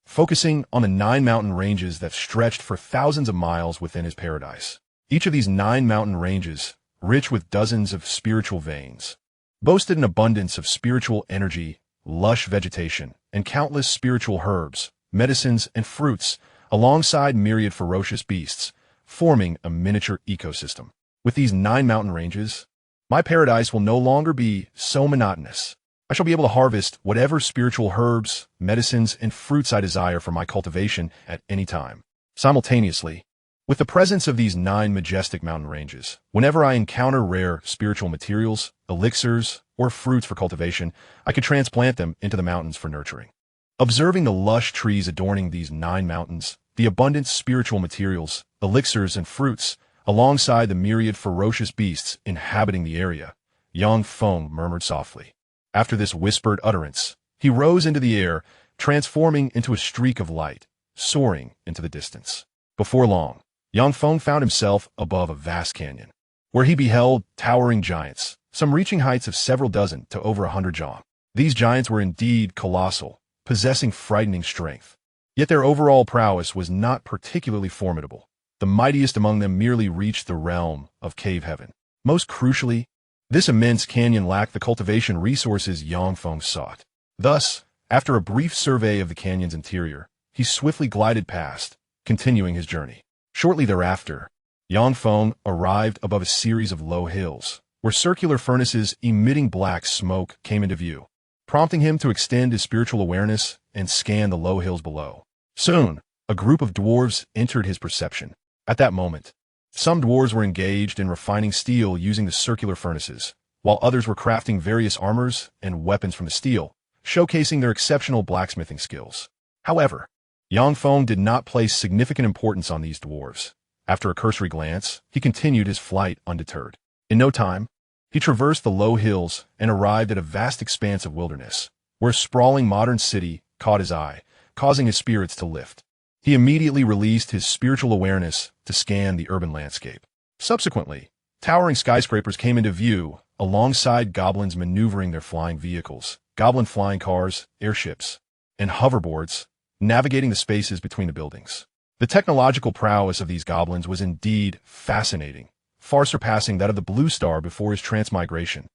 focusing on the 9 mountain ranges that stretched for thousands of miles within his paradise. Each of these 9 mountain ranges, rich with dozens of spiritual veins, boasted an abundance of spiritual energy, lush vegetation, and countless spiritual herbs, medicines, and fruits, alongside myriad ferocious beasts, forming a miniature ecosystem. With these 9 mountain ranges, my paradise will no longer be so monotonous. I shall be able to harvest whatever spiritual herbs, medicines, and fruits I desire for my cultivation at any time. Simultaneously, with the presence of these 9 majestic mountain ranges, whenever I encounter rare spiritual materials, elixirs, or fruits for cultivation, I could transplant them into the mountains for nurturing. Observing the lush trees adorning these 9 mountains, the abundant spiritual materials, elixirs, and fruits, alongside the myriad ferocious beasts inhabiting the area, Yang Feng murmured softly. After this whispered utterance, he rose into the air, transforming into a streak of light, soaring into the distance. Before long, Yang Feng found himself above a vast canyon, where he beheld towering giants, some reaching heights of several dozen to over 100 jaw. These giants were indeed colossal, possessing frightening strength. Yet their overall prowess was not particularly formidable. The mightiest among them merely reached the realm of cave heaven. Most crucially, this immense canyon lacked the cultivation resources Yang Feng sought. Thus, after a brief survey of the canyon's interior, he swiftly glided past, continuing his journey. Shortly thereafter, Yang Feng arrived above a series of low hills, where circular furnaces emitting black smoke came into view, prompting him to extend his spiritual awareness and scan the low hills below. Soon, a group of dwarves entered his perception. At that moment, some dwarves were engaged in refining steel using the circular furnaces, while others were crafting various armors and weapons from the steel, showcasing their exceptional blacksmithing skills. However, Yang Feng did not place significant importance on these dwarves. After a cursory glance, he continued his flight undeterred. In no time, he traversed the low hills and arrived at a vast expanse of wilderness, where a sprawling modern city caught his eye, causing his spirits to lift. He immediately released his spiritual awareness to scan the urban landscape. Subsequently, towering skyscrapers came into view, alongside goblins maneuvering their flying vehicles, goblin flying cars, airships, and hoverboards, navigating the spaces between the buildings. The technological prowess of these goblins was indeed fascinating, far surpassing that of the Blue Star before his transmigration.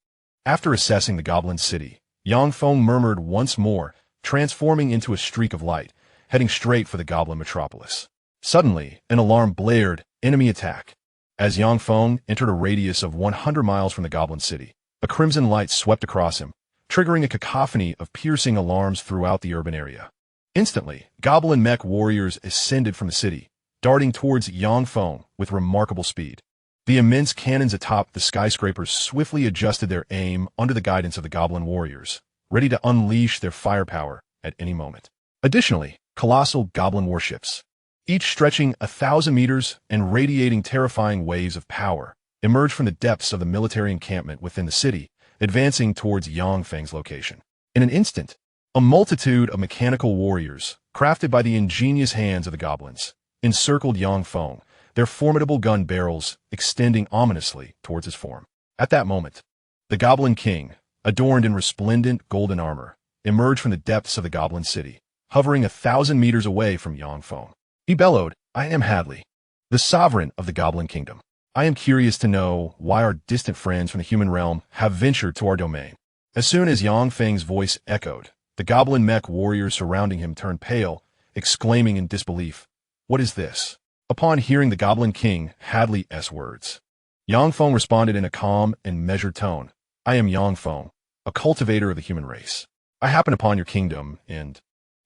After assessing the goblin city, Yang Feng murmured once more, transforming into a streak of light, heading straight for the goblin metropolis. Suddenly, an alarm blared, enemy attack. As Yang Feng entered a radius of 100 miles from the goblin city, a crimson light swept across him, triggering a cacophony of piercing alarms throughout the urban area. Instantly, goblin mech warriors ascended from the city, darting towards Yang Feng with remarkable speed. The immense cannons atop the skyscrapers swiftly adjusted their aim under the guidance of the goblin warriors, ready to unleash their firepower at any moment. Additionally, colossal goblin warships, each stretching 1,000 meters and radiating terrifying waves of power, emerged from the depths of the military encampment within the city, advancing towards Yang Feng's location. In an instant, a multitude of mechanical warriors, crafted by the ingenious hands of the goblins, encircled Yang Feng, their formidable gun barrels extending ominously towards his form. At that moment, the Goblin King, adorned in resplendent golden armor, emerged from the depths of the Goblin City, hovering 1,000 meters away from Yang Feng. He bellowed, "I am Hadley, the sovereign of the Goblin Kingdom. I am curious to know why our distant friends from the human realm have ventured to our domain." As soon as Yang Feng's voice echoed, the Goblin mech warriors surrounding him turned pale, exclaiming in disbelief, "What is this?" Upon hearing the Goblin King Hadley's words, Yang Feng responded in a calm and measured tone, "I am Yang Feng, a cultivator of the human race. I happen upon your kingdom and,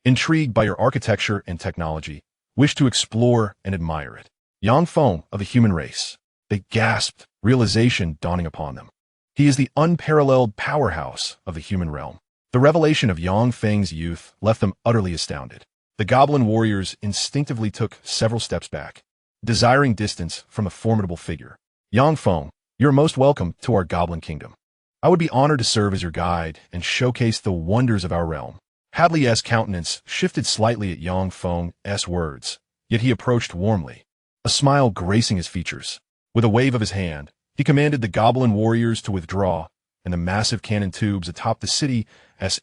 intrigued by your architecture and technology, wish to explore and admire it." Yang Feng of the human race. They gasped, realization dawning upon them. He is the unparalleled powerhouse of the human realm. The revelation of Yang Feng's youth left them utterly astounded. The goblin warriors instinctively took several steps back, desiring distance from the formidable figure. "Yang Feng, you're most welcome to our Goblin Kingdom. I would be honored to serve as your guide and showcase the wonders of our realm." Hadley's countenance shifted slightly at Yang Feng's words, yet he approached warmly, a smile gracing his features. With a wave of his hand, he commanded the goblin warriors to withdraw, and the massive cannon tubes atop the city's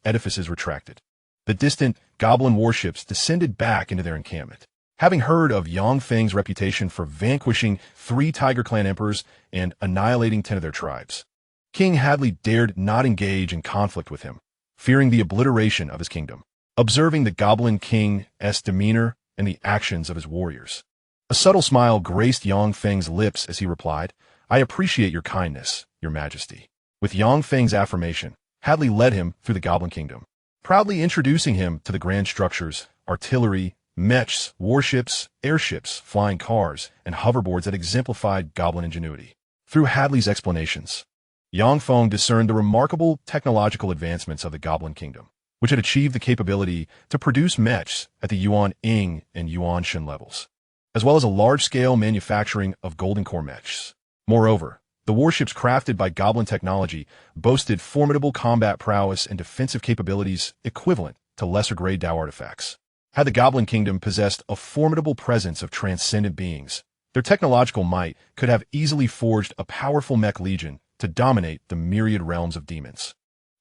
edifices retracted. The distant goblin warships descended back into their encampment. Having heard of Yang Feng's reputation for vanquishing 3 Tiger Clan emperors and annihilating 10 of their tribes, King Hadley dared not engage in conflict with him, fearing the obliteration of his kingdom. Observing the Goblin King's demeanor and the actions of his warriors, a subtle smile graced Yang Feng's lips as he replied, "I appreciate your kindness, your majesty." With Yang Feng's affirmation, Hadley led him through the Goblin Kingdom, proudly introducing him to the grand structures, artillery, mechs, warships, airships, flying cars, and hoverboards that exemplified goblin ingenuity. Through Hadley's explanations, Yang Feng discerned the remarkable technological advancements of the Goblin Kingdom, which had achieved the capability to produce mechs at the Yuan Ying and Yuan Shen levels, as well as a large-scale manufacturing of golden core mechs. Moreover, the warships crafted by Goblin technology boasted formidable combat prowess and defensive capabilities equivalent to lesser-grade Dao artifacts. Had the Goblin Kingdom possessed a formidable presence of transcendent beings, their technological might could have easily forged a powerful mech legion to dominate the myriad realms of demons.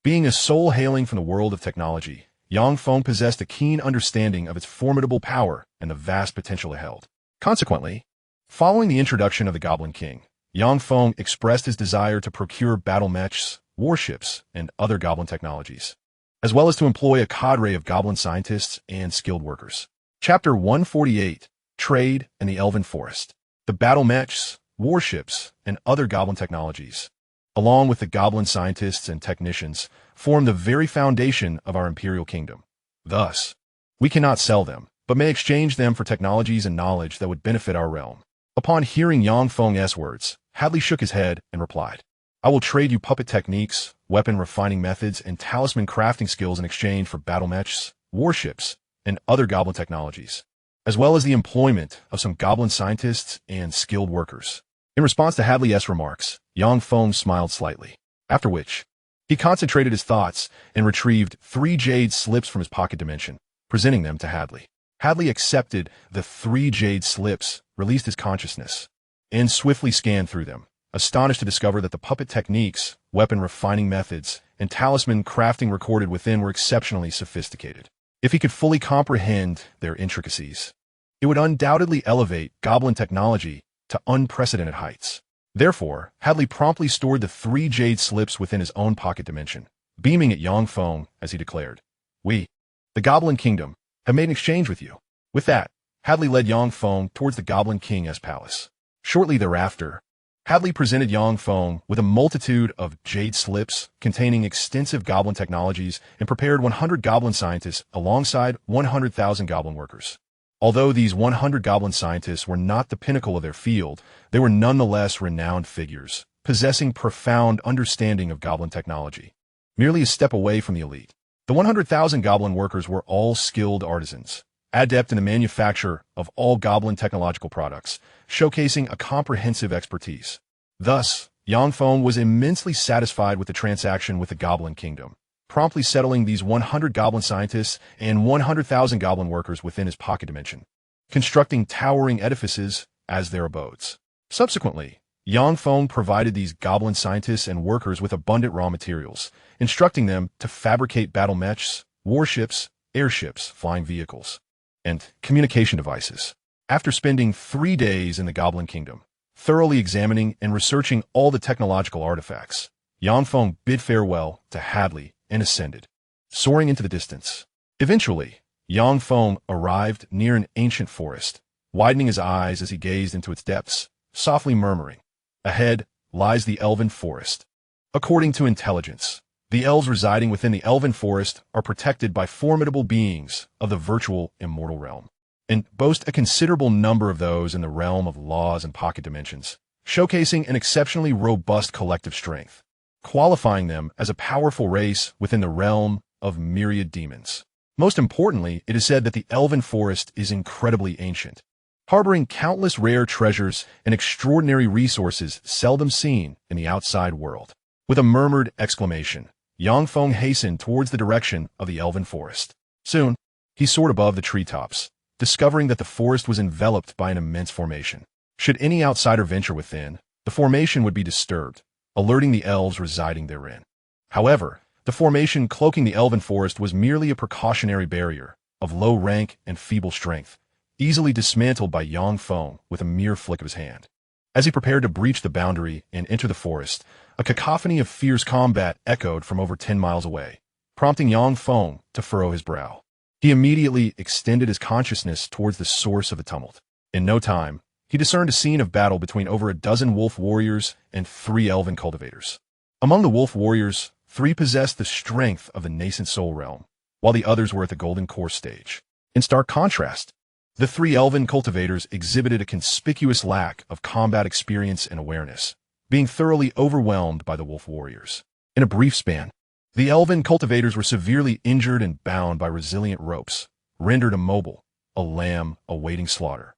Being a soul hailing from the world of technology, Yang Feng possessed a keen understanding of its formidable power and the vast potential it held. Consequently, following the introduction of the Goblin King, Yang Feng expressed his desire to procure battle mechs, warships, and other goblin technologies, as well as to employ a cadre of goblin scientists and skilled workers. Chapter 148, Trade and the Elven Forest. The battle mechs, warships, and other goblin technologies, along with the goblin scientists and technicians, form the very foundation of our imperial kingdom. Thus, we cannot sell them, but may exchange them for technologies and knowledge that would benefit our realm. Upon hearing Yang Feng's words, Hadley shook his head and replied, "I will trade you puppet techniques, weapon refining methods, and talisman crafting skills in exchange for battle mechs, warships, and other goblin technologies, as well as the employment of some goblin scientists and skilled workers." In response to Hadley's remarks, Yang Feng smiled slightly, after which he concentrated his thoughts and retrieved 3 jade slips from his pocket dimension, presenting them to Hadley. Hadley accepted the 3 jade slips, released his consciousness, and swiftly scanned through them, astonished to discover that the puppet techniques, weapon refining methods, and talisman crafting recorded within were exceptionally sophisticated. If he could fully comprehend their intricacies, it would undoubtedly elevate goblin technology to unprecedented heights. Therefore, Hadley promptly stored the 3 jade slips within his own pocket dimension, beaming at Yang Feng as he declared, "We, the Goblin Kingdom, have made an exchange with you." With that, Hadley led Yang Feng towards the Goblin King's palace. Shortly thereafter, Hadley presented Yang Feng with a multitude of jade slips containing extensive goblin technologies and prepared 100 goblin scientists alongside 100,000 goblin workers. Although these 100 goblin scientists were not the pinnacle of their field, they were nonetheless renowned figures, possessing profound understanding of goblin technology. Merely a step away from the elite, the 100,000 goblin workers were all skilled artisans, adept in the manufacture of all goblin technological products, showcasing a comprehensive expertise. Thus, Feng was immensely satisfied with the transaction with the Goblin Kingdom, promptly settling these 100 goblin scientists and 100,000 goblin workers within his pocket dimension, constructing towering edifices as their abodes. Subsequently, Feng provided these goblin scientists and workers with abundant raw materials, instructing them to fabricate battle mechs, warships, airships, flying vehicles, and communication devices. After spending 3 days in the Goblin Kingdom, thoroughly examining and researching all the technological artifacts, Feng bid farewell to Hadley and ascended, soaring into the distance. Eventually, Feng arrived near an ancient forest, widening his eyes as he gazed into its depths, softly murmuring, "Ahead lies the Elven Forest." According to intelligence, the elves residing within the Elven Forest are protected by formidable beings of the virtual Immortal realm, and boast a considerable number of those in the realm of laws and pocket dimensions, showcasing an exceptionally robust collective strength, qualifying them as a powerful race within the realm of myriad demons. Most importantly, it is said that the Elven Forest is incredibly ancient, harboring countless rare treasures and extraordinary resources seldom seen in the outside world. With a murmured exclamation, Feng hastened towards the direction of the Elven Forest. Soon, he soared above the treetops, discovering that the forest was enveloped by an immense formation. Should any outsider venture within, the formation would be disturbed, alerting the elves residing therein. However, the formation cloaking the Elven Forest was merely a precautionary barrier of low rank and feeble strength, easily dismantled by Feng with a mere flick of his hand. As he prepared to breach the boundary and enter the forest, a cacophony of fierce combat echoed from over 10 miles away, prompting Feng to furrow his brow. He immediately extended his consciousness towards the source of the tumult. In no time, he discerned a scene of battle between over a dozen wolf warriors and 3 elven cultivators. Among the wolf warriors, 3 possessed the strength of the nascent soul realm, while the others were at the golden core stage. In stark contrast, the 3 elven cultivators exhibited a conspicuous lack of combat experience and awareness, being thoroughly overwhelmed by the wolf warriors. In a brief span, the elven cultivators were severely injured and bound by resilient ropes, rendered immobile, a lamb awaiting slaughter.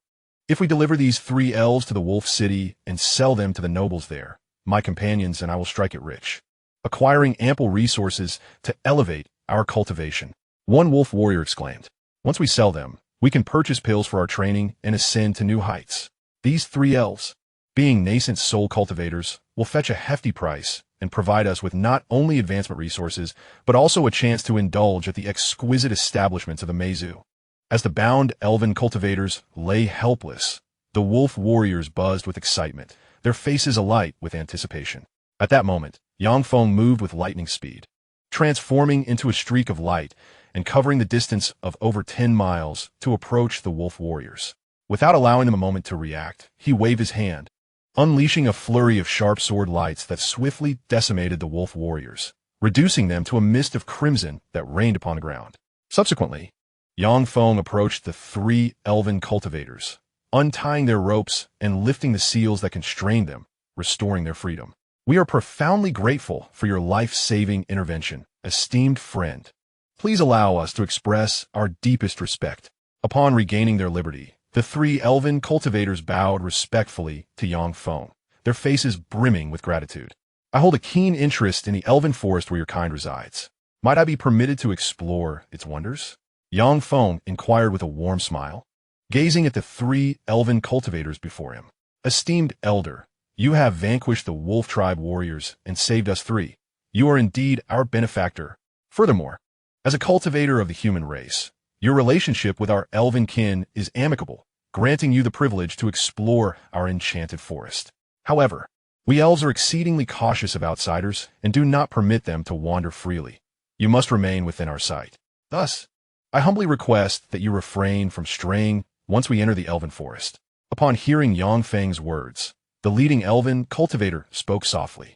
If we deliver these 3 elves to the wolf city and sell them to the nobles there, my companions and I will strike it rich, acquiring ample resources to elevate our cultivation. One wolf warrior exclaimed, "Once we sell them, we can purchase pills for our training and ascend to new heights. These 3 elves, being nascent soul cultivators, will fetch a hefty price and provide us with not only advancement resources, but also a chance to indulge at the exquisite establishments of the Meizu." As the bound elven cultivators lay helpless, the wolf warriors buzzed with excitement, their faces alight with anticipation. At that moment, Feng moved with lightning speed, transforming into a streak of light and covering the distance of over 10 miles to approach the wolf warriors. Without allowing them a moment to react, he waved his hand, unleashing a flurry of sharp sword lights that swiftly decimated the wolf warriors, reducing them to a mist of crimson that rained upon the ground. Subsequently, Feng approached the 3 elven cultivators, untying their ropes and lifting the seals that constrained them, restoring their freedom. "We are profoundly grateful for your life-saving intervention, esteemed friend. Please allow us to express our deepest respect." Upon regaining their liberty, the 3 elven cultivators bowed respectfully to Feng, their faces brimming with gratitude. "I hold a keen interest in the Elven Forest where your kind resides. Might I be permitted to explore its wonders?" Feng inquired with a warm smile, gazing at the 3 elven cultivators before him. "Esteemed elder, you have vanquished the wolf tribe warriors and saved us 3. You are indeed our benefactor. Furthermore, as a cultivator of the human race, your relationship with our elven kin is amicable, granting you the privilege to explore our enchanted forest. However, we elves are exceedingly cautious of outsiders and do not permit them to wander freely. You must remain within our sight. Thus, I humbly request that you refrain from straying once we enter the Elven Forest." Upon hearing Feng's words, the leading elven cultivator spoke softly.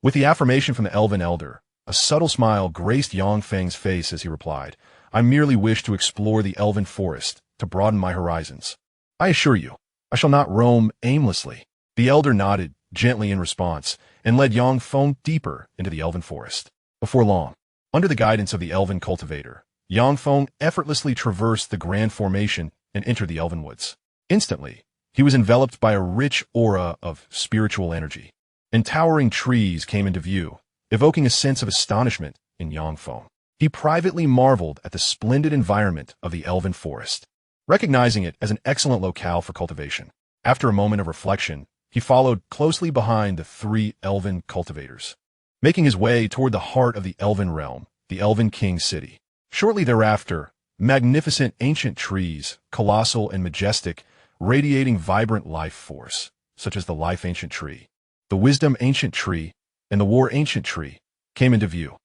With the affirmation from the elven elder, a subtle smile graced Feng's face as he replied, "I merely wish to explore the Elven Forest, to broaden my horizons. I assure you, I shall not roam aimlessly." The elder nodded gently in response and led Feng deeper into the elven forest. Before long, under the guidance of the elven cultivator, Feng effortlessly traversed the grand formation and entered the elven woods. Instantly, he was enveloped by a rich aura of spiritual energy, and towering trees came into view, evoking a sense of astonishment in Feng. He privately marveled at the splendid environment of the elven forest, recognizing it as an excellent locale for cultivation. After a moment of reflection, he followed closely behind the three elven cultivators, making his way toward the heart of the elven realm, the Elven King's city. Shortly thereafter, magnificent ancient trees, colossal and majestic, radiating vibrant life force, such as the Life Ancient Tree, the Wisdom Ancient Tree, and the War Ancient Tree, came into view.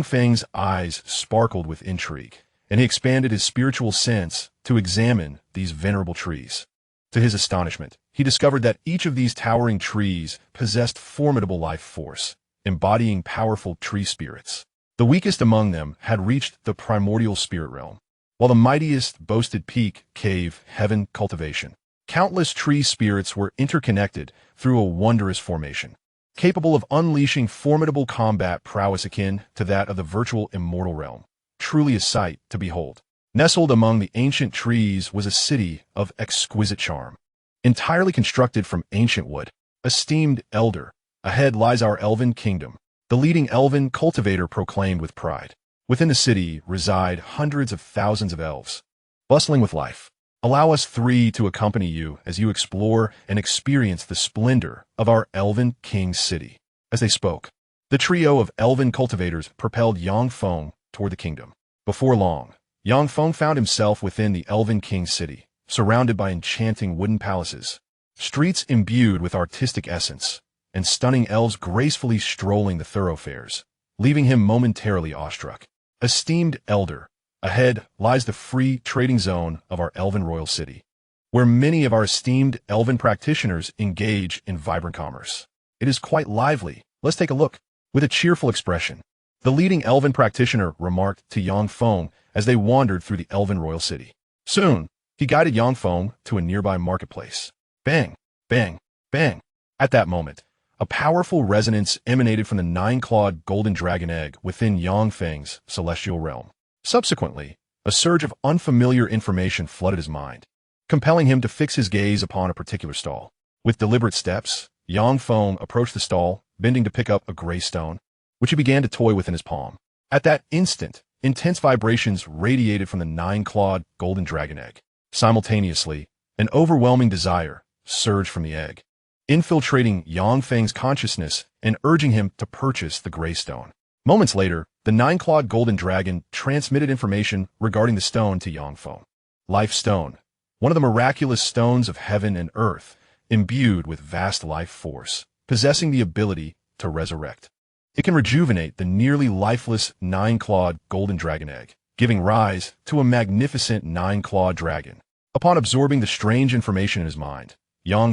Feng's eyes sparkled with intrigue, and he expanded his spiritual sense to examine these venerable trees. To his astonishment, he discovered that each of these towering trees possessed formidable life force, embodying powerful tree spirits. The weakest among them had reached the primordial spirit realm, while the mightiest boasted peak, cave, heaven cultivation. Countless tree spirits were interconnected through a wondrous formation, capable of unleashing formidable combat prowess akin to that of the virtual immortal realm. Truly a sight to behold. Nestled among the ancient trees was a city of exquisite charm, entirely constructed from ancient wood. "Esteemed elder, ahead lies our elven kingdom," the leading elven cultivator proclaimed with pride. Within the city reside hundreds of thousands of elves, bustling with life. Allow us three to accompany you as you explore and experience the splendor of our Elven King's city. As they spoke, the trio of elven cultivators propelled Feng toward the kingdom. Before long, Feng found himself within the Elven King's city, surrounded by enchanting wooden palaces, streets imbued with artistic essence, and stunning elves gracefully strolling the thoroughfares, leaving him momentarily awestruck. "Esteemed elder, ahead lies the free trading zone of our elven royal city, where many of our esteemed elven practitioners engage in vibrant commerce. It is quite lively. Let's take a look." With a cheerful expression, the leading elven practitioner remarked to Feng as they wandered through the elven royal city. Soon, he guided Feng to a nearby marketplace. Bang, bang, bang. At that moment, a powerful resonance emanated from the nine-clawed golden dragon egg within Feng's celestial realm. Subsequently, a surge of unfamiliar information flooded his mind, compelling him to fix his gaze upon a particular stall. With deliberate steps, Feng approached the stall, bending to pick up a gray stone, which he began to toy with in his palm. At that instant, intense vibrations radiated from the nine-clawed golden dragon egg. Simultaneously, an overwhelming desire surged from the egg, infiltrating Feng's consciousness and urging him to purchase the gray stone. Moments later, the nine-clawed golden dragon transmitted information regarding the stone to Feng. Life Stone, one of the miraculous stones of heaven and earth, imbued with vast life force, possessing the ability to resurrect. It can rejuvenate the nearly lifeless nine-clawed golden dragon egg, giving rise to a magnificent nine-clawed dragon. Upon absorbing the strange information in his mind,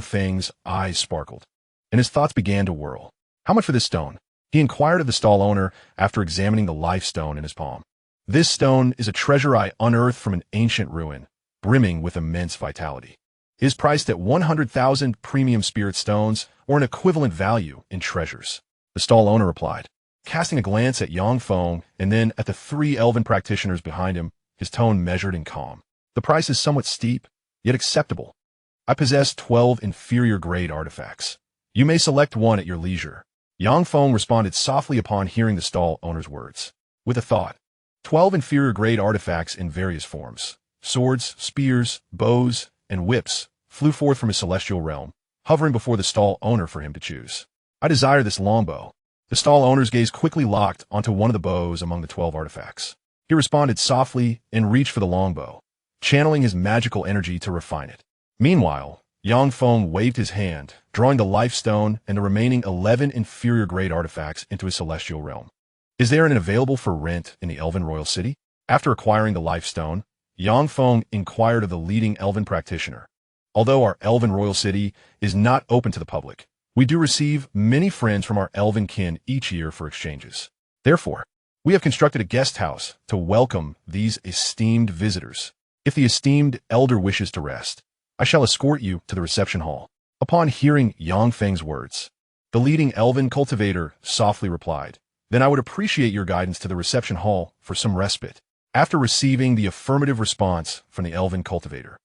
Feng's eyes sparkled, and his thoughts began to whirl. "How much for this stone?" he inquired of the stall owner after examining the life stone in his palm. "This stone is a treasure I unearthed from an ancient ruin, brimming with immense vitality. It is priced at 100,000 premium spirit stones, or an equivalent value in treasures," the stall owner replied. Casting a glance at Feng and then at the three elven practitioners behind him, his tone measured and calm. "The price is somewhat steep, yet acceptable. I possess 12 inferior grade artifacts. You may select one at your leisure." Feng responded softly upon hearing the stall owner's words. With a thought, 12 inferior grade artifacts in various forms, swords, spears, bows, and whips, flew forth from his celestial realm, hovering before the stall owner for him to choose. "I desire this longbow." The stall owner's gaze quickly locked onto one of the bows among the 12 artifacts. He responded softly and reached for the longbow, channeling his magical energy to refine it. Meanwhile, Feng waved his hand, drawing the life stone and the remaining 11 inferior grade artifacts into his celestial realm. "Is there an available for rent in the Elven Royal City?" After acquiring the life stone, Feng inquired of the leading elven practitioner. "Although our Elven Royal City is not open to the public, we do receive many friends from our elven kin each year for exchanges. Therefore, we have constructed a guest house to welcome these esteemed visitors." If the esteemed elder wishes to rest, I shall escort you to the reception hall." Upon hearing Yang Feng's words, the leading elven cultivator softly replied, "Then I would appreciate your guidance to the reception hall for some respite." After receiving the affirmative response from the elven cultivator,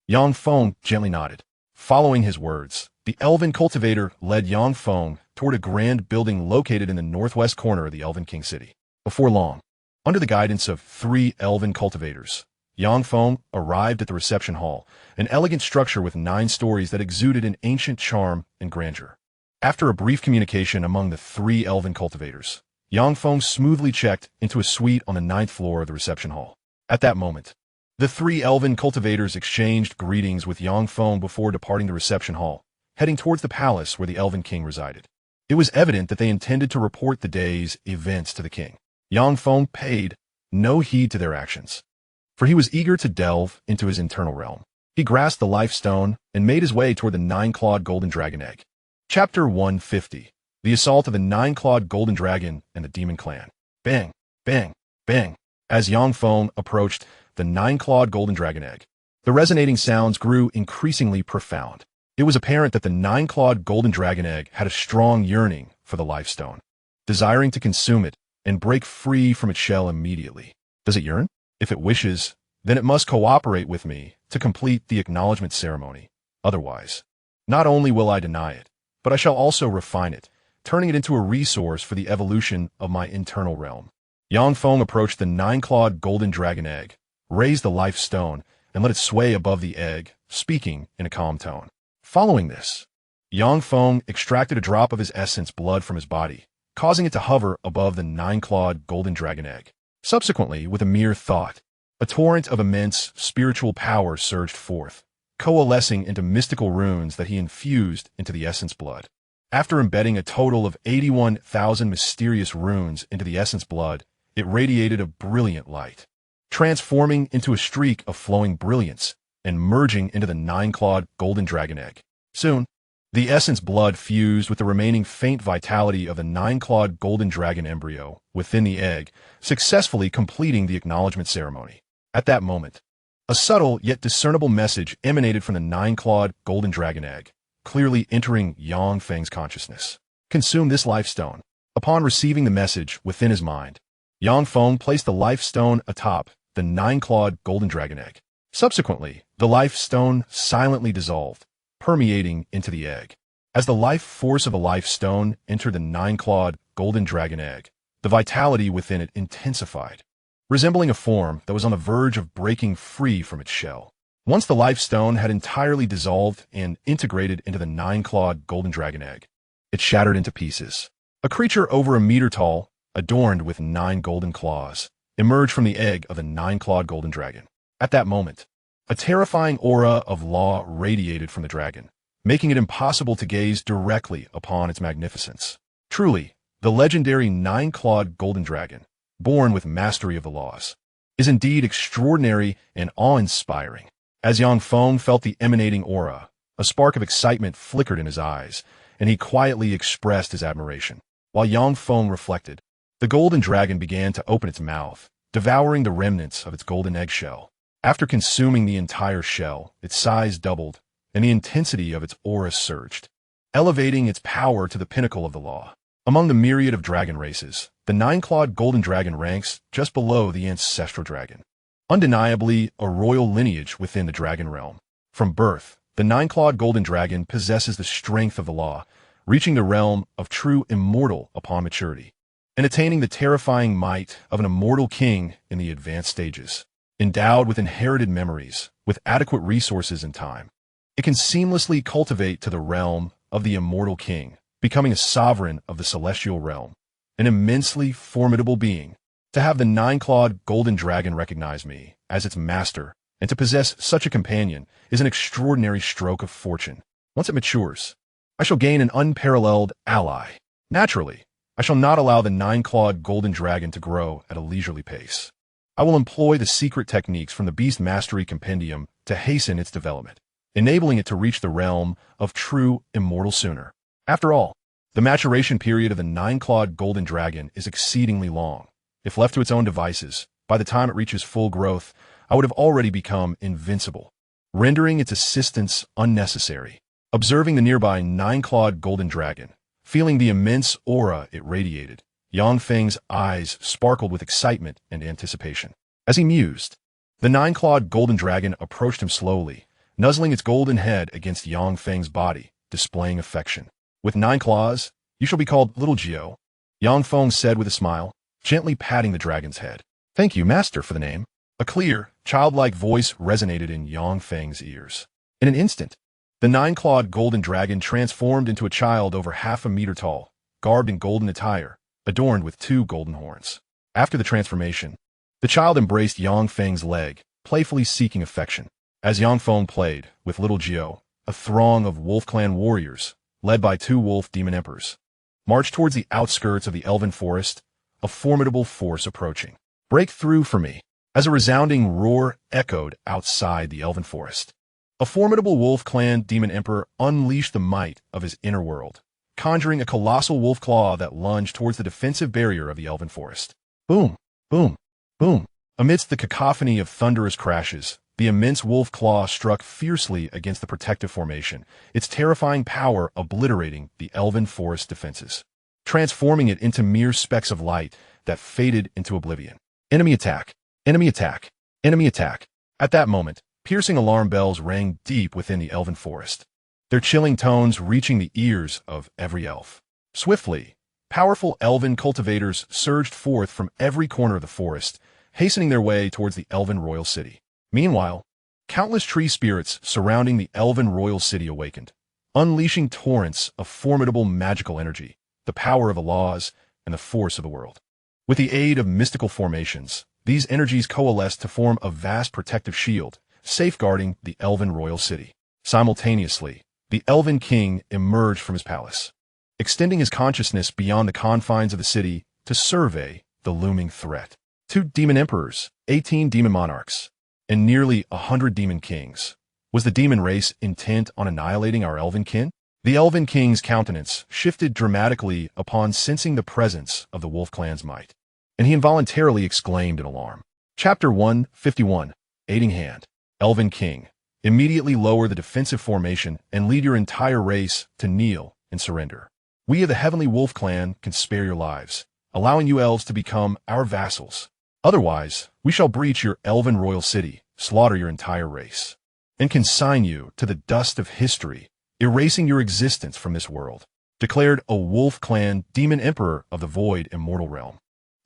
Yang Feng gently nodded. Following his words, the elven cultivator led Yang Feng toward a grand building located in the northwest corner of the Elven King City. Before long, under the guidance of 3 elven cultivators, Yang Feng arrived at the reception hall, an elegant structure with 9 stories that exuded an ancient charm and grandeur. After a brief communication among the 3 elven cultivators, Yang Feng smoothly checked into a suite on the 9th floor of the reception hall. At that moment, the 3 elven cultivators exchanged greetings with Yang Feng before departing the reception hall, heading towards the palace where the Elven King resided. It was evident that they intended to report the day's events to the king. Yang Feng paid no heed to their actions, for he was eager to delve into his internal realm. He grasped the life stone and made his way toward the 9-clawed golden dragon egg. Chapter 150. The Assault of the 9-clawed golden dragon and the Demon Clan. Bang, bang, bang. As Yang Feng approached the 9-clawed golden dragon egg, the resonating sounds grew increasingly profound. It was apparent that the 9-clawed golden dragon egg had a strong yearning for the life stone, desiring to consume it and break free from its shell immediately. Does it yearn? If it wishes, then it must cooperate with me to complete the acknowledgement ceremony. Otherwise, not only will I deny it, but I shall also refine it, turning it into a resource for the evolution of my internal realm. Yang Feng approached the 9-clawed golden dragon egg, raised the life stone, and let it sway above the egg, speaking in a calm tone. Following this, Yang Feng extracted a drop of his essence blood from his body, causing it to hover above the 9-clawed golden dragon egg. Subsequently, with a mere thought, a torrent of immense spiritual power surged forth, coalescing into mystical runes that he infused into the essence blood. After embedding a total of 81,000 mysterious runes into the essence blood, it radiated a brilliant light, transforming into a streak of flowing brilliance and merging into the 9-clawed golden dragon egg. Soon, the essence blood fused with the remaining faint vitality of the 9-clawed golden dragon embryo within the egg, successfully completing the acknowledgement ceremony. At that moment, a subtle yet discernible message emanated from the 9-clawed golden dragon egg, clearly entering Yang Feng's consciousness. Consume this life stone. Upon receiving the message within his mind, Yang Feng placed the life stone atop the 9-clawed golden dragon egg. Subsequently, the life stone silently dissolved, permeating into the egg. As the life force of a life stone entered the 9-clawed golden dragon egg, the vitality within it intensified, resembling a form that was on the verge of breaking free from its shell. Once the life stone had entirely dissolved and integrated into the 9-clawed golden dragon egg, it shattered into pieces. A creature over a meter tall, adorned with 9 golden claws, emerged from the egg of the 9-clawed golden dragon. At that moment, a terrifying aura of law radiated from the dragon, making it impossible to gaze directly upon its magnificence. Truly, the legendary 9-clawed golden dragon, born with mastery of the laws, is indeed extraordinary and awe-inspiring. As Yang Feng felt the emanating aura, a spark of excitement flickered in his eyes, and he quietly expressed his admiration. While Yang Feng reflected, the golden dragon began to open its mouth, devouring the remnants of its golden eggshell. After consuming the entire shell, its size doubled, and the intensity of its aura surged, elevating its power to the pinnacle of the law. Among the myriad of dragon races, the 9-clawed golden dragon ranks just below the ancestral dragon. Undeniably a royal lineage within the dragon realm. From birth, the 9-clawed golden dragon possesses the strength of the law, reaching the realm of true immortal upon maturity, and attaining the terrifying might of an immortal king in the advanced stages. Endowed with inherited memories, with adequate resources and time, it can seamlessly cultivate to the realm of the immortal king, becoming a sovereign of the celestial realm, an immensely formidable being. To have the 9-clawed golden dragon recognize me as its master and to possess such a companion is an extraordinary stroke of fortune. Once it matures, I shall gain an unparalleled ally. Naturally, I shall not allow the 9-clawed golden dragon to grow at a leisurely pace. I will employ the secret techniques from the Beast Mastery Compendium to hasten its development, enabling it to reach the realm of true immortal sooner. After all, the maturation period of the 9-clawed golden dragon is exceedingly long. If left to its own devices, by the time it reaches full growth, I would have already become invincible, rendering its assistance unnecessary. Observing the nearby nine-clawed golden dragon, feeling the immense aura it radiated, Yang Feng's eyes sparkled with excitement and anticipation. As he mused, the nine-clawed golden dragon approached him slowly, nuzzling its golden head against Yang Feng's body, displaying affection. With 9 claws, you shall be called Little Geo, Yang Feng said with a smile, gently patting the dragon's head. Thank you, master, for the name. A clear, childlike voice resonated in Yang Feng's ears. In an instant, the 9-clawed golden dragon transformed into a child over half a meter tall, garbed in golden attire, adorned with 2 golden horns. After the transformation, the child embraced Yang Feng's leg, playfully seeking affection. As Yang Feng played with Little Geo, a throng of Wolf Clan warriors, led by 2 wolf demon emperors, marched towards the outskirts of the elven forest, a formidable force approaching. Break through for me, as a resounding roar echoed outside the elven forest. A formidable Wolf Clan demon emperor unleashed the might of his inner world, conjuring a colossal wolf claw that lunged towards the defensive barrier of the elven forest. Boom, boom, boom. Amidst the cacophony of thunderous crashes, the immense wolf claw struck fiercely against the protective formation, its terrifying power obliterating the elven forest defenses, transforming it into mere specks of light that faded into oblivion. Enemy attack! Enemy attack! Enemy attack! At that moment, piercing alarm bells rang deep within the elven forest, their chilling tones reaching the ears of every elf. Swiftly, powerful elven cultivators surged forth from every corner of the forest, hastening their way towards the elven royal city. Meanwhile, countless tree spirits surrounding the elven royal city awakened, unleashing torrents of formidable magical energy, the power of the laws, and the force of the world. With the aid of mystical formations, these energies coalesced to form a vast protective shield, safeguarding the elven royal city. Simultaneously, the elven king emerged from his palace, extending his consciousness beyond the confines of the city to survey the looming threat. 2 demon emperors, 18 demon monarchs, and nearly 100 demon kings. Was the demon race intent on annihilating our elven kin? The elven king's countenance shifted dramatically upon sensing the presence of the Wolf Clan's might, and he involuntarily exclaimed in alarm. Chapter 151, Aiding Hand. Elven King, immediately lower the defensive formation and lead your entire race to kneel and surrender. We of the Heavenly Wolf Clan can spare your lives, allowing you elves to become our vassals. Otherwise, we shall breach your elven royal city, slaughter your entire race, and consign you to the dust of history, erasing your existence from this world, declared a Wolf Clan demon emperor of the void immortal realm.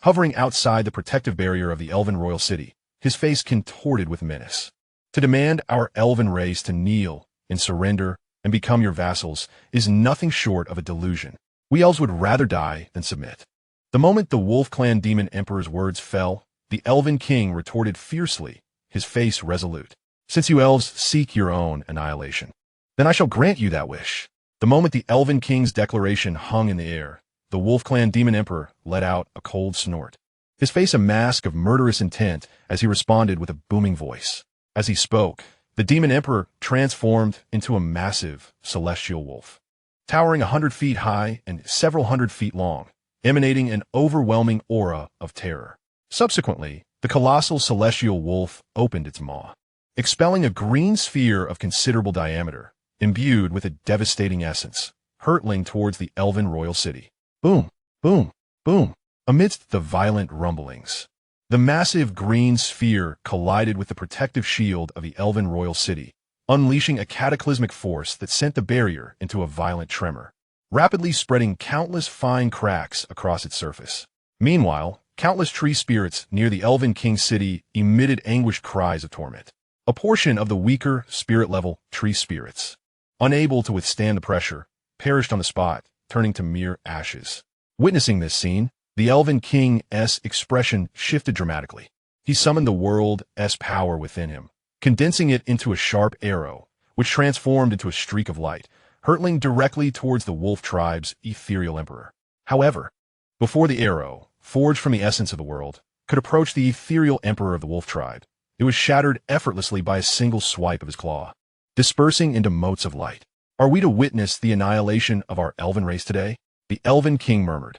Hovering outside the protective barrier of the elven royal city, his face contorted with menace. To demand our elven race to kneel and surrender and become your vassals is nothing short of a delusion. We elves would rather die than submit. The moment the Wolf Clan demon emperor's words fell, the elven king retorted fiercely, his face resolute. Since you elves seek your own annihilation, then I shall grant you that wish. The moment the elven king's declaration hung in the air, the Wolf Clan demon emperor let out a cold snort, his face a mask of murderous intent as he responded with a booming voice. As he spoke, the demon emperor transformed into a massive celestial wolf, towering 100 feet high and several hundred feet long, emanating an overwhelming aura of terror. Subsequently, the colossal celestial wolf opened its maw, expelling a green sphere of considerable diameter, imbued with a devastating essence, hurtling towards the elven royal city. Boom, boom, boom. Amidst the violent rumblings, the massive green sphere collided with the protective shield of the elven royal city, unleashing a cataclysmic force that sent the barrier into a violent tremor, rapidly spreading countless fine cracks across its surface. Meanwhile, countless tree spirits near the elven king's city emitted anguished cries of torment. A portion of the weaker spirit-level tree spirits, unable to withstand the pressure, perished on the spot, turning to mere ashes. Witnessing this scene, the elven king's expression shifted dramatically. He summoned the world's power within him, condensing it into a sharp arrow, which transformed into a streak of light, hurtling directly towards the wolf tribe's ethereal emperor. However, before the arrow, forged from the essence of the world, could approach the ethereal emperor of the wolf tribe, it was shattered effortlessly by a single swipe of his claw, dispersing into motes of light. Are we to witness the annihilation of our elven race today? The elven king murmured,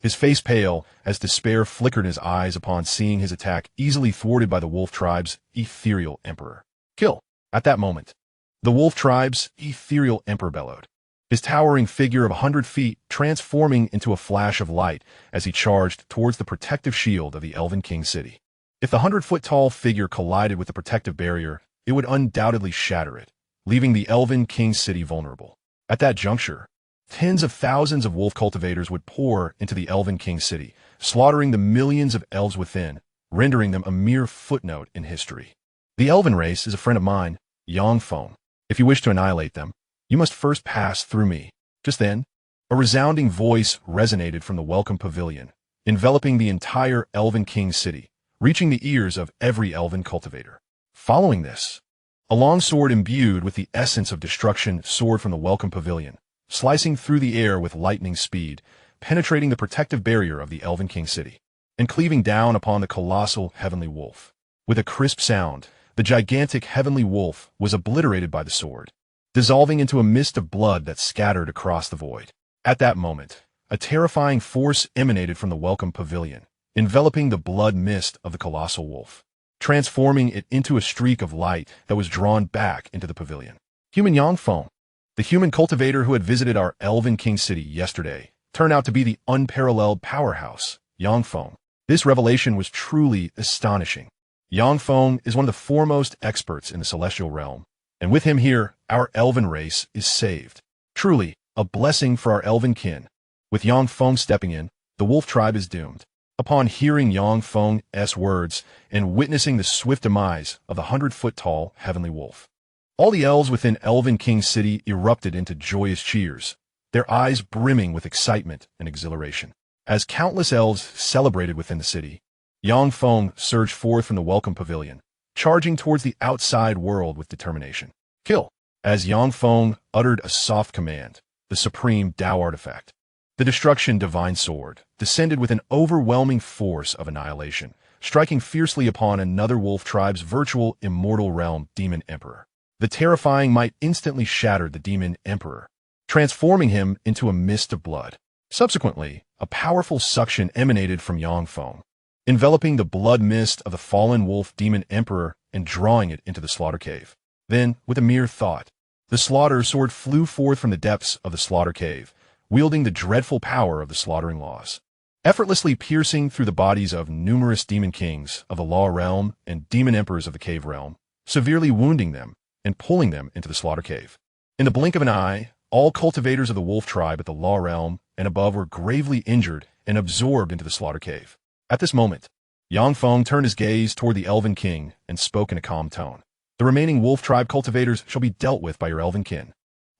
his face pale as despair flickered in his eyes upon seeing his attack easily thwarted by the wolf tribe's ethereal emperor. Kill! At that moment, the wolf tribe's ethereal emperor bellowed, his towering figure of 100 feet transforming into a flash of light as he charged towards the protective shield of the Elven King city. If the 100-foot-tall figure collided with the protective barrier, it would undoubtedly shatter it, leaving the Elven King city vulnerable. At that juncture, tens of thousands of wolf cultivators would pour into the Elven King city, slaughtering the millions of elves within, rendering them a mere footnote in history. The Elven race is a friend of mine, Yuan Ying. If you wish to annihilate them, you must first pass through me. Just then, a resounding voice resonated from the welcome pavilion, enveloping the entire Elven King city, reaching the ears of every Elven cultivator. Following this, a long sword imbued with the essence of destruction soared from the welcome pavilion, slicing through the air with lightning speed, penetrating the protective barrier of the Elven King city, and cleaving down upon the colossal heavenly wolf. With a crisp sound, the gigantic heavenly wolf was obliterated by the sword, dissolving into a mist of blood that scattered across the void. At that moment, a terrifying force emanated from the welcome pavilion, enveloping the blood mist of the colossal wolf, transforming it into a streak of light that was drawn back into the pavilion. Human Yang Feng, the human cultivator who had visited our Elven King city yesterday, turned out to be the unparalleled powerhouse, Yang Feng. This revelation was truly astonishing. Yang Feng is one of the foremost experts in the celestial realm, and with him here, our Elven race is saved. Truly, a blessing for our Elven kin. With Yang Feng stepping in, the wolf tribe is doomed. Upon hearing Yang Feng's words and witnessing the swift demise of the 100-foot-tall heavenly wolf, all the elves within Elven King city erupted into joyous cheers, their eyes brimming with excitement and exhilaration. As countless elves celebrated within the city, Yang Feng surged forth from the welcome pavilion, charging towards the outside world with determination. Kill! As Yang Feng uttered a soft command, the supreme Tao artifact, the destruction divine sword, descended with an overwhelming force of annihilation, striking fiercely upon another wolf tribe's virtual immortal realm demon emperor. The terrifying might instantly shattered the demon emperor, transforming him into a mist of blood. Subsequently, a powerful suction emanated from Yang Feng, enveloping the blood mist of the fallen wolf demon emperor and drawing it into the slaughter cave. Then, with a mere thought, the slaughter sword flew forth from the depths of the slaughter cave, wielding the dreadful power of the slaughtering laws, effortlessly piercing through the bodies of numerous demon kings of the law realm and demon emperors of the cave realm, severely wounding them and pulling them into the slaughter cave. In the blink of an eye, all cultivators of the wolf tribe at the law realm and above were gravely injured and absorbed into the slaughter cave. At this moment, Yang Feng turned his gaze toward the Elven King and spoke in a calm tone. The remaining wolf tribe cultivators shall be dealt with by your Elven kin.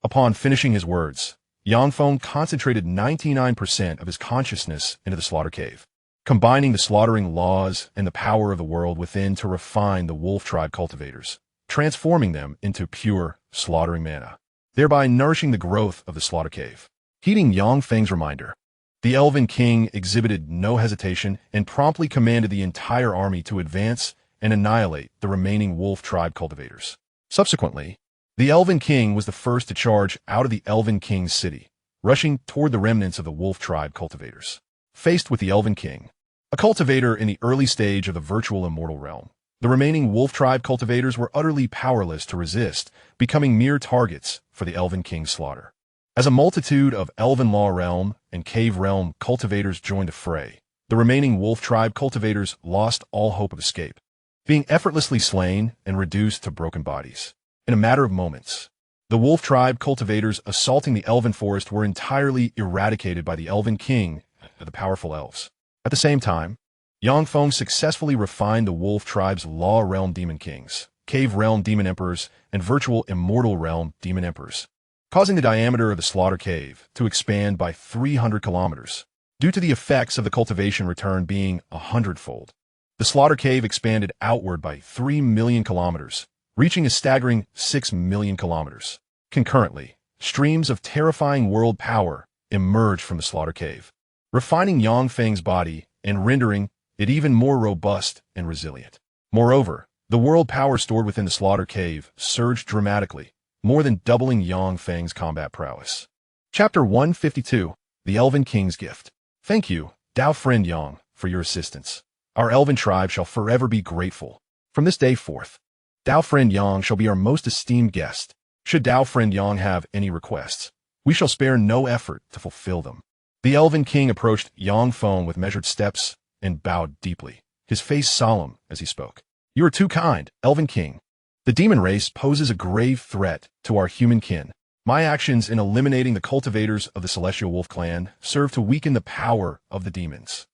Upon finishing his words, Yang Feng concentrated 99% of his consciousness into the slaughter cave, combining the slaughtering laws and the power of the world within to refine the wolf tribe cultivators, transforming them into pure, slaughtering mana, thereby nourishing the growth of the slaughter cave. Heeding Yang Feng's reminder, the Elven King exhibited no hesitation and promptly commanded the entire army to advance and annihilate the remaining wolf tribe cultivators. Subsequently, the Elven King was the first to charge out of the Elven King's city, rushing toward the remnants of the wolf tribe cultivators. Faced with the Elven King, a cultivator in the early stage of the virtual immortal realm, the remaining wolf tribe cultivators were utterly powerless to resist, becoming mere targets for the Elven King's slaughter. As a multitude of Elven Law Realm and Cave Realm cultivators joined the fray, the remaining wolf tribe cultivators lost all hope of escape, being effortlessly slain and reduced to broken bodies. In a matter of moments, the wolf tribe cultivators assaulting the Elven Forest were entirely eradicated by the Elven King and the powerful elves. At the same time, Yang Feng successfully refined the wolf tribe's Law Realm Demon Kings, Cave Realm Demon Emperors, and Virtual Immortal Realm Demon Emperors, causing the diameter of the slaughter cave to expand by 300 kilometers, due to the effects of the cultivation return being 100-fold. The slaughter cave expanded outward by 3 million kilometers, reaching a staggering 6 million kilometers. Concurrently, streams of terrifying world power emerged from the slaughter cave, refining Yang Feng's body and rendering it even more robust and resilient. Moreover, the world power stored within the slaughter cave surged dramatically, more than doubling Yang Feng's combat prowess. Chapter 152, The Elven King's Gift. Thank you, Dao friend Yang, for your assistance. Our elven tribe shall forever be grateful. From this day forth, Dao friend Yang shall be our most esteemed guest. Should Dao friend Yang have any requests, we shall spare no effort to fulfill them. The elven king approached Yang Feng with measured steps and bowed deeply, his face solemn as he spoke. You are too kind, elven king. The demon race poses a grave threat to our human kin. My actions in eliminating the cultivators of the Celestial Wolf clan serve to weaken the power of the demons.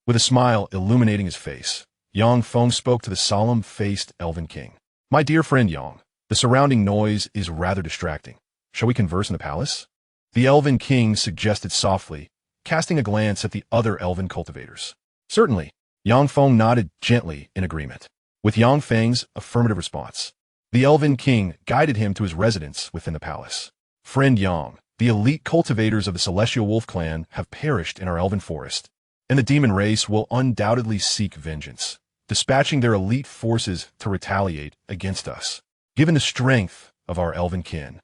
With a smile illuminating his face, Yang Feng spoke to the solemn-faced elven king. My dear friend Yang, the surrounding noise is rather distracting. Shall we converse in the palace? The elven king suggested softly, casting a glance at the other elven cultivators. Certainly, Yang Feng nodded gently in agreement. With Yang Feng's affirmative response, the elven king guided him to his residence within the palace. Friend Yang, the elite cultivators of the Celestial Wolf clan have perished in our elven forest, and the demon race will undoubtedly seek vengeance, dispatching their elite forces to retaliate against us. Given the strength of our elven kin,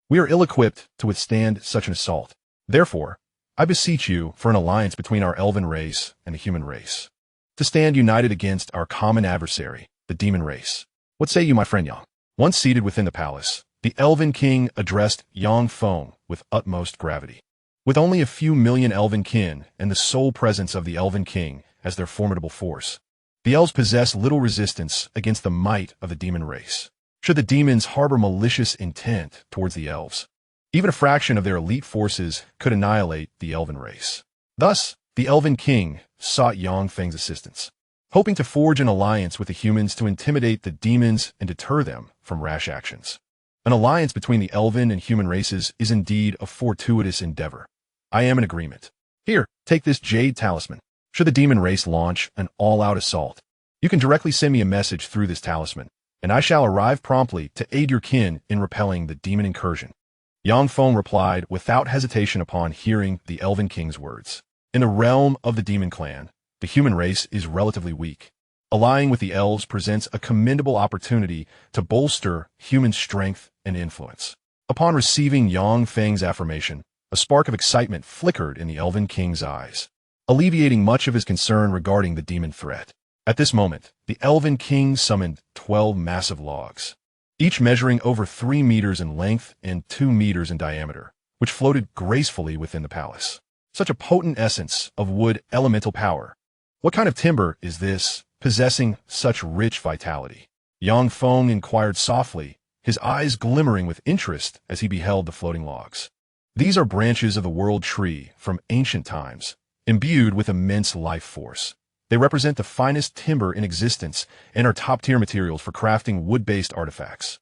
we are ill-equipped to withstand such an assault. Therefore, I beseech you for an alliance between our elven race and the human race, to stand united against our common adversary, the demon race. What say you, my friend Yang? Once seated within the palace, the elven king addressed Yang Feng with utmost gravity. With only a few million elven kin and the sole presence of the elven king as their formidable force, the elves possess little resistance against the might of the demon race. Should the demons harbor malicious intent towards the elves, even a fraction of their elite forces could annihilate the elven race. Thus, the elven king sought Yang Feng's assistance, hoping to forge an alliance with the humans to intimidate the demons and deter them from rash actions. An alliance between the elven and human races is indeed a fortuitous endeavor. I am in agreement. Here, take this jade talisman. Should the demon race launch an all-out assault, you can directly send me a message through this talisman, and I shall arrive promptly to aid your kin in repelling the demon incursion. Yang Feng replied without hesitation upon hearing the elven king's words. In the realm of the demon clan, the human race is relatively weak. Allying with the elves presents a commendable opportunity to bolster human strength and influence. Upon receiving Yang Feng's affirmation, a spark of excitement flickered in the elven king's eyes, alleviating much of his concern regarding the demon threat. At this moment, the elven king summoned 12 massive logs, each measuring over 3 meters in length and 2 meters in diameter, which floated gracefully within the palace. Such a potent essence of wood elemental power. What kind of timber is this, possessing such rich vitality? Yang Feng inquired softly, his eyes glimmering with interest as he beheld the floating logs. These are branches of the world tree from ancient times, imbued with immense life force. They represent the finest timber in existence and are top-tier materials for crafting wood-based artifacts.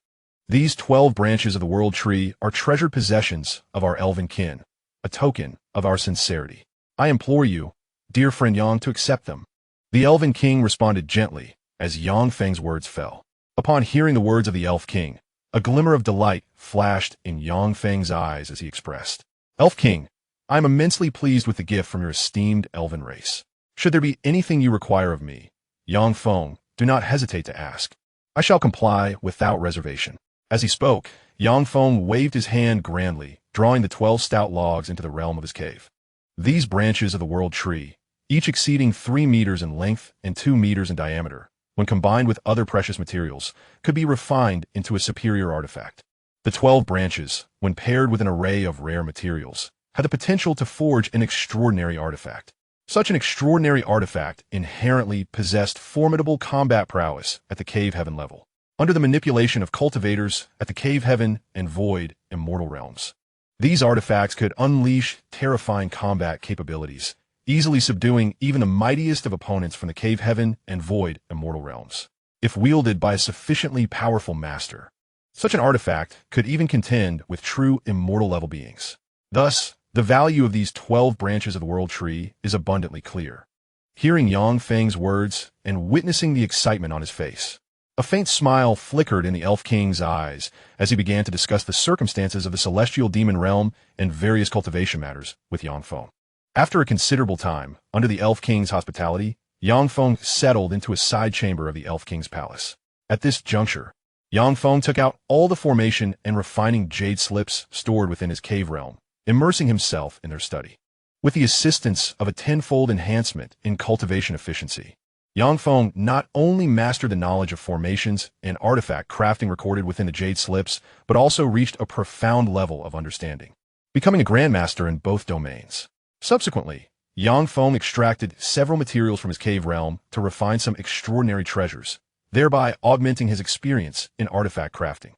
These 12 branches of the world tree are treasured possessions of our elven kin, a token of our sincerity. I implore you, dear friend Yang, to accept them. The elven king responded gently as Yang Feng's words fell. Upon hearing the words of the elf king, a glimmer of delight flashed in Yang Feng's eyes as he expressed, Elf King, I am immensely pleased with the gift from your esteemed elven race. Should there be anything you require of me, Yang Feng, do not hesitate to ask. I shall comply without reservation. As he spoke, Yang Feng waved his hand grandly, drawing the 12 stout logs into the realm of his cave. These branches of the world tree, each exceeding 3 meters in length and 2 meters in diameter, when combined with other precious materials, could be refined into a superior artifact. The 12 branches, when paired with an array of rare materials, had the potential to forge an extraordinary artifact. Such an extraordinary artifact inherently possessed formidable combat prowess at the Cave Heaven level, under the manipulation of cultivators at the Cave Heaven and Void Immortal realms. These artifacts could unleash terrifying combat capabilities, easily subduing even the mightiest of opponents from the Cave Heaven and Void Immortal realms, if wielded by a sufficiently powerful master. Such an artifact could even contend with true immortal-level beings. Thus, the value of these 12 branches of the world tree is abundantly clear. Hearing Yang Feng's words and witnessing the excitement on his face, a faint smile flickered in the Elf King's eyes as he began to discuss the circumstances of the celestial demon realm and various cultivation matters with Yang Feng. After a considerable time, under the Elf King's hospitality, Yang Feng settled into a side chamber of the Elf King's palace. At this juncture, Yang Feng took out all the formation and refining jade slips stored within his cave realm, immersing himself in their study. with the assistance of a tenfold enhancement in cultivation efficiency. Yang Feng not only mastered the knowledge of formations and artifact crafting recorded within the Jade Slips, but also reached a profound level of understanding, becoming a grandmaster in both domains. Subsequently, Yang Feng extracted several materials from his cave realm to refine some extraordinary treasures, thereby augmenting his experience in artifact crafting.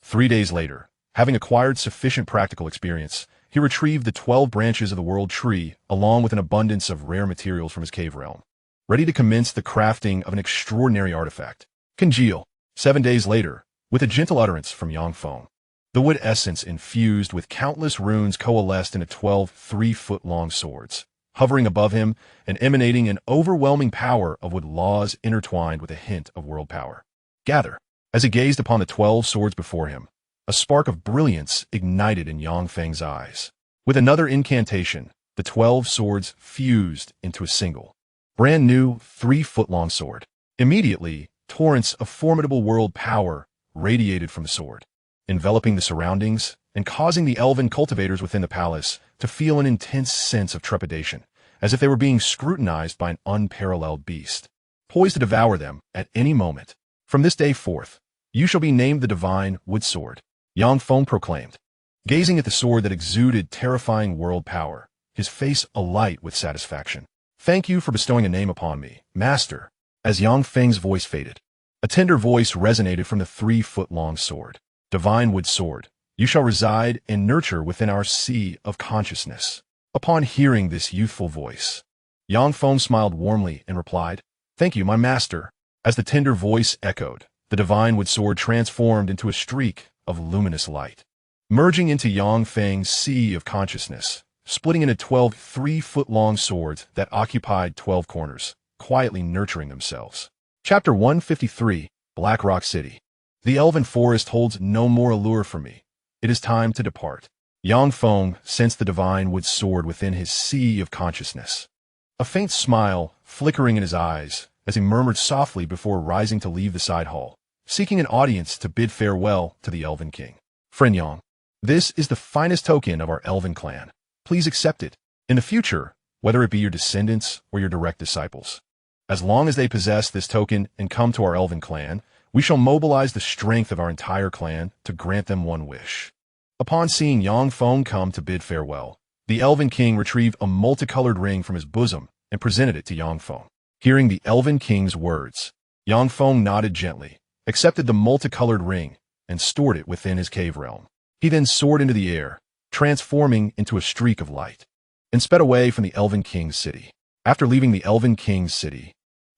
3 days later, having acquired sufficient practical experience, he retrieved the 12 branches of the World Tree along with an abundance of rare materials from his cave realm, ready to commence the crafting of an extraordinary artifact. Congeal. 7 days later, with a gentle utterance from Yang Feng, the wood essence infused with countless runes coalesced into 12 3-foot-long swords, hovering above him and emanating an overwhelming power of wood laws intertwined with a hint of world power. Gather. As he gazed upon the 12 swords before him, a spark of brilliance ignited in Yang Feng's eyes. With another incantation, the 12 swords fused into a single, brand new 3-foot-long sword. Immediately, torrents of formidable world power radiated from the sword, enveloping the surroundings and causing the elven cultivators within the palace to feel an intense sense of trepidation, as if they were being scrutinized by an unparalleled beast, poised to devour them at any moment. From this day forth, you shall be named the Divine Wood Sword, Yang Feng proclaimed, gazing at the sword that exuded terrifying world power, his face alight with satisfaction. Thank you for bestowing a name upon me, Master. As Yang Feng's voice faded, a tender voice resonated from the 3-foot-long sword. Divine Wood Sword, you shall reside and nurture within our sea of consciousness. Upon hearing this youthful voice, Yang Feng smiled warmly and replied, Thank you, my master. As the tender voice echoed, the Divine Wood Sword transformed into a streak of luminous light, merging into Yang Feng's sea of consciousness, splitting into 12 3-foot-long swords that occupied 12 corners, quietly nurturing themselves. Chapter 153, Black Rock City. The elven forest holds no more allure for me. It is time to depart. Yang Feng sensed the Divine Wood Sword within his sea of consciousness, a faint smile flickering in his eyes as he murmured softly before rising to leave the side hall, seeking an audience to bid farewell to the Elven King. Friend Yang, this is the finest token of our Elven clan. Please accept it. In the future, whether it be your descendants or your direct disciples, as long as they possess this token and come to our Elven clan, we shall mobilize the strength of our entire clan to grant them one wish. Upon seeing Yang Feng come to bid farewell, the Elven King retrieved a multicolored ring from his bosom and presented it to Yang Feng. Hearing the Elven King's words, Yang Feng nodded gently, accepted the multicolored ring, and stored it within his cave realm. He then soared into the air, transforming into a streak of light, and sped away from the Elven King's city. After leaving the Elven King's city,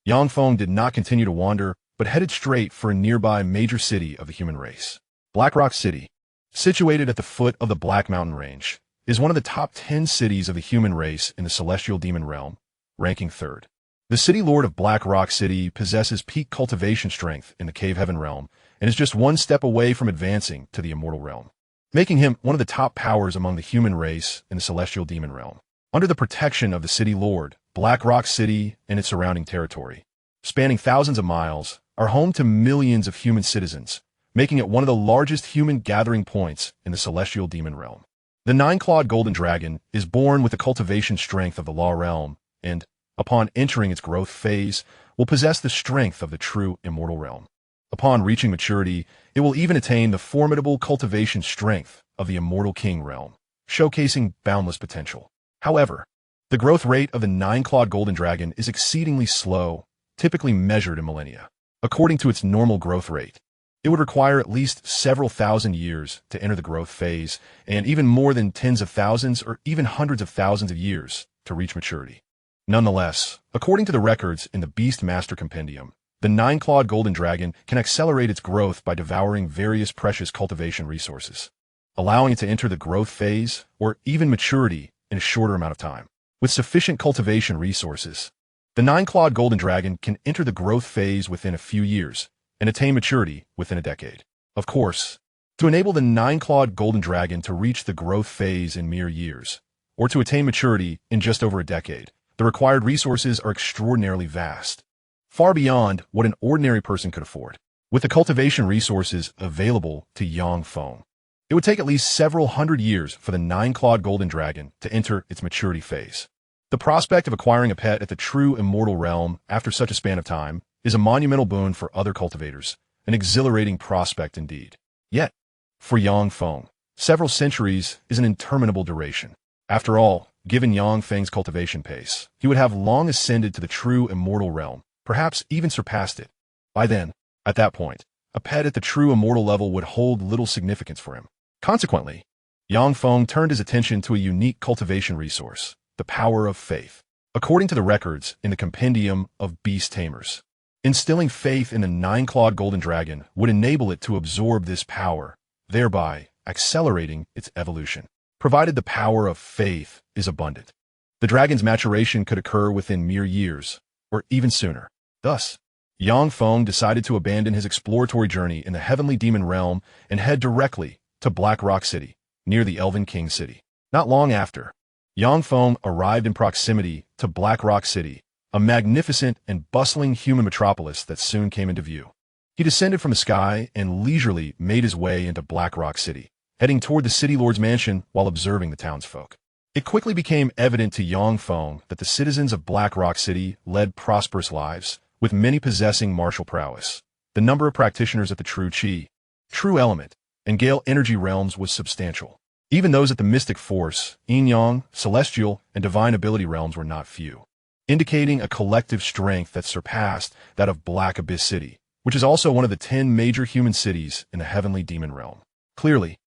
Yang Feng did not continue to wander, but headed straight for a nearby major city of the human race. Black Rock City, situated at the foot of the Black Mountain Range, is one of the top 10 cities of the human race in the Celestial Demon Realm, ranking 3rd. The city lord of Black Rock City possesses peak cultivation strength in the Cave Heaven realm and is just one step away from advancing to the Immortal realm, making him one of the top powers among the human race in the Celestial Demon realm. Under the protection of the city lord, Black Rock City and its surrounding territory, spanning thousands of miles, are home to millions of human citizens, making it one of the largest human gathering points in the Celestial Demon realm. The 9-clawed golden dragon is born with the cultivation strength of the Law realm and, upon entering its growth phase, will possess the strength of the true Immortal realm. Upon reaching maturity, it will even attain the formidable cultivation strength of the Immortal King realm, showcasing boundless potential. However, the growth rate of the 9-clawed golden dragon is exceedingly slow, typically measured in millennia. According to its normal growth rate, it would require at least several thousand years to enter the growth phase, and even more than tens of thousands or even hundreds of thousands of years to reach maturity. Nonetheless, according to the records in the Beast Master Compendium, the 9-clawed golden dragon can accelerate its growth by devouring various precious cultivation resources, allowing it to enter the growth phase or even maturity in a shorter amount of time. With sufficient cultivation resources, the 9-clawed golden dragon can enter the growth phase within a few years and attain maturity within a decade. Of course, to enable the 9-clawed golden dragon to reach the growth phase in mere years, or to attain maturity in just over a decade, the required resources are extraordinarily vast, far beyond what an ordinary person could afford. With the cultivation resources available to Yang Feng, It would take at least several hundred years for the nine-clawed golden dragon to enter its maturity phase. The prospect of acquiring a pet at the true immortal realm after such a span of time is a monumental boon for other cultivators, an exhilarating prospect indeed. Yet, for Yang Feng, several centuries is an interminable duration. After all, given Yang Feng's cultivation pace, he would have long ascended to the true immortal realm, perhaps even surpassed it. By then, at that point, a pet at the true immortal level would hold little significance for him. Consequently, Yang Feng turned his attention to a unique cultivation resource, the power of faith. According to the records in the Compendium of Beast Tamers, instilling faith in the nine-clawed golden dragon would enable it to absorb this power, thereby accelerating its evolution, provided the power of faith is abundant. The dragon's maturation could occur within mere years, or even sooner. Thus, Yang Feng decided to abandon his exploratory journey in the heavenly demon realm and head directly to Black Rock City, near the Elven King City. Not long after, Yang Feng arrived in proximity to Black Rock City, a magnificent and bustling human metropolis that soon came into view. He descended from the sky and leisurely made his way into Black Rock City, heading toward the city lord's mansion while observing the townsfolk. It quickly became evident to Yang Feng that the citizens of Black Rock City led prosperous lives, with many possessing martial prowess. The number of practitioners at the True Qi, True Element, and Gale Energy realms was substantial. Even those at the Mystic Force, Yin Yang, Celestial, and Divine Ability realms were not few, indicating a collective strength that surpassed that of Black Abyss City, which is also one of the 10 major human cities in the Heavenly Demon realm. Clearly,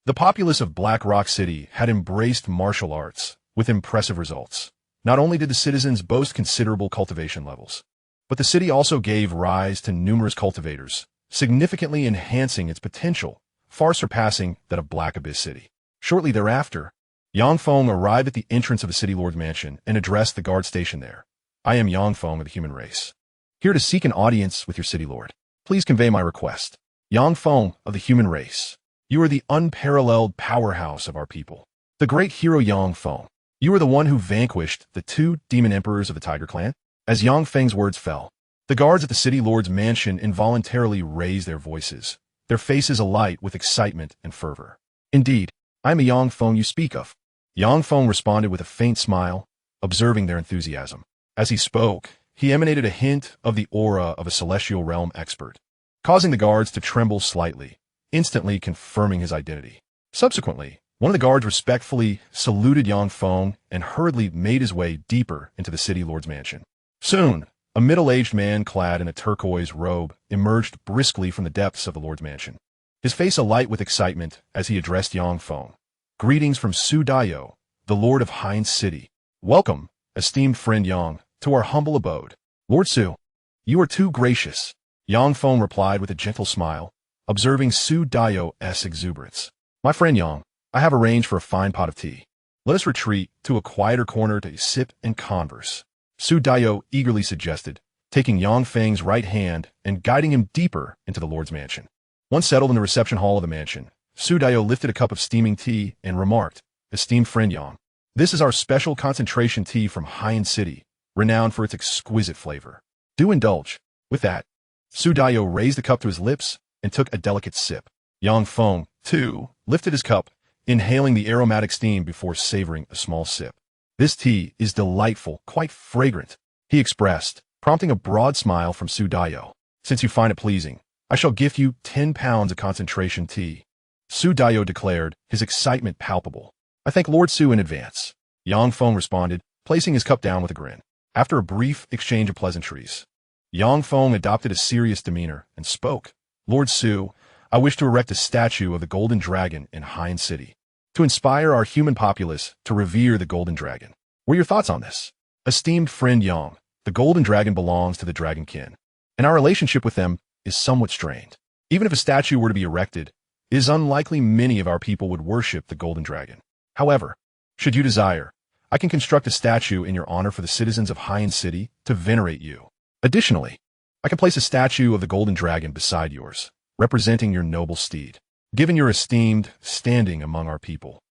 the populace of Black Rock City had embraced martial arts with impressive results. Not only did the citizens boast considerable cultivation levels, but the city also gave rise to numerous cultivators, significantly enhancing its potential, far surpassing that of Black Abyss City. Shortly thereafter, Yang Feng arrived at the entrance of the city lord's mansion and addressed the guard stationed there. "I am Yang Feng of the human race, here to seek an audience with your city lord. Please convey my request. Yang Feng of the human race, you are the unparalleled powerhouse of our people. The great hero Yang Feng, you are the one who vanquished the 2 demon emperors of the Tiger Clan." As Yang Feng's words fell, the guards at the city lord's mansion involuntarily raised their voices, their faces alight with excitement and fervor. "Indeed, I am a Yang Feng you speak of." Yang Feng responded with a faint smile, observing their enthusiasm. As he spoke, he emanated a hint of the aura of a celestial realm expert, causing the guards to tremble slightly, instantly confirming his identity. Subsequently, one of the guards respectfully saluted Yang Feng and hurriedly made his way deeper into the city lord's mansion. Soon, a middle-aged man clad in a turquoise robe emerged briskly from the depths of the lord's mansion, his face alight with excitement as he addressed Yang Feng. "Greetings from Su Dayo, the lord of Heinz City. Welcome, esteemed friend Yang, to our humble abode." "Lord Su, you are too gracious," Yang Feng replied with a gentle smile, observing Su Dayo's exuberance. "My friend Yang, I have arranged for a fine pot of tea. Let us retreat to a quieter corner to sip and converse," Su Dayo eagerly suggested, taking Yang Feng's right hand and guiding him deeper into the lord's mansion. Once settled in the reception hall of the mansion, Su Dayo lifted a cup of steaming tea and remarked, "Esteemed friend Yang, this is our special concentration tea from Heinz City, renowned for its exquisite flavor. Do indulge." With that, Su Dayo raised the cup to his lips and took a delicate sip. Yang Feng, too, lifted his cup, inhaling the aromatic steam before savoring a small sip. "This tea is delightful, quite fragrant," he expressed, prompting a broad smile from Su Dayo. "Since you find it pleasing, I shall gift you 10 pounds of concentration tea," Su Dayo declared, his excitement palpable. "I thank Lord Su in advance," Yang Feng responded, placing his cup down with a grin. After a brief exchange of pleasantries, Yang Feng adopted a serious demeanor and spoke. "Lord Su, I wish to erect a statue of the Golden Dragon in Heinz City, to inspire our human populace to revere the Golden Dragon. What are your thoughts on this?" "Esteemed friend Yang, the Golden Dragon belongs to the Dragonkin, and our relationship with them is somewhat strained. Even if a statue were to be erected, it is unlikely many of our people would worship the Golden Dragon. However, should you desire, I can construct a statue in your honor for the citizens of Heinz City to venerate you. Additionally, I can place a statue of the Golden Dragon beside yours, representing your noble steed. Given your esteemed standing among our people,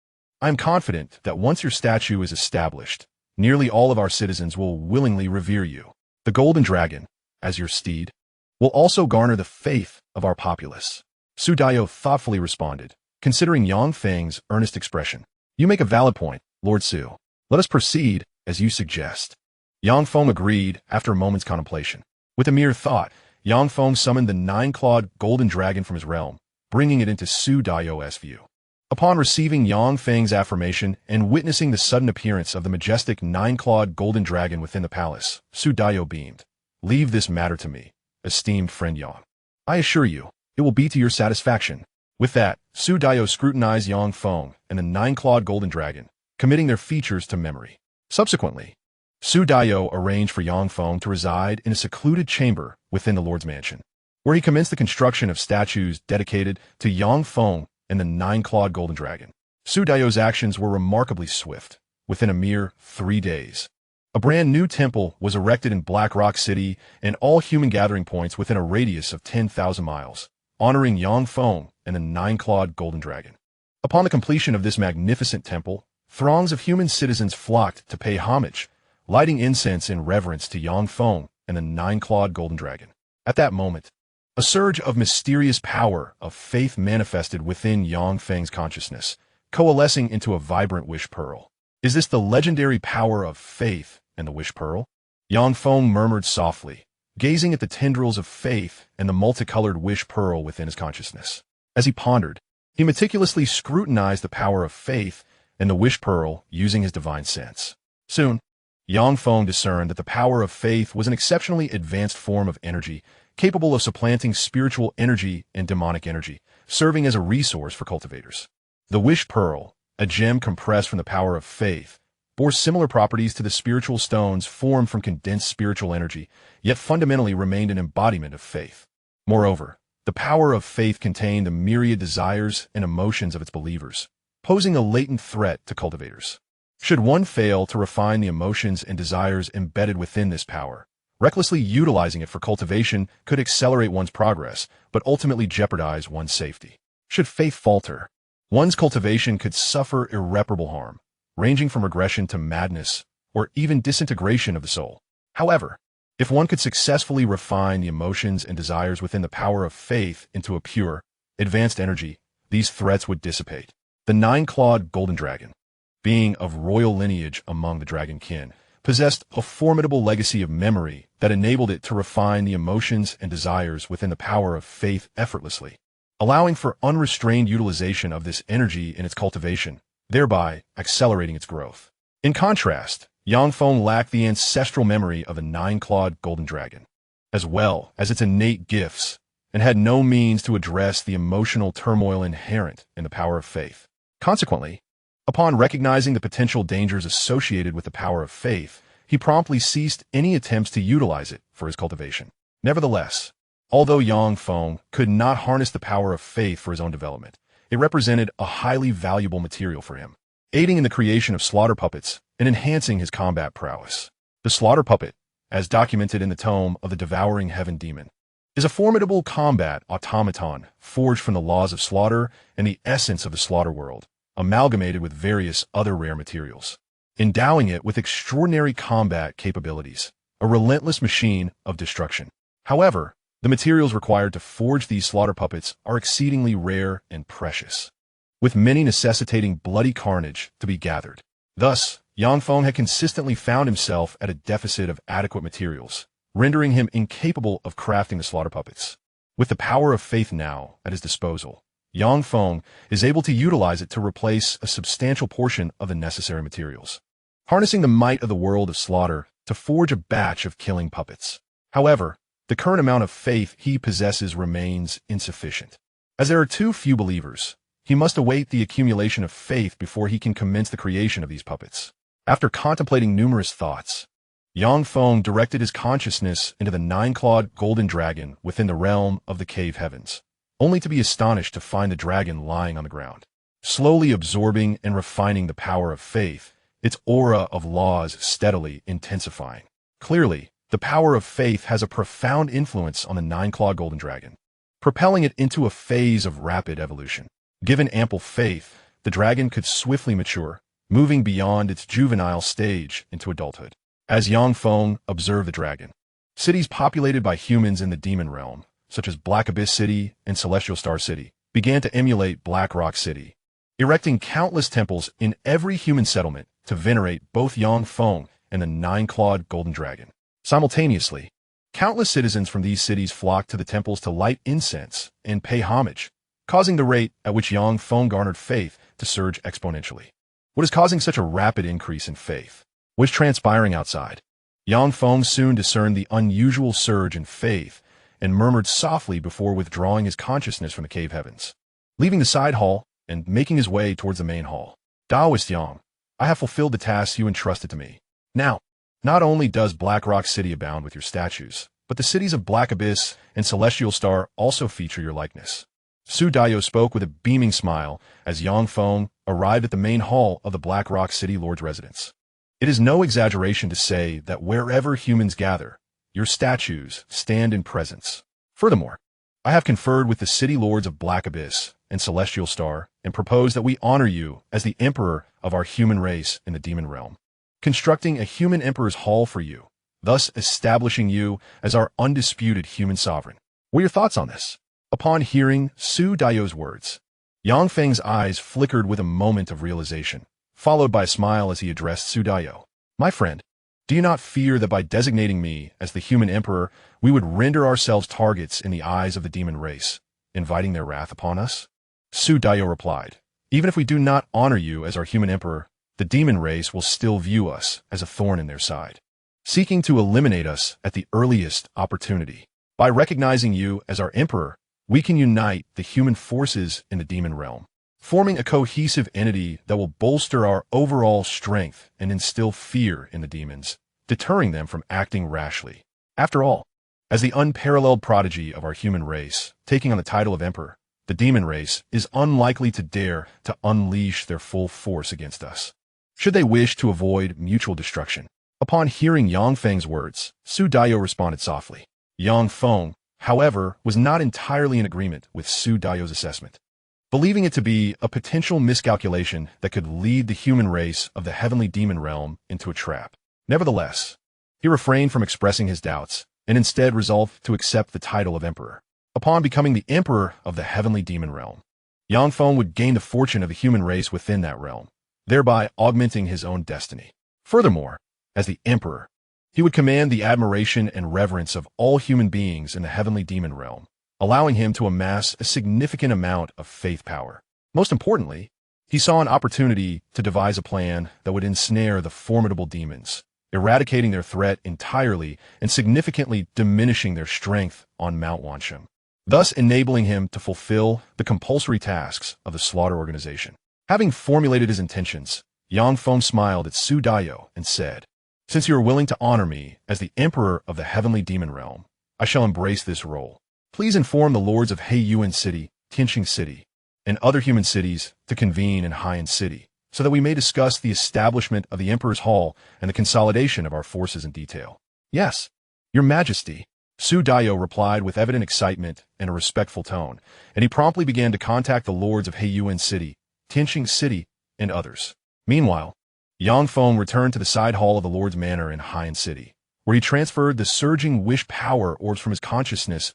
I am confident that once your statue is established, nearly all of our citizens will willingly revere you. The Golden Dragon, as your steed, will also garner the faith of our populace." Su Dayo thoughtfully responded, considering Yang Feng's earnest expression. You make a valid point, Lord Su. Let us proceed, as you suggest. Yang Feng agreed after a moment's contemplation. With a mere thought, Yang Feng summoned the 9-clawed golden dragon from his realm, bringing it into Su Daio's view. Upon receiving Yang Feng's affirmation and witnessing the sudden appearance of the majestic 9-clawed golden dragon within the palace, Su Daio beamed. Leave this matter to me, esteemed friend Yang. I assure you, it will be to your satisfaction. With that, Su Daio scrutinized Yang Feng and the 9-clawed golden dragon, committing their features to memory. Subsequently, Su Daio arranged for Yang Feng to reside in a secluded chamber within the Lord's mansion, where he commenced the construction of statues dedicated to Yang Feng and the 9-clawed golden dragon. Su Daio's actions were remarkably swift. Within a mere 3 days, a brand new temple was erected in Black Rock City and all human gathering points within a radius of 10,000 miles, honoring Yang Feng and the 9-clawed golden dragon. Upon the completion of this magnificent temple, throngs of human citizens flocked to pay homage, lighting incense in reverence to Yang Feng and the 9-clawed golden dragon. At that moment, a surge of mysterious power of faith manifested within Yang Feng's consciousness, coalescing into a vibrant wish pearl. Is this the legendary power of faith and the wish pearl? Yang Feng murmured softly, gazing at the tendrils of faith and the multicolored wish pearl within his consciousness. As he pondered, he meticulously scrutinized the power of faith and the wish pearl using his divine sense. Soon, Yang Feng discerned that the power of faith was an exceptionally advanced form of energy, capable of supplanting spiritual energy and demonic energy, serving as a resource for cultivators. The wish pearl, a gem compressed from the power of faith, bore similar properties to the spiritual stones formed from condensed spiritual energy, yet fundamentally remained an embodiment of faith. Moreover, the power of faith contained the myriad desires and emotions of its believers, posing a latent threat to cultivators. Should one fail to refine the emotions and desires embedded within this power, recklessly utilizing it for cultivation could accelerate one's progress, but ultimately jeopardize one's safety. Should faith falter, one's cultivation could suffer irreparable harm, ranging from regression to madness, or even disintegration of the soul. However, if one could successfully refine the emotions and desires within the power of faith into a pure, advanced energy, these threats would dissipate. The 9-clawed golden dragon, being of royal lineage among the dragon kin, possessed a formidable legacy of memory that enabled it to refine the emotions and desires within the power of faith effortlessly, allowing for unrestrained utilization of this energy in its cultivation, thereby accelerating its growth. In contrast, Yang Feng lacked the ancestral memory of the 9-clawed golden dragon, as well as its innate gifts, and had no means to address the emotional turmoil inherent in the power of faith. Consequently, upon recognizing the potential dangers associated with the power of faith, he promptly ceased any attempts to utilize it for his cultivation. Nevertheless, although Yang Feng could not harness the power of faith for his own development, it represented a highly valuable material for him, aiding in the creation of slaughter puppets and enhancing his combat prowess. The slaughter puppet, as documented in the tome of the Devouring Heaven Demon, is a formidable combat automaton forged from the laws of slaughter and the essence of the slaughter world, amalgamated with various other rare materials, endowing it with extraordinary combat capabilities, a relentless machine of destruction. However, the materials required to forge these slaughter puppets are exceedingly rare and precious, with many necessitating bloody carnage to be gathered. Thus, Yang Feng had consistently found himself at a deficit of adequate materials, rendering him incapable of crafting the slaughter puppets. With the power of faith now at his disposal, Yang Feng is able to utilize it to replace a substantial portion of the necessary materials, harnessing the might of the world of slaughter to forge a batch of killing puppets. However, the current amount of faith he possesses remains insufficient. As there are too few believers, he must await the accumulation of faith before he can commence the creation of these puppets. After contemplating numerous thoughts, Yang Feng directed his consciousness into the 9-clawed golden dragon within the realm of the cave heavens, only to be astonished to find the dragon lying on the ground. Slowly absorbing and refining the power of faith, its aura of laws steadily intensifying. Clearly, the power of faith has a profound influence on the 9-clawed golden dragon, propelling it into a phase of rapid evolution. Given ample faith, the dragon could swiftly mature, moving beyond its juvenile stage into adulthood. As Yang Feng observed the dragon, cities populated by humans in the demon realm, such as Black Abyss City and Celestial Star City, began to emulate Black Rock City, erecting countless temples in every human settlement to venerate both Feng and the nine-clawed golden dragon. Simultaneously, countless citizens from these cities flocked to the temples to light incense and pay homage, causing the rate at which Feng garnered faith to surge exponentially. What is causing such a rapid increase in faith? What is transpiring outside? Feng soon discerned the unusual surge in faith and murmured softly before withdrawing his consciousness from the cave heavens. Leaving the side hall and making his way towards the main hall. Taoist Yang, I have fulfilled the tasks you entrusted to me. Now, not only does Black Rock City abound with your statues, but the cities of Black Abyss and Celestial Star also feature your likeness. Su Dayo spoke with a beaming smile as Feng arrived at the main hall of the Black Rock City Lord's residence. It is no exaggeration to say that wherever humans gather, your statues stand in presence. Furthermore, I have conferred with the city lords of Black Abyss and Celestial Star and propose that we honor you as the emperor of our human race in the demon realm, constructing a human emperor's hall for you, thus establishing you as our undisputed human sovereign. What are your thoughts on this? Upon hearing Su Dayo's words, Feng's eyes flickered with a moment of realization, followed by a smile as he addressed Su Dayo. My friend, do you not fear that by designating me as the human emperor, we would render ourselves targets in the eyes of the demon race, inviting their wrath upon us? Su Dayo replied, even if we do not honor you as our human emperor, the demon race will still view us as a thorn in their side, seeking to eliminate us at the earliest opportunity. By recognizing you as our emperor, we can unite the human forces in the demon realm, forming a cohesive entity that will bolster our overall strength and instill fear in the demons, deterring them from acting rashly. After all, as the unparalleled prodigy of our human race, taking on the title of emperor, the demon race is unlikely to dare to unleash their full force against us, should they wish to avoid mutual destruction. Upon hearing Feng's words, Su Dayo responded softly. Feng, however, was not entirely in agreement with Su Dayo's assessment, believing it to be a potential miscalculation that could lead the human race of the heavenly demon realm into a trap. Nevertheless, he refrained from expressing his doubts and instead resolved to accept the title of emperor. Upon becoming the emperor of the heavenly demon realm, Feng would gain the fortune of the human race within that realm, thereby augmenting his own destiny. Furthermore, as the emperor, he would command the admiration and reverence of all human beings in the heavenly demon realm, allowing him to amass a significant amount of faith power. Most importantly, he saw an opportunity to devise a plan that would ensnare the formidable demons, eradicating their threat entirely and significantly diminishing their strength on Mount Wanshan, thus enabling him to fulfill the compulsory tasks of the slaughter organization. Having formulated his intentions, Feng smiled at Su Dayo and said, since you are willing to honor me as the emperor of the heavenly demon realm, I shall embrace this role. Please inform the lords of Heiyuan City, Tianxing City, and other human cities to convene in Haiyan City, so that we may discuss the establishment of the Emperor's Hall and the consolidation of our forces in detail. Yes, Your Majesty, Su Dayo replied with evident excitement and a respectful tone, and he promptly began to contact the lords of Heiyuan City, Tianxing City, and others. Meanwhile, Feng returned to the side hall of the Lord's Manor in Haiyan City, where he transferred the surging wish power orbs from his consciousness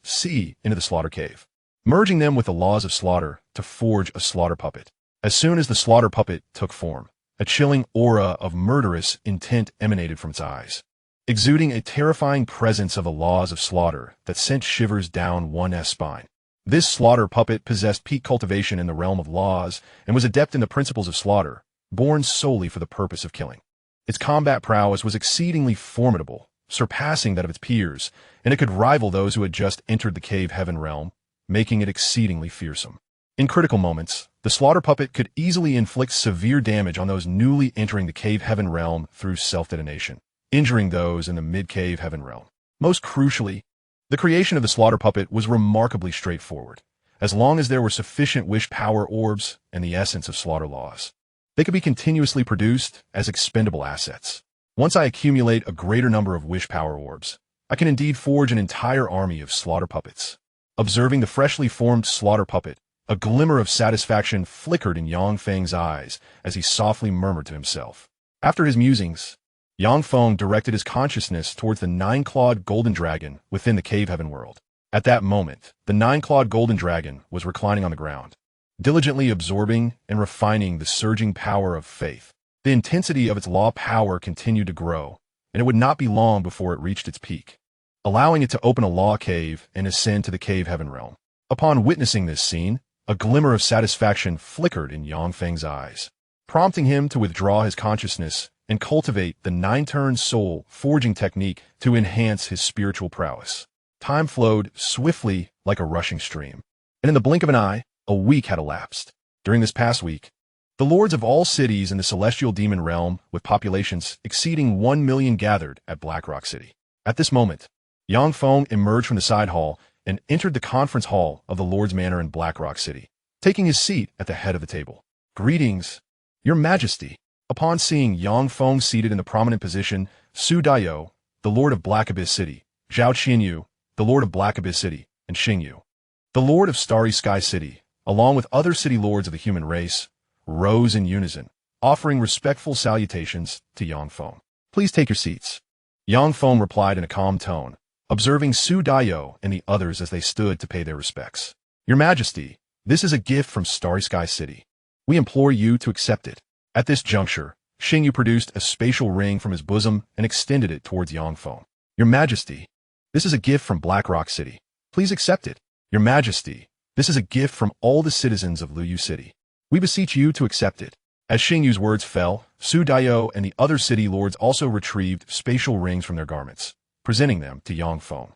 into the slaughter cave, merging them with the laws of slaughter to forge a slaughter puppet. As soon as the slaughter puppet took form, a chilling aura of murderous intent emanated from its eyes, exuding a terrifying presence of the laws of slaughter that sent shivers down one's spine. This slaughter puppet possessed peak cultivation in the realm of laws and was adept in the principles of slaughter, born solely for the purpose of killing. Its combat prowess was exceedingly formidable, surpassing that of its peers, and it could rival those who had just entered the cave heaven realm, making it exceedingly fearsome. In critical moments, the slaughter puppet could easily inflict severe damage on those newly entering the cave heaven realm through self-detonation, injuring those in the mid-cave heaven realm. Most crucially, the creation of the slaughter puppet was remarkably straightforward, as long as there were sufficient wish power orbs and the essence of slaughter laws. They could be continuously produced as expendable assets. Once I accumulate a greater number of wish power orbs, I can indeed forge an entire army of slaughter puppets. Observing the freshly formed slaughter puppet, a glimmer of satisfaction flickered in Feng's eyes as he softly murmured to himself. After his musings, Feng directed his consciousness towards the nine-clawed golden dragon within the cave heaven world. At that moment, the nine-clawed golden dragon was reclining on the ground, diligently absorbing and refining the surging power of faith. The intensity of its law power continued to grow, and it would not be long before it reached its peak, allowing it to open a law cave and ascend to the cave heaven realm. Upon witnessing this scene, a glimmer of satisfaction flickered in Yang Feng's eyes, prompting him to withdraw his consciousness and cultivate the nine-turn soul forging technique to enhance his spiritual prowess. Time flowed swiftly like a rushing stream, and in the blink of an eye, a week had elapsed. During this past week, the lords of all cities in the celestial demon realm, with populations exceeding 1 million, gathered at Blackrock City. At this moment, Yang Feng emerged from the side hall and entered the conference hall of the Lord's Manor in Blackrock City, taking his seat at the head of the table. "Greetings, Your Majesty." Upon seeing Yang Feng seated in the prominent position, Su Daiyou, the Lord of Black Abyss City, Zhao Qianyu, the Lord of Black Abyss City, and Xingyu, the Lord of Starry Sky City, along with other city lords of the human race, rose in unison, offering respectful salutations to Yang Feng. "Please take your seats," Yang Feng replied in a calm tone, observing Su Daiyou and the others as they stood to pay their respects. "Your Majesty, this is a gift from Starry Sky City. We implore you to accept it." At this juncture, Xingyu produced a spatial ring from his bosom and extended it towards Yang Feng. "Your Majesty, this is a gift from Blackrock City. Please accept it." "Your Majesty, this is a gift from all the citizens of Luyu City. We beseech you to accept it." As Xingyu's words fell, Su Daiyou and the other city lords also retrieved spatial rings from their garments, presenting them to Yang Feng.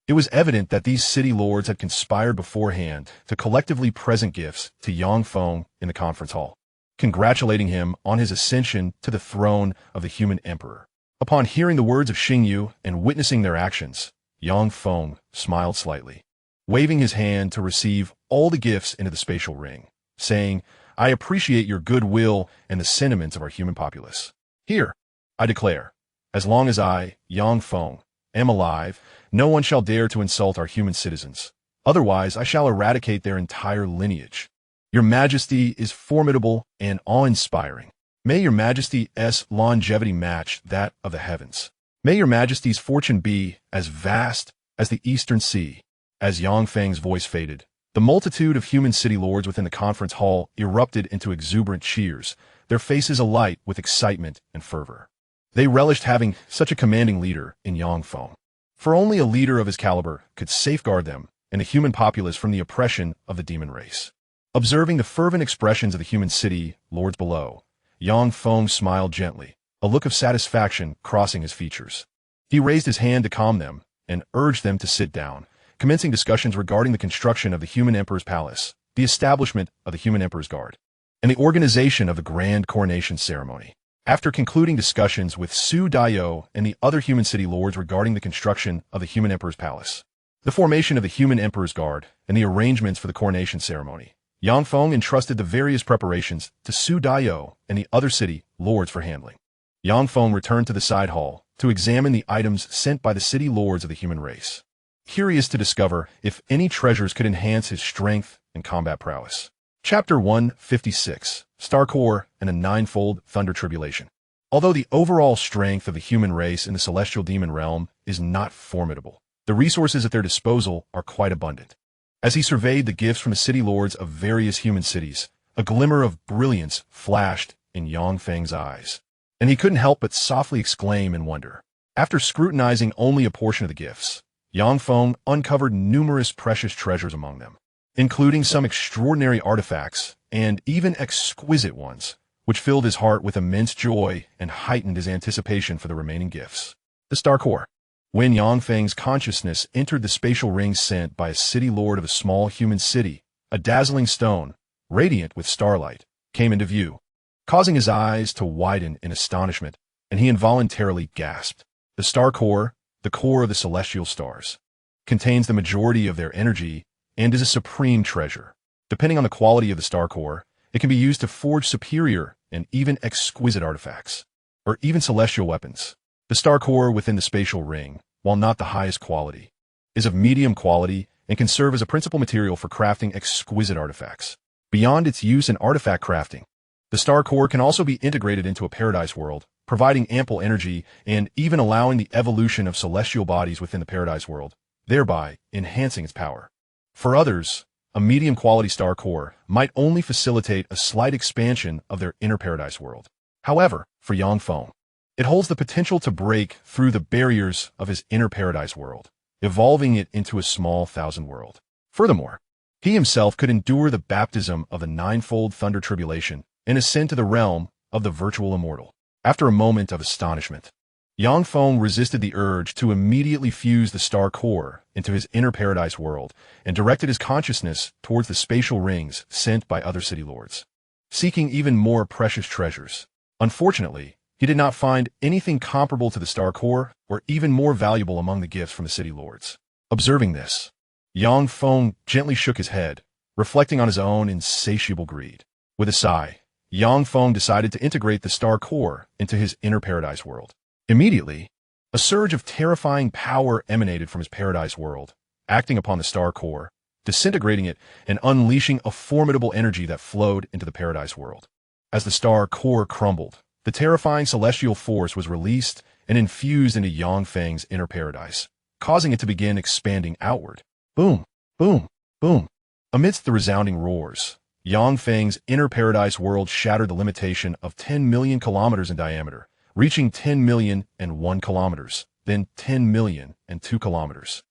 It was evident that these city lords had conspired beforehand to collectively present gifts to Yang Feng in the conference hall, congratulating him on his ascension to the throne of the human emperor. Upon hearing the words of Xingyu and witnessing their actions, Yang Feng smiled slightly, waving his hand to receive all the gifts into the spatial ring, saying, "I appreciate your goodwill and the sentiments of our human populace. Here, I declare, as long as I, Yang Feng, am alive, no one shall dare to insult our human citizens. Otherwise, I shall eradicate their entire lineage. Your Majesty is formidable and awe-inspiring. May your Majesty's longevity match that of the heavens. May your Majesty's fortune be as vast as the Eastern Sea." As Yang Feng's voice faded, the multitude of human city lords within the conference hall erupted into exuberant cheers, their faces alight with excitement and fervor. They relished having such a commanding leader in Yang Feng, for only a leader of his caliber could safeguard them and the human populace from the oppression of the demon race. Observing the fervent expressions of the human city lords below, Yang Feng smiled gently, a look of satisfaction crossing his features. He raised his hand to calm them and urged them to sit down, commencing discussions regarding the construction of the human emperor's palace, the establishment of the human emperor's guard, and the organization of the grand coronation ceremony. After concluding discussions with Su Daiyou and the other human city lords regarding the construction of the human emperor's palace, the formation of the human emperor's guard, and the arrangements for the coronation ceremony, Yang Feng entrusted the various preparations to Su Daiyou and the other city lords for handling. Yang Feng returned to the side hall to examine the items sent by the city lords of the human race, curious to discover if any treasures could enhance his strength and combat prowess. Chapter 156, Star Core and a Ninefold Thunder Tribulation. Although the overall strength of the human race in the celestial demon realm is not formidable, the resources at their disposal are quite abundant. As he surveyed the gifts from the city lords of various human cities, a glimmer of brilliance flashed in Yang Feng's eyes, and he couldn't help but softly exclaim in wonder. After scrutinizing only a portion of the gifts, Yang Feng uncovered numerous precious treasures among them, including some extraordinary artifacts and even exquisite ones, which filled his heart with immense joy and heightened his anticipation for the remaining gifts. The Star Core. When Yang Feng's consciousness entered the spatial ring sent by a city lord of a small human city, a dazzling stone, radiant with starlight, came into view, causing his eyes to widen in astonishment, and he involuntarily gasped. The Star Core, the core of the celestial stars, contains the majority of their energy and is a supreme treasure. Depending on the quality of the Star Core, it can be used to forge superior and even exquisite artifacts, or even celestial weapons. The Star Core within the spatial ring, while not the highest quality, is of medium quality and can serve as a principal material for crafting exquisite artifacts. Beyond its use in artifact crafting, the Star Core can also be integrated into a paradise world, providing ample energy and even allowing the evolution of celestial bodies within the paradise world, thereby enhancing its power. For others, a medium-quality star core might only facilitate a slight expansion of their inner paradise world. However, for Yang Feng, it holds the potential to break through the barriers of his inner paradise world, evolving it into a small thousand world. Furthermore, he himself could endure the baptism of the ninefold thunder tribulation and ascend to the realm of the virtual immortal. After a moment of astonishment, Yang Feng resisted the urge to immediately fuse the star core into his inner paradise world and directed his consciousness towards the spatial rings sent by other city lords, seeking even more precious treasures. Unfortunately, he did not find anything comparable to the star core or even more valuable among the gifts from the city lords. Observing this, Yang Feng gently shook his head, reflecting on his own insatiable greed. With a sigh, Yang Feng decided to integrate the star core into his inner paradise world. Immediately, a surge of terrifying power emanated from his paradise world, acting upon the star core, disintegrating it and unleashing a formidable energy that flowed into the paradise world. As the star core crumbled, the terrifying celestial force was released and infused into Yang Feng's inner paradise, causing it to begin expanding outward. Boom, boom, boom. Amidst the resounding roars, Yang Feng's inner paradise world shattered the limitation of 10 million kilometers in diameter, reaching 10,000,001 kilometers, then 10,000,002 kilometers.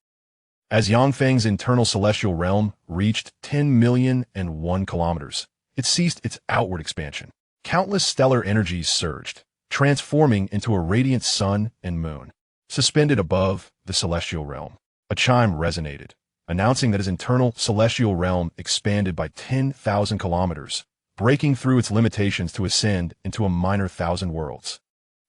As Yang Feng's internal celestial realm reached 10,000,001 kilometers, it ceased its outward expansion. Countless stellar energies surged, transforming into a radiant sun and moon, suspended above the celestial realm. A chime resonated, announcing that his internal celestial realm expanded by 10,000 kilometers, breaking through its limitations to ascend into a minor thousand worlds.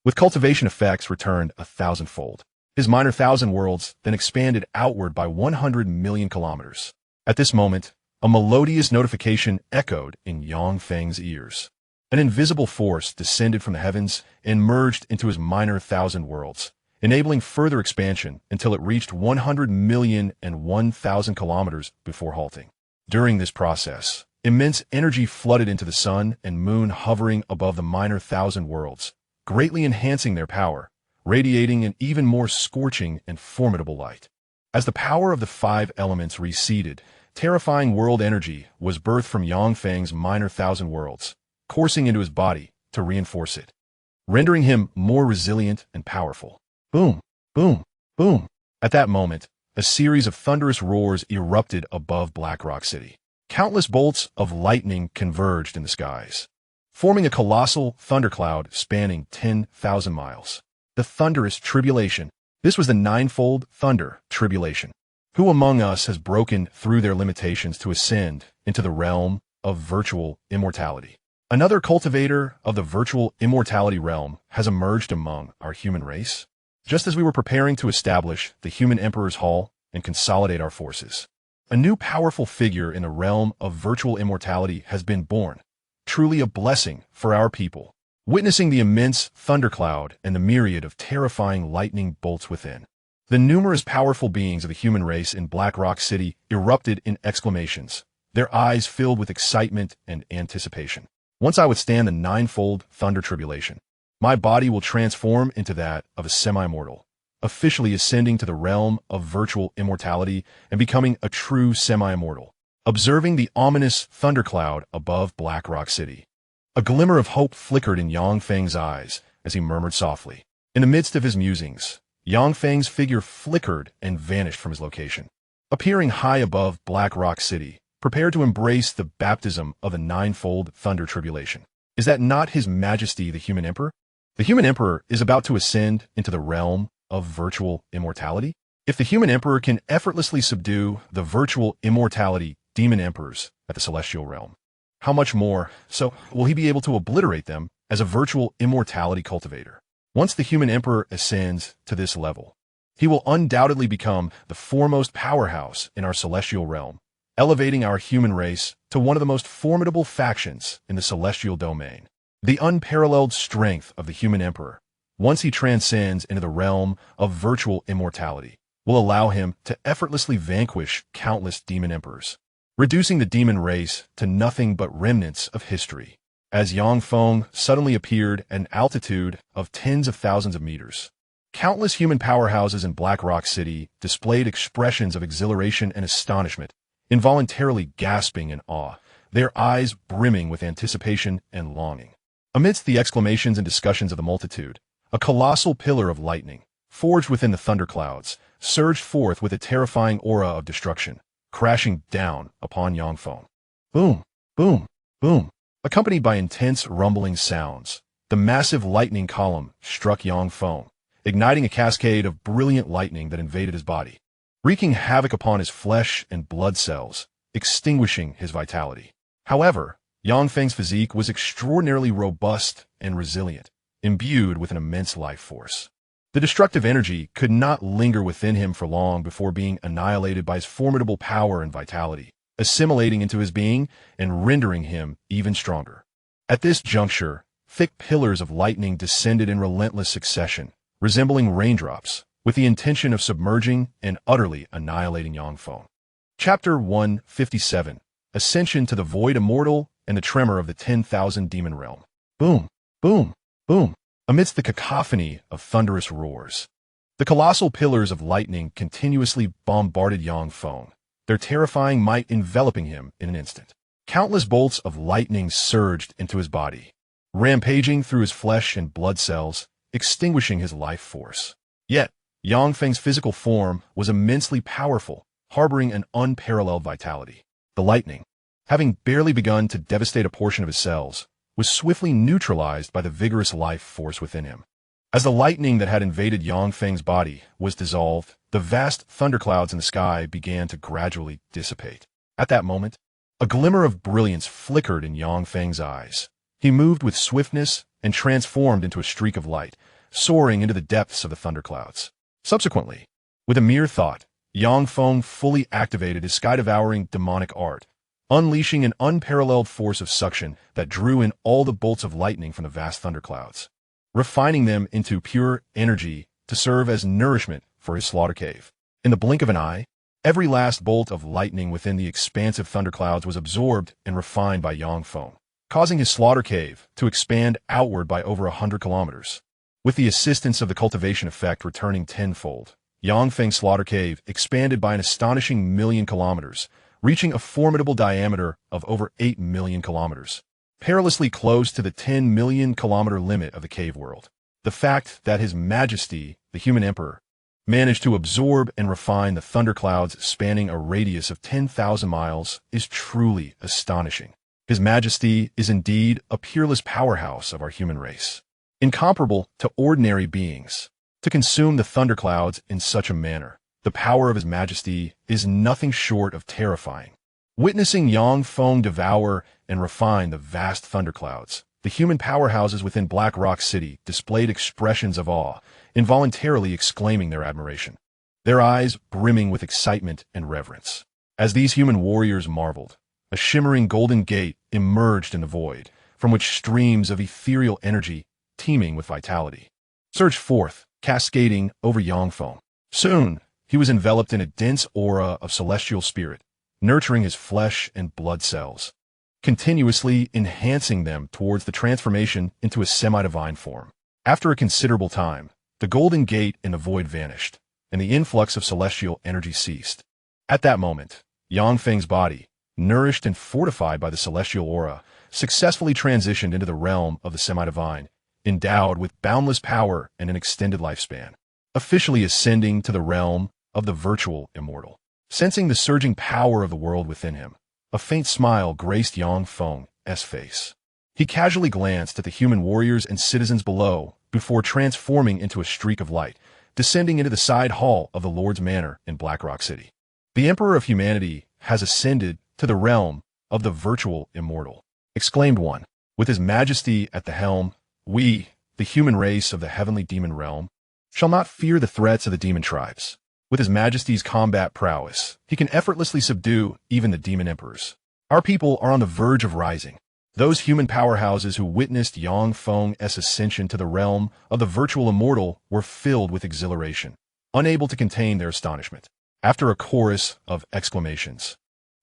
With cultivation effects returned 1,000-fold, his minor thousand worlds then expanded outward by 100 million kilometers. At this moment, a melodious notification echoed in Yang Feng's ears. An invisible force descended from the heavens and merged into his minor thousand worlds, enabling further expansion until it reached 100,000,001 kilometers before halting. During this process, immense energy flooded into the sun and moon hovering above the minor thousand worlds, greatly enhancing their power, radiating an even more scorching and formidable light. As the power of the five elements receded, terrifying world energy was birthed from Yang Feng's minor thousand worlds, coursing into his body to reinforce it, rendering him more resilient and powerful. Boom, boom, boom. At that moment, a series of thunderous roars erupted above Black Rock City. Countless bolts of lightning converged in the skies, forming a colossal thundercloud spanning 10,000 miles. The thunderous tribulation. This was the ninefold thunder tribulation. Who among us has broken through their limitations to ascend into the realm of virtual immortality? Another cultivator of the virtual immortality realm has emerged among our human race, just as we were preparing to establish the Human Emperor's Hall and consolidate our forces. A new powerful figure in the realm of virtual immortality has been born, truly a blessing for our people. Witnessing the immense thundercloud and the myriad of terrifying lightning bolts within, the numerous powerful beings of the human race in Black Rock City erupted in exclamations, their eyes filled with excitement and anticipation. Once I withstand the ninefold thunder tribulation, my body will transform into that of a semi-mortal, officially ascending to the realm of virtual immortality and becoming a true semi-immortal. Observing the ominous thundercloud above Black Rock City, a glimmer of hope flickered in Yang Feng's eyes as he murmured softly. In the midst of his musings, Yang Feng's figure flickered and vanished from his location, appearing high above Black Rock City, prepared to embrace the baptism of the ninefold thunder tribulation. Is that not His Majesty the Human Emperor? The Human Emperor is about to ascend into the realm of virtual immortality? If the Human Emperor can effortlessly subdue the virtual immortality demon emperors at the celestial realm, how much more so will he be able to obliterate them as a virtual immortality cultivator? Once the Human Emperor ascends to this level, he will undoubtedly become the foremost powerhouse in our celestial realm, elevating our human race to one of the most formidable factions in the celestial domain. The unparalleled strength of the Human Emperor, once he transcends into the realm of virtual immortality, will allow him to effortlessly vanquish countless demon emperors, reducing the demon race to nothing but remnants of history. As Yang Feng suddenly appeared at an altitude of tens of thousands of meters, Countless human powerhouses in Black Rock City displayed expressions of exhilaration and astonishment, involuntarily gasping in awe, their eyes brimming with anticipation and longing. Amidst the exclamations and discussions of the multitude, a colossal pillar of lightning, forged within the thunderclouds, surged forth with a terrifying aura of destruction, crashing down upon Yangfeng. Boom, boom, boom. Accompanied by intense rumbling sounds, the massive lightning column struck Yangfeng, igniting a cascade of brilliant lightning that invaded his body, wreaking havoc upon his flesh and blood cells, extinguishing his vitality. However, Yangfeng's physique was extraordinarily robust and resilient, imbued with an immense life force. The destructive energy could not linger within him for long before being annihilated by his formidable power and vitality, assimilating into his being and rendering him even stronger. At this juncture, thick pillars of lightning descended in relentless succession, resembling raindrops, with the intention of submerging and utterly annihilating Yangfeng. Chapter 157, Ascension to the Void Immortal and the Tremor of the 10,000 Demon Realm. Boom, boom, boom. Amidst the cacophony of thunderous roars, the colossal pillars of lightning continuously bombarded Yangfeng, their terrifying might enveloping him in an instant. Countless bolts of lightning surged into his body, rampaging through his flesh and blood cells, extinguishing his life force. Yet, Yangfeng's physical form was immensely powerful, harboring an unparalleled vitality. The lightning, having barely begun to devastate a portion of his cells, was swiftly neutralized by the vigorous life force within him. As the lightning that had invaded Yangfeng's body was dissolved, the vast thunderclouds in the sky began to gradually dissipate. At that moment, a glimmer of brilliance flickered in Yangfeng's eyes. He moved with swiftness and transformed into a streak of light, soaring into the depths of the thunderclouds. Subsequently, with a mere thought, Yangfeng fully activated his sky-devouring demonic art, unleashing an unparalleled force of suction that drew in all the bolts of lightning from the vast thunderclouds, refining them into pure energy to serve as nourishment for his slaughter cave. In the blink of an eye, every last bolt of lightning within the expansive thunderclouds was absorbed and refined by Yangfeng, causing his slaughter cave to expand outward by over 100 kilometers. With the assistance of the cultivation effect returning tenfold, Yangfeng's slaughter cave expanded by an astonishing 1,000,000 kilometers, reaching a formidable diameter of over 8 million kilometers, perilously close to the 10 million kilometer limit of the cave world. The fact that His Majesty, the human emperor, managed to absorb and refine the thunderclouds spanning a radius of 10,000 miles is truly astonishing. His Majesty is indeed a peerless powerhouse of our human race, incomparable to ordinary beings. To consume the thunderclouds in such a manner, the power of His Majesty is nothing short of terrifying. Witnessing Yangfeng devour and refine the vast thunderclouds, the human powerhouses within Black Rock City displayed expressions of awe, involuntarily exclaiming their admiration, their eyes brimming with excitement and reverence. As these human warriors marveled, a shimmering golden gate emerged in the void, from which streams of ethereal energy, teeming with vitality, surged forth, cascading over Yangfeng. Soon, he was enveloped in a dense aura of celestial spirit, nurturing his flesh and blood cells, continuously enhancing them towards the transformation into a semi-divine form. After a considerable time, the golden gate in the void vanished, and the influx of celestial energy ceased. At that moment, Yangfeng's body, nourished and fortified by the celestial aura, successfully transitioned into the realm of the semi-divine, endowed with boundless power and an extended lifespan, officially ascending to the realm of the virtual immortal. Sensing the surging power of the world within him, a faint smile graced Yangfeng's face. He casually glanced at the human warriors and citizens below before transforming into a streak of light, descending into the side hall of the Lord's Manor in Black Rock City. The Emperor of Humanity has ascended to the realm of the virtual immortal, exclaimed one. With His Majesty at the helm, we, the human race of the heavenly demon realm, shall not fear the threats of the demon tribes. With His Majesty's combat prowess, he can effortlessly subdue even the demon emperors. Our people are on the verge of rising. Those human powerhouses who witnessed Yangfeng's ascension to the realm of the virtual immortal were filled with exhilaration, unable to contain their astonishment. After a chorus of exclamations,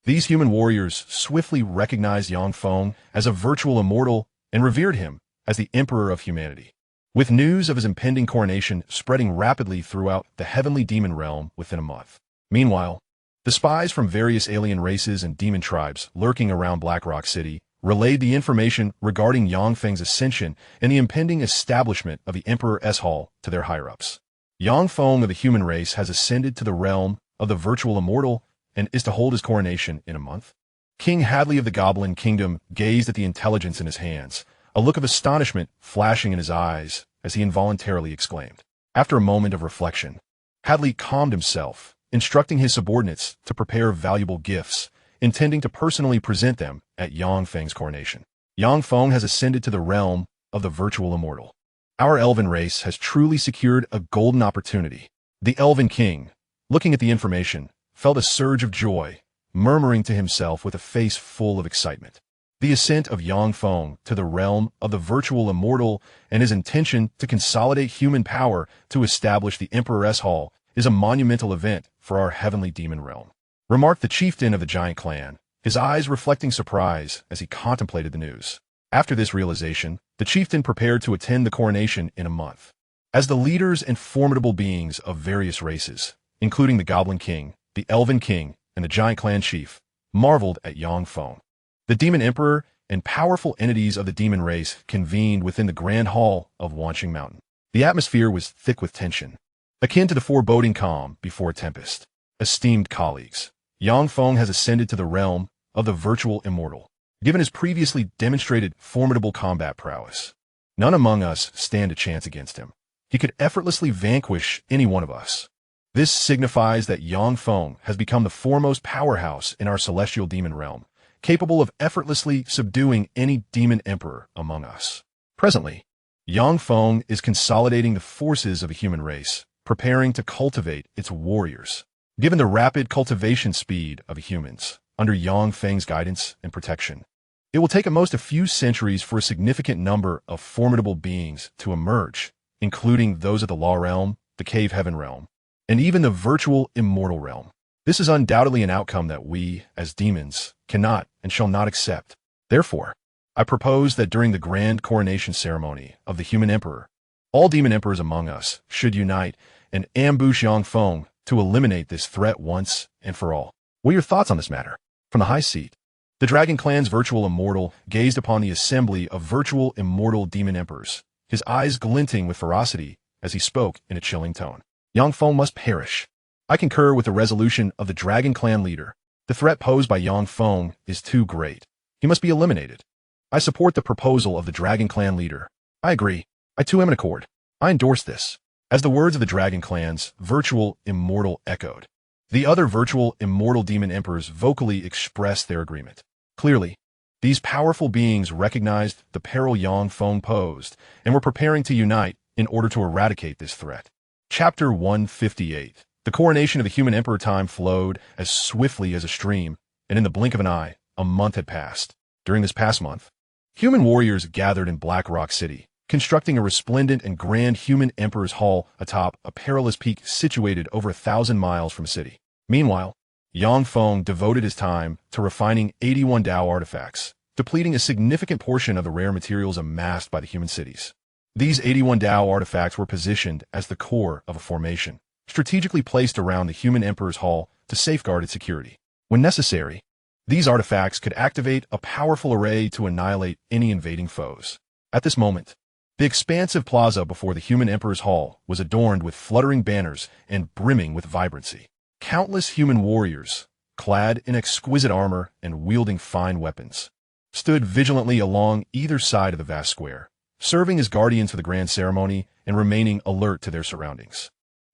these human warriors swiftly recognized Yangfeng as a virtual immortal and revered him as the Emperor of Humanity. with news of his impending coronation spreading rapidly throughout the heavenly demon realm within a month. Meanwhile, the spies from various alien races and demon tribes lurking around Black Rock City relayed the information regarding Yang Feng's ascension and the impending establishment of the Emperor's Hall to their higher-ups. Yang Feng of the human race has ascended to the realm of the virtual immortal and is to hold his coronation in a month. King Hadley of the Goblin Kingdom gazed at the intelligence in his hands, a look of astonishment flashing in his eyes as he involuntarily exclaimed. After a moment of reflection, Hadley calmed himself, instructing his subordinates to prepare valuable gifts, intending to personally present them at Yang Feng's coronation. Yang Feng has ascended to the realm of the virtual immortal. Our elven race has truly secured a golden opportunity. The Elven King, looking at the information, felt a surge of joy, murmuring to himself with a face full of excitement. The ascent of Yang Feng to the realm of the virtual immortal and his intention to consolidate human power to establish the Emperor's Hall is a monumental event for our heavenly demon realm, remarked the chieftain of the giant clan, his eyes reflecting surprise as he contemplated the news. After this realization, the chieftain prepared to attend the coronation in a month. As the leaders and formidable beings of various races, including the Goblin King, the Elven King, and the Giant Clan Chief, marveled at Yang Feng, the Demon Emperor and powerful entities of the demon race convened within the Grand Hall of Wanqing Mountain. The atmosphere was thick with tension, akin to the foreboding calm before a tempest. Esteemed colleagues, Yang Feng has ascended to the realm of the virtual immortal. Given his previously demonstrated formidable combat prowess, none among us stand a chance against him. He could effortlessly vanquish any one of us. This signifies that Yang Feng has become the foremost powerhouse in our celestial demon realm, capable of effortlessly subduing any demon emperor among us. Presently, Yang Feng is consolidating the forces of a human race, preparing to cultivate its warriors. Given the rapid cultivation speed of humans, under Yang Feng's guidance and protection, it will take at most a few centuries for a significant number of formidable beings to emerge, including those of the Law Realm, the Cave Heaven Realm, and even the virtual immortal realm. This is undoubtedly an outcome that we, as demons, cannot and shall not accept. Therefore, I propose that during the grand coronation ceremony of the human emperor, all demon emperors among us should unite and ambush Yang Feng to eliminate this threat once and for all. What are your thoughts on this matter? From the high seat, the Dragon Clan's virtual immortal gazed upon the assembly of virtual immortal demon emperors, his eyes glinting with ferocity as he spoke in a chilling tone. Yang Feng must perish. I concur with the resolution of the Dragon Clan leader. The threat posed by Yang Feng is too great. He must be eliminated. I support the proposal of the Dragon Clan leader. I agree. I too am in accord. I endorse this. As the words of the Dragon Clan's virtual immortal echoed, the other virtual immortal demon emperors vocally expressed their agreement. Clearly, these powerful beings recognized the peril Yang Feng posed and were preparing to unite in order to eradicate this threat. Chapter 158. The coronation of the human emperor. Time flowed as swiftly as a stream, and in the blink of an eye, a month had passed. During this past month, human warriors gathered in Black Rock City, constructing a resplendent and grand human emperor's hall atop a perilous peak situated over 1,000 miles from the city. Meanwhile, Yang Feng devoted his time to refining 81 Dao artifacts, depleting a significant portion of the rare materials amassed by the human cities. These 81 Dao artifacts were positioned as the core of a formation, strategically placed around the human emperor's hall to safeguard its security. When necessary, these artifacts could activate a powerful array to annihilate any invading foes. At this moment, the expansive plaza before the human emperor's hall was adorned with fluttering banners and brimming with vibrancy. Countless human warriors, clad in exquisite armor and wielding fine weapons, stood vigilantly along either side of the vast square, serving as guardians for the grand ceremony and remaining alert to their surroundings.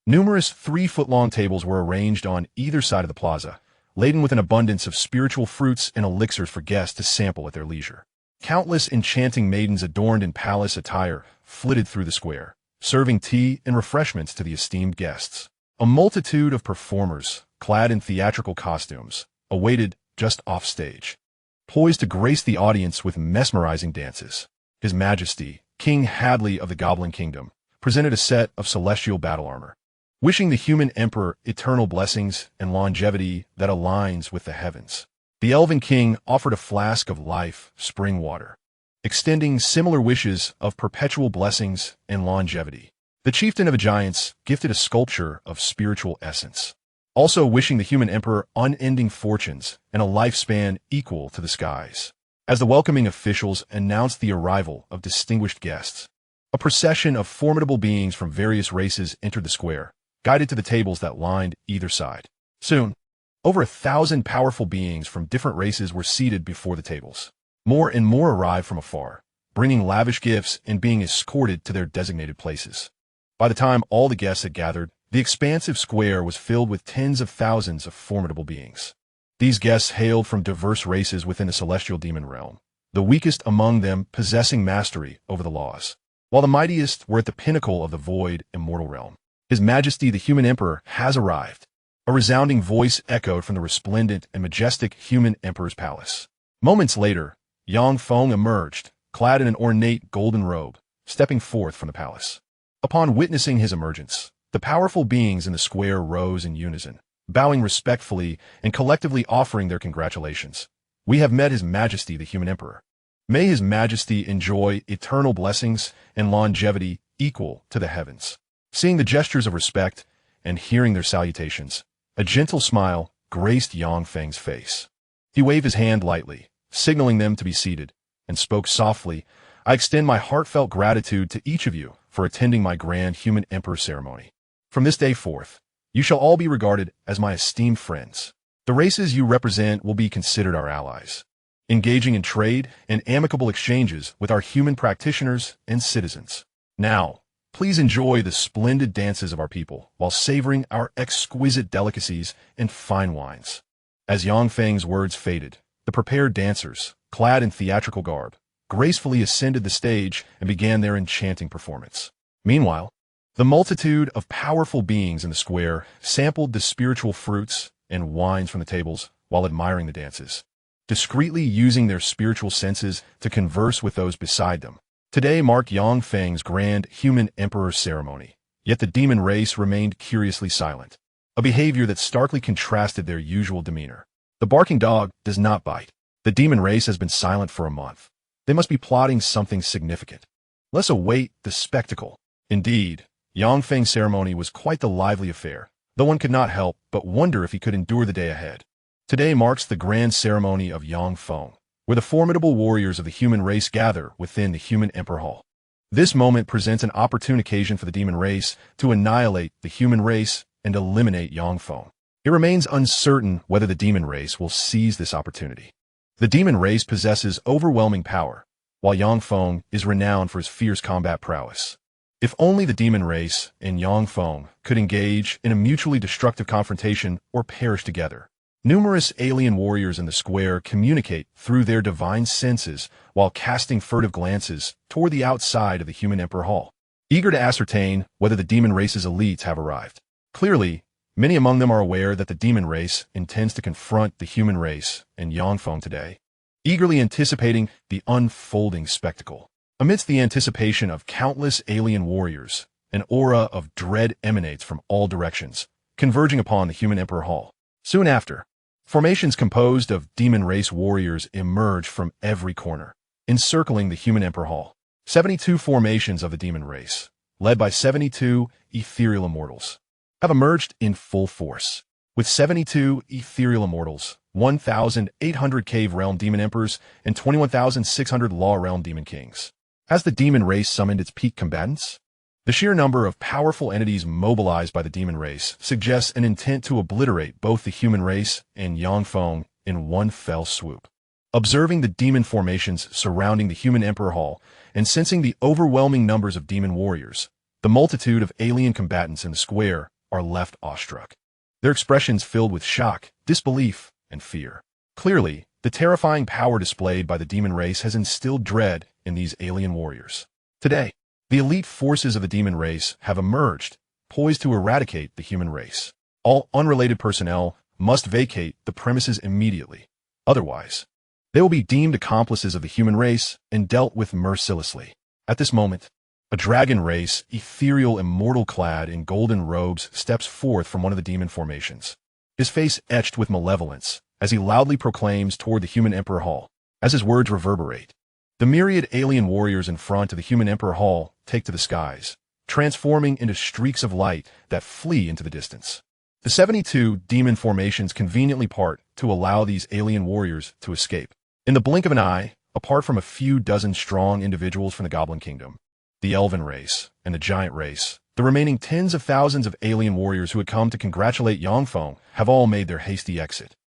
Numerous 3-foot-long tables were arranged on either side of the plaza, laden with an abundance of spiritual fruits and elixirs for guests to sample at their leisure. Countless enchanting maidens adorned in palace attire flitted through the square, serving tea and refreshments to the esteemed guests. A multitude of performers, clad in theatrical costumes, awaited just off stage, poised to grace the audience with mesmerizing dances. His Majesty, King Hadley of the Goblin Kingdom, presented a set of celestial battle armor, wishing the human emperor eternal blessings and longevity that aligns with the heavens. The Elven King offered a flask of life spring water, extending similar wishes of perpetual blessings and longevity. The chieftain of the giants gifted a sculpture of spiritual essence, also wishing the human emperor unending fortunes and a lifespan equal to the skies. As the welcoming officials announced the arrival of distinguished guests, a procession of formidable beings from various races entered the square, guided to the tables that lined either side. Soon, over 1,000 powerful beings from different races were seated before the tables. More and more arrived from afar, bringing lavish gifts and being escorted to their designated places. By the time all the guests had gathered, the expansive square was filled with tens of thousands of formidable beings. These guests hailed from diverse races within the celestial demon realm, the weakest among them possessing mastery over the laws, while the mightiest were at the pinnacle of the void immortal realm. His Majesty the Human Emperor has arrived. A resounding voice echoed from the resplendent and majestic human emperor's palace. Moments later, Feng emerged, clad in an ornate golden robe, stepping forth from the palace. Upon witnessing his emergence, the powerful beings in the square rose in unison, bowing respectfully and collectively offering their congratulations. We have met His Majesty the Human Emperor. May His Majesty enjoy eternal blessings and longevity equal to the heavens. Seeing the gestures of respect and hearing their salutations, a gentle smile graced Feng's face. He waved his hand lightly, signaling them to be seated, and spoke softly, "I extend my heartfelt gratitude to each of you for attending my grand human emperor ceremony. From this day forth, you shall all be regarded as my esteemed friends. The races you represent will be considered our allies, engaging in trade and amicable exchanges with our human practitioners and citizens. Now, please enjoy the splendid dances of our people while savoring our exquisite delicacies and fine wines." As Feng's words faded, the prepared dancers, clad in theatrical garb, gracefully ascended the stage and began their enchanting performance. Meanwhile, the multitude of powerful beings in the square sampled the spiritual fruits and wines from the tables while admiring the dances, discreetly using their spiritual senses to converse with those beside them. Today marked Feng's grand human emperor ceremony, yet the demon race remained curiously silent, a behavior that starkly contrasted their usual demeanor. The barking dog does not bite. The demon race has been silent for a month. They must be plotting something significant. Let's await the spectacle. Indeed, Feng's ceremony was quite the lively affair, though one could not help but wonder if he could endure the day ahead. Today marks the grand ceremony of Feng, where the formidable warriors of the human race gather within the human emperor hall. This moment presents an opportune occasion for the demon race to annihilate the human race and eliminate Feng. It remains uncertain whether the demon race will seize this opportunity. The demon race possesses overwhelming power, while Feng is renowned for his fierce combat prowess. If only the demon race and Feng could engage in a mutually destructive confrontation or perish together. Numerous alien warriors in the square communicate through their divine senses while casting furtive glances toward the outside of the human emperor hall, eager to ascertain whether the demon race's elites have arrived. Clearly, many among them are aware that the demon race intends to confront the human race and Feng today, eagerly anticipating the unfolding spectacle. Amidst the anticipation of countless alien warriors, an aura of dread emanates from all directions, converging upon the human emperor hall. Soon after, formations composed of demon race warriors emerge from every corner, encircling the human emperor hall. 72 formations of the demon race, led by 72 ethereal immortals, have emerged in full force. With 72 ethereal immortals, 1,800 cave realm demon emperors, and 21,600 law realm demon kings. Has the demon race summoned its peak combatants? The sheer number of powerful entities mobilized by the demon race suggests an intent to obliterate both the human race and Feng in one fell swoop. Observing the demon formations surrounding the human emperor hall and sensing the overwhelming numbers of demon warriors, the multitude of alien combatants in the square are left awestruck, their expressions filled with shock, disbelief, and fear. Clearly, the terrifying power displayed by the demon race has instilled dread in these alien warriors. Today, the elite forces of the demon race have emerged, poised to eradicate the human race. All unrelated personnel must vacate the premises immediately. Otherwise, they will be deemed accomplices of the human race and dealt with mercilessly. At this moment, a dragon race, ethereal immortal clad in golden robes, steps forth from one of the demon formations, his face etched with malevolence, as he loudly proclaims toward the human emperor hall. As his words reverberate, The myriad alien warriors in front of the human Emperor Hall take to the skies, transforming into streaks of light that flee into the distance. The 72 demon formations conveniently part to allow these alien warriors to escape. In the blink of an eye, apart from a few dozen strong individuals from the Goblin Kingdom, the Elven race, and the Giant race, the remaining tens of thousands of alien warriors who had come to congratulate Yang Feng have all made their hasty exit.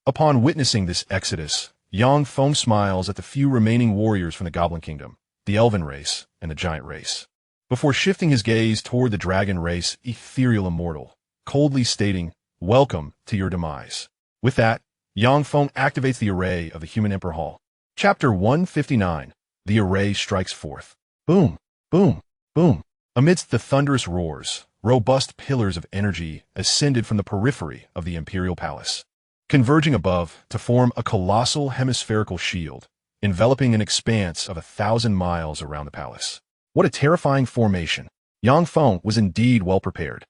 Upon witnessing this exodus, Yang Feng smiles at the few remaining warriors from the Goblin Kingdom, the Elven race, and the Giant race, before shifting his gaze toward the Dragon race, ethereal Immortal, coldly stating, "Welcome to your demise." With that, Yang Feng activates the array of the human Emperor Hall. Chapter 159. The array strikes forth. Boom, boom, boom. Amidst the thunderous roars, robust pillars of energy ascended from the periphery of the Imperial Palace, converging above to form a colossal hemispherical shield, enveloping an expanse of 1,000 miles around the palace. What a terrifying formation! Yang Feng was indeed well prepared.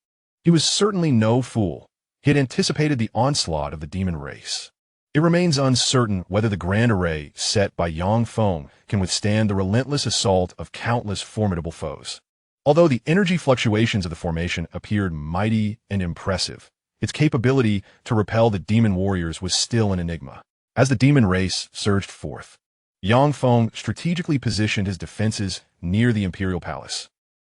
He was certainly no fool. He had anticipated the onslaught of the demon race. It remains uncertain whether the grand array set by Yang Feng can withstand the relentless assault of countless formidable foes. Although the energy fluctuations of the formation appeared mighty and impressive, its capability to repel the demon warriors was still an enigma. As the demon race surged forth, Yang Feng strategically positioned his defenses near the Imperial Palace,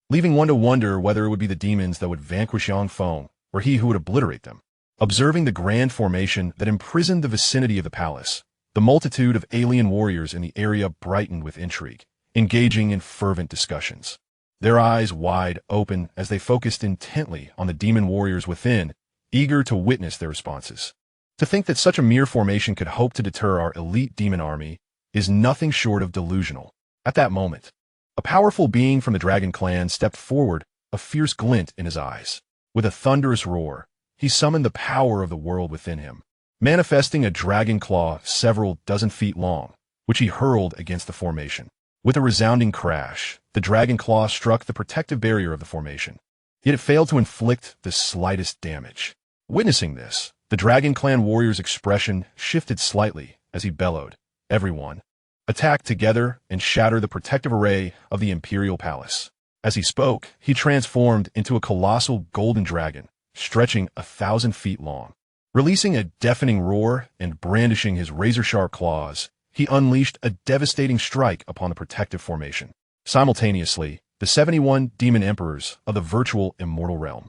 leaving one to wonder whether it would be the demons that would vanquish Yang Feng or he who would obliterate them. Observing the grand formation that imprisoned the vicinity of the palace, the multitude of alien warriors in the area brightened with intrigue, engaging in fervent discussions, their eyes wide open as they focused intently on the demon warriors within, eager to witness their responses. To think that such a mere formation could hope to deter our elite demon army is nothing short of delusional. At that moment, a powerful being from the Dragon Clan stepped forward, a fierce glint in his eyes. With a thunderous roar, he summoned the power of the world within him, manifesting a dragon claw several dozen feet long, which he hurled against the formation. With a resounding crash, the dragon claw struck the protective barrier of the formation, yet it failed to inflict the slightest damage. Witnessing this, the Dragon Clan warrior's expression shifted slightly as he bellowed, "Everyone, attack together and shatter the protective array of the Imperial Palace." As he spoke, he transformed into a colossal golden dragon, stretching 1,000 feet long. Releasing a deafening roar and brandishing his razor-sharp claws, he unleashed a devastating strike upon the protective formation. Simultaneously, the 71 demon emperors of the virtual Immortal realm,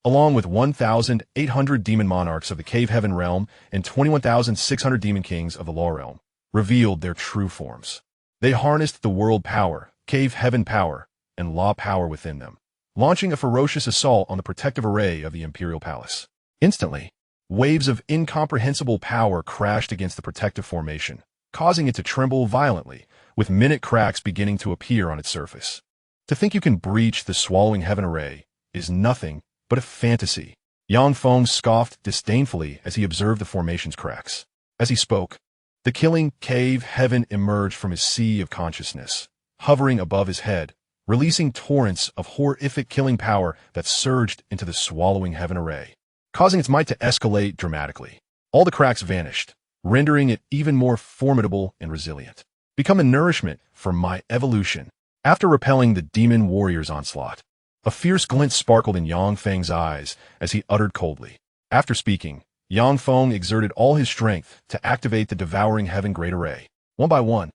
along with 1,800 demon monarchs of the Cave Heaven realm and 21,600 demon kings of the Law realm, revealed their true forms. They harnessed the world power, Cave Heaven power, and Law power within them, launching a ferocious assault on the protective array of the Imperial Palace. Instantly, waves of incomprehensible power crashed against the protective formation, causing it to tremble violently, with minute cracks beginning to appear on its surface. To think you can breach the Swallowing Heaven array is nothing but a fantasy. Yang Feng scoffed disdainfully as he observed the formation's cracks. As he spoke, the killing Cave Heaven emerged from his sea of consciousness, hovering above his head, releasing torrents of horrific killing power that surged into the Swallowing Heaven array, causing its might to escalate dramatically. All the cracks vanished, rendering it even more formidable and resilient. Become a nourishment for my evolution. After repelling the demon warrior's onslaught, a fierce glint sparkled in Yang Feng's eyes as he uttered coldly. After speaking, Yang Feng exerted all his strength to activate the Devouring Heaven Great Array. One by one,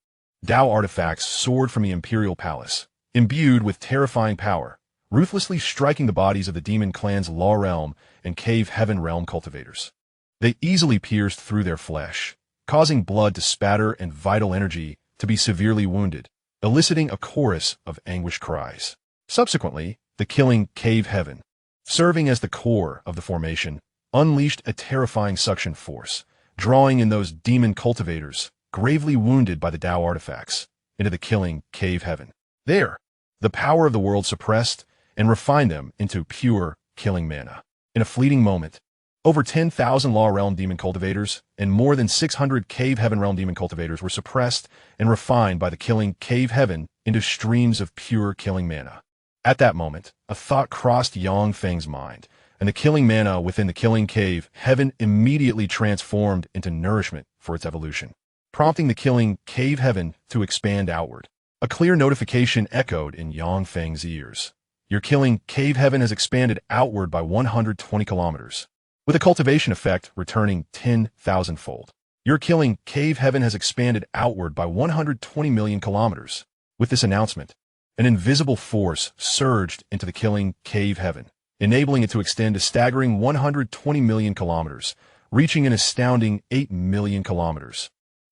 Dao artifacts soared from the Imperial Palace, imbued with terrifying power, ruthlessly striking the bodies of the Demon Clan's Law Realm and Cave Heaven Realm cultivators. They easily pierced through their flesh, causing blood to spatter and vital energy to be severely wounded, eliciting a chorus of anguished cries. Subsequently, the killing Cave Heaven, serving as the core of the formation, unleashed a terrifying suction force, drawing in those demon cultivators, gravely wounded by the Dao artifacts, into the killing Cave Heaven. There, the power of the world suppressed and refined them into pure killing mana. In a fleeting moment, over 10,000 Law Realm demon cultivators and more than 600 Cave Heaven Realm demon cultivators were suppressed and refined by the killing Cave Heaven into streams of pure killing mana. At that moment, a thought crossed Yang Feng's mind, and the killing mana within the killing Cave Heaven immediately transformed into nourishment for its evolution. prompting the killing cave heaven to expand outward. A clear notification echoed in Yang Feng's ears. Your killing cave heaven has expanded outward by 120 kilometers, with a cultivation effect returning 10,000-fold. Your killing cave heaven has expanded outward by 120 million kilometers. With this announcement, an invisible force surged into the killing cave heaven, enabling it to extend a staggering 120 million kilometers, reaching an astounding 8 million kilometers.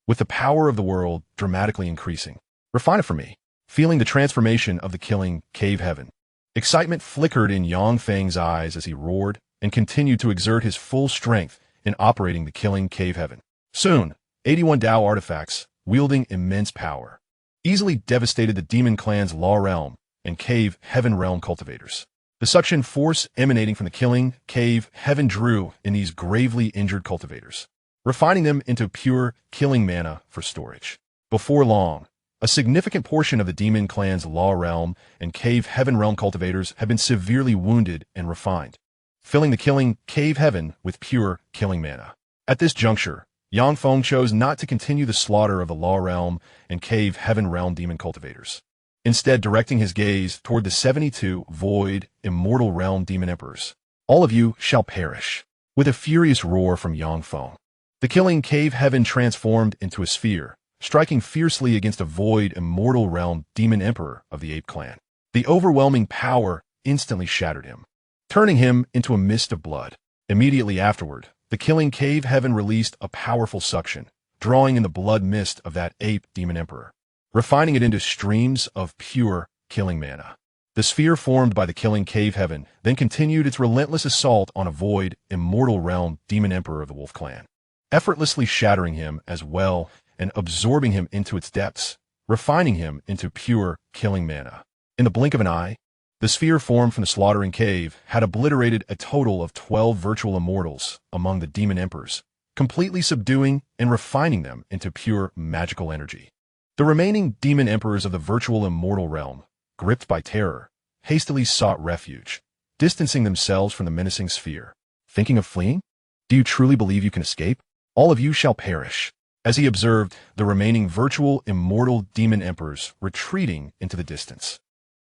With the power of the world dramatically increasing. Refine it for me. Feeling the transformation of the killing cave heaven. Excitement flickered in Yang Feng's eyes as he roared and continued to exert his full strength in operating the killing cave heaven. Soon, 81 Dao artifacts, wielding immense power, easily devastated the demon clan's law realm and cave heaven realm cultivators. The suction force emanating from the killing cave heaven drew in these gravely injured cultivators, refining them into pure killing mana for storage. Before long, a significant portion of the demon clan's law realm and cave heaven realm cultivators have been severely wounded and refined, filling the killing cave heaven with pure killing mana. At this juncture, Yang Feng chose not to continue the slaughter of the law realm and cave heaven realm demon cultivators, instead directing his gaze toward the 72 void, immortal realm demon emperors. All of you shall perish. With a furious roar from Yang Feng, the killing cave heaven transformed into a sphere, striking fiercely against a void, immortal realm demon emperor of the ape clan. The overwhelming power instantly shattered him, turning him into a mist of blood. Immediately afterward, the killing cave heaven released a powerful suction, drawing in the blood mist of that ape demon emperor, refining it into streams of pure killing mana. The sphere formed by the killing cave heaven then continued its relentless assault on a void, immortal realm demon emperor of the wolf clan, effortlessly shattering him as well and absorbing him into its depths, refining him into pure killing mana. In the blink of an eye, the sphere formed from the slaughtering cave had obliterated a total of 12 virtual immortals among the demon emperors, completely subduing and refining them into pure magical energy. The remaining demon emperors of the virtual immortal realm, gripped by terror, hastily sought refuge, distancing themselves from the menacing sphere. Thinking of fleeing? Do you truly believe you can escape? All of you shall perish. As he observed the remaining virtual immortal demon emperors retreating into the distance,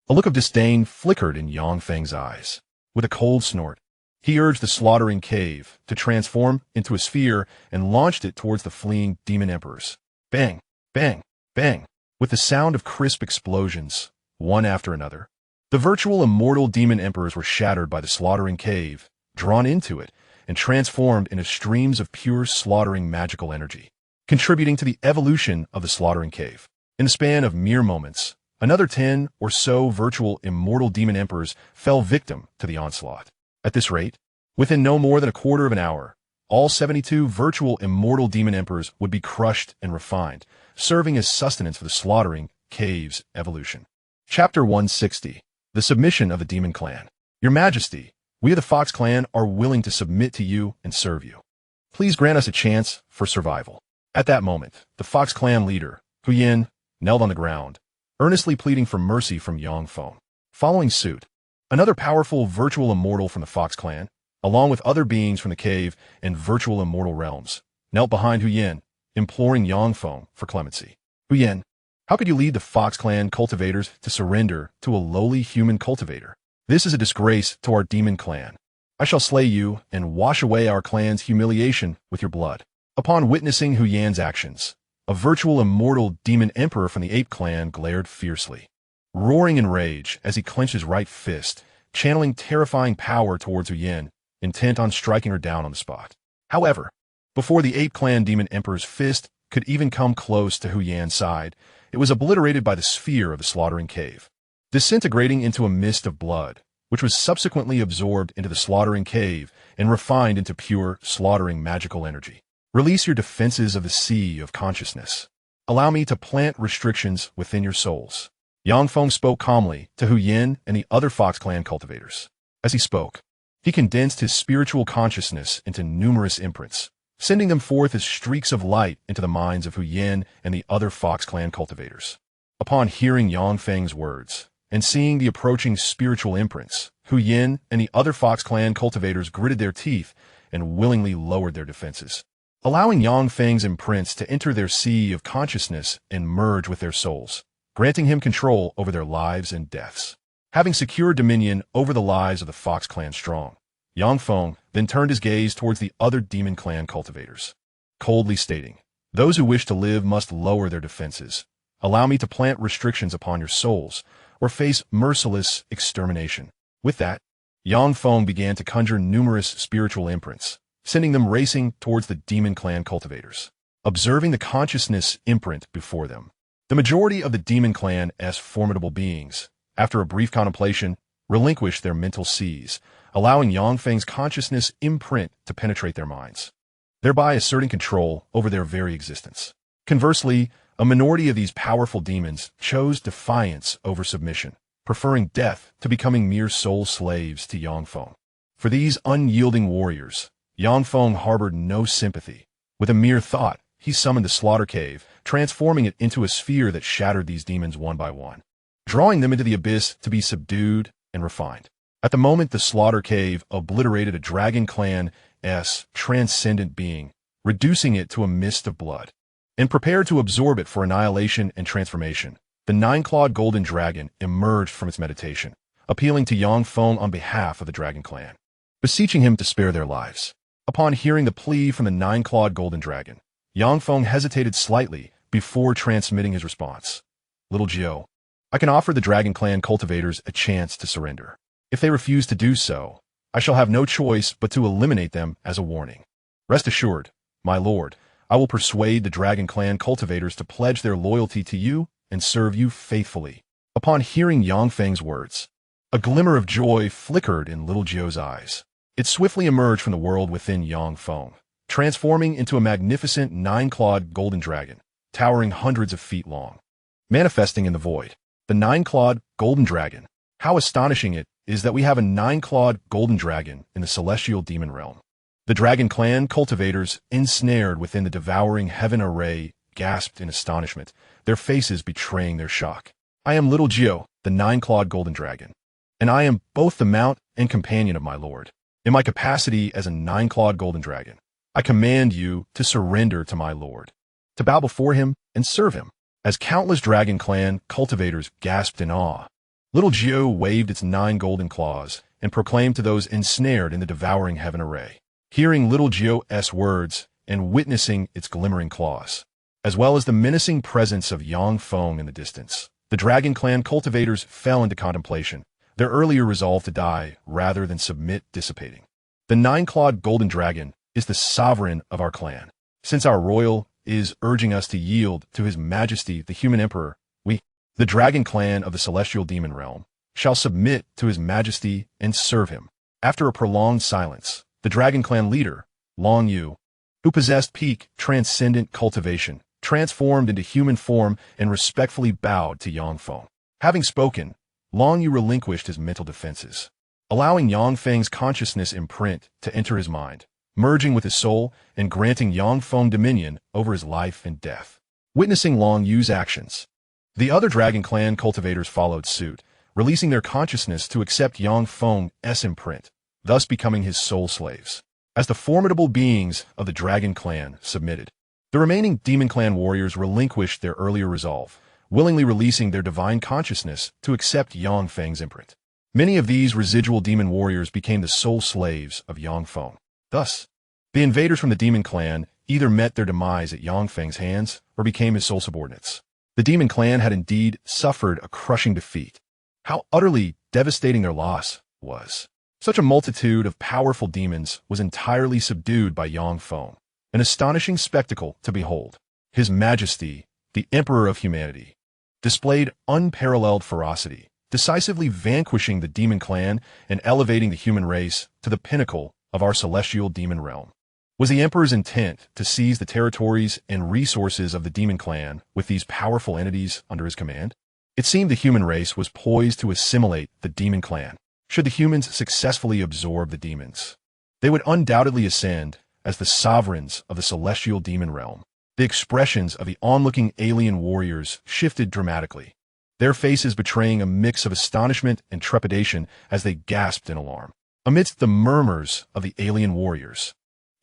a look of disdain flickered in Yang Feng's eyes. With a cold snort, he urged the slaughtering cave to transform into a sphere and launched it towards the fleeing demon emperors. Bang! Bang! Bang! With the sound of crisp explosions, one after another, the virtual immortal demon emperors were shattered by the slaughtering cave, drawn into it, and transformed into streams of pure slaughtering magical energy, contributing to the evolution of the slaughtering cave. In the span of mere moments, another 10 or so virtual immortal demon emperors fell victim to the onslaught. At this rate, within no more than a quarter of an hour, all 72 virtual immortal demon emperors would be crushed and refined, serving as sustenance for the slaughtering cave's evolution. Chapter 160. The Submission of the Demon Clan. Your Majesty, we of the Fox Clan are willing to submit to you and serve you. Please grant us a chance for survival. At that moment, the Fox Clan leader, Yin, knelt on the ground, earnestly pleading for mercy from Yang Feng. Following suit, another powerful virtual immortal from the Fox Clan, along with other beings from the cave and virtual immortal realms, knelt behind Yin, imploring Yang Feng for clemency. Yin, how could you lead the Fox Clan cultivators to surrender to a lowly human cultivator? This is a disgrace to our demon clan. I shall slay you and wash away our clan's humiliation with your blood. Upon witnessing Yin's actions, a virtual immortal demon emperor from the ape clan glared fiercely, roaring in rage as he clenched his right fist, channeling terrifying power towards Yin, intent on striking her down on the spot. However, before the ape clan demon emperor's fist could even come close to Yin's side, it was obliterated by the sphere of the slaughtering cave, disintegrating into a mist of blood, which was subsequently absorbed into the slaughtering cave and refined into pure slaughtering magical energy. Release your defenses of the sea of consciousness. Allow me to plant restrictions within your souls. Yang Feng spoke calmly to Yin and the other Fox Clan cultivators. As he spoke, he condensed his spiritual consciousness into numerous imprints, sending them forth as streaks of light into the minds of Yin and the other Fox Clan cultivators. Upon hearing Yang Feng's words and seeing the approaching spiritual imprints, Yin and the other Fox Clan cultivators gritted their teeth and willingly lowered their defenses. allowing Yangfeng's imprints to enter their sea of consciousness and merge with their souls, granting him control over their lives and deaths. Having secured dominion over the lives of the Fox clan strong, Yangfeng then turned his gaze towards the other demon clan cultivators, coldly stating, "Those who wish to live must lower their defenses. Allow me to plant restrictions upon your souls, or face merciless extermination." With that, Yangfeng began to conjure numerous spiritual imprints, sending them racing towards the demon clan cultivators. Observing the consciousness imprint before them, the majority of the demon clan's formidable beings, after a brief contemplation, relinquished their mental seas, allowing Yangfeng's consciousness imprint to penetrate their minds, thereby asserting control over their very existence. Conversely, a minority of these powerful demons chose defiance over submission, preferring death to becoming mere soul slaves to Yangfeng. For these unyielding warriors, Yangfeng harbored no sympathy. With a mere thought, he summoned the slaughter cave, transforming it into a sphere that shattered these demons one by one, drawing them into the abyss to be subdued and refined. At the moment the slaughter cave obliterated a dragon clan's transcendent being, reducing it to a mist of blood, and prepared to absorb it for annihilation and transformation, the nine-clawed golden dragon emerged from its meditation, appealing to Yangfeng on behalf of the dragon clan, beseeching him to spare their lives. Upon hearing the plea from the nine-clawed golden dragon, Yangfeng hesitated slightly before transmitting his response. "Little Jiu, I can offer the dragon clan cultivators a chance to surrender. If they refuse to do so, I shall have no choice but to eliminate them as a warning. Rest assured, my lord, I will persuade the dragon clan cultivators to pledge their loyalty to you and serve you faithfully." Upon hearing Yangfeng's words, a glimmer of joy flickered in Little Jiu's eyes. It swiftly emerged from the world within Yangfeng, transforming into a magnificent nine-clawed golden dragon, towering hundreds of feet long. Manifesting in the void, the nine-clawed golden dragon. How astonishing it is that we have a nine-clawed golden dragon in the celestial demon realm. The dragon clan cultivators, ensnared within the devouring heaven array, gasped in astonishment, their faces betraying their shock. "I am Little Jiu, the nine-clawed golden dragon, and I am both the mount and companion of my lord. In my capacity as a nine-clawed golden dragon, I command you to surrender to my lord, to bow before him and serve him." As countless dragon clan cultivators gasped in awe, Little Jiu waved its 9 golden claws and proclaimed to those ensnared in the devouring heaven array. Hearing Little Jiu's words and witnessing its glimmering claws, as well as the menacing presence of Yangfeng in the distance, the dragon clan cultivators fell into contemplation, their earlier resolve to die rather than submit dissipating. The 9-clawed golden dragon is the sovereign of our clan. Since our royal is urging us to yield to his majesty the human emperor, we, the dragon clan of the celestial demon realm, shall submit to his majesty and serve him. After a prolonged silence, the dragon clan leader, Long Yu, who possessed peak transcendent cultivation, transformed into human form and respectfully bowed to Yangfeng. Having spoken, Long Yu relinquished his mental defenses, allowing Yangfeng's consciousness imprint to enter his mind, merging with his soul and granting Yangfeng dominion over his life and death. Witnessing Long Yu's actions, the other dragon clan cultivators followed suit, releasing their consciousness to accept Yangfeng's imprint, thus becoming his soul slaves. As the formidable beings of the dragon clan submitted, the remaining demon clan warriors relinquished their earlier resolve, willingly releasing their divine consciousness to accept Yangfeng's imprint. Many of these residual demon warriors became the soul slaves of Yangfeng. Thus, the invaders from the demon clan either met their demise at Yangfeng's hands or became his sole subordinates. The demon clan had indeed suffered a crushing defeat. How utterly devastating their loss was. Such a multitude of powerful demons was entirely subdued by Yangfeng, an astonishing spectacle to behold. His Majesty, the Emperor of Humanity, displayed unparalleled ferocity, decisively vanquishing the demon clan and elevating the human race to the pinnacle of our celestial demon realm. Was the Emperor's intent to seize the territories and resources of the demon clan with these powerful entities under his command? It seemed the human race was poised to assimilate the demon clan. Should the humans successfully absorb the demons, they would undoubtedly ascend as the sovereigns of the celestial demon realm. The expressions of the onlooking alien warriors shifted dramatically, their faces betraying a mix of astonishment and trepidation as they gasped in alarm. Amidst the murmurs of the alien warriors,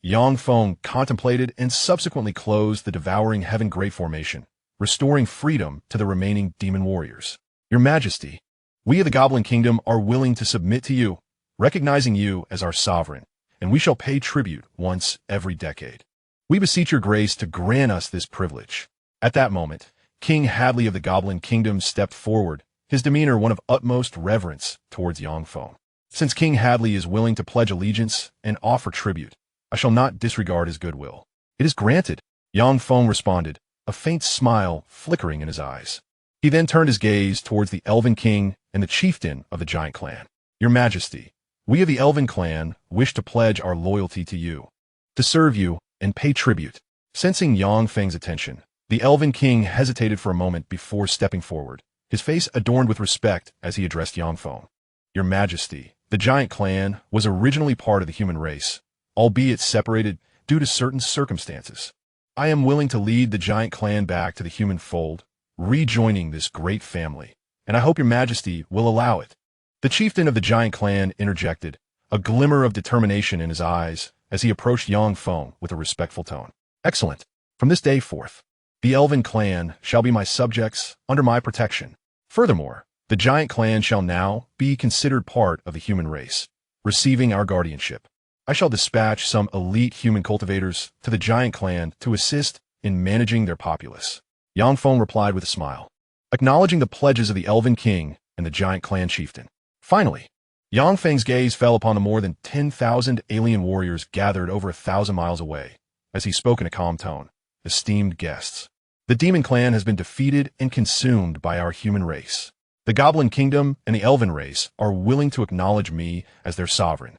Yang Feng contemplated and subsequently closed the devouring heaven great formation, restoring freedom to the remaining demon warriors. Your Majesty, we of the Goblin Kingdom are willing to submit to you, recognizing you as our sovereign, and we shall pay tribute once every decade. We beseech your grace to grant us this privilege. At that moment, King Hadley of the Goblin Kingdom stepped forward, his demeanor one of utmost reverence towards Yang Feng. Since King Hadley is willing to pledge allegiance and offer tribute, I shall not disregard his goodwill. It is granted, Yang Feng responded, a faint smile flickering in his eyes. He then turned his gaze towards the Elven King and the chieftain of the giant clan. Your Majesty, we of the Elven clan wish to pledge our loyalty to you, to serve you and pay tribute. Sensing Yang Feng's attention, the Elven King hesitated for a moment before stepping forward, his face adorned with respect as he addressed Yang Feng. Your Majesty, the giant clan was originally part of the human race, albeit separated due to certain circumstances. I am willing to lead the giant clan back to the human fold, rejoining this great family, and I hope your Majesty will allow it. The chieftain of the giant clan interjected, a glimmer of determination in his eyes as he approached Yang Feng with a respectful tone. Excellent. From this day forth, the Elven clan shall be my subjects under my protection. Furthermore, the giant clan shall now be considered part of the human race, receiving our guardianship. I shall dispatch some elite human cultivators to the giant clan to assist in managing their populace. Yang Feng replied with a smile, acknowledging the pledges of the Elven King and the giant clan chieftain. Finally, Yang Feng's gaze fell upon the more than 10,000 alien warriors gathered over 1,000 miles away, as he spoke in a calm tone. Esteemed guests, the demon clan has been defeated and consumed by our human race. The Goblin Kingdom and the Elven race are willing to acknowledge me as their sovereign,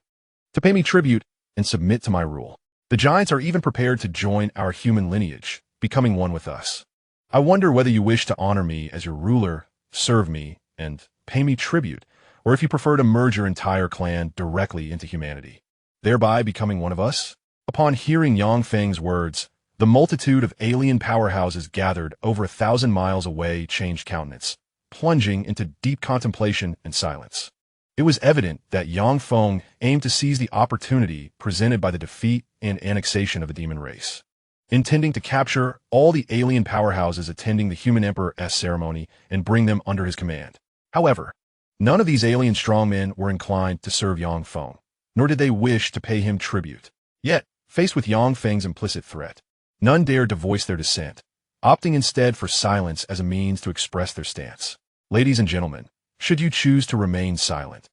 to pay me tribute and submit to my rule. The giants are even prepared to join our human lineage, becoming one with us. I wonder whether you wish to honor me as your ruler, serve me, and pay me tribute, or if you prefer to merge your entire clan directly into humanity, thereby becoming one of us. Upon hearing Yang Feng's words, the multitude of alien powerhouses gathered over 1,000 miles away changed countenance, plunging into deep contemplation and silence. It was evident that Yang Feng aimed to seize the opportunity presented by the defeat and annexation of the demon race, intending to capture all the alien powerhouses attending the human emperor's ceremony and bring them under his command. However, none of these alien strongmen were inclined to serve Yang Feng, nor did they wish to pay him tribute. Yet, faced with Yang Feng's implicit threat, none dared to voice their dissent, opting instead for silence as a means to express their stance. Ladies and gentlemen, should you choose to remain silent,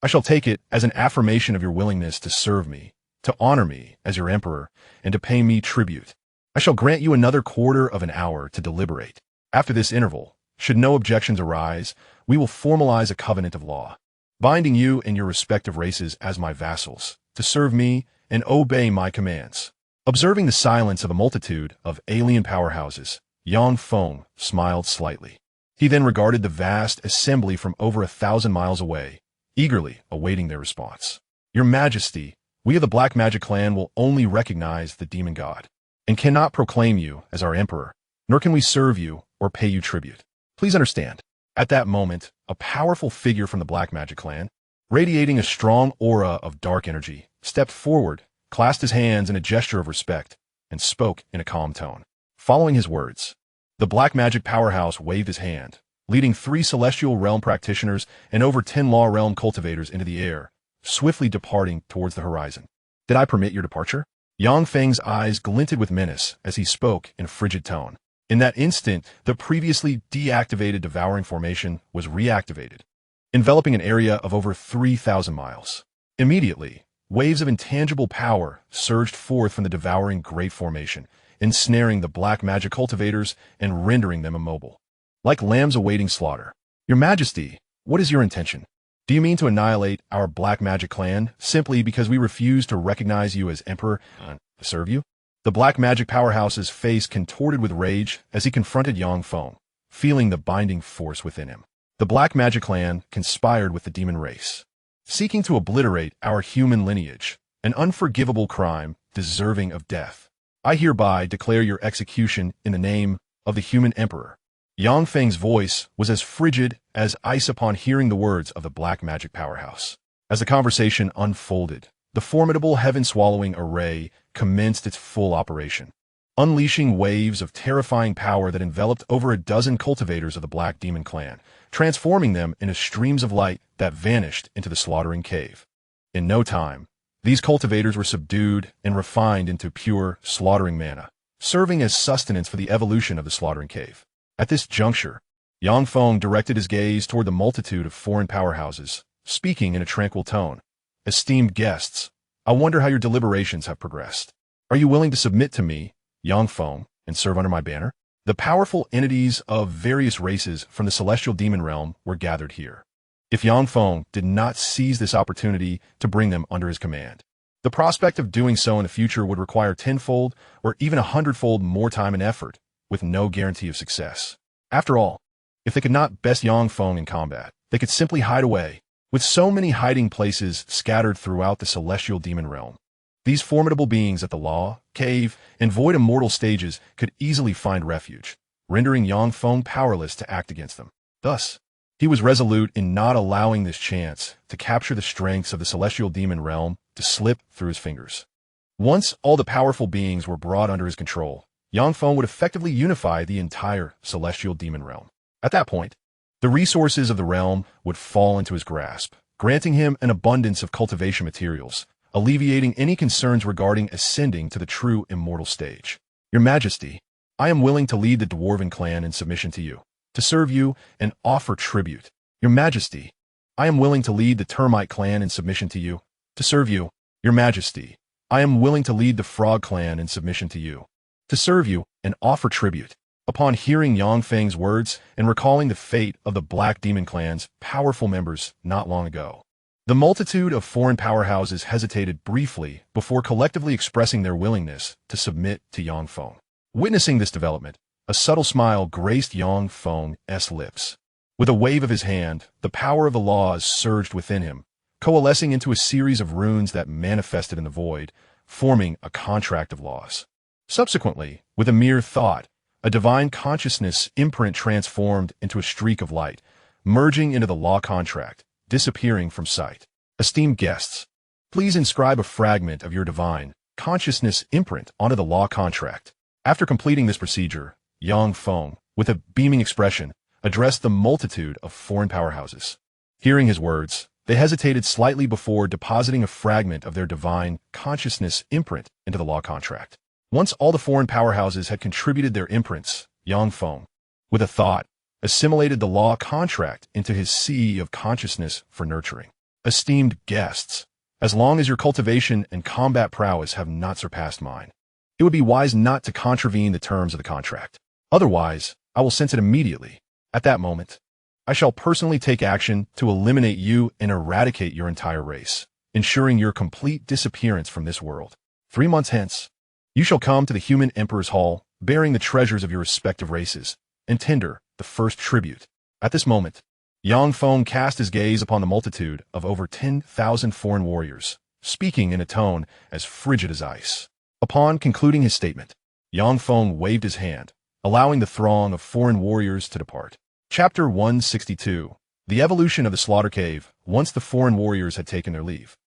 I shall take it as an affirmation of your willingness to serve me, to honor me as your emperor, and to pay me tribute. I shall grant you another quarter of an hour to deliberate. After this interval, should no objections arise, we will formalize a covenant of law, binding you and your respective races as my vassals, to serve me and obey my commands. Observing the silence of a multitude of alien powerhouses, Yang Feng smiled slightly. He then regarded the vast assembly from over 1,000 miles away, eagerly awaiting their response. Your Majesty, we of the Black Magic clan will only recognize the demon god, and cannot proclaim you as our emperor, nor can we serve you or pay you tribute. Please understand. At that moment, a powerful figure from the Black Magic clan, radiating a strong aura of dark energy, stepped forward, clasped his hands in a gesture of respect, and spoke in a calm tone. Following his words, the Black Magic powerhouse waved his hand, leading 3 Celestial Realm practitioners and over 10 Law Realm cultivators into the air, swiftly departing towards the horizon. Did I permit your departure? Yang Feng's eyes glinted with menace as he spoke in a frigid tone. In that instant, the previously deactivated devouring formation was reactivated, enveloping an area of over 3,000 miles. Immediately, waves of intangible power surged forth from the devouring great formation, ensnaring the Black Magic cultivators and rendering them immobile, like lambs awaiting slaughter. Your Majesty, what is your intention? Do you mean to annihilate our Black Magic clan simply because we refuse to recognize you as emperor and serve you? The Black Magic powerhouse's face contorted with rage as he confronted Yang Feng, feeling the binding force within him. The Black Magic clan conspired with the demon race, seeking to obliterate our human lineage, an unforgivable crime deserving of death. I hereby declare your execution in the name of the human emperor. Yang Feng's voice was as frigid as ice upon hearing the words of the Black Magic powerhouse. As the conversation unfolded, the formidable heaven-swallowing array commenced its full operation, unleashing waves of terrifying power that enveloped over a dozen cultivators of the Black Demon clan, transforming them into streams of light that vanished into the slaughtering cave. In no time, these cultivators were subdued and refined into pure, slaughtering mana, serving as sustenance for the evolution of the slaughtering cave. At this juncture, Yang Feng directed his gaze toward the multitude of foreign powerhouses, speaking in a tranquil tone. "Esteemed guests, I wonder how your deliberations have progressed. Are you willing to submit to me, Yang Feng, and serve under my banner?" The powerful entities of various races from the celestial demon realm were gathered here. If Yang Feng did not seize this opportunity to bring them under his command, the prospect of doing so in the future would require tenfold or even 100-fold more time and effort, with no guarantee of success. After all, if they could not best Yang Feng in combat, they could simply hide away, with so many hiding places scattered throughout the celestial demon realm. These formidable beings at the Law, Cave, and Void Immortal stages could easily find refuge, rendering Yang Feng powerless to act against them. Thus, he was resolute in not allowing this chance to capture the strengths of the celestial demon realm to slip through his fingers. Once all the powerful beings were brought under his control, Yang Feng would effectively unify the entire celestial demon realm. At that point, the resources of the realm would fall into his grasp, granting him an abundance of cultivation materials, alleviating any concerns regarding ascending to the true immortal stage. "Your Majesty, I am willing to lead the Dwarven clan in submission to you, to serve you and offer tribute. Your Majesty, I am willing to lead the Termite clan in submission to you, to serve you. Your Majesty, I am willing to lead the Frog clan in submission to you, to serve you and offer tribute." Upon hearing Yang Feng's words and recalling the fate of the Black Demon clan's powerful members not long ago, the multitude of foreign powerhouses hesitated briefly before collectively expressing their willingness to submit to Yang Feng. Witnessing this development, a subtle smile graced Yang Feng's lips. With a wave of his hand, the power of the laws surged within him, coalescing into a series of runes that manifested in the void, forming a contract of laws. Subsequently, with a mere thought, a divine consciousness imprint transformed into a streak of light, merging into the law contract, disappearing from sight. Esteemed guests, please inscribe a fragment of your divine consciousness imprint onto the law contract. After completing this procedure, Yang Feng, with a beaming expression, addressed the multitude of foreign powerhouses. Hearing his words, they hesitated slightly before depositing a fragment of their divine consciousness imprint into the law contract. Once all the foreign powerhouses had contributed their imprints, Yang Feng, with a thought, assimilated the law contract into his sea of consciousness for nurturing. Esteemed guests, as long as your cultivation and combat prowess have not surpassed mine, it would be wise not to contravene the terms of the contract. Otherwise, I will sense it immediately. At that moment, I shall personally take action to eliminate you and eradicate your entire race, ensuring your complete disappearance from this world. 3 months hence, you shall come to the Human Emperor's Hall, bearing the treasures of your respective races, and tender the first tribute. At this moment, Yang Feng cast his gaze upon the multitude of over 10,000 foreign warriors, speaking in a tone as frigid as ice. Upon concluding his statement, Yang Feng waved his hand, allowing the throng of foreign warriors to depart. Chapter 162. The Evolution of the Slaughter Cave. Once the foreign warriors had taken their leave,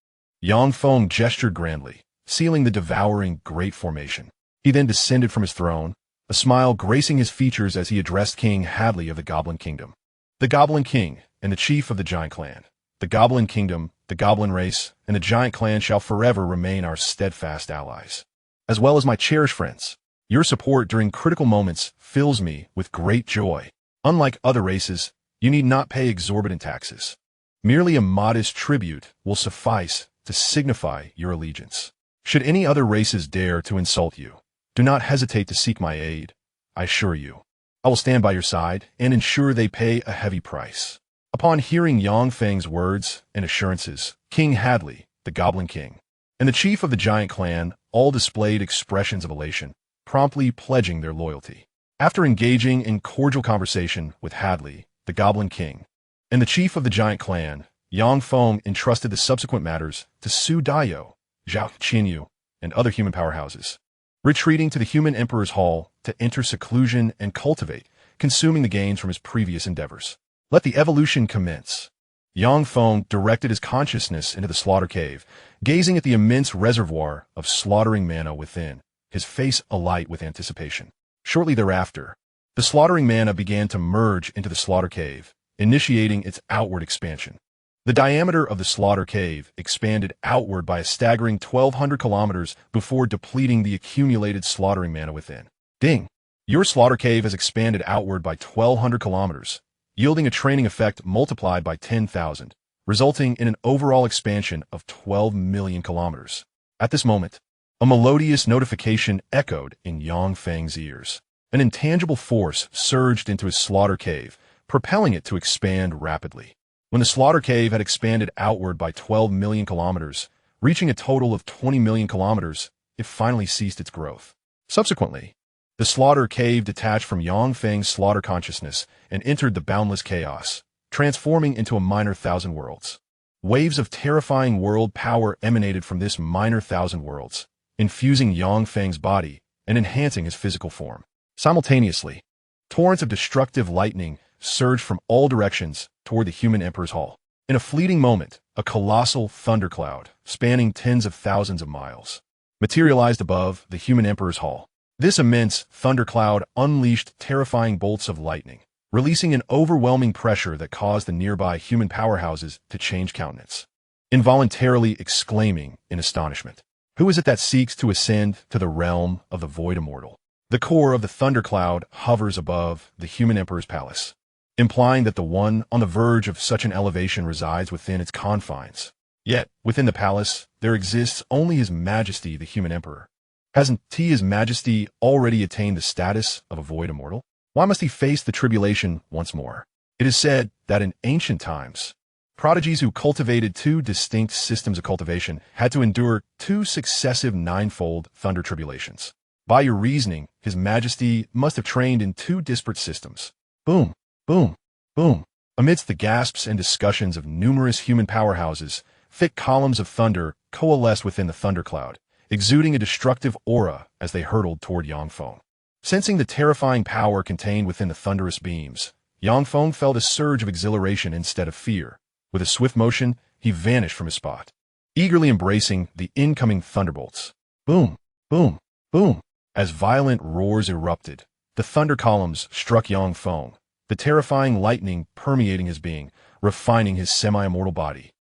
Yang Feng gestured grandly, sealing the devouring great formation. He then descended from his throne, a smile gracing his features as he addressed King Hadley of the Goblin Kingdom. "The Goblin King and the chief of the Giant Clan, the Goblin Kingdom, the Goblin race, and the Giant Clan shall forever remain our steadfast allies, as well as my cherished friends. Your support during critical moments fills me with great joy. Unlike other races, you need not pay exorbitant taxes. Merely a modest tribute will suffice to signify your allegiance. Should any other races dare to insult you, do not hesitate to seek my aid. I assure you, I will stand by your side and ensure they pay a heavy price." Upon hearing Yang Feng's words and assurances, King Hadley, the Goblin King, and the chief of the Giant Clan all displayed expressions of elation, promptly pledging their loyalty. After engaging in cordial conversation with Hadley, the Goblin King, and the chief of the Giant Clan, Yang Feng entrusted the subsequent matters to Su Dayo, Zhao Qianyu, and other human powerhouses, retreating to the Human Emperor's Hall to enter seclusion and cultivate, consuming the gains from his previous endeavors. Let the evolution commence. Yang Feng directed his consciousness into the slaughter cave, gazing at the immense reservoir of slaughtering mana within, his face alight with anticipation. Shortly thereafter, the slaughtering mana began to merge into the slaughter cave, initiating its outward expansion. The diameter of the slaughter cave expanded outward by a staggering 1,200 kilometers before depleting the accumulated slaughtering mana within. Ding! Your slaughter cave has expanded outward by 1,200 kilometers, yielding a training effect multiplied by 10,000, resulting in an overall expansion of 12 million kilometers. At this moment, a melodious notification echoed in Yang Feng's ears. An intangible force surged into his slaughter cave, propelling it to expand rapidly. When the slaughter cave had expanded outward by 12 million kilometers, reaching a total of 20 million kilometers, it finally ceased its growth. Subsequently, the slaughter cave detached from Yang Feng's slaughter consciousness and entered the boundless chaos, transforming into a minor thousand worlds. Waves of terrifying world power emanated from this minor thousand worlds, infusing Yang Feng's body and enhancing his physical form. Simultaneously, torrents of destructive lightning surged from all directions toward the human emperor's hall. In a fleeting moment, a colossal thundercloud, spanning tens of thousands of miles, materialized above the human emperor's hall. This immense thundercloud unleashed terrifying bolts of lightning, releasing an overwhelming pressure that caused the nearby human powerhouses to change countenance, involuntarily exclaiming in astonishment. Who is it that seeks to ascend to the realm of the void immortal? The core of the thundercloud hovers above the human emperor's palace, implying that the one on the verge of such an elevation resides within its confines. Yet, within the palace, there exists only His Majesty the human emperor. Hasn't His Majesty already attained the status of a void immortal? Why must he face the tribulation once more? It is said that in ancient times, prodigies who cultivated two distinct systems of cultivation had to endure two successive ninefold thunder tribulations. By your reasoning, His Majesty must have trained in two disparate systems. Boom, boom, boom. Amidst the gasps and discussions of numerous human powerhouses, thick columns of thunder coalesced within the thundercloud, exuding a destructive aura as they hurtled toward Yang Feng. Sensing the terrifying power contained within the thunderous beams, Yang Feng felt a surge of exhilaration instead of fear. With a swift motion, he vanished from his spot, eagerly embracing the incoming thunderbolts. Boom, boom, boom. As violent roars erupted, the thunder columns struck Yang Feng, the terrifying lightning permeating his being, refining his semi-immortal body,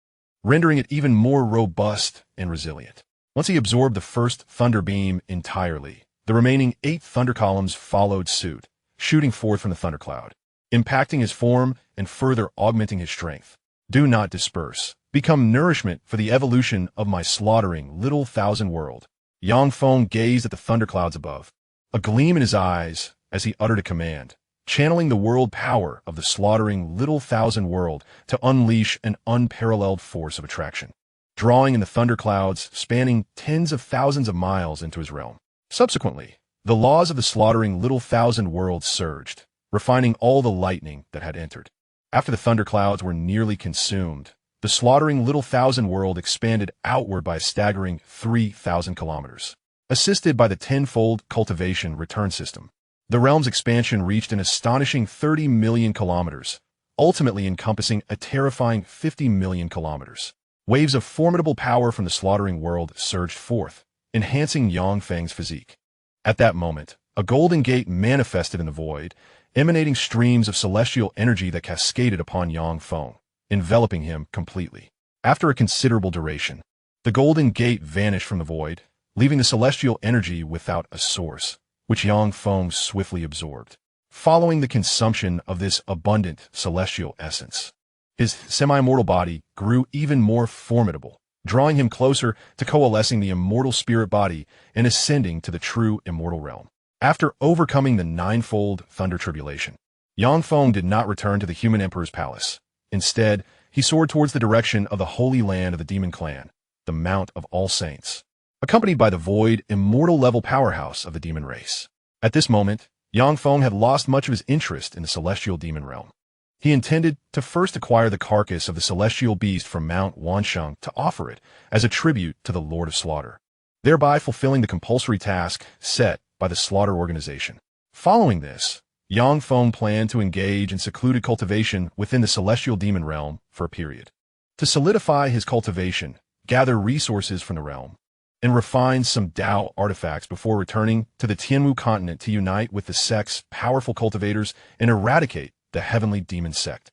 rendering it even more robust and resilient. Once he absorbed the first thunder beam entirely, the remaining 8 thunder columns followed suit, shooting forth from the thundercloud, impacting his form and further augmenting his strength. Do not disperse. Become nourishment for the evolution of my slaughtering little thousand world. Yang Feng gazed at the thunderclouds above, a gleam in his eyes as he uttered a command, channeling the world power of the slaughtering little thousand world to unleash an unparalleled force of attraction, drawing in the thunderclouds spanning tens of thousands of miles into his realm. Subsequently, the laws of the slaughtering little thousand worlds surged, refining all the lightning that had entered. After the thunderclouds were nearly consumed, the slaughtering little thousand world expanded outward by a staggering 3,000 kilometers. Assisted by the tenfold cultivation return system, the realm's expansion reached an astonishing 30 million kilometers, ultimately encompassing a terrifying 50 million kilometers. Waves of formidable power from the slaughtering world surged forth, enhancing Yang Feng's physique. At that moment, a golden gate manifested in the void, emanating streams of celestial energy that cascaded upon Yang Feng, enveloping him completely. After a considerable duration, the golden gate vanished from the void, leaving the celestial energy without a source, which Yang Feng swiftly absorbed. Following the consumption of this abundant celestial essence, his semi-immortal body grew even more formidable, drawing him closer to coalescing the immortal spirit body and ascending to the true immortal realm. After overcoming the ninefold thunder tribulation, Yang Feng did not return to the human emperor's palace. Instead, he soared towards the direction of the holy land of the demon clan, the Mount of All Saints, accompanied by the void, immortal-level powerhouse of the demon race. At this moment, Yang Feng had lost much of his interest in the celestial demon realm. He intended to first acquire the carcass of the celestial beast from Mount Wansheng to offer it as a tribute to the Lord of Slaughter, thereby fulfilling the compulsory task set by the Slaughter organization. Following this, Yang Feng planned to engage in secluded cultivation within the celestial demon realm for a period. To solidify his cultivation, gather resources from the realm, and refine some Dao artifacts before returning to the Tianwu continent to unite with the sect's powerful cultivators and eradicate the heavenly demon sect.